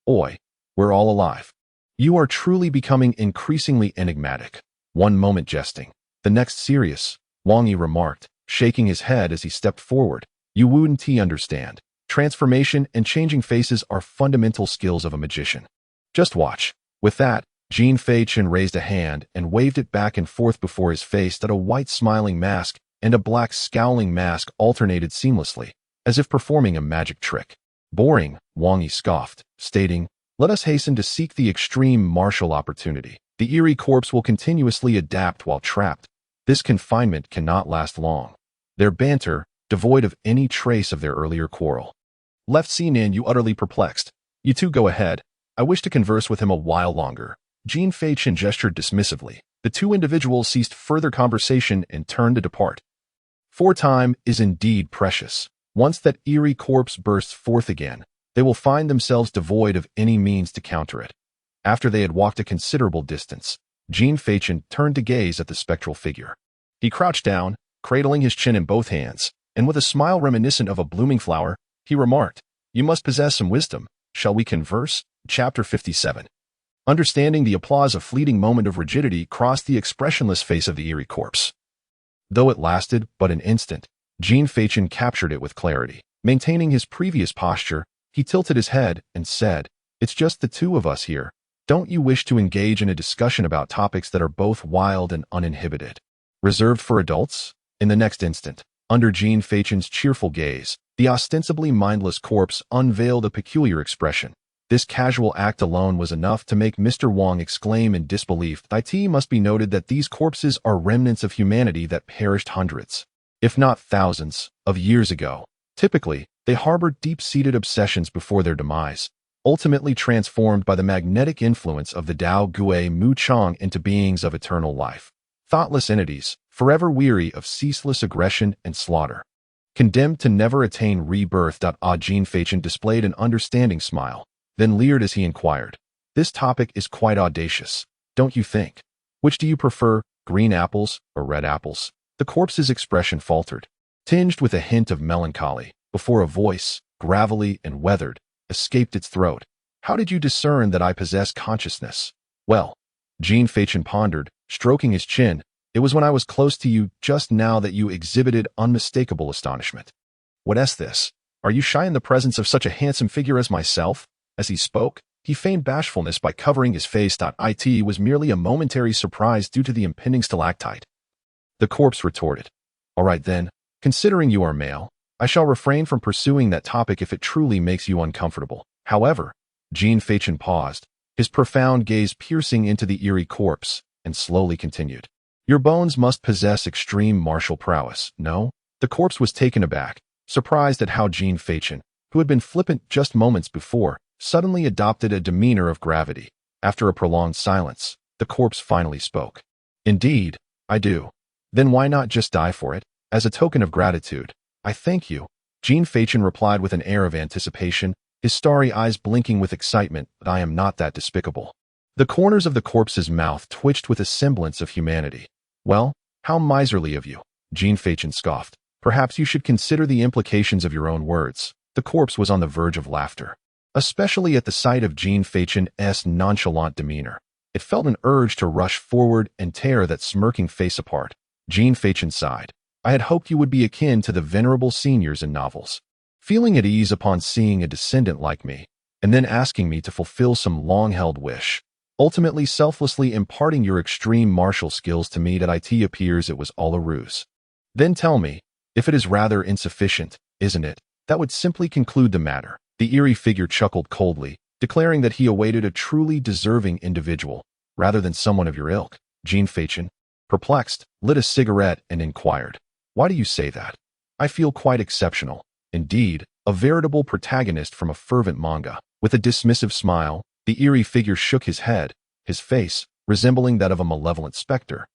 "Oi, we're all alive. You are truly becoming increasingly enigmatic. One moment jesting, the next serious," Wang Yi remarked, shaking his head as he stepped forward. "You wouldn't understand. Transformation and changing faces are fundamental skills of a magician. Just watch." With that, Jean Fei-Chen raised a hand and waved it back and forth before his face that a white smiling mask and a black scowling mask alternated seamlessly, as if performing a magic trick. "Boring," Wang Yi scoffed, stating, "Let us hasten to seek the extreme martial opportunity. The eerie corpse will continuously adapt while trapped. This confinement cannot last long." Their banter, devoid of any trace of their earlier quarrel, left Xinan Yu utterly perplexed. "You two go ahead. I wish to converse with him a while longer." Jean Fei-Chen gestured dismissively. The two individuals ceased further conversation and turned to depart. For time is indeed precious. Once that eerie corpse bursts forth again, they will find themselves devoid of any means to counter it. After they had walked a considerable distance, Jean Fei-Chen turned to gaze at the spectral figure. He crouched down, cradling his chin in both hands, and with a smile reminiscent of a blooming flower, he remarked, "You must possess some wisdom. Shall we converse?" Chapter 57. Understanding the applause, a fleeting moment of rigidity crossed the expressionless face of the eerie corpse. Though it lasted but an instant, Jean Fei-Chen captured it with clarity. Maintaining his previous posture, he tilted his head and said, "It's just the two of us here. Don't you wish to engage in a discussion about topics that are both wild and uninhibited, reserved for adults?" In the next instant, under Jean Fei-Chen's cheerful gaze, the ostensibly mindless corpse unveiled a peculiar expression. This casual act alone was enough to make Mr. Wang exclaim in disbelief. "It must be noted that these corpses are remnants of humanity that perished hundreds, if not thousands, of years ago. Typically, they harbor deep-seated obsessions before their demise, ultimately transformed by the magnetic influence of the Tao Gui Mu Chang into beings of eternal life. Thoughtless entities, forever weary of ceaseless aggression and slaughter, condemned to never attain rebirth." Jean Fei-Chen displayed an understanding smile, then leered as he inquired, "This topic is quite audacious, don't you think? Which do you prefer, green apples or red apples?" The corpse's expression faltered, tinged with a hint of melancholy, before a voice, gravelly and weathered, escaped its throat. "How did you discern that I possess consciousness?" "Well," Jean Fei-Chen pondered, stroking his chin, "it was when I was close to you just now that you exhibited unmistakable astonishment." "What's this? Are you shy in the presence of such a handsome figure as myself?" As he spoke, he feigned bashfulness by covering his face. It was merely a momentary surprise due to the impending stalactite. The corpse retorted, "All right then, considering you are male, I shall refrain from pursuing that topic if it truly makes you uncomfortable." However, Jean Fei-Chen paused, his profound gaze piercing into the eerie corpse, and slowly continued, "Your bones must possess extreme martial prowess, no?" The corpse was taken aback, surprised at how Jean Fei-Chen, who had been flippant just moments before, suddenly adopted a demeanor of gravity. After a prolonged silence, the corpse finally spoke. "Indeed, I do. Then why not just die for it? As a token of gratitude, I thank you." Jean Fei-Chen replied with an air of anticipation, his starry eyes blinking with excitement, but I am not that despicable. The corners of the corpse's mouth twitched with a semblance of humanity. Well, how miserly of you, Jean Fachin scoffed. Perhaps you should consider the implications of your own words. The corpse was on the verge of laughter, especially at the sight of Jean Fachin's nonchalant demeanor. It felt an urge to rush forward and tear that smirking face apart. Jean Fachin sighed. I had hoped you would be akin to the venerable seniors in novels, feeling at ease upon seeing a descendant like me, and then asking me to fulfill some long-held wish, ultimately selflessly imparting your extreme martial skills to me. That it appears it was all a ruse. Then tell me, if it is rather insufficient, isn't it? That would simply conclude the matter. The eerie figure chuckled coldly, declaring that he awaited a truly deserving individual, rather than someone of your ilk. Jean Fachin, perplexed, lit a cigarette and inquired, why do you say that? I feel quite exceptional. Indeed, a veritable protagonist from a fervent manga. With a dismissive smile, the eerie figure shook his head, his face resembling that of a malevolent specter,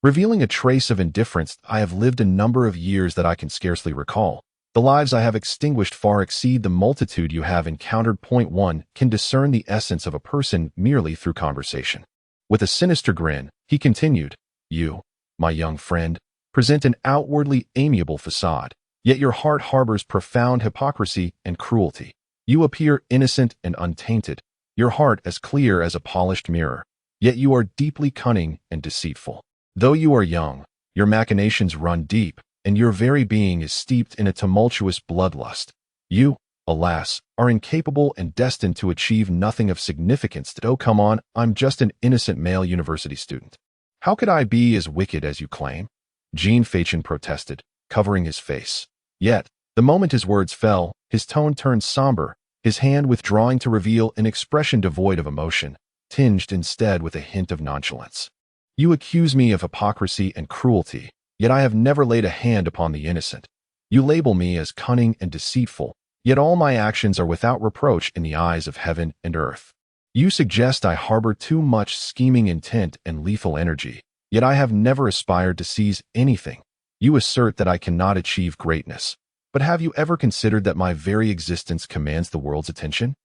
revealing a trace of indifference. I have lived a number of years that I can scarcely recall. The lives I have extinguished far exceed the multitude you have encountered. Point 1 can discern the essence of a person merely through conversation. With a sinister grin, he continued, you, my young friend, present an outwardly amiable facade, yet your heart harbors profound hypocrisy and cruelty. You appear innocent and untainted, your heart as clear as a polished mirror, yet you are deeply cunning and deceitful. Though you are young, your machinations run deep, and your very being is steeped in a tumultuous bloodlust. You, alas, are incapable and destined to achieve nothing of significance. Oh, come on, I'm just an innocent male university student. How could I be as wicked as you claim? Jean Fachin protested, covering his face. Yet, the moment his words fell, his tone turned somber, his hand withdrawing to reveal an expression devoid of emotion, tinged instead with a hint of nonchalance. You accuse me of hypocrisy and cruelty, yet I have never laid a hand upon the innocent. You label me as cunning and deceitful, yet all my actions are without reproach in the eyes of heaven and earth. You suggest I harbor too much scheming intent and lethal energy, yet I have never aspired to seize anything. You assert that I cannot achieve greatness, but have you ever considered that my very existence commands the world's attention?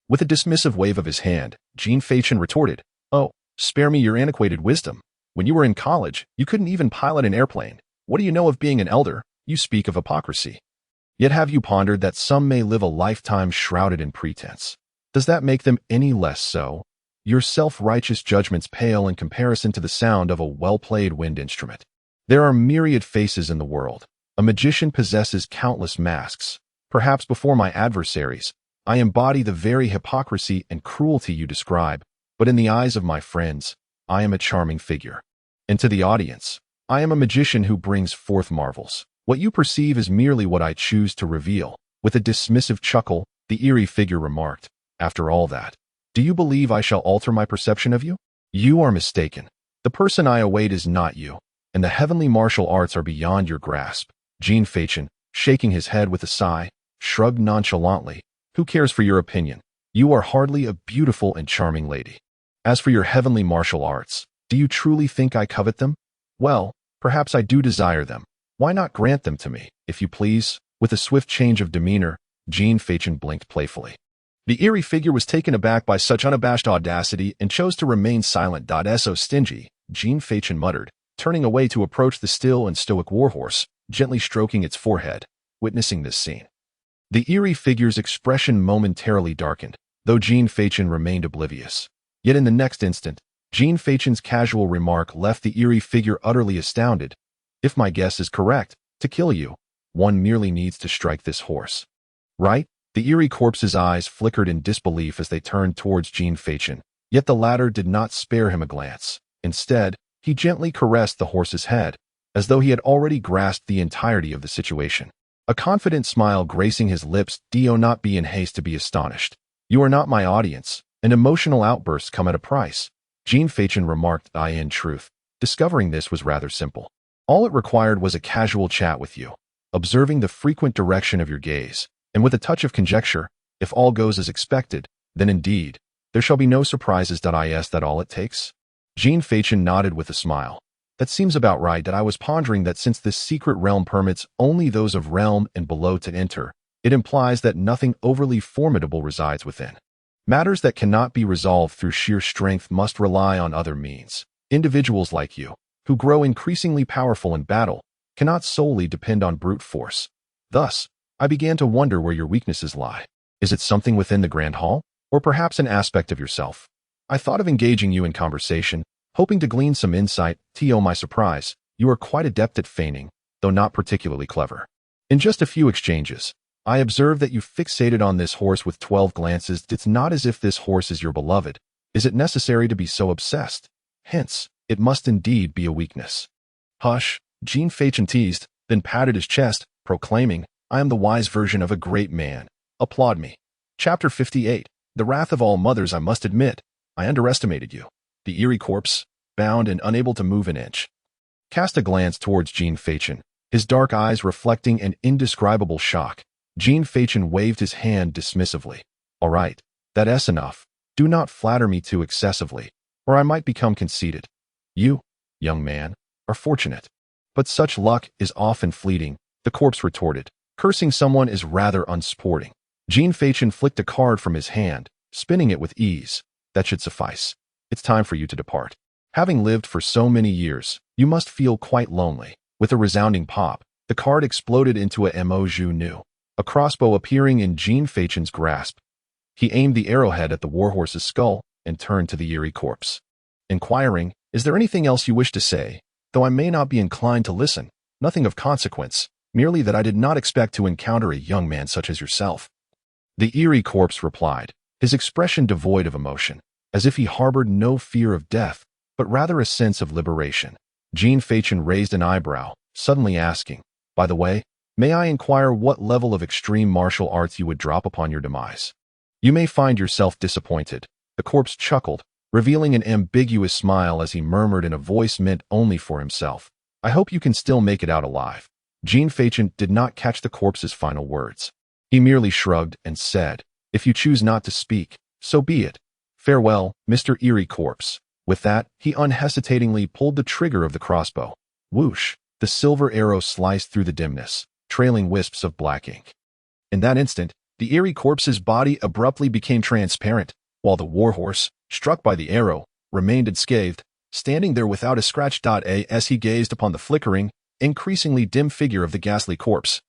With a dismissive wave of his hand, Jean Fachin retorted, oh, spare me your antiquated wisdom. When you were in college, you couldn't even pilot an airplane. What do you know of being an elder? You speak of hypocrisy. Yet have you pondered that some may live a lifetime shrouded in pretense? Does that make them any less so? Your self-righteous judgments pale in comparison to the sound of a well-played wind instrument. There are myriad faces in the world. A magician possesses countless masks. Perhaps before my adversaries, I embody the very hypocrisy and cruelty you describe, but in the eyes of my friends, I am a charming figure. And to the audience, I am a magician who brings forth marvels. What you perceive is merely what I choose to reveal. With a dismissive chuckle, the eerie figure remarked, after all that, do you believe I shall alter my perception of you? You are mistaken. The person I await is not you, and the heavenly martial arts are beyond your grasp. Jean Fachin, shaking his head with a sigh, shrugged nonchalantly. Who cares for your opinion? You are hardly a beautiful and charming lady. As for your heavenly martial arts, do you truly think I covet them? Well, perhaps I do desire them. Why not grant them to me, if you please? With a swift change of demeanor, Jean Fachin blinked playfully. The eerie figure was taken aback by such unabashed audacity and chose to remain silent. So stingy, Jean Fachin muttered, turning away to approach the still and stoic warhorse, gently stroking its forehead. Witnessing this scene, the eerie figure's expression momentarily darkened, though Jean Fachin remained oblivious. Yet in the next instant, Jean Fachin's casual remark left the eerie figure utterly astounded. If my guess is correct, to kill you, one merely needs to strike this horse. Right? The eerie corpse's eyes flickered in disbelief as they turned towards Jean Fachin, yet the latter did not spare him a glance. Instead, he gently caressed the horse's head, as though he had already grasped the entirety of the situation. A confident smile gracing his lips. Do not be in haste to be astonished. You are not my audience, and emotional outbursts come at a price. Jean Fachin remarked. In truth, discovering this was rather simple. All it required was a casual chat with you, observing the frequent direction of your gaze, and with a touch of conjecture, if all goes as expected, then indeed, there shall be no surprises. Is that all it takes? Jean Fachin nodded with a smile. That seems about right. I was pondering that since this secret realm permits only those of realm and below to enter, It implies that nothing overly formidable resides within. Matters that cannot be resolved through sheer strength must rely on other means. Individuals like you, who grow increasingly powerful in battle, cannot solely depend on brute force. Thus, I began to wonder where your weaknesses lie. Is it something within the Grand Hall, or perhaps an aspect of yourself? I thought of engaging you in conversation, hoping to glean some insight. To my surprise, you are quite adept at feigning, though not particularly clever. In just a few exchanges, I observed that you fixated on this horse with 12 glances. It's not as if this horse is your beloved. Is it necessary to be so obsessed? Hence, it must indeed be a weakness. Hush, Jean Fachin teased, then patted his chest, proclaiming, I am the wise version of a great man. Applaud me. Chapter 58. The Wrath of All Mothers. I must admit, I underestimated you. The eerie corpse, bound and unable to move an inch, cast a glance towards Jean Fachin, his dark eyes reflecting an indescribable shock. Jean Fachin waved his hand dismissively. All right, that's enough. Do not flatter me too excessively, or I might become conceited. You, young man, are fortunate. But such luck is often fleeting, the corpse retorted. Cursing someone is rather unsporting. Jean Fachin flicked a card from his hand, spinning it with ease. That should suffice. It's time for you to depart. Having lived for so many years, you must feel quite lonely. With a resounding pop, the card exploded into a emoju nu, a crossbow appearing in Jean Fachin's grasp. He aimed the arrowhead at the warhorse's skull and turned to the eerie corpse, inquiring, Is there anything else you wish to say? Though I may not be inclined to listen, nothing of consequence, merely that I did not expect to encounter a young man such as yourself. The eerie corpse replied, his expression devoid of emotion, as if he harbored no fear of death, but rather a sense of liberation. Jean Fachin raised an eyebrow, suddenly asking, By the way, may I inquire what level of extreme martial arts you would drop upon your demise? You may find yourself disappointed. The corpse chuckled, revealing an ambiguous smile as he murmured in a voice meant only for himself, I hope you can still make it out alive. Jean Fachin did not catch the corpse's final words. He merely shrugged and said, If you choose not to speak, so be it. Farewell, Mr. Eerie Corpse. With that, he unhesitatingly pulled the trigger of the crossbow. Whoosh! The silver arrow sliced through the dimness, trailing wisps of black ink. In that instant, the eerie corpse's body abruptly became transparent, while the warhorse, struck by the arrow, remained unscathed, standing there without a scratch. As he gazed upon the flickering, increasingly dim figure of the ghastly corpse,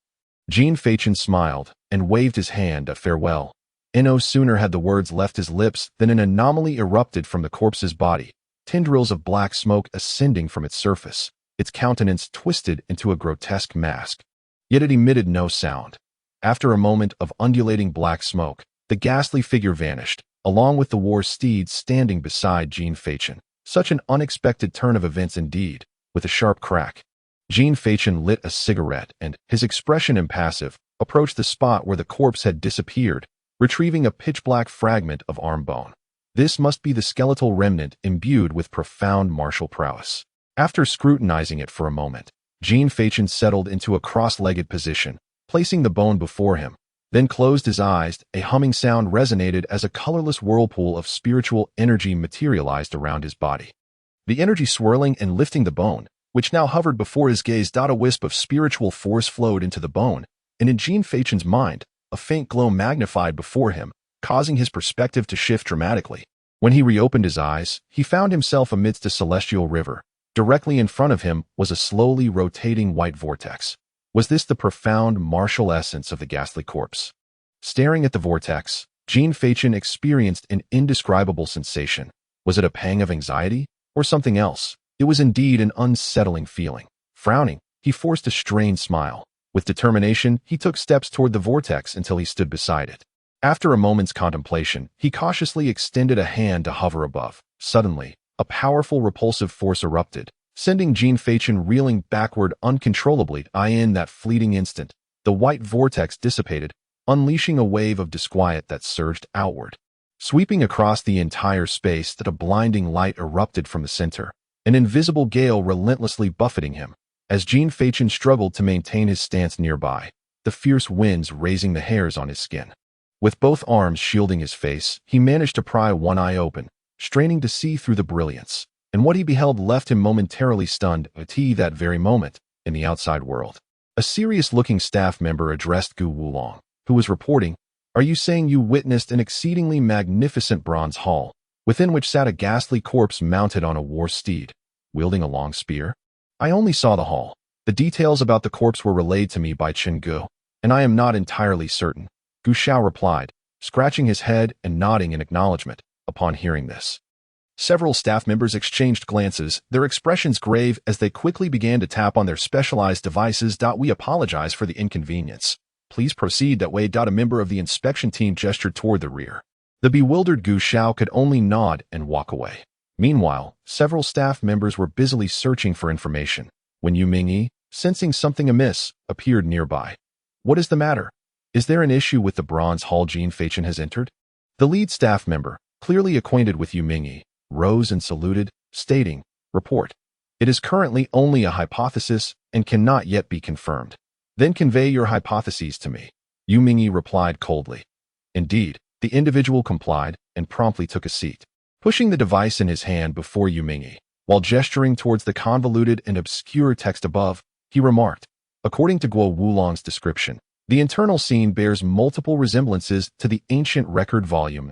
Jean Fachin smiled and waved his hand a farewell. No sooner had the words left his lips than an anomaly erupted from the corpse's body, tendrils of black smoke ascending from its surface, its countenance twisted into a grotesque mask. Yet it emitted no sound. After a moment of undulating black smoke, the ghastly figure vanished, along with the war steed standing beside Jean Fachin. Such an unexpected turn of events indeed. With a sharp crack, Jean Fachin lit a cigarette and, his expression impassive, approached the spot where the corpse had disappeared, retrieving a pitch-black fragment of arm bone. This must be the skeletal remnant imbued with profound martial prowess. After scrutinizing it for a moment, Jean Fachin settled into a cross-legged position, placing the bone before him, then closed his eyes. A humming sound resonated as a colorless whirlpool of spiritual energy materialized around his body. The energy swirling and lifting the bone, which now hovered before his gaze. A wisp of spiritual force flowed into the bone, and in Jean Fachin's mind, a faint glow magnified before him, causing his perspective to shift dramatically. When he reopened his eyes, he found himself amidst a celestial river. Directly in front of him was a slowly rotating white vortex. Was this the profound martial essence of the ghastly corpse? Staring at the vortex, Jean Fachin experienced an indescribable sensation. Was it a pang of anxiety, or something else? It was indeed an unsettling feeling. Frowning, he forced a strained smile. With determination, he took steps toward the vortex until he stood beside it. After a moment's contemplation, he cautiously extended a hand to hover above. Suddenly, a powerful repulsive force erupted, sending Jean Fachin reeling backward uncontrollably. In that fleeting instant, the white vortex dissipated, unleashing a wave of disquiet that surged outward. Sweeping across the entire space, that a blinding light erupted from the center, an invisible gale relentlessly buffeting him. As Jean Fachin struggled to maintain his stance nearby, the fierce winds raising the hairs on his skin. With both arms shielding his face, he managed to pry one eye open, straining to see through the brilliance, and what he beheld left him momentarily stunned. At that very moment, in the outside world, a serious-looking staff member addressed Gu Wulong. who was reporting, "Are you saying you witnessed an exceedingly magnificent bronze hall, within which sat a ghastly corpse mounted on a war steed, wielding a long spear?" "I only saw the hall. The details about the corpse were relayed to me by Chen Gu, and I am not entirely certain," Gu Xiao replied, scratching his head and nodding in acknowledgement upon hearing this. Several staff members exchanged glances, their expressions grave as they quickly began to tap on their specialized devices. "We apologize for the inconvenience. Please proceed that way." A member of the inspection team gestured toward the rear. The bewildered Gu Xiao could only nod and walk away. Meanwhile, several staff members were busily searching for information when Yu Mingyi, sensing something amiss, appeared nearby. "What is the matter? Is there an issue with the bronze hall Jin Feichen has entered?" The lead staff member, clearly acquainted with Yu Mingyi, rose and saluted, stating, "Report. It is currently only a hypothesis and cannot yet be confirmed." "Then convey your hypotheses to me," Yu Mingyi replied coldly. Indeed, the individual complied and promptly took a seat, pushing the device in his hand before Yu Mingyi. While gesturing towards the convoluted and obscure text above, he remarked, "According to Guo Wulong's description, the internal scene bears multiple resemblances to the ancient record volume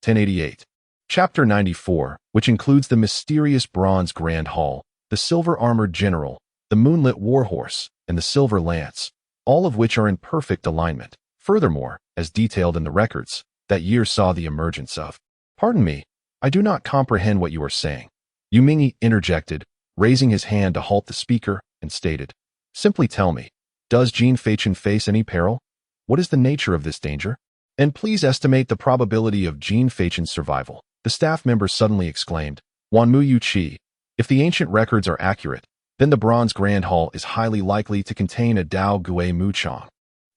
1088. Chapter 94, which includes the mysterious bronze Grand Hall, the silver-armored general, the moonlit warhorse, and the silver lance, all of which are in perfect alignment. Furthermore, as detailed in the records, that year saw the emergence of—" "Pardon me, I do not comprehend what you are saying," Yu Mingyi interjected, raising his hand to halt the speaker, and stated, "Simply tell me, does Jin Feichen face any peril? What is the nature of this danger? And please estimate the probability of Jin Feichen's survival." The staff member suddenly exclaimed, "Wanmu Yu Qi, if the ancient records are accurate, then the bronze Grand Hall is highly likely to contain a Dao Gui Mu Chang.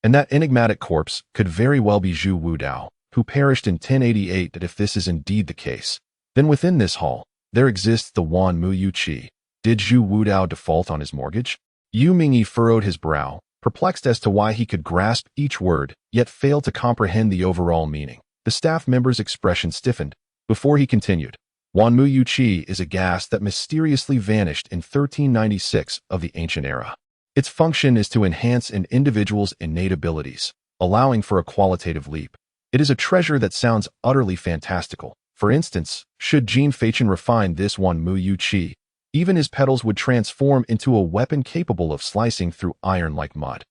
And that enigmatic corpse could very well be Zhu Wu Dao, who perished in 1088. That if this is indeed the case, then within this hall, there exists the Wanmu Yu Qi. Did Zhu Wu Dao default on his mortgage?" Yu Mingyi furrowed his brow, perplexed as to why he could grasp each word, yet fail to comprehend the overall meaning. The staff member's expression stiffened before he continued, "Wanmu Yu Qi is a gas that mysteriously vanished in 1396 of the ancient era. Its function is to enhance an individual's innate abilities, allowing for a qualitative leap. It is a treasure that sounds utterly fantastical. For instance, should Jin Feichen refine this Wanmu Yu Qi, even his petals would transform into a weapon capable of slicing through iron like mud.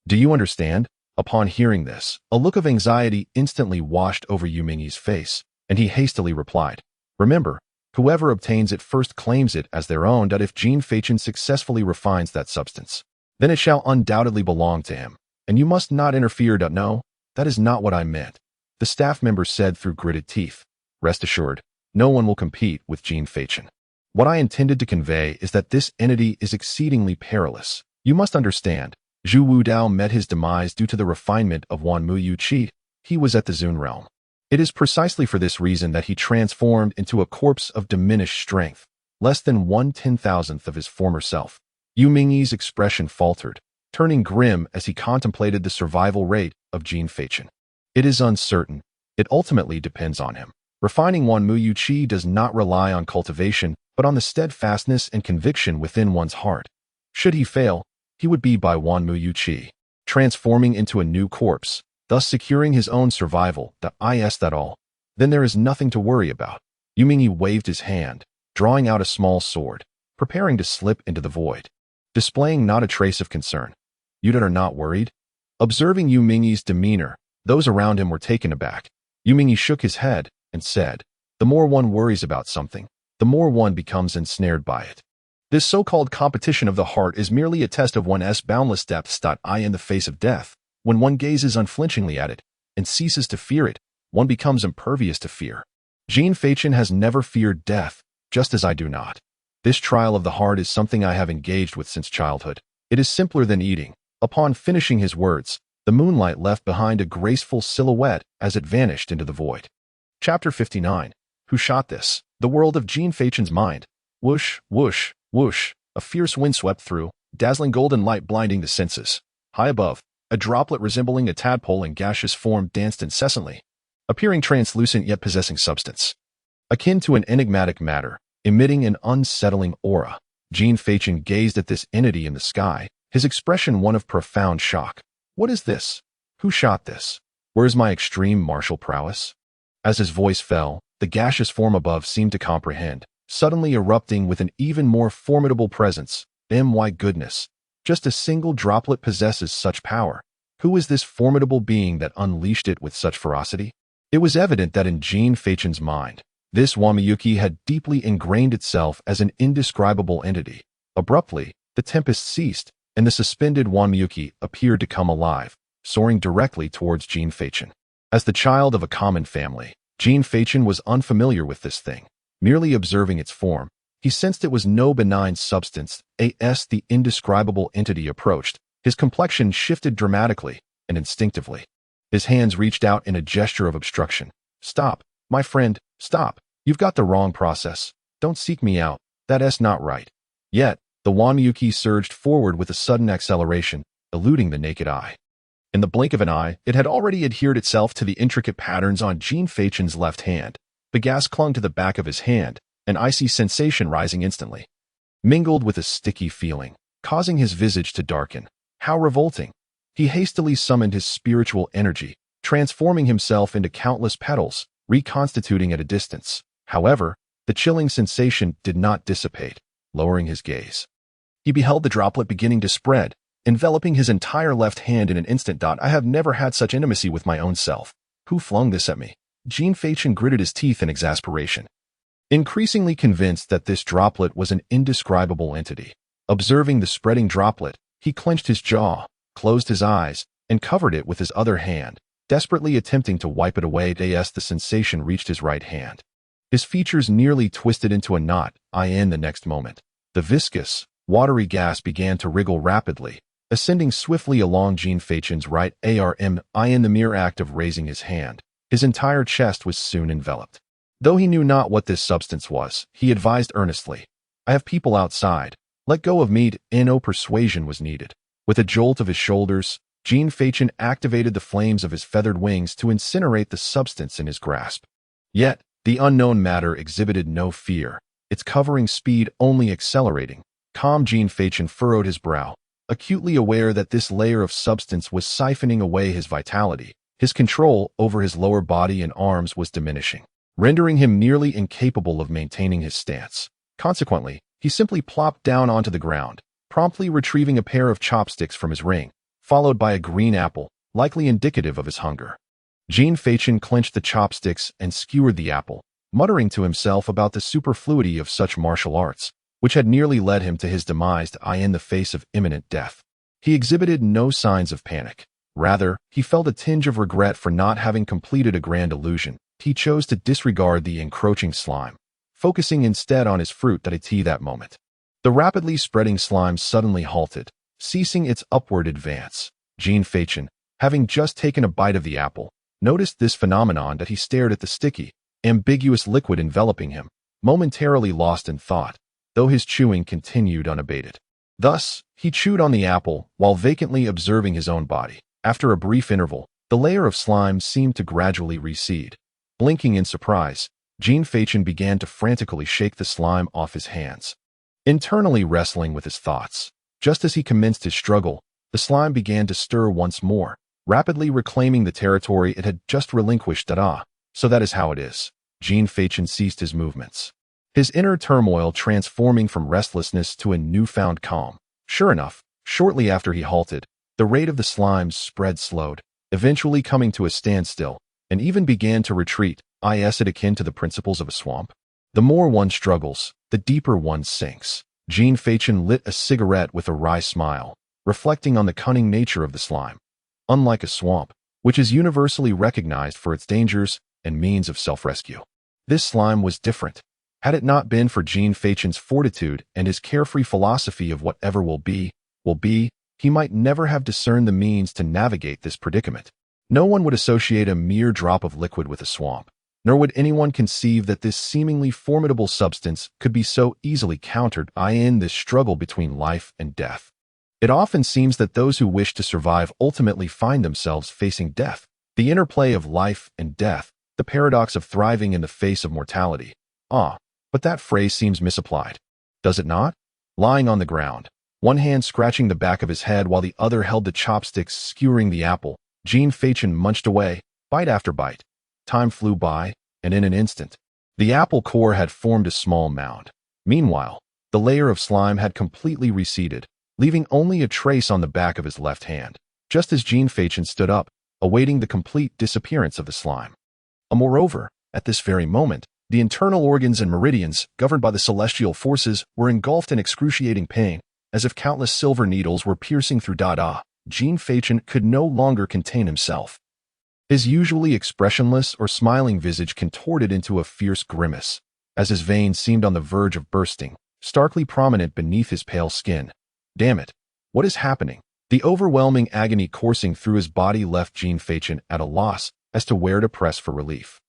Do you understand?" Upon hearing this, a look of anxiety instantly washed over Yu Mingyi's face, and he hastily replied, "Remember, whoever obtains it first claims it as their own. If Jin Feichen successfully refines that substance, then it shall undoubtedly belong to him, and you must not interfere. No, that is not what I meant," the staff member said through gritted teeth. "Rest assured, no one will compete with Jin Feichen. What I intended to convey is that this entity is exceedingly perilous. You must understand, Zhu Wu Dao met his demise due to the refinement of Wanmu Yu Qi. He was at the Zun realm. It is precisely for this reason that he transformed into a corpse of diminished strength, less than 1/10,000th of his former self." Yu Mingyi's expression faltered, turning grim as he contemplated the survival rate of Jin Feichen. "It is uncertain. It ultimately depends on him. Refining Wanmu Yu Qi does not rely on cultivation, but on the steadfastness and conviction within one's heart. Should he fail, he would be by Wanmu Yu Qi, transforming into a new corpse, thus securing his own survival. That all. Then there is nothing to worry about." Yu Mingyi waved his hand, drawing out a small sword, preparing to slip into the void, displaying not a trace of concern. "You are not worried?" Observing Yu Mingyi's demeanor, those around him were taken aback. Yu Mingyi shook his head and said, "The more one worries about something, the more one becomes ensnared by it. This so-called competition of the heart is merely a test of one's boundless depths. In the face of death, when one gazes unflinchingly at it and ceases to fear it, one becomes impervious to fear. Jin Feichen has never feared death, just as I do not. This trial of the heart is something I have engaged with since childhood. It is simpler than eating." Upon finishing his words, the moonlight left behind a graceful silhouette as it vanished into the void. Chapter 59. Who shot this? The world of Jin Feichen's mind. Whoosh, whoosh, whoosh. A fierce wind swept through, dazzling golden light blinding the senses. High above, a droplet resembling a tadpole in gaseous form danced incessantly, appearing translucent yet possessing substance, akin to an enigmatic matter, emitting an unsettling aura. Jin Feichen gazed at this entity in the sky, his expression one of profound shock. "What is this? Who shot this? Where's my extreme martial prowess? As his voice fell, the gaseous form above seemed to comprehend, suddenly erupting with an even more formidable presence. My goodness, just a single droplet possesses such power. Who is this formidable being that unleashed it with such ferocity? It was evident that in Jean Fachen's mind, this Wamayuki had deeply ingrained itself as an indescribable entity. Abruptly, the tempest ceased, and the suspended Wamayuki appeared to come alive, soaring directly towards Jean Fachen. As the child of a common family, Jean Fachen was unfamiliar with this thing. Merely observing its form, he sensed it was no benign substance. As the indescribable entity approached, his complexion shifted dramatically and instinctively. His hands reached out in a gesture of obstruction. Stop, my friend, stop. You've got the wrong process. Don't seek me out. That's not right. Yet, the Wamayuki surged forward with a sudden acceleration, eluding the naked eye. In the blink of an eye, it had already adhered itself to the intricate patterns on Jean Fachen's left hand. The gas clung to the back of his hand, an icy sensation rising instantly, mingled with a sticky feeling, causing his visage to darken. How revolting! He hastily summoned his spiritual energy, transforming himself into countless petals, reconstituting at a distance. However, the chilling sensation did not dissipate, lowering his gaze. He beheld the droplet beginning to spread, enveloping his entire left hand in an instant. I have never had such intimacy with my own self. Who flung this at me? Jean Fachen gritted his teeth in exasperation, increasingly convinced that this droplet was an indescribable entity. Observing the spreading droplet, he clenched his jaw, closed his eyes, and covered it with his other hand, desperately attempting to wipe it away. As the sensation reached his right hand, his features nearly twisted into a knot. In the next moment, the viscous, watery gas began to wriggle rapidly, ascending swiftly along Jean Fachen's right arm. In the mere act of raising his hand, his entire chest was soon enveloped. Though he knew not what this substance was, he advised earnestly, I have people outside. Let go of me. No persuasion was needed. With a jolt of his shoulders, Jean Fachen activated the flames of his feathered wings to incinerate the substance in his grasp. Yet, the unknown matter exhibited no fear, its covering speed only accelerating. Calm Jean Fachen furrowed his brow, acutely aware that this layer of substance was siphoning away his vitality. His control over his lower body and arms was diminishing, rendering him nearly incapable of maintaining his stance. Consequently, he simply plopped down onto the ground, promptly retrieving a pair of chopsticks from his ring, followed by a green apple, likely indicative of his hunger. Jean Fachen clenched the chopsticks and skewered the apple, muttering to himself about the superfluity of such martial arts, which had nearly led him to his demise. In the face of imminent death, he exhibited no signs of panic. Rather, he felt a tinge of regret for not having completed a grand illusion. He chose to disregard the encroaching slime, focusing instead on his fruit that moment. The rapidly spreading slime suddenly halted, ceasing its upward advance. Jean Fachen, having just taken a bite of the apple, noticed this phenomenon. He stared at the sticky, ambiguous liquid enveloping him, momentarily lost in thought, though his chewing continued unabated. Thus, he chewed on the apple while vacantly observing his own body. After a brief interval, the layer of slime seemed to gradually recede. Blinking in surprise, Jean Fachen began to frantically shake the slime off his hands, internally wrestling with his thoughts. Just as he commenced his struggle, the slime began to stir once more, rapidly reclaiming the territory it had just relinquished. So that is how it is. Jean Fachen ceased his movements, his inner turmoil transforming from restlessness to a newfound calm. Sure enough, shortly after he halted, the rate of the slime's spread slowed, eventually coming to a standstill, and even began to retreat. Is it akin to the principles of a swamp? The more one struggles, the deeper one sinks. Jean Fachen lit a cigarette with a wry smile, reflecting on the cunning nature of the slime. Unlike a swamp, which is universally recognized for its dangers and means of self-rescue, this slime was different. Had it not been for Jean Fachen's fortitude and his carefree philosophy of whatever will be, he might never have discerned the means to navigate this predicament. No one would associate a mere drop of liquid with a swamp, nor would anyone conceive that this seemingly formidable substance could be so easily countered in this struggle between life and death. It often seems that those who wish to survive ultimately find themselves facing death. The interplay of life and death, the paradox of thriving in the face of mortality. But that phrase seems misapplied. Does it not? Lying on the ground, one hand scratching the back of his head while the other held the chopsticks skewering the apple, Jean Fachin munched away, bite after bite. Time flew by, and in an instant, the apple core had formed a small mound. Meanwhile, the layer of slime had completely receded, leaving only a trace on the back of his left hand, just as Jean Fachin stood up, awaiting the complete disappearance of the slime. Moreover, at this very moment, the internal organs and meridians, governed by the celestial forces, were engulfed in excruciating pain, as if countless silver needles were piercing through Dada. Jean Fachin could no longer contain himself. His usually expressionless or smiling visage contorted into a fierce grimace, as his veins seemed on the verge of bursting, starkly prominent beneath his pale skin. Damn it! What is happening? The overwhelming agony coursing through his body left Jean Fachin at a loss as to where to press for relief.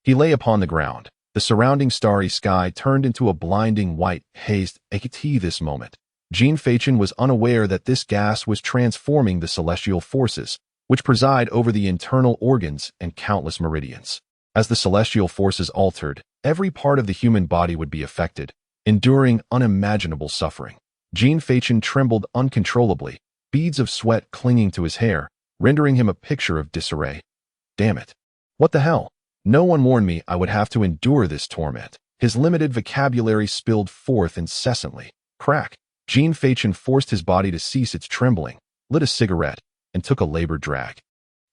He lay upon the ground. The surrounding starry sky turned into a blinding white haze at this moment. Jean Fachin was unaware that this gas was transforming the celestial forces, which preside over the internal organs and countless meridians. As the celestial forces altered, every part of the human body would be affected, enduring unimaginable suffering. Jean Fachin trembled uncontrollably, beads of sweat clinging to his hair, rendering him a picture of disarray. Damn it. What the hell? No one warned me I would have to endure this torment. His limited vocabulary spilled forth incessantly. Crack. Jean Fachin forced his body to cease its trembling, lit a cigarette, and took a labored drag.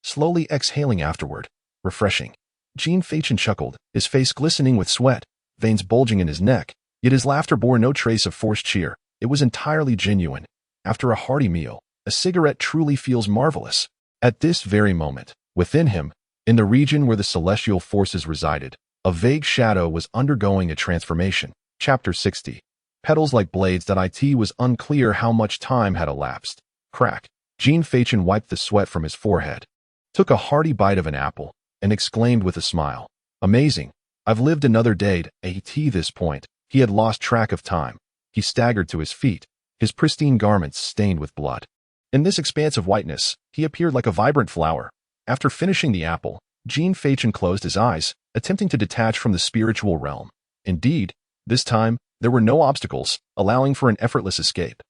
Slowly exhaling afterward. Refreshing. Jean Fachin chuckled, his face glistening with sweat, veins bulging in his neck, yet his laughter bore no trace of forced cheer. It was entirely genuine. After a hearty meal, a cigarette truly feels marvelous. At this very moment, within him, in the region where the celestial forces resided, a vague shadow was undergoing a transformation. Chapter 60. Petals like blades. It was unclear how much time had elapsed. Crack. Jean Fachin wiped the sweat from his forehead, took a hearty bite of an apple, and exclaimed with a smile, "Amazing. I've lived another day." At this point, he had lost track of time. He staggered to his feet, his pristine garments stained with blood. In this expanse of whiteness, he appeared like a vibrant flower. After finishing the apple, Jean Fachin closed his eyes, attempting to detach from the spiritual realm. Indeed, this time, there were no obstacles, allowing for an effortless escape.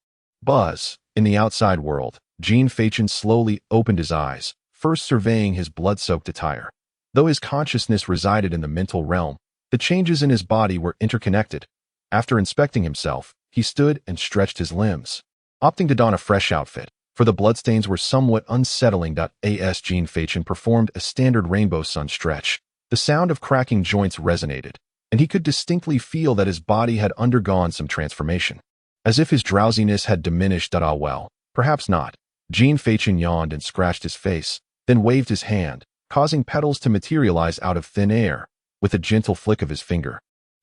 Buzz. In the outside world, Jean Fachin slowly opened his eyes, first surveying his blood-soaked attire. Though his consciousness resided in the mental realm, the changes in his body were interconnected. After inspecting himself, he stood and stretched his limbs, opting to don a fresh outfit, for the bloodstains were somewhat unsettling. As Jean Fachin performed a standard rainbow sun stretch, the sound of cracking joints resonated, and he could distinctly feel that his body had undergone some transformation. As if his drowsiness had diminished. Well, perhaps not. Jean Fachin yawned and scratched his face, then waved his hand, causing petals to materialize out of thin air, with a gentle flick of his finger.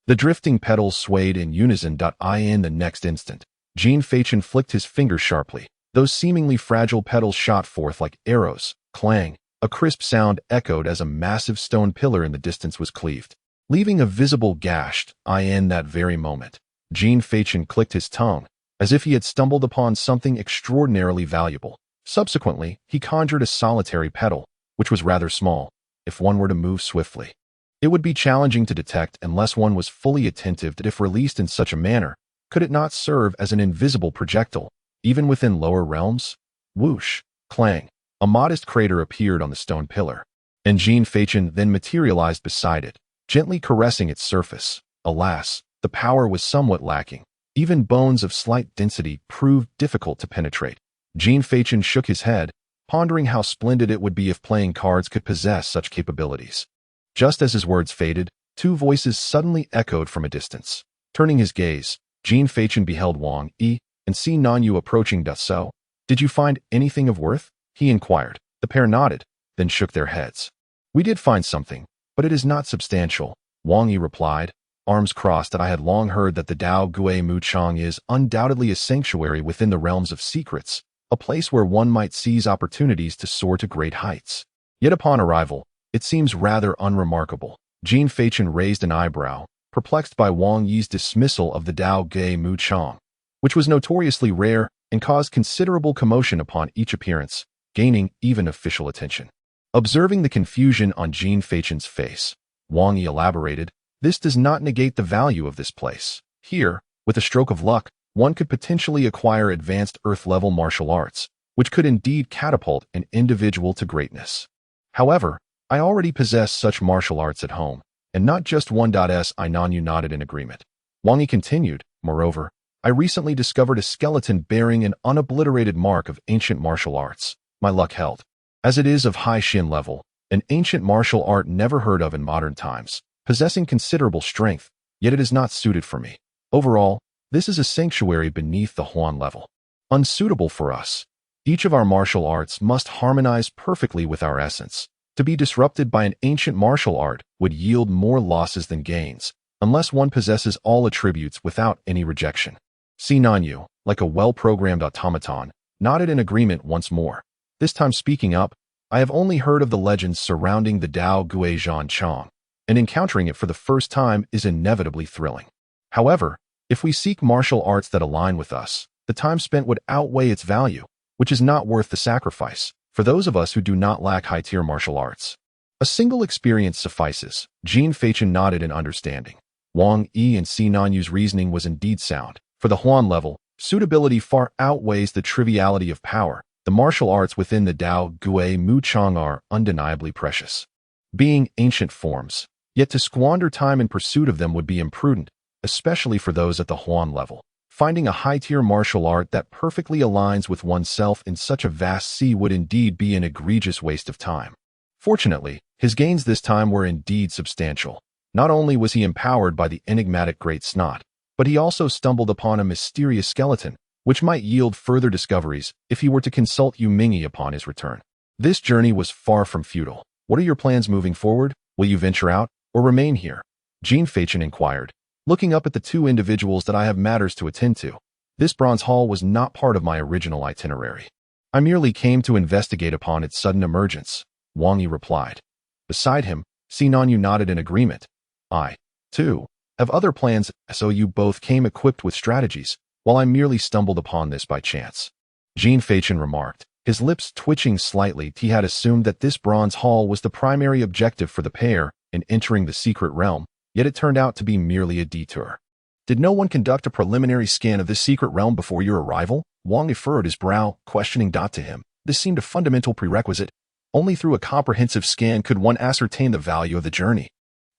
The drifting petals swayed in unison. In the next instant, Jean Fachin flicked his finger sharply. Those seemingly fragile petals shot forth like arrows. Clang. A crisp sound echoed as a massive stone pillar in the distance was cleaved, leaving a visible gash. In that very moment, Jean Fachin clicked his tongue, as if he had stumbled upon something extraordinarily valuable. Subsequently, he conjured a solitary petal, which was rather small. If one were to move swiftly, it would be challenging to detect unless one was fully attentive. That if released in such a manner, could it not serve as an invisible projectile, even within lower realms? Whoosh. Clang. A modest crater appeared on the stone pillar, and Jean Fachin then materialized beside it, gently caressing its surface. Alas, the power was somewhat lacking. Even bones of slight density proved difficult to penetrate. Jean Fachin shook his head, pondering how splendid it would be if playing cards could possess such capabilities. Just as his words faded, two voices suddenly echoed from a distance. Turning his gaze, Jean Fachin beheld Wang Yi and Si Nanyu approaching. So, did you find anything of worth? He inquired. The pair nodded, then shook their heads. We did find something, but it is not substantial, Wang Yi replied, arms crossed. That I had long heard that the Dao Gui Mu Chang is undoubtedly a sanctuary within the realms of secrets, a place where one might seize opportunities to soar to great heights. Yet upon arrival, it seems rather unremarkable. Jean Fachin raised an eyebrow, perplexed by Wang Yi's dismissal of the Dao Gui Mu Chang, which was notoriously rare and caused considerable commotion upon each appearance, gaining even official attention. Observing the confusion on Jean Fachin's face, Wang Yi elaborated, "This does not negate the value of this place. Here, with a stroke of luck, one could potentially acquire advanced Earth-level martial arts, which could indeed catapult an individual to greatness. However, I already possess such martial arts at home, and not just one. I Nanyu nodded in agreement. Wang Yi continued, moreover, I recently discovered a skeleton bearing an unobliterated mark of ancient martial arts. My luck held. As it is of high Shin level, an ancient martial art never heard of in modern times, possessing considerable strength, yet it is not suited for me. Overall, this is a sanctuary beneath the Huan level. Unsuitable for us. Each of our martial arts must harmonize perfectly with our essence. To be disrupted by an ancient martial art would yield more losses than gains, unless one possesses all attributes without any rejection. Si Nanyu, like a well-programmed automaton, nodded in agreement once more. This time speaking up, I have only heard of the legends surrounding the Dao Gui Zhan Chong, and encountering it for the first time is inevitably thrilling. However, if we seek martial arts that align with us, the time spent would outweigh its value, which is not worth the sacrifice for those of us who do not lack high-tier martial arts. A single experience suffices. Jin Feichen nodded in understanding. Wang Yi and Si Nanyu's reasoning was indeed sound. For the Huan level, suitability far outweighs the triviality of power. The martial arts within the Dao Gui Mu Chang are undeniably precious. Being ancient forms, yet to squander time in pursuit of them would be imprudent, especially for those at the Huan level. Finding a high-tier martial art that perfectly aligns with oneself in such a vast sea would indeed be an egregious waste of time. Fortunately, his gains this time were indeed substantial. Not only was he empowered by the enigmatic Great Snot, but he also stumbled upon a mysterious skeleton, which might yield further discoveries if he were to consult Yu Mingyi upon his return. This journey was far from futile. What are your plans moving forward? Will you venture out, or remain here? Jin Feichen inquired, looking up at the two individuals that I have matters to attend to. This bronze hall was not part of my original itinerary. I merely came to investigate upon its sudden emergence, Wang Yi replied. Beside him, Si Nanyu nodded in agreement. I, too, have other plans, so you both came equipped with strategies, while I merely stumbled upon this by chance. Jin Feichen remarked, his lips twitching slightly. He had assumed that this bronze hall was the primary objective for the pair in entering the secret realm, yet it turned out to be merely a detour. Did no one conduct a preliminary scan of this secret realm before your arrival? Wang Yi furrowed his brow, questioning. To him, this seemed a fundamental prerequisite. Only through a comprehensive scan could one ascertain the value of the journey.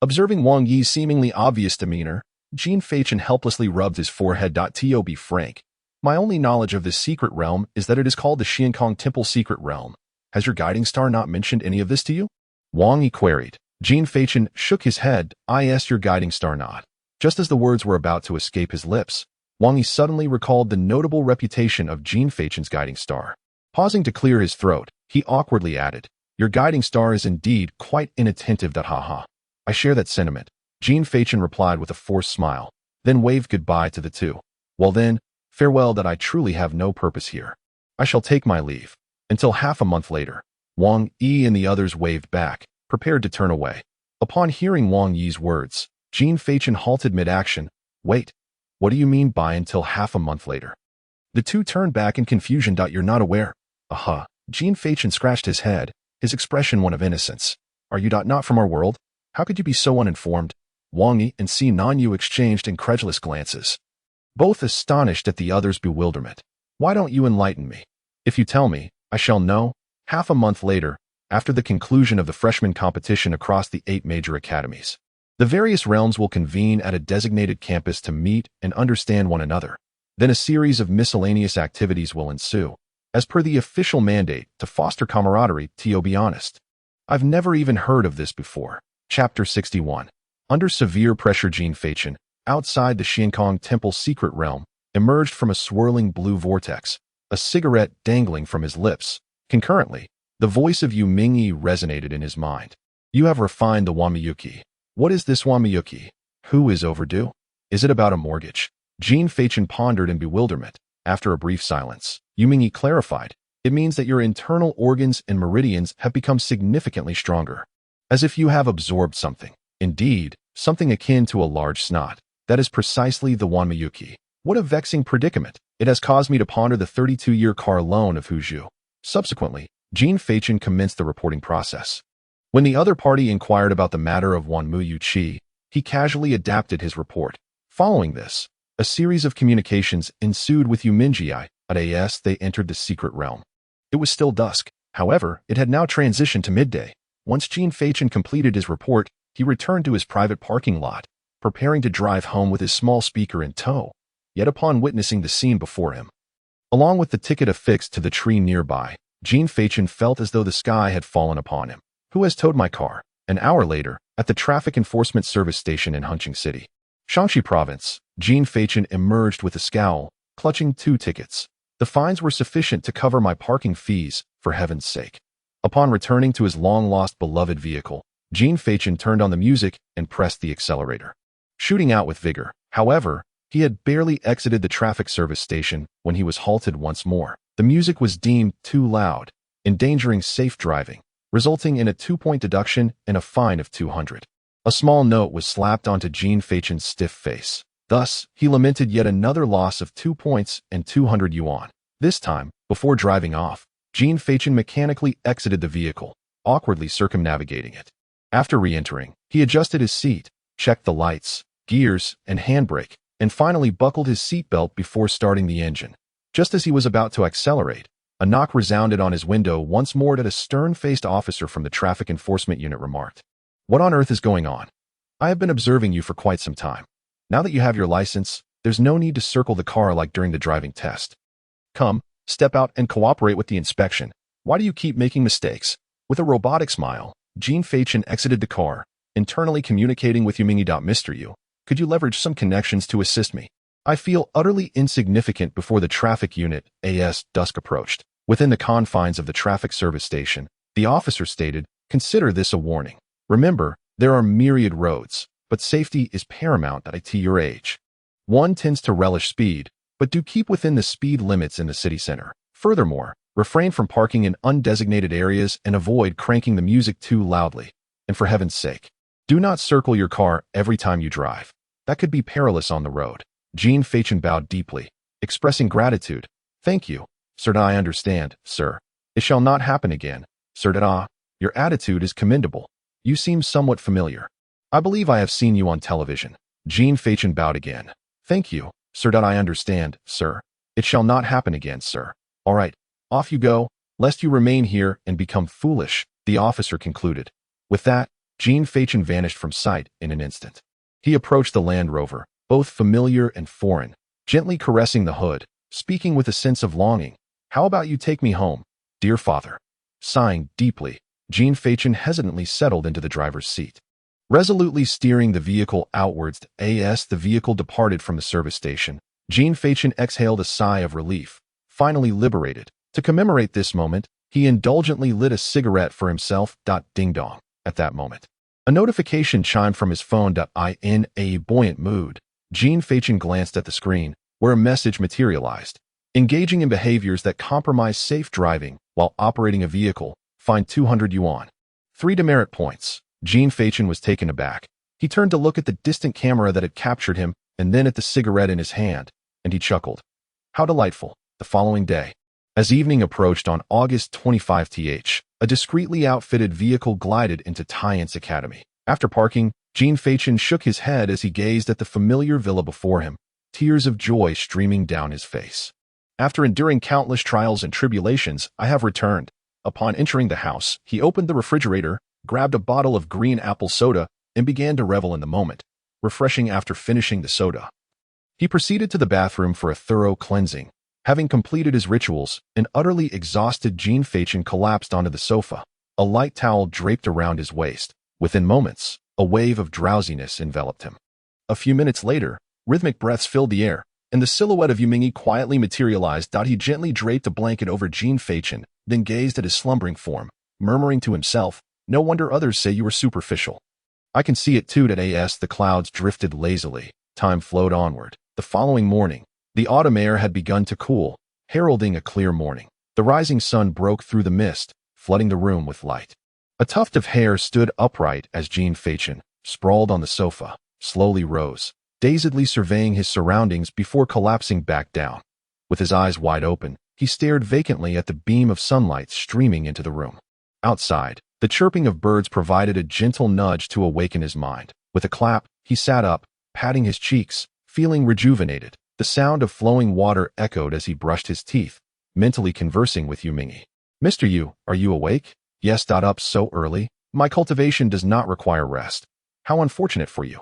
Observing Wang Yi's seemingly obvious demeanor, Jin Feichen helplessly rubbed his forehead. To be frank, my only knowledge of this secret realm is that it is called the Xiankong Temple Secret Realm. Has your guiding star not mentioned any of this to you? Wang Yi queried. Jin Feichen shook his head. Yes, your guiding star not. Just as the words were about to escape his lips, Wang Yi suddenly recalled the notable reputation of Jin Feichen's guiding star. Pausing to clear his throat, he awkwardly added, your guiding star is indeed quite inattentive. Haha. I share that sentiment. Jin Feichen replied with a forced smile, then waved goodbye to the two. Well then, farewell. I truly have no purpose here. I shall take my leave. Until half a month later. Wang Yi and the others waved back, prepared to turn away. Upon hearing Wang Yi's words, Jin Feichen halted mid-action. Wait, what do you mean by until half a month later? The two turned back in confusion. You're not aware? Aha. Jin Feichen scratched his head, his expression one of innocence. Are you not from our world? How could you be so uninformed? Wang Yi and Si Nanyu exchanged incredulous glances, both astonished at the other's bewilderment. Why don't you enlighten me? If you tell me, I shall know. Half a month later, after the conclusion of the freshman competition across the 8 major academies, the various realms will convene at a designated campus to meet and understand one another. Then a series of miscellaneous activities will ensue, as per the official mandate to foster camaraderie. To be honest, I've never even heard of this before. Chapter 61. Under severe pressure, Jin Feichen, outside the Xiankong Temple Secret Realm, emerged from a swirling blue vortex, a cigarette dangling from his lips. Concurrently, the voice of Yu Mingyi resonated in his mind. You have refined the Wanmiyuki. What is this Wanmiyuki? Who is overdue? Is it about a mortgage? Jin Feichen pondered in bewilderment. After a brief silence, Yu Mingyi clarified. It means that your internal organs and meridians have become significantly stronger. As if you have absorbed something. Indeed, something akin to a large snot. That is precisely the Wanmiyuki. What a vexing predicament. It has caused me to ponder the 32-year car loan of Huzhu. Subsequently, Jin Feichen commenced the reporting process. When the other party inquired about the matter of Wanmu Chi, he casually adapted his report. Following this, a series of communications ensued with Yu Mingyi. As they entered the secret realm, It was still dusk. However, it had now transitioned to midday. Once Gene Fachin completed his report, he returned to his private parking lot, preparing to drive home with his small speaker in tow. Yet upon witnessing the scene before him, along with the ticket affixed to the tree nearby, Gene Fachin felt as though the sky had fallen upon him. Who has towed my car? An hour later, at the Traffic Enforcement Service Station in Hunching City, Shaanxi Province, Gene Fachin emerged with a scowl, clutching 2 tickets. The fines were sufficient to cover my parking fees, for heaven's sake. Upon returning to his long-lost beloved vehicle, Gene Fachin turned on the music and pressed the accelerator, shooting out with vigor. However, he had barely exited the traffic service station when he was halted once more. The music was deemed too loud, endangering safe driving, resulting in a 2-point deduction and a fine of 200. A small note was slapped onto Gene Fachin's stiff face. Thus, he lamented yet another loss of 2 points and 200 yuan. This time, before driving off, Gene Fachin mechanically exited the vehicle, awkwardly circumnavigating it. After re-entering, he adjusted his seat, checked the lights, gears, and handbrake, and finally buckled his seatbelt before starting the engine. Just as he was about to accelerate, a knock resounded on his window once more that a stern-faced officer from the Traffic Enforcement Unit remarked, "What on earth is going on? I have been observing you for quite some time. Now that you have your license, there's no need to circle the car like during the driving test. Come, step out and cooperate with the inspection. Why do you keep making mistakes?" With a robotic smile, Gene Fachin exited the car, internally communicating with Yumingyi. "Mr. Yu, could you leverage some connections to assist me? I feel utterly insignificant before the traffic unit." As dusk approached, within the confines of the traffic service station, the officer stated, "Consider this a warning. Remember, there are myriad roads, but safety is paramount at your age. One tends to relish speed, but do keep within the speed limits in the city center. Furthermore, refrain from parking in undesignated areas and avoid cranking the music too loudly. And for heaven's sake, do not circle your car every time you drive. That could be perilous on the road." Gene Fachin bowed deeply, expressing gratitude. "Thank you, sir. I understand, sir. It shall not happen again, sir. Your attitude is commendable. You seem somewhat familiar. I believe I have seen you on television." Gene Fachin bowed again. "Thank you, sir. I understand, sir. It shall not happen again, sir. All right, off you go, lest you remain here and become foolish," the officer concluded. With that, Gene Fachin vanished from sight in an instant. He approached the Land Rover, both familiar and foreign, gently caressing the hood, speaking with a sense of longing. "How about you take me home, dear father?" Sighing deeply, Gene Fachin hesitantly settled into the driver's seat. Resolutely steering the vehicle outwards as the vehicle departed from the service station, Gene Fachin exhaled a sigh of relief, finally liberated. To commemorate this moment, he indulgently lit a cigarette for himself. Ding dong. At that moment, a notification chimed from his phone. In a buoyant mood, Gene Fachin glanced at the screen, where a message materialized. "Engaging in behaviors that compromise safe driving while operating a vehicle, fine 200 yuan. 3 demerit points." Gene Fachin was taken aback. He turned to look at the distant camera that had captured him, and then at the cigarette in his hand, and he chuckled. How delightful. The following day, as evening approached on August 25 a discreetly outfitted vehicle glided into Tyant's Academy. After parking, Gene Fachin shook his head as he gazed at the familiar villa before him, tears of joy streaming down his face. "After enduring countless trials and tribulations, I have returned." Upon entering the house, he opened the refrigerator, grabbed a bottle of green apple soda, and began to revel in the moment, refreshing after finishing the soda. He proceeded to the bathroom for a thorough cleansing. Having completed his rituals, an utterly exhausted Gene Fachin collapsed onto the sofa, a light towel draped around his waist. Within moments, a wave of drowsiness enveloped him. A few minutes later, rhythmic breaths filled the air, and the silhouette of Yumingyi quietly materialized. He gently draped a blanket over Gene Fachin, then gazed at his slumbering form, murmuring to himself, "No wonder others say you are superficial. I can see it too." As the clouds drifted lazily, time flowed onward. The following morning, the autumn air had begun to cool, heralding a clear morning. The rising sun broke through the mist, flooding the room with light. A tuft of hair stood upright as Gene Fachin, sprawled on the sofa, slowly rose, dazedly surveying his surroundings before collapsing back down. With his eyes wide open, he stared vacantly at the beam of sunlight streaming into the room. Outside, the chirping of birds provided a gentle nudge to awaken his mind. With a clap, he sat up, patting his cheeks, feeling rejuvenated. The sound of flowing water echoed as he brushed his teeth, mentally conversing with Yumingyi. Mr. Yu, are you awake? Yes. Up so early? My cultivation does not require rest. How unfortunate for you.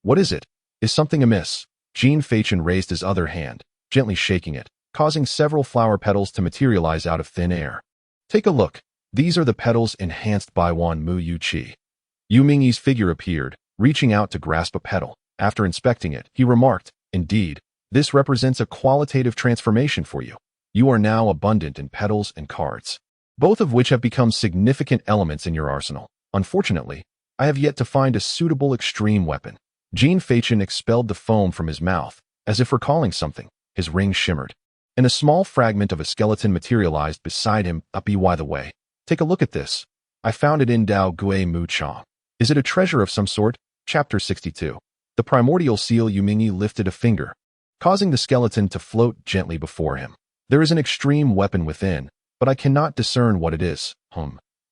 What is it? Is something amiss? Jean Fachin raised his other hand, gently shaking it, causing several flower petals to materialize out of thin air. Take a look. These are the petals enhanced by Wan Mu Yu Qi. Yu Mingyi's figure appeared, reaching out to grasp a petal. After inspecting it, he remarked, indeed, this represents a qualitative transformation for you. You are now abundant in petals and cards, both of which have become significant elements in your arsenal. Unfortunately, I have yet to find a suitable extreme weapon. Jean Fachin expelled the foam from his mouth, as if recalling something. His ring shimmered, and a small fragment of a skeleton materialized beside him. By the way, take a look at this. I found it in Dao Gui Mu Chang. Is it a treasure of some sort? Chapter 62. The primordial seal. Yu Mingyi lifted a finger, causing the skeleton to float gently before him. There is an extreme weapon within, but I cannot discern what it is.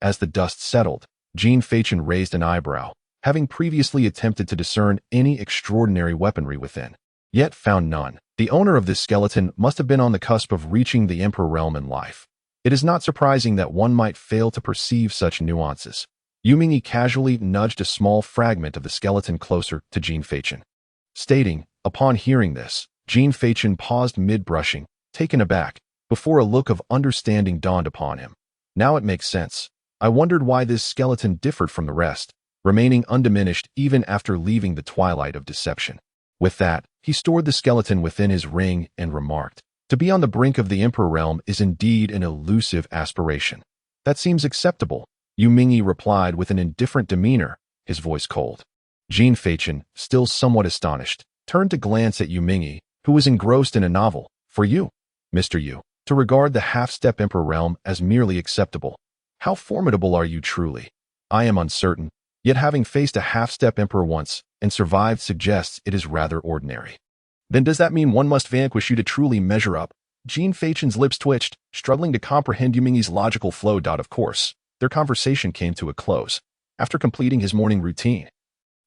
As the dust settled, Jean Fachin raised an eyebrow, having previously attempted to discern any extraordinary weaponry within, yet found none. The owner of this skeleton must have been on the cusp of reaching the Emperor realm in life. It is not surprising that one might fail to perceive such nuances. Yu Mingyi casually nudged a small fragment of the skeleton closer to Jean Fachin, stating, upon hearing this, Jean Fachin paused mid-brushing, taken aback, before a look of understanding dawned upon him. Now it makes sense. I wondered why this skeleton differed from the rest, remaining undiminished even after leaving the twilight of deception. With that, he stored the skeleton within his ring and remarked, to be on the brink of the Emperor realm is indeed an elusive aspiration. That seems acceptable, Yu Mingyi replied with an indifferent demeanor, his voice cold. Jean Fachin, still somewhat astonished, turned to glance at Yu Mingyi, who was engrossed in a novel. For you, Mr. Yu, to regard the half-step Emperor realm as merely acceptable. How formidable are you truly? I am uncertain, yet having faced a half-step Emperor once and survived suggests it is rather ordinary. Then does that mean one must vanquish you to truly measure up? Jean Fachin's lips twitched, struggling to comprehend Yu Mingyi's logical flow. Of course, their conversation came to a close. After completing his morning routine,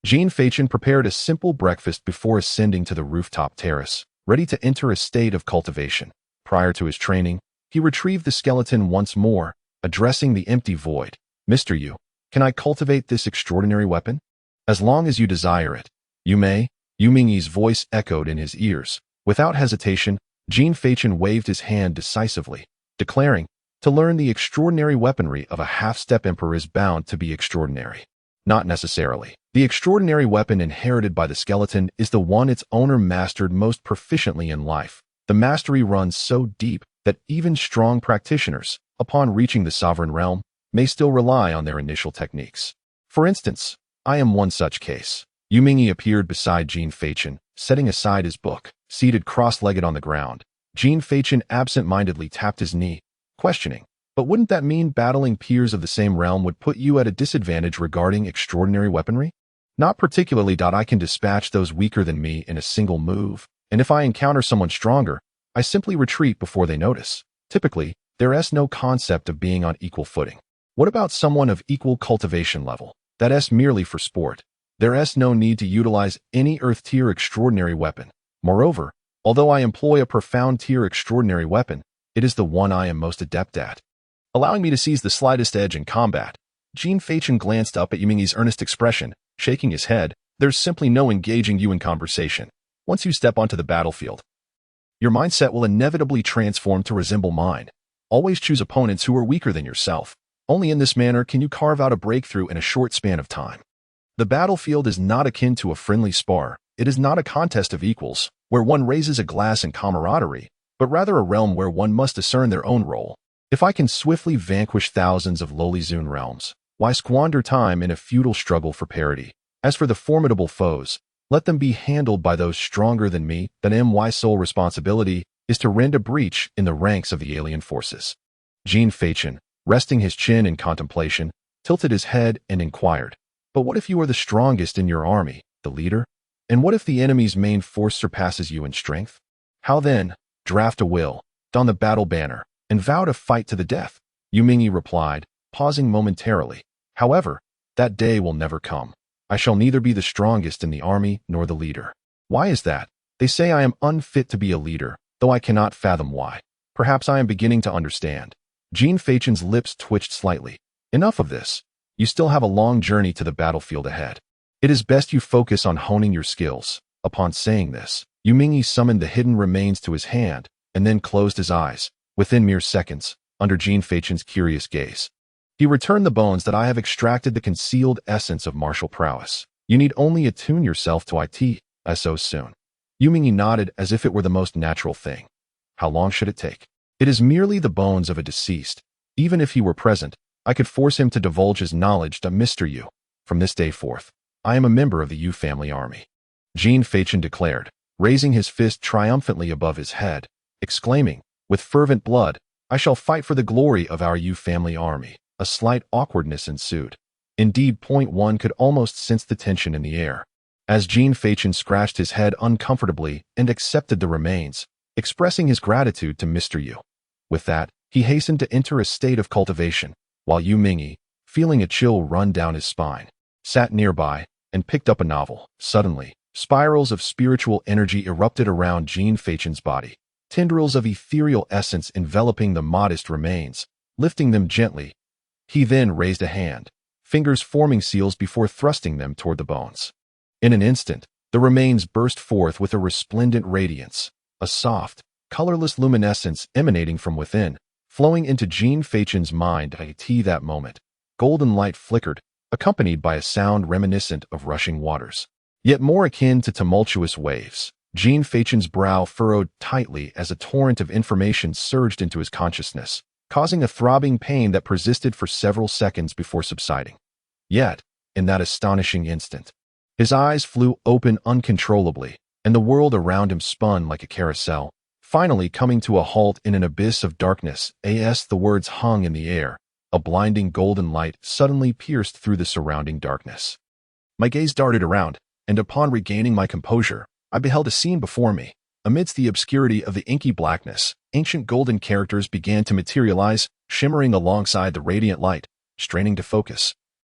Jean Fachin prepared a simple breakfast before ascending to the rooftop terrace, ready to enter a state of cultivation. Prior to his training, he retrieved the skeleton once more, addressing the empty void. Mr. Yu, can I cultivate this extraordinary weapon? As long as you desire it, you may. Yu Mingyi's voice echoed in his ears. Without hesitation, Jean Fachin waved his hand decisively, declaring, to learn the extraordinary weaponry of a half-step emperor is bound to be extraordinary. Not necessarily. The extraordinary weapon inherited by the skeleton is the one its owner mastered most proficiently in life. The mastery runs so deep that even strong practitioners, upon reaching the sovereign realm, may still rely on their initial techniques. For instance, I am one such case. Yu Mingyi appeared beside Jean Fachin, setting aside his book. Seated cross-legged on the ground, Jean Fachin absent-mindedly tapped his knee, questioning, but wouldn't that mean battling peers of the same realm would put you at a disadvantage regarding extraordinary weaponry? Not particularly. I can dispatch those weaker than me in a single move, and if I encounter someone stronger, I simply retreat before they notice. Typically, there is no concept of being on equal footing. What about someone of equal cultivation level? That is merely for sport. There is no need to utilize any earth-tier extraordinary weapon. Moreover, although I employ a profound-tier extraordinary weapon, it is the one I am most adept at, allowing me to seize the slightest edge in combat. Jean Fachin glanced up at Yu Mingyi's earnest expression, shaking his head. There's simply no engaging you in conversation. Once you step onto the battlefield, your mindset will inevitably transform to resemble mine. Always choose opponents who are weaker than yourself. Only in this manner can you carve out a breakthrough in a short span of time. The battlefield is not akin to a friendly spar. It is not a contest of equals, where one raises a glass in camaraderie, but rather a realm where one must discern their own role. If I can swiftly vanquish thousands of lowly Zun realms, why squander time in a futile struggle for parity? As for the formidable foes, let them be handled by those stronger than me. My sole responsibility is to rend a breach in the ranks of the alien forces. Jean Fachin, resting his chin in contemplation, tilted his head and inquired, but what if you are the strongest in your army, the leader? And what if the enemy's main force surpasses you in strength? How then? Draft a will, don the battle banner, and vow to fight to the death. Yu Mingyi replied, pausing momentarily. However, that day will never come. I shall neither be the strongest in the army nor the leader. Why is that? They say I am unfit to be a leader, though I cannot fathom why. Perhaps I am beginning to understand. Jean Fachen's lips twitched slightly. Enough of this. You still have a long journey to the battlefield ahead. It is best you focus on honing your skills. Upon saying this, Yu Mingyi summoned the hidden remains to his hand and then closed his eyes, within mere seconds, under Jean Fachen's curious gaze. He returned the bones that I have extracted the concealed essence of martial prowess. You need only attune yourself to it, as so soon. Yu Mingyi nodded as if it were the most natural thing. How long should it take? It is merely the bones of a deceased. Even if he were present, I could force him to divulge his knowledge to Mr. Yu. From this day forth, I am a member of the Yu family army. Jean Fachen declared, raising his fist triumphantly above his head, exclaiming, with fervent blood, I shall fight for the glory of our Yu family army. A slight awkwardness ensued. Indeed, one could almost sense the tension in the air. As Jean Fachen scratched his head uncomfortably and accepted the remains, expressing his gratitude to Mr. Yu. With that, he hastened to enter a state of cultivation, while Yu Mingyi, feeling a chill run down his spine, sat nearby and picked up a novel. Suddenly, spirals of spiritual energy erupted around Jean Fachen's body, tendrils of ethereal essence enveloping the modest remains, lifting them gently. He then raised a hand, fingers forming seals before thrusting them toward the bones. In an instant, the remains burst forth with a resplendent radiance, a soft, colorless luminescence emanating from within, flowing into Jean Fachen's mind. At that moment, golden light flickered, accompanied by a sound reminiscent of rushing waters, yet more akin to tumultuous waves. Jean Fachen's brow furrowed tightly as a torrent of information surged into his consciousness, causing a throbbing pain that persisted for several seconds before subsiding. Yet, in that astonishing instant, his eyes flew open uncontrollably, and the world around him spun like a carousel, finally coming to a halt in an abyss of darkness. The words hung in the air. A blinding golden light suddenly pierced through the surrounding darkness. My gaze darted around, and upon regaining my composure, I beheld a scene before me. Amidst the obscurity of the inky blackness, ancient golden characters began to materialize, shimmering alongside the radiant light. Straining to focus,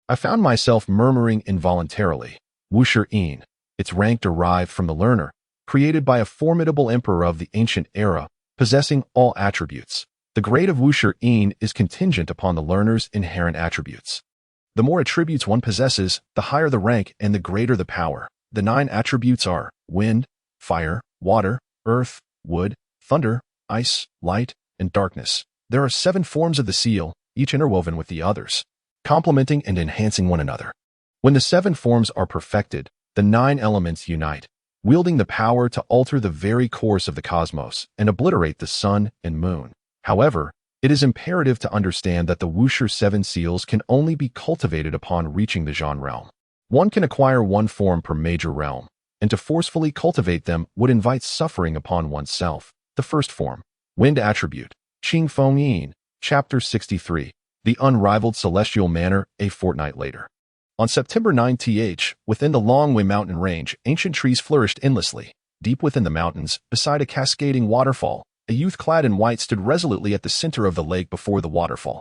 I found myself murmuring involuntarily, Wusher-in, its rank derived from the learner, created by a formidable emperor of the ancient era, possessing all attributes. The grade of Wusher-in is contingent upon the learner's inherent attributes. The more attributes one possesses, the higher the rank and the greater the power. The 9 attributes are wind, fire, water, earth, wood, thunder, ice, light, and darkness. There are 7 forms of the seal, each interwoven with the others, complementing and enhancing one another. When the 7 forms are perfected, the 9 elements unite, wielding the power to alter the very course of the cosmos and obliterate the sun and moon. However, it is imperative to understand that the Wusher 7 seals can only be cultivated upon reaching the Zhan realm. One can acquire 1 form per major realm, and to forcefully cultivate them would invite suffering upon oneself. The first form, Wind Attribute, Qing Feng Yin, Chapter 63, The Unrivaled Celestial Manner. A fortnight later. On September 9 within the Longwei mountain range, ancient trees flourished endlessly. Deep within the mountains, beside a cascading waterfall, a youth clad in white stood resolutely at the center of the lake before the waterfall.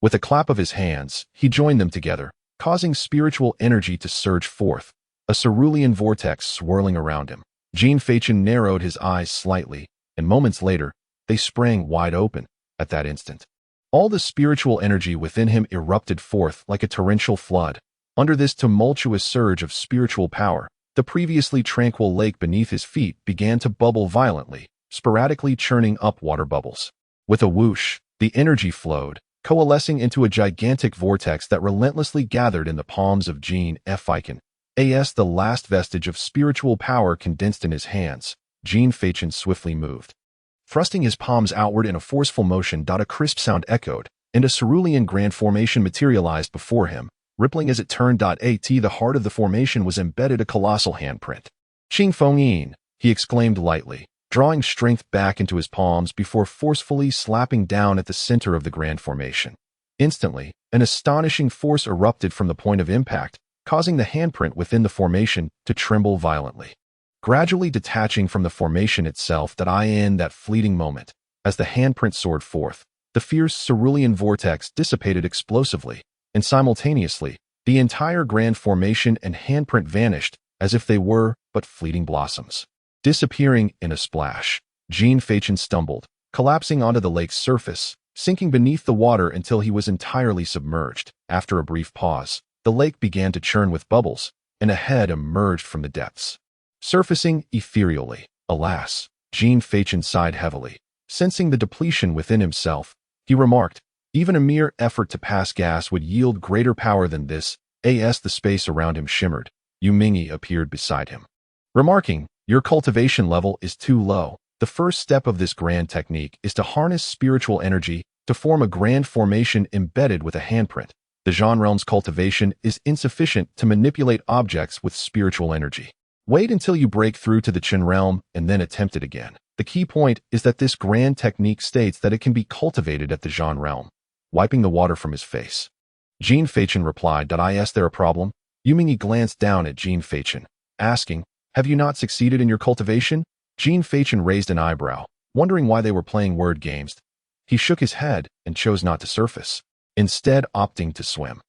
With a clap of his hands, he joined them together, causing spiritual energy to surge forth, a cerulean vortex swirling around him. Jean Fachen narrowed his eyes slightly, and moments later, they sprang wide open. At that instant, all the spiritual energy within him erupted forth like a torrential flood. Under this tumultuous surge of spiritual power, the previously tranquil lake beneath his feet began to bubble violently, sporadically churning up water bubbles. With a whoosh, the energy flowed, coalescing into a gigantic vortex that relentlessly gathered in the palms of Jean Fachen. The last vestige of spiritual power condensed in his hands, Jean Fachen swiftly moved. Thrusting his palms outward in a forceful motion, a crisp sound echoed, and a cerulean grand formation materialized before him, rippling as it turned. The heart of the formation was embedded a colossal handprint. Qing Feng Yin, he exclaimed lightly, drawing strength back into his palms before forcefully slapping down at the center of the grand formation. Instantly, an astonishing force erupted from the point of impact, causing the handprint within the formation to tremble violently, gradually detaching from the formation itself. In that fleeting moment, as the handprint soared forth, the fierce cerulean vortex dissipated explosively, and simultaneously, the entire grand formation and handprint vanished as if they were but fleeting blossoms. Disappearing in a splash, Jean Fachen stumbled, collapsing onto the lake's surface, sinking beneath the water until he was entirely submerged. After a brief pause, the lake began to churn with bubbles, and a head emerged from the depths, surfacing ethereally. Alas, Jean Fachin sighed heavily. Sensing the depletion within himself, he remarked, even a mere effort to pass gas would yield greater power than this. The space around him shimmered. Yu Mingyi appeared beside him, remarking, your cultivation level is too low. The first step of this grand technique is to harness spiritual energy to form a grand formation embedded with a handprint. The Zhan realm's cultivation is insufficient to manipulate objects with spiritual energy. Wait until you break through to the Qin realm and then attempt it again. The key point is that this grand technique states that it can be cultivated at the Zhan realm. Wiping the water from his face, Jean Fachin replied, "Is there a problem?" Yu Mingyi glanced down at Jean Fachin, asking, have you not succeeded in your cultivation? Jean Fachin raised an eyebrow, wondering why they were playing word games. He shook his head and chose not to surface, instead opting to swim.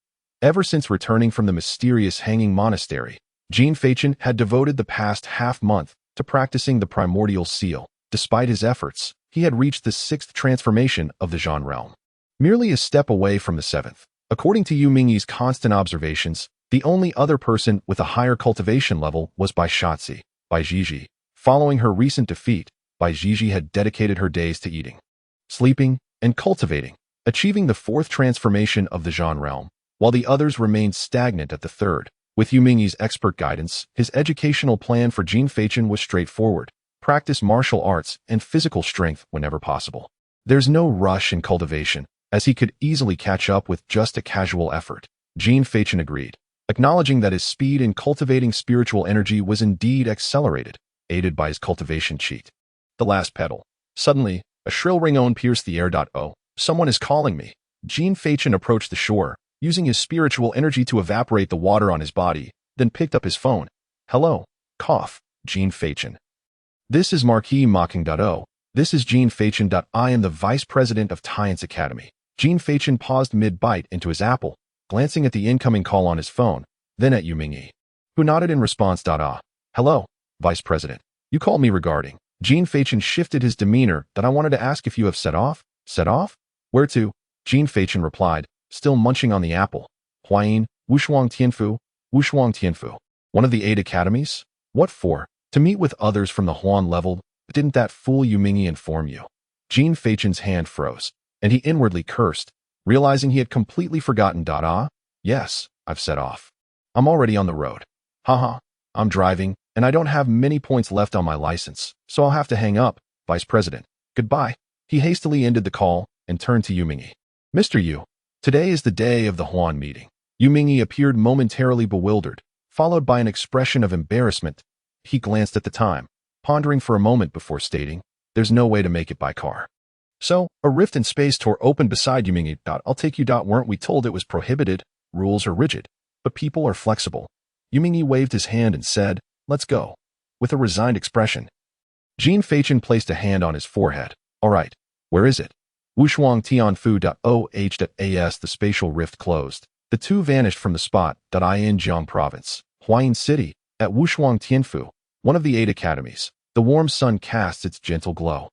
Ever since returning from the mysterious hanging monastery, Jean Fachin had devoted the past half-month to practicing the primordial seal. Despite his efforts, he had reached the 6th transformation of the Zhan realm, merely a step away from the 7th. According to Yu Mingyi's constant observations, the only other person with a higher cultivation level was Bai Shatzi. Bai Zhizhi. Following her recent defeat, Bai Zhizhi had dedicated her days to eating, sleeping, and cultivating, achieving the 4th transformation of the Zhan realm, while the others remained stagnant at the 3rd. With Yu Mingyi's expert guidance, his educational plan for Jean Fachin was straightforward: practice martial arts and physical strength whenever possible. There's no rush in cultivation, as he could easily catch up with just a casual effort. Jean Fachin agreed, acknowledging that his speed in cultivating spiritual energy was indeed accelerated, aided by his cultivation cheat. The last petal. Suddenly, a shrill ringtone pierced the air. Oh, someone is calling me. Jean Fachin approached the shore, using his spiritual energy to evaporate the water on his body, then picked up his phone. Hello, cough, Jean Fachin. This is Marquis Mocking. Oh, this is Jean Fachin. I am the vice president of Tian's Academy. Jean Fachin paused mid-bite into his apple, glancing at the incoming call on his phone, then at Yu Mingyi, who nodded in response. Hello, Vice President. You called me regarding. Jean Fachin shifted his demeanor. I wanted to ask if you have set off? Set off? Where to? Jean Fachin replied, still munching on the apple. Huayin, Wushuang Tianfu. One of the 8 academies? What for? To meet with others from the Huan level. Didn't that fool Yu Mingyi inform you? Jean Fachin's hand froze, and he inwardly cursed, realizing he had completely forgotten. Yes, I've set off. I'm already on the road. Haha, I'm driving, and I don't have many points left on my license, so I'll have to hang up, Vice President. Goodbye. He hastily ended the call and turned to Yu Mingyi. Mr. Yu, today is the day of the Huan meeting. Yu Mingyi appeared momentarily bewildered, followed by an expression of embarrassment. He glanced at the time, pondering for a moment before stating, there's no way to make it by car. So, a rift in space tore open beside Yu Mingyi. I'll take you. Weren't we told it was prohibited? Rules are rigid, but people are flexible. Yu Mingyi waved his hand and said, let's go, with a resigned expression. Jean Fachin placed a hand on his forehead. All right, where is it? Wushuang Tianfu.oh.as. The spatial rift closed. The two vanished from the spot. In Jiang Province, Huayin City, at Wushuang Tianfu, one of the 8 academies. The warm sun casts its gentle glow,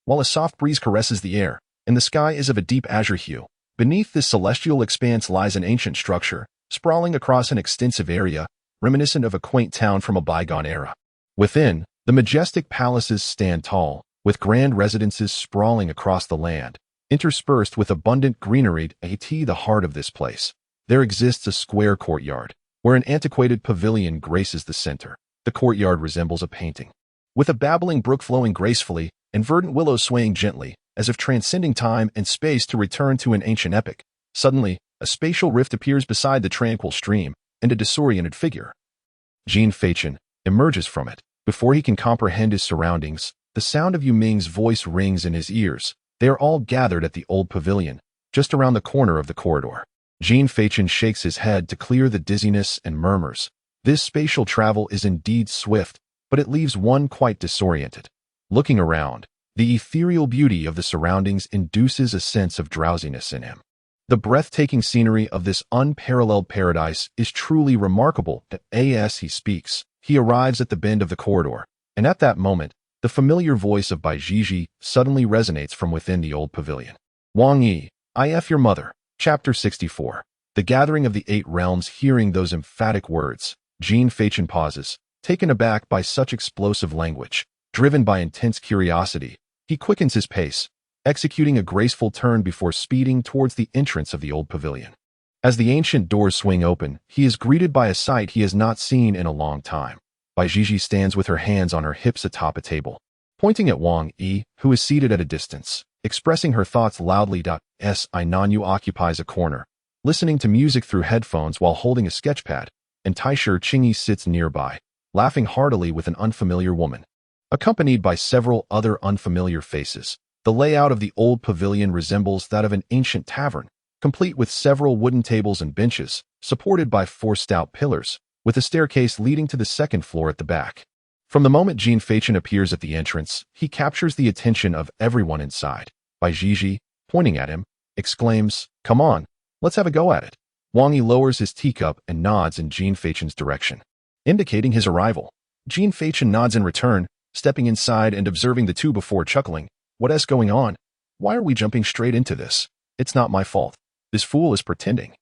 while a soft breeze caresses the air, and the sky is of a deep azure hue. Beneath this celestial expanse lies an ancient structure, sprawling across an extensive area, reminiscent of a quaint town from a bygone era. Within, the majestic palaces stand tall, with grand residences sprawling across the land, interspersed with abundant greenery. At the heart of this place, there exists a square courtyard, where an antiquated pavilion graces the center. The courtyard resembles a painting, with a babbling brook flowing gracefully and verdant willows swaying gently, as if transcending time and space to return to an ancient epic. Suddenly, a spatial rift appears beside the tranquil stream, and a disoriented figure, Jean Fachin, emerges from it. Before he can comprehend his surroundings, the sound of Yu Ming's voice rings in his ears. They are all gathered at the old pavilion, just around the corner of the corridor. Jean Fachin shakes his head to clear the dizziness and murmurs, this spatial travel is indeed swift, but it leaves one quite disoriented. Looking around, the ethereal beauty of the surroundings induces a sense of drowsiness in him. The breathtaking scenery of this unparalleled paradise is truly remarkable. As he speaks, he arrives at the bend of the corridor, and at that moment, the familiar voice of Bai Zhizhi suddenly resonates from within the old pavilion. Wang Yi, IF your mother. Chapter 64. The Gathering of the Eight Realms. Hearing those emphatic words, Jin Feichen pauses, taken aback by such explosive language. Driven by intense curiosity, he quickens his pace, executing a graceful turn before speeding towards the entrance of the old pavilion. As the ancient doors swing open, he is greeted by a sight he has not seen in a long time. Bai Jiji stands with her hands on her hips atop a table, pointing at Wang Yi, who is seated at a distance, expressing her thoughts loudly. I Nanyu occupies a corner, listening to music through headphones while holding a sketchpad, and Taisher Qingyi sits nearby, laughing heartily with an unfamiliar woman. Accompanied by several other unfamiliar faces, the layout of the old pavilion resembles that of an ancient tavern, complete with several wooden tables and benches, supported by 4 stout pillars, with a staircase leading to the second floor at the back. From the moment Jin Feichen appears at the entrance, he captures the attention of everyone inside. Bai Jiji, pointing at him, exclaims, "Come on, let's have a go at it." Wang Yi lowers his teacup and nods in Jin Feichen's direction, indicating his arrival. Jin Feichen nods in return, stepping inside and observing the two before chuckling. "What's going on? Why are we jumping straight into this? It's not my fault. This fool is pretending."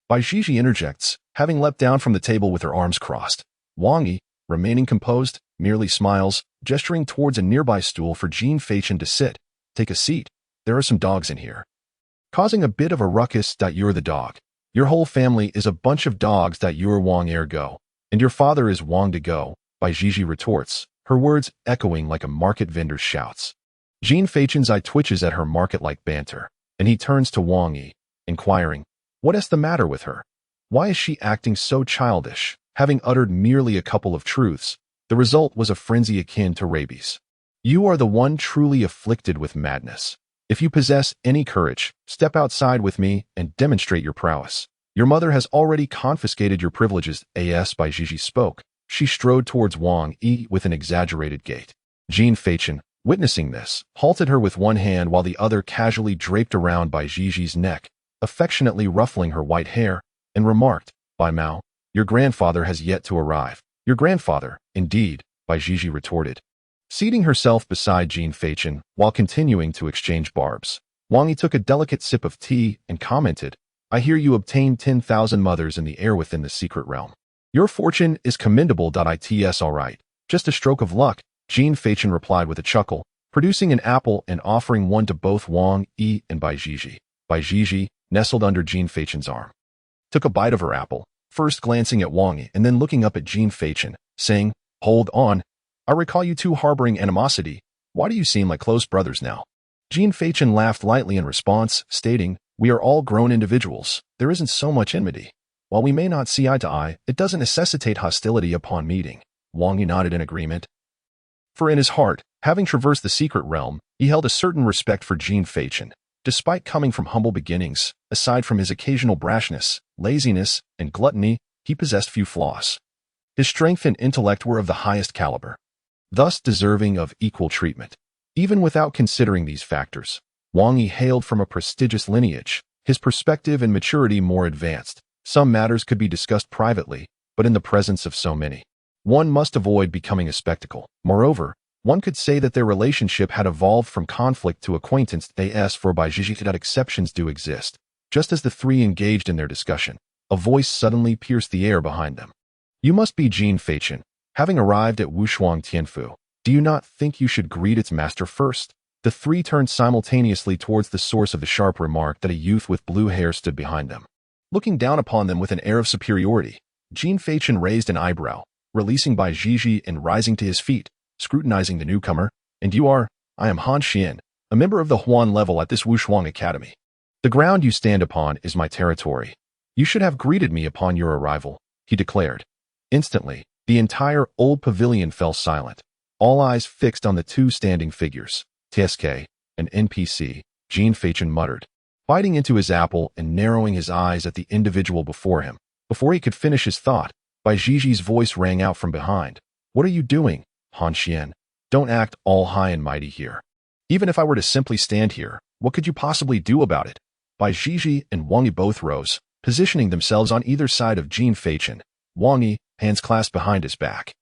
Bai Jiji interjects, having leapt down from the table with her arms crossed. Wang Yi, remaining composed, merely smiles, gesturing towards a nearby stool for Jin Feichen to sit. "Take a seat. There are some dogs in here." Causing a bit of a ruckus. "You're the dog. Your whole family is a bunch of dogs. You're Wang Ergo, and your father is Wang De Go," Bai Jiji retorts, her words echoing like a market vendor's shouts. Jin Feichen's eye twitches at her market-like banter, and he turns to Wang Yi, inquiring, "What's the matter with her? Why is she acting so childish?" Having uttered merely a couple of truths, the result was a frenzy akin to rabies. "You are the one truly afflicted with madness. If you possess any courage, step outside with me and demonstrate your prowess. Your mother has already confiscated your privileges." As Bai Jiji spoke, she strode towards Wang Yi with an exaggerated gait. Jin Feichen, witnessing this, halted her with one hand while the other casually draped around Bai Jiji's neck, affectionately ruffling her white hair, and remarked, "Bai Mao, your grandfather has yet to arrive." "Your grandfather, indeed," Bai Jiji retorted, seating herself beside Jin Feichen while continuing to exchange barbs. Wang Yi took a delicate sip of tea and commented, "I hear you obtained 10,000 mothers in the air within the secret realm. Your fortune is commendable. It's all right. Just a stroke of luck," Jin Feichen replied with a chuckle, producing an apple and offering one to both Wang Yi and Bai Jiji. Bai Jiji, nestled under Jin Feichen's arm, took a bite of her apple, first glancing at Wang Yi and then looking up at Jin Feichen, saying, "Hold on. I recall you two harboring animosity. Why do you seem like close brothers now?" Jin Feichen laughed lightly in response, stating, "We are all grown individuals. There isn't so much enmity. While we may not see eye to eye, it doesn't necessitate hostility upon meeting." Wang Yi nodded in agreement. For in his heart, having traversed the secret realm, he held a certain respect for Jin Feichen. Despite coming from humble beginnings, aside from his occasional brashness, laziness, and gluttony, he possessed few flaws. His strength and intellect were of the highest caliber, thus deserving of equal treatment. Even without considering these factors, Wang Yi hailed from a prestigious lineage, his perspective and maturity more advanced. Some matters could be discussed privately, but in the presence of so many, one must avoid becoming a spectacle. Moreover, one could say that their relationship had evolved from conflict to acquaintance. As for Bai Jiji, that exceptions do exist. Just as the three engaged in their discussion, a voice suddenly pierced the air behind them. "You must be Jin Feichen. Having arrived at Wushuang Tianfu, do you not think you should greet its master first?" The three turned simultaneously towards the source of the sharp remark that a youth with blue hair stood behind them. Looking down upon them with an air of superiority, Jin Feichen raised an eyebrow, releasing Bai Jiji and rising to his feet, scrutinizing the newcomer. "And you are?" "I am Han Xian, a member of the Huan level at this Wushuang Academy. The ground you stand upon is my territory. You should have greeted me upon your arrival," he declared. Instantly, the entire old pavilion fell silent, all eyes fixed on the two standing figures. "TSK, an NPC," Jin Feichen muttered, biting into his apple and narrowing his eyes at the individual before him. Before he could finish his thought, Bai Jiji's voice rang out from behind. "What are you doing, Han Xian? Don't act all high and mighty here. Even if I were to simply stand here, what could you possibly do about it?" Bai Jiji and Wang Yi both rose, positioning themselves on either side of Jin Feichen. Wang Yi, hands clasped behind his back,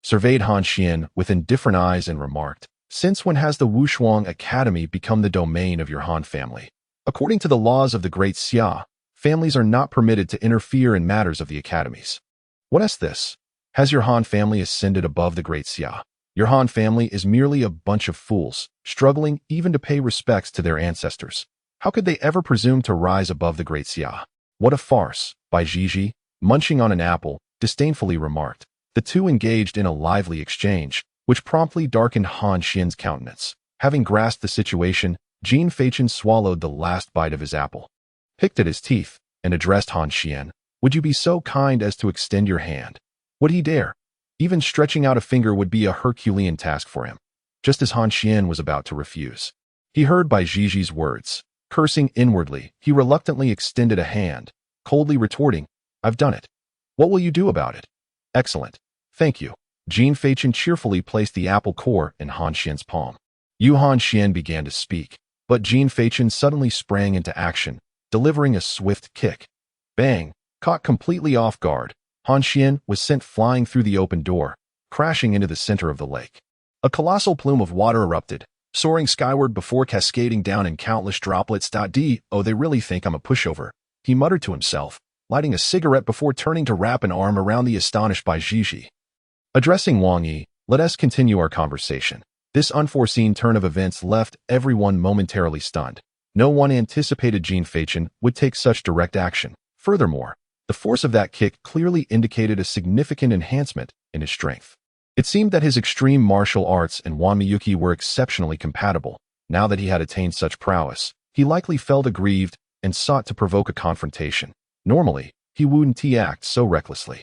surveyed Han Xian with indifferent eyes and remarked, Since when has the Wushuang Academy become the domain of your Han family? According to the laws of the Great Xia, families are not permitted to interfere in matters of the academies. What is this? Has your Han family ascended above the Great Xia? Your Han family is merely a bunch of fools, struggling even to pay respects to their ancestors. How could they ever presume to rise above the Great Xia? What a farce, Bai Jiji, munching on an apple, disdainfully remarked. The two engaged in a lively exchange, which promptly darkened Han Xian's countenance. Having grasped the situation, Jin Feichen swallowed the last bite of his apple, picked at his teeth, and addressed Han Xian. Would you be so kind as to extend your hand? Would he dare? Even stretching out a finger would be a Herculean task for him. Just as Han Xian was about to refuse, he heard Bai Jiji's words. Cursing inwardly, he reluctantly extended a hand, coldly retorting, I've done it. What will you do about it? Excellent. Thank you. Jin Feichen cheerfully placed the apple core in Han Xian's palm. Han Xian began to speak, but Jin Feichen suddenly sprang into action, delivering a swift kick. Bang! Caught completely off guard, Han Xian was sent flying through the open door, crashing into the center of the lake. A colossal plume of water erupted, soaring skyward before cascading down in countless droplets. Oh, they really think I'm a pushover, he muttered to himself, lighting a cigarette before turning to wrap an arm around the astonished Bai Jiji. Addressing Wang Yi, let us continue our conversation. This unforeseen turn of events left everyone momentarily stunned. No one anticipated Jin Feichen would take such direct action. Furthermore, the force of that kick clearly indicated a significant enhancement in his strength. It seemed that his extreme martial arts and Wan Miyuki were exceptionally compatible. Now that he had attained such prowess, he likely felt aggrieved and sought to provoke a confrontation. Normally, he wouldn't act so recklessly.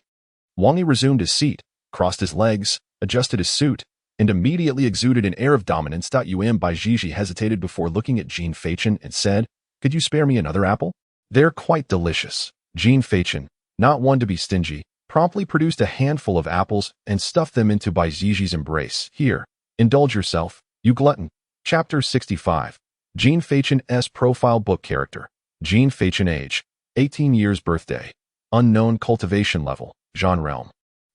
Wang Yi resumed his seat, crossed his legs, adjusted his suit, and immediately exuded an air of dominance. Bai Jiji hesitated before looking at Jin Feichen and said, Could you spare me another apple? They're quite delicious. Jin Feichen, not one to be stingy, promptly produced a handful of apples and stuffed them into Bai Jiji's embrace. Here, indulge yourself, you glutton. Chapter 65. Jin Feichen's profile book character. Jin Feichen age, 18 years birthday. Unknown cultivation level, Zhan realm.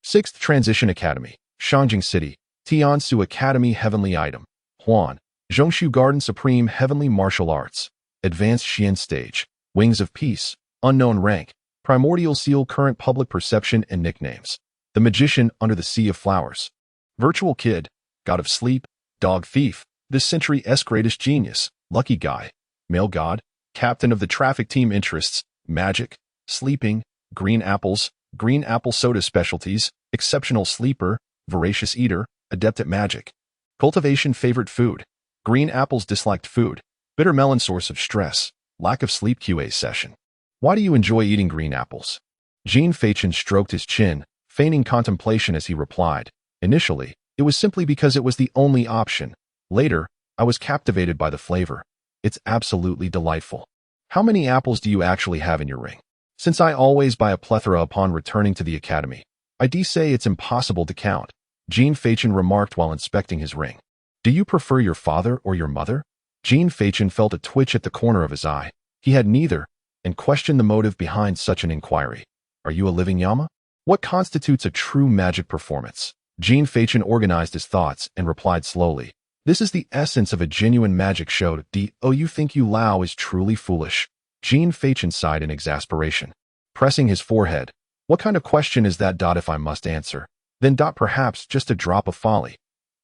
6th Transition Academy, Shangjing City. Tiansu Academy Heavenly Item. Huan. Zhongshu Garden Supreme Heavenly Martial Arts. Advanced Xian Stage. Wings of Peace. Unknown rank. Primordial Seal. Current public perception and nicknames. The Magician under the Sea of Flowers. Virtual Kid. God of Sleep. Dog Thief. This century's greatest genius. Lucky Guy. Male God. Captain of the Traffic Team Interests. Magic. Sleeping. Green Apples. Green Apple Soda Specialties. Exceptional Sleeper. Voracious Eater. Adept at Magic. Cultivation. Favorite Food. Green Apples. Disliked Food. Bitter Melon. Source of Stress. Lack of Sleep. QA Session. Why do you enjoy eating green apples? Jin Feichen stroked his chin, feigning contemplation as he replied. Initially, it was simply because it was the only option. Later, I was captivated by the flavor. It's absolutely delightful. How many apples do you actually have in your ring? Since I always buy a plethora upon returning to the academy, I'd say it's impossible to count, Jin Feichen remarked while inspecting his ring. Do you prefer your father or your mother? Jin Feichen felt a twitch at the corner of his eye. He had neither, and questioned the motive behind such an inquiry. Are you a living Yama? What constitutes a true magic performance? Jin Feichen organized his thoughts and replied slowly. This is the essence of a genuine magic show. You think Yu Lao is truly foolish? Jin Feichen sighed in exasperation, pressing his forehead. What kind of question is that? If I must answer, then perhaps just a drop of folly.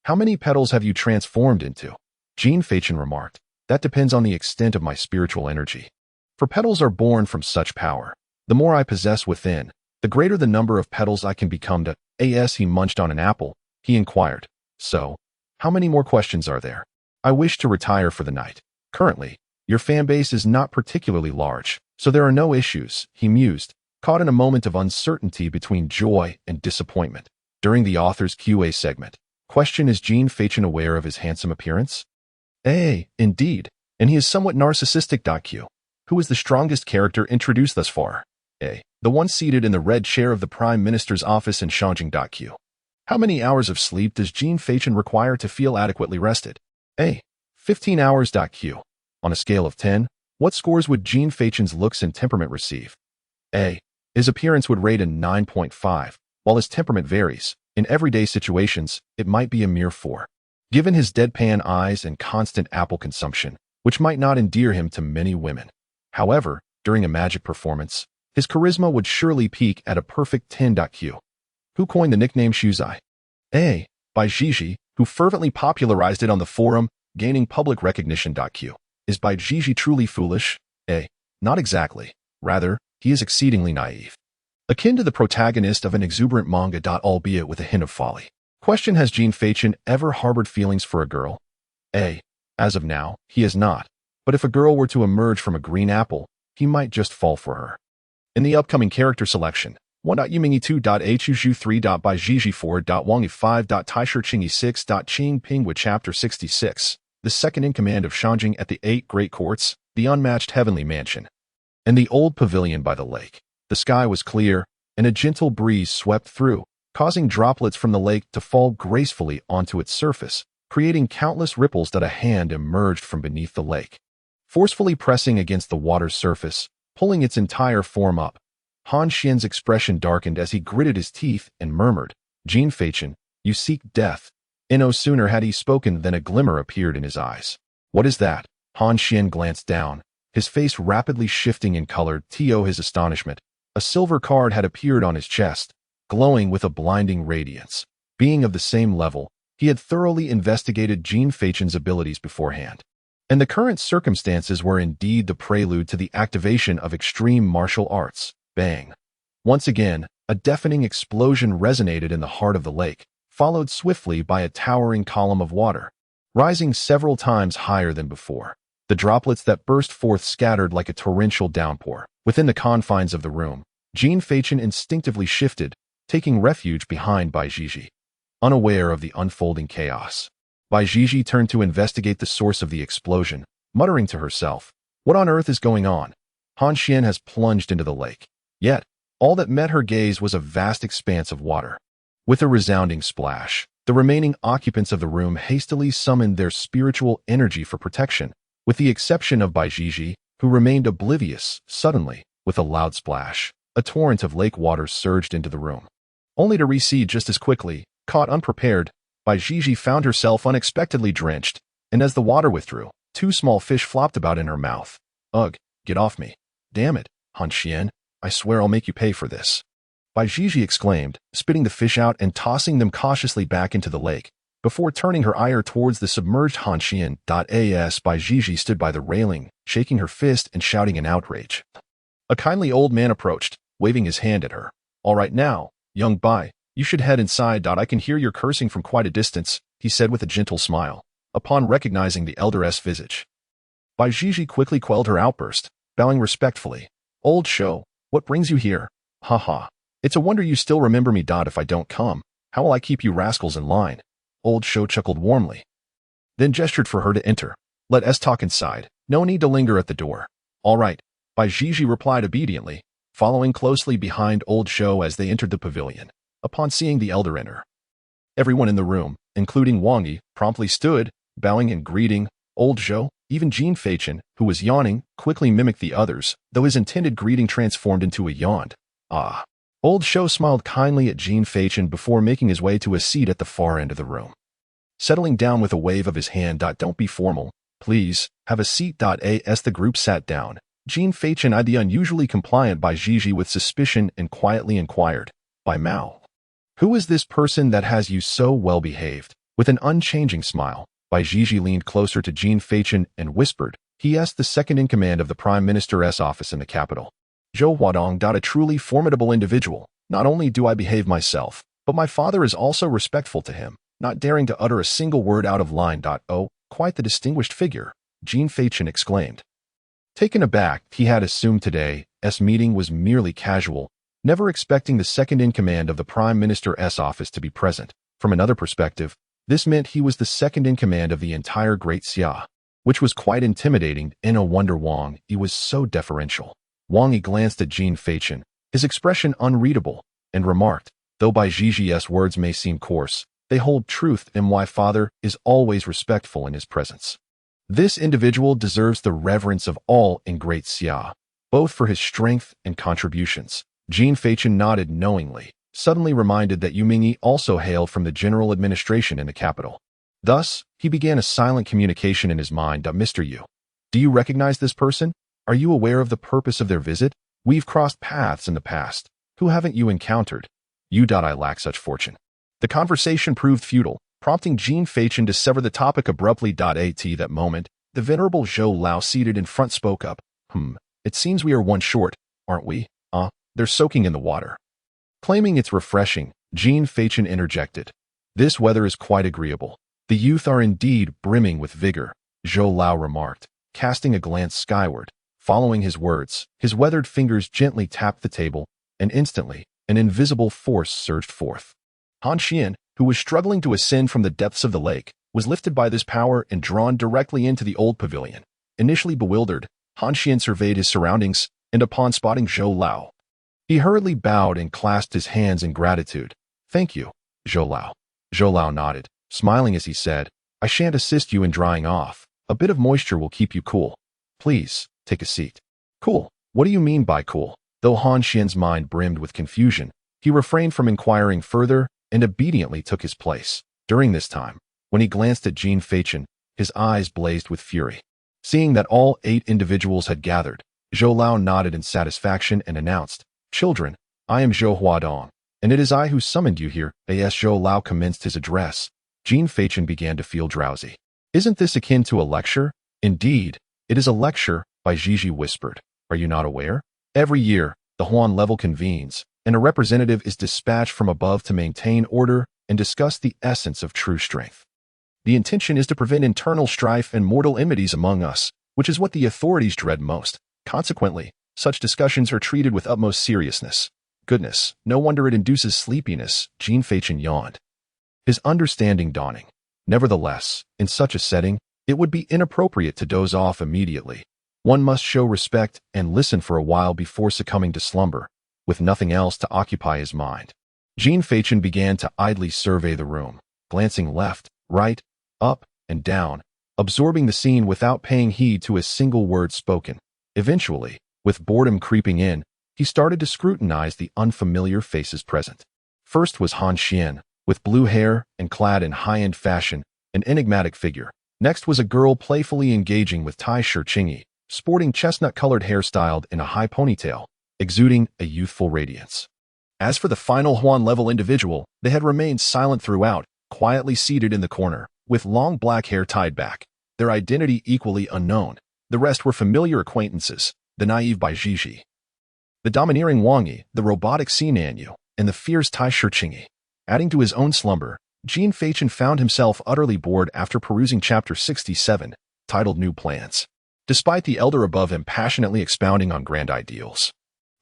How many petals have you transformed into? Jin Feichen remarked. That depends on the extent of my spiritual energy. For petals are born from such power. The more I possess within, the greater the number of petals I can become. He munched on an apple. He inquired. So, how many more questions are there? I wish to retire for the night. Currently, your fan base is not particularly large, so there are no issues, he mused, caught in a moment of uncertainty between joy and disappointment. During the author's QA segment, question: Is Jin Feichen aware of his handsome appearance? Indeed, and he is somewhat narcissistic. Q. Who is the strongest character introduced thus far? The one seated in the red chair of the Prime Minister's office in Shangjing. Q. How many hours of sleep does Jin Feichen require to feel adequately rested? 15 hours. Q. On a scale of 10, what scores would Jin Feichen's looks and temperament receive? His appearance would rate a 9.5, while his temperament varies. In everyday situations, it might be a mere 4. given his deadpan eyes and constant apple consumption, which might not endear him to many women. However, during a magic performance, his charisma would surely peak at a perfect 10.q. Who coined the nickname Shuzai? A. By Gigi, who fervently popularized it on the forum, gaining public recognition. Q. Is by Gigi truly foolish? A. Not exactly. Rather, he is exceedingly naive. Akin to the protagonist of an exuberant manga. Albeit with a hint of folly. Question: has Jean Fachin ever harbored feelings for a girl? A. As of now, he has not. But if a girl were to emerge from a green apple, he might just fall for her. In the upcoming character selection, 1.Yumingi 2.Huju 3.By Gigi 4.Wangi 5.Taishir Chingi 6.Qing Ping with Chapter 66, the second-in-command of Shanjing at the Eight Great Courts, the unmatched heavenly mansion. In the old pavilion by the lake, the sky was clear, and a gentle breeze swept through, causing droplets from the lake to fall gracefully onto its surface, creating countless ripples. A hand emerged from beneath the lake, forcefully pressing against the water's surface, pulling its entire form up. Han Xian's expression darkened as he gritted his teeth and murmured, Jean Fachin, you seek death. No sooner had he spoken than a glimmer appeared in his eyes. What is that? Han Xian glanced down, his face rapidly shifting in color. To his astonishment, a silver card had appeared on his chest, glowing with a blinding radiance. Being of the same level, he had thoroughly investigated Jean Fachin's abilities beforehand. And the current circumstances were indeed the prelude to the activation of extreme martial arts. Bang. Once again, a deafening explosion resonated in the heart of the lake, followed swiftly by a towering column of water, rising several times higher than before. The droplets that burst forth scattered like a torrential downpour. Within the confines of the room, Jean Fachin instinctively shifted, taking refuge behind Bai Gigi. Unaware of the unfolding chaos, Bai Gigi turned to investigate the source of the explosion, muttering to herself, what on earth is going on? Han Xian has plunged into the lake. Yet, all that met her gaze was a vast expanse of water. With a resounding splash, the remaining occupants of the room hastily summoned their spiritual energy for protection, with the exception of Bai Gigi, who remained oblivious. Suddenly, with a loud splash, a torrent of lake water surged into the room. Only to recede just as quickly. Caught unprepared, Bai Gigi found herself unexpectedly drenched, and as the water withdrew, two small fish flopped about in her mouth. Ugh, get off me. Damn it, Han Xian. I swear I'll make you pay for this. Bai Gigi exclaimed, spitting the fish out and tossing them cautiously back into the lake, before turning her ire towards the submerged Han Xian. As Bai Gigi stood by the railing, shaking her fist and shouting in outrage. A kindly old man approached, waving his hand at her. All right now, young Bai, you should head inside. I can hear your cursing from quite a distance, he said with a gentle smile, upon recognizing the elder's visage. Bai Gigi quickly quelled her outburst, bowing respectfully. Old show. What brings you here? Haha. It's a wonder you still remember me. If I don't come, how will I keep you rascals in line? Old Show chuckled warmly, then gestured for her to enter. Let us talk inside. No need to linger at the door. All right. Bai Gigi replied obediently, following closely behind Old Show as they entered the pavilion. Upon seeing the elder enter, everyone in the room, including Wang Yi, promptly stood, bowing and greeting Old Show. Even Jean Fachin, who was yawning, quickly mimicked the others, though his intended greeting transformed into a yawn. Ah. Old Show smiled kindly at Jean Fachin before making his way to a seat at the far end of the room. Settling down with a wave of his hand. Don't be formal. Please, have a seat. As the group sat down, Jean Fachin eyed the unusually compliant Bai Gigi with suspicion and quietly inquired, Bai Mao, who is this person that has you so well behaved? With an unchanging smile, Bai Gigi leaned closer to Jean Fachin and whispered, he asked the second-in-command of the Prime Minister's office in the capital. Zhou Huadong. A truly formidable individual. Not only do I behave myself, but my father is also respectful to him, not daring to utter a single word out of line. Oh, quite the distinguished figure, Jean Fachin exclaimed. Taken aback, he had assumed today's meeting was merely casual, never expecting the second-in-command of the Prime Minister's office to be present. From another perspective, this meant he was the second-in-command of the entire Great Xia, which was quite intimidating. No wonder Wang Yi was so deferential. Wang Yi glanced at Jean Fachin, his expression unreadable, and remarked, though Bai Gigi's words may seem coarse, they hold truth, and my father is always respectful in his presence. This individual deserves the reverence of all in Great Xia, both for his strength and contributions. Jean Fachin nodded knowingly, suddenly reminded that Yu Mingyi also hailed from the general administration in the capital. Thus, he began a silent communication in his mind. Mr. Yu, do you recognize this person? Are you aware of the purpose of their visit? We've crossed paths in the past. Who haven't you encountered? I lack such fortune. The conversation proved futile, prompting Jean Fachin to sever the topic abruptly. At that moment, the venerable Zhou Lao seated in front spoke up. It seems we are one short, aren't we? They're soaking in the water. Claiming it's refreshing, Jean Fachin interjected. This weather is quite agreeable. The youth are indeed brimming with vigor, Zhou Lao remarked, casting a glance skyward. Following his words, his weathered fingers gently tapped the table, and instantly, an invisible force surged forth. Han Xian, who was struggling to ascend from the depths of the lake, was lifted by this power and drawn directly into the old pavilion. Initially bewildered, Han Xian surveyed his surroundings, and upon spotting Zhou Lao, he hurriedly bowed and clasped his hands in gratitude. Thank you, Zhou Lao. Zhou Lao nodded, smiling as he said, I shan't assist you in drying off. A bit of moisture will keep you cool. Please, take a seat. Cool? What do you mean by cool? Though Han Xian's mind brimmed with confusion, he refrained from inquiring further and obediently took his place. During this time, when he glanced at Jean Fachin, his eyes blazed with fury. Seeing that all 8 individuals had gathered, Zhou Lao nodded in satisfaction and announced, Children, I am Zhou Huadong, and it is I who summoned you here. As Zhou Lao commenced his address, Jean Fachin began to feel drowsy. Isn't this akin to a lecture? Indeed, it is a lecture, Bai Zhiji whispered. Are you not aware? Every year, the Huan level convenes, and a representative is dispatched from above to maintain order and discuss the essence of true strength. The intention is to prevent internal strife and mortal enmities among us, which is what the authorities dread most. Consequently, such discussions are treated with utmost seriousness. Goodness, no wonder it induces sleepiness, Jean Fachin yawned, his understanding dawning. Nevertheless, in such a setting, it would be inappropriate to doze off immediately. One must show respect and listen for a while before succumbing to slumber, with nothing else to occupy his mind. Jean Fachin began to idly survey the room, glancing left, right, up, and down, absorbing the scene without paying heed to a single word spoken. Eventually, with boredom creeping in, he started to scrutinize the unfamiliar faces present. First was Han Xian, with blue hair and clad in high-end fashion, an enigmatic figure. Next was a girl playfully engaging with Tai Shichingi, sporting chestnut-colored hair styled in a high ponytail, exuding a youthful radiance. As for the final Huan-level individual, they had remained silent throughout, quietly seated in the corner, with long black hair tied back, their identity equally unknown. The rest were familiar acquaintances, the naive Bai Zhiji, the domineering Wang Yi, the robotic Sinan Yu, and the fierce Tai Shichingi. Adding to his own slumber, Jean Fachin found himself utterly bored after perusing Chapter 67, titled New Plans. Despite the elder above him passionately expounding on grand ideals,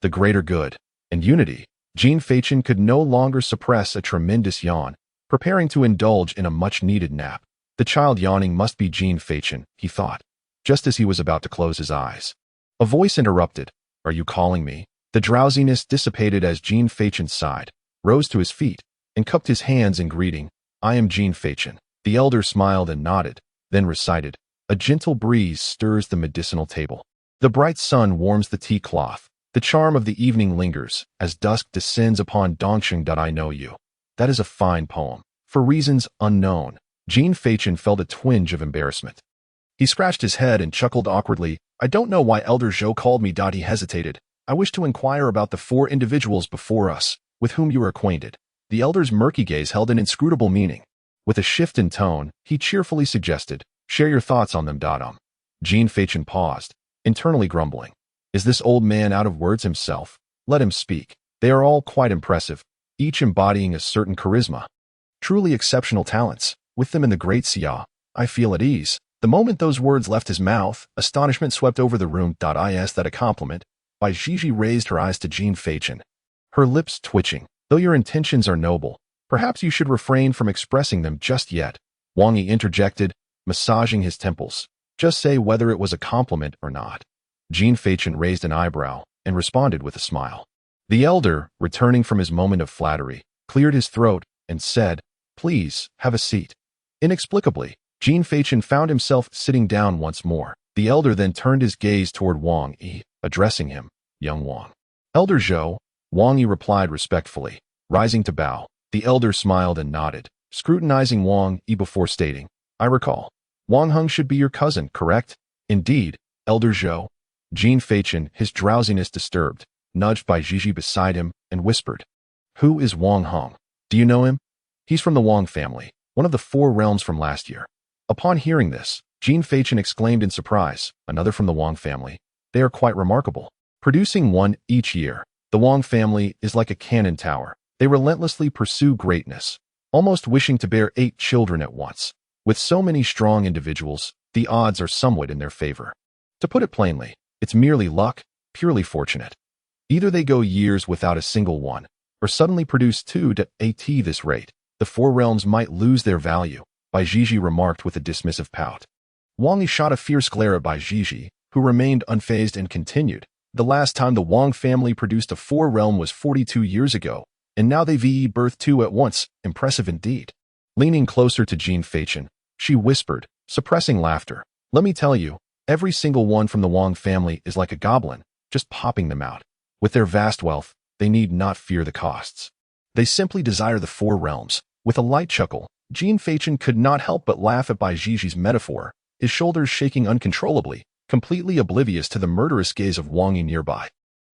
the greater good, and unity, Jean Fachin could no longer suppress a tremendous yawn, preparing to indulge in a much-needed nap. The child yawning must be Jean Fachin, he thought, just as he was about to close his eyes. A voice interrupted. Are you calling me? The drowsiness dissipated as Jean Fachin sighed, rose to his feet, and cupped his hands in greeting. I am Jean Fachin. The elder smiled and nodded, then recited. A gentle breeze stirs the medicinal table. The bright sun warms the tea cloth. The charm of the evening lingers, as dusk descends upon Dongsheng. I know you. That is a fine poem. For reasons unknown, Jean Fachin felt a twinge of embarrassment. He scratched his head and chuckled awkwardly. I don't know why Elder Zhou called me. He hesitated. I wish to inquire about the 4 individuals before us, with whom you are acquainted. The elder's murky gaze held an inscrutable meaning. With a shift in tone, he cheerfully suggested, share your thoughts on them. Jean Fachin paused, internally grumbling. Is this old man out of words himself? Let him speak. They are all quite impressive, each embodying a certain charisma. Truly exceptional talents. With them in the great Xia, I feel at ease. The moment those words left his mouth, astonishment swept over the room. Is that a compliment? Bai Zhiji raised her eyes to Jean Fachin, her lips twitching. Though your intentions are noble, perhaps you should refrain from expressing them just yet. Wang Yi interjected, massaging his temples. Just say whether it was a compliment or not. Jean Fachin raised an eyebrow and responded with a smile. The elder, returning from his moment of flattery, cleared his throat and said, please, have a seat. Inexplicably, Jean Fachin found himself sitting down once more. The elder then turned his gaze toward Wang Yi, addressing him, young Wang. Elder Zhou, Wang Yi replied respectfully, rising to bow. The elder smiled and nodded, scrutinizing Wang Yi before stating, I recall. Wang Heng should be your cousin, correct? Indeed, Elder Zhou. Jin Feichen, his drowsiness disturbed, nudged by Gigi beside him and whispered, Who is Wang Heng? Do you know him? He's from the Wang family, one of the 4 realms from last year. Upon hearing this, Jin Feichen exclaimed in surprise, another from the Wang family. They are quite remarkable. Producing one each year, the Wang family is like a cannon tower. They relentlessly pursue greatness, almost wishing to bear 8 children at once. With so many strong individuals, the odds are somewhat in their favor. To put it plainly, it's merely luck, purely fortunate. Either they go years without a single one, or suddenly produce 2 at this rate. The 4 realms might lose their value, Bai Jiji remarked with a dismissive pout. Wang Yi shot a fierce glare at Bai Jiji, who remained unfazed and continued. The last time the Wang family produced a 4 realm was 42 years ago, and now they've birthed 2 at once. Impressive indeed. Leaning closer to Jin Feichen, she whispered, suppressing laughter. Let me tell you, every single one from the Wang family is like a goblin, just popping them out. With their vast wealth, they need not fear the costs. They simply desire the 4 realms. With a light chuckle, Jin Feichen could not help but laugh at Bai Jiji's metaphor, his shoulders shaking uncontrollably, completely oblivious to the murderous gaze of Wang Yi nearby.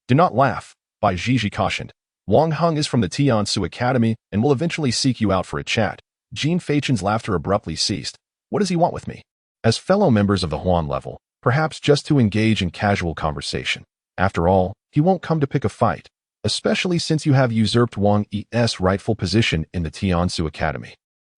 Do not laugh, Bai Jiji cautioned. Wang Heng is from the Tiansu Academy and will eventually seek you out for a chat. Jin Feichen's laughter abruptly ceased. What does he want with me? As fellow members of the Huan level, perhaps just to engage in casual conversation. After all, he won't come to pick a fight, especially since you have usurped Wang Yi's rightful position in the Tiansu Academy.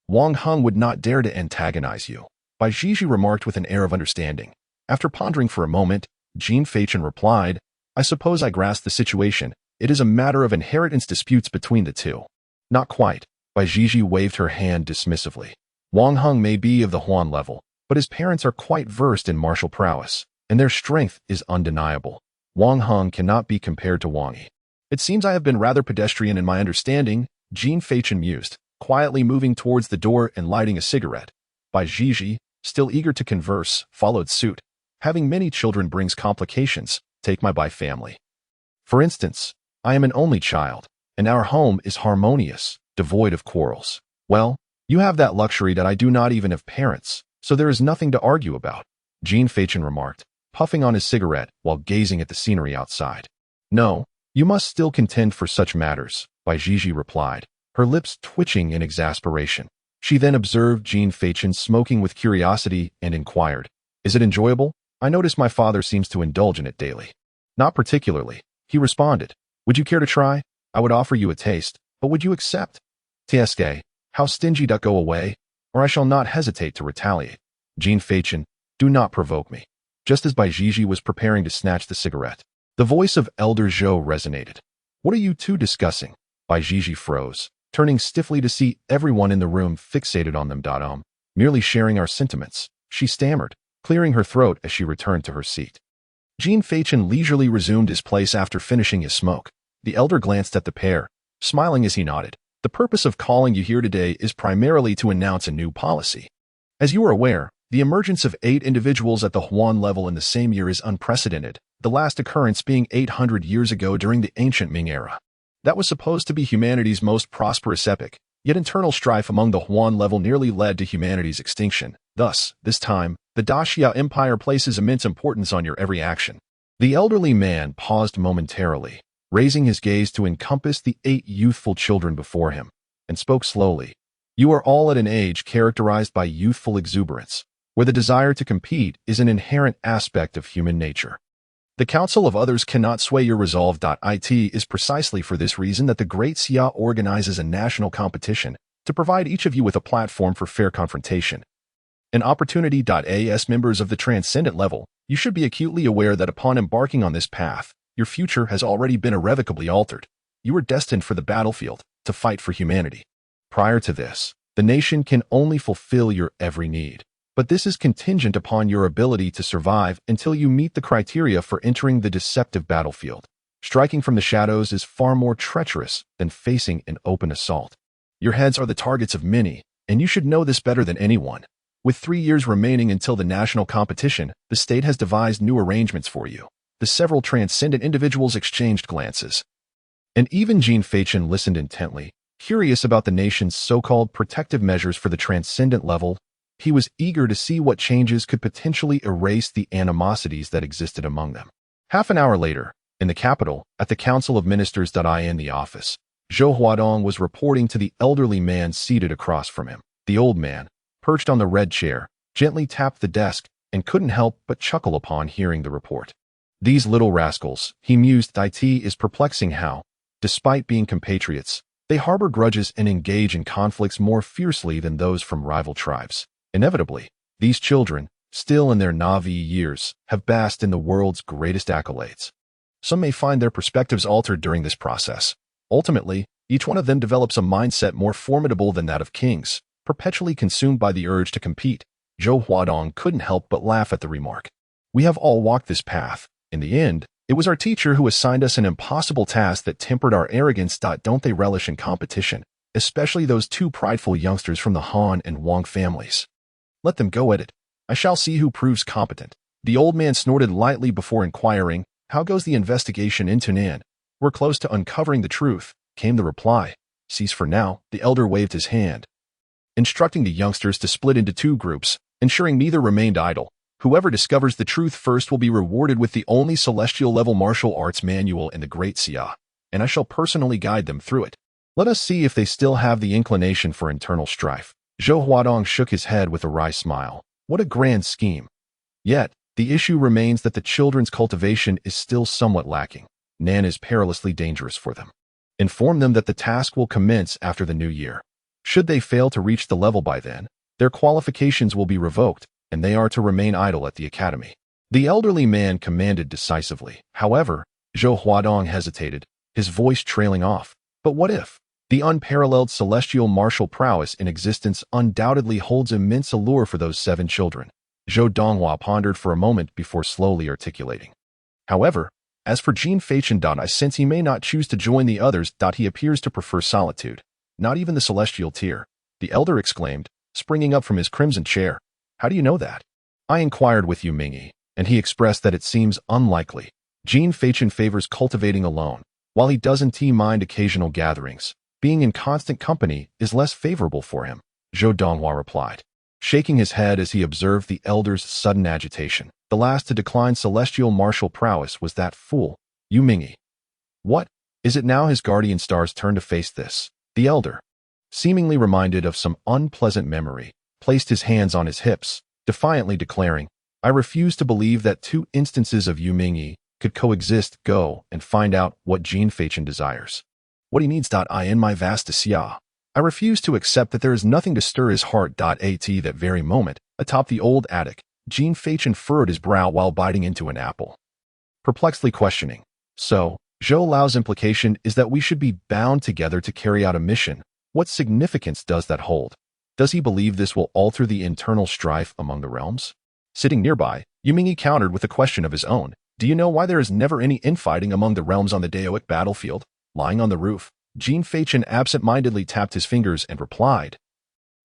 Wang Heng would not dare to antagonize you, Bai Jiji remarked with an air of understanding. After pondering for a moment, Jin Feichen replied, I suppose I grasp the situation. It is a matter of inheritance disputes between the 2. Not quite. Bai Jiji waved her hand dismissively. Wang Heng may be of the Huan level, but his parents are quite versed in martial prowess, and their strength is undeniable. Wang Heng cannot be compared to Wang Yi. It seems I have been rather pedestrian in my understanding, Jin Feichen mused, quietly moving towards the door and lighting a cigarette. Bai Jiji, still eager to converse, followed suit. Having many children brings complications. Take my Bai family. For instance, I am an only child, and our home is harmonious, devoid of quarrels. Well, you have that luxury that I do not even have parents, so there is nothing to argue about, Jin Feichen remarked, puffing on his cigarette while gazing at the scenery outside. No, you must still contend for such matters, Bai Jiji replied, her lips twitching in exasperation. She then observed Jin Feichen smoking with curiosity and inquired, Is it enjoyable? I notice my father seems to indulge in it daily. Not particularly, he responded. Would you care to try? I would offer you a taste, but would you accept? Tsk, how stingy duck go away, or I shall not hesitate to retaliate. Jin Feichen, do not provoke me. Just as Bai Jiji was preparing to snatch the cigarette, the voice of Elder Zhou resonated. What are you 2 discussing? Bai Jiji froze, turning stiffly to see everyone in the room fixated on them. Merely sharing our sentiments, she stammered, clearing her throat as she returned to her seat. Jin Feichen leisurely resumed his place after finishing his smoke. The elder glanced at the pair, smiling as he nodded. The purpose of calling you here today is primarily to announce a new policy. As you are aware, the emergence of 8 individuals at the Huan level in the same year is unprecedented, the last occurrence being 800 years ago during the ancient Ming era. That was supposed to be humanity's most prosperous epoch, yet internal strife among the Huan level nearly led to humanity's extinction. Thus, this time, the Daxia Empire places immense importance on your every action. The elderly man paused momentarily, raising his gaze to encompass the 8 youthful children before him, and spoke slowly. You are all at an age characterized by youthful exuberance, where the desire to compete is an inherent aspect of human nature. The counsel of others cannot sway your resolve. It is precisely for this reason that the Great Xia organizes a national competition to provide each of you with a platform for fair confrontation. An opportunity. As members of the transcendent level, you should be acutely aware that upon embarking on this path, your future has already been irrevocably altered. You are destined for the battlefield, to fight for humanity. Prior to this, the nation can only fulfill your every need. But this is contingent upon your ability to survive until you meet the criteria for entering the deceptive battlefield. Striking from the shadows is far more treacherous than facing an open assault. Your heads are the targets of many, and you should know this better than anyone. With 3 years remaining until the national competition, the state has devised new arrangements for you. The several transcendent individuals exchanged glances. And even Jin Feichen listened intently, Curious about the nation's so-called protective measures for the transcendent level, he was eager to see what changes could potentially erase the animosities that existed among them. Half an hour later, in the capital, at the Council of Ministers. In the office, Zhou Huadong was reporting to the elderly man seated across from him. The old man, perched on the red chair, gently tapped the desk and couldn't help but chuckle upon hearing the report. These little rascals, he mused. It is perplexing how, despite being compatriots, they harbor grudges and engage in conflicts more fiercely than those from rival tribes. Inevitably, these children, still in their Navi years, have basked in the world's greatest accolades. Some may find their perspectives altered during this process. Ultimately, each one of them develops a mindset more formidable than that of kings, perpetually consumed by the urge to compete. Zhou Huadong couldn't help but laugh at the remark. We have all walked this path. In the end, it was our teacher who assigned us an impossible task that tempered our arrogance. Don't they relish in competition, especially those two prideful youngsters from the Han and Wang families? Let them go at it. I shall see who proves competent. The old man snorted lightly before inquiring, how goes the investigation into Nan? We're close to uncovering the truth, came the reply. Cease for now, the elder waved his hand, instructing the youngsters to split into two groups, ensuring neither remained idle. Whoever discovers the truth first will be rewarded with the only celestial-level martial arts manual in the Great Xia, and I shall personally guide them through it. Let us see if they still have the inclination for internal strife. Zhou Huadong shook his head with a wry smile. What a grand scheme. Yet, the issue remains that the children's cultivation is still somewhat lacking. Nan is perilously dangerous for them. Inform them that the task will commence after the new year. Should they fail to reach the level by then, their qualifications will be revoked, and they are to remain idle at the academy. The elderly man commanded decisively. However, Zhou Huadong hesitated, his voice trailing off. But what if? The unparalleled celestial martial prowess in existence undoubtedly holds immense allure for those 7 children. Zhou Donghua pondered for a moment before slowly articulating. However, as for Jean Feichen, I sense he may not choose to join the others. He appears to prefer solitude. Not even the celestial tier, the elder exclaimed, springing up from his crimson chair. How do you know that? I inquired with Yu Mingyi, and he expressed that it seems unlikely. Jean Feichen favors cultivating alone, while he doesn't mind occasional gatherings. Being in constant company is less favorable for him, Zhou Donghua replied, shaking his head as he observed the elder's sudden agitation. The last to decline celestial martial prowess was that fool, Yu Mingyi. What? Is it now his guardian star's turn to face this? The elder, seemingly reminded of some unpleasant memory, placed his hands on his hips, defiantly declaring, I refuse to believe that 2 instances of Yu Mingyi could coexist. Go and find out what Jean Feichen desires. What he needs. In my vast Xia. I refuse to accept that there is nothing to stir his heart. At that very moment, atop the old attic, Jean Feichen furrowed his brow while biting into an apple, perplexedly questioning. So, Zhou Lao's implication is that we should be bound together to carry out a mission. What significance does that hold? Does he believe this will alter the internal strife among the realms? Sitting nearby, Yu Mingyi countered with a question of his own. Do you know why there is never any infighting among the realms on the Daoic battlefield? Lying on the roof, Jean Feichen absent-mindedly tapped his fingers and replied,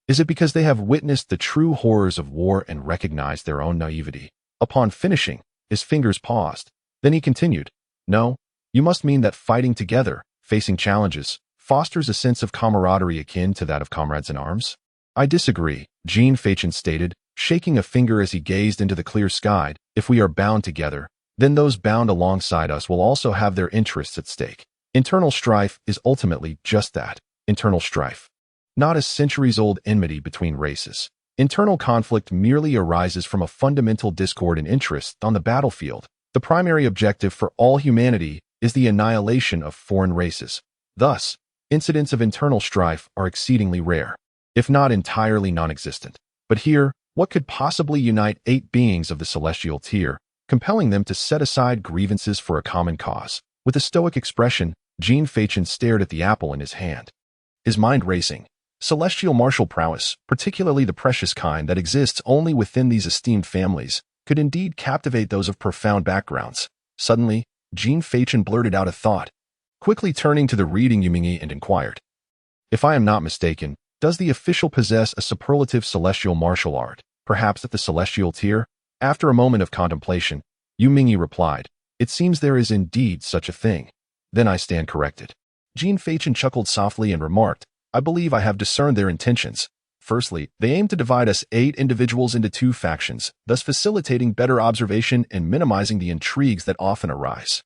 Is it because they have witnessed the true horrors of war and recognized their own naivety? Upon finishing, his fingers paused. Then he continued, No, you must mean that fighting together, facing challenges, fosters a sense of camaraderie akin to that of comrades in arms? I disagree, Jean Feichen stated, shaking a finger as he gazed into the clear sky. If we are bound together, then those bound alongside us will also have their interests at stake. Internal strife is ultimately just that, internal strife. Not a centuries-old enmity between races. Internal conflict merely arises from a fundamental discord in interest on the battlefield. The primary objective for all humanity is the annihilation of foreign races. Thus, incidents of internal strife are exceedingly rare, if not entirely non-existent. But here, what could possibly unite 8 beings of the celestial tier, compelling them to set aside grievances for a common cause? With a stoic expression, Jean Feichen stared at the apple in his hand, his mind racing. Celestial martial prowess, particularly the precious kind that exists only within these esteemed families, could indeed captivate those of profound backgrounds. Suddenly, Jean Feichen blurted out a thought, quickly turning to the reading Yu Mingyi and inquired, If I am not mistaken, does the official possess a superlative celestial martial art, perhaps at the celestial tier? After a moment of contemplation, Yu Mingyi replied, It seems there is indeed such a thing. Then I stand corrected. Jean Fachin chuckled softly and remarked, I believe I have discerned their intentions. Firstly, they aim to divide us 8 individuals into 2 factions, thus facilitating better observation and minimizing the intrigues that often arise.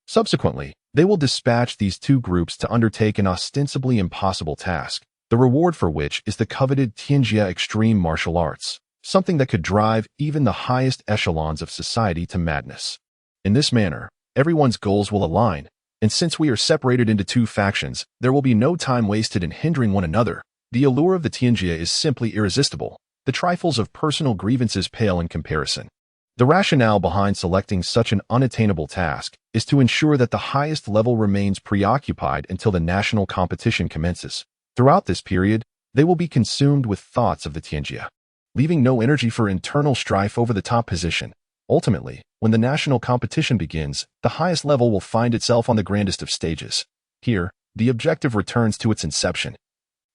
Subsequently, they will dispatch these 2 groups to undertake an ostensibly impossible task, the reward for which is the coveted Tianjia extreme martial arts, something that could drive even the highest echelons of society to madness. In this manner, everyone's goals will align, and since we are separated into 2 factions, there will be no time wasted in hindering one another. The allure of the Tianjia is simply irresistible. The trifles of personal grievances pale in comparison. The rationale behind selecting such an unattainable task is to ensure that the highest level remains preoccupied until the national competition commences. Throughout this period, they will be consumed with thoughts of the Tianjia, leaving no energy for internal strife over the top position. Ultimately, when the national competition begins, the highest level will find itself on the grandest of stages. Here, the objective returns to its inception.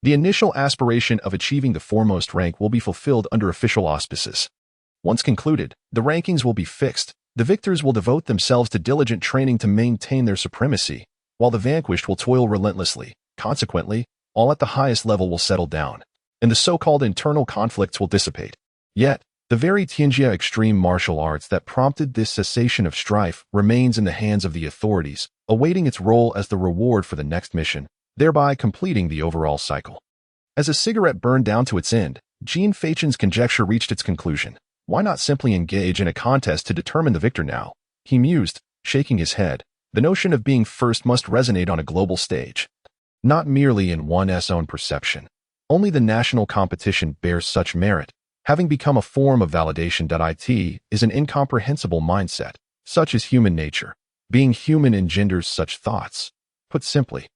The initial aspiration of achieving the foremost rank will be fulfilled under official auspices. Once concluded, the rankings will be fixed. The victors will devote themselves to diligent training to maintain their supremacy, while the vanquished will toil relentlessly. Consequently, all at the highest level will settle down, and the so-called internal conflicts will dissipate. Yet, the very Tianjia extreme martial arts that prompted this cessation of strife remains in the hands of the authorities, awaiting its role as the reward for the next mission, thereby completing the overall cycle. As a cigarette burned down to its end, Jean Fachin's conjecture reached its conclusion. Why not simply engage in a contest to determine the victor now? He mused, shaking his head. The notion of being first must resonate on a global stage, not merely in one's own perception. Only the national competition bears such merit. Having become a form of validation. It is an incomprehensible mindset. Such is human nature. Being human engenders such thoughts. Put simply,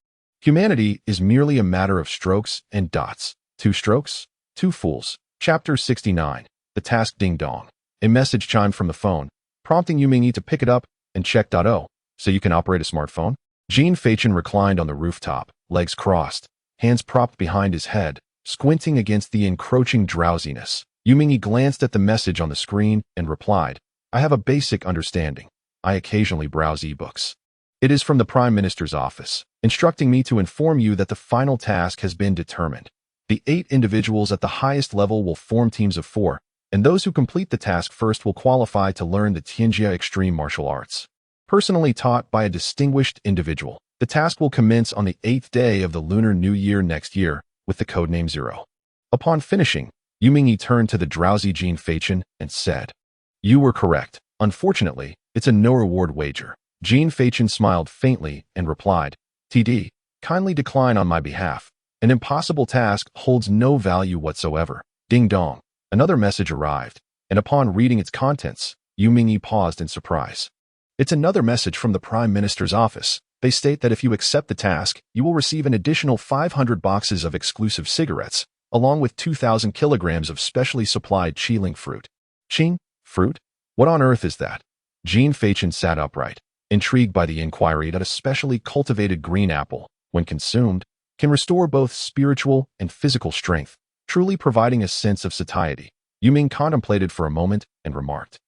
humanity is merely a matter of strokes and dots. 2 strokes, 2 fools. Chapter 69. The task. Ding dong. A message chimed from the phone, prompting Yu Mingyi to pick it up and check. Oh, so you can operate a smartphone? Jean Fachin reclined on the rooftop, legs crossed, hands propped behind his head, squinting against the encroaching drowsiness. Yu Mingyi glanced at the message on the screen and replied, I have a basic understanding. I occasionally browse e-books. It is from the Prime Minister's office, instructing me to inform you that the final task has been determined. The 8 individuals at the highest level will form teams of 4, and those who complete the task first will qualify to learn the Tianjia extreme martial arts. Personally taught by a distinguished individual, the task will commence on the 8th day of the Lunar New Year next year, with the codename 0. Upon finishing, Yu Mingyi turned to the drowsy Jean Fachin and said, You were correct. Unfortunately, it's a no-reward wager. Jean Fachin smiled faintly and replied, TD, kindly decline on my behalf. An impossible task holds no value whatsoever. Ding dong. Another message arrived, and upon reading its contents, Yu Mingyi paused in surprise. It's another message from the Prime Minister's office. They state that if you accept the task, you will receive an additional 500 boxes of exclusive cigarettes, along with 2,000 kilograms of specially supplied Qilin fruit. Qing? Fruit? What on earth is that? Jean Fachin sat upright, intrigued by the inquiry that a specially cultivated green apple, when consumed, can restore both spiritual and physical strength, truly providing a sense of satiety. Yu Ming contemplated for a moment and remarked,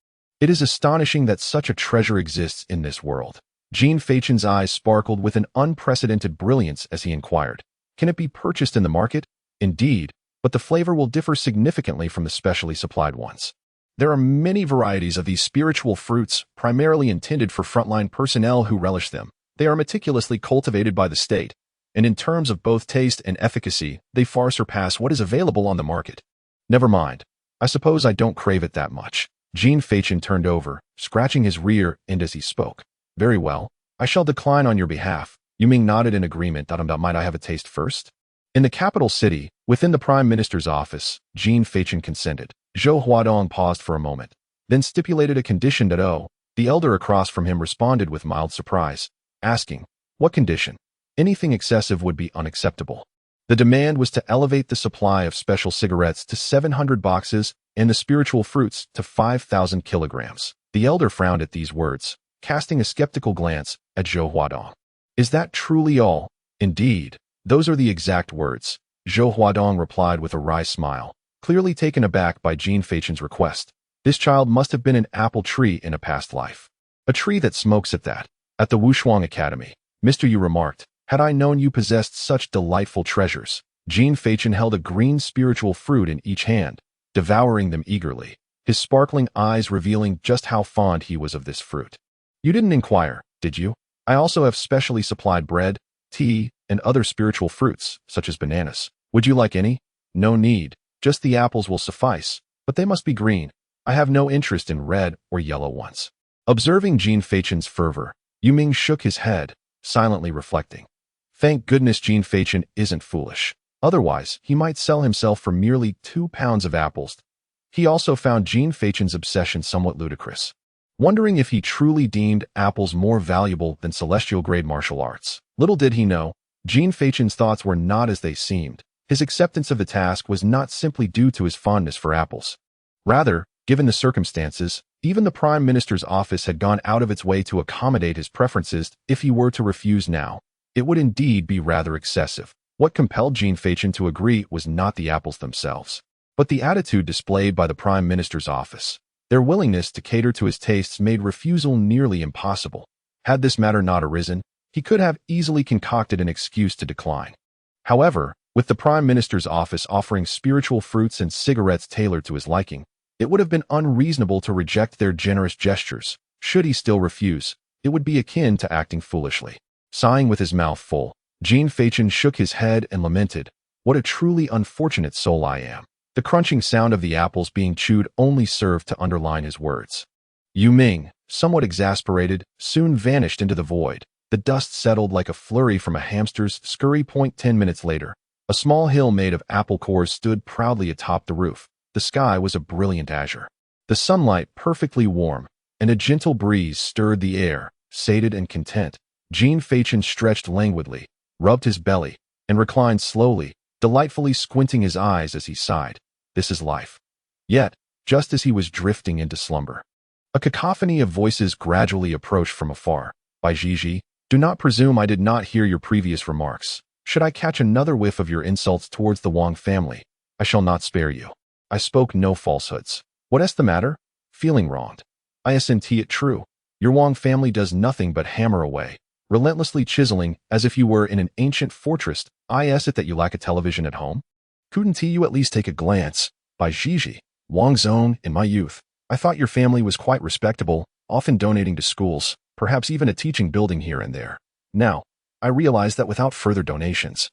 It is astonishing that such a treasure exists in this world. Jean Fachin's eyes sparkled with an unprecedented brilliance as he inquired, Can it be purchased in the market? Indeed, but the flavor will differ significantly from the specially supplied ones. There are many varieties of these spiritual fruits, primarily intended for frontline personnel who relish them. They are meticulously cultivated by the state, and in terms of both taste and efficacy, they far surpass what is available on the market. Never mind. I suppose I don't crave it that much. Jean Fachin turned over, scratching his rear end as he spoke. Very well. I shall decline on your behalf. Yu Ming nodded in agreement. Might I have a taste first? In the capital city, within the Prime Minister's office, Jean Fachin consented. Zhou Huadong paused for a moment, then stipulated a condition. The elder across from him responded with mild surprise, asking, What condition? Anything excessive would be unacceptable. The demand was to elevate the supply of special cigarettes to 700 boxes and the spiritual fruits to 5,000 kilograms. The elder frowned at these words, casting a skeptical glance at Zhou Huadong. Is that truly all? Indeed, those are the exact words. Zhou Huadong replied with a wry smile, clearly taken aback by Jean Fachin's request. This child must have been an apple tree in a past life. A tree that smokes at that. At the Wushuang Academy, Mr. Yu remarked, Had I known you possessed such delightful treasures. Jean Fachin held a green spiritual fruit in each hand, devouring them eagerly, his sparkling eyes revealing just how fond he was of this fruit. You didn't inquire, did you? I also have specially supplied bread, tea, and other spiritual fruits, such as bananas. Would you like any? No need, just the apples will suffice, but they must be green. I have no interest in red or yellow ones. Observing Jean Fachin's fervor, Yu Ming shook his head, silently reflecting. Thank goodness Jean Fachin isn't foolish. Otherwise, he might sell himself for merely 2 pounds of apples. He also found Jean Fachin's obsession somewhat ludicrous, wondering if he truly deemed apples more valuable than celestial-grade martial arts. Little did he know, Jean Fachin's thoughts were not as they seemed. His acceptance of the task was not simply due to his fondness for apples. Rather, given the circumstances, even the Prime Minister's office had gone out of its way to accommodate his preferences. If he were to refuse now, it would indeed be rather excessive. What compelled Jean Fachin to agree was not the apples themselves, but the attitude displayed by the Prime Minister's office. Their willingness to cater to his tastes made refusal nearly impossible. Had this matter not arisen, he could have easily concocted an excuse to decline. However, with the Prime Minister's office offering spiritual fruits and cigarettes tailored to his liking, it would have been unreasonable to reject their generous gestures. Should he still refuse, it would be akin to acting foolishly. Sighing with his mouth full, Jean Fachin shook his head and lamented, "What a truly unfortunate soul I am." The crunching sound of the apples being chewed only served to underline his words. Yu Ming, somewhat exasperated, soon vanished into the void. The dust settled like a flurry from a hamster's scurry. 10 minutes later, a small hill made of apple cores stood proudly atop the roof. The sky was a brilliant azure, the sunlight perfectly warm, and a gentle breeze stirred the air. Sated and content, Jean Fachin stretched languidly, rubbed his belly, and reclined slowly, delightfully squinting his eyes as he sighed. This is life. Yet, just as he was drifting into slumber, a cacophony of voices gradually approached from afar. By Gigi, do not presume I did not hear your previous remarks. Should I catch another whiff of your insults towards the Wang family, I shall not spare you. I spoke no falsehoods. What is the matter? Feeling wronged? I assent it true. Your Wang family does nothing but hammer away, relentlessly chiseling as if you were in an ancient fortress. I is it that you lack a television at home? Couldn't you at least take a glance? By Gigi, Wang's own, in my youth, I thought your family was quite respectable, often donating to schools, perhaps even a teaching building here and there. Now, I realize that without further donations,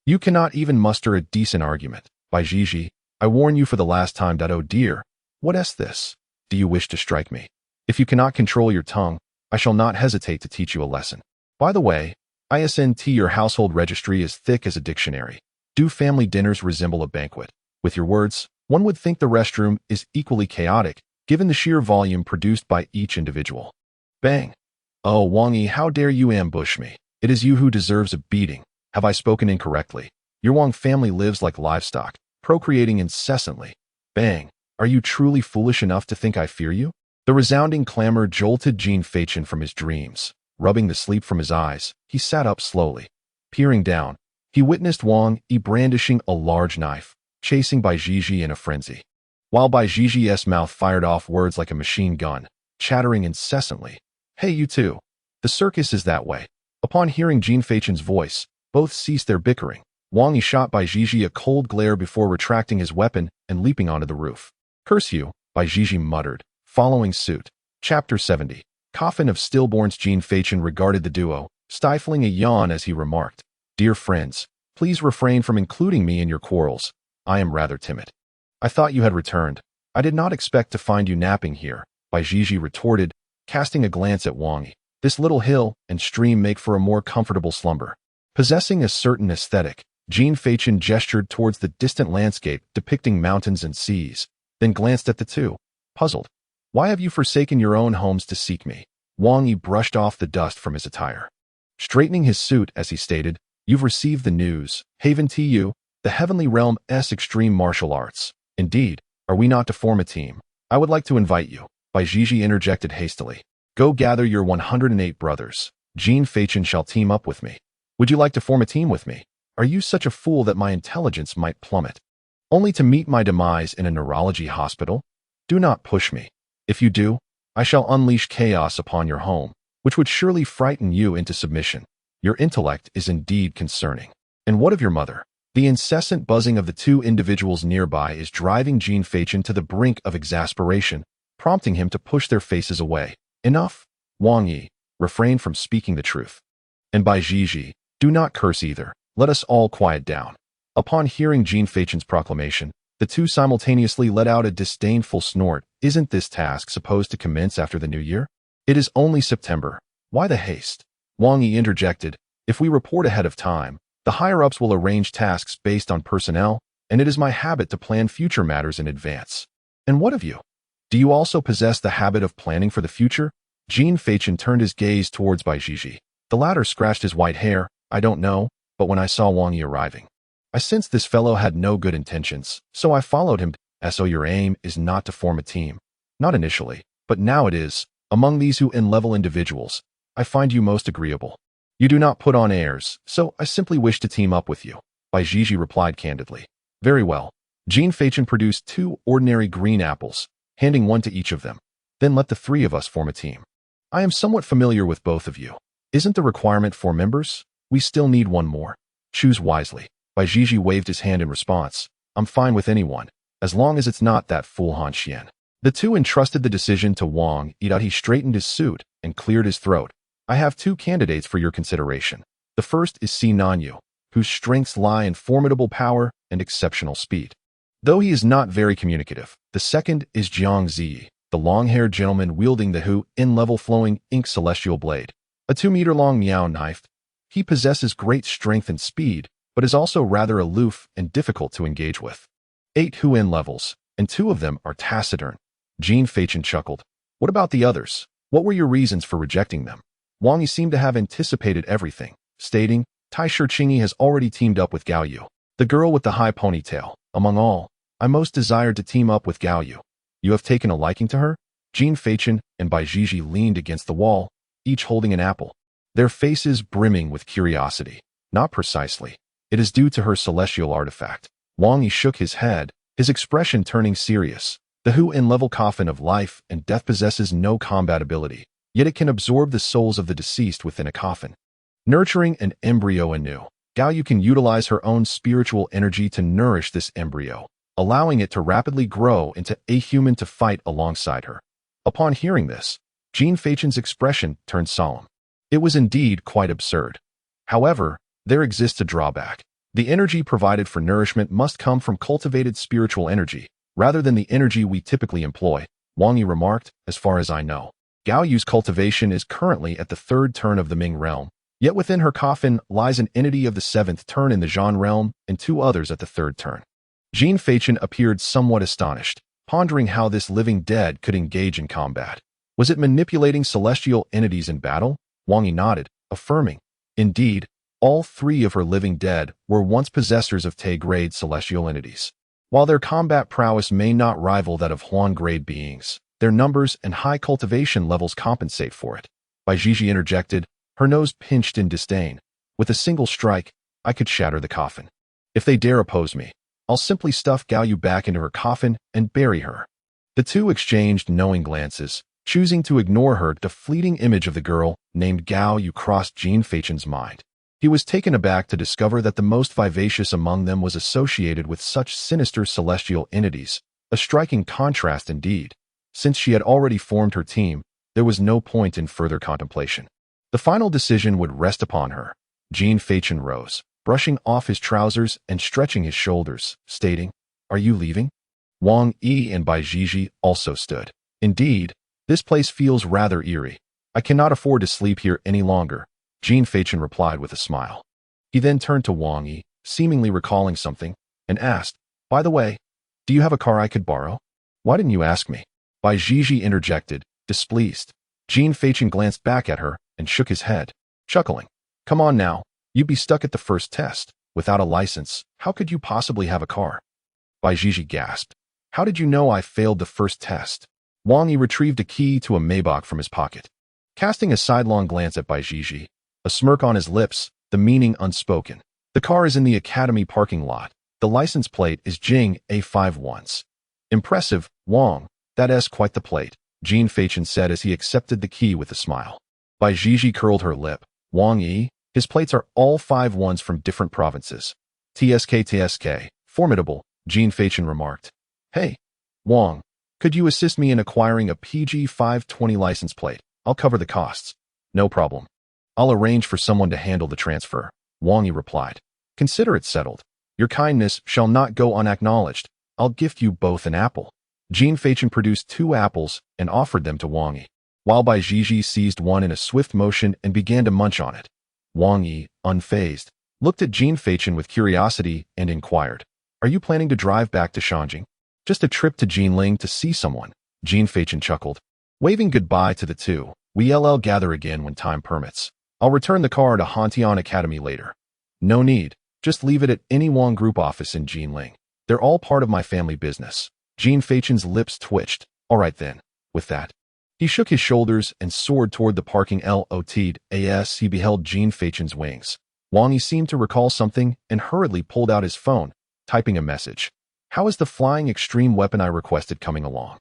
you cannot even muster a decent argument. By Gigi, I warn you for the last time that, oh dear, what is this? Do you wish to strike me? If you cannot control your tongue, I shall not hesitate to teach you a lesson. By the way, I assent your household registry is thick as a dictionary. Do family dinners resemble a banquet? With your words, one would think the restroom is equally chaotic, given the sheer volume produced by each individual. Bang! Oh, Wang Yi, how dare you ambush me? It is you who deserves a beating. Have I spoken incorrectly? Your Wang family lives like livestock, procreating incessantly. Bang! Are you truly foolish enough to think I fear you? The resounding clamor jolted Jean Fachin from his dreams. Rubbing the sleep from his eyes, he sat up slowly. Peering down, he witnessed Wang Yi brandishing a large knife, chasing Bai Gigi in a frenzy. While Bai Gigi's mouth fired off words like a machine gun, chattering incessantly. Hey, you two. The circus is that way. Upon hearing Jean Fachin's voice, both ceased their bickering. Wang Yi shot Bai Gigi a cold glare before retracting his weapon and leaping onto the roof. Curse you, Bai Gigi muttered, following suit. Chapter 70. Coffin of Stillborns. Jean Fachin regarded the duo, stifling a yawn as he remarked, "Dear friends, please refrain from including me in your quarrels. I am rather timid." "I thought you had returned. I did not expect to find you napping here," Bai Gigi retorted, casting a glance at Wang Yi. "This little hill and stream make for a more comfortable slumber." Possessing a certain aesthetic, Jean Fachin gestured towards the distant landscape depicting mountains and seas, then glanced at the two, puzzled. "Why have you forsaken your own homes to seek me?" Wang Yi brushed off the dust from his attire. Straightening his suit as he stated, "You've received the news. Haven Tu, the heavenly realm s extreme martial arts. Indeed, are we not to form a team? I would like to invite you." Bai Gigi interjected hastily. "Go gather your 108 brothers. Jean Fachin shall team up with me. Would you like to form a team with me? Are you such a fool that my intelligence might plummet, only to meet my demise in a neurology hospital? Do not push me. If you do, I shall unleash chaos upon your home, which would surely frighten you into submission. Your intellect is indeed concerning. And what of your mother? The incessant buzzing of the two individuals nearby is driving Jean Fachin to the brink of exasperation, prompting him to push their faces away. Enough. Wang Yi, refrain from speaking the truth. And by Gigi, do not curse either. Let us all quiet down. Upon hearing Jean Fachin's proclamation, the two simultaneously let out a disdainful snort. Isn't this task supposed to commence after the new year? It is only September. Why the haste? Wang Yi interjected. If we report ahead of time, the higher-ups will arrange tasks based on personnel, and it is my habit to plan future matters in advance. And what of you? Do you also possess the habit of planning for the future? Jean Fachin turned his gaze towards Bai Gigi. The latter scratched his white hair. I don't know, but when I saw Wang Yi arriving, I sensed this fellow had no good intentions, so I followed him. So your aim is not to form a team. Not initially, but now it is. Among these UN-level individuals, I find you most agreeable. You do not put on airs, so I simply wish to team up with you. Bai Gigi replied candidly. Very well. Jean Fachin produced 2 ordinary green apples, handing one to each of them. Then let the 3 of us form a team. I am somewhat familiar with both of you. Isn't the requirement 4 members? We still need 1 more. Choose wisely. Bai Gigi waved his hand in response. I'm fine with anyone, as long as it's not that fool Han Xian. The two entrusted the decision to Wang Yi. He straightened his suit and cleared his throat. I have 2 candidates for your consideration. The first is Si Nanyu, whose strengths lie in formidable power and exceptional speed. Though he is not very communicative, the second is Jiang Ziyi, the long-haired gentleman wielding the UN-level flowing ink celestial blade, a 2-meter-long miao knife. He possesses great strength and speed, but is also rather aloof and difficult to engage with. 8 UN levels, and 2 of them are taciturn. Jean Fachin chuckled. What about the others? What were your reasons for rejecting them? Wang Yi seemed to have anticipated everything, stating, Tai Shichingi has already teamed up with Gao Yu, the girl with the high ponytail. Among all, I most desired to team up with Gao Yu. You have taken a liking to her? Jean Fachin and Bai Gigi leaned against the wall, each holding an apple, their faces brimming with curiosity. Not precisely. It is due to her celestial artifact. Wang Yi shook his head, his expression turning serious. The UN-level coffin of life and death possesses no combat ability, yet it can absorb the souls of the deceased within a coffin. Nurturing an embryo anew, Gao Yu can utilize her own spiritual energy to nourish this embryo, allowing it to rapidly grow into a human to fight alongside her. Upon hearing this, Jean Fachin's expression turned solemn. It was indeed quite absurd. However, there exists a drawback. The energy provided for nourishment must come from cultivated spiritual energy, rather than the energy we typically employ, Wang Yi remarked. As far as I know, Gao Yu's cultivation is currently at the 3rd turn of the Ming realm, yet within her coffin lies an entity of the 7th turn in the Zhan realm and 2 others at the 3rd turn. Jean Fachin appeared somewhat astonished, pondering how this living dead could engage in combat. Was it manipulating celestial entities in battle? Wang Yi nodded, affirming. Indeed, all 3 of her living dead were once possessors of Te-grade celestial entities. While their combat prowess may not rival that of Huan-grade beings, their numbers and high cultivation levels compensate for it. Bai Gigi interjected, her nose pinched in disdain. With a single strike, I could shatter the coffin. If they dare oppose me, I'll simply stuff Gao Yu back into her coffin and bury her. The two exchanged knowing glances, choosing to ignore her. The fleeting image of the girl named Gao Yu crossed Jean Fachin's mind. He was taken aback to discover that the most vivacious among them was associated with such sinister celestial entities, a striking contrast indeed. Since she had already formed her team, there was no point in further contemplation. The final decision would rest upon her. Jean Fachin rose, brushing off his trousers and stretching his shoulders, stating, Are you leaving? Wang Yi and Bai Gigi also stood. Indeed, this place feels rather eerie. I cannot afford to sleep here any longer, Jean Fachin replied with a smile. He then turned to Wang Yi, seemingly recalling something, and asked, By the way, do you have a car I could borrow? Why didn't you ask me? Bai Gigi interjected, displeased. Jean Fachin glanced back at her and shook his head, chuckling. Come on now, you'd be stuck at the first test. Without a license, how could you possibly have a car? Bai Gigi gasped. How did you know I failed the first test? Wang Yi retrieved a key to a Maybach from his pocket. Casting a sidelong glance at Bai Gigi, a smirk on his lips, the meaning unspoken. The car is in the academy parking lot. The license plate is Jing A51s. Impressive, Wang. That's quite the plate, Jean Fachin said as he accepted the key with a smile. Bai Gigi curled her lip. Wang Yi, His plates are all 5 ones from different provinces. TSK, formidable, Jean Fachin remarked. Hey, Wang, could you assist me in acquiring a PG 520 license plate? I'll cover the costs. No problem. I'll arrange for someone to handle the transfer, Wang Yi replied. Consider it settled. Your kindness shall not go unacknowledged. I'll gift you both an apple. Jean Fachin produced 2 apples and offered them to Wang Yi, while Bai Jiji seized one in a swift motion and began to munch on it. Wang Yi, unfazed, looked at Jean Fachin with curiosity and inquired, Are you planning to drive back to Shanjing? Just a trip to Jinling to see someone, Jean Fachin chuckled. Waving goodbye to the two, we'll gather again when time permits. I'll return the car to Hantian Academy later. No need, just leave it at any Wang Group office in Jinling. They're all part of my family business. Jean Fachin's lips twitched. All right then. With that, he shook his shoulders and soared toward the parking lot. As he beheld Jean Fachin's wings, Wang Yi seemed to recall something and hurriedly pulled out his phone, typing a message. How is the flying extreme weapon I requested coming along?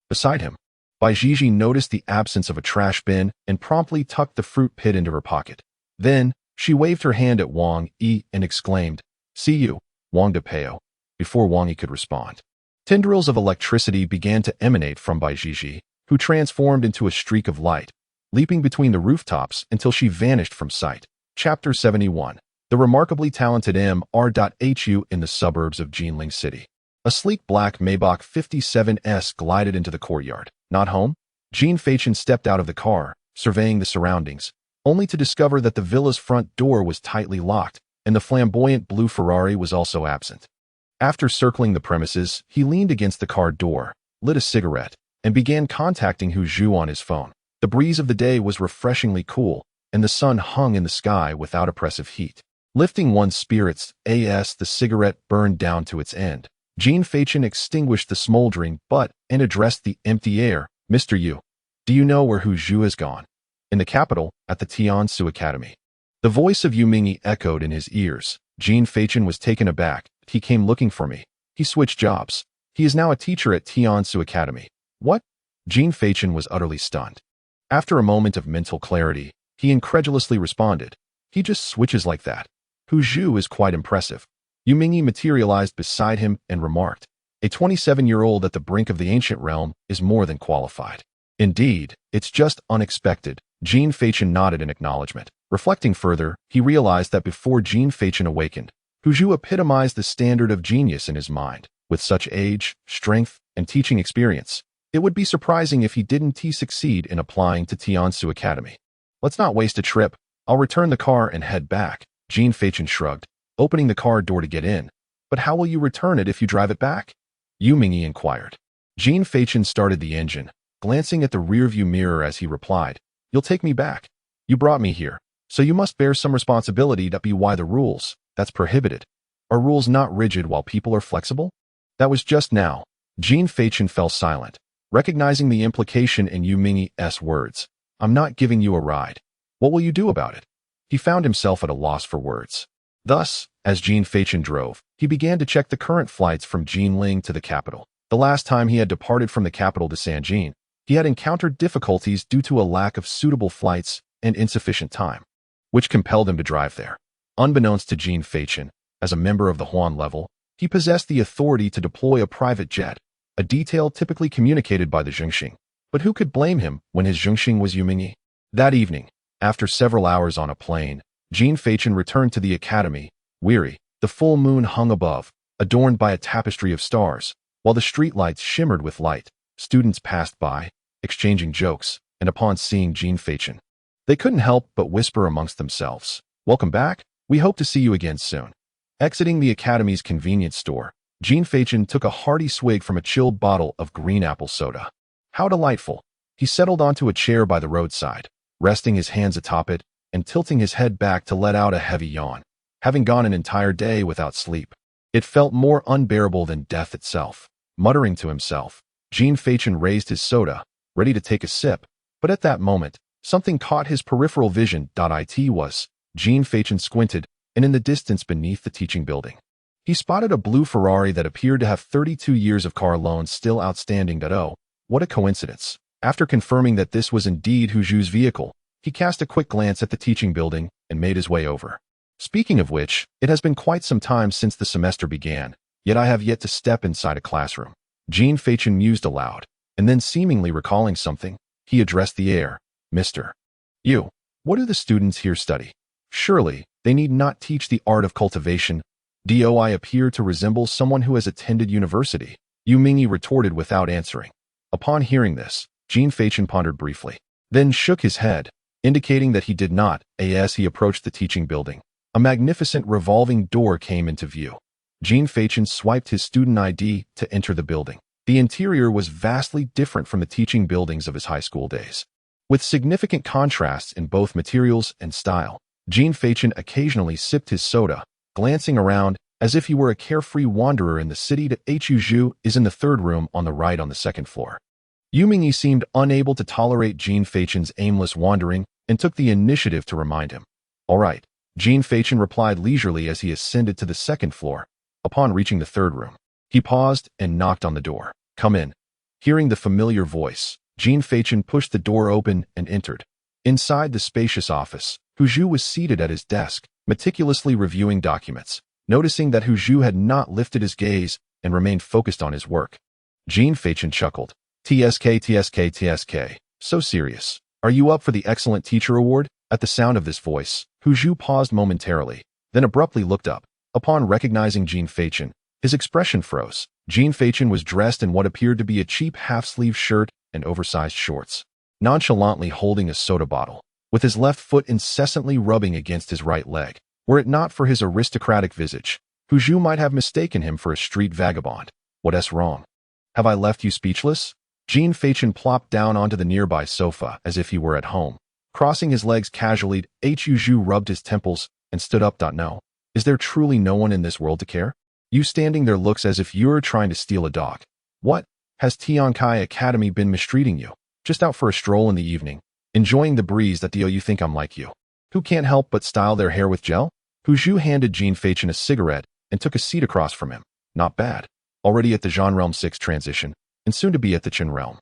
Beside him, Bai Jiji noticed the absence of a trash bin and promptly tucked the fruit pit into her pocket. Then, she waved her hand at Wang Yi and exclaimed, See you, Wang de Peo, before Wang Yi could respond. Tendrils of electricity began to emanate from Bai Jiji, who transformed into a streak of light, leaping between the rooftops until she vanished from sight. Chapter 71. The remarkably talented M.R.Hu in the suburbs of Jinling City. A sleek black Maybach 57S glided into the courtyard. Not home? Jean Fachin stepped out of the car, surveying the surroundings, only to discover that the villa's front door was tightly locked, and the flamboyant blue Ferrari was also absent. After circling the premises, he leaned against the car door, lit a cigarette, and began contacting Hu Zhu on his phone. The breeze of the day was refreshingly cool, and the sun hung in the sky without oppressive heat. Lifting one's spirits, as the cigarette burned down to its end, Jean Fachin extinguished the smoldering butt and addressed the empty air. Mr. Yu, do you know where Hu Zhu has gone? In the capital, at the Tiansu Academy. The voice of Yu Mingyi echoed in his ears. Jean Fachin was taken aback. He came looking for me. He switched jobs. He is now a teacher at Tiansu Academy. What? Jean Fachin was utterly stunned. After a moment of mental clarity, he incredulously responded, He just switches like that. Hu Zhu is quite impressive. Yu Mingyi materialized beside him and remarked, A 27-year-old at the brink of the ancient realm is more than qualified. Indeed, it's just unexpected. Jean Fachin nodded in acknowledgement. Reflecting further, he realized that before Jean Fachin awakened, Hu Zhu epitomized the standard of genius in his mind. With such age, strength, and teaching experience, it would be surprising if he didn't succeed in applying to Tiansu Academy. Let's not waste a trip. I'll return the car and head back. Jean Fachin shrugged, opening the car door to get in. But how will you return it if you drive it back? Yu Mingyi inquired. Jean Fachin started the engine, glancing at the rearview mirror as he replied, You'll take me back. You brought me here, so you must bear some responsibility. Why the rules? That's prohibited. Are rules not rigid while people are flexible? That was just now. Jean Fachin fell silent, recognizing the implication in Yu Mingyi's words. I'm not giving you a ride. What will you do about it? He found himself at a loss for words. Thus, as Jean Fachin drove, he began to check the current flights from Jinling to the capital. The last time he had departed from the capital to Sanjin, he had encountered difficulties due to a lack of suitable flights and insufficient time, which compelled him to drive there. Unbeknownst to Jean Fachin, as a member of the Huan level, he possessed the authority to deploy a private jet, a detail typically communicated by the Zhengxing. But who could blame him when his Zhengxing was Yu Mingyi? That evening, after several hours on a plane, Jean Fachin returned to the academy, weary. The full moon hung above, adorned by a tapestry of stars, while the streetlights shimmered with light. Students passed by, exchanging jokes, and upon seeing Jean Fachin, they couldn't help but whisper amongst themselves, Welcome back, we hope to see you again soon. Exiting the academy's convenience store, Jean Fachin took a hearty swig from a chilled bottle of green apple soda. How delightful! He settled onto a chair by the roadside, resting his hands atop it and tilting his head back to let out a heavy yawn. Having gone an entire day without sleep, it felt more unbearable than death itself. Muttering to himself, Jean Fachin raised his soda, ready to take a sip, but at that moment, something caught his peripheral vision. It was. Jean Fachin squinted, and in the distance beneath the teaching building, he spotted a blue Ferrari that appeared to have 32 years of car loans still outstanding. Oh, what a coincidence. After confirming that this was indeed Hu Zhu's vehicle, He cast a quick glance at the teaching building and made his way over. Speaking of which, it has been quite some time since the semester began, yet I have yet to step inside a classroom. Jean Fachin mused aloud, and then seemingly recalling something, he addressed the air. Mr. You, what do the students here study? Surely, they need not teach the art of cultivation. Do I appear to resemble someone who has attended university? Yu Mingyi retorted without answering. Upon hearing this, Jean Fachin pondered briefly, then shook his head, indicating that he did not. As he approached the teaching building, a magnificent revolving door came into view. Jean Fachin swiped his student ID to enter the building. The interior was vastly different from the teaching buildings of his high school days. With significant contrasts in both materials and style, Jean Fachin occasionally sipped his soda, glancing around as if he were a carefree wanderer in the city. Zhu is in the third room on the right on the second floor. Yu Mingyi seemed unable to tolerate Jean Fachin's aimless wandering and took the initiative to remind him. All right, Jean Fachin replied leisurely as he ascended to the second floor. Upon reaching the third room, he paused and knocked on the door. Come in. Hearing the familiar voice, Jean Fachin pushed the door open and entered. Inside the spacious office, Hu Zhu was seated at his desk, meticulously reviewing documents. Noticing that Hu Zhu had not lifted his gaze and remained focused on his work, Jean Fachin chuckled. TSK. So serious. Are you up for the Excellent Teacher Award? At the sound of this voice, Hu Zhu paused momentarily, then abruptly looked up. Upon recognizing Jean Fachin, his expression froze. Jean Fachin was dressed in what appeared to be a cheap half-sleeve shirt and oversized shorts, nonchalantly holding a soda bottle, with his left foot incessantly rubbing against his right leg. Were it not for his aristocratic visage, Hu Zhu might have mistaken him for a street vagabond. What's wrong? Have I left you speechless? Jean Fachin plopped down onto the nearby sofa as if he were at home. Crossing his legs casually, Hu Zhu rubbed his temples and stood up. No. Is there truly no one in this world to care? You standing there looks as if you're trying to steal a dog. What? Has Tiankai Academy been mistreating you? Just out for a stroll in the evening, enjoying the breeze. That you think I'm like you, who can't help but style their hair with gel? Hu Zhu handed Jean Fachin a cigarette and took a seat across from him. Not bad. Already at the Zhan Realm 6 transition, and soon to be at the Qin Realm.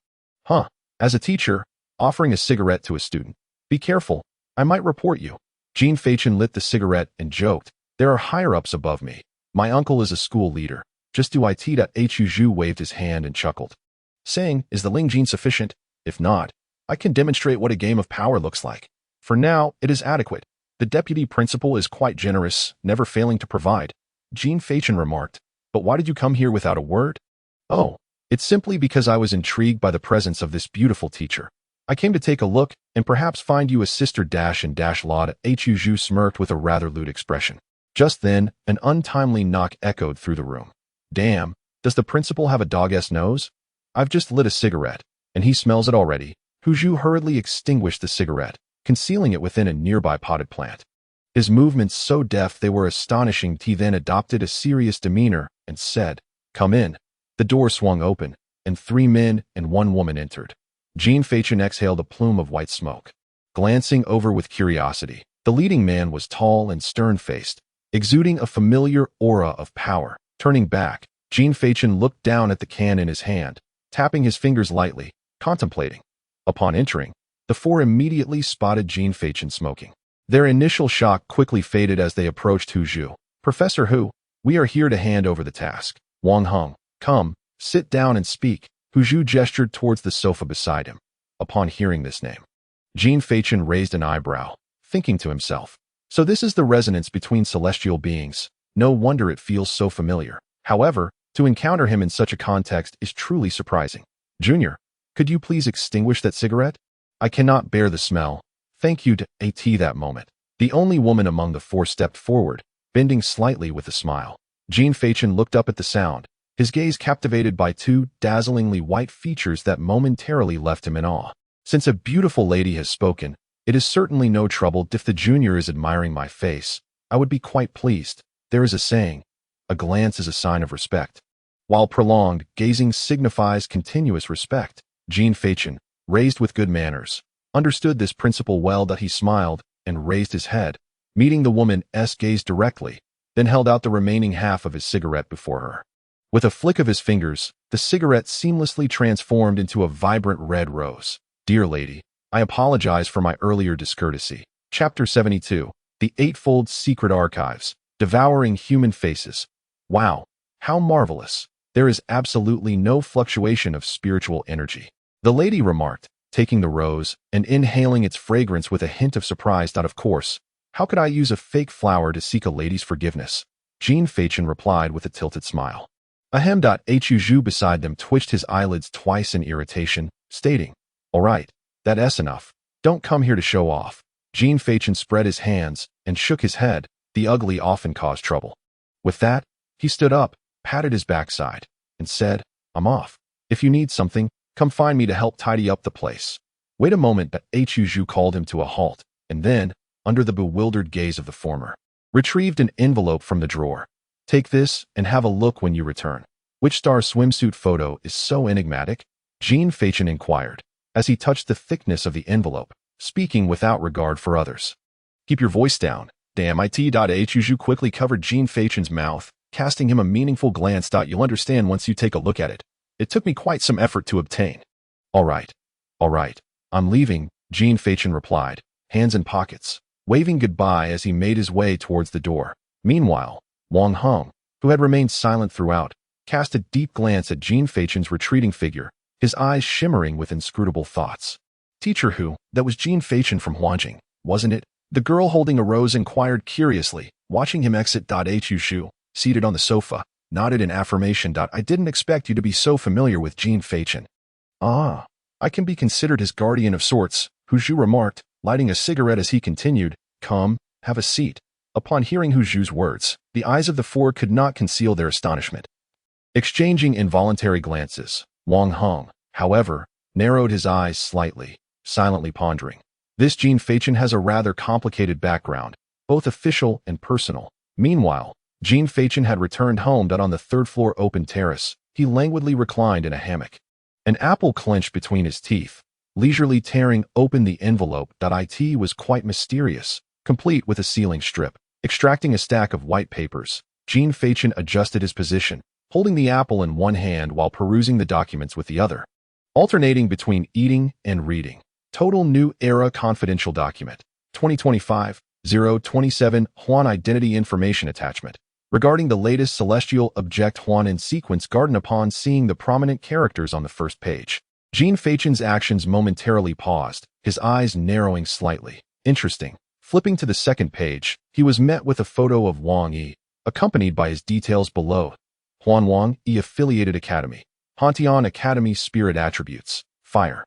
Huh. As a teacher, offering a cigarette to a student. Be careful, I might report you. Jean Fachin lit the cigarette and joked. There are higher-ups above me. My uncle is a school leader. Just do it. Hu Zhu waved his hand and chuckled, saying, is the Ling Jin sufficient? If not, I can demonstrate what a game of power looks like. For now, it is adequate. The deputy principal is quite generous, never failing to provide. Jean Fachin remarked, but why did you come here without a word? Oh, it's simply because I was intrigued by the presence of this beautiful teacher. I came to take a look and perhaps find you a sister and Lada. Hu Zhu smirked with a rather lewd expression. Just then, an untimely knock echoed through the room. Damn, does the principal have a dog-ass nose? I've just lit a cigarette, and he smells it already. Hu Zhu hurriedly extinguished the cigarette, concealing it within a nearby potted plant. His movements so deft they were astonishing. He then adopted a serious demeanor and said, come in. The door swung open, and 3 men and 1 woman entered. Jean Fachin exhaled a plume of white smoke. Glancing over with curiosity, the leading man was tall and stern-faced, exuding a familiar aura of power. Turning back, Jean Fachin looked down at the can in his hand, tapping his fingers lightly, contemplating. Upon entering, the 4 immediately spotted Jean Fachin smoking. Their initial shock quickly faded as they approached Hu Zhu. Professor Hu, we are here to hand over the task. Wang Heng, come, sit down and speak. Hu Zhu gestured towards the sofa beside him. Upon hearing this name, Jean Fachin raised an eyebrow, thinking to himself, so this is the resonance between celestial beings. No wonder it feels so familiar. However, to encounter him in such a context is truly surprising. Junior, could you please extinguish that cigarette? I cannot bear the smell. Thank you. That moment, the only woman among the 4 stepped forward, bending slightly with a smile. Jean Fachin looked up at the sound, his gaze captivated by 2 dazzlingly white features that momentarily left him in awe. Since a beautiful lady has spoken, it is certainly no trouble. If the junior is admiring my face, I would be quite pleased. There is a saying, a glance is a sign of respect. While prolonged gazing signifies continuous respect, Jean Fachin, raised with good manners, understood this principle well. That he smiled and raised his head, meeting the woman's gaze directly, then held out the remaining half of his cigarette before her. With a flick of his fingers, the cigarette seamlessly transformed into a vibrant red rose. Dear lady, I apologize for my earlier discourtesy. Chapter 72. The Eightfold Secret Archives. Devouring Human Faces. Wow, how marvelous. There is absolutely no fluctuation of spiritual energy. The lady remarked, taking the rose and inhaling its fragrance with a hint of surprise. Of course, how could I use a fake flower to seek a lady's forgiveness? Jean Fachin replied with a tilted smile. Ahem. Hu Zhu beside them twitched his eyelids twice in irritation, stating, "All right, that's enough. Don't come here to show off." Jean Fachin spread his hands and shook his head. The ugly often cause trouble. With that, he stood up, patted his backside, and said, "I'm off. If you need something, come find me to help tidy up the place." Wait a moment. Hu Zhu called him to a halt, and then, under the bewildered gaze of the former, retrieved an envelope from the drawer. "Take this and have a look when you return." "Which star's swimsuit photo is so enigmatic?" Jean Fachin inquired, as he touched the thickness of the envelope, speaking without regard for others. "Keep your voice down. Damn it." Hu Zhu quickly covered Jean Fachin's mouth, casting him a meaningful glance. "You'll understand once you take a look at it. It took me quite some effort to obtain." All right. I'm leaving," Jean Fachin replied, hands in pockets, waving goodbye as he made his way towards the door. Meanwhile, Wang Hong, who had remained silent throughout, cast a deep glance at Jean Fachin's retreating figure, his eyes shimmering with inscrutable thoughts. "Teacher who? That was Jean Fachin from Huanjing, wasn't it?" The girl holding a rose inquired curiously, watching him exit. Hu Zhu, seated on the sofa, nodded in affirmation. "I didn't expect you to be so familiar with Jean Fachin." "Ah, I can be considered his guardian of sorts," Hu Zhu remarked, lighting a cigarette as he continued, "Come, have a seat." Upon hearing Hu Zhu's words, the eyes of the four could not conceal their astonishment. Exchanging involuntary glances, Wang Hong, however, narrowed his eyes slightly, silently pondering. This Jean Fachin has a rather complicated background, both official and personal. Meanwhile, Jean Fachin had returned home. On the third-floor open terrace, he languidly reclined in a hammock. An apple clenched between his teeth, leisurely tearing open the envelope. It was quite mysterious, complete with a sealing strip. Extracting a stack of white papers, Jean Fachin adjusted his position, holding the apple in one hand while perusing the documents with the other, alternating between eating and reading. Total New Era Confidential Document. 2025-027 Huan Identity Information Attachment. Regarding the latest celestial object Huan in sequence garden. Upon seeing the prominent characters on the first page, Jean Fachin's actions momentarily paused, his eyes narrowing slightly. Interesting. Flipping to the second page, he was met with a photo of Wang Yi, accompanied by his details below. Huan Wang Yi Affiliated Academy. Hantian Academy Spirit Attributes. Fire.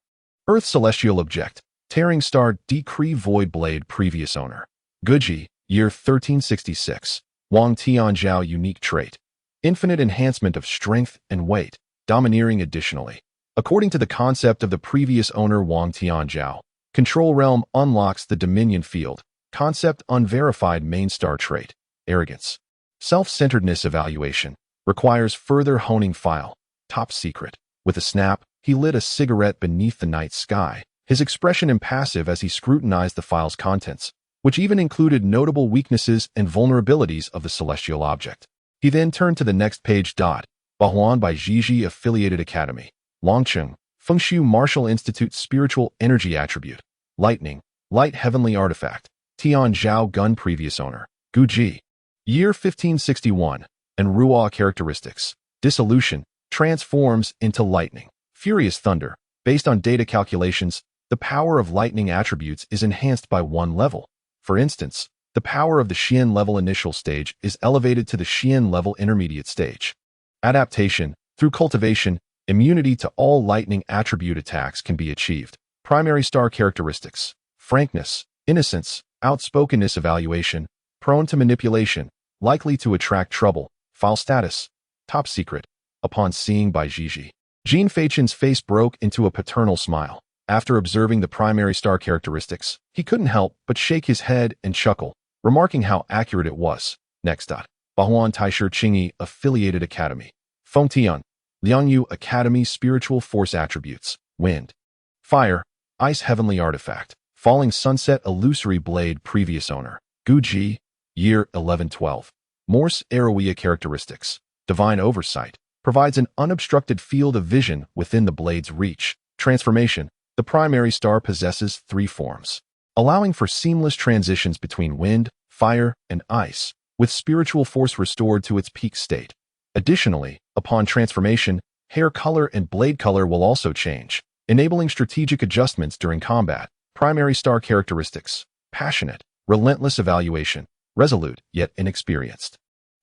Earth Celestial Object. Tearing Star Decree Void Blade Previous Owner. Guji, Year 1366. Wang Tianzhao Unique Trait. Infinite Enhancement of Strength and Weight. Domineering additionally. According to the concept of the previous owner Wang Tianzhao, Control Realm unlocks the Dominion Field. Concept Unverified Main Star Trait. Arrogance. Self-centeredness evaluation. Requires further honing file. Top secret. With a snap, he lit a cigarette beneath the night sky, his expression impassive as he scrutinized the file's contents, which even included notable weaknesses and vulnerabilities of the celestial object. He then turned to the next page. Bahuan by Jiji Affiliated Academy. Longcheng, Fengshu Martial Institute Spiritual Energy Attribute. Lightning, Light Heavenly Artifact. Tian Zhao Gun Previous Owner. Guji. Year 1561. And Ruo Characteristics. Dissolution, transforms into lightning. Furious thunder. Based on data calculations, the power of lightning attributes is enhanced by one level. For instance, the power of the Xian level initial stage is elevated to the Xian level intermediate stage. Adaptation. Through cultivation, immunity to all lightning attribute attacks can be achieved. Primary star characteristics. Frankness, innocence, outspokenness evaluation, prone to manipulation, likely to attract trouble. File status. Top secret. Upon seeing by Jiji, Jean Fachin's face broke into a paternal smile. After observing the primary star characteristics, he couldn't help but shake his head and chuckle, remarking how accurate it was. Next. Bahuan Taisher Qingyi Affiliated Academy. Fengtian, Liangyu Academy Spiritual Force Attributes. Wind. Fire. Ice Heavenly Artifact. Falling Sunset Illusory Blade Previous Owner. Guji. Year 1112. Morse Aroia Characteristics. Divine Oversight. Provides an unobstructed field of vision within the blade's reach. Transformation. The primary star possesses 3 forms, allowing for seamless transitions between wind, fire, and ice, with spiritual force restored to its peak state. Additionally, upon transformation, hair color and blade color will also change, enabling strategic adjustments during combat. Primary star characteristics: passionate, relentless evaluation, resolute yet inexperienced.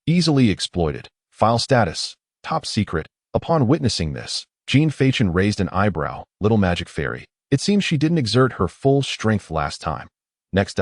Easily exploited. File status: top secret. Upon witnessing this, Jean Fachin raised an eyebrow. Little magic fairy. It seems she didn't exert her full strength last time. Next.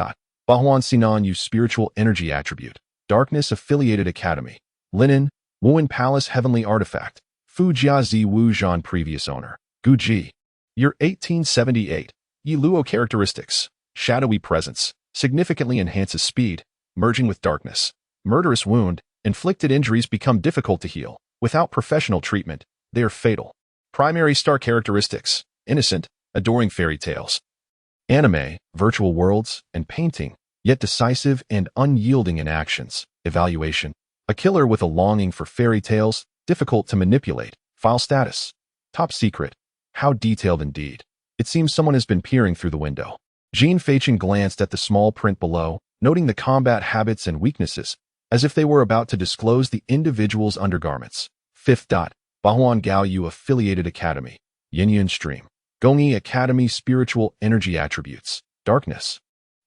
Bahuan Sinan use spiritual energy attribute. Darkness affiliated academy. Linen, Wuan Palace heavenly artifact. Fu Jiazi Wu Zhan previous owner. Gu Ji. Year 1878. Yi Luo characteristics. Shadowy presence. Significantly enhances speed. Merging with darkness. Murderous wound. Inflicted injuries become difficult to heal. Without professional treatment, they are fatal. Primary star characteristics: innocent, adoring fairy tales. Anime, virtual worlds, and painting, yet decisive and unyielding in actions. Evaluation: a killer with a longing for fairy tales, difficult to manipulate. File status: top secret. How detailed indeed. It seems someone has been peering through the window. Jean Fachin glanced at the small print below, noting the combat habits and weaknesses, as if they were about to disclose the individual's undergarments. 5th. Bahuan Gao Yu affiliated academy. Yin stream. Gongyi academy spiritual energy attributes. Darkness.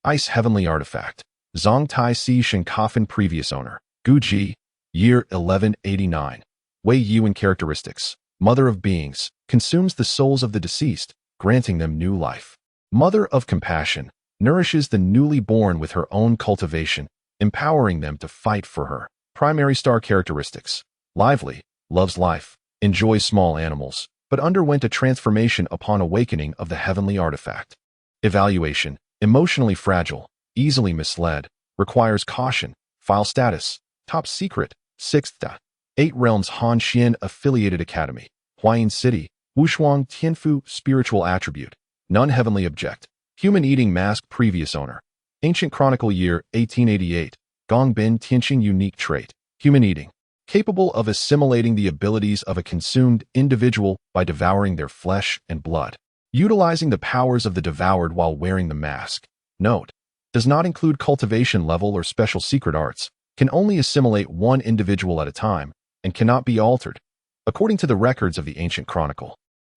Ice heavenly artifact. Zong Tai Si Shinkafan previous owner. Gu Ji. Year 1189. Wei Yuan characteristics. Mother of beings. Consumes the souls of the deceased, granting them new life. Mother of compassion. Nourishes the newly born with her own cultivation, empowering them to fight for her. Primary star characteristics: lively, loves life, enjoys small animals, but underwent a transformation upon awakening of the heavenly artifact. Evaluation: emotionally fragile, easily misled, requires caution. File status: top secret. 6th. 8 Realms Han Xian affiliated academy. Huayin City. Wushuang Tianfu spiritual attribute. None heavenly object. Human eating mask previous owner. Ancient Chronicle year 1888. Gongbin Tianqing unique trait. Human eating. Capable of assimilating the abilities of a consumed individual by devouring their flesh and blood. Utilizing the powers of the devoured while wearing the mask. Note: does not include cultivation level or special secret arts. Can only assimilate one individual at a time, and cannot be altered. According to the records of the Ancient Chronicle,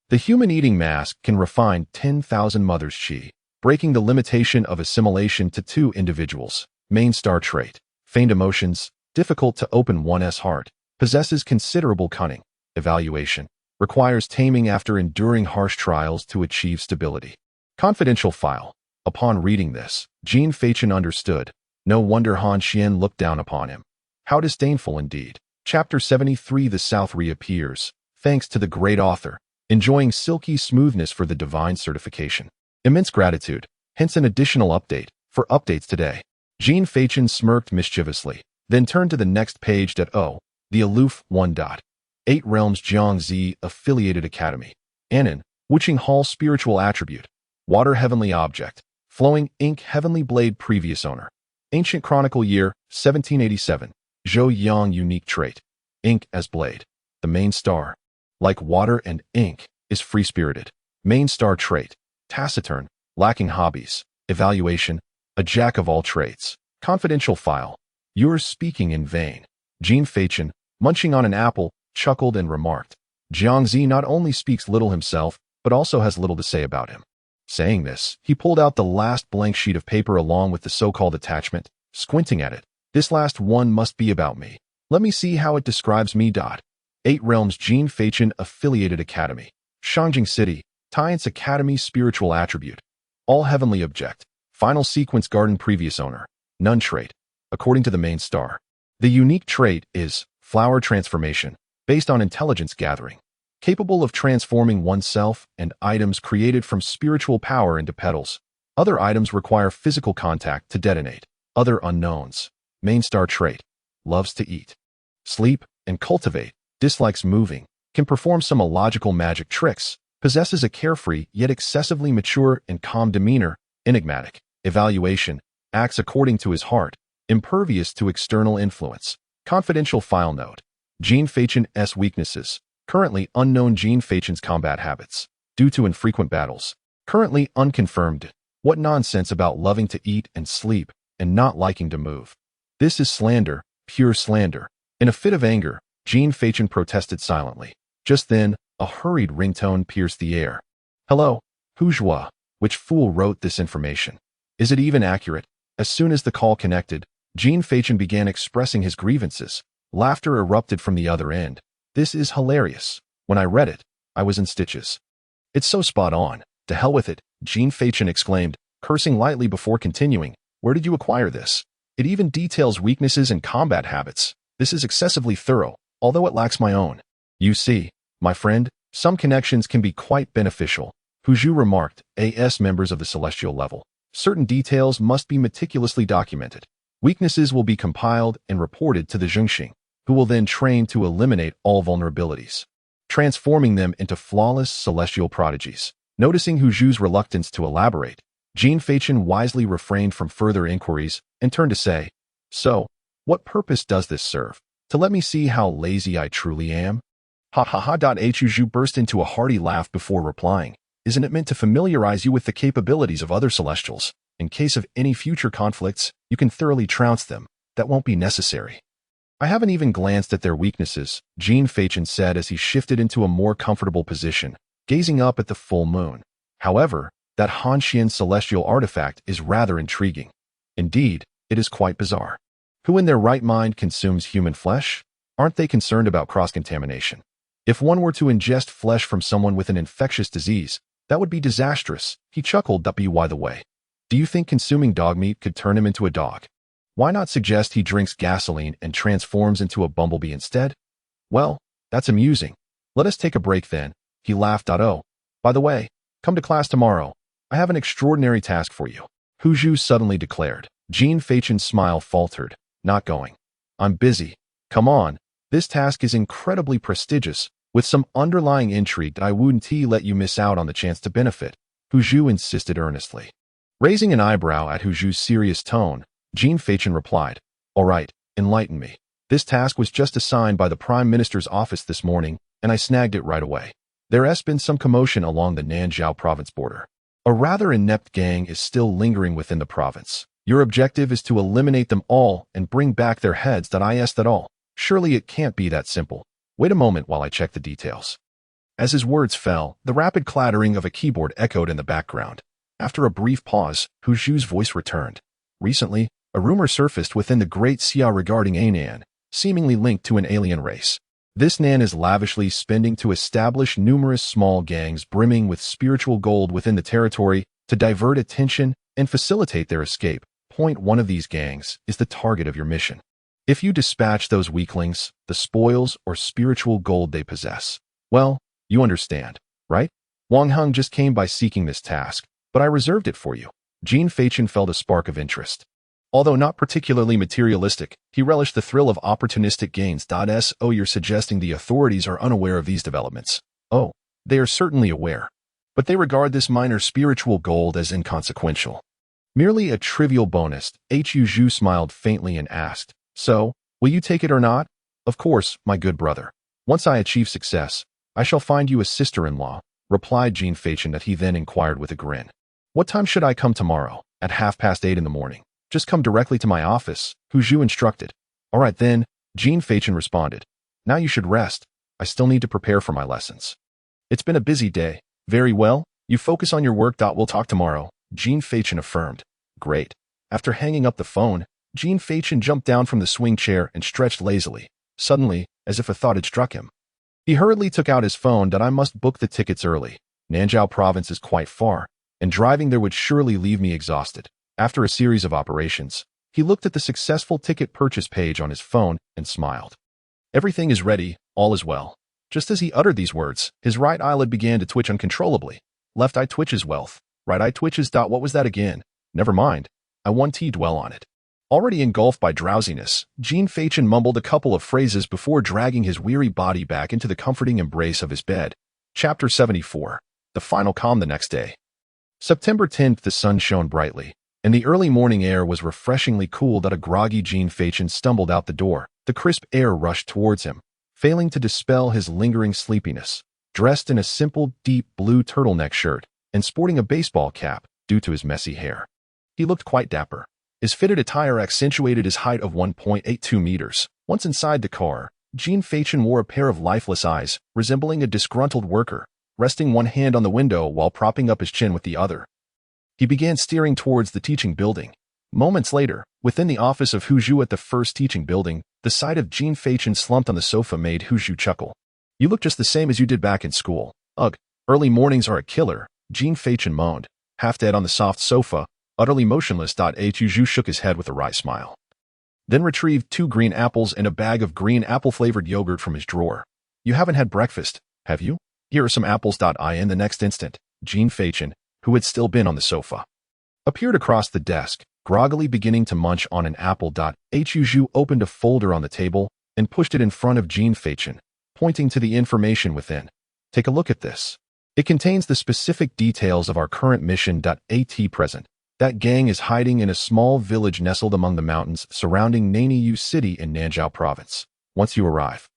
the human eating mask can refine 10,000 mothers' chi, breaking the limitation of assimilation to 2 individuals. Main star trait: feigned emotions, difficult to open one's heart, possesses considerable cunning. Evaluation: requires taming after enduring harsh trials to achieve stability. Confidential file. Upon reading this, Jean Fachin understood. No wonder Han Xian looked down upon him. How disdainful indeed. Chapter 73. The South reappears, thanks to the great author, enjoying silky smoothness for the divine certification. Immense gratitude, hence an additional update, for updates today. Jean Fachin smirked mischievously, then turned to the next page. Oh, the aloof 1. 8 Realms Jiangzi affiliated academy. Anan, Wuching Hall spiritual attribute. Water heavenly object. Flowing ink heavenly blade previous owner. Ancient Chronicle year 1787. Zhou Yang unique trait. Ink as blade. The main star, like water and ink, is free-spirited. Main star trait: taciturn, lacking hobbies. Evaluation: a jack of all trades. Confidential file. You're speaking in vain. Jean Fachin, munching on an apple, chuckled and remarked, Jiangzi not only speaks little himself, but also has little to say about him. Saying this, he pulled out the last blank sheet of paper along with the so-called attachment, squinting at it. This last one must be about me. Let me see how it describes me. 8 Realms Jean Fachin affiliated academy. Shangjing City, Tian's academy spiritual attribute. All heavenly object. Final sequence garden previous owner. None trait. According to the main star, the unique trait is flower transformation, based on intelligence gathering. Capable of transforming oneself and items created from spiritual power into petals. Other items require physical contact to detonate. Other unknowns. Main star trait: loves to eat, sleep, and cultivate, dislikes moving, can perform some illogical magic tricks, possesses a carefree yet excessively mature and calm demeanor, enigmatic. Evaluation: acts according to his heart, impervious to external influence. Confidential file note. Jean Fachin's weaknesses. Currently unknown. Jean Fachin's combat habits. Due to infrequent battles, Currently unconfirmed. What nonsense about loving to eat and sleep and not liking to move. This is slander, pure slander. In a fit of anger, Jean Fachin protested silently. Just then, a hurried ringtone pierced the air. Hello, bourgeois. Which fool wrote this information? Is it even accurate? As soon as the call connected, Jean Fachin began expressing his grievances. Laughter erupted from the other end. This is hilarious. When I read it, I was in stitches. It's so spot on. To hell with it, Jean Fachin exclaimed, cursing lightly before continuing. Where did you acquire this? It even details weaknesses and combat habits. This is excessively thorough, although it lacks my own. You see, my friend, some connections can be quite beneficial. Huzhu remarked, as members of the celestial level, certain details must be meticulously documented. Weaknesses will be compiled and reported to the Zhengxing, who will then train to eliminate all vulnerabilities, transforming them into flawless celestial prodigies. Noticing Huzhu's reluctance to elaborate, Jean Fachin wisely refrained from further inquiries and turned to say, So, what purpose does this serve? To let me see how lazy I truly am? Ha ha ha. Huzhu burst into a hearty laugh before replying. Isn't it meant to familiarize you with the capabilities of other celestials? In case of any future conflicts, you can thoroughly trounce them. That won't be necessary. I haven't even glanced at their weaknesses, Jean Fachin said as he shifted into a more comfortable position, gazing up at the full moon. However, that Hanxian celestial artifact is rather intriguing. Indeed, it is quite bizarre. Who in their right mind consumes human flesh? Aren't they concerned about cross-contamination? If one were to ingest flesh from someone with an infectious disease, that would be disastrous, he chuckled. By the way, do you think consuming dog meat could turn him into a dog? Why not suggest he drinks gasoline and transforms into a bumblebee instead? Well, that's amusing. Let us take a break then, he laughed. Oh, by the way, come to class tomorrow. I have an extraordinary task for you, Huzhu suddenly declared. Jean Fachin's smile faltered. Not going. I'm busy. Come on, this task is incredibly prestigious, with some underlying intrigue. I wouldn't let you miss out on the chance to benefit, Huzhu insisted earnestly. Raising an eyebrow at Huzhu's serious tone, Jean Fachin replied, All right, enlighten me. This task was just assigned by the Prime Minister's office this morning, and I snagged it right away. There has been some commotion along the Nanzhao province border. A rather inept gang is still lingering within the province. Your objective is to eliminate them all and bring back their heads. I asked at all. Surely it can't be that simple. Wait a moment while I check the details. As his words fell, the rapid clattering of a keyboard echoed in the background. After a brief pause, Huzhu's voice returned. Recently, a rumor surfaced within the Great Xia regarding a Nan, seemingly linked to an alien race. This Nan is lavishly spending to establish numerous small gangs brimming with spiritual gold within the territory to divert attention and facilitate their escape. Point one of these gangs is the target of your mission. If you dispatch those weaklings, the spoils or spiritual gold they possess, well, you understand, right? Wang Heng just came by seeking this task, but I reserved it for you. Jean Fachin felt a spark of interest. Although not particularly materialistic, he relished the thrill of opportunistic gains. So you're suggesting the authorities are unaware of these developments? Oh, they are certainly aware. But they regard this minor spiritual gold as inconsequential. Merely a trivial bonus. Huzhu smiled faintly and asked, So, will you take it or not? Of course, my good brother. Once I achieve success, I shall find you a sister-in-law, replied Jean Fachin. That he then inquired with a grin. What time should I come tomorrow? At 8:30 in the morning. Just come directly to my office, Huzhu instructed. All right then, Jean Fachin responded. Now you should rest. I still need to prepare for my lessons. It's been a busy day. Very well, you focus on your work. We'll talk tomorrow, Jean Fachin affirmed. Great. After hanging up the phone, Jean Fachin jumped down from the swing chair and stretched lazily. Suddenly, as if a thought had struck him, he hurriedly took out his phone. I must book the tickets early. Nanzhao province is quite far, and driving there would surely leave me exhausted. After a series of operations, he looked at the successful ticket purchase page on his phone and smiled. Everything is ready, all is well. Just as he uttered these words, his right eyelid began to twitch uncontrollably. Left eye twitches wealth. Right eye twitches. What was that again? Never mind. I won't dwell on it. Already engulfed by drowsiness, Jean Fachin mumbled a couple of phrases before dragging his weary body back into the comforting embrace of his bed. Chapter 74. The final calm. The next day. September 10th, the sun shone brightly, and the early morning air was refreshingly cool. A groggy Jean Fachin stumbled out the door. The crisp air rushed towards him, failing to dispel his lingering sleepiness. Dressed in a simple, deep blue turtleneck shirt and sporting a baseball cap due to his messy hair. He looked quite dapper. His fitted attire accentuated his height of 1.82 meters. Once inside the car, Jean Fachin wore a pair of lifeless eyes, resembling a disgruntled worker, resting one hand on the window while propping up his chin with the other. He began steering towards the teaching building. Moments later, within the office of Hu Zhu at the first teaching building, the sight of Jean Fachin slumped on the sofa made Hu Zhu chuckle. "You look just the same as you did back in school. Ugh, early mornings are a killer," Jean Fachin moaned, half dead on the soft sofa, utterly motionless. Hu Zhu shook his head with a wry smile. Then retrieved 2 green apples and a bag of green apple-flavored yogurt from his drawer. "You haven't had breakfast, have you? Here are some apples." In the next instant, Jean Fachin, who had still been on the sofa, appeared across the desk, groggily beginning to munch on an apple. Hu Zhu opened a folder on the table and pushed it in front of Jean Fachin, pointing to the information within. "Take a look at this. It contains the specific details of our current mission. At present, that gang is hiding in a small village nestled among the mountains surrounding Naniyu City in Nanzhou Province. Once you arrive,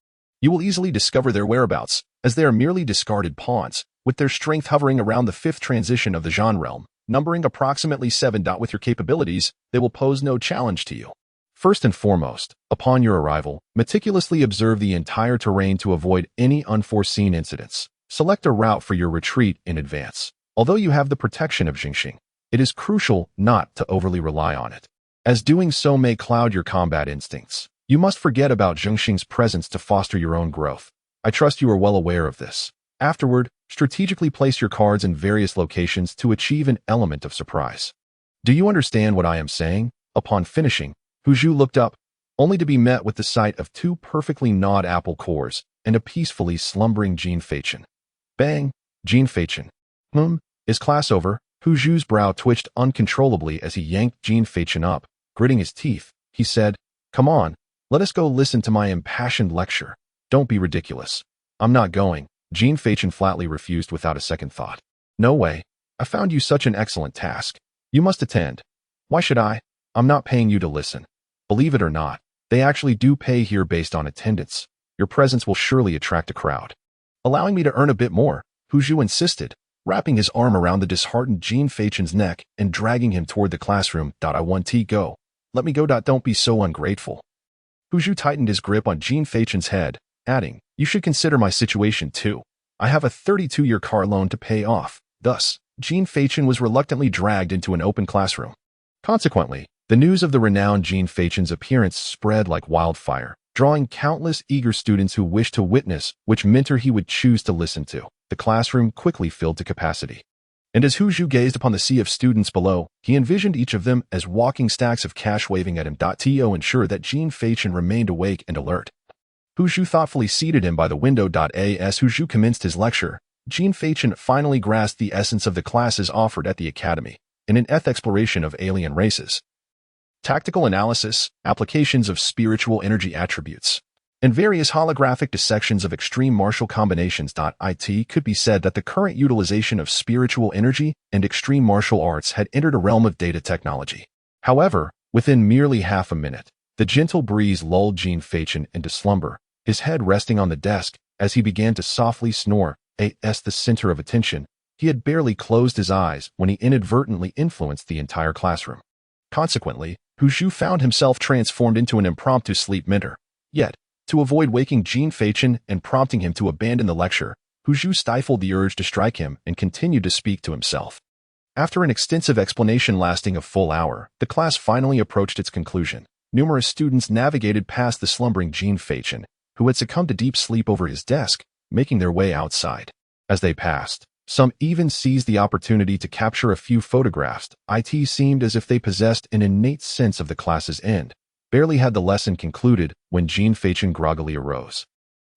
you will easily discover their whereabouts, as they are merely discarded pawns, with their strength hovering around the 5th transition of the Zhan realm, numbering approximately 7. With your capabilities, they will pose no challenge to you. First and foremost, upon your arrival, meticulously observe the entire terrain to avoid any unforeseen incidents. Select a route for your retreat in advance. Although you have the protection of Jingxing, it is crucial not to overly rely on it, as doing so may cloud your combat instincts. You must forget about Jingxing's presence to foster your own growth. I trust you are well aware of this. Afterward, strategically place your cards in various locations to achieve an element of surprise. Do you understand what I am saying?" Upon finishing, Hu Zhu looked up, only to be met with the sight of 2 perfectly gnawed apple cores and a peacefully slumbering Jean Fachin. Bang! Jean Fachin. Is class over?" Hu Zhu's brow twitched uncontrollably as he yanked Jean Fachin up. Gritting his teeth, he said, "Come on, let us go listen to my impassioned lecture." "Don't be ridiculous." "I'm not going." Jean Fachin flatly refused without a second thought. "No way. I found you such an excellent task. You must attend." "Why should I? I'm not paying you to listen." "Believe it or not, they actually do pay here based on attendance. Your presence will surely attract a crowd." "Allowing me to earn a bit more," Hu Zhu insisted, wrapping his arm around the disheartened Jean Fachin's neck and dragging him toward the classroom. "I want to go. Let me go. Don't be so ungrateful." Hu Zhu tightened his grip on Jean Fachin's head, adding, "You should consider my situation too. I have a 32-year car loan to pay off." Thus, Jean Fachin was reluctantly dragged into an open classroom. Consequently, the news of the renowned Jean Fachin's appearance spread like wildfire, drawing countless eager students who wished to witness which mentor he would choose to listen to. The classroom quickly filled to capacity. And as Hu Zhu gazed upon the sea of students below, he envisioned each of them as walking stacks of cash waving at him. To ensure that Jean Fachin remained awake and alert, Hu Zhu thoughtfully seated him by the window. As Hu Zhu commenced his lecture, Jean Fachin finally grasped the essence of the classes offered at the academy, in an exploration of alien races, tactical analysis, applications of spiritual energy attributes, and various holographic dissections of extreme martial combinations. It could be said that the current utilization of spiritual energy and extreme martial arts had entered a realm of data technology. However, within merely half a minute, the gentle breeze lulled Jean Fachin into slumber, his head resting on the desk as he began to softly snore. As the center of attention, he had barely closed his eyes when he inadvertently influenced the entire classroom. Consequently, Hu Zhu found himself transformed into an impromptu sleep mentor. Yet, to avoid waking Jean Fachin and prompting him to abandon the lecture, Hu Zhu stifled the urge to strike him and continued to speak to himself. After an extensive explanation lasting a full hour, the class finally approached its conclusion. Numerous students navigated past the slumbering Jean Fachin, who had succumbed to deep sleep over his desk, making their way outside. As they passed, some even seized the opportunity to capture a few photographs. It seemed as if they possessed an innate sense of the class's end. Barely had the lesson concluded when Jean Fachin groggily arose.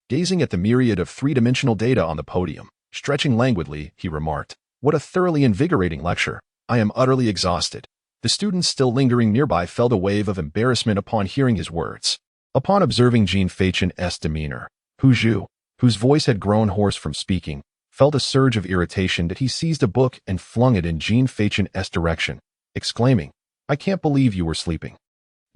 Gazing at the myriad of three-dimensional data on the podium, stretching languidly, he remarked, "What a thoroughly invigorating lecture. I am utterly exhausted." The students still lingering nearby felt a wave of embarrassment upon hearing his words. Upon observing Jean Fachin's demeanor, Hu Zhu, whose voice had grown hoarse from speaking, felt a surge of irritation that he seized a book and flung it in Jean Fachin's direction, exclaiming, "I can't believe you were sleeping."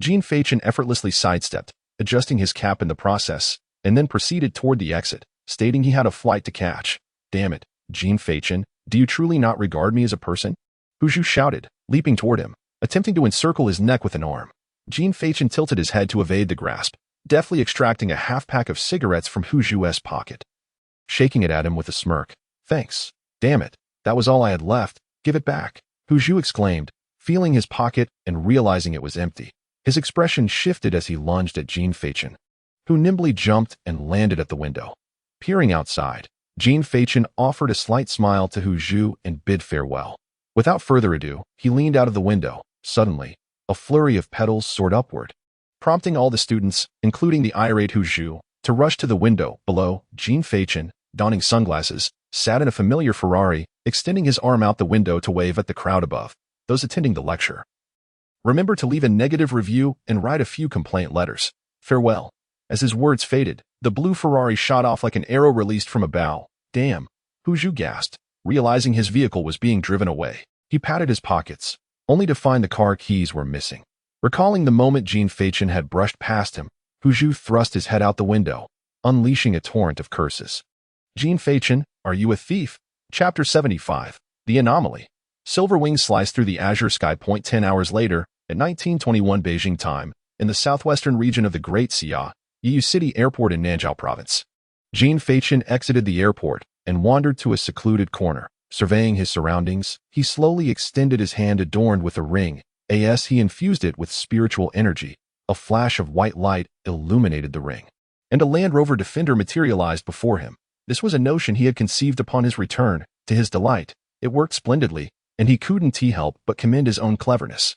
Jean Fachin effortlessly sidestepped, adjusting his cap in the process, and then proceeded toward the exit, stating he had a flight to catch. "Damn it, Jean Fachin, Do you truly not regard me as a person? Hu Zhu shouted, leaping toward him, attempting to encircle his neck with an arm. Jean Fachin tilted his head to evade the grasp, deftly extracting a half-pack of cigarettes from Hu Zhu's pocket. Shaking it at him with a smirk. Thanks. Damn it. That was all I had left. Give it back. Hu Zhu exclaimed, feeling his pocket and realizing it was empty. His expression shifted as he lunged at Jean Fachin, who nimbly jumped and landed at the window. Peering outside, Jean Fachin offered a slight smile to Hu Zhu and bid farewell. Without further ado, he leaned out of the window. Suddenly, a flurry of petals soared upward, prompting all the students, including the irate Hu Zhu, to rush to the window. Below, Jean Fachin, donning sunglasses, sat in a familiar Ferrari, extending his arm out the window to wave at the crowd above, those attending the lecture. Remember to leave a negative review and write a few complaint letters. Farewell. As his words faded, the blue Ferrari shot off like an arrow released from a bow. Damn. Hu Zhu gasped, realizing his vehicle was being driven away. He patted his pockets, only to find the car keys were missing. Recalling the moment Jean Fachin had brushed past him, Hu Zhu thrust his head out the window, unleashing a torrent of curses. Jean Fachin, are you a thief? Chapter 75. The Anomaly. Silver wings sliced through the azure sky. 10 hours later, at 1921 Beijing time, in the southwestern region of the Great Xia, Yiwu City Airport in Nanzhou Province. Jean Fachin exited the airport and wandered to a secluded corner. Surveying his surroundings, he slowly extended his hand adorned with a ring. As he infused it with spiritual energy, a flash of white light illuminated the ring, and a Land Rover Defender materialized before him. This was a notion he had conceived upon his return. To his delight, it worked splendidly, and he couldn't help but commend his own cleverness.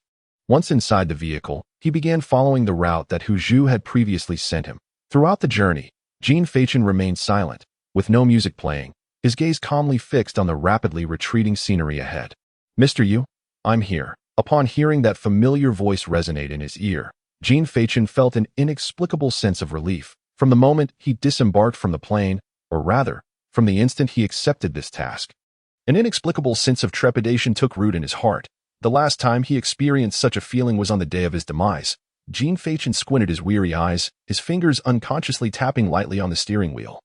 Once inside the vehicle, he began following the route that Hu Zhu had previously sent him. Throughout the journey, Jean Fachin remained silent, with no music playing, his gaze calmly fixed on the rapidly retreating scenery ahead. Mr. Yu, I'm here. Upon hearing that familiar voice resonate in his ear, Jean Fachin felt an inexplicable sense of relief. From the moment he disembarked from the plane, or rather, from the instant he accepted this task, an inexplicable sense of trepidation took root in his heart. The last time he experienced such a feeling was on the day of his demise. Jean Fachin squinted his weary eyes, his fingers unconsciously tapping lightly on the steering wheel,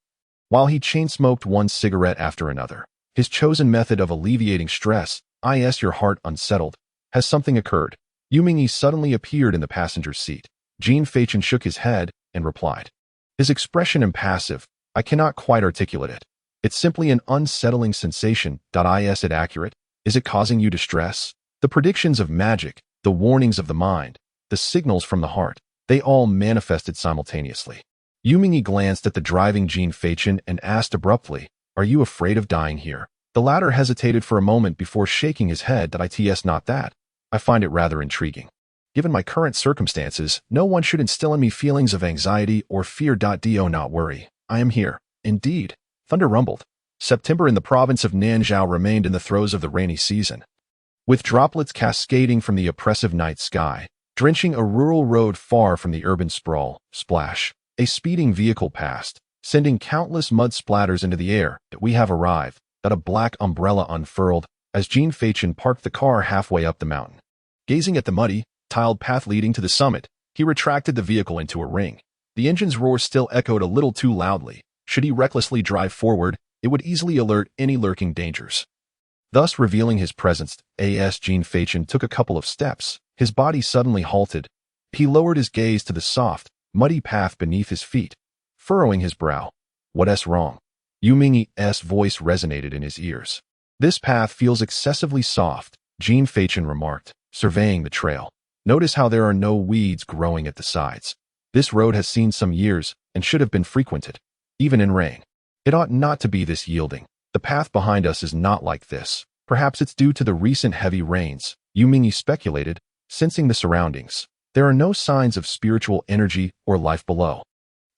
while he chain-smoked one cigarette after another. His chosen method of alleviating stress. Your heart unsettled. Has something occurred? Yu Mingyi suddenly appeared in the passenger seat. Jean Fachin shook his head and replied, his expression impassive. I cannot quite articulate it. It's simply an unsettling sensation. Is it accurate? Is it causing you distress? The predictions of magic, the warnings of the mind, the signals from the heart, they all manifested simultaneously. Yu Mingyi glanced at the driving Jean Fachin and asked abruptly, are you afraid of dying here? The latter hesitated for a moment before shaking his head. It's not that. I find it rather intriguing. Given my current circumstances, no one should instill in me feelings of anxiety or fear. Do not worry. I am here. Indeed. Thunder rumbled. September in the province of Nanzhou remained in the throes of the rainy season, with droplets cascading from the oppressive night sky, drenching a rural road far from the urban sprawl. Splash. A speeding vehicle passed, sending countless mud splatters into the air. We have arrived. A black umbrella unfurled as Jean Fachin parked the car halfway up the mountain. Gazing at the muddy, tiled path leading to the summit, he retracted the vehicle into a ring. The engine's roar still echoed a little too loudly. Should he recklessly drive forward, it would easily alert any lurking dangers, thus revealing his presence. As Jean Fachin took a couple of steps, his body suddenly halted. He lowered his gaze to the soft, muddy path beneath his feet, furrowing his brow. What's wrong? Yu Mingyi's voice resonated in his ears. This path feels excessively soft, Jean Fachin remarked, surveying the trail. Notice how there are no weeds growing at the sides. This road has seen some years and should have been frequented, even in rain. It ought not to be this yielding. The path behind us is not like this. Perhaps it's due to the recent heavy rains, Yu Mingyi speculated, sensing the surroundings. There are no signs of spiritual energy or life below.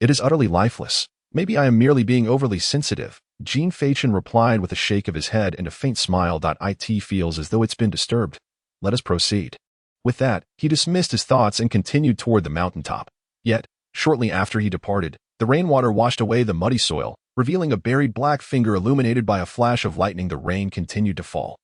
It is utterly lifeless. Maybe I am merely being overly sensitive, Jean Fachin replied with a shake of his head and a faint smile. It feels as though it's been disturbed. Let us proceed. With that, he dismissed his thoughts and continued toward the mountaintop. Yet, shortly after he departed, the rainwater washed away the muddy soil, revealing a buried black finger illuminated by a flash of lightning. The rain continued to fall.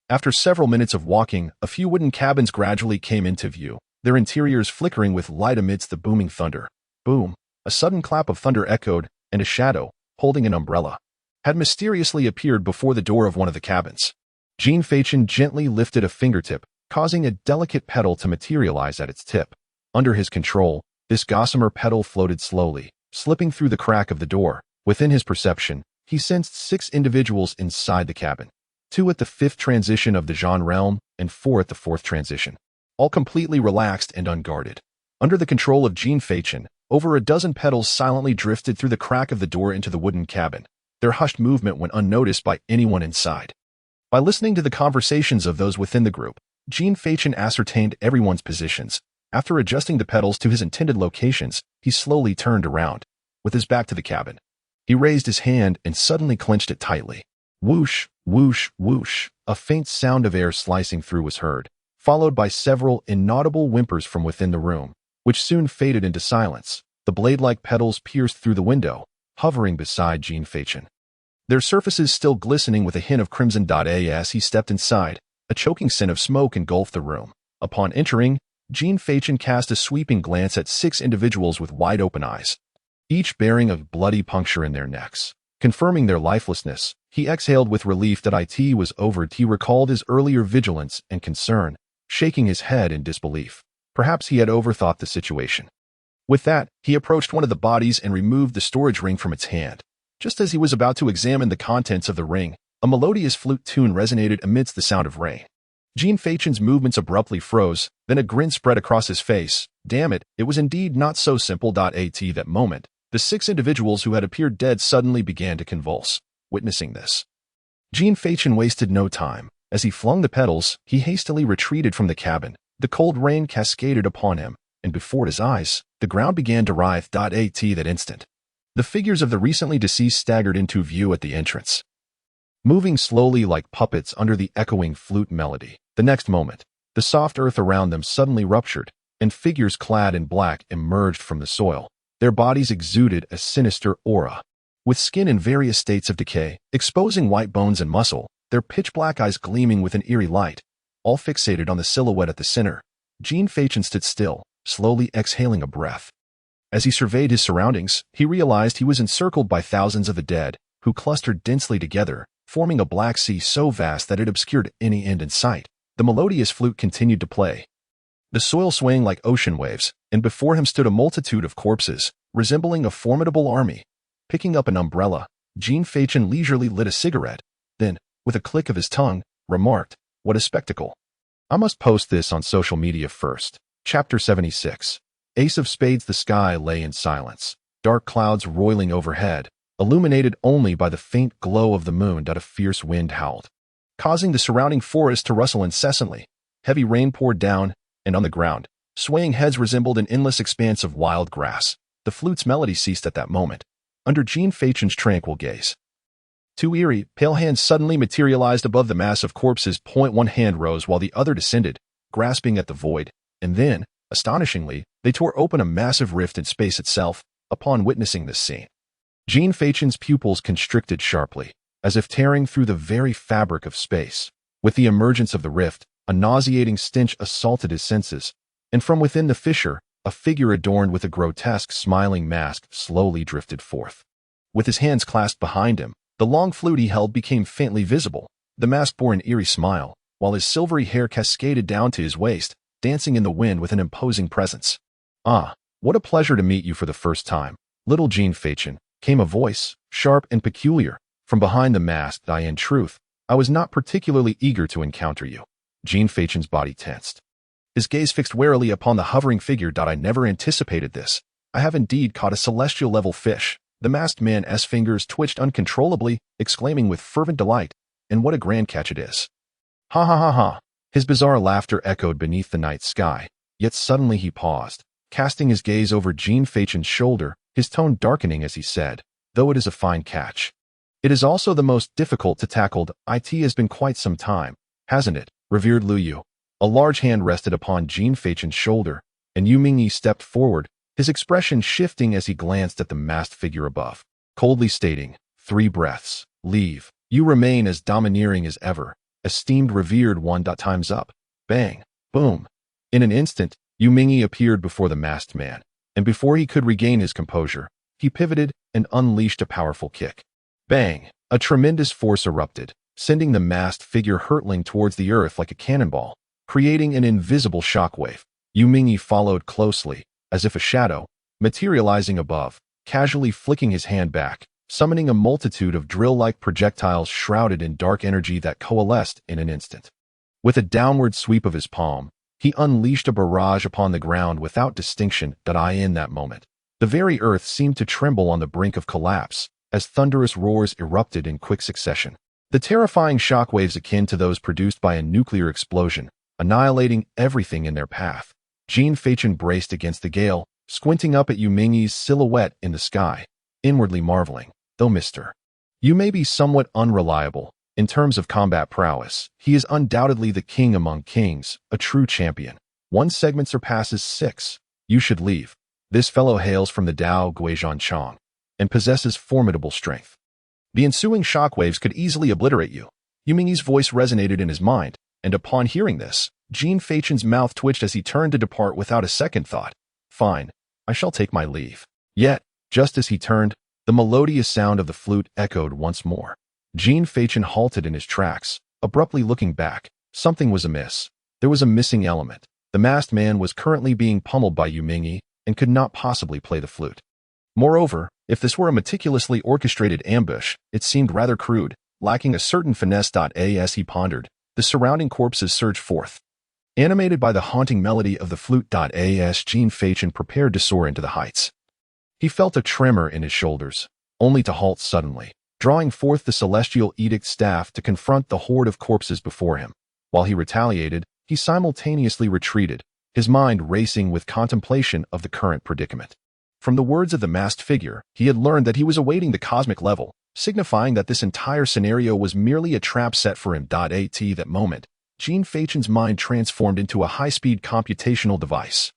After several minutes of walking, a few wooden cabins gradually came into view, their interiors flickering with light amidst the booming thunder. Boom! A sudden clap of thunder echoed, and a shadow, holding an umbrella, had mysteriously appeared before the door of one of the cabins. Jean Fachin gently lifted a fingertip, causing a delicate petal to materialize at its tip. Under his control, this gossamer petal floated slowly, slipping through the crack of the door. Within his perception, he sensed 6 individuals inside the cabin, 2 at the 5th transition of the Jean realm and 4 at the 4th transition, all completely relaxed and unguarded. Under the control of Jean Fachin, over a dozen petals silently drifted through the crack of the door into the wooden cabin. Their hushed movement went unnoticed by anyone inside. By listening to the conversations of those within the group, Jean Fachin ascertained everyone's positions. After adjusting the petals to his intended locations, he slowly turned around. With his back to the cabin, he raised his hand and suddenly clenched it tightly. Whoosh, whoosh, whoosh. A faint sound of air slicing through was heard, followed by several inaudible whimpers from within the room, which soon faded into silence. The blade-like petals pierced through the window, hovering beside Jean Fachin, their surfaces still glistening with a hint of crimson. As he stepped inside, a choking scent of smoke engulfed the room. Upon entering, Jean Fachin cast a sweeping glance at 6 individuals with wide-open eyes, each bearing a bloody puncture in their necks. Confirming their lifelessness, he exhaled with relief that it was over. He recalled his earlier vigilance and concern, shaking his head in disbelief. Perhaps he had overthought the situation. With that, he approached one of the bodies and removed the storage ring from its hand. Just as he was about to examine the contents of the ring, a melodious flute tune resonated amidst the sound of rain. Jean Fachin's movements abruptly froze, then a grin spread across his face. Damn it, it was indeed not so simple. At that moment, the 6 individuals who had appeared dead suddenly began to convulse. Witnessing this, Jean Fachin wasted no time. As he flung the petals, he hastily retreated from the cabin. The cold rain cascaded upon him, and before his eyes, the ground began to writhe. That instant, the figures of the recently deceased staggered into view at the entrance, moving slowly like puppets under the echoing flute melody. The next moment, the soft earth around them suddenly ruptured, and figures clad in black emerged from the soil. Their bodies exuded a sinister aura, with skin in various states of decay, exposing white bones and muscle, their pitch-black eyes gleaming with an eerie light, all fixated on the silhouette at the center. Jean Fachin stood still, slowly exhaling a breath. As he surveyed his surroundings, he realized he was encircled by thousands of the dead, who clustered densely together, forming a black sea so vast that it obscured any end in sight. The melodious flute continued to play, the soil swaying like ocean waves, and before him stood a multitude of corpses, resembling a formidable army. Picking up an umbrella, Jean Fachin leisurely lit a cigarette, then, with a click of his tongue, remarked, "What a spectacle. I must post this on social media first." Chapter 76. Ace of Spades. The sky lay in silence, dark clouds roiling overhead, illuminated only by the faint glow of the moon. A fierce wind howled, causing the surrounding forest to rustle incessantly. Heavy rain poured down, and on the ground, swaying heads resembled an endless expanse of wild grass. The flute's melody ceased at that moment, under Jean Fachin's tranquil gaze. 2 eerie, pale hands suddenly materialized above the mass of corpses. One hand rose while the other descended, grasping at the void, and then, astonishingly, they tore open a massive rift in space itself. Upon witnessing this scene, Jean Fachin's pupils constricted sharply, as if tearing through the very fabric of space. With the emergence of the rift, a nauseating stench assaulted his senses, and from within the fissure, a figure adorned with a grotesque smiling mask slowly drifted forth. With his hands clasped behind him, the long flute he held became faintly visible. The mask bore an eerie smile, while his silvery hair cascaded down to his waist, dancing in the wind with an imposing presence. "Ah, what a pleasure to meet you for the first time, little Jean Fachin," came a voice, sharp and peculiar, from behind the mask. "In truth, I was not particularly eager to encounter you." Jean Fachin's body tensed, his gaze fixed warily upon the hovering figure. "I never anticipated this. I have indeed caught a celestial-level fish." The masked man's fingers twitched uncontrollably, exclaiming with fervent delight, "And what a grand catch it is!" "Ha ha ha ha!" His bizarre laughter echoed beneath the night sky, yet suddenly he paused, casting his gaze over Jean Fachin's shoulder, his tone darkening as he said, "Though it is a fine catch, it is also the most difficult to tackle. It has been quite some time, hasn't it, revered Liu Yu?" A large hand rested upon Jean Fachin's shoulder, and Yu Mingyi stepped forward, his expression shifting as he glanced at the masked figure above, coldly stating, "3 breaths, leave. You remain as domineering as ever, esteemed revered one. Time's up." Bang, boom. In an instant, Yu Mingyi appeared before the masked man, and before he could regain his composure, he pivoted and unleashed a powerful kick. Bang! A tremendous force erupted, sending the masked figure hurtling towards the earth like a cannonball, creating an invisible shockwave. Yu Mingyi followed closely, as if a shadow, materializing above, casually flicking his hand back, summoning a multitude of drill-like projectiles shrouded in dark energy that coalesced in an instant. With a downward sweep of his palm, he unleashed a barrage upon the ground without distinction. In that moment, the very earth seemed to tremble on the brink of collapse, as thunderous roars erupted in quick succession. The terrifying shockwaves akin to those produced by a nuclear explosion, annihilating everything in their path. Jin Feichen braced against the gale, squinting up at Yu Mingyi's silhouette in the sky, inwardly marveling, though Mr. Yu may be somewhat unreliable in terms of combat prowess, he is undoubtedly the king among kings, a true champion. One segment surpasses 6. You should leave. This fellow hails from the Dao Guizhan Chong and possesses formidable strength. The ensuing shockwaves could easily obliterate you. Yu Mingyi's voice resonated in his mind, and upon hearing this, Jin Feichen's mouth twitched as he turned to depart without a second thought. Fine, I shall take my leave. Yet, just as he turned, the melodious sound of the flute echoed once more. Jin Feichen halted in his tracks, abruptly looking back. Something was amiss. There was a missing element. The masked man was currently being pummeled by Yu Mingyi and could not possibly play the flute. Moreover, if this were a meticulously orchestrated ambush, it seemed rather crude, lacking a certain finesse. As he pondered, the surrounding corpses surged forth. Animated by the haunting melody of the flute. As Jin Feichen prepared to soar into the heights. He felt a tremor in his shoulders, only to halt suddenly, drawing forth the celestial edict staff to confront the horde of corpses before him. While he retaliated, he simultaneously retreated, his mind racing with contemplation of the current predicament. From the words of the masked figure, he had learned that he was awaiting the cosmic level, signifying that this entire scenario was merely a trap set for him. At that moment, Jin Feichen's mind transformed into a high-speed computational device.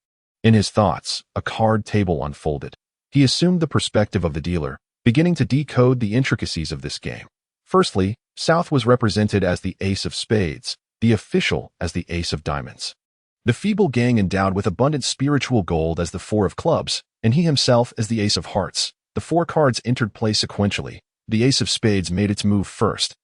In his thoughts, a card table unfolded. He assumed the perspective of the dealer, beginning to decode the intricacies of this game. Firstly, South was represented as the ace of spades, the official as the ace of diamonds. The feeble gang endowed with abundant spiritual gold as the 4 of clubs, and he himself as the ace of hearts. The 4 cards entered play sequentially. The ace of spades made its move first,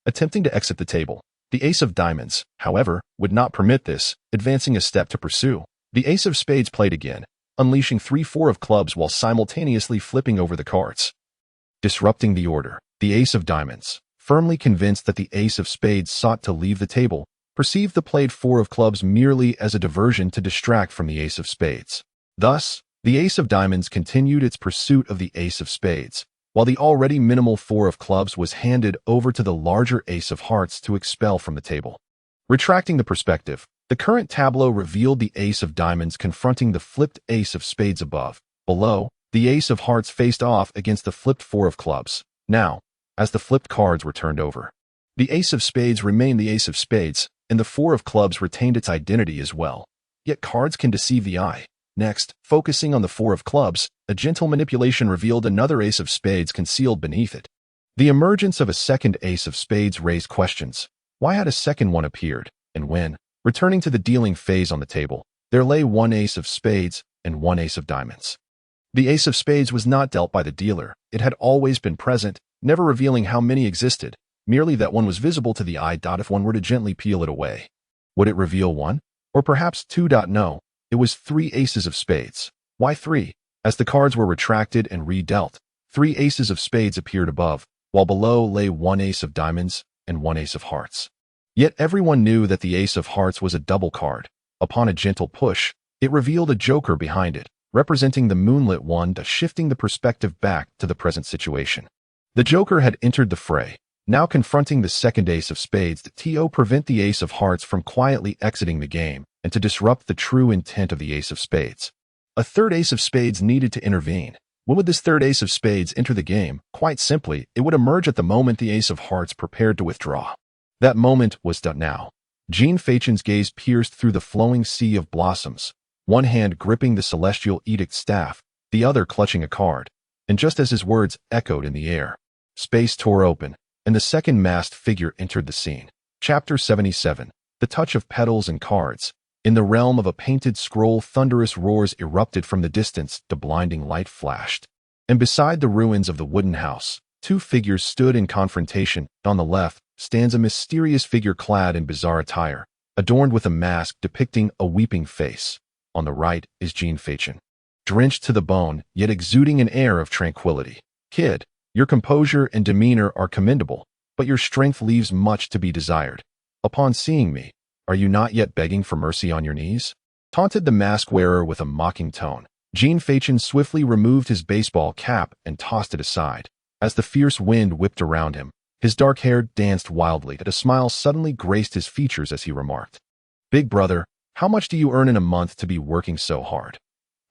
attempting to exit the table. The ace of diamonds, however, would not permit this, advancing a step to pursue. The ace of spades played again, unleashing 3 4 of clubs while simultaneously flipping over the cards, disrupting the order. The ace of diamonds, firmly convinced that the ace of spades sought to leave the table, perceived the played 4 of clubs merely as a diversion to distract from the ace of spades. Thus, the ace of diamonds continued its pursuit of the ace of spades, while the already minimal 4 of clubs was handed over to the larger ace of hearts to expel from the table. Retracting the perspective, the current tableau revealed the ace of diamonds confronting the flipped ace of spades above. Below, the ace of hearts faced off against the flipped 4 of clubs. Now, as the flipped cards were turned over, the ace of spades remained the ace of spades, and the 4 of clubs retained its identity as well. Yet cards can deceive the eye. Next, focusing on the 4 of clubs, a gentle manipulation revealed another ace of spades concealed beneath it. The emergence of a second ace of spades raised questions. Why had a second one appeared, and when? Returning to the dealing phase on the table, there lay 1 ace of spades and 1 ace of diamonds. The ace of spades was not dealt by the dealer. It had always been present, never revealing how many existed, merely that one was visible to the eye. If one were to gently peel it away, would it reveal 1? Or perhaps 2? No, it was 3 aces of spades. Why 3? As the cards were retracted and redealt, 3 aces of spades appeared above, while below lay 1 ace of diamonds and 1 ace of hearts. Yet everyone knew that the ace of hearts was a double card. Upon a gentle push, it revealed a joker behind it, representing the moonlit one, shifting the perspective back to the present situation. The joker had entered the fray, now confronting the second ace of spades to prevent the ace of hearts from quietly exiting the game and to disrupt the true intent of the ace of spades. A third ace of spades needed to intervene. When would this third ace of spades enter the game? Quite simply, it would emerge at the moment the ace of hearts prepared to withdraw. That moment was now. Jin Feichen's gaze pierced through the flowing sea of blossoms, one hand gripping the celestial edict staff, the other clutching a card. And just as his words echoed in the air, space tore open, and the second masked figure entered the scene. Chapter 77. The touch of petals and cards. In the realm of a painted scroll, thunderous roars erupted from the distance, the blinding light flashed. And beside the ruins of the wooden house, Two figures stood in confrontation. On the left stands a mysterious figure clad in bizarre attire, adorned with a mask depicting a weeping face. On the right is Jean Fachin, drenched to the bone, yet exuding an air of tranquility. Kid, your composure and demeanor are commendable, but your strength leaves much to be desired. Upon seeing me, are you not yet begging for mercy on your knees? Taunted the mask-wearer with a mocking tone. Jean Fachin swiftly removed his baseball cap and tossed it aside. As the fierce wind whipped around him, his dark hair danced wildly, and a smile suddenly graced his features as he remarked, "Big brother, how much do you earn in a month to be working so hard?"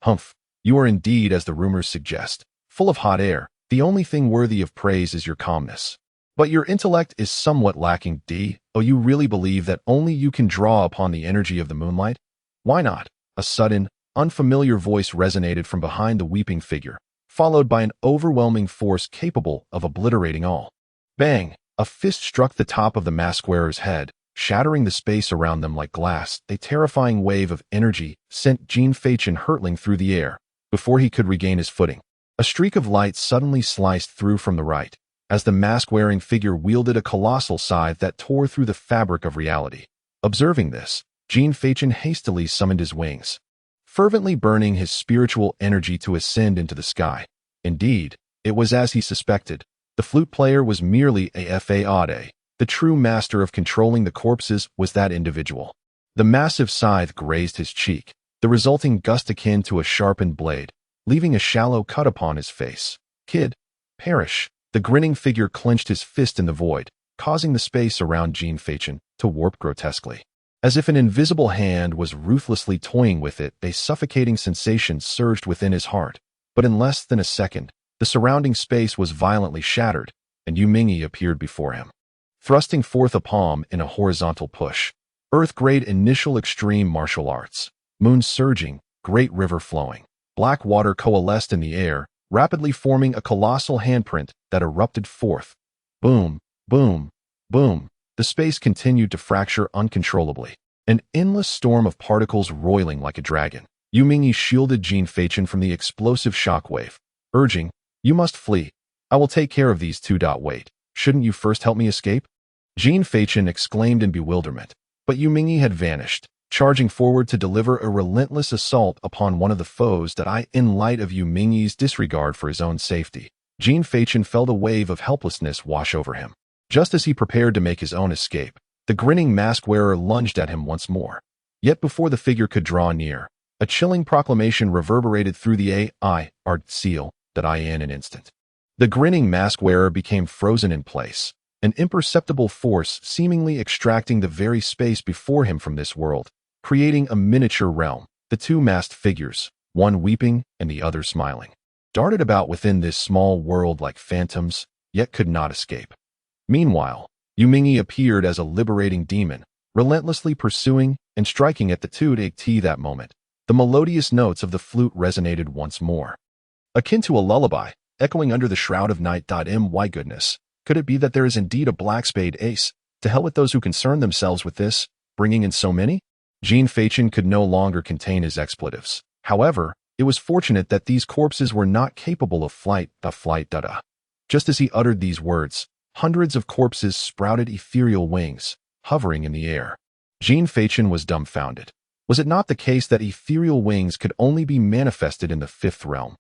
"Humph, you are indeed, as the rumors suggest, full of hot air. The only thing worthy of praise is your calmness. But your intellect is somewhat lacking, D. Oh, you really believe that only you can draw upon the energy of the moonlight? Why not?" A sudden, unfamiliar voice resonated from behind the weeping figure, followed by an overwhelming force capable of obliterating all. Bang! A fist struck the top of the mask-wearer's head, shattering the space around them like glass. A terrifying wave of energy sent Jean Fachin hurtling through the air. Before he could regain his footing, a streak of light suddenly sliced through from the right, as the mask-wearing figure wielded a colossal scythe that tore through the fabric of reality. Observing this, Jean Fachin hastily summoned his wings, fervently burning his spiritual energy to ascend into the sky. Indeed, it was as he suspected. The flute player was merely a fade. The true master of controlling the corpses was that individual. The massive scythe grazed his cheek, the resulting gust akin to a sharpened blade, leaving a shallow cut upon his face. "Kid, perish!" The grinning figure clenched his fist in the void, causing the space around Jean Fachin to warp grotesquely. As if an invisible hand was ruthlessly toying with it, a suffocating sensation surged within his heart. But in less than a second, the surrounding space was violently shattered, and Yu Mingyi appeared before him, thrusting forth a palm in a horizontal push. Earth-grade initial extreme martial arts. Moon surging, great river flowing. Black water coalesced in the air, rapidly forming a colossal handprint that erupted forth. Boom, boom, boom. The space continued to fracture uncontrollably, an endless storm of particles roiling like a dragon. Yu Mingyi shielded Jean Fachin from the explosive shockwave, urging, "You must flee. I will take care of these two. Wait, shouldn't you first help me escape?" Jean Fachin exclaimed in bewilderment, but Yu Mingyi had vanished, charging forward to deliver a relentless assault upon one of the foes that in light of Yu Mingyi's disregard for his own safety, Jean Fachin felt a wave of helplessness wash over him. Just as he prepared to make his own escape, the grinning mask-wearer lunged at him once more. Yet before the figure could draw near, a chilling proclamation reverberated through the art seal that in an instant. The grinning mask-wearer became frozen in place, an imperceptible force seemingly extracting the very space before him from this world, creating a miniature realm. The two masked figures, one weeping and the other smiling, darted about within this small world like phantoms, yet could not escape. Meanwhile, Yu Mingyi appeared as a liberating demon, relentlessly pursuing and striking at the two. That moment, the melodious notes of the flute resonated once more, akin to a lullaby, echoing under the shroud of night. My goodness, could it be that there is indeed a black spade ace? To hell with those who concern themselves with this, bringing in so many? Jean Fachin could no longer contain his expletives. However, it was fortunate that these corpses were not capable of flight. Just as he uttered these words, hundreds of corpses sprouted ethereal wings, hovering in the air. Jean Fachin was dumbfounded. Was it not the case that ethereal wings could only be manifested in the fifth realm?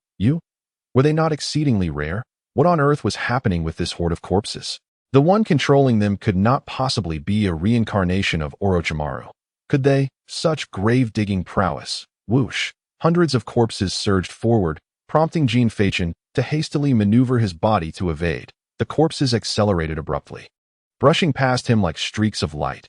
Were they not exceedingly rare? What on earth was happening with this horde of corpses? The one controlling them could not possibly be a reincarnation of Orochimaru. Could they? Such grave-digging prowess. Whoosh! Hundreds of corpses surged forward, prompting Jean Fachin to hastily maneuver his body to evade. The corpses accelerated abruptly, brushing past him like streaks of light.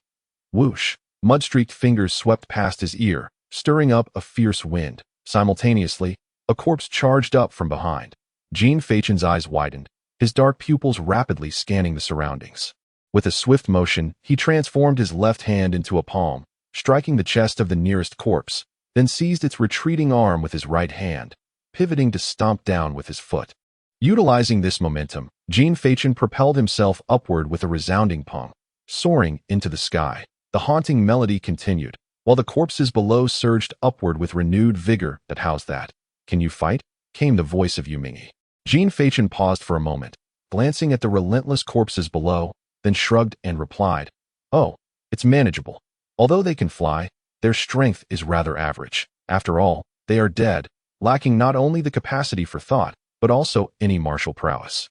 Whoosh! Mud-streaked fingers swept past his ear, stirring up a fierce wind. Simultaneously, a corpse charged up from behind. Jean Fachin's eyes widened, his dark pupils rapidly scanning the surroundings. With a swift motion, he transformed his left hand into a palm, striking the chest of the nearest corpse, then seized its retreating arm with his right hand, pivoting to stomp down with his foot. Utilizing this momentum, Jean Fachin propelled himself upward with a resounding pong, soaring into the sky. The haunting melody continued, while the corpses below surged upward with renewed vigor. How's that? Can you fight? Came the voice of Yu Mingyi. Jean Fachin paused for a moment, glancing at the relentless corpses below, then shrugged and replied, "Oh, it's manageable. Although they can fly, their strength is rather average. After all, they are dead, lacking not only the capacity for thought, but also any martial prowess.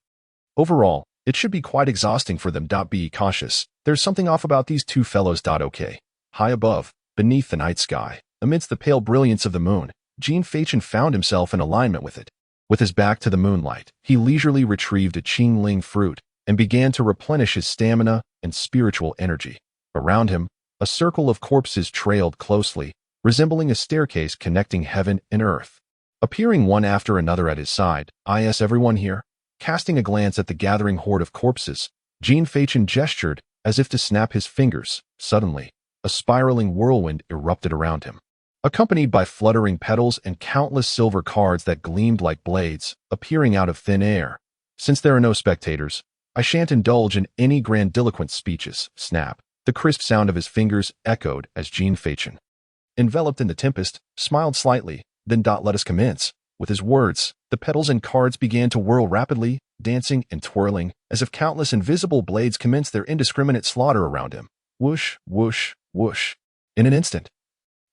Overall, it should be quite exhausting for them. Be cautious. There's something off about these two fellows. Okay." High above, beneath the night sky, amidst the pale brilliance of the moon, Jean Fachin found himself in alignment with it. With his back to the moonlight, he leisurely retrieved a Qingling fruit and began to replenish his stamina and spiritual energy. Around him, a circle of corpses trailed closely, resembling a staircase connecting heaven and earth. Appearing one after another at his side, "Is everyone here?" Casting a glance at the gathering horde of corpses, Jean Fachin gestured as if to snap his fingers. Suddenly, a spiraling whirlwind erupted around him, accompanied by fluttering petals and countless silver cards that gleamed like blades, appearing out of thin air. "Since there are no spectators, I shan't indulge in any grandiloquent speeches." Snap. The crisp sound of his fingers echoed as Jean Fachin, enveloped in the tempest, smiled slightly, then "Let us commence." With his words, the petals and cards began to whirl rapidly, dancing and twirling, as if countless invisible blades commenced their indiscriminate slaughter around him. Whoosh, whoosh, whoosh. In an instant,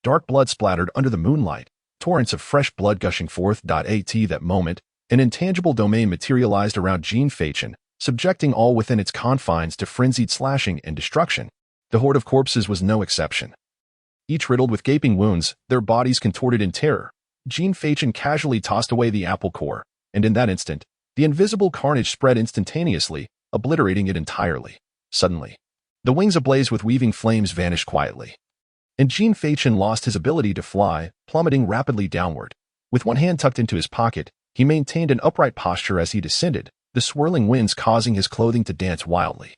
dark blood splattered under the moonlight, torrents of fresh blood gushing forth. At that moment, an intangible domain materialized around Jean Fachin, subjecting all within its confines to frenzied slashing and destruction. The horde of corpses was no exception. Each riddled with gaping wounds, their bodies contorted in terror. Jean Fachin casually tossed away the apple core, and in that instant, the invisible carnage spread instantaneously, obliterating it entirely. Suddenly, the wings ablaze with weaving flames vanished quietly, and Jean Fachin lost his ability to fly, plummeting rapidly downward. With one hand tucked into his pocket, he maintained an upright posture as he descended, the swirling winds causing his clothing to dance wildly.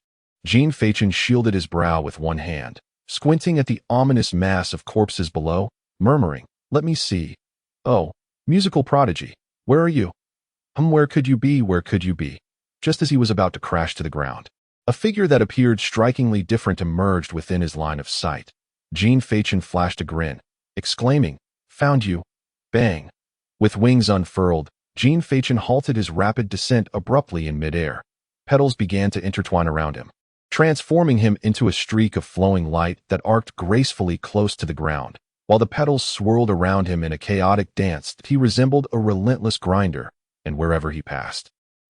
Jean Fachin shielded his brow with one hand, squinting at the ominous mass of corpses below, murmuring, "Let me see. Oh, musical prodigy, where are you? Where could you be? Where could you be?" Just as he was about to crash to the ground, a figure that appeared strikingly different emerged within his line of sight. Jean Fachin flashed a grin, exclaiming, "Found you." Bang! With wings unfurled, Jean Fachin halted his rapid descent abruptly in midair. Petals began to intertwine around him, transforming him into a streak of flowing light that arced gracefully close to the ground. While the petals swirled around him in a chaotic dance, he resembled a relentless grinder, and wherever he passed,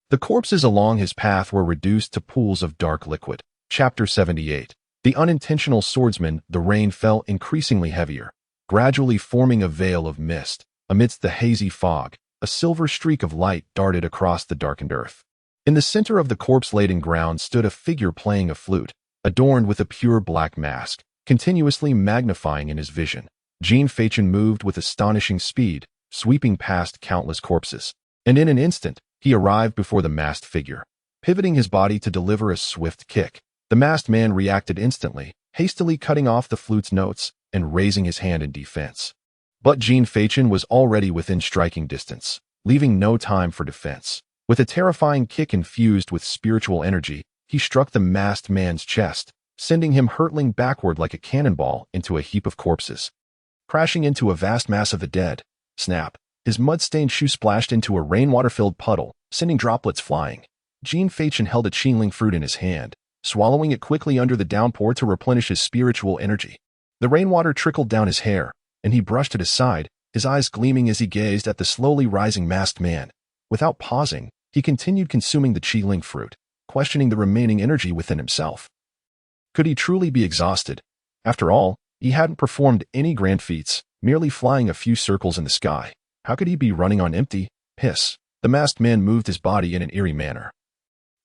the corpses along his path were reduced to pools of dark liquid. Chapter 78. The unintentional swordsman. The rain fell increasingly heavier, gradually forming a veil of mist. Amidst the hazy fog, a silver streak of light darted across the darkened earth. In the center of the corpse-laden ground stood a figure playing a flute, adorned with a pure black mask, continuously magnifying in his vision. Jean Fachin moved with astonishing speed, sweeping past countless corpses, and in an instant, he arrived before the masked figure. Pivoting his body to deliver a swift kick, the masked man reacted instantly, hastily cutting off the flute's notes and raising his hand in defense. But Jean Fachin was already within striking distance, leaving no time for defense. With a terrifying kick infused with spiritual energy, he struck the masked man's chest, sending him hurtling backward like a cannonball into a heap of corpses. Crashing into a vast mass of the dead, snap, his mud-stained shoe splashed into a rainwater-filled puddle, sending droplets flying. Jean Fachin held a Qingling fruit in his hand, swallowing it quickly under the downpour to replenish his spiritual energy. The rainwater trickled down his hair, and he brushed it aside, his eyes gleaming as he gazed at the slowly rising masked man. Without pausing, he continued consuming the Qingling fruit, questioning the remaining energy within himself. Could he truly be exhausted? After all, he hadn't performed any grand feats, merely flying a few circles in the sky. How could he be running on empty? Hiss. The masked man moved his body in an eerie manner,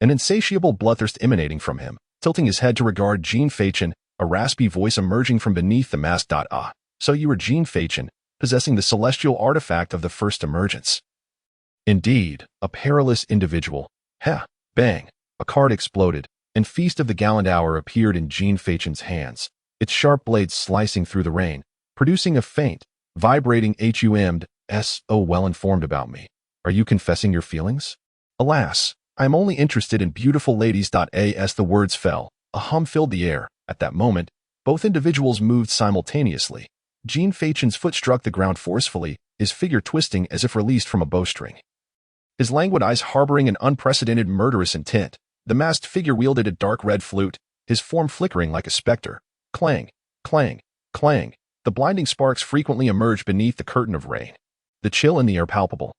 an insatiable bloodthirst emanating from him. Tilting his head to regard Jean Fachin, a raspy voice emerging from beneath the mask. "Ah, so you were Jean Fachin, possessing the celestial artifact of the first emergence. Indeed, a perilous individual." Heh! Bang! A card exploded, and Feast of the Gallant Hour appeared in Jean Fachin's hands, its sharp blades slicing through the rain, producing a faint, vibrating hum. "Oh, well informed about me. Are you confessing your feelings?" "Alas, I am only interested in beautiful ladies." As the words fell, a hum filled the air. At that moment, both individuals moved simultaneously. Jean Fachin's foot struck the ground forcefully, his figure twisting as if released from a bowstring. his languid eyes harboring an unprecedented murderous intent. The masked figure wielded a dark red flute, his form flickering like a specter. Clang, clang, clang. The blinding sparks frequently emerged beneath the curtain of rain. The chill in the air palpable.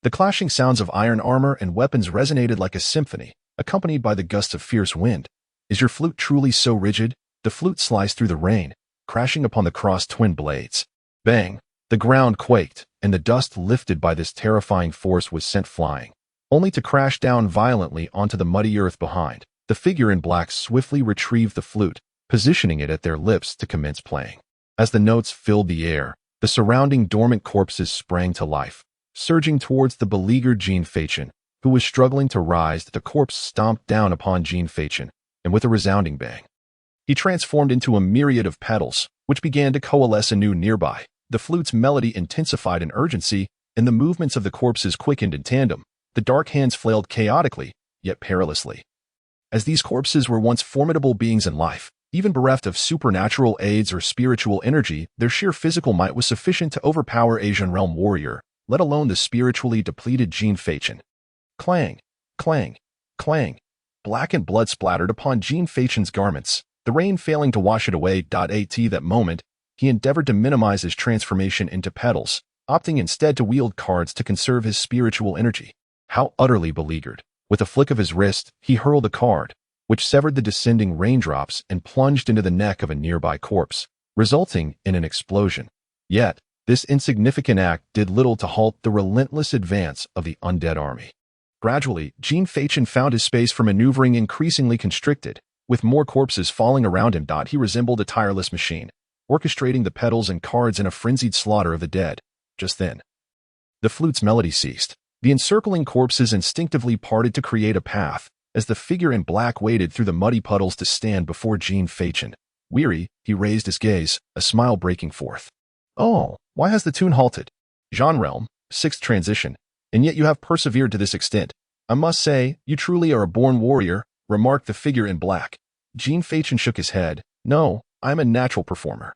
The clashing sounds of iron armor and weapons resonated like a symphony, accompanied by the gusts of fierce wind. Is your flute truly so rigid? The flute sliced through the rain, crashing upon the crossed twin blades. Bang! The ground quaked, and the dust lifted by this terrifying force was sent flying, only to crash down violently onto the muddy earth behind. The figure in black swiftly retrieved the flute, positioning it at their lips to commence playing. As the notes filled the air, the surrounding dormant corpses sprang to life, surging towards the beleaguered Jean Fachin, who was struggling to rise. The corpse stomped down upon Jean Fachin, and with a resounding bang, he transformed into a myriad of petals, which began to coalesce anew nearby. The flute's melody intensified in urgency, and the movements of the corpses quickened in tandem. The dark hands flailed chaotically, yet perilously. As these corpses were once formidable beings in life, even bereft of supernatural aids or spiritual energy, their sheer physical might was sufficient to overpower Asian realm warrior, let alone the spiritually depleted Jean Fachin. Clang, clang, clang. Blackened blood splattered upon Jean Fachin's garments, the rain failing to wash it away. At that moment, he endeavored to minimize his transformation into petals, opting instead to wield cards to conserve his spiritual energy. How utterly beleaguered. With a flick of his wrist, he hurled a card, which severed the descending raindrops and plunged into the neck of a nearby corpse, resulting in an explosion. Yet, this insignificant act did little to halt the relentless advance of the undead army. Gradually, Jean Fachin found his space for maneuvering increasingly constricted. With more corpses falling around him, he resembled a tireless machine, orchestrating the petals and cards in a frenzied slaughter of the dead. Just then, the flute's melody ceased. The encircling corpses instinctively parted to create a path, as the figure in black waded through the muddy puddles to stand before Jean Fachin. Weary, he raised his gaze, a smile breaking forth. Oh, why has the tune halted? Jean Realm, 6th transition, and yet you have persevered to this extent. I must say, you truly are a born warrior, remarked the figure in black. Jean Fachin shook his head. No, I am a natural performer.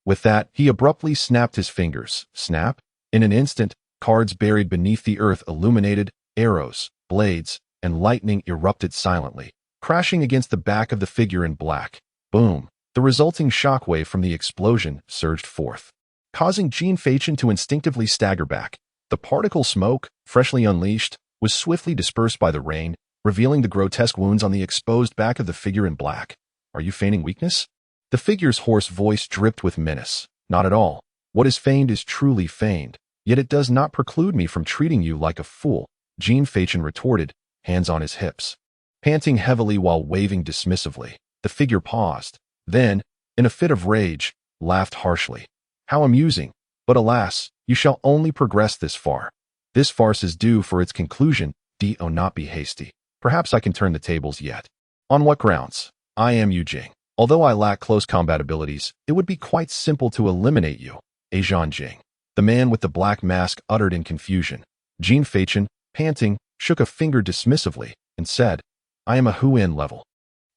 With that, he abruptly snapped his fingers. Snap? In an instant, cards buried beneath the earth illuminated, arrows, blades, and lightning erupted silently, crashing against the back of the figure in black. Boom! The resulting shockwave from the explosion surged forth, causing Jean Fachin to instinctively stagger back. The particle smoke, freshly unleashed, was swiftly dispersed by the rain, revealing the grotesque wounds on the exposed back of the figure in black. Are you feigning weakness? The figure's hoarse voice dripped with menace. Not at all. What is feigned is truly feigned, yet it does not preclude me from treating you like a fool, Jean Fachin retorted, hands on his hips. Panting heavily while waving dismissively, the figure paused, then, in a fit of rage, laughed harshly. How amusing, but alas, you shall only progress this far. This farce is due for its conclusion. Do not be hasty. Perhaps I can turn the tables yet. On what grounds? I am Yu Jing. Although I lack close combat abilities, it would be quite simple to eliminate you. Zhan Jing. The man with the black mask uttered in confusion. Jean Fachin, panting, shook a finger dismissively, and said, I am a Huin level.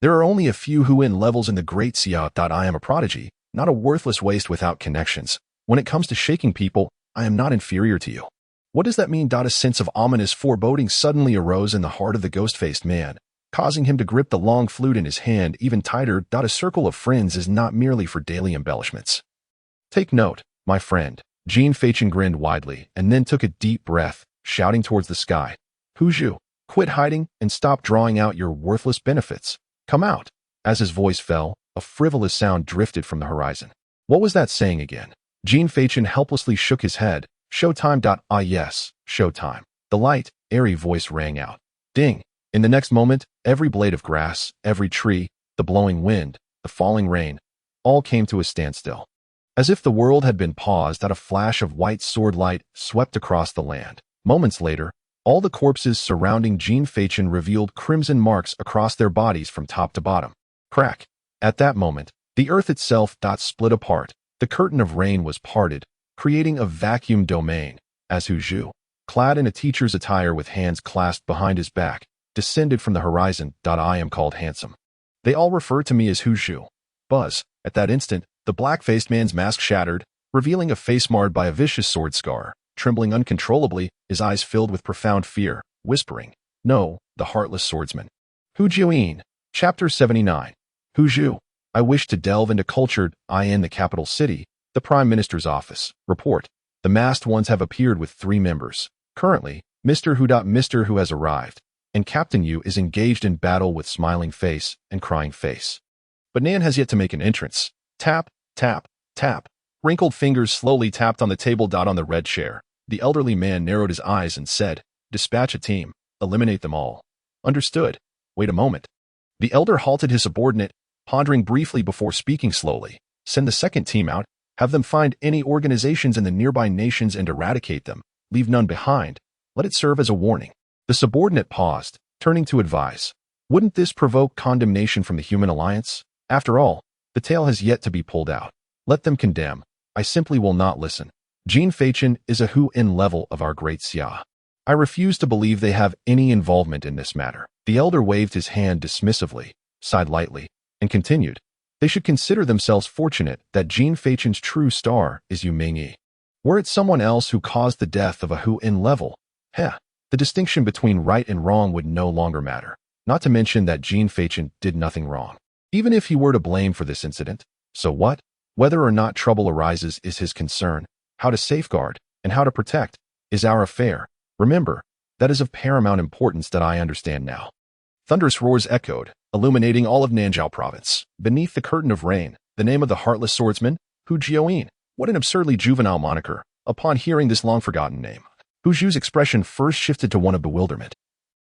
There are only a few Huin levels in the Great Xiao. I am a prodigy, not a worthless waste without connections. When it comes to shaking people, I am not inferior to you. What does that mean? A sense of ominous foreboding suddenly arose in the heart of the ghost-faced man, causing him to grip the long flute in his hand even tighter. A circle of friends is not merely for daily embellishments. Take note, my friend. Jean Fachin grinned widely and then took a deep breath, shouting towards the sky. Huzhu, quit hiding and stop drawing out your worthless benefits. Come out. As his voice fell, a frivolous sound drifted from the horizon. What was that saying again? Jean Fachin helplessly shook his head. Showtime. Ah yes, showtime. The light, airy voice rang out. Ding. In the next moment, every blade of grass, every tree, the blowing wind, the falling rain, all came to a standstill. As if the world had been paused, a flash of white sword light swept across the land. Moments later, all the corpses surrounding Jean Fachin revealed crimson marks across their bodies from top to bottom. Crack. At that moment, the earth itself split apart. The curtain of rain was parted, creating a vacuum domain, as Huzhu, clad in a teacher's attire with hands clasped behind his back, descended from the horizon. I am called handsome. They all refer to me as Huzhu. Buzz. At that instant, the black-faced man's mask shattered, revealing a face marred by a vicious sword scar. Trembling uncontrollably, his eyes filled with profound fear, whispering, "No, the heartless swordsman." Hu Jiuyin, Chapter 79. Hu Zhu. I wish to delve into cultured in the capital city, the Prime Minister's office. Report. The masked ones have appeared with 3 members. Currently, Mr. Hu has arrived, and Captain Yu is engaged in battle with smiling face and crying face. But Nan has yet to make an entrance. Tap, tap, tap. Wrinkled fingers slowly tapped on the table. On the red chair, the elderly man narrowed his eyes and said, "Dispatch a team. Eliminate them all." Understood. Wait a moment. The elder halted his subordinate, pondering briefly before speaking slowly. Send the second team out. Have them find any organizations in the nearby nations and eradicate them. Leave none behind. Let it serve as a warning. The subordinate paused, turning to advise. Wouldn't this provoke condemnation from the Human Alliance? After all, the tale has yet to be pulled out. Let them condemn. I simply will not listen. Jin Feichen is a Hu-in level of our great Xia. I refuse to believe they have any involvement in this matter. The elder waved his hand dismissively, sighed lightly, and continued. They should consider themselves fortunate that Jin Feichen's true star is Yu Mingyi. Were it someone else who caused the death of a Hu-in level, the distinction between right and wrong would no longer matter. Not to mention that Jin Feichen did nothing wrong. Even if he were to blame for this incident, so what? Whether or not trouble arises is his concern. How to safeguard and how to protect is our affair. Remember, that is of paramount importance that I understand now. Thunderous roars echoed, illuminating all of Nanzhao province. Beneath the curtain of rain, the name of the heartless swordsman, Hu Jiuyin. What an absurdly juvenile moniker. Upon hearing this long-forgotten name, Hu Zhu's expression first shifted to one of bewilderment.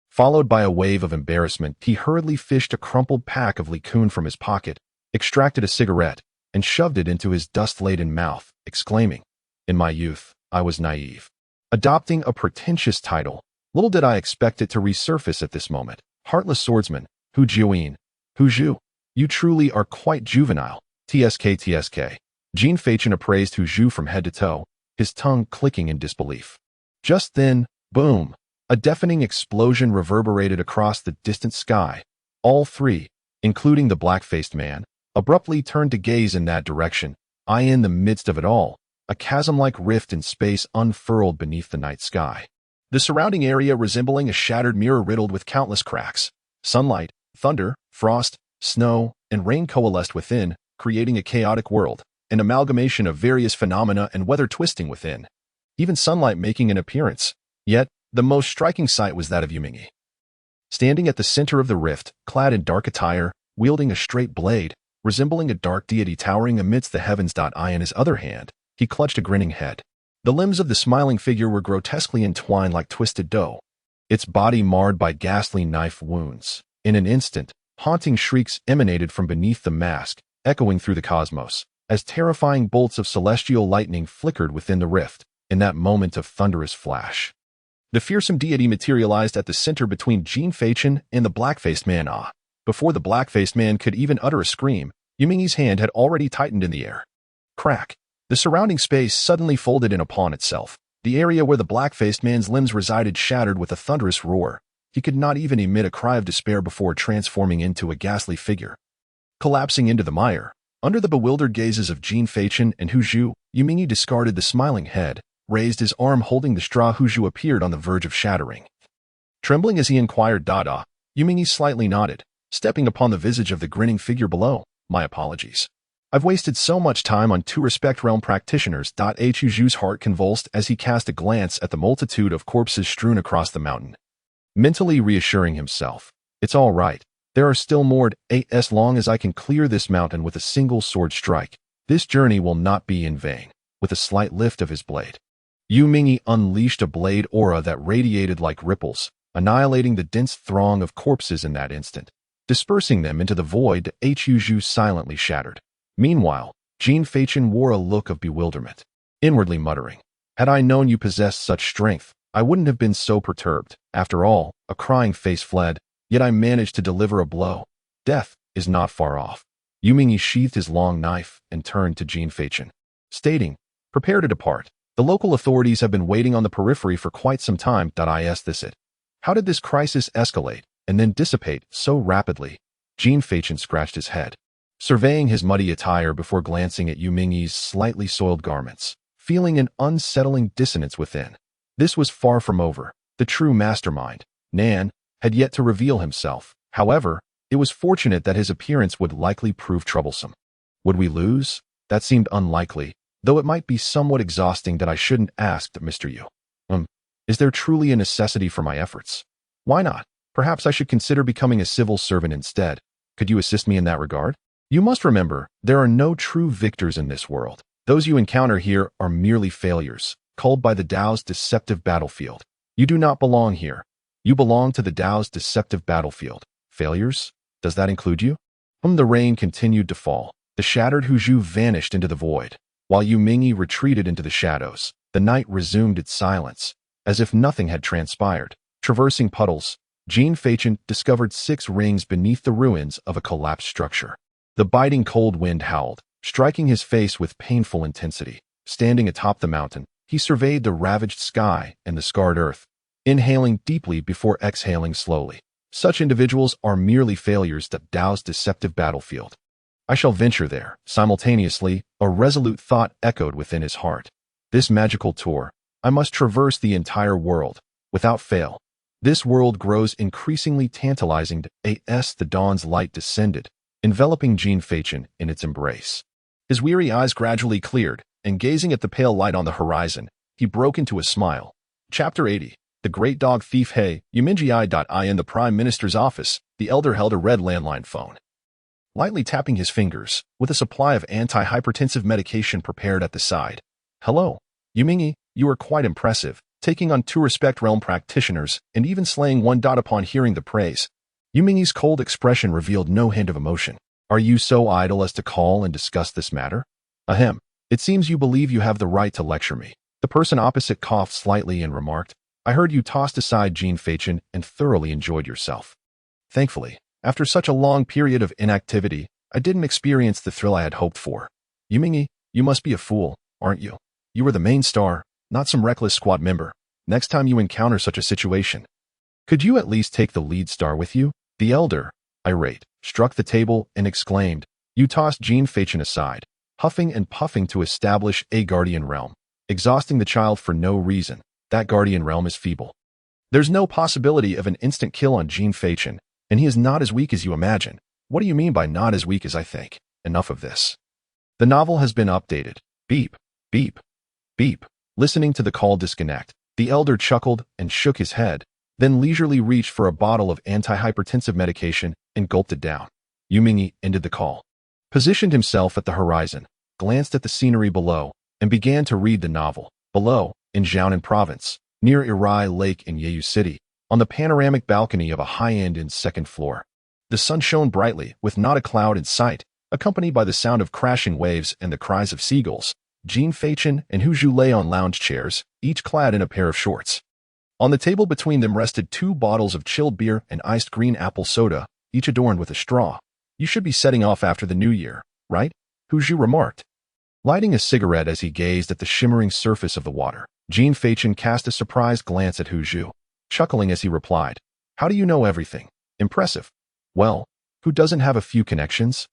Followed by a wave of embarrassment, he hurriedly fished a crumpled pack of liqueur from his pocket, extracted a cigarette, and shoved it into his dust-laden mouth, exclaiming, "In my youth, I was naive." Adopting a pretentious title, little did I expect it to resurface at this moment. Heartless swordsman, Hu Jiuyin. Hu Zhu, you truly are quite juvenile. TSK. Jin Feichen appraised Hu Zhu from head to toe, his tongue clicking in disbelief. Just then, boom, a deafening explosion reverberated across the distant sky. All 3, including the black-faced man, abruptly turned to gaze in that direction. In the midst of it all, a chasm-like rift in space unfurled beneath the night sky. The surrounding area resembling a shattered mirror riddled with countless cracks. Sunlight, thunder, frost, snow, and rain coalesced within, creating a chaotic world, an amalgamation of various phenomena and weather twisting within. Even sunlight making an appearance. Yet, the most striking sight was that of Yu Mingyi. Standing at the center of the rift, clad in dark attire, wielding a straight blade, resembling a dark deity towering amidst the heavens. In his other hand, he clutched a grinning head. The limbs of the smiling figure were grotesquely entwined like twisted dough, its body marred by ghastly knife wounds. In an instant, haunting shrieks emanated from beneath the mask, echoing through the cosmos, as terrifying bolts of celestial lightning flickered within the rift. In that moment of thunderous flash, the fearsome deity materialized at the center between Jin Feichen and the black-faced man. Before the black-faced man could even utter a scream, Yu Mingyi's hand had already tightened in the air. Crack! The surrounding space suddenly folded in upon itself. The area where the black-faced man's limbs resided shattered with a thunderous roar. He could not even emit a cry of despair before transforming into a ghastly figure. Collapsing into the mire, under the bewildered gazes of Jin Feichen and Hu Zhu, Yu Mingyi discarded the smiling head, raised his arm holding the straw. Hu Zhu appeared on the verge of shattering. Trembling as he inquired, Yu Mingyi slightly nodded, stepping upon the visage of the grinning figure below. My apologies. I've wasted so much time on 2 respect realm practitioners. Hu Zhu's heart convulsed as he cast a glance at the multitude of corpses strewn across the mountain. Mentally reassuring himself, it's all right. There are still more as long as I can clear this mountain with a single sword strike. This journey will not be in vain. With a slight lift of his blade, Yu Mingyi unleashed a blade aura that radiated like ripples, annihilating the dense throng of corpses in that instant, dispersing them into the void. Hu Zhu silently shattered. Meanwhile, Jin Feichen wore a look of bewilderment, inwardly muttering, had I known you possessed such strength, I wouldn't have been so perturbed. After all, a crying face fled, yet I managed to deliver a blow. Death is not far off. Yu Mingyi sheathed his long knife and turned to Jin Feichen, stating, prepare to depart. The local authorities have been waiting on the periphery for quite some time. How did this crisis escalate and then dissipate so rapidly? Jin Feichen scratched his head, surveying his muddy attire before glancing at Yu Mingyi's slightly soiled garments, feeling an unsettling dissonance within. This was far from over. The true mastermind, Nan, had yet to reveal himself. However, it was fortunate that his appearance would likely prove troublesome. Would we lose? That seemed unlikely, though it might be somewhat exhausting that I shouldn't ask Mr. Yu. Is there truly a necessity for my efforts? Why not? Perhaps I should consider becoming a civil servant instead. Could you assist me in that regard? You must remember, there are no true victors in this world. Those you encounter here are merely failures, culled by the Tao's deceptive battlefield. You do not belong here. You belong to the Tao's deceptive battlefield. Failures? Does that include you? The rain continued to fall. The shattered Huzhu vanished into the void. While Yu Mingyi retreated into the shadows, the night resumed its silence, as if nothing had transpired. Traversing puddles, Jin Feichen discovered 6 rings beneath the ruins of a collapsed structure. The biting cold wind howled, striking his face with painful intensity. Standing atop the mountain, he surveyed the ravaged sky and the scarred earth, inhaling deeply before exhaling slowly. Such individuals are merely failures at Tao's deceptive battlefield. I shall venture there. Simultaneously, a resolute thought echoed within his heart. This magical tour, I must traverse the entire world, without fail. This world grows increasingly tantalizing as the dawn's light descended, enveloping Jin Feichen in its embrace. His weary eyes gradually cleared, and gazing at the pale light on the horizon, he broke into a smile. Chapter 80. The Great Dog Thief. Hey, Yumingyi. In the Prime Minister's office, the elder held a red landline phone. Lightly tapping his fingers, with a supply of anti-hypertensive medication prepared at the side. Hello, Yumingyi, you are quite impressive, taking on 2 respect realm practitioners and even slaying 1. Upon hearing the praise, Yumingyi's cold expression revealed no hint of emotion. Are you so idle as to call and discuss this matter? Ahem. It seems you believe you have the right to lecture me. The person opposite coughed slightly and remarked, I heard you tossed aside Jin Feichen and thoroughly enjoyed yourself. Thankfully, after such a long period of inactivity, I didn't experience the thrill I had hoped for. Yumingyi, you must be a fool, aren't you? You are the main star, not some reckless squad member. Next time you encounter such a situation, could you at least take the lead star with you? The elder, irate, struck the table and exclaimed, You tossed Jin Feichen aside, huffing and puffing to establish a guardian realm, exhausting the child for no reason. That guardian realm is feeble. There's no possibility of an instant kill on Jin Feichen, and he is not as weak as you imagine. What do you mean by not as weak as I think? Enough of this. The novel has been updated. Beep, beep, beep. Listening to the call disconnect, the elder chuckled and shook his head, then leisurely reached for a bottle of anti-hypertensive medication and gulped it down. Yumingyi ended the call, positioned himself at the horizon, glanced at the scenery below, and began to read the novel. Below, in Jianan Province, near Irai Lake in Yeyu City, on the panoramic balcony of a high-end inn second floor, the sun shone brightly with not a cloud in sight, accompanied by the sound of crashing waves and the cries of seagulls. Jin Feichen and Huzhu lay on lounge chairs, each clad in a pair of shorts. On the table between them rested 2 bottles of chilled beer and iced green apple soda, each adorned with a straw. You should be setting off after the new year, right? Huzhu remarked, lighting a cigarette as he gazed at the shimmering surface of the water. Jin Feichen cast a surprised glance at Huzhu, chuckling as he replied, How do you know everything? Impressive. Well, who doesn't have a few connections?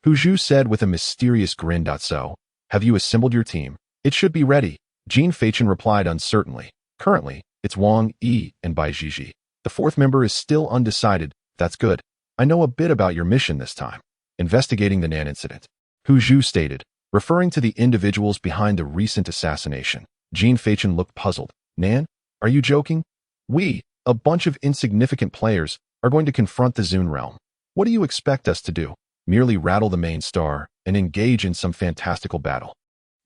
Huzhu said with a mysterious grin. So, have you assembled your team? It should be ready. Jin Feichen replied uncertainly. Currently, it's Wang Yi and Bai Jiji. The 4th member is still undecided. That's good. I know a bit about your mission this time. Investigating the Nan incident. Huzhu stated, referring to the individuals behind the recent assassination. Jin Feichen looked puzzled. Nan, are you joking? We, a bunch of insignificant players, are going to confront the Zun realm. What do you expect us to do? Merely rattle the main star and engage in some fantastical battle?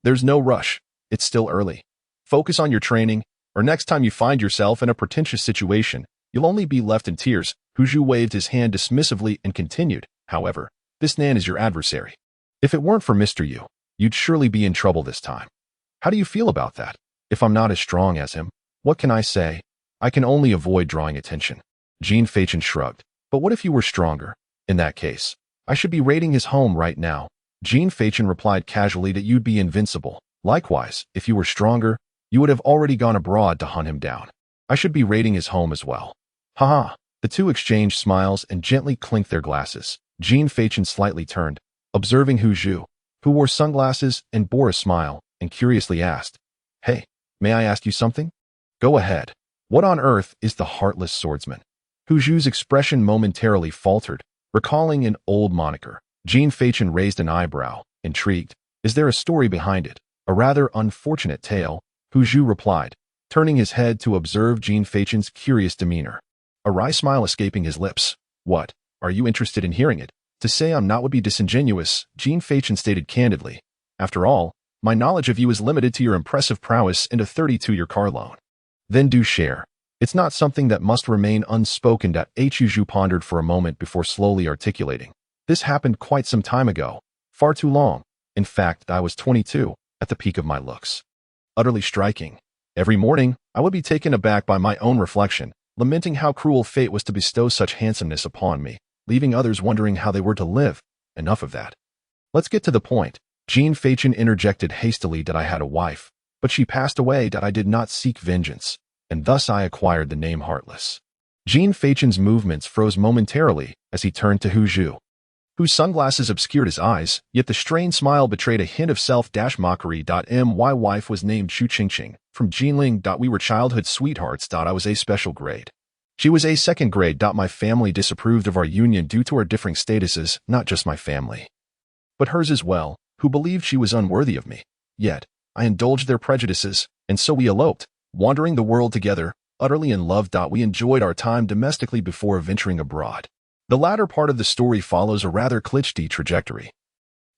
There's no rush. It's still early. Focus on your training, or next time you find yourself in a pretentious situation, you'll only be left in tears. Huzhu waved his hand dismissively and continued, however, this Nan is your adversary. If it weren't for Mr. Yu, you'd surely be in trouble this time. How do you feel about that? If I'm not as strong as him, what can I say? I can only avoid drawing attention. Jin Feichen shrugged. But what if you were stronger? In that case, I should be raiding his home right now. Jin Feichen replied casually that you'd be invincible. Likewise, if you were stronger, you would have already gone abroad to hunt him down. I should be raiding his home as well. Haha. The 2 exchanged smiles and gently clinked their glasses. Jin Feichen slightly turned, observing Huzhu, who wore sunglasses and bore a smile, and curiously asked, Hey, may I ask you something? Go ahead. What on earth is the heartless swordsman? Hu Zhu's expression momentarily faltered, recalling an old moniker. Jean Fachin raised an eyebrow, intrigued. Is there a story behind it? A rather unfortunate tale, Hu Zhu replied, turning his head to observe Jean Fachin's curious demeanor. A wry smile escaping his lips. What? Are you interested in hearing it? To say I'm not would be disingenuous, Jean Fachin stated candidly. After all, my knowledge of you is limited to your impressive prowess and a 32-year car loan. Then do share. It's not something that must remain unspoken. Hu Zhu pondered for a moment before slowly articulating. This happened quite some time ago. Far too long. In fact, I was 22, at the peak of my looks. Utterly striking. Every morning, I would be taken aback by my own reflection, lamenting how cruel fate was to bestow such handsomeness upon me, leaving others wondering how they were to live. Enough of that. Let's get to the point. Jean Fachin interjected hastily that I had a wife, but she passed away. That I did not seek vengeance, and thus I acquired the name Heartless. Jean Fachin's movements froze momentarily as he turned to Hu Zhu, whose sunglasses obscured his eyes, yet the strained smile betrayed a hint of self-mockery. My wife was named Xu Qingqing, from Jinling. We were childhood sweethearts. I was a special grade. She was a second grade. My family disapproved of our union due to our differing statuses, not just my family, but hers as well, who believed she was unworthy of me. Yet, I indulged their prejudices, and so we eloped, wandering the world together, utterly in love. We enjoyed our time domestically before venturing abroad. The latter part of the story follows a rather cliché trajectory,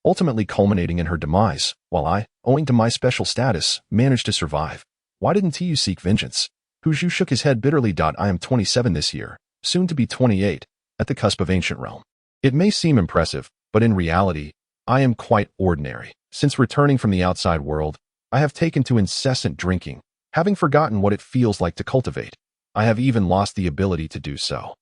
ultimately culminating in her demise, while I, owing to my special status, managed to survive. Why didn't you seek vengeance? Hu Zhu shook his head bitterly. I am 27 this year, soon to be 28, at the cusp of ancient realm. It may seem impressive, but in reality, I am quite ordinary. Since returning from the outside world, I have taken to incessant drinking, having forgotten what it feels like to cultivate. I have even lost the ability to do so.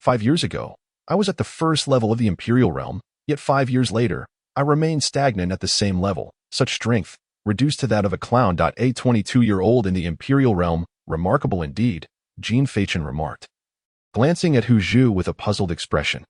5 years ago, I was at the first level of the imperial realm, yet 5 years later, I remained stagnant at the same level. Such strength, reduced to that of a clown. A 22-year-old in the imperial realm, remarkable indeed, Jean Fachin remarked, glancing at Hu Zhu with a puzzled expression.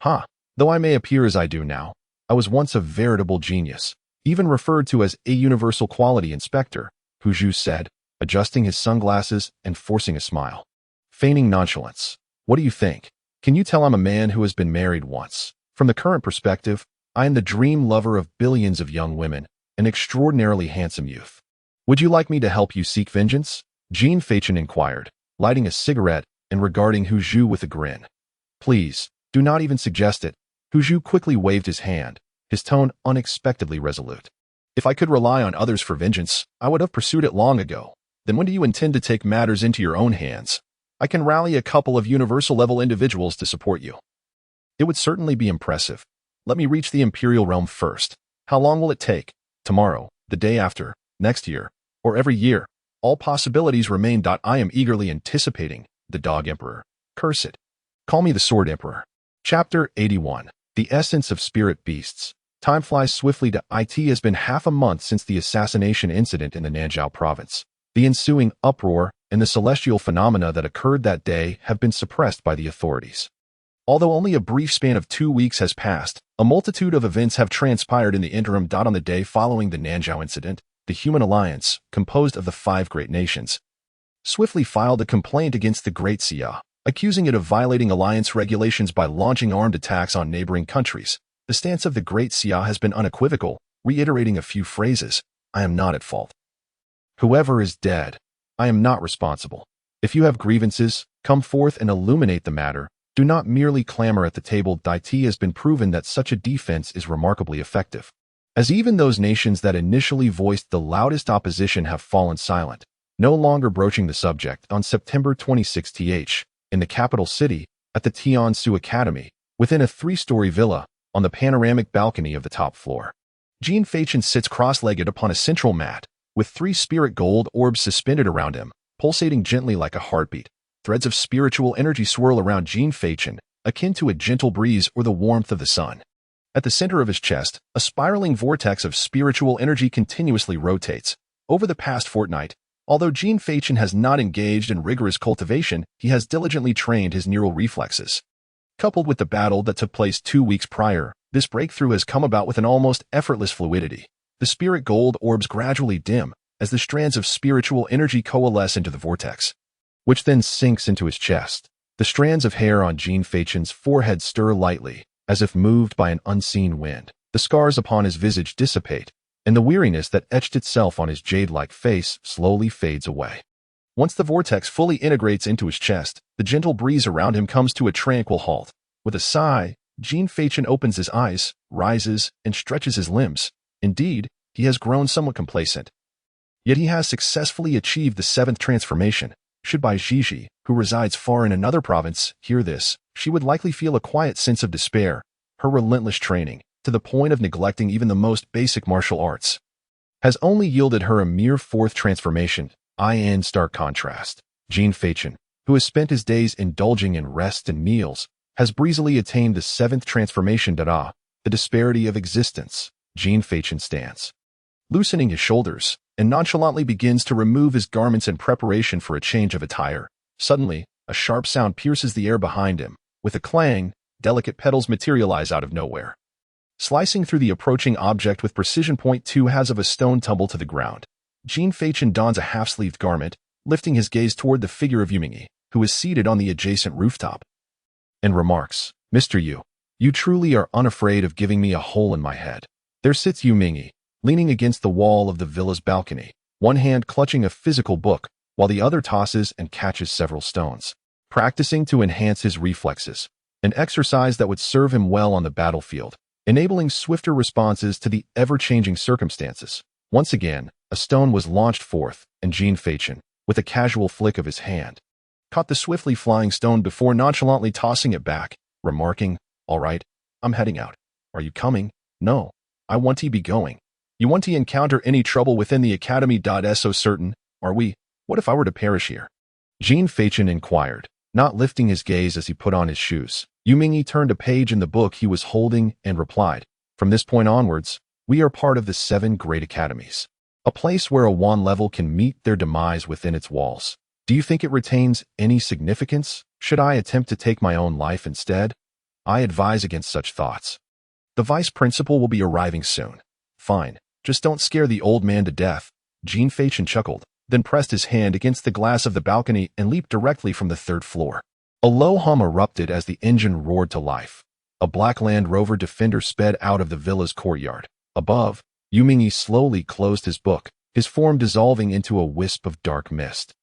Though I may appear as I do now, I was once a veritable genius, even referred to as a universal quality inspector, Hu Zhu said, adjusting his sunglasses and forcing a smile. Feigning nonchalance. What do you think? Can you tell I'm a man who has been married once? From the current perspective, I am the dream lover of billions of young women, an extraordinarily handsome youth. Would you like me to help you seek vengeance? Jean Fachin inquired, lighting a cigarette and regarding Hu Zhu with a grin. Please, do not even suggest it. Hu Zhu quickly waved his hand, his tone unexpectedly resolute. If I could rely on others for vengeance, I would have pursued it long ago. Then when do you intend to take matters into your own hands? I can rally a couple of universal-level individuals to support you. It would certainly be impressive. Let me reach the imperial realm first. How long will it take? Tomorrow, the day after, next year, or every year? All possibilities remain. I am eagerly anticipating the Dog Emperor. Curse it. Call me the Sword Emperor. Chapter 81. The Essence of Spirit Beasts. Time flies swiftly. It has been half a month since the assassination incident in the Nanzhou province. The ensuing uproar and the celestial phenomena that occurred that day have been suppressed by the authorities. Although only a brief span of 2 weeks has passed, a multitude of events have transpired in the interim. On the day following the Nanzhou incident, the Human Alliance, composed of the 5 great nations, swiftly filed a complaint against the Great Xia, accusing it of violating alliance regulations by launching armed attacks on neighboring countries. The stance of the Great Xia has been unequivocal, reiterating a few phrases. I am not at fault. Whoever is dead, I am not responsible. If you have grievances, come forth and illuminate the matter. Do not merely clamor at the table. It has been proven that such a defense is remarkably effective, as even those nations that initially voiced the loudest opposition have fallen silent, no longer broaching the subject. On September 26th, in the capital city, at the Tiansu Academy, within a 3-story villa, on the panoramic balcony of the top floor, Jean Fachin sits cross-legged upon a central mat, with 3 spirit gold orbs suspended around him, pulsating gently like a heartbeat. Threads of spiritual energy swirl around Jean Fachin, akin to a gentle breeze or the warmth of the sun. At the center of his chest, a spiraling vortex of spiritual energy continuously rotates. Over the past fortnight, although Jean Fachin has not engaged in rigorous cultivation, he has diligently trained his neural reflexes. Coupled with the battle that took place 2 weeks prior, this breakthrough has come about with an almost effortless fluidity. The spirit gold orbs gradually dim, as the strands of spiritual energy coalesce into the vortex, which then sinks into his chest. The strands of hair on Jean Faichen's forehead stir lightly, as if moved by an unseen wind. The scars upon his visage dissipate, and the weariness that etched itself on his jade-like face slowly fades away. Once the vortex fully integrates into his chest, the gentle breeze around him comes to a tranquil halt. With a sigh, Jean Faichen opens his eyes, rises, and stretches his limbs. Indeed, he has grown somewhat complacent. Yet he has successfully achieved the 7th transformation. Should Bai Zhizhi, who resides far in another province, hear this, she would likely feel a quiet sense of despair. Her relentless training, to the point of neglecting even the most basic martial arts, has only yielded her a mere 4th transformation. In stark contrast, Jean Faichen, who has spent his days indulging in rest and meals, has breezily attained the 7th transformation. The disparity of existence. Jean Faichen stands, loosening his shoulders, and nonchalantly begins to remove his garments in preparation for a change of attire. Suddenly, a sharp sound pierces the air behind him. With a clang, delicate petals materialize out of nowhere, slicing through the approaching object with precision. 2 halves of a stone tumble to the ground. Jean Faichen dons a half-sleeved garment, lifting his gaze toward the figure of Yumingi, who is seated on the adjacent rooftop, and remarks, "Mr. Yu, you truly are unafraid of giving me a hole in my head." There sits Yumingi, leaning against the wall of the villa's balcony, one hand clutching a physical book, while the other tosses and catches several stones, practicing to enhance his reflexes, an exercise that would serve him well on the battlefield, enabling swifter responses to the ever-changing circumstances. Once again, a stone was launched forth, and Jean Faichen, with a casual flick of his hand, caught the swiftly flying stone before nonchalantly tossing it back, remarking, "All right, I'm heading out. Are you coming?" "No, I want to be going." "You want to encounter any trouble within the academy? So certain, are we? What if I were to perish here?" Jean Faichen inquired, not lifting his gaze as he put on his shoes. Yumingi turned a page in the book he was holding and replied, "From this point onwards, we are part of the 7 great academies, a place where a Wan level can meet their demise within its walls. Do you think it retains any significance? Should I attempt to take my own life instead? I advise against such thoughts. The vice principal will be arriving soon." "Fine, just don't scare the old man to death." Jean Faichen chuckled, then pressed his hand against the glass of the balcony and leaped directly from the 3rd floor. A low hum erupted as the engine roared to life. A black Land Rover Defender sped out of the villa's courtyard. Above, Yumingi slowly closed his book, his form dissolving into a wisp of dark mist,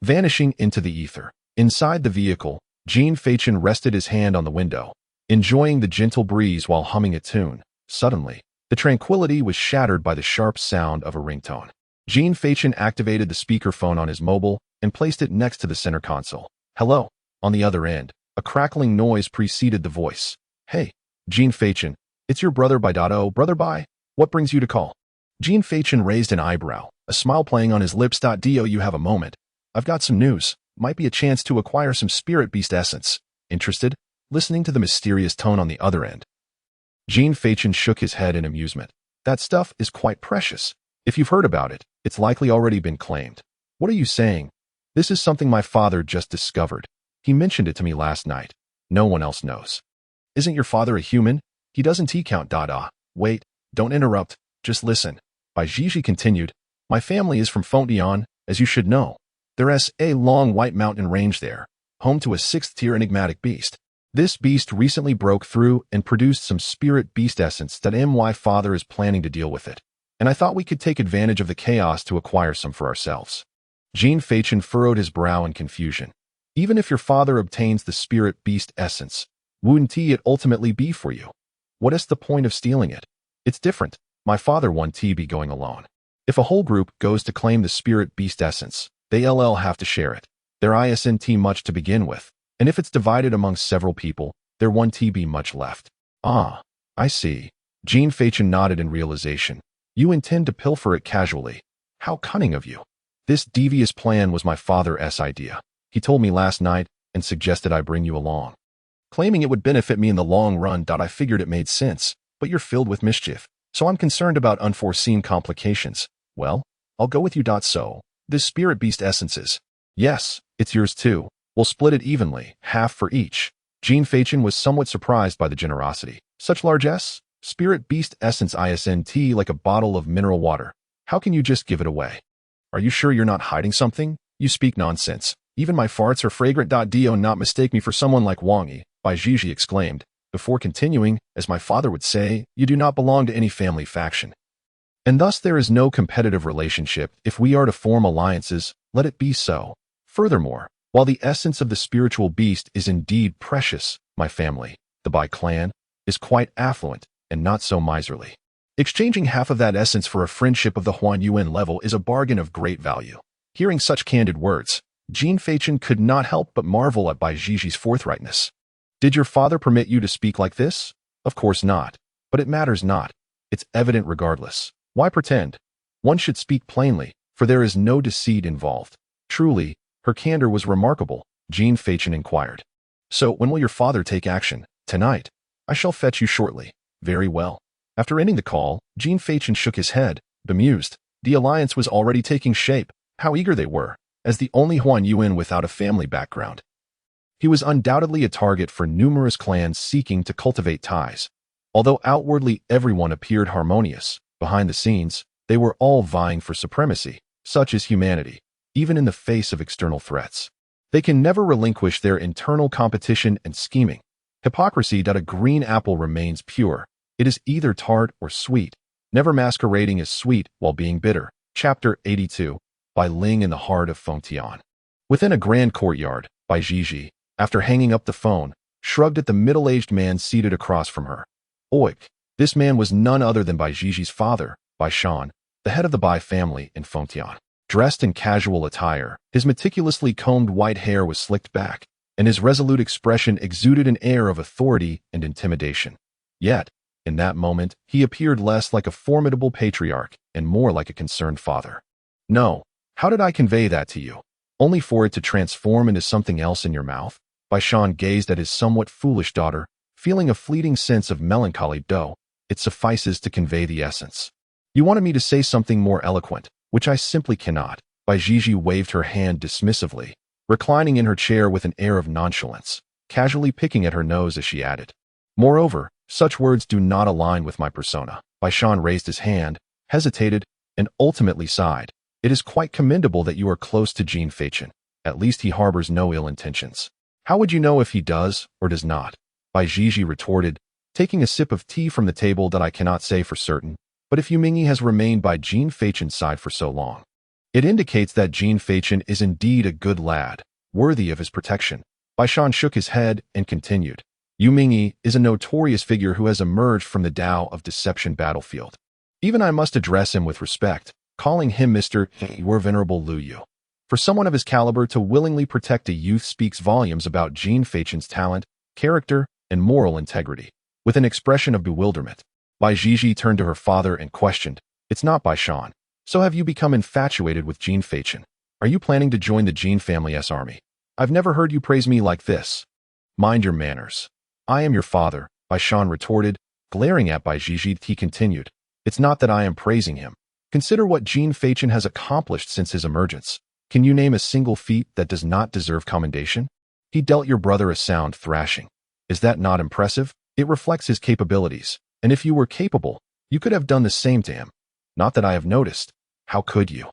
vanishing into the ether. Inside the vehicle, Jean Faichen rested his hand on the window, enjoying the gentle breeze while humming a tune. Suddenly, the tranquility was shattered by the sharp sound of a ringtone. Jean Faichen activated the speakerphone on his mobile and placed it next to the center console. "Hello." On the other end, a crackling noise preceded the voice. "Hey, Jean Faichen, it's your brother Bai. Oh, brother Bai, what brings you to call?" Jean Faichen raised an eyebrow, a smile playing on his lips. Do you have a moment? I've got some news. Might be a chance to acquire some spirit beast essence. Interested?" Listening to the mysterious tone on the other end, Jean Faichen shook his head in amusement. "That stuff is quite precious. If you've heard about it, it's likely already been claimed." "What are you saying?" "This is something my father just discovered. He mentioned it to me last night. No one else knows." "Isn't your father a human? He doesn't count. Wait, don't interrupt, just listen." Bai Zhizhi continued, "My family is from Fontian, as you should know. There's a long white mountain range there, home to a 6th-tier enigmatic beast. This beast recently broke through and produced some spirit beast essence that my father is planning to deal with it, and I thought we could take advantage of the chaos to acquire some for ourselves." Jean Faichen furrowed his brow in confusion. "Even if your father obtains the spirit beast essence, wouldn't it ultimately be for you? What is the point of stealing it? It's different. My father won't be going alone. If a whole group goes to claim the spirit beast essence, they'll have to share it. There isn't much to begin with, and if it's divided among several people, there won't be much left." "Ah, I see." Jean Faichen nodded in realization. "You intend to pilfer it casually. How cunning of you. This devious plan was my father's idea. He told me last night and suggested I bring you along, claiming it would benefit me in the long run. I figured it made sense, but you're filled with mischief, so I'm concerned about unforeseen complications. Well, I'll go with you. So, this spirit beast essences?" "Yes, it's yours too. We'll split it evenly, half for each." Jean Faichen was somewhat surprised by the generosity. "Such largesse? Spirit beast essence isn't like a bottle of mineral water. How can you just give it away?" Are you sure you're not hiding something? You speak nonsense. Even my farts are fragrant. Do not mistake me for someone like Wang Yi, Bai Jiji exclaimed, before continuing, as my father would say, you do not belong to any family faction. And thus there is no competitive relationship. If we are to form alliances, let it be so. Furthermore, while the essence of the spiritual beast is indeed precious, my family, the Bai clan, is quite affluent and not so miserly. Exchanging half of that essence for a friendship of the Huan Yuan level is a bargain of great value. Hearing such candid words, Jin Feichen could not help but marvel at Bai Jiji's forthrightness. Did your father permit you to speak like this? Of course not. But it matters not. It's evident regardless. Why pretend? One should speak plainly, for there is no deceit involved. Truly, her candor was remarkable, Jin Feichen inquired. So when will your father take action? Tonight. I shall fetch you shortly. Very well. After ending the call, Jin Feichen shook his head, bemused. The alliance was already taking shape. How eager they were, as the only Huan Yuan without a family background. He was undoubtedly a target for numerous clans seeking to cultivate ties. Although outwardly everyone appeared harmonious, behind the scenes, they were all vying for supremacy, such is humanity, even in the face of external threats. They can never relinquish their internal competition and scheming. Hypocrisy. A green apple remains pure. It is either tart or sweet, never masquerading as sweet while being bitter. Chapter 82, by Ling in the heart of Fengtian. Within a grand courtyard, Bai Jiji, after hanging up the phone, shrugged at the middle-aged man seated across from her. Oik. This man was none other than Bai Jiji's father, Bai Shan, the head of the Bai family in Fengtian. Dressed in casual attire, his meticulously combed white hair was slicked back, and his resolute expression exuded an air of authority and intimidation. Yet, in that moment, he appeared less like a formidable patriarch and more like a concerned father. No, how did I convey that to you? Only for it to transform into something else in your mouth? Bai Shan gazed at his somewhat foolish daughter, feeling a fleeting sense of melancholy. It suffices to convey the essence. You wanted me to say something more eloquent, which I simply cannot. Bai Jiji waved her hand dismissively, reclining in her chair with an air of nonchalance, casually picking at her nose as she added. Moreover, such words do not align with my persona. Bai Shan raised his hand, hesitated, and ultimately sighed. It is quite commendable that you are close to Jin Feichen. At least he harbors no ill intentions. How would you know if he does or does not? Bai Jiji retorted, taking a sip of tea from the table. That I cannot say for certain, but if Yu Mingyi has remained by Jin Feichen's side for so long, it indicates that Jin Feichen is indeed a good lad, worthy of his protection. Bai Shan shook his head and continued. Yu Mingyi is a notorious figure who has emerged from the Tao of Deception battlefield. Even I must address him with respect, calling him Mr. Your Venerable Lu Yu. For someone of his caliber to willingly protect a youth speaks volumes about Jin Feichen's talent, character, and moral integrity. With an expression of bewilderment, Bai Jiji turned to her father and questioned, It's not Bai Shan. So have you become infatuated with Jin Feichen? Are you planning to join the Jin family's army? I've never heard you praise me like this. Mind your manners. I am your father, Bai Shan retorted, glaring at Bai Jiji. He continued, It's not that I am praising him. Consider what Jin Feichen has accomplished since his emergence. Can you name a single feat that does not deserve commendation? He dealt your brother a sound thrashing. Is that not impressive? It reflects his capabilities, and if you were capable, you could have done the same to him. Not that I have noticed. How could you?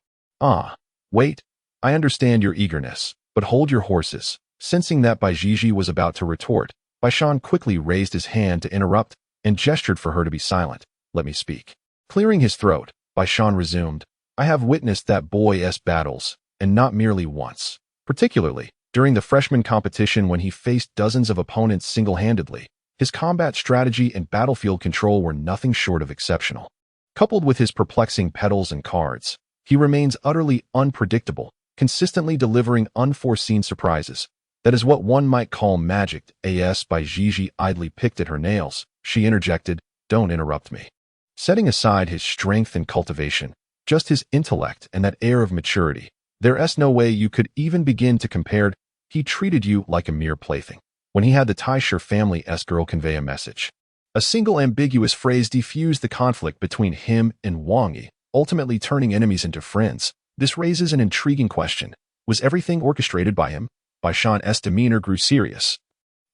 Wait. I understand your eagerness, but hold your horses. Sensing that Bai Jiji was about to retort, Bai Shan quickly raised his hand to interrupt and gestured for her to be silent. Let me speak. Clearing his throat, Bai Shan resumed, I have witnessed that boy's battles, and not merely once. Particularly, during the freshman competition when he faced dozens of opponents single-handedly, his combat strategy and battlefield control were nothing short of exceptional. Coupled with his perplexing pedals and cards, he remains utterly unpredictable, consistently delivering unforeseen surprises. That is what one might call magic. Bai Jiji idly picked at her nails. She interjected, Don't interrupt me. Setting aside his strength and cultivation, just his intellect and that air of maturity, there's no way you could even begin to compare. He treated you like a mere plaything. When he had the Taisher family's girl convey a message, a single ambiguous phrase diffused the conflict between him and Wang Yi, ultimately turning enemies into friends. This raises an intriguing question. Was everything orchestrated by him? Bai Shan's demeanor grew serious,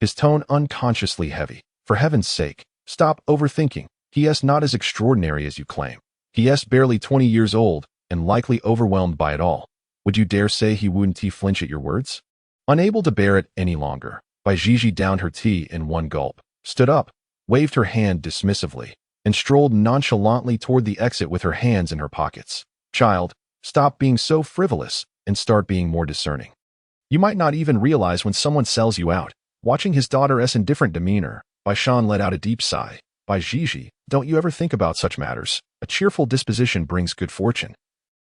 his tone unconsciously heavy. For heaven's sake, stop overthinking. He is not as extraordinary as you claim. He is barely 20 years old, and likely overwhelmed by it all. Would you dare say he wouldn't flinch at your words? Unable to bear it any longer, Bai Gigi downed her tea in one gulp, stood up, waved her hand dismissively, and strolled nonchalantly toward the exit with her hands in her pockets. Child, stop being so frivolous and start being more discerning. You might not even realize when someone sells you out. Watching his daughter's indifferent demeanor, Bai Shan let out a deep sigh. Bai Gigi, don't you ever think about such matters? A cheerful disposition brings good fortune.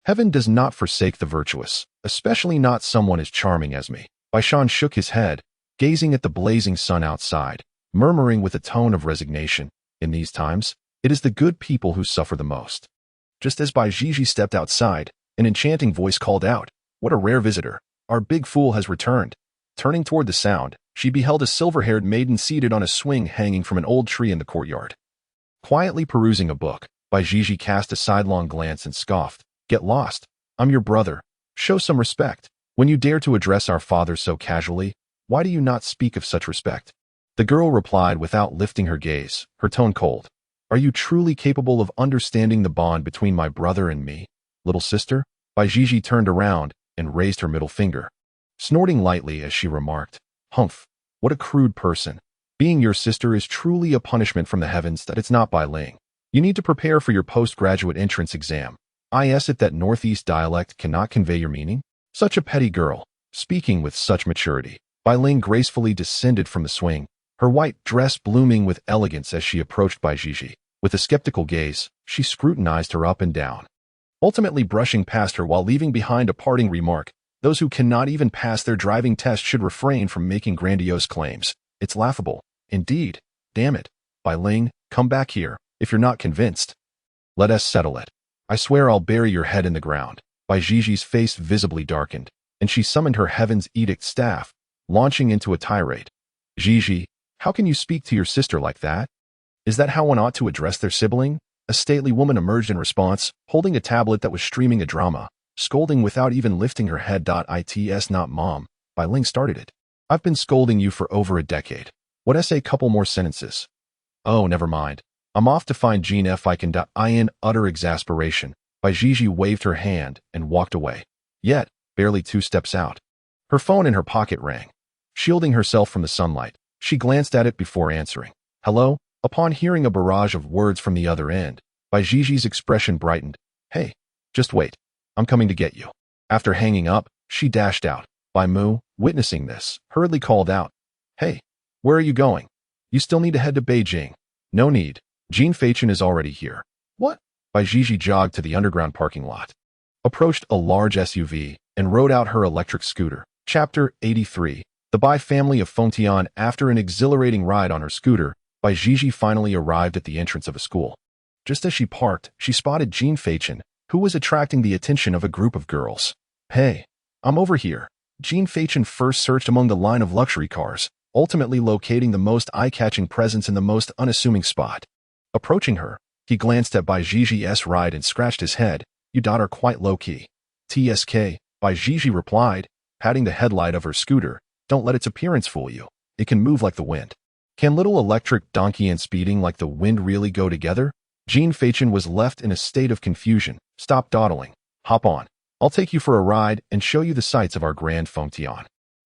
Heaven does not forsake the virtuous, especially not someone as charming as me. Bai Shan shook his head, gazing at the blazing sun outside, murmuring with a tone of resignation, in these times, it is the good people who suffer the most. Just as Bai Gigi stepped outside, an enchanting voice called out, "What a rare visitor! Our big fool has returned." Turning toward the sound, she beheld a silver-haired maiden seated on a swing hanging from an old tree in the courtyard. Quietly perusing a book, Bai Gigi cast a sidelong glance and scoffed, "Get lost. I'm your brother. Show some respect. When you dare to address our father so casually, why do you not speak of such respect?" The girl replied without lifting her gaze, her tone cold. "Are you truly capable of understanding the bond between my brother and me, little sister?" Bai Gigi turned around and raised her middle finger, snorting lightly as she remarked, "Humph, what a crude person. Being your sister is truly a punishment from the heavens that it's not Bai Ling. You need to prepare for your postgraduate entrance exam. Is it that Northeast dialect cannot convey your meaning? Such a petty girl, speaking with such maturity." Bai Ling gracefully descended from the swing, her white dress blooming with elegance as she approached Bai Gigi. With a skeptical gaze, she scrutinized her up and down, ultimately brushing past her while leaving behind a parting remark, "Those who cannot even pass their driving test should refrain from making grandiose claims. It's laughable. Indeed. Damn it. Bai Ling, come back here, if you're not convinced. Let us settle it. I swear I'll bury your head in the ground." Bai Gigi's face visibly darkened, and she summoned her Heaven's Edict staff, launching into a tirade. "Gigi, how can you speak to your sister like that? Is that how one ought to address their sibling?" A stately woman emerged in response, holding a tablet that was streaming a drama, scolding without even lifting her head. "It's not mom." Bai Ling started it. "I've been scolding you for over a decade. What say a couple more sentences?" "Oh, never mind. I'm off to find Jean if I can. In utter exasperation, Bai Gigi waved her hand and walked away. Yet, barely 2 steps out, her phone in her pocket rang. Shielding herself from the sunlight, she glanced at it before answering. "Hello?" Upon hearing a barrage of words from the other end, Bai Gigi's expression brightened. "Hey, just wait. I'm coming to get you." After hanging up, she dashed out. Bai Mu, witnessing this, hurriedly called out, "Hey, where are you going? You still need to head to Beijing." "No need. Jean Feichen is already here." "What?" Bai Gigi jogged to the underground parking lot, approached a large SUV, and rode out her electric scooter. Chapter 83. The Bai family of Fengtian. After an exhilarating ride on her scooter, Bai Gigi finally arrived at the entrance of a school. Just as she parked, she spotted Jean Feichen, who was attracting the attention of a group of girls. "Hey, I'm over here." Jean Feichen first searched among the line of luxury cars, ultimately locating the most eye-catching presence in the most unassuming spot. Approaching her, he glanced at Bai Gigi's ride and scratched his head. "You are quite low-key." "TSK," Bai Gigi replied, patting the headlight of her scooter. "Don't let its appearance fool you. It can move like the wind." Can little electric donkey and speeding like the wind really go together? Jean Feichen was left in a state of confusion. "Stop dawdling. Hop on. I'll take you for a ride and show you the sights of our grand Fengtian,"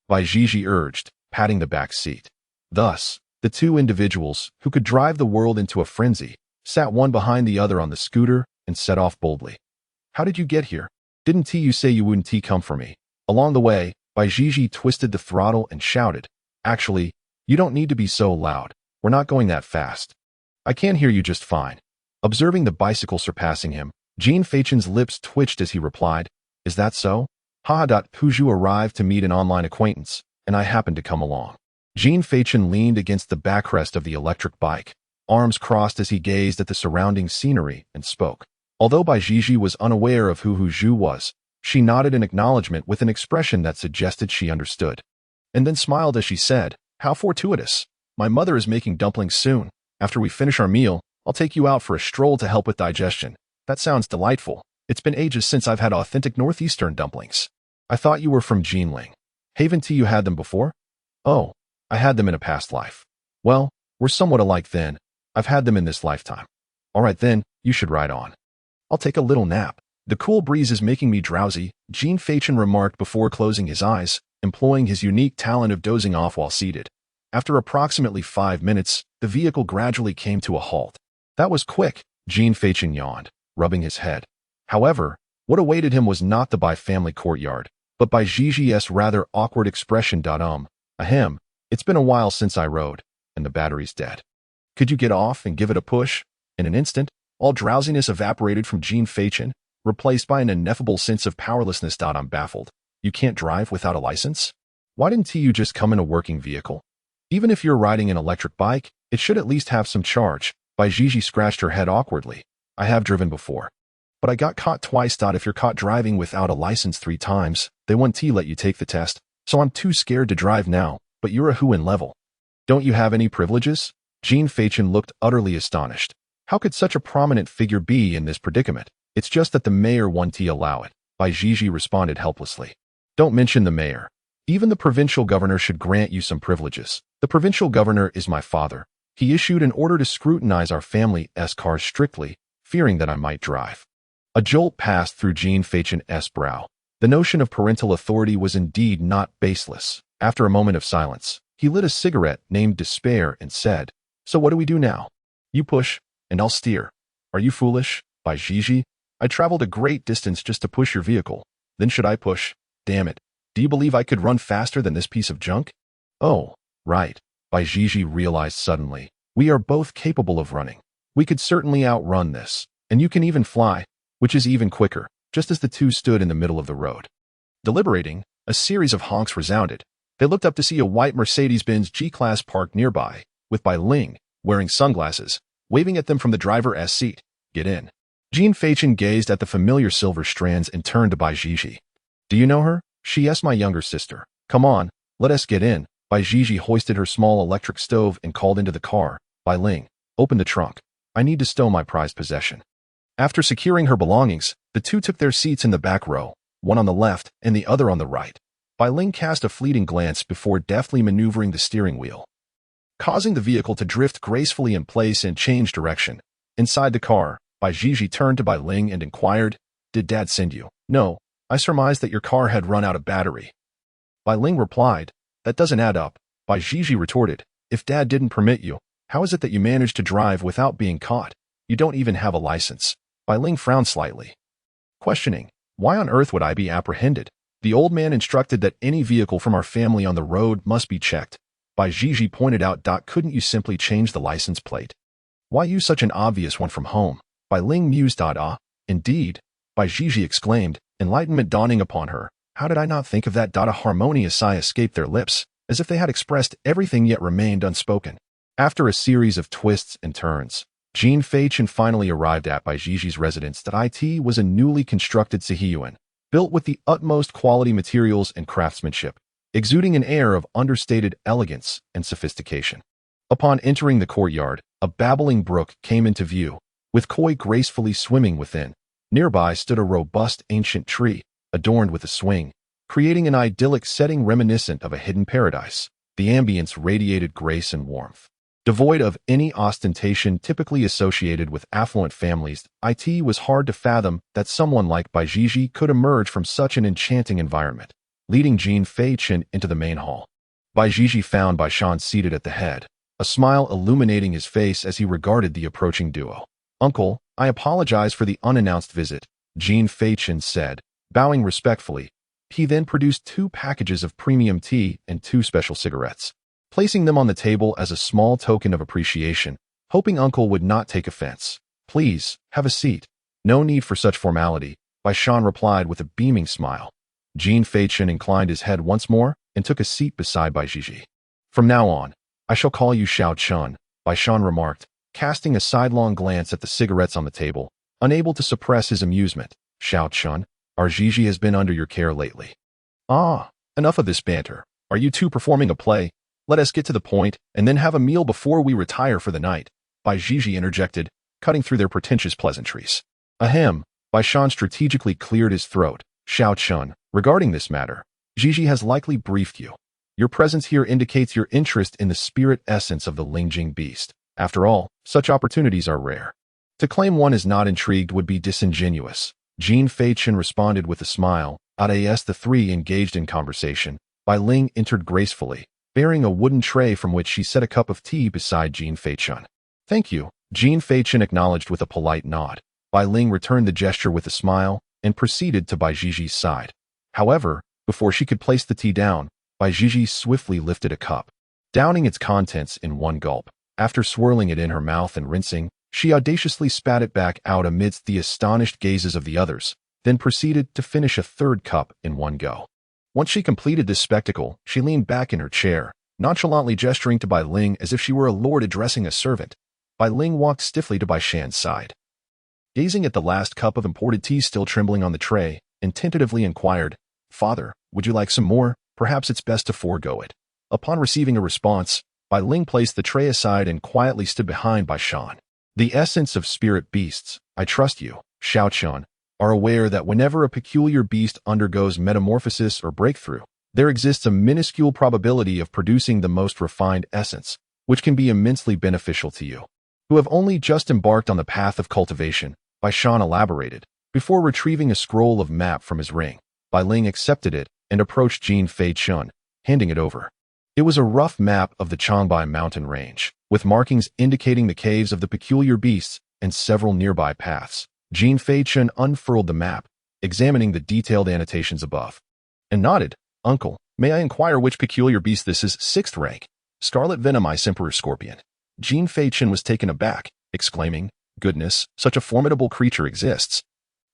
Bai Gigi urged, patting the back seat. Thus, the two individuals, who could drive the world into a frenzy, sat one behind the other on the scooter and set off boldly. "How did you get here? Didn't you say you wouldn't come for me?" Along the way, Bai Gigi twisted the throttle and shouted, "Actually, you don't need to be so loud. We're not going that fast. I can hear you just fine." Observing the bicycle surpassing him, Jean Feichen's lips twitched as he replied, "Is that so? Haha. Puju arrived to meet an online acquaintance, and I happened to come along." Jean Feichen leaned against the backrest of the electric bike, arms crossed as he gazed at the surrounding scenery and spoke. Although Bai Gigi was unaware of who Hu Zhu was, she nodded in acknowledgement with an expression that suggested she understood, and then smiled as she said, "How fortuitous. My mother is making dumplings soon. After we finish our meal, I'll take you out for a stroll to help with digestion." "That sounds delightful. It's been ages since I've had authentic Northeastern dumplings." "I thought you were from Jinling. Haven't you had them before?" "Oh, I had them in a past life." "Well, we're somewhat alike then. I've had them in this lifetime." "All right then, you should ride on. I'll take a little nap." The cool breeze is making me drowsy, Jean Fachin remarked before closing his eyes, employing his unique talent of dozing off while seated. After approximately 5 minutes, the vehicle gradually came to a halt. That was quick, Jean Fachin yawned, rubbing his head. However, what awaited him was not the by-family courtyard, but by Gigi's rather awkward expression. Ahem, it's been a while since I rode, and the battery's dead. Could you get off and give it a push? In an instant, all drowsiness evaporated from Jean Fachin, replaced by an ineffable sense of powerlessness. I'm baffled. You can't drive without a license? Why didn't you just come in a working vehicle? Even if you're riding an electric bike, it should at least have some charge. Gigi scratched her head awkwardly. I have driven before. But I got caught twice. If you're caught driving without a license 3 times, they won't let you take the test, so I'm too scared to drive now, but you're a who in level. Don't you have any privileges? Jean Fachin looked utterly astonished. How could such a prominent figure be in this predicament? It's just that the mayor won't allow it. Gigi responded helplessly. Don't mention the mayor. Even the provincial governor should grant you some privileges. The provincial governor is my father. He issued an order to scrutinize our family's cars strictly, fearing that I might drive. A jolt passed through Jean Fachin's brow. The notion of parental authority was indeed not baseless. After a moment of silence, he lit a cigarette named Despair and said, So what do we do now? You push, and I'll steer. Are you foolish? Gigi, I traveled a great distance just to push your vehicle. Then should I push? Damn it. Do you believe I could run faster than this piece of junk? Oh, right. Gigi realized suddenly. We are both capable of running. We could certainly outrun this. And you can even fly, which is even quicker, just as the two stood in the middle of the road. Deliberating, a series of honks resounded. They looked up to see a white Mercedes-Benz G-Class parked nearby, with Bai Ling, wearing sunglasses, waving at them from the driver's seat. Get in. Jean Fachin gazed at the familiar silver strands and turned to Gigi. Do you know her? She is my younger sister. Come on, let us get in. Gigi hoisted her small electric stove and called into the car. Bai Ling, open the trunk. I need to stow my prized possession. After securing her belongings, the two took their seats in the back row, one on the left and the other on the right. Bai Ling cast a fleeting glance before deftly maneuvering the steering wheel, causing the vehicle to drift gracefully in place and change direction. Inside the car, Gigi turned to Bai Ling and inquired, Did Dad send you? No, I surmised that your car had run out of battery. Bai Ling replied, That doesn't add up. Gigi retorted, If Dad didn't permit you, how is it that you managed to drive without being caught? You don't even have a license. Bai Ling frowned slightly, questioning, Why on earth would I be apprehended? The old man instructed that any vehicle from our family on the road must be checked. Gigi pointed out, Couldn't you simply change the license plate? Why use such an obvious one from home? Bai Ling mused. Indeed, Gigi exclaimed, enlightenment dawning upon her. How did I not think of that? A harmonious sigh escaped their lips, as if they had expressed everything yet remained unspoken. After a series of twists and turns, Jean Fachin finally arrived at Gigi's residence. It was a newly constructed Sihiyuan, built with the utmost quality materials and craftsmanship, exuding an air of understated elegance and sophistication. Upon entering the courtyard, a babbling brook came into view, with koi gracefully swimming within. Nearby stood a robust ancient tree, adorned with a swing, creating an idyllic setting reminiscent of a hidden paradise. The ambience radiated grace and warmth. Devoid of any ostentation typically associated with affluent families, it was hard to fathom that someone like Gigi could emerge from such an enchanting environment. Leading Jean Fachin into the main hall, Gigi found Bai Shan seated at the head, a smile illuminating his face as he regarded the approaching duo. Uncle, I apologize for the unannounced visit, Jean Fachin said, bowing respectfully. He then produced 2 packages of premium tea and 2 special cigarettes, placing them on the table as a small token of appreciation, hoping Uncle would not take offense. Please, have a seat. No need for such formality, Bai Shan replied with a beaming smile. Jean Fachin inclined his head once more and took a seat beside Gigi. From now on, I shall call you Xiao Chun, Bai Shan remarked, casting a sidelong glance at the cigarettes on the table, unable to suppress his amusement. Xiao Chun, our Gigi has been under your care lately. Ah, enough of this banter. Are you two performing a play? Let us get to the point and then have a meal before we retire for the night, Gigi interjected, cutting through their pretentious pleasantries. Ahem, Bai Shan strategically cleared his throat. Xiao Chun, regarding this matter, Gigi has likely briefed you. Your presence here indicates your interest in the spirit essence of the Lingjing beast. After all, such opportunities are rare. To claim one is not intrigued would be disingenuous. Jean Fei-Chen responded with a smile. As the three engaged in conversation, Bai Ling entered gracefully, bearing a wooden tray from which she set a cup of tea beside Jean Fei-Chen. Thank you, Jean Fei-Chen acknowledged with a polite nod. Bai Ling returned the gesture with a smile and proceeded to Bai Jiji's side. However, before she could place the tea down, Bai Jiji swiftly lifted a cup, downing its contents in one gulp. After swirling it in her mouth and rinsing, she audaciously spat it back out amidst the astonished gazes of the others, then proceeded to finish a third cup in one go. Once she completed this spectacle, she leaned back in her chair, nonchalantly gesturing to Bai Ling as if she were a lord addressing a servant. Bai Ling walked stiffly to Bai Shan's side. Gazing at the last cup of imported tea still trembling on the tray, and tentatively inquired, "Father, would you like some more? Perhaps it's best to forego it." Upon receiving a response, Bai Ling placed the tray aside and quietly stood behind Bai Shan. The essence of spirit beasts, I trust you, Xiao Qian, are aware that whenever a peculiar beast undergoes metamorphosis or breakthrough, there exists a minuscule probability of producing the most refined essence, which can be immensely beneficial to you, who have only just embarked on the path of cultivation. Bai Shan elaborated. Before retrieving a scroll of map from his ring, Bai Ling accepted it and approached Jean Fei-Chen, handing it over. It was a rough map of the Changbai mountain range, with markings indicating the caves of the peculiar beasts and several nearby paths. Jean Fei-Chen unfurled the map, examining the detailed annotations above, and nodded. "Uncle, may I inquire which peculiar beast this is?" "6th rank, Scarlet Venom Ice Emperor Scorpion." Jean Fei-Chen was taken aback, exclaiming, "Goodness, such a formidable creature exists.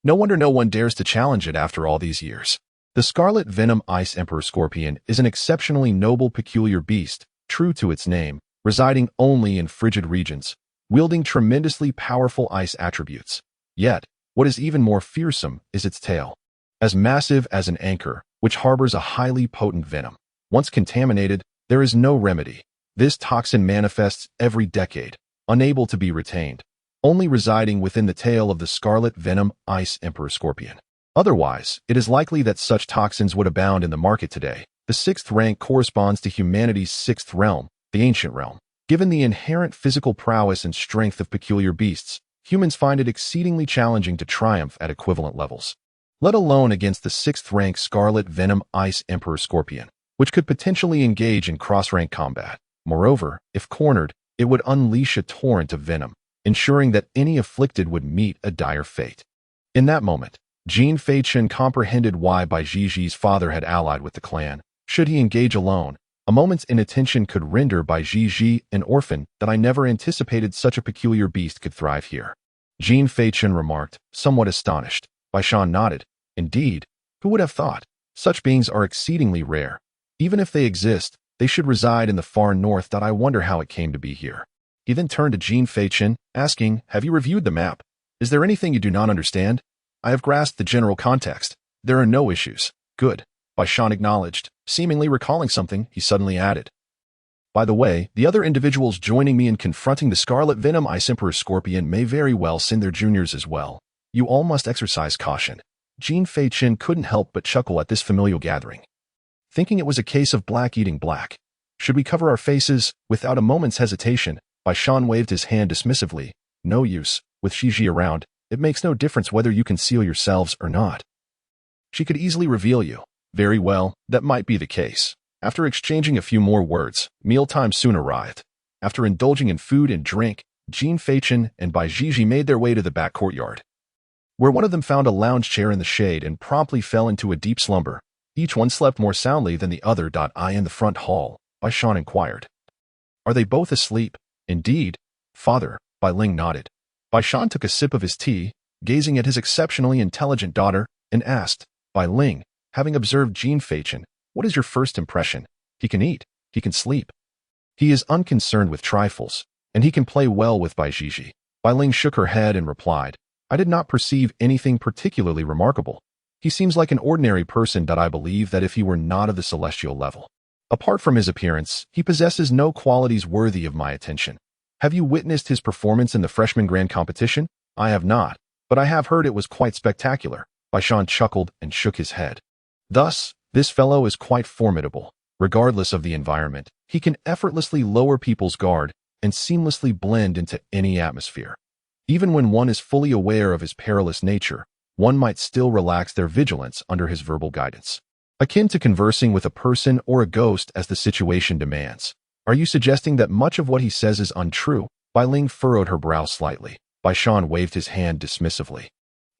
No wonder no one dares to challenge it after all these years." The Scarlet Venom Ice Emperor Scorpion is an exceptionally noble peculiar beast, true to its name, residing only in frigid regions, wielding tremendously powerful ice attributes. Yet, what is even more fearsome is its tail. As massive as an anchor, which harbors a highly potent venom. Once contaminated, there is no remedy. This toxin manifests every decade, unable to be retained, only residing within the tail of the Scarlet Venom Ice Emperor Scorpion. Otherwise, it is likely that such toxins would abound in the market today. The 6th rank corresponds to humanity's 6th realm, the ancient realm. Given the inherent physical prowess and strength of peculiar beasts, humans find it exceedingly challenging to triumph at equivalent levels, let alone against the 6th rank Scarlet Venom Ice Emperor Scorpion, which could potentially engage in cross-rank combat. Moreover, if cornered, it would unleash a torrent of venom, ensuring that any afflicted would meet a dire fate. In that moment, Jean Fei-Chen comprehended why Bai Jiji's father had allied with the clan. Should he engage alone, a moment's inattention could render Bai Jiji an orphan. That I never anticipated such a peculiar beast could thrive here, Jean Fei-Chen remarked, somewhat astonished. Bai Shan nodded. Indeed, who would have thought? Such beings are exceedingly rare. Even if they exist, they should reside in the far north. I wonder how it came to be here. He then turned to Jean Fei-Chen, asking, "Have you reviewed the map? Is there anything you do not understand?" "I have grasped the general context. There are no issues." "Good," Bai Shan acknowledged. Seemingly recalling something, he suddenly added, "By the way, the other individuals joining me in confronting the Scarlet Venom Ice Emperor Scorpion may very well send their juniors as well. You all must exercise caution." Jean Fei-Chen couldn't help but chuckle at this familial gathering, thinking it was a case of black eating black. "Should we cover our faces?" Without a moment's hesitation, Bai Shan waved his hand dismissively. "No use. With Shiji around, it makes no difference whether you conceal yourselves or not. She could easily reveal you." "Very well, that might be the case." After exchanging a few more words, mealtime soon arrived. After indulging in food and drink, Jean Fei-Chen and Bai Jiji made their way to the back courtyard, where one of them found a lounge chair in the shade and promptly fell into a deep slumber. Each one slept more soundly than the other. In the front hall, Bai Shan inquired, "Are they both asleep?" "Indeed, father," Bai Ling nodded. Bai Shan took a sip of his tea, gazing at his exceptionally intelligent daughter, and asked, "Bai Ling, having observed Jean Fei-Chen, what is your first impression?" "He can eat, he can sleep. He is unconcerned with trifles, and he can play well with Bai Jiji." Bai Ling shook her head and replied, "I did not perceive anything particularly remarkable. He seems like an ordinary person. I believe that if he were not of the celestial level, apart from his appearance, he possesses no qualities worthy of my attention." "Have you witnessed his performance in the freshman grand competition?" "I have not, but I have heard it was quite spectacular." Bai Shan chuckled and shook his head. "Thus, this fellow is quite formidable. Regardless of the environment, he can effortlessly lower people's guard and seamlessly blend into any atmosphere. Even when one is fully aware of his perilous nature, one might still relax their vigilance under his verbal guidance. Akin to conversing with a person or a ghost as the situation demands. Are you suggesting that much of what he says is untrue? Bai Ling furrowed her brow slightly. Bai Shan waved his hand dismissively.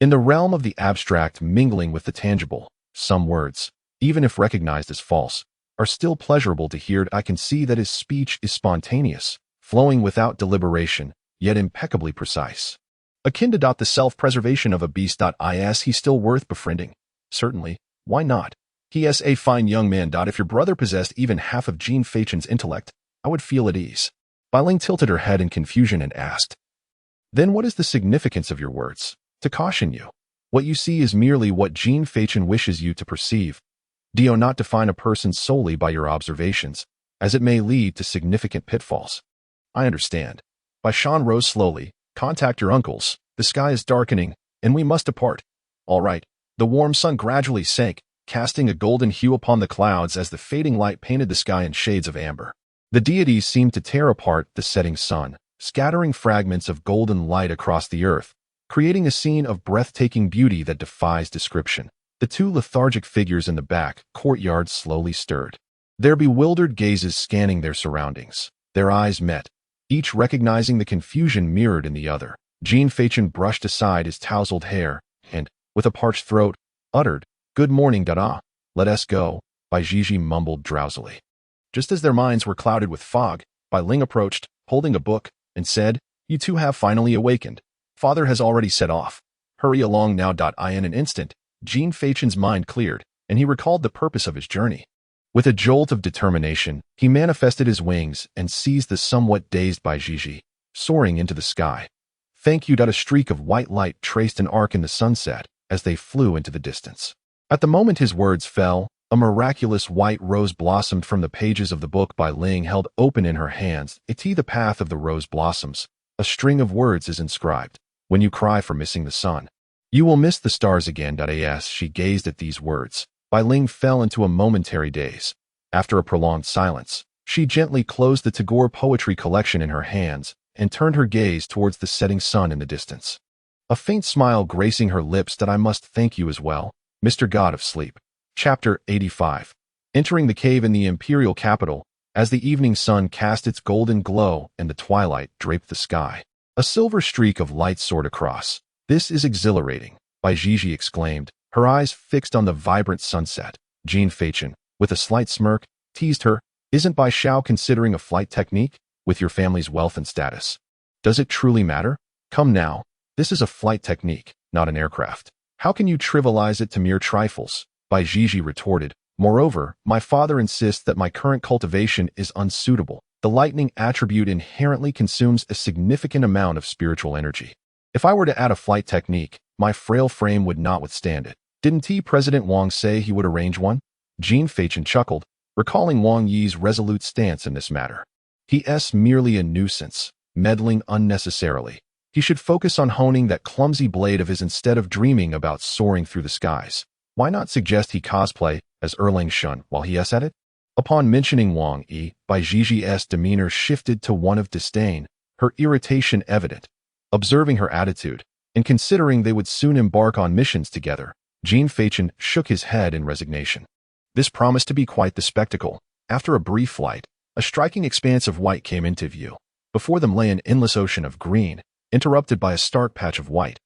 In the realm of the abstract mingling with the tangible, some words, even if recognized as false, are still pleasurable to hear. I can see that his speech is spontaneous, flowing without deliberation, yet impeccably precise. Akin to the self-preservation of a beast. Is he still worth befriending? Certainly, why not? He is a fine young man. If your brother possessed even half of Jean Feichen's intellect, I would feel at ease. Bai Ling tilted her head in confusion and asked, Then what is the significance of your words? To caution you. What you see is merely what Jean Feichen wishes you to perceive. Do not define a person solely by your observations, as it may lead to significant pitfalls. I understand. Bai Shan rose slowly. Contact your uncles. The sky is darkening, and we must depart. All right. The warm sun gradually sank, casting a golden hue upon the clouds as the fading light painted the sky in shades of amber. The deities seemed to tear apart the setting sun, scattering fragments of golden light across the earth, creating a scene of breathtaking beauty that defies description. The two lethargic figures in the back courtyard slowly stirred, their bewildered gazes scanning their surroundings. Their eyes met, each recognizing the confusion mirrored in the other. Jean Feichen brushed aside his tousled hair and, with a parched throat, uttered, Good morning, Dada. Let us go, Bai Jiji mumbled drowsily. Just as their minds were clouded with fog, Bai Ling approached, holding a book, and said, You two have finally awakened. Father has already set off. Hurry along now. In an instant, Jean Feichen's mind cleared, and he recalled the purpose of his journey. With a jolt of determination, he manifested his wings and seized the somewhat dazed Bai Jiji, soaring into the sky. Thank you. A streak of white light traced an arc in the sunset as they flew into the distance. At the moment his words fell, a miraculous white rose blossomed from the pages of the book Bai Ling held open in her hands. The path of the rose blossoms. A string of words is inscribed. When you cry for missing the sun, you will miss the stars again. As she gazed at these words, Bai Ling fell into a momentary daze. After a prolonged silence, she gently closed the Tagore poetry collection in her hands and turned her gaze towards the setting sun in the distance. A faint smile gracing her lips. I must thank you as well, Mr. God of Sleep. Chapter 85. Entering the cave in the imperial capital, as the evening sun cast its golden glow and the twilight draped the sky, a silver streak of light soared across. This is exhilarating, Bai Jiji exclaimed, her eyes fixed on the vibrant sunset. Jean Feichen, with a slight smirk, teased her, Isn't Bai Xiao considering a flight technique? With your family's wealth and status, does it truly matter? Come now, this is a flight technique, not an aircraft. How can you trivialize it to mere trifles? Bai Jiji retorted. Moreover, my father insists that my current cultivation is unsuitable. The lightning attribute inherently consumes a significant amount of spiritual energy. If I were to add a flight technique, my frail frame would not withstand it. Didn't President Wang say he would arrange one? Jean Feichen chuckled, recalling Wang Yi's resolute stance in this matter. He's merely a nuisance, meddling unnecessarily. He should focus on honing that clumsy blade of his instead of dreaming about soaring through the skies. Why not suggest he cosplay as Erlang Shun while he's at it? Upon mentioning Wang Yi, Bai Jiji's demeanor shifted to one of disdain, her irritation evident. Observing her attitude, and considering they would soon embark on missions together, Jean Feichen shook his head in resignation. This promised to be quite the spectacle. After a brief flight, a striking expanse of white came into view. Before them lay an endless ocean of green, interrupted by a stark patch of white,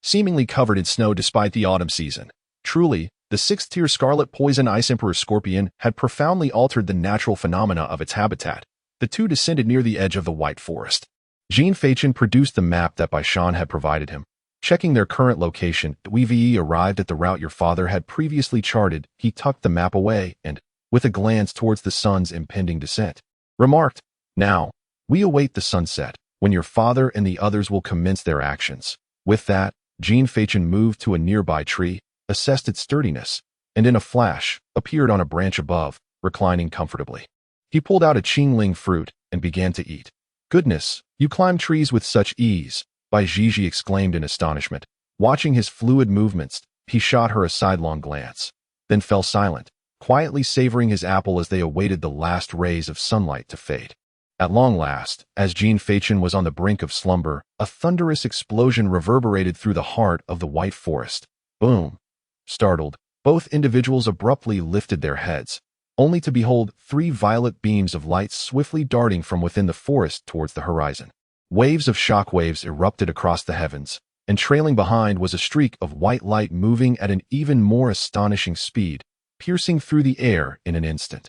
seemingly covered in snow despite the autumn season. Truly, the sixth-tier scarlet poison ice emperor scorpion had profoundly altered the natural phenomena of its habitat. The two descended near the edge of the white forest. Jean Feichen produced the map that Bai Shan had provided him. Checking their current location, we arrived at the route your father had previously charted. He tucked the map away and, with a glance towards the sun's impending descent, remarked, Now, we await the sunset, when your father and the others will commence their actions. With that, Jean Feichen moved to a nearby tree, assessed its sturdiness, and in a flash, appeared on a branch above, reclining comfortably. He pulled out a Qingling fruit and began to eat. Goodness, you climb trees with such ease, Bai Jiji exclaimed in astonishment. Watching his fluid movements, he shot her a sidelong glance, then fell silent, quietly savoring his apple as they awaited the last rays of sunlight to fade. At long last, as Jean Fachin was on the brink of slumber, a thunderous explosion reverberated through the heart of the white forest. Boom! Startled, both individuals abruptly lifted their heads, only to behold 3 violet beams of light swiftly darting from within the forest towards the horizon. Waves of shock waves erupted across the heavens, and trailing behind was a streak of white light moving at an even more astonishing speed, piercing through the air in an instant.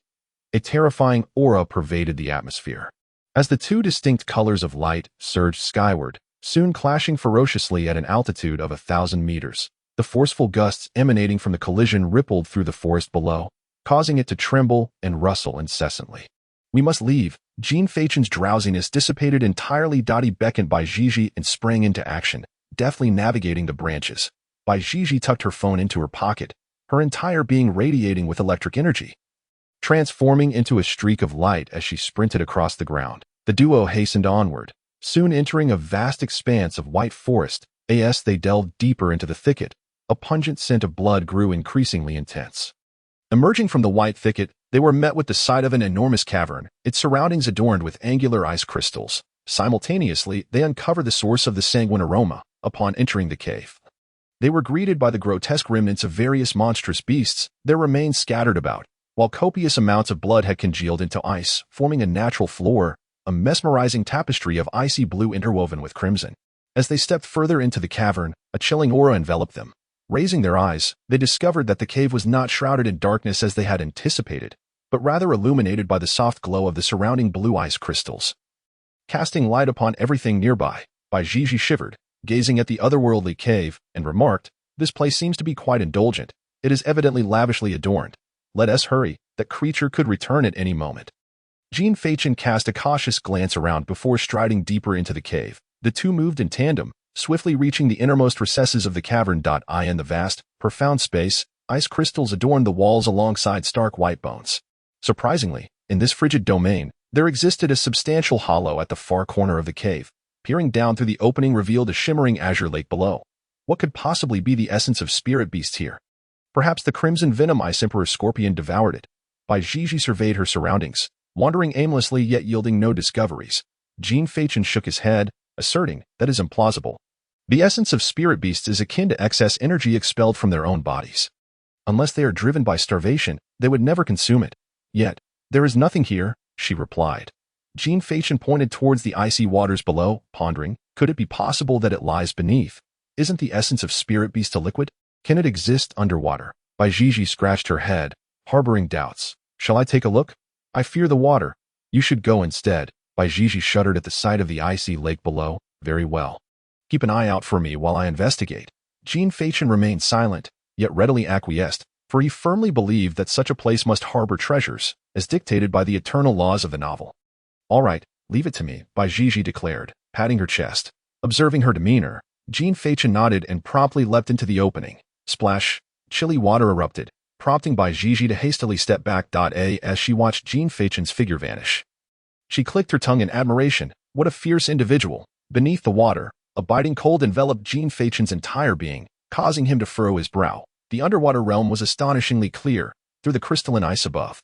A terrifying aura pervaded the atmosphere. As the 2 distinct colors of light surged skyward, soon clashing ferociously at an altitude of 1,000 meters, the forceful gusts emanating from the collision rippled through the forest below, causing it to tremble and rustle incessantly. "We must leave." Jean Fachin's drowsiness dissipated entirely. He beckoned Bai Gigi and sprang into action, deftly navigating the branches. Bai Gigi tucked her phone into her pocket, her entire being radiating with electric energy. Transforming into a streak of light as she sprinted across the ground, the duo hastened onward, soon entering a vast expanse of white forest. As they delved deeper into the thicket, a pungent scent of blood grew increasingly intense. Emerging from the white thicket, they were met with the sight of an enormous cavern, its surroundings adorned with angular ice crystals. Simultaneously, they uncovered the source of the sanguine aroma. Upon entering the cave, they were greeted by the grotesque remnants of various monstrous beasts, their remains scattered about, while copious amounts of blood had congealed into ice, forming a natural floor, a mesmerizing tapestry of icy blue interwoven with crimson. As they stepped further into the cavern, a chilling aura enveloped them. Raising their eyes, they discovered that the cave was not shrouded in darkness as they had anticipated, but rather illuminated by the soft glow of the surrounding blue ice crystals. Casting light upon everything nearby, Bai Gigi shivered, gazing at the otherworldly cave, and remarked, "This place seems to be quite indulgent. It is evidently lavishly adorned. Let us hurry, that creature could return at any moment." Jean Fachin cast a cautious glance around before striding deeper into the cave. The 2 moved in tandem, swiftly reaching the innermost recesses of the cavern. In the vast, profound space, ice crystals adorned the walls alongside stark white bones. Surprisingly, in this frigid domain, there existed a substantial hollow at the far corner of the cave. Peering down through the opening revealed a shimmering azure lake below. What could possibly be the essence of spirit beasts here? Perhaps the crimson venom ice emperor scorpion devoured it. Bai Gigi surveyed her surroundings, wandering aimlessly yet yielding no discoveries. Jean Fachin shook his head, asserting that is implausible. The essence of spirit beasts is akin to excess energy expelled from their own bodies. Unless they are driven by starvation, they would never consume it. Yet, there is nothing here, she replied. Jean Fachin pointed towards the icy waters below, pondering, could it be possible that it lies beneath? Isn't the essence of spirit beast a liquid? Can it exist underwater? Bai Gigi scratched her head, harboring doubts. Shall I take a look? I fear the water. You should go instead. Bai Gigi shuddered at the sight of the icy lake below. Very well. Keep an eye out for me while I investigate. Jean Fachin remained silent, yet readily acquiesced, for he firmly believed that such a place must harbor treasures, as dictated by the eternal laws of the novel. All right, leave it to me, Bai Gigi declared, patting her chest. Observing her demeanor, Jean Fachin nodded and promptly leapt into the opening. Splash! Chilly water erupted, prompting Bai Gigi to hastily step back. As she watched Jean Fachin's figure vanish, she clicked her tongue in admiration. What a fierce individual! Beneath the water, a biting cold enveloped Jean Fachin's entire being, causing him to furrow his brow. The underwater realm was astonishingly clear, through the crystalline ice above.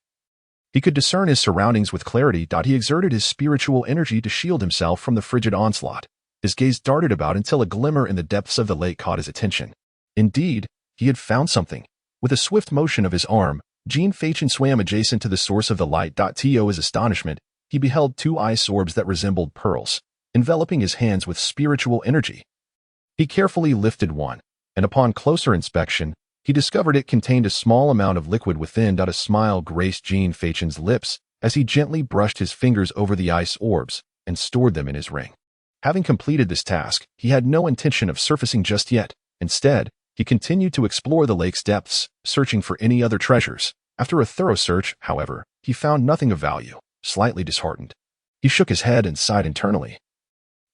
He could discern his surroundings with clarity. He exerted his spiritual energy to shield himself from the frigid onslaught. His gaze darted about until a glimmer in the depths of the lake caught his attention. Indeed, he had found something. With a swift motion of his arm, Jean Fachin swam adjacent to the source of the light. To his astonishment, he beheld 2 ice orbs that resembled pearls, enveloping his hands with spiritual energy. He carefully lifted one, and upon closer inspection, he discovered it contained a small amount of liquid within. A smile graced Jean Fachin's lips as he gently brushed his fingers over the ice orbs and stored them in his ring. Having completed this task, he had no intention of surfacing just yet. Instead, he continued to explore the lake's depths, searching for any other treasures. After a thorough search, however, he found nothing of value. Slightly disheartened, he shook his head and sighed internally.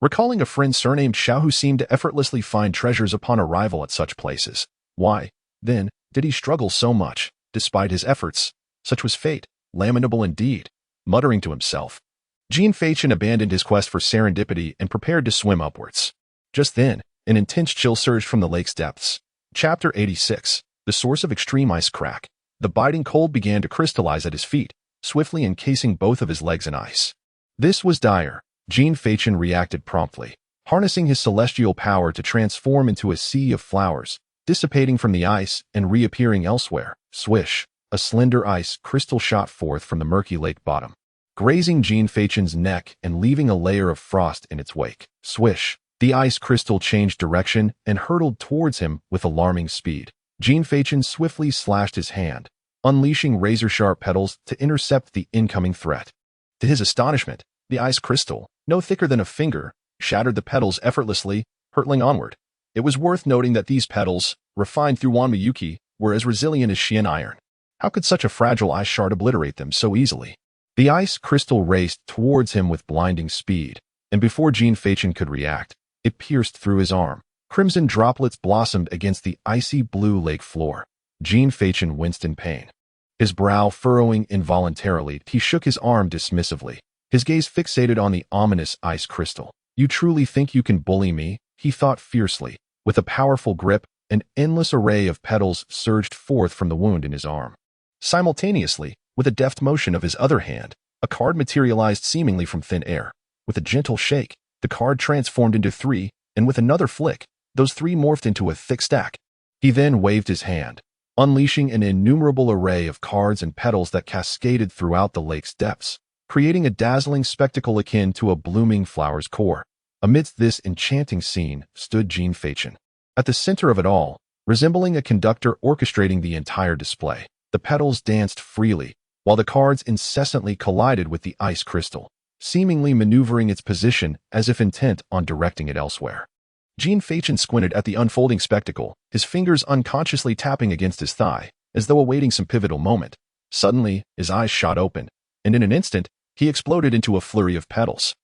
Recalling a friend surnamed Xiao who seemed to effortlessly find treasures upon arrival at such places. Why, then, did he struggle so much, despite his efforts? Such was fate, lamentable indeed. Muttering to himself, Jean Fachin abandoned his quest for serendipity and prepared to swim upwards. Just then, an intense chill surged from the lake's depths. Chapter 86. The Source of Extreme Ice Crack. The biting cold began to crystallize at his feet, swiftly encasing both of his legs in ice. This was dire. Jean Fachin reacted promptly, harnessing his celestial power to transform into a sea of flowers, dissipating from the ice and reappearing elsewhere. Swish! A slender ice crystal shot forth from the murky lake bottom, grazing Jean Fachin's neck and leaving a layer of frost in its wake. Swish! The ice crystal changed direction and hurtled towards him with alarming speed. Jean Fachin swiftly slashed his hand, unleashing razor-sharp petals to intercept the incoming threat. To his astonishment, the ice crystal, no thicker than a finger, shattered the petals effortlessly, hurtling onward. It was worth noting that these petals, refined through Wanmiyuki, were as resilient as Xian iron. How could such a fragile ice shard obliterate them so easily? The ice crystal raced towards him with blinding speed, and before Jean Fachin could react, it pierced through his arm. Crimson droplets blossomed against the icy blue lake floor. Jean Fachin winced in pain. His brow furrowing involuntarily, he shook his arm dismissively, his gaze fixated on the ominous ice crystal. You truly think you can bully me? He thought fiercely. With a powerful grip, an endless array of petals surged forth from the wound in his arm. Simultaneously, with a deft motion of his other hand, a card materialized seemingly from thin air. With a gentle shake, the card transformed into 3, and with another flick, those 3 morphed into a thick stack. He then waved his hand, unleashing an innumerable array of cards and petals that cascaded throughout the lake's depths, creating a dazzling spectacle akin to a blooming flower's core. Amidst this enchanting scene stood Jean Fachin. At the center of it all, resembling a conductor orchestrating the entire display, the petals danced freely, while the cards incessantly collided with the ice crystal, seemingly maneuvering its position as if intent on directing it elsewhere. Jean Fachin squinted at the unfolding spectacle, his fingers unconsciously tapping against his thigh, as though awaiting some pivotal moment. Suddenly, his eyes shot open, and in an instant, he exploded into a flurry of petals.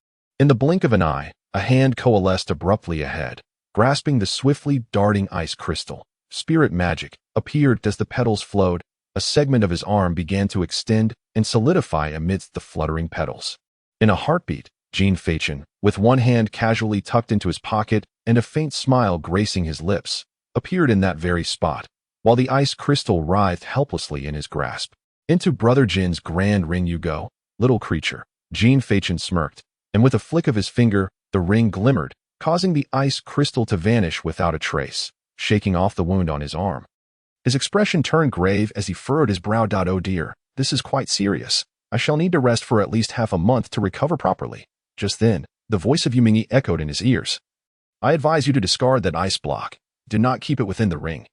In the blink of an eye, a hand coalesced abruptly ahead, grasping the swiftly darting ice crystal. Spirit magic appeared as the petals flowed. A segment of his arm began to extend and solidify amidst the fluttering petals. In a heartbeat, Jean Fachin, with one hand casually tucked into his pocket and a faint smile gracing his lips, appeared in that very spot, while the ice crystal writhed helplessly in his grasp. Into Brother Jin's grand ring you go, little creature. Jean Fachin smirked, and with a flick of his finger, the ring glimmered, causing the ice crystal to vanish without a trace, shaking off the wound on his arm. His expression turned grave as he furrowed his brow. Oh dear, this is quite serious. I shall need to rest for at least half a month to recover properly. Just then, the voice of Yumingi echoed in his ears. I advise you to discard that ice block. Do not keep it within the ring.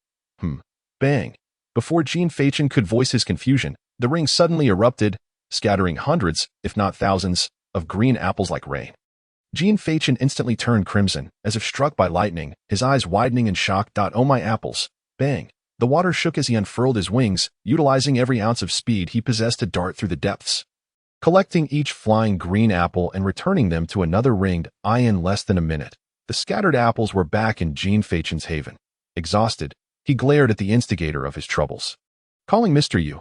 Bang. Before Jean Fachin could voice his confusion, the ring suddenly erupted, scattering hundreds, if not thousands, of green apples like rain. Jean Fachin instantly turned crimson, as if struck by lightning, his eyes widening in shock. Oh my apples. Bang. The water shook as he unfurled his wings, utilizing every ounce of speed he possessed to dart through the depths, collecting each flying green apple and returning them to another ringed eye in less than a minute. The scattered apples were back in Jean Fachin's haven. Exhausted, he glared at the instigator of his troubles. Calling Mr. Yu.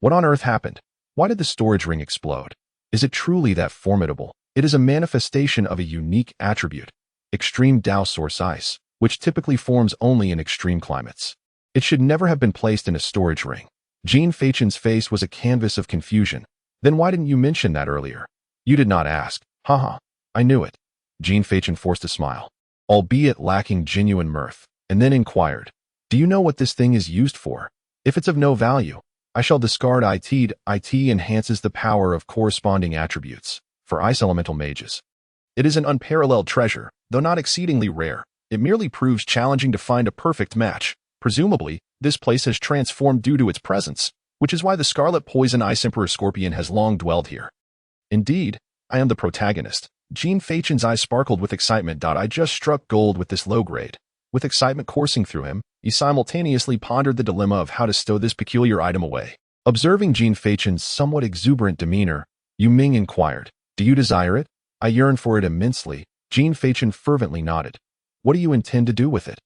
What on earth happened? Why did the storage ring explode? Is it truly that formidable? It is a manifestation of a unique attribute, extreme Dao source ice, which typically forms only in extreme climates. It should never have been placed in a storage ring. Jean Fachin's face was a canvas of confusion. Then why didn't you mention that earlier? You did not ask. Haha, I knew it. Jean Fachin forced a smile, albeit lacking genuine mirth, and then inquired, do you know what this thing is used for? If it's of no value, I shall discard it. It enhances the power of corresponding attributes for ice elemental mages. It is an unparalleled treasure, though not exceedingly rare. It merely proves challenging to find a perfect match. Presumably, this place has transformed due to its presence, which is why the Scarlet Poison Ice Emperor Scorpion has long dwelled here. Indeed, I am the protagonist. Jean Fachin's eyes sparkled with excitement. I just struck gold with this low grade. With excitement coursing through him, he simultaneously pondered the dilemma of how to stow this peculiar item away. Observing Jean Fachin's somewhat exuberant demeanor, Yu Ming inquired, do you desire it? I yearn for it immensely. Jean Fachin fervently nodded. What do you intend to do with it?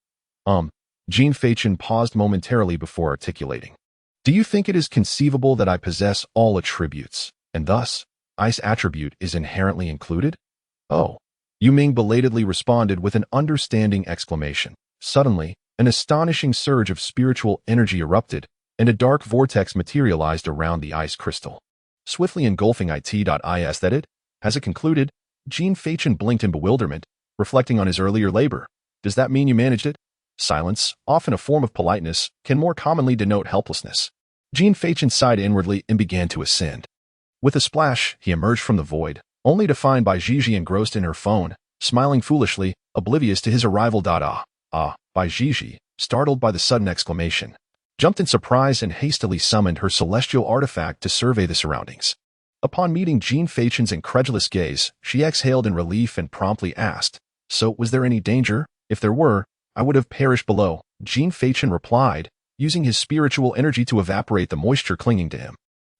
Jean Fachin paused momentarily before articulating. Do you think it is conceivable that I possess all attributes, and thus, ice attribute is inherently included? Oh. Yu Ming belatedly responded with an understanding exclamation. Suddenly, an astonishing surge of spiritual energy erupted, and a dark vortex materialized around the ice crystal. swiftly engulfing it.is that it, as it concluded, Jean Fachin blinked in bewilderment, reflecting on his earlier labor. Does that mean you managed it? Silence, often a form of politeness, can more commonly denote helplessness. Jean Fachin sighed inwardly and began to ascend. With a splash, he emerged from the void, only to find Bai Gigi engrossed in her phone, smiling foolishly, oblivious to his arrival. Bai Gigi, startled by the sudden exclamation, jumped in surprise and hastily summoned her celestial artifact to survey the surroundings. Upon meeting Jean Fachin's incredulous gaze, she exhaled in relief and promptly asked, "So, was there any danger? If there were, I would have perished below." Jean Fachin replied, using his spiritual energy to evaporate the moisture clinging to him.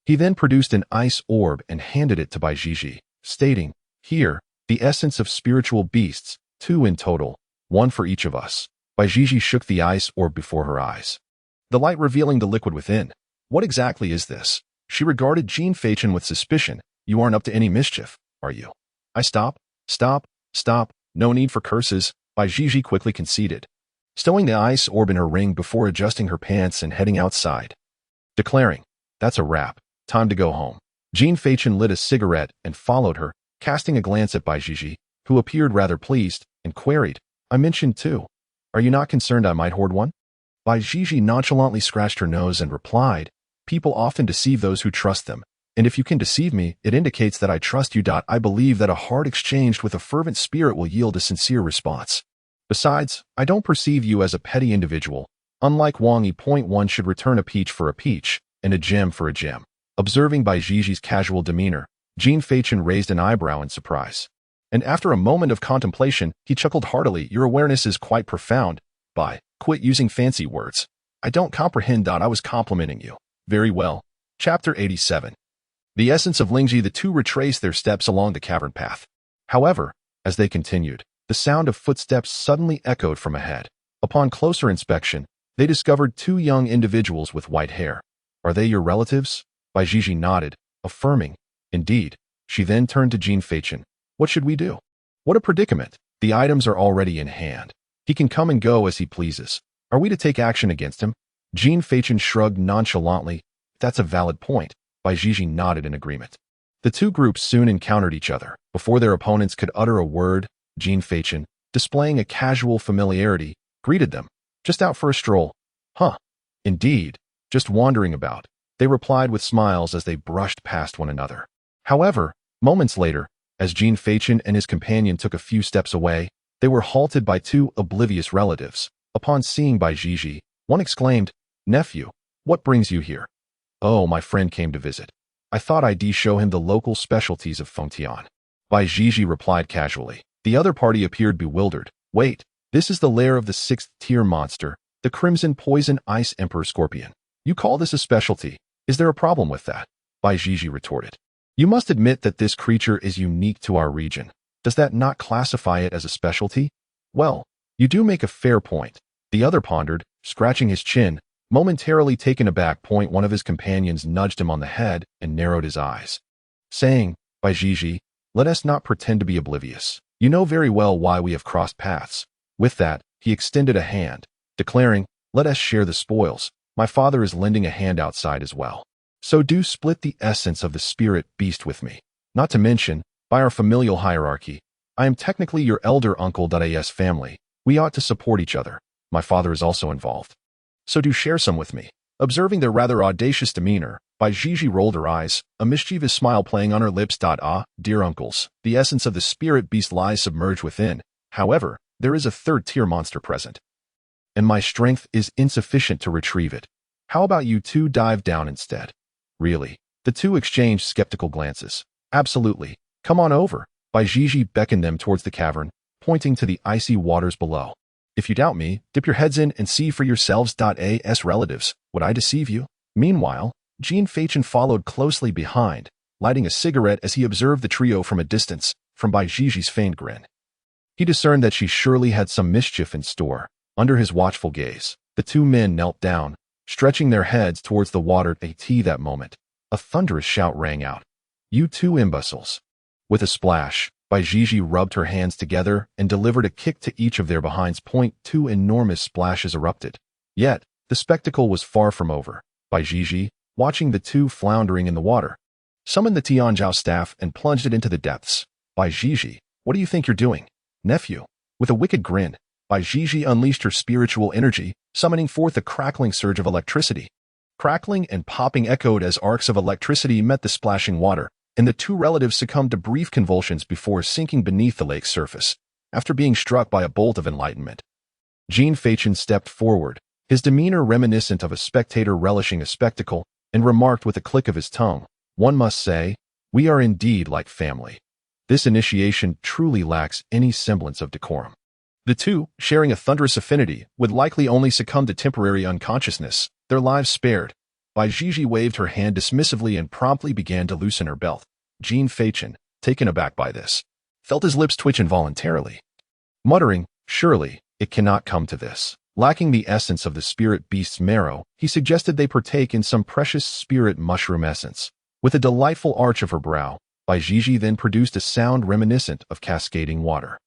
He then produced an ice orb and handed it to Bai Gigi, stating, "Here, the essence of spiritual beasts, 2 in total, 1 for each of us." Bai Gigi shook the ice orb before her eyes, the light revealing the liquid within. "What exactly is this?" She regarded Jean Fachin with suspicion. "You aren't up to any mischief, are you?" Stop. No need for curses," Bai Gigi quickly conceded, stowing the ice orb in her ring before adjusting her pants and heading outside, declaring, "That's a wrap. Time to go home." Jean Fachin lit a cigarette and followed her, casting a glance at Bai Gigi, who appeared rather pleased, and queried, "I mentioned 2. Are you not concerned I might hoard one?" Bai Gigi nonchalantly scratched her nose and replied, "People often deceive those who trust them, and if you can deceive me, it indicates that I trust you. I believe that a heart exchanged with a fervent spirit will yield a sincere response. Besides, I don't perceive you as a petty individual. Unlike Wang Yi, one should return a peach for a peach, and a gem for a gem." Observing Bai Gigi's casual demeanor, Jean Fachin raised an eyebrow in surprise. And after a moment of contemplation, he chuckled heartily. "Your awareness is quite profound, Bai. Quit using fancy words. I don't comprehend. I was complimenting you." "Very well." Chapter 87. The essence of Lingji. The two retraced their steps along the cavern path. However, as they continued, the sound of footsteps suddenly echoed from ahead. Upon closer inspection, they discovered 2 young individuals with white hair. "Are they your relatives?" Bai Gigi nodded, affirming, "Indeed." She then turned to Jean Fachin. "What should we do?" "What a predicament. The items are already in hand. He can come and go as he pleases. Are we to take action against him?" Jean Fachin shrugged nonchalantly. "That's a valid point." Bai Gigi nodded in agreement. The 2 groups soon encountered each other. Before their opponents could utter a word, Jean Fachin, displaying a casual familiarity, greeted them. "Just out for a stroll?" "Huh. Indeed. Just wandering about," they replied with smiles as they brushed past one another. However, moments later, as Jean Fachin and his companion took a few steps away, they were halted by 2 oblivious relatives. Upon seeing Bai Gigi, one exclaimed, "Nephew, what brings you here?" "Oh, my friend came to visit. I thought I'd show him the local specialties of Fengtian." Bai Gigi replied casually. The other party appeared bewildered. "Wait, this is the lair of the 6th-tier monster, the Crimson Poison Ice Emperor Scorpion. You call this a specialty? Is there a problem with that?" Bai Gigi retorted. "You must admit that this creature is unique to our region. Does that not classify it as a specialty?" "Well, you do make a fair point." The other pondered, scratching his chin, momentarily taken aback. One of his companions nudged him on the head and narrowed his eyes, saying, "Bai Gigi, let us not pretend to be oblivious. You know very well why we have crossed paths." With that, he extended a hand, declaring, "Let us share the spoils. My father is lending a hand outside as well. So do split the essence of the spirit beast with me. Not to mention, by our familial hierarchy, I am technically your elder uncle.as family. We ought to support each other. My father is also involved. So do share some with me." Observing their rather audacious demeanor, Bai Gigi rolled her eyes, a mischievous smile playing on her lips. "Dear uncles, the essence of the spirit beast lies submerged within. However, there is a 3rd-tier monster present, and my strength is insufficient to retrieve it. How about you 2 dive down instead?" "Really?" The 2 exchanged skeptical glances. "Absolutely. Come on over." Bai Gigi beckoned them towards the cavern, pointing to the icy waters below. "If you doubt me, dip your heads in and see for yourselves. As relatives, would I deceive you?" Meanwhile, Jean Fachin followed closely behind, lighting a cigarette as he observed the trio from a distance. From Bai Gigi's feigned grin, he discerned that she surely had some mischief in store. Under his watchful gaze, the 2 men knelt down, stretching their heads towards the water. That moment, a thunderous shout rang out. "You 2 imbeciles." With a splash, Bai Gigi rubbed her hands together and delivered a kick to each of their behinds. 2 enormous splashes erupted. Yet, the spectacle was far from over. Bai Gigi, watching the 2 floundering in the water, Summoned the Tianzhao staff and plunged it into the depths. Bai Zhizhi, what do you think you're doing, nephew? With a wicked grin, Bai Zhizhi unleashed her spiritual energy, summoning forth a crackling surge of electricity. Crackling and popping echoed as arcs of electricity met the splashing water, and the two relatives succumbed to brief convulsions before sinking beneath the lake's surface, after being struck by a bolt of enlightenment. Jean Feichen stepped forward, his demeanor reminiscent of a spectator relishing a spectacle, and remarked with a click of his tongue, "One must say, we are indeed like family. This initiation truly lacks any semblance of decorum." The two, sharing a thunderous affinity, would likely only succumb to temporary unconsciousness, their lives spared. Bai Zhizhi waved her hand dismissively and promptly began to loosen her belt. Jean Feichen, taken aback by this, felt his lips twitch involuntarily. Muttering, "Surely, it cannot come to this." Lacking the essence of the spirit beast's marrow, he suggested they partake in some precious spirit mushroom essence. With a delightful arch of her brow, Bai Zhizhi then produced a sound reminiscent of cascading water.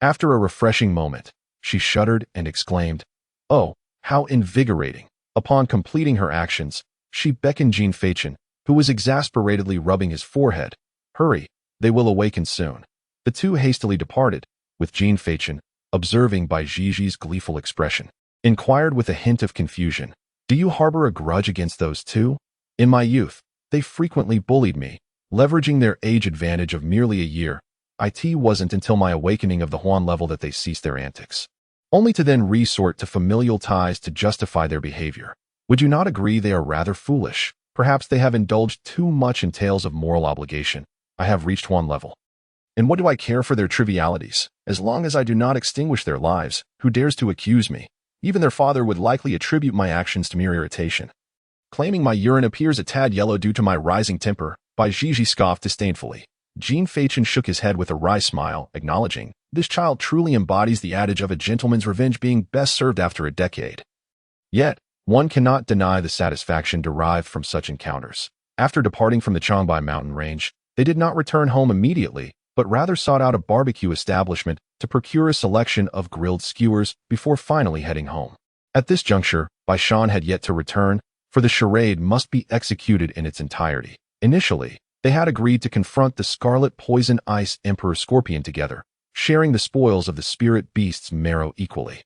After a refreshing moment, she shuddered and exclaimed, "Oh, how invigorating!" Upon completing her actions, she beckoned Jean Feichen, who was exasperatedly rubbing his forehead. "Hurry, they will awaken soon." The two hastily departed, with Jean Feichen, observing Bai Zhizhi's gleeful expression, inquired with a hint of confusion, "Do you harbor a grudge against those two? In my youth, they frequently bullied me, leveraging their age advantage of merely a year. It wasn't until my awakening of the Huan level that they ceased their antics, only to then resort to familial ties to justify their behavior. Would you not agree they are rather foolish? Perhaps they have indulged too much in tales of moral obligation. I have reached Huan level. And what do I care for their trivialities? As long as I do not extinguish their lives, who dares to accuse me? Even their father would likely attribute my actions to mere irritation. Claiming my urine appears a tad yellow due to my rising temper, Bai Zhizhi scoffed disdainfully. Jean Feichen shook his head with a wry smile, acknowledging, "This child truly embodies the adage of a gentleman's revenge being best served after a decade." Yet, one cannot deny the satisfaction derived from such encounters. After departing from the Changbai mountain range, they did not return home immediately, but rather sought out a barbecue establishment to procure a selection of grilled skewers before finally heading home. At this juncture, Bai Shan had yet to return, for the charade must be executed in its entirety. Initially, they had agreed to confront the Scarlet Poison Ice Emperor Scorpion together, sharing the spoils of the spirit beast's marrow equally.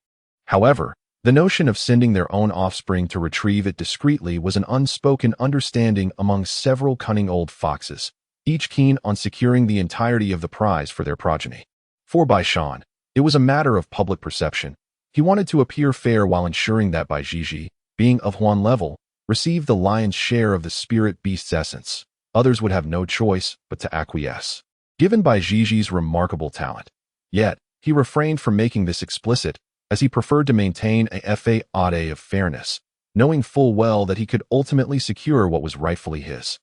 However, the notion of sending their own offspring to retrieve it discreetly was an unspoken understanding among several cunning old foxes, each keen on securing the entirety of the prize for their progeny. For Bai Shan, it was a matter of public perception. He wanted to appear fair while ensuring that Bai Zhizhi, being of Huan level, received the lion's share of the spirit beast's essence. Others would have no choice but to acquiesce, given Bai Zhizhi's remarkable talent. Yet, he refrained from making this explicit, as he preferred to maintain a faade of fairness, knowing full well that he could ultimately secure what was rightfully his.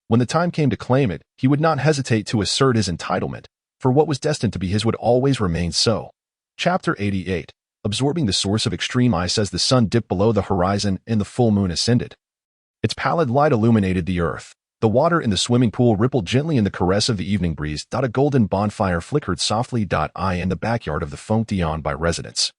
When the time came to claim it, he would not hesitate to assert his entitlement, for what was destined to be his would always remain so. Chapter 88. Absorbing the source of extreme ice as the sun dipped below the horizon and the full moon ascended. Its pallid light illuminated the earth. The water in the swimming pool rippled gently in the caress of the evening breeze. A golden bonfire flickered softly. In the backyard of the Fengtian residence.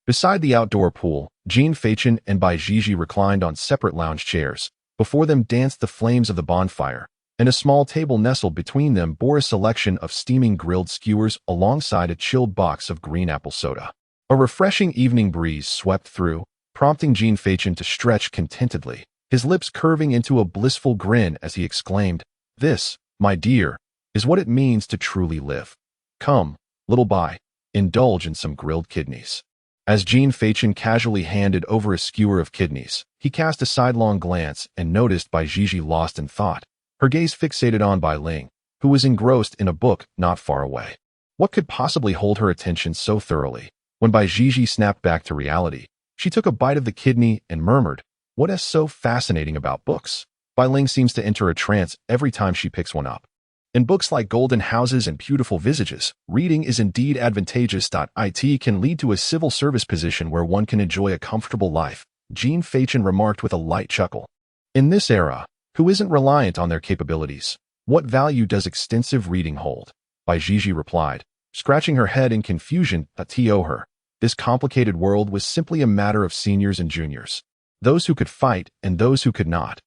Beside the outdoor pool, Jean Feichen and Bai Zhizhi reclined on separate lounge chairs. Before them danced the flames of the bonfire, and a small table nestled between them bore a selection of steaming grilled skewers alongside a chilled box of green apple soda. A refreshing evening breeze swept through, prompting Jean Feichen to stretch contentedly, his lips curving into a blissful grin as he exclaimed, "This, my dear, is what it means to truly live. Come, little Bai, indulge in some grilled kidneys." As Jean Feichen casually handed over a skewer of kidneys, he cast a sidelong glance and noticed Bai Zhizhi lost in thought, her gaze fixated on Bai Ling, who was engrossed in a book not far away. What could possibly hold her attention so thoroughly? When Bai Zhizhi snapped back to reality, she took a bite of the kidney and murmured, "What is so fascinating about books? Bai Ling seems to enter a trance every time she picks one up. In books like Golden Houses and Beautiful Visages, reading is indeed advantageous. It can lead to a civil service position where one can enjoy a comfortable life," Jean Feichen remarked with a light chuckle. In this era, who isn't reliant on their capabilities? What value does extensive reading hold? Bai Zhizhi replied, scratching her head in confusion. Her. This complicated world was simply a matter of seniors and juniors, those who could fight and those who could not.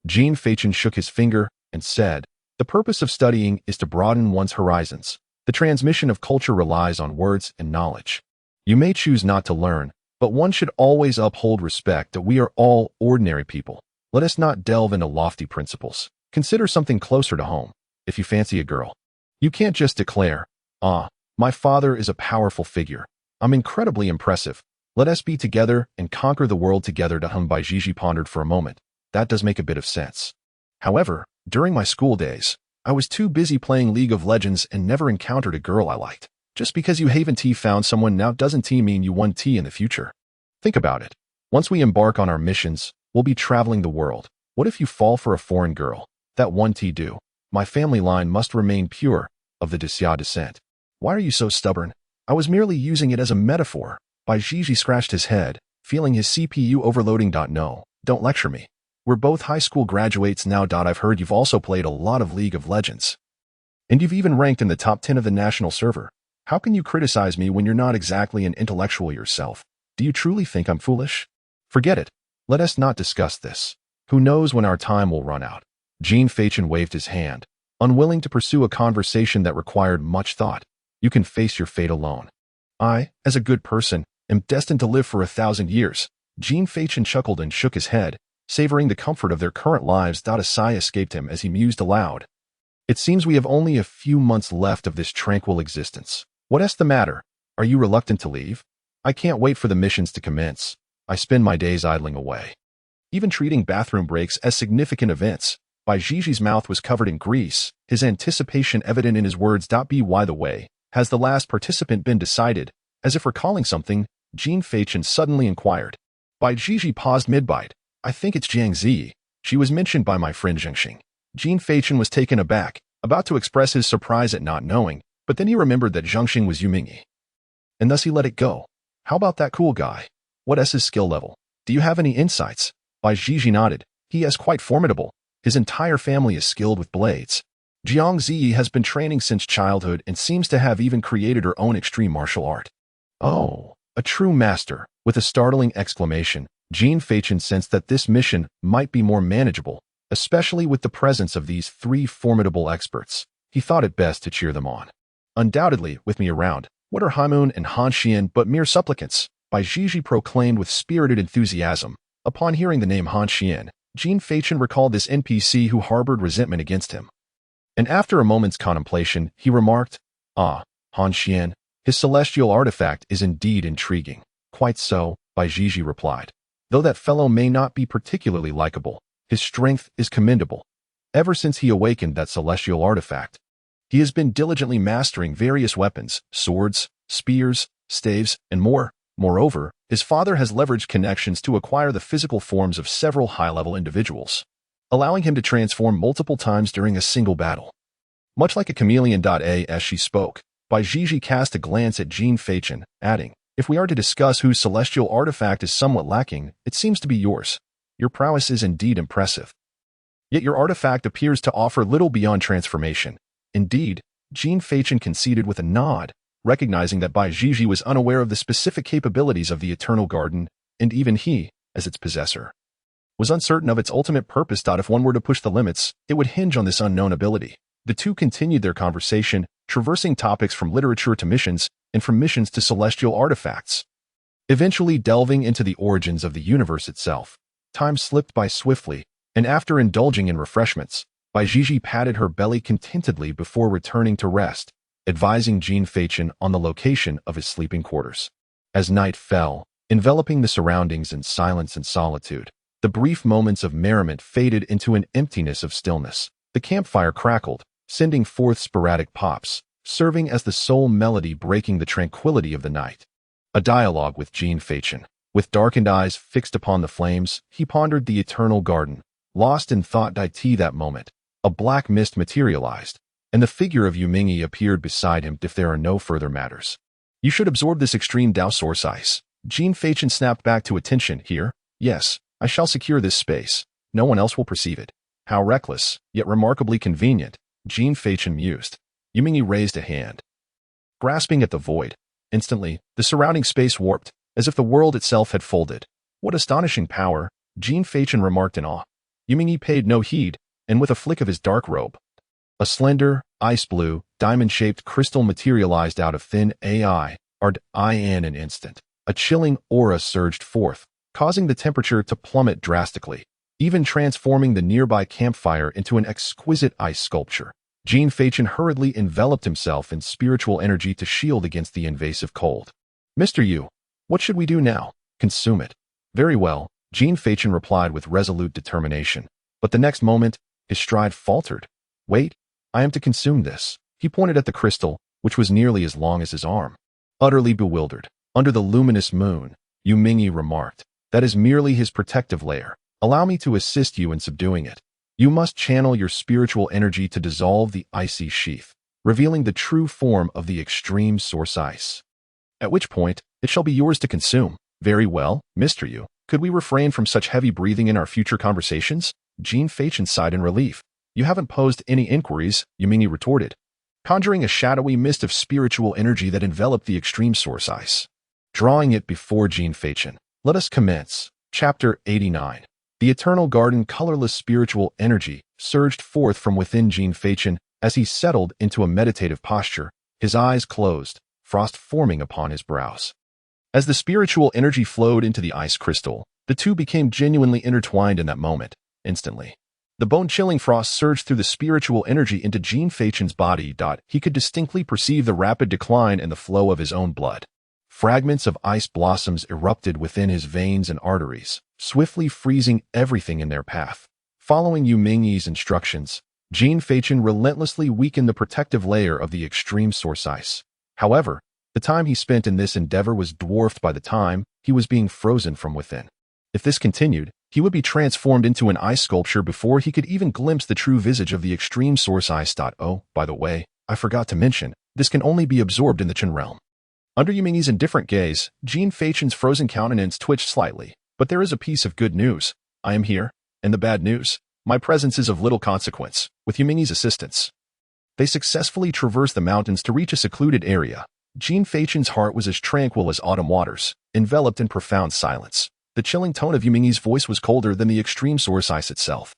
Jean Feichen shook his finger and said, The purpose of studying is to broaden one's horizons. The transmission of culture relies on words and knowledge. You may choose not to learn, but one should always uphold respect that we are all ordinary people. Let us not delve into lofty principles. Consider something closer to home. If you fancy a girl, you can't just declare, my father is a powerful figure. I'm incredibly impressive. Let us be together and conquer the world together. Baijiji pondered for a moment. That does make a bit of sense. However, during my school days, I was too busy playing League of Legends and never encountered a girl I liked. Just because you haven't found someone now doesn't mean you won in the future. Think about it. Once we embark on our missions, we'll be traveling the world. What if you fall for a foreign girl? That won't do. My family line must remain pure, of the Desya descent. Why are you so stubborn? I was merely using it as a metaphor. Baijiji scratched his head, feeling his CPU overloading. No, don't lecture me. We're both high school graduates now. I've heard you've also played a lot of League of Legends. And you've even ranked in the top 10 of the national server. How can you criticize me when you're not exactly an intellectual yourself? Do you truly think I'm foolish? Forget it. Let us not discuss this. Who knows when our time will run out? Jean Fachin waved his hand, unwilling to pursue a conversation that required much thought. You can face your fate alone. I, as a good person, am destined to live for 1,000 years. Jean Fachin chuckled and shook his head, savoring the comfort of their current lives. A sigh escaped him as he mused aloud. It seems we have only a few months left of this tranquil existence. What's the matter? Are you reluctant to leave? I can't wait for the missions to commence. I spend my days idling away, even treating bathroom breaks as significant events. Baijiji's mouth was covered in grease, his anticipation evident in his words. By the way, has the last participant been decided? As if recalling something, Jean Fachin suddenly inquired. Baijiji paused mid-bite. I think it's Jiang Zi. She was mentioned by my friend Zhengxing. Jean Fachin was taken aback, about to express his surprise at not knowing, but then he remembered that Zhengxing was Yumingyi. And thus he let it go. How about that cool guy? What's his skill level? Do you have any insights? Baijiji nodded. He is quite formidable. His entire family is skilled with blades. Jiang Zi has been training since childhood and seems to have even created her own extreme martial art. Oh, a true master. With a startling exclamation, Jean Fachin sensed that this mission might be more manageable, especially with the presence of these three formidable experts. He thought it best to cheer them on. Undoubtedly, with me around, what are Haimun and Han Xian but mere supplicants? Baijiji proclaimed with spirited enthusiasm. Upon hearing the name Han Xian, Jean Fachin recalled this NPC who harbored resentment against him. And after a moment's contemplation, he remarked, Han Xian, his celestial artifact is indeed intriguing. Quite so, Baijiji replied. Though that fellow may not be particularly likable, his strength is commendable. Ever since he awakened that celestial artifact, he has been diligently mastering various weapons, swords, spears, staves, and more. Moreover, his father has leveraged connections to acquire the physical forms of several high-level individuals, allowing him to transform multiple times during a single battle. Much like a chameleon. As she spoke, Baijiji cast a glance at Jean Fachin, adding, if we are to discuss whose celestial artifact is somewhat lacking, it seems to be yours. Your prowess is indeed impressive. Yet your artifact appears to offer little beyond transformation. Indeed, Jean Fachin conceded with a nod, recognizing that Baijiji was unaware of the specific capabilities of the Eternal Garden, and even he, as its possessor, was uncertain of its ultimate purpose. If one were to push the limits, it would hinge on this unknown ability. The two continued their conversation, traversing topics from literature to missions, and from missions to celestial artifacts, eventually delving into the origins of the universe itself. Time slipped by swiftly, and after indulging in refreshments, Baijiji patted her belly contentedly before returning to rest, advising Jean Fachin on the location of his sleeping quarters. As night fell, enveloping the surroundings in silence and solitude, the brief moments of merriment faded into an emptiness of stillness. The campfire crackled, sending forth sporadic pops, serving as the sole melody breaking the tranquility of the night. A dialogue with Jean Fachin. With darkened eyes fixed upon the flames, he pondered the eternal garden, lost in thought. That moment, a black mist materialized, and the figure of Yumingyi appeared beside him. If there are no further matters, you should absorb this extreme Dao source ice. Jean Fachin snapped back to attention. Here, yes, I shall secure this space. No one else will perceive it. How reckless, yet remarkably convenient, Jean Fachin mused. Yumingyi raised a hand, grasping at the void. Instantly, the surrounding space warped, as if the world itself had folded. What astonishing power, Jean Fachin remarked in awe. Yumingyi paid no heed, and with a flick of his dark robe, A slender, ice-blue, diamond-shaped crystal materialized out of thin AI, in an instant. A chilling aura surged forth, causing the temperature to plummet drastically, even transforming the nearby campfire into an exquisite ice sculpture. Jean Fachin hurriedly enveloped himself in spiritual energy to shield against the invasive cold. "Mr. Yu, what should we do now?" "Consume it." "Very well," Jean Fachin replied with resolute determination. But the next moment, his stride faltered. "Wait, I am to consume this." He pointed at the crystal, which was nearly as long as his arm. Utterly bewildered, under the luminous moon, Yu Mingyi remarked, "That is merely his protective layer. Allow me to assist you in subduing it. You must channel your spiritual energy to dissolve the icy sheath, revealing the true form of the extreme source ice. At which point, it shall be yours to consume." "Very well, Mr. Yu. Could we refrain from such heavy breathing in our future conversations?" Jean Fachin sighed in relief. "You haven't posed any inquiries," Yu Mingyi retorted, conjuring a shadowy mist of spiritual energy that enveloped the extreme source ice. Drawing it before Jean Fachin. Let us commence. Chapter 89. The eternal garden colorless spiritual energy surged forth from within Jean Fachin as he settled into a meditative posture, his eyes closed, frost forming upon his brows. As the spiritual energy flowed into the ice crystal, the two became genuinely intertwined in that moment, instantly. The bone-chilling frost surged through the spiritual energy into Jean Fachin's body. He could distinctly perceive the rapid decline in the flow of his own blood. Fragments of ice blossoms erupted within his veins and arteries, swiftly freezing everything in their path. Following Yu Mingyi's instructions, Jean Fachin relentlessly weakened the protective layer of the extreme source ice. However, the time he spent in this endeavor was dwarfed by the time he was being frozen from within. If this continued, he would be transformed into an ice sculpture before he could even glimpse the true visage of the extreme source ice. Oh, by the way, I forgot to mention, this can only be absorbed in the Chen realm. Under Yu Mingyi's indifferent gaze, Jean Fachin's frozen countenance twitched slightly. "But there is a piece of good news. I am here, and the bad news, my presence is of little consequence." With Yu Mingyi's assistance, they successfully traversed the mountains to reach a secluded area. Jean Fachin's heart was as tranquil as autumn waters, enveloped in profound silence. The chilling tone of Yu Mingyi's voice was colder than the extreme source ice itself.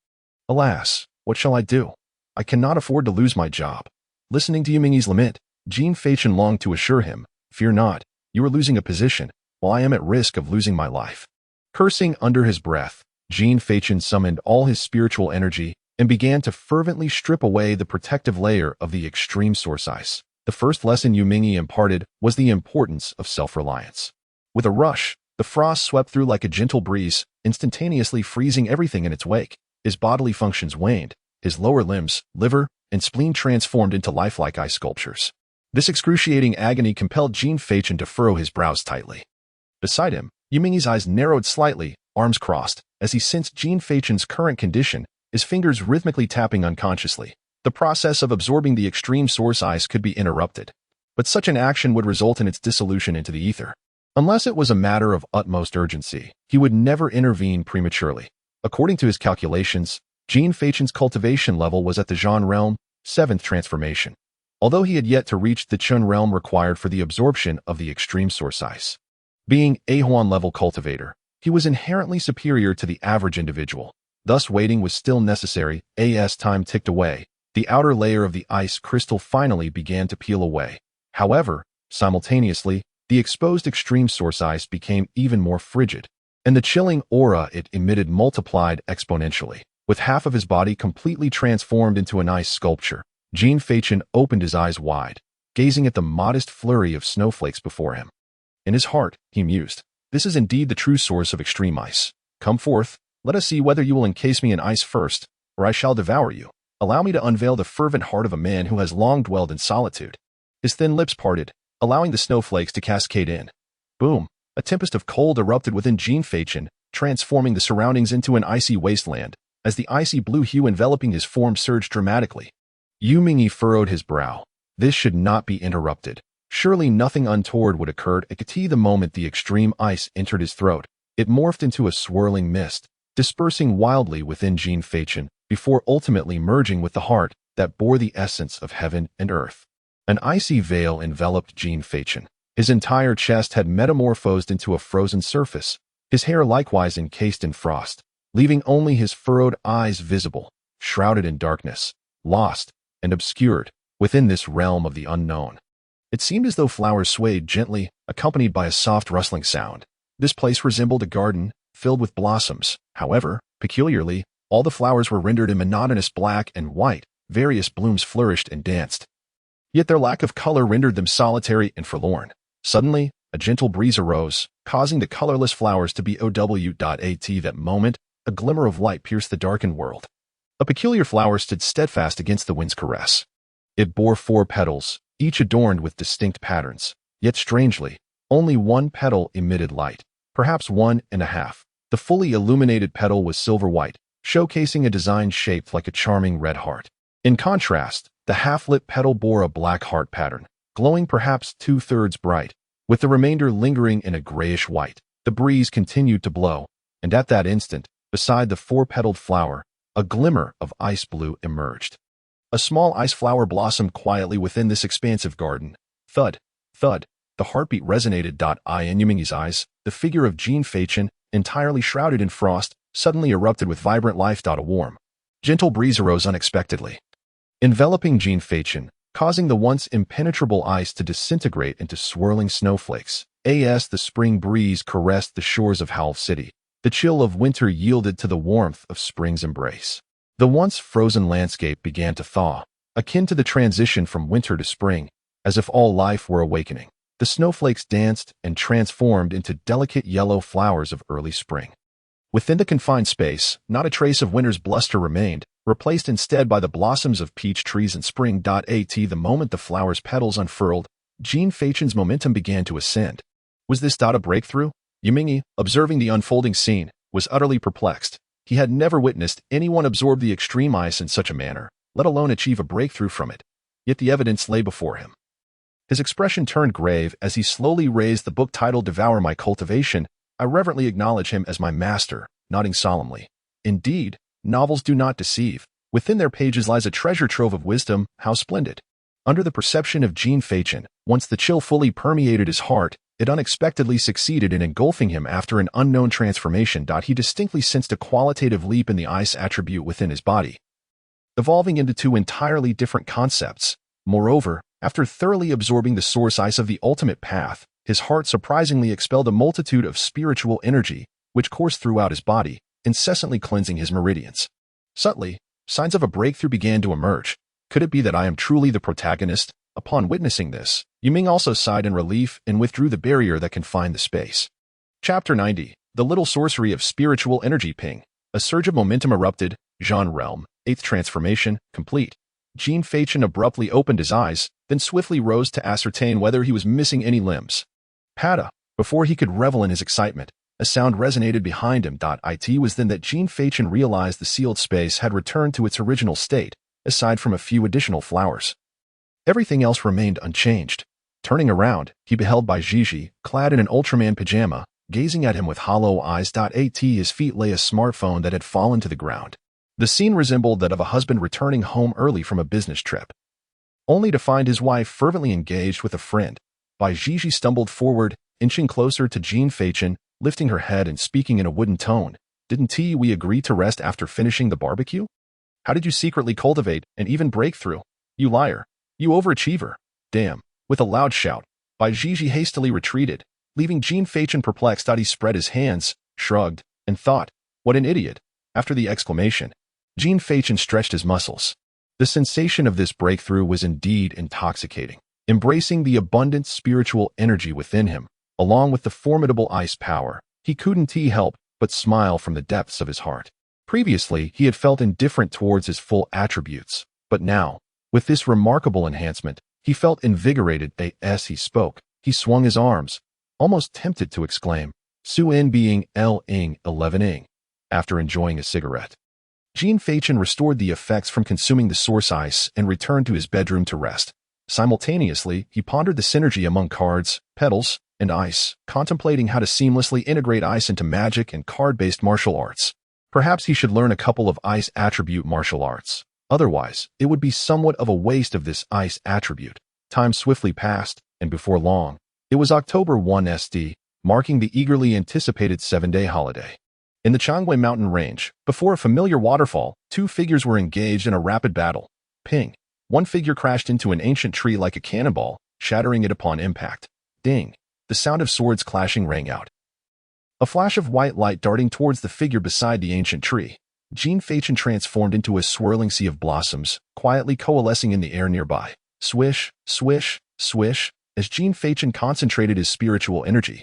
"Alas, what shall I do? I cannot afford to lose my job." Listening to Yu Mingyi's lament, Jean Fachin longed to assure him, "Fear not, you are losing a position, while I am at risk of losing my life." Cursing under his breath, Jean Fachin summoned all his spiritual energy and began to fervently strip away the protective layer of the extreme source ice. The first lesson Yu Mingyi imparted was the importance of self-reliance. With a rush, the frost swept through like a gentle breeze, instantaneously freezing everything in its wake. His bodily functions waned, his lower limbs, liver, and spleen transformed into lifelike ice sculptures. This excruciating agony compelled Jean Fachin to furrow his brows tightly. Beside him, Yu Mingyi's eyes narrowed slightly, arms crossed, as he sensed Jean Fachin's current condition, his fingers rhythmically tapping unconsciously. The process of absorbing the extreme source ice could be interrupted, but such an action would result in its dissolution into the ether. Unless it was a matter of utmost urgency, he would never intervene prematurely. According to his calculations, Jean Fachin's cultivation level was at the Zhan realm, 7th transformation, although he had yet to reach the Chun realm required for the absorption of the extreme source ice. Being a Huan-level cultivator, he was inherently superior to the average individual. Thus waiting was still necessary. As time ticked away, the outer layer of the ice crystal finally began to peel away. However, simultaneously, the exposed extreme source ice became even more frigid, and the chilling aura it emitted multiplied exponentially. With half of his body completely transformed into an ice sculpture, Jean Fachin opened his eyes wide, gazing at the modest flurry of snowflakes before him. In his heart, he mused, "This is indeed the true source of extreme ice. Come forth, let us see whether you will encase me in ice first, or I shall devour you. Allow me to unveil the fervent heart of a man who has long dwelled in solitude." His thin lips parted, allowing the snowflakes to cascade in. Boom! A tempest of cold erupted within Jean Fachin, transforming the surroundings into an icy wasteland, as the icy blue hue enveloping his form surged dramatically. Yu Mingyi furrowed his brow. This should not be interrupted. Surely nothing untoward would occur at the moment the extreme ice entered his throat. It morphed into a swirling mist, dispersing wildly within Jean Fachin, before ultimately merging with the heart that bore the essence of heaven and earth. An icy veil enveloped Jean Fachin. His entire chest had metamorphosed into a frozen surface, his hair likewise encased in frost, leaving only his furrowed eyes visible, shrouded in darkness, lost, and obscured, within this realm of the unknown. It seemed as though flowers swayed gently, accompanied by a soft rustling sound. This place resembled a garden, filled with blossoms. However, peculiarly, all the flowers were rendered in monotonous black and white. Various blooms flourished and danced. Yet their lack of color rendered them solitary and forlorn. Suddenly, a gentle breeze arose, causing the colorless flowers to be OW.AT. That moment, a glimmer of light pierced the darkened world. A peculiar flower stood steadfast against the wind's caress. It bore 4 petals, each adorned with distinct patterns. Yet strangely, only one petal emitted light, perhaps 1.5. The fully illuminated petal was silver white, showcasing a design shaped like a charming red heart. In contrast, the half-lit petal bore a black heart pattern, glowing perhaps 2/3 bright, with the remainder lingering in a grayish white. The breeze continued to blow, and at that instant, beside the 4-petaled flower, a glimmer of ice blue emerged. A small ice flower blossomed quietly within this expansive garden. Thud, thud, the heartbeat resonated. In Yumingi's eyes, the figure of Jean Fachin, entirely shrouded in frost, suddenly erupted with vibrant life. A warm, gentle breeze arose unexpectedly, enveloping Jean Fachin, causing the once impenetrable ice to disintegrate into swirling snowflakes. The spring breeze caressed the shores of Howl City. The chill of winter yielded to the warmth of spring's embrace. The once frozen landscape began to thaw, akin to the transition from winter to spring, as if all life were awakening. The snowflakes danced and transformed into delicate yellow flowers of early spring. Within the confined space, not a trace of winter's bluster remained, replaced instead by the blossoms of peach trees and spring. The moment the flower's petals unfurled, Jean Fachin's momentum began to ascend. Was this a breakthrough? Yumingi, observing the unfolding scene, was utterly perplexed. He had never witnessed anyone absorb the extreme ice in such a manner, let alone achieve a breakthrough from it. Yet the evidence lay before him. His expression turned grave as he slowly raised the book titled Devour My Cultivation. I reverently acknowledge him as my master, nodding solemnly. Indeed, novels do not deceive. Within their pages lies a treasure trove of wisdom. How splendid! Under the perception of Jean Fachin, once the chill fully permeated his heart, it unexpectedly succeeded in engulfing him after an unknown transformation. He distinctly sensed a qualitative leap in the ice attribute within his body, evolving into 2 entirely different concepts. Moreover, after thoroughly absorbing the source ice of the ultimate path, his heart surprisingly expelled a multitude of spiritual energy, which coursed throughout his body, incessantly cleansing his meridians. Subtly, signs of a breakthrough began to emerge. Could it be that I am truly the protagonist? Upon witnessing this, Yuming also sighed in relief and withdrew the barrier that confined the space. Chapter 90. The Little Sorcery of Spiritual Energy. Ping. A surge of momentum erupted. Jean Realm. 8th transformation, complete. Jean Fachin abruptly opened his eyes, then swiftly rose to ascertain whether he was missing any limbs. Pada. Before he could revel in his excitement, a sound resonated behind him. It was then that Jean Fachin realized the sealed space had returned to its original state, aside from a few additional flowers. Everything else remained unchanged. Turning around, he beheld Bai Gigi, clad in an Ultraman pajama, gazing at him with hollow eyes. At his feet lay a smartphone that had fallen to the ground. The scene resembled that of a husband returning home early from a business trip, only to find his wife fervently engaged with a friend. Bai Gigi stumbled forward, inching closer to Jean Fachin, lifting her head and speaking in a wooden tone. Didn't we agree to rest after finishing the barbecue? How did you secretly cultivate and even break through? You liar. You overachiever. Damn. With a loud shout, Bai Gigi hastily retreated, leaving Jean Fachin perplexed. He spread his hands, shrugged, and thought, what an idiot. After the exclamation, Jean Fachin stretched his muscles. The sensation of this breakthrough was indeed intoxicating. Embracing the abundant spiritual energy within him, along with the formidable ice power, he couldn't help but smile from the depths of his heart. Previously, he had felt indifferent towards his full attributes, but now, with this remarkable enhancement, he felt invigorated. As he spoke, he swung his arms, almost tempted to exclaim, Su-in being L-ing 11-ing, after enjoying a cigarette. Jean Fachin restored the effects from consuming the source ice and returned to his bedroom to rest. Simultaneously, he pondered the synergy among cards, petals, and ice, contemplating how to seamlessly integrate ice into magic and card-based martial arts. Perhaps he should learn a couple of ice attribute martial arts. Otherwise, it would be somewhat of a waste of this ice attribute. Time swiftly passed, and before long, it was October 1 SD, marking the eagerly anticipated 7-day holiday. In the Changwei mountain range, before a familiar waterfall, 2 figures were engaged in a rapid battle. Ping. One figure crashed into an ancient tree like a cannonball, shattering it upon impact. Ding! The sound of swords clashing rang out. A flash of white light darting towards the figure beside the ancient tree. Jean Fachin transformed into a swirling sea of blossoms, quietly coalescing in the air nearby. Swish, swish, swish, as Jean Fachin concentrated his spiritual energy.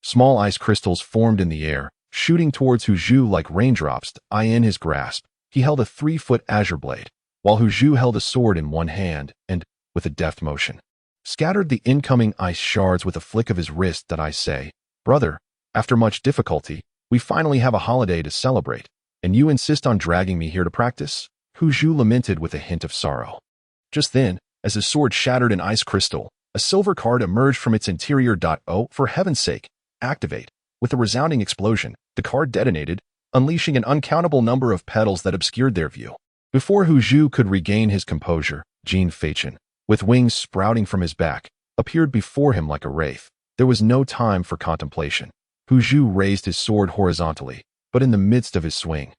Small ice crystals formed in the air, shooting towards Hu Zhu like raindrops. In his grasp, he held a 3-foot azure blade, while Hu Zhu held a sword in one hand and, with a deft motion, scattered the incoming ice shards with a flick of his wrist. I say, brother, after much difficulty, we finally have a holiday to celebrate, and you insist on dragging me here to practice? Hu Zhu lamented with a hint of sorrow. Just then, as his sword shattered an ice crystal, a silver card emerged from its interior. Oh, for heaven's sake, activate. With a resounding explosion, the card detonated, unleashing an uncountable number of petals that obscured their view. Before Hu Zhu could regain his composure, Jean Fachin, with wings sprouting from his back, appeared before him like a wraith. There was no time for contemplation. Hu Zhu raised his sword horizontally, but in the midst of his swing,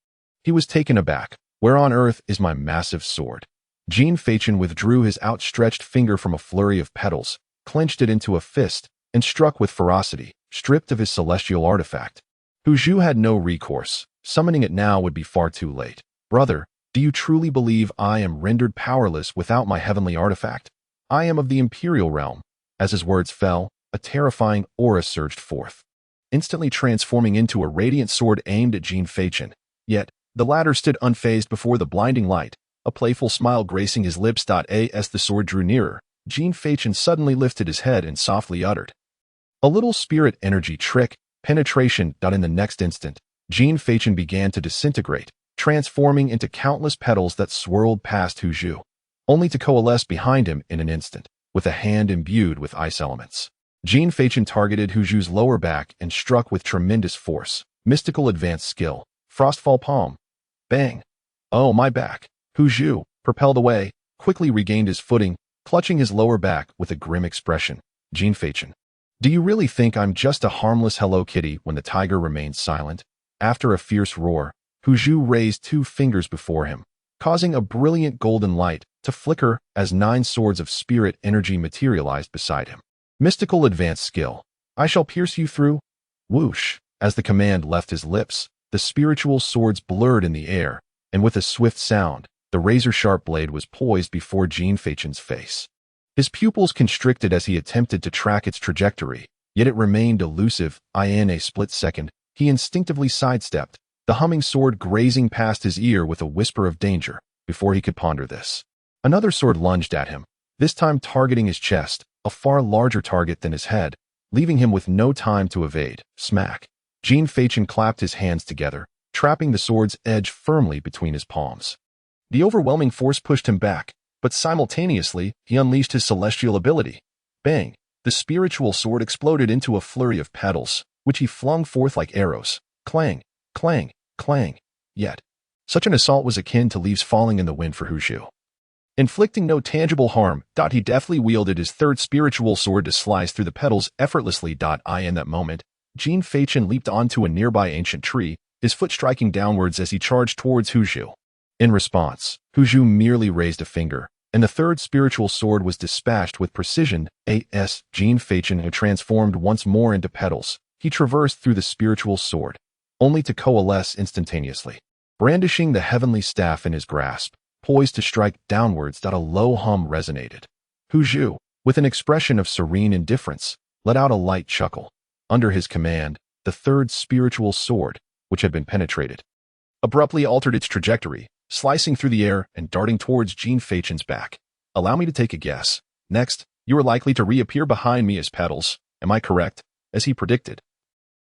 he was taken aback. Where on earth is my massive sword? Jean Fachin withdrew his outstretched finger from a flurry of petals, clenched it into a fist, and struck with ferocity, stripped of his celestial artifact. Hu Zhu had no recourse. Summoning it now would be far too late. Brother, do you truly believe I am rendered powerless without my heavenly artifact? I am of the imperial realm. As his words fell, a terrifying aura surged forth, instantly transforming into a radiant sword aimed at Jean Fachin. Yet, the latter stood unfazed before the blinding light, a playful smile gracing his lips. As the sword drew nearer, Jean Fachin suddenly lifted his head and softly uttered a little spirit energy trick, penetration. In the next instant, Jean Fachin began to disintegrate, transforming into countless petals that swirled past Hu Zhu, only to coalesce behind him in an instant, with a hand imbued with ice elements. Jean Fachin targeted Hu Zhu's lower back and struck with tremendous force. Mystical advanced skill. Frostfall palm. Bang. Oh, my back. Hu Zhu, propelled away, quickly regained his footing, clutching his lower back with a grim expression. Jean Fachin, do you really think I'm just a harmless Hello Kitty? When the tiger remained silent, after a fierce roar, Hu Zhu raised 2 fingers before him, causing a brilliant golden light to flicker as 9 swords of spirit energy materialized beside him. Mystical advanced skill. I shall pierce you through. Whoosh. As the command left his lips, the spiritual swords blurred in the air, and with a swift sound, the razor-sharp blade was poised before Jean Fachin's face. His pupils constricted as he attempted to track its trajectory, yet it remained elusive. In a split second, he instinctively sidestepped, the humming sword grazing past his ear with a whisper of danger. Before he could ponder this, another sword lunged at him, this time targeting his chest, a far larger target than his head, leaving him with no time to evade. Smack. Jean Fachin clapped his hands together, trapping the sword's edge firmly between his palms. The overwhelming force pushed him back, but simultaneously, he unleashed his celestial ability. Bang! The spiritual sword exploded into a flurry of petals, which he flung forth like arrows. Clang, clang, clang. Yet, such an assault was akin to leaves falling in the wind for Hu Zhu. Inflicting no tangible harm, he deftly wielded his 3rd spiritual sword to slice through the petals effortlessly. In that moment, Jean Fachin leaped onto a nearby ancient tree, his foot striking downwards as he charged towards Hu Zhu. In response, Hu Zhu merely raised a finger, and the 3rd spiritual sword was dispatched with precision. Jean Fachin had transformed once more into petals. He traversed through the spiritual sword, only to coalesce instantaneously. Brandishing the heavenly staff in his grasp, poised to strike downwards. A low hum resonated. Hu Zhu, with an expression of serene indifference, let out a light chuckle. Under his command, the 3rd spiritual sword, which had been penetrated, abruptly altered its trajectory, slicing through the air and darting towards Jean Fachin's back. Allow me to take a guess. Next, you are likely to reappear behind me as petals. Am I correct? As he predicted.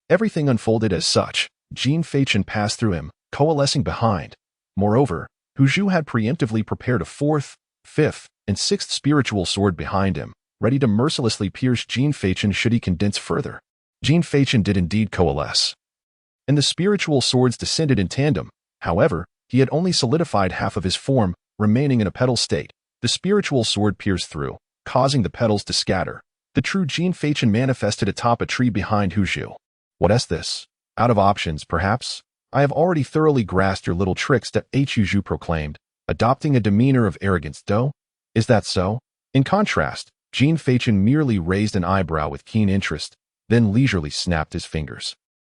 Everything unfolded as such. Jean Fachin passed through him, coalescing behind. Moreover, Hu Zhu had preemptively prepared a 4th, 5th, and 6th spiritual sword behind him, ready to mercilessly pierce Jean Fachin should he condense further. Jean Fachin did indeed coalesce, and the spiritual swords descended in tandem. However, he had only solidified half of his form, remaining in a petal state. The spiritual sword pierced through, causing the petals to scatter. The true Jean Fachin manifested atop a tree behind Hu Zhu. What's this? Out of options, perhaps? I have already thoroughly grasped your little tricks. Hu Zhu proclaimed, adopting a demeanor of arrogance. Is that so? In contrast, Jean Fachin merely raised an eyebrow with keen interest, then leisurely snapped his fingers.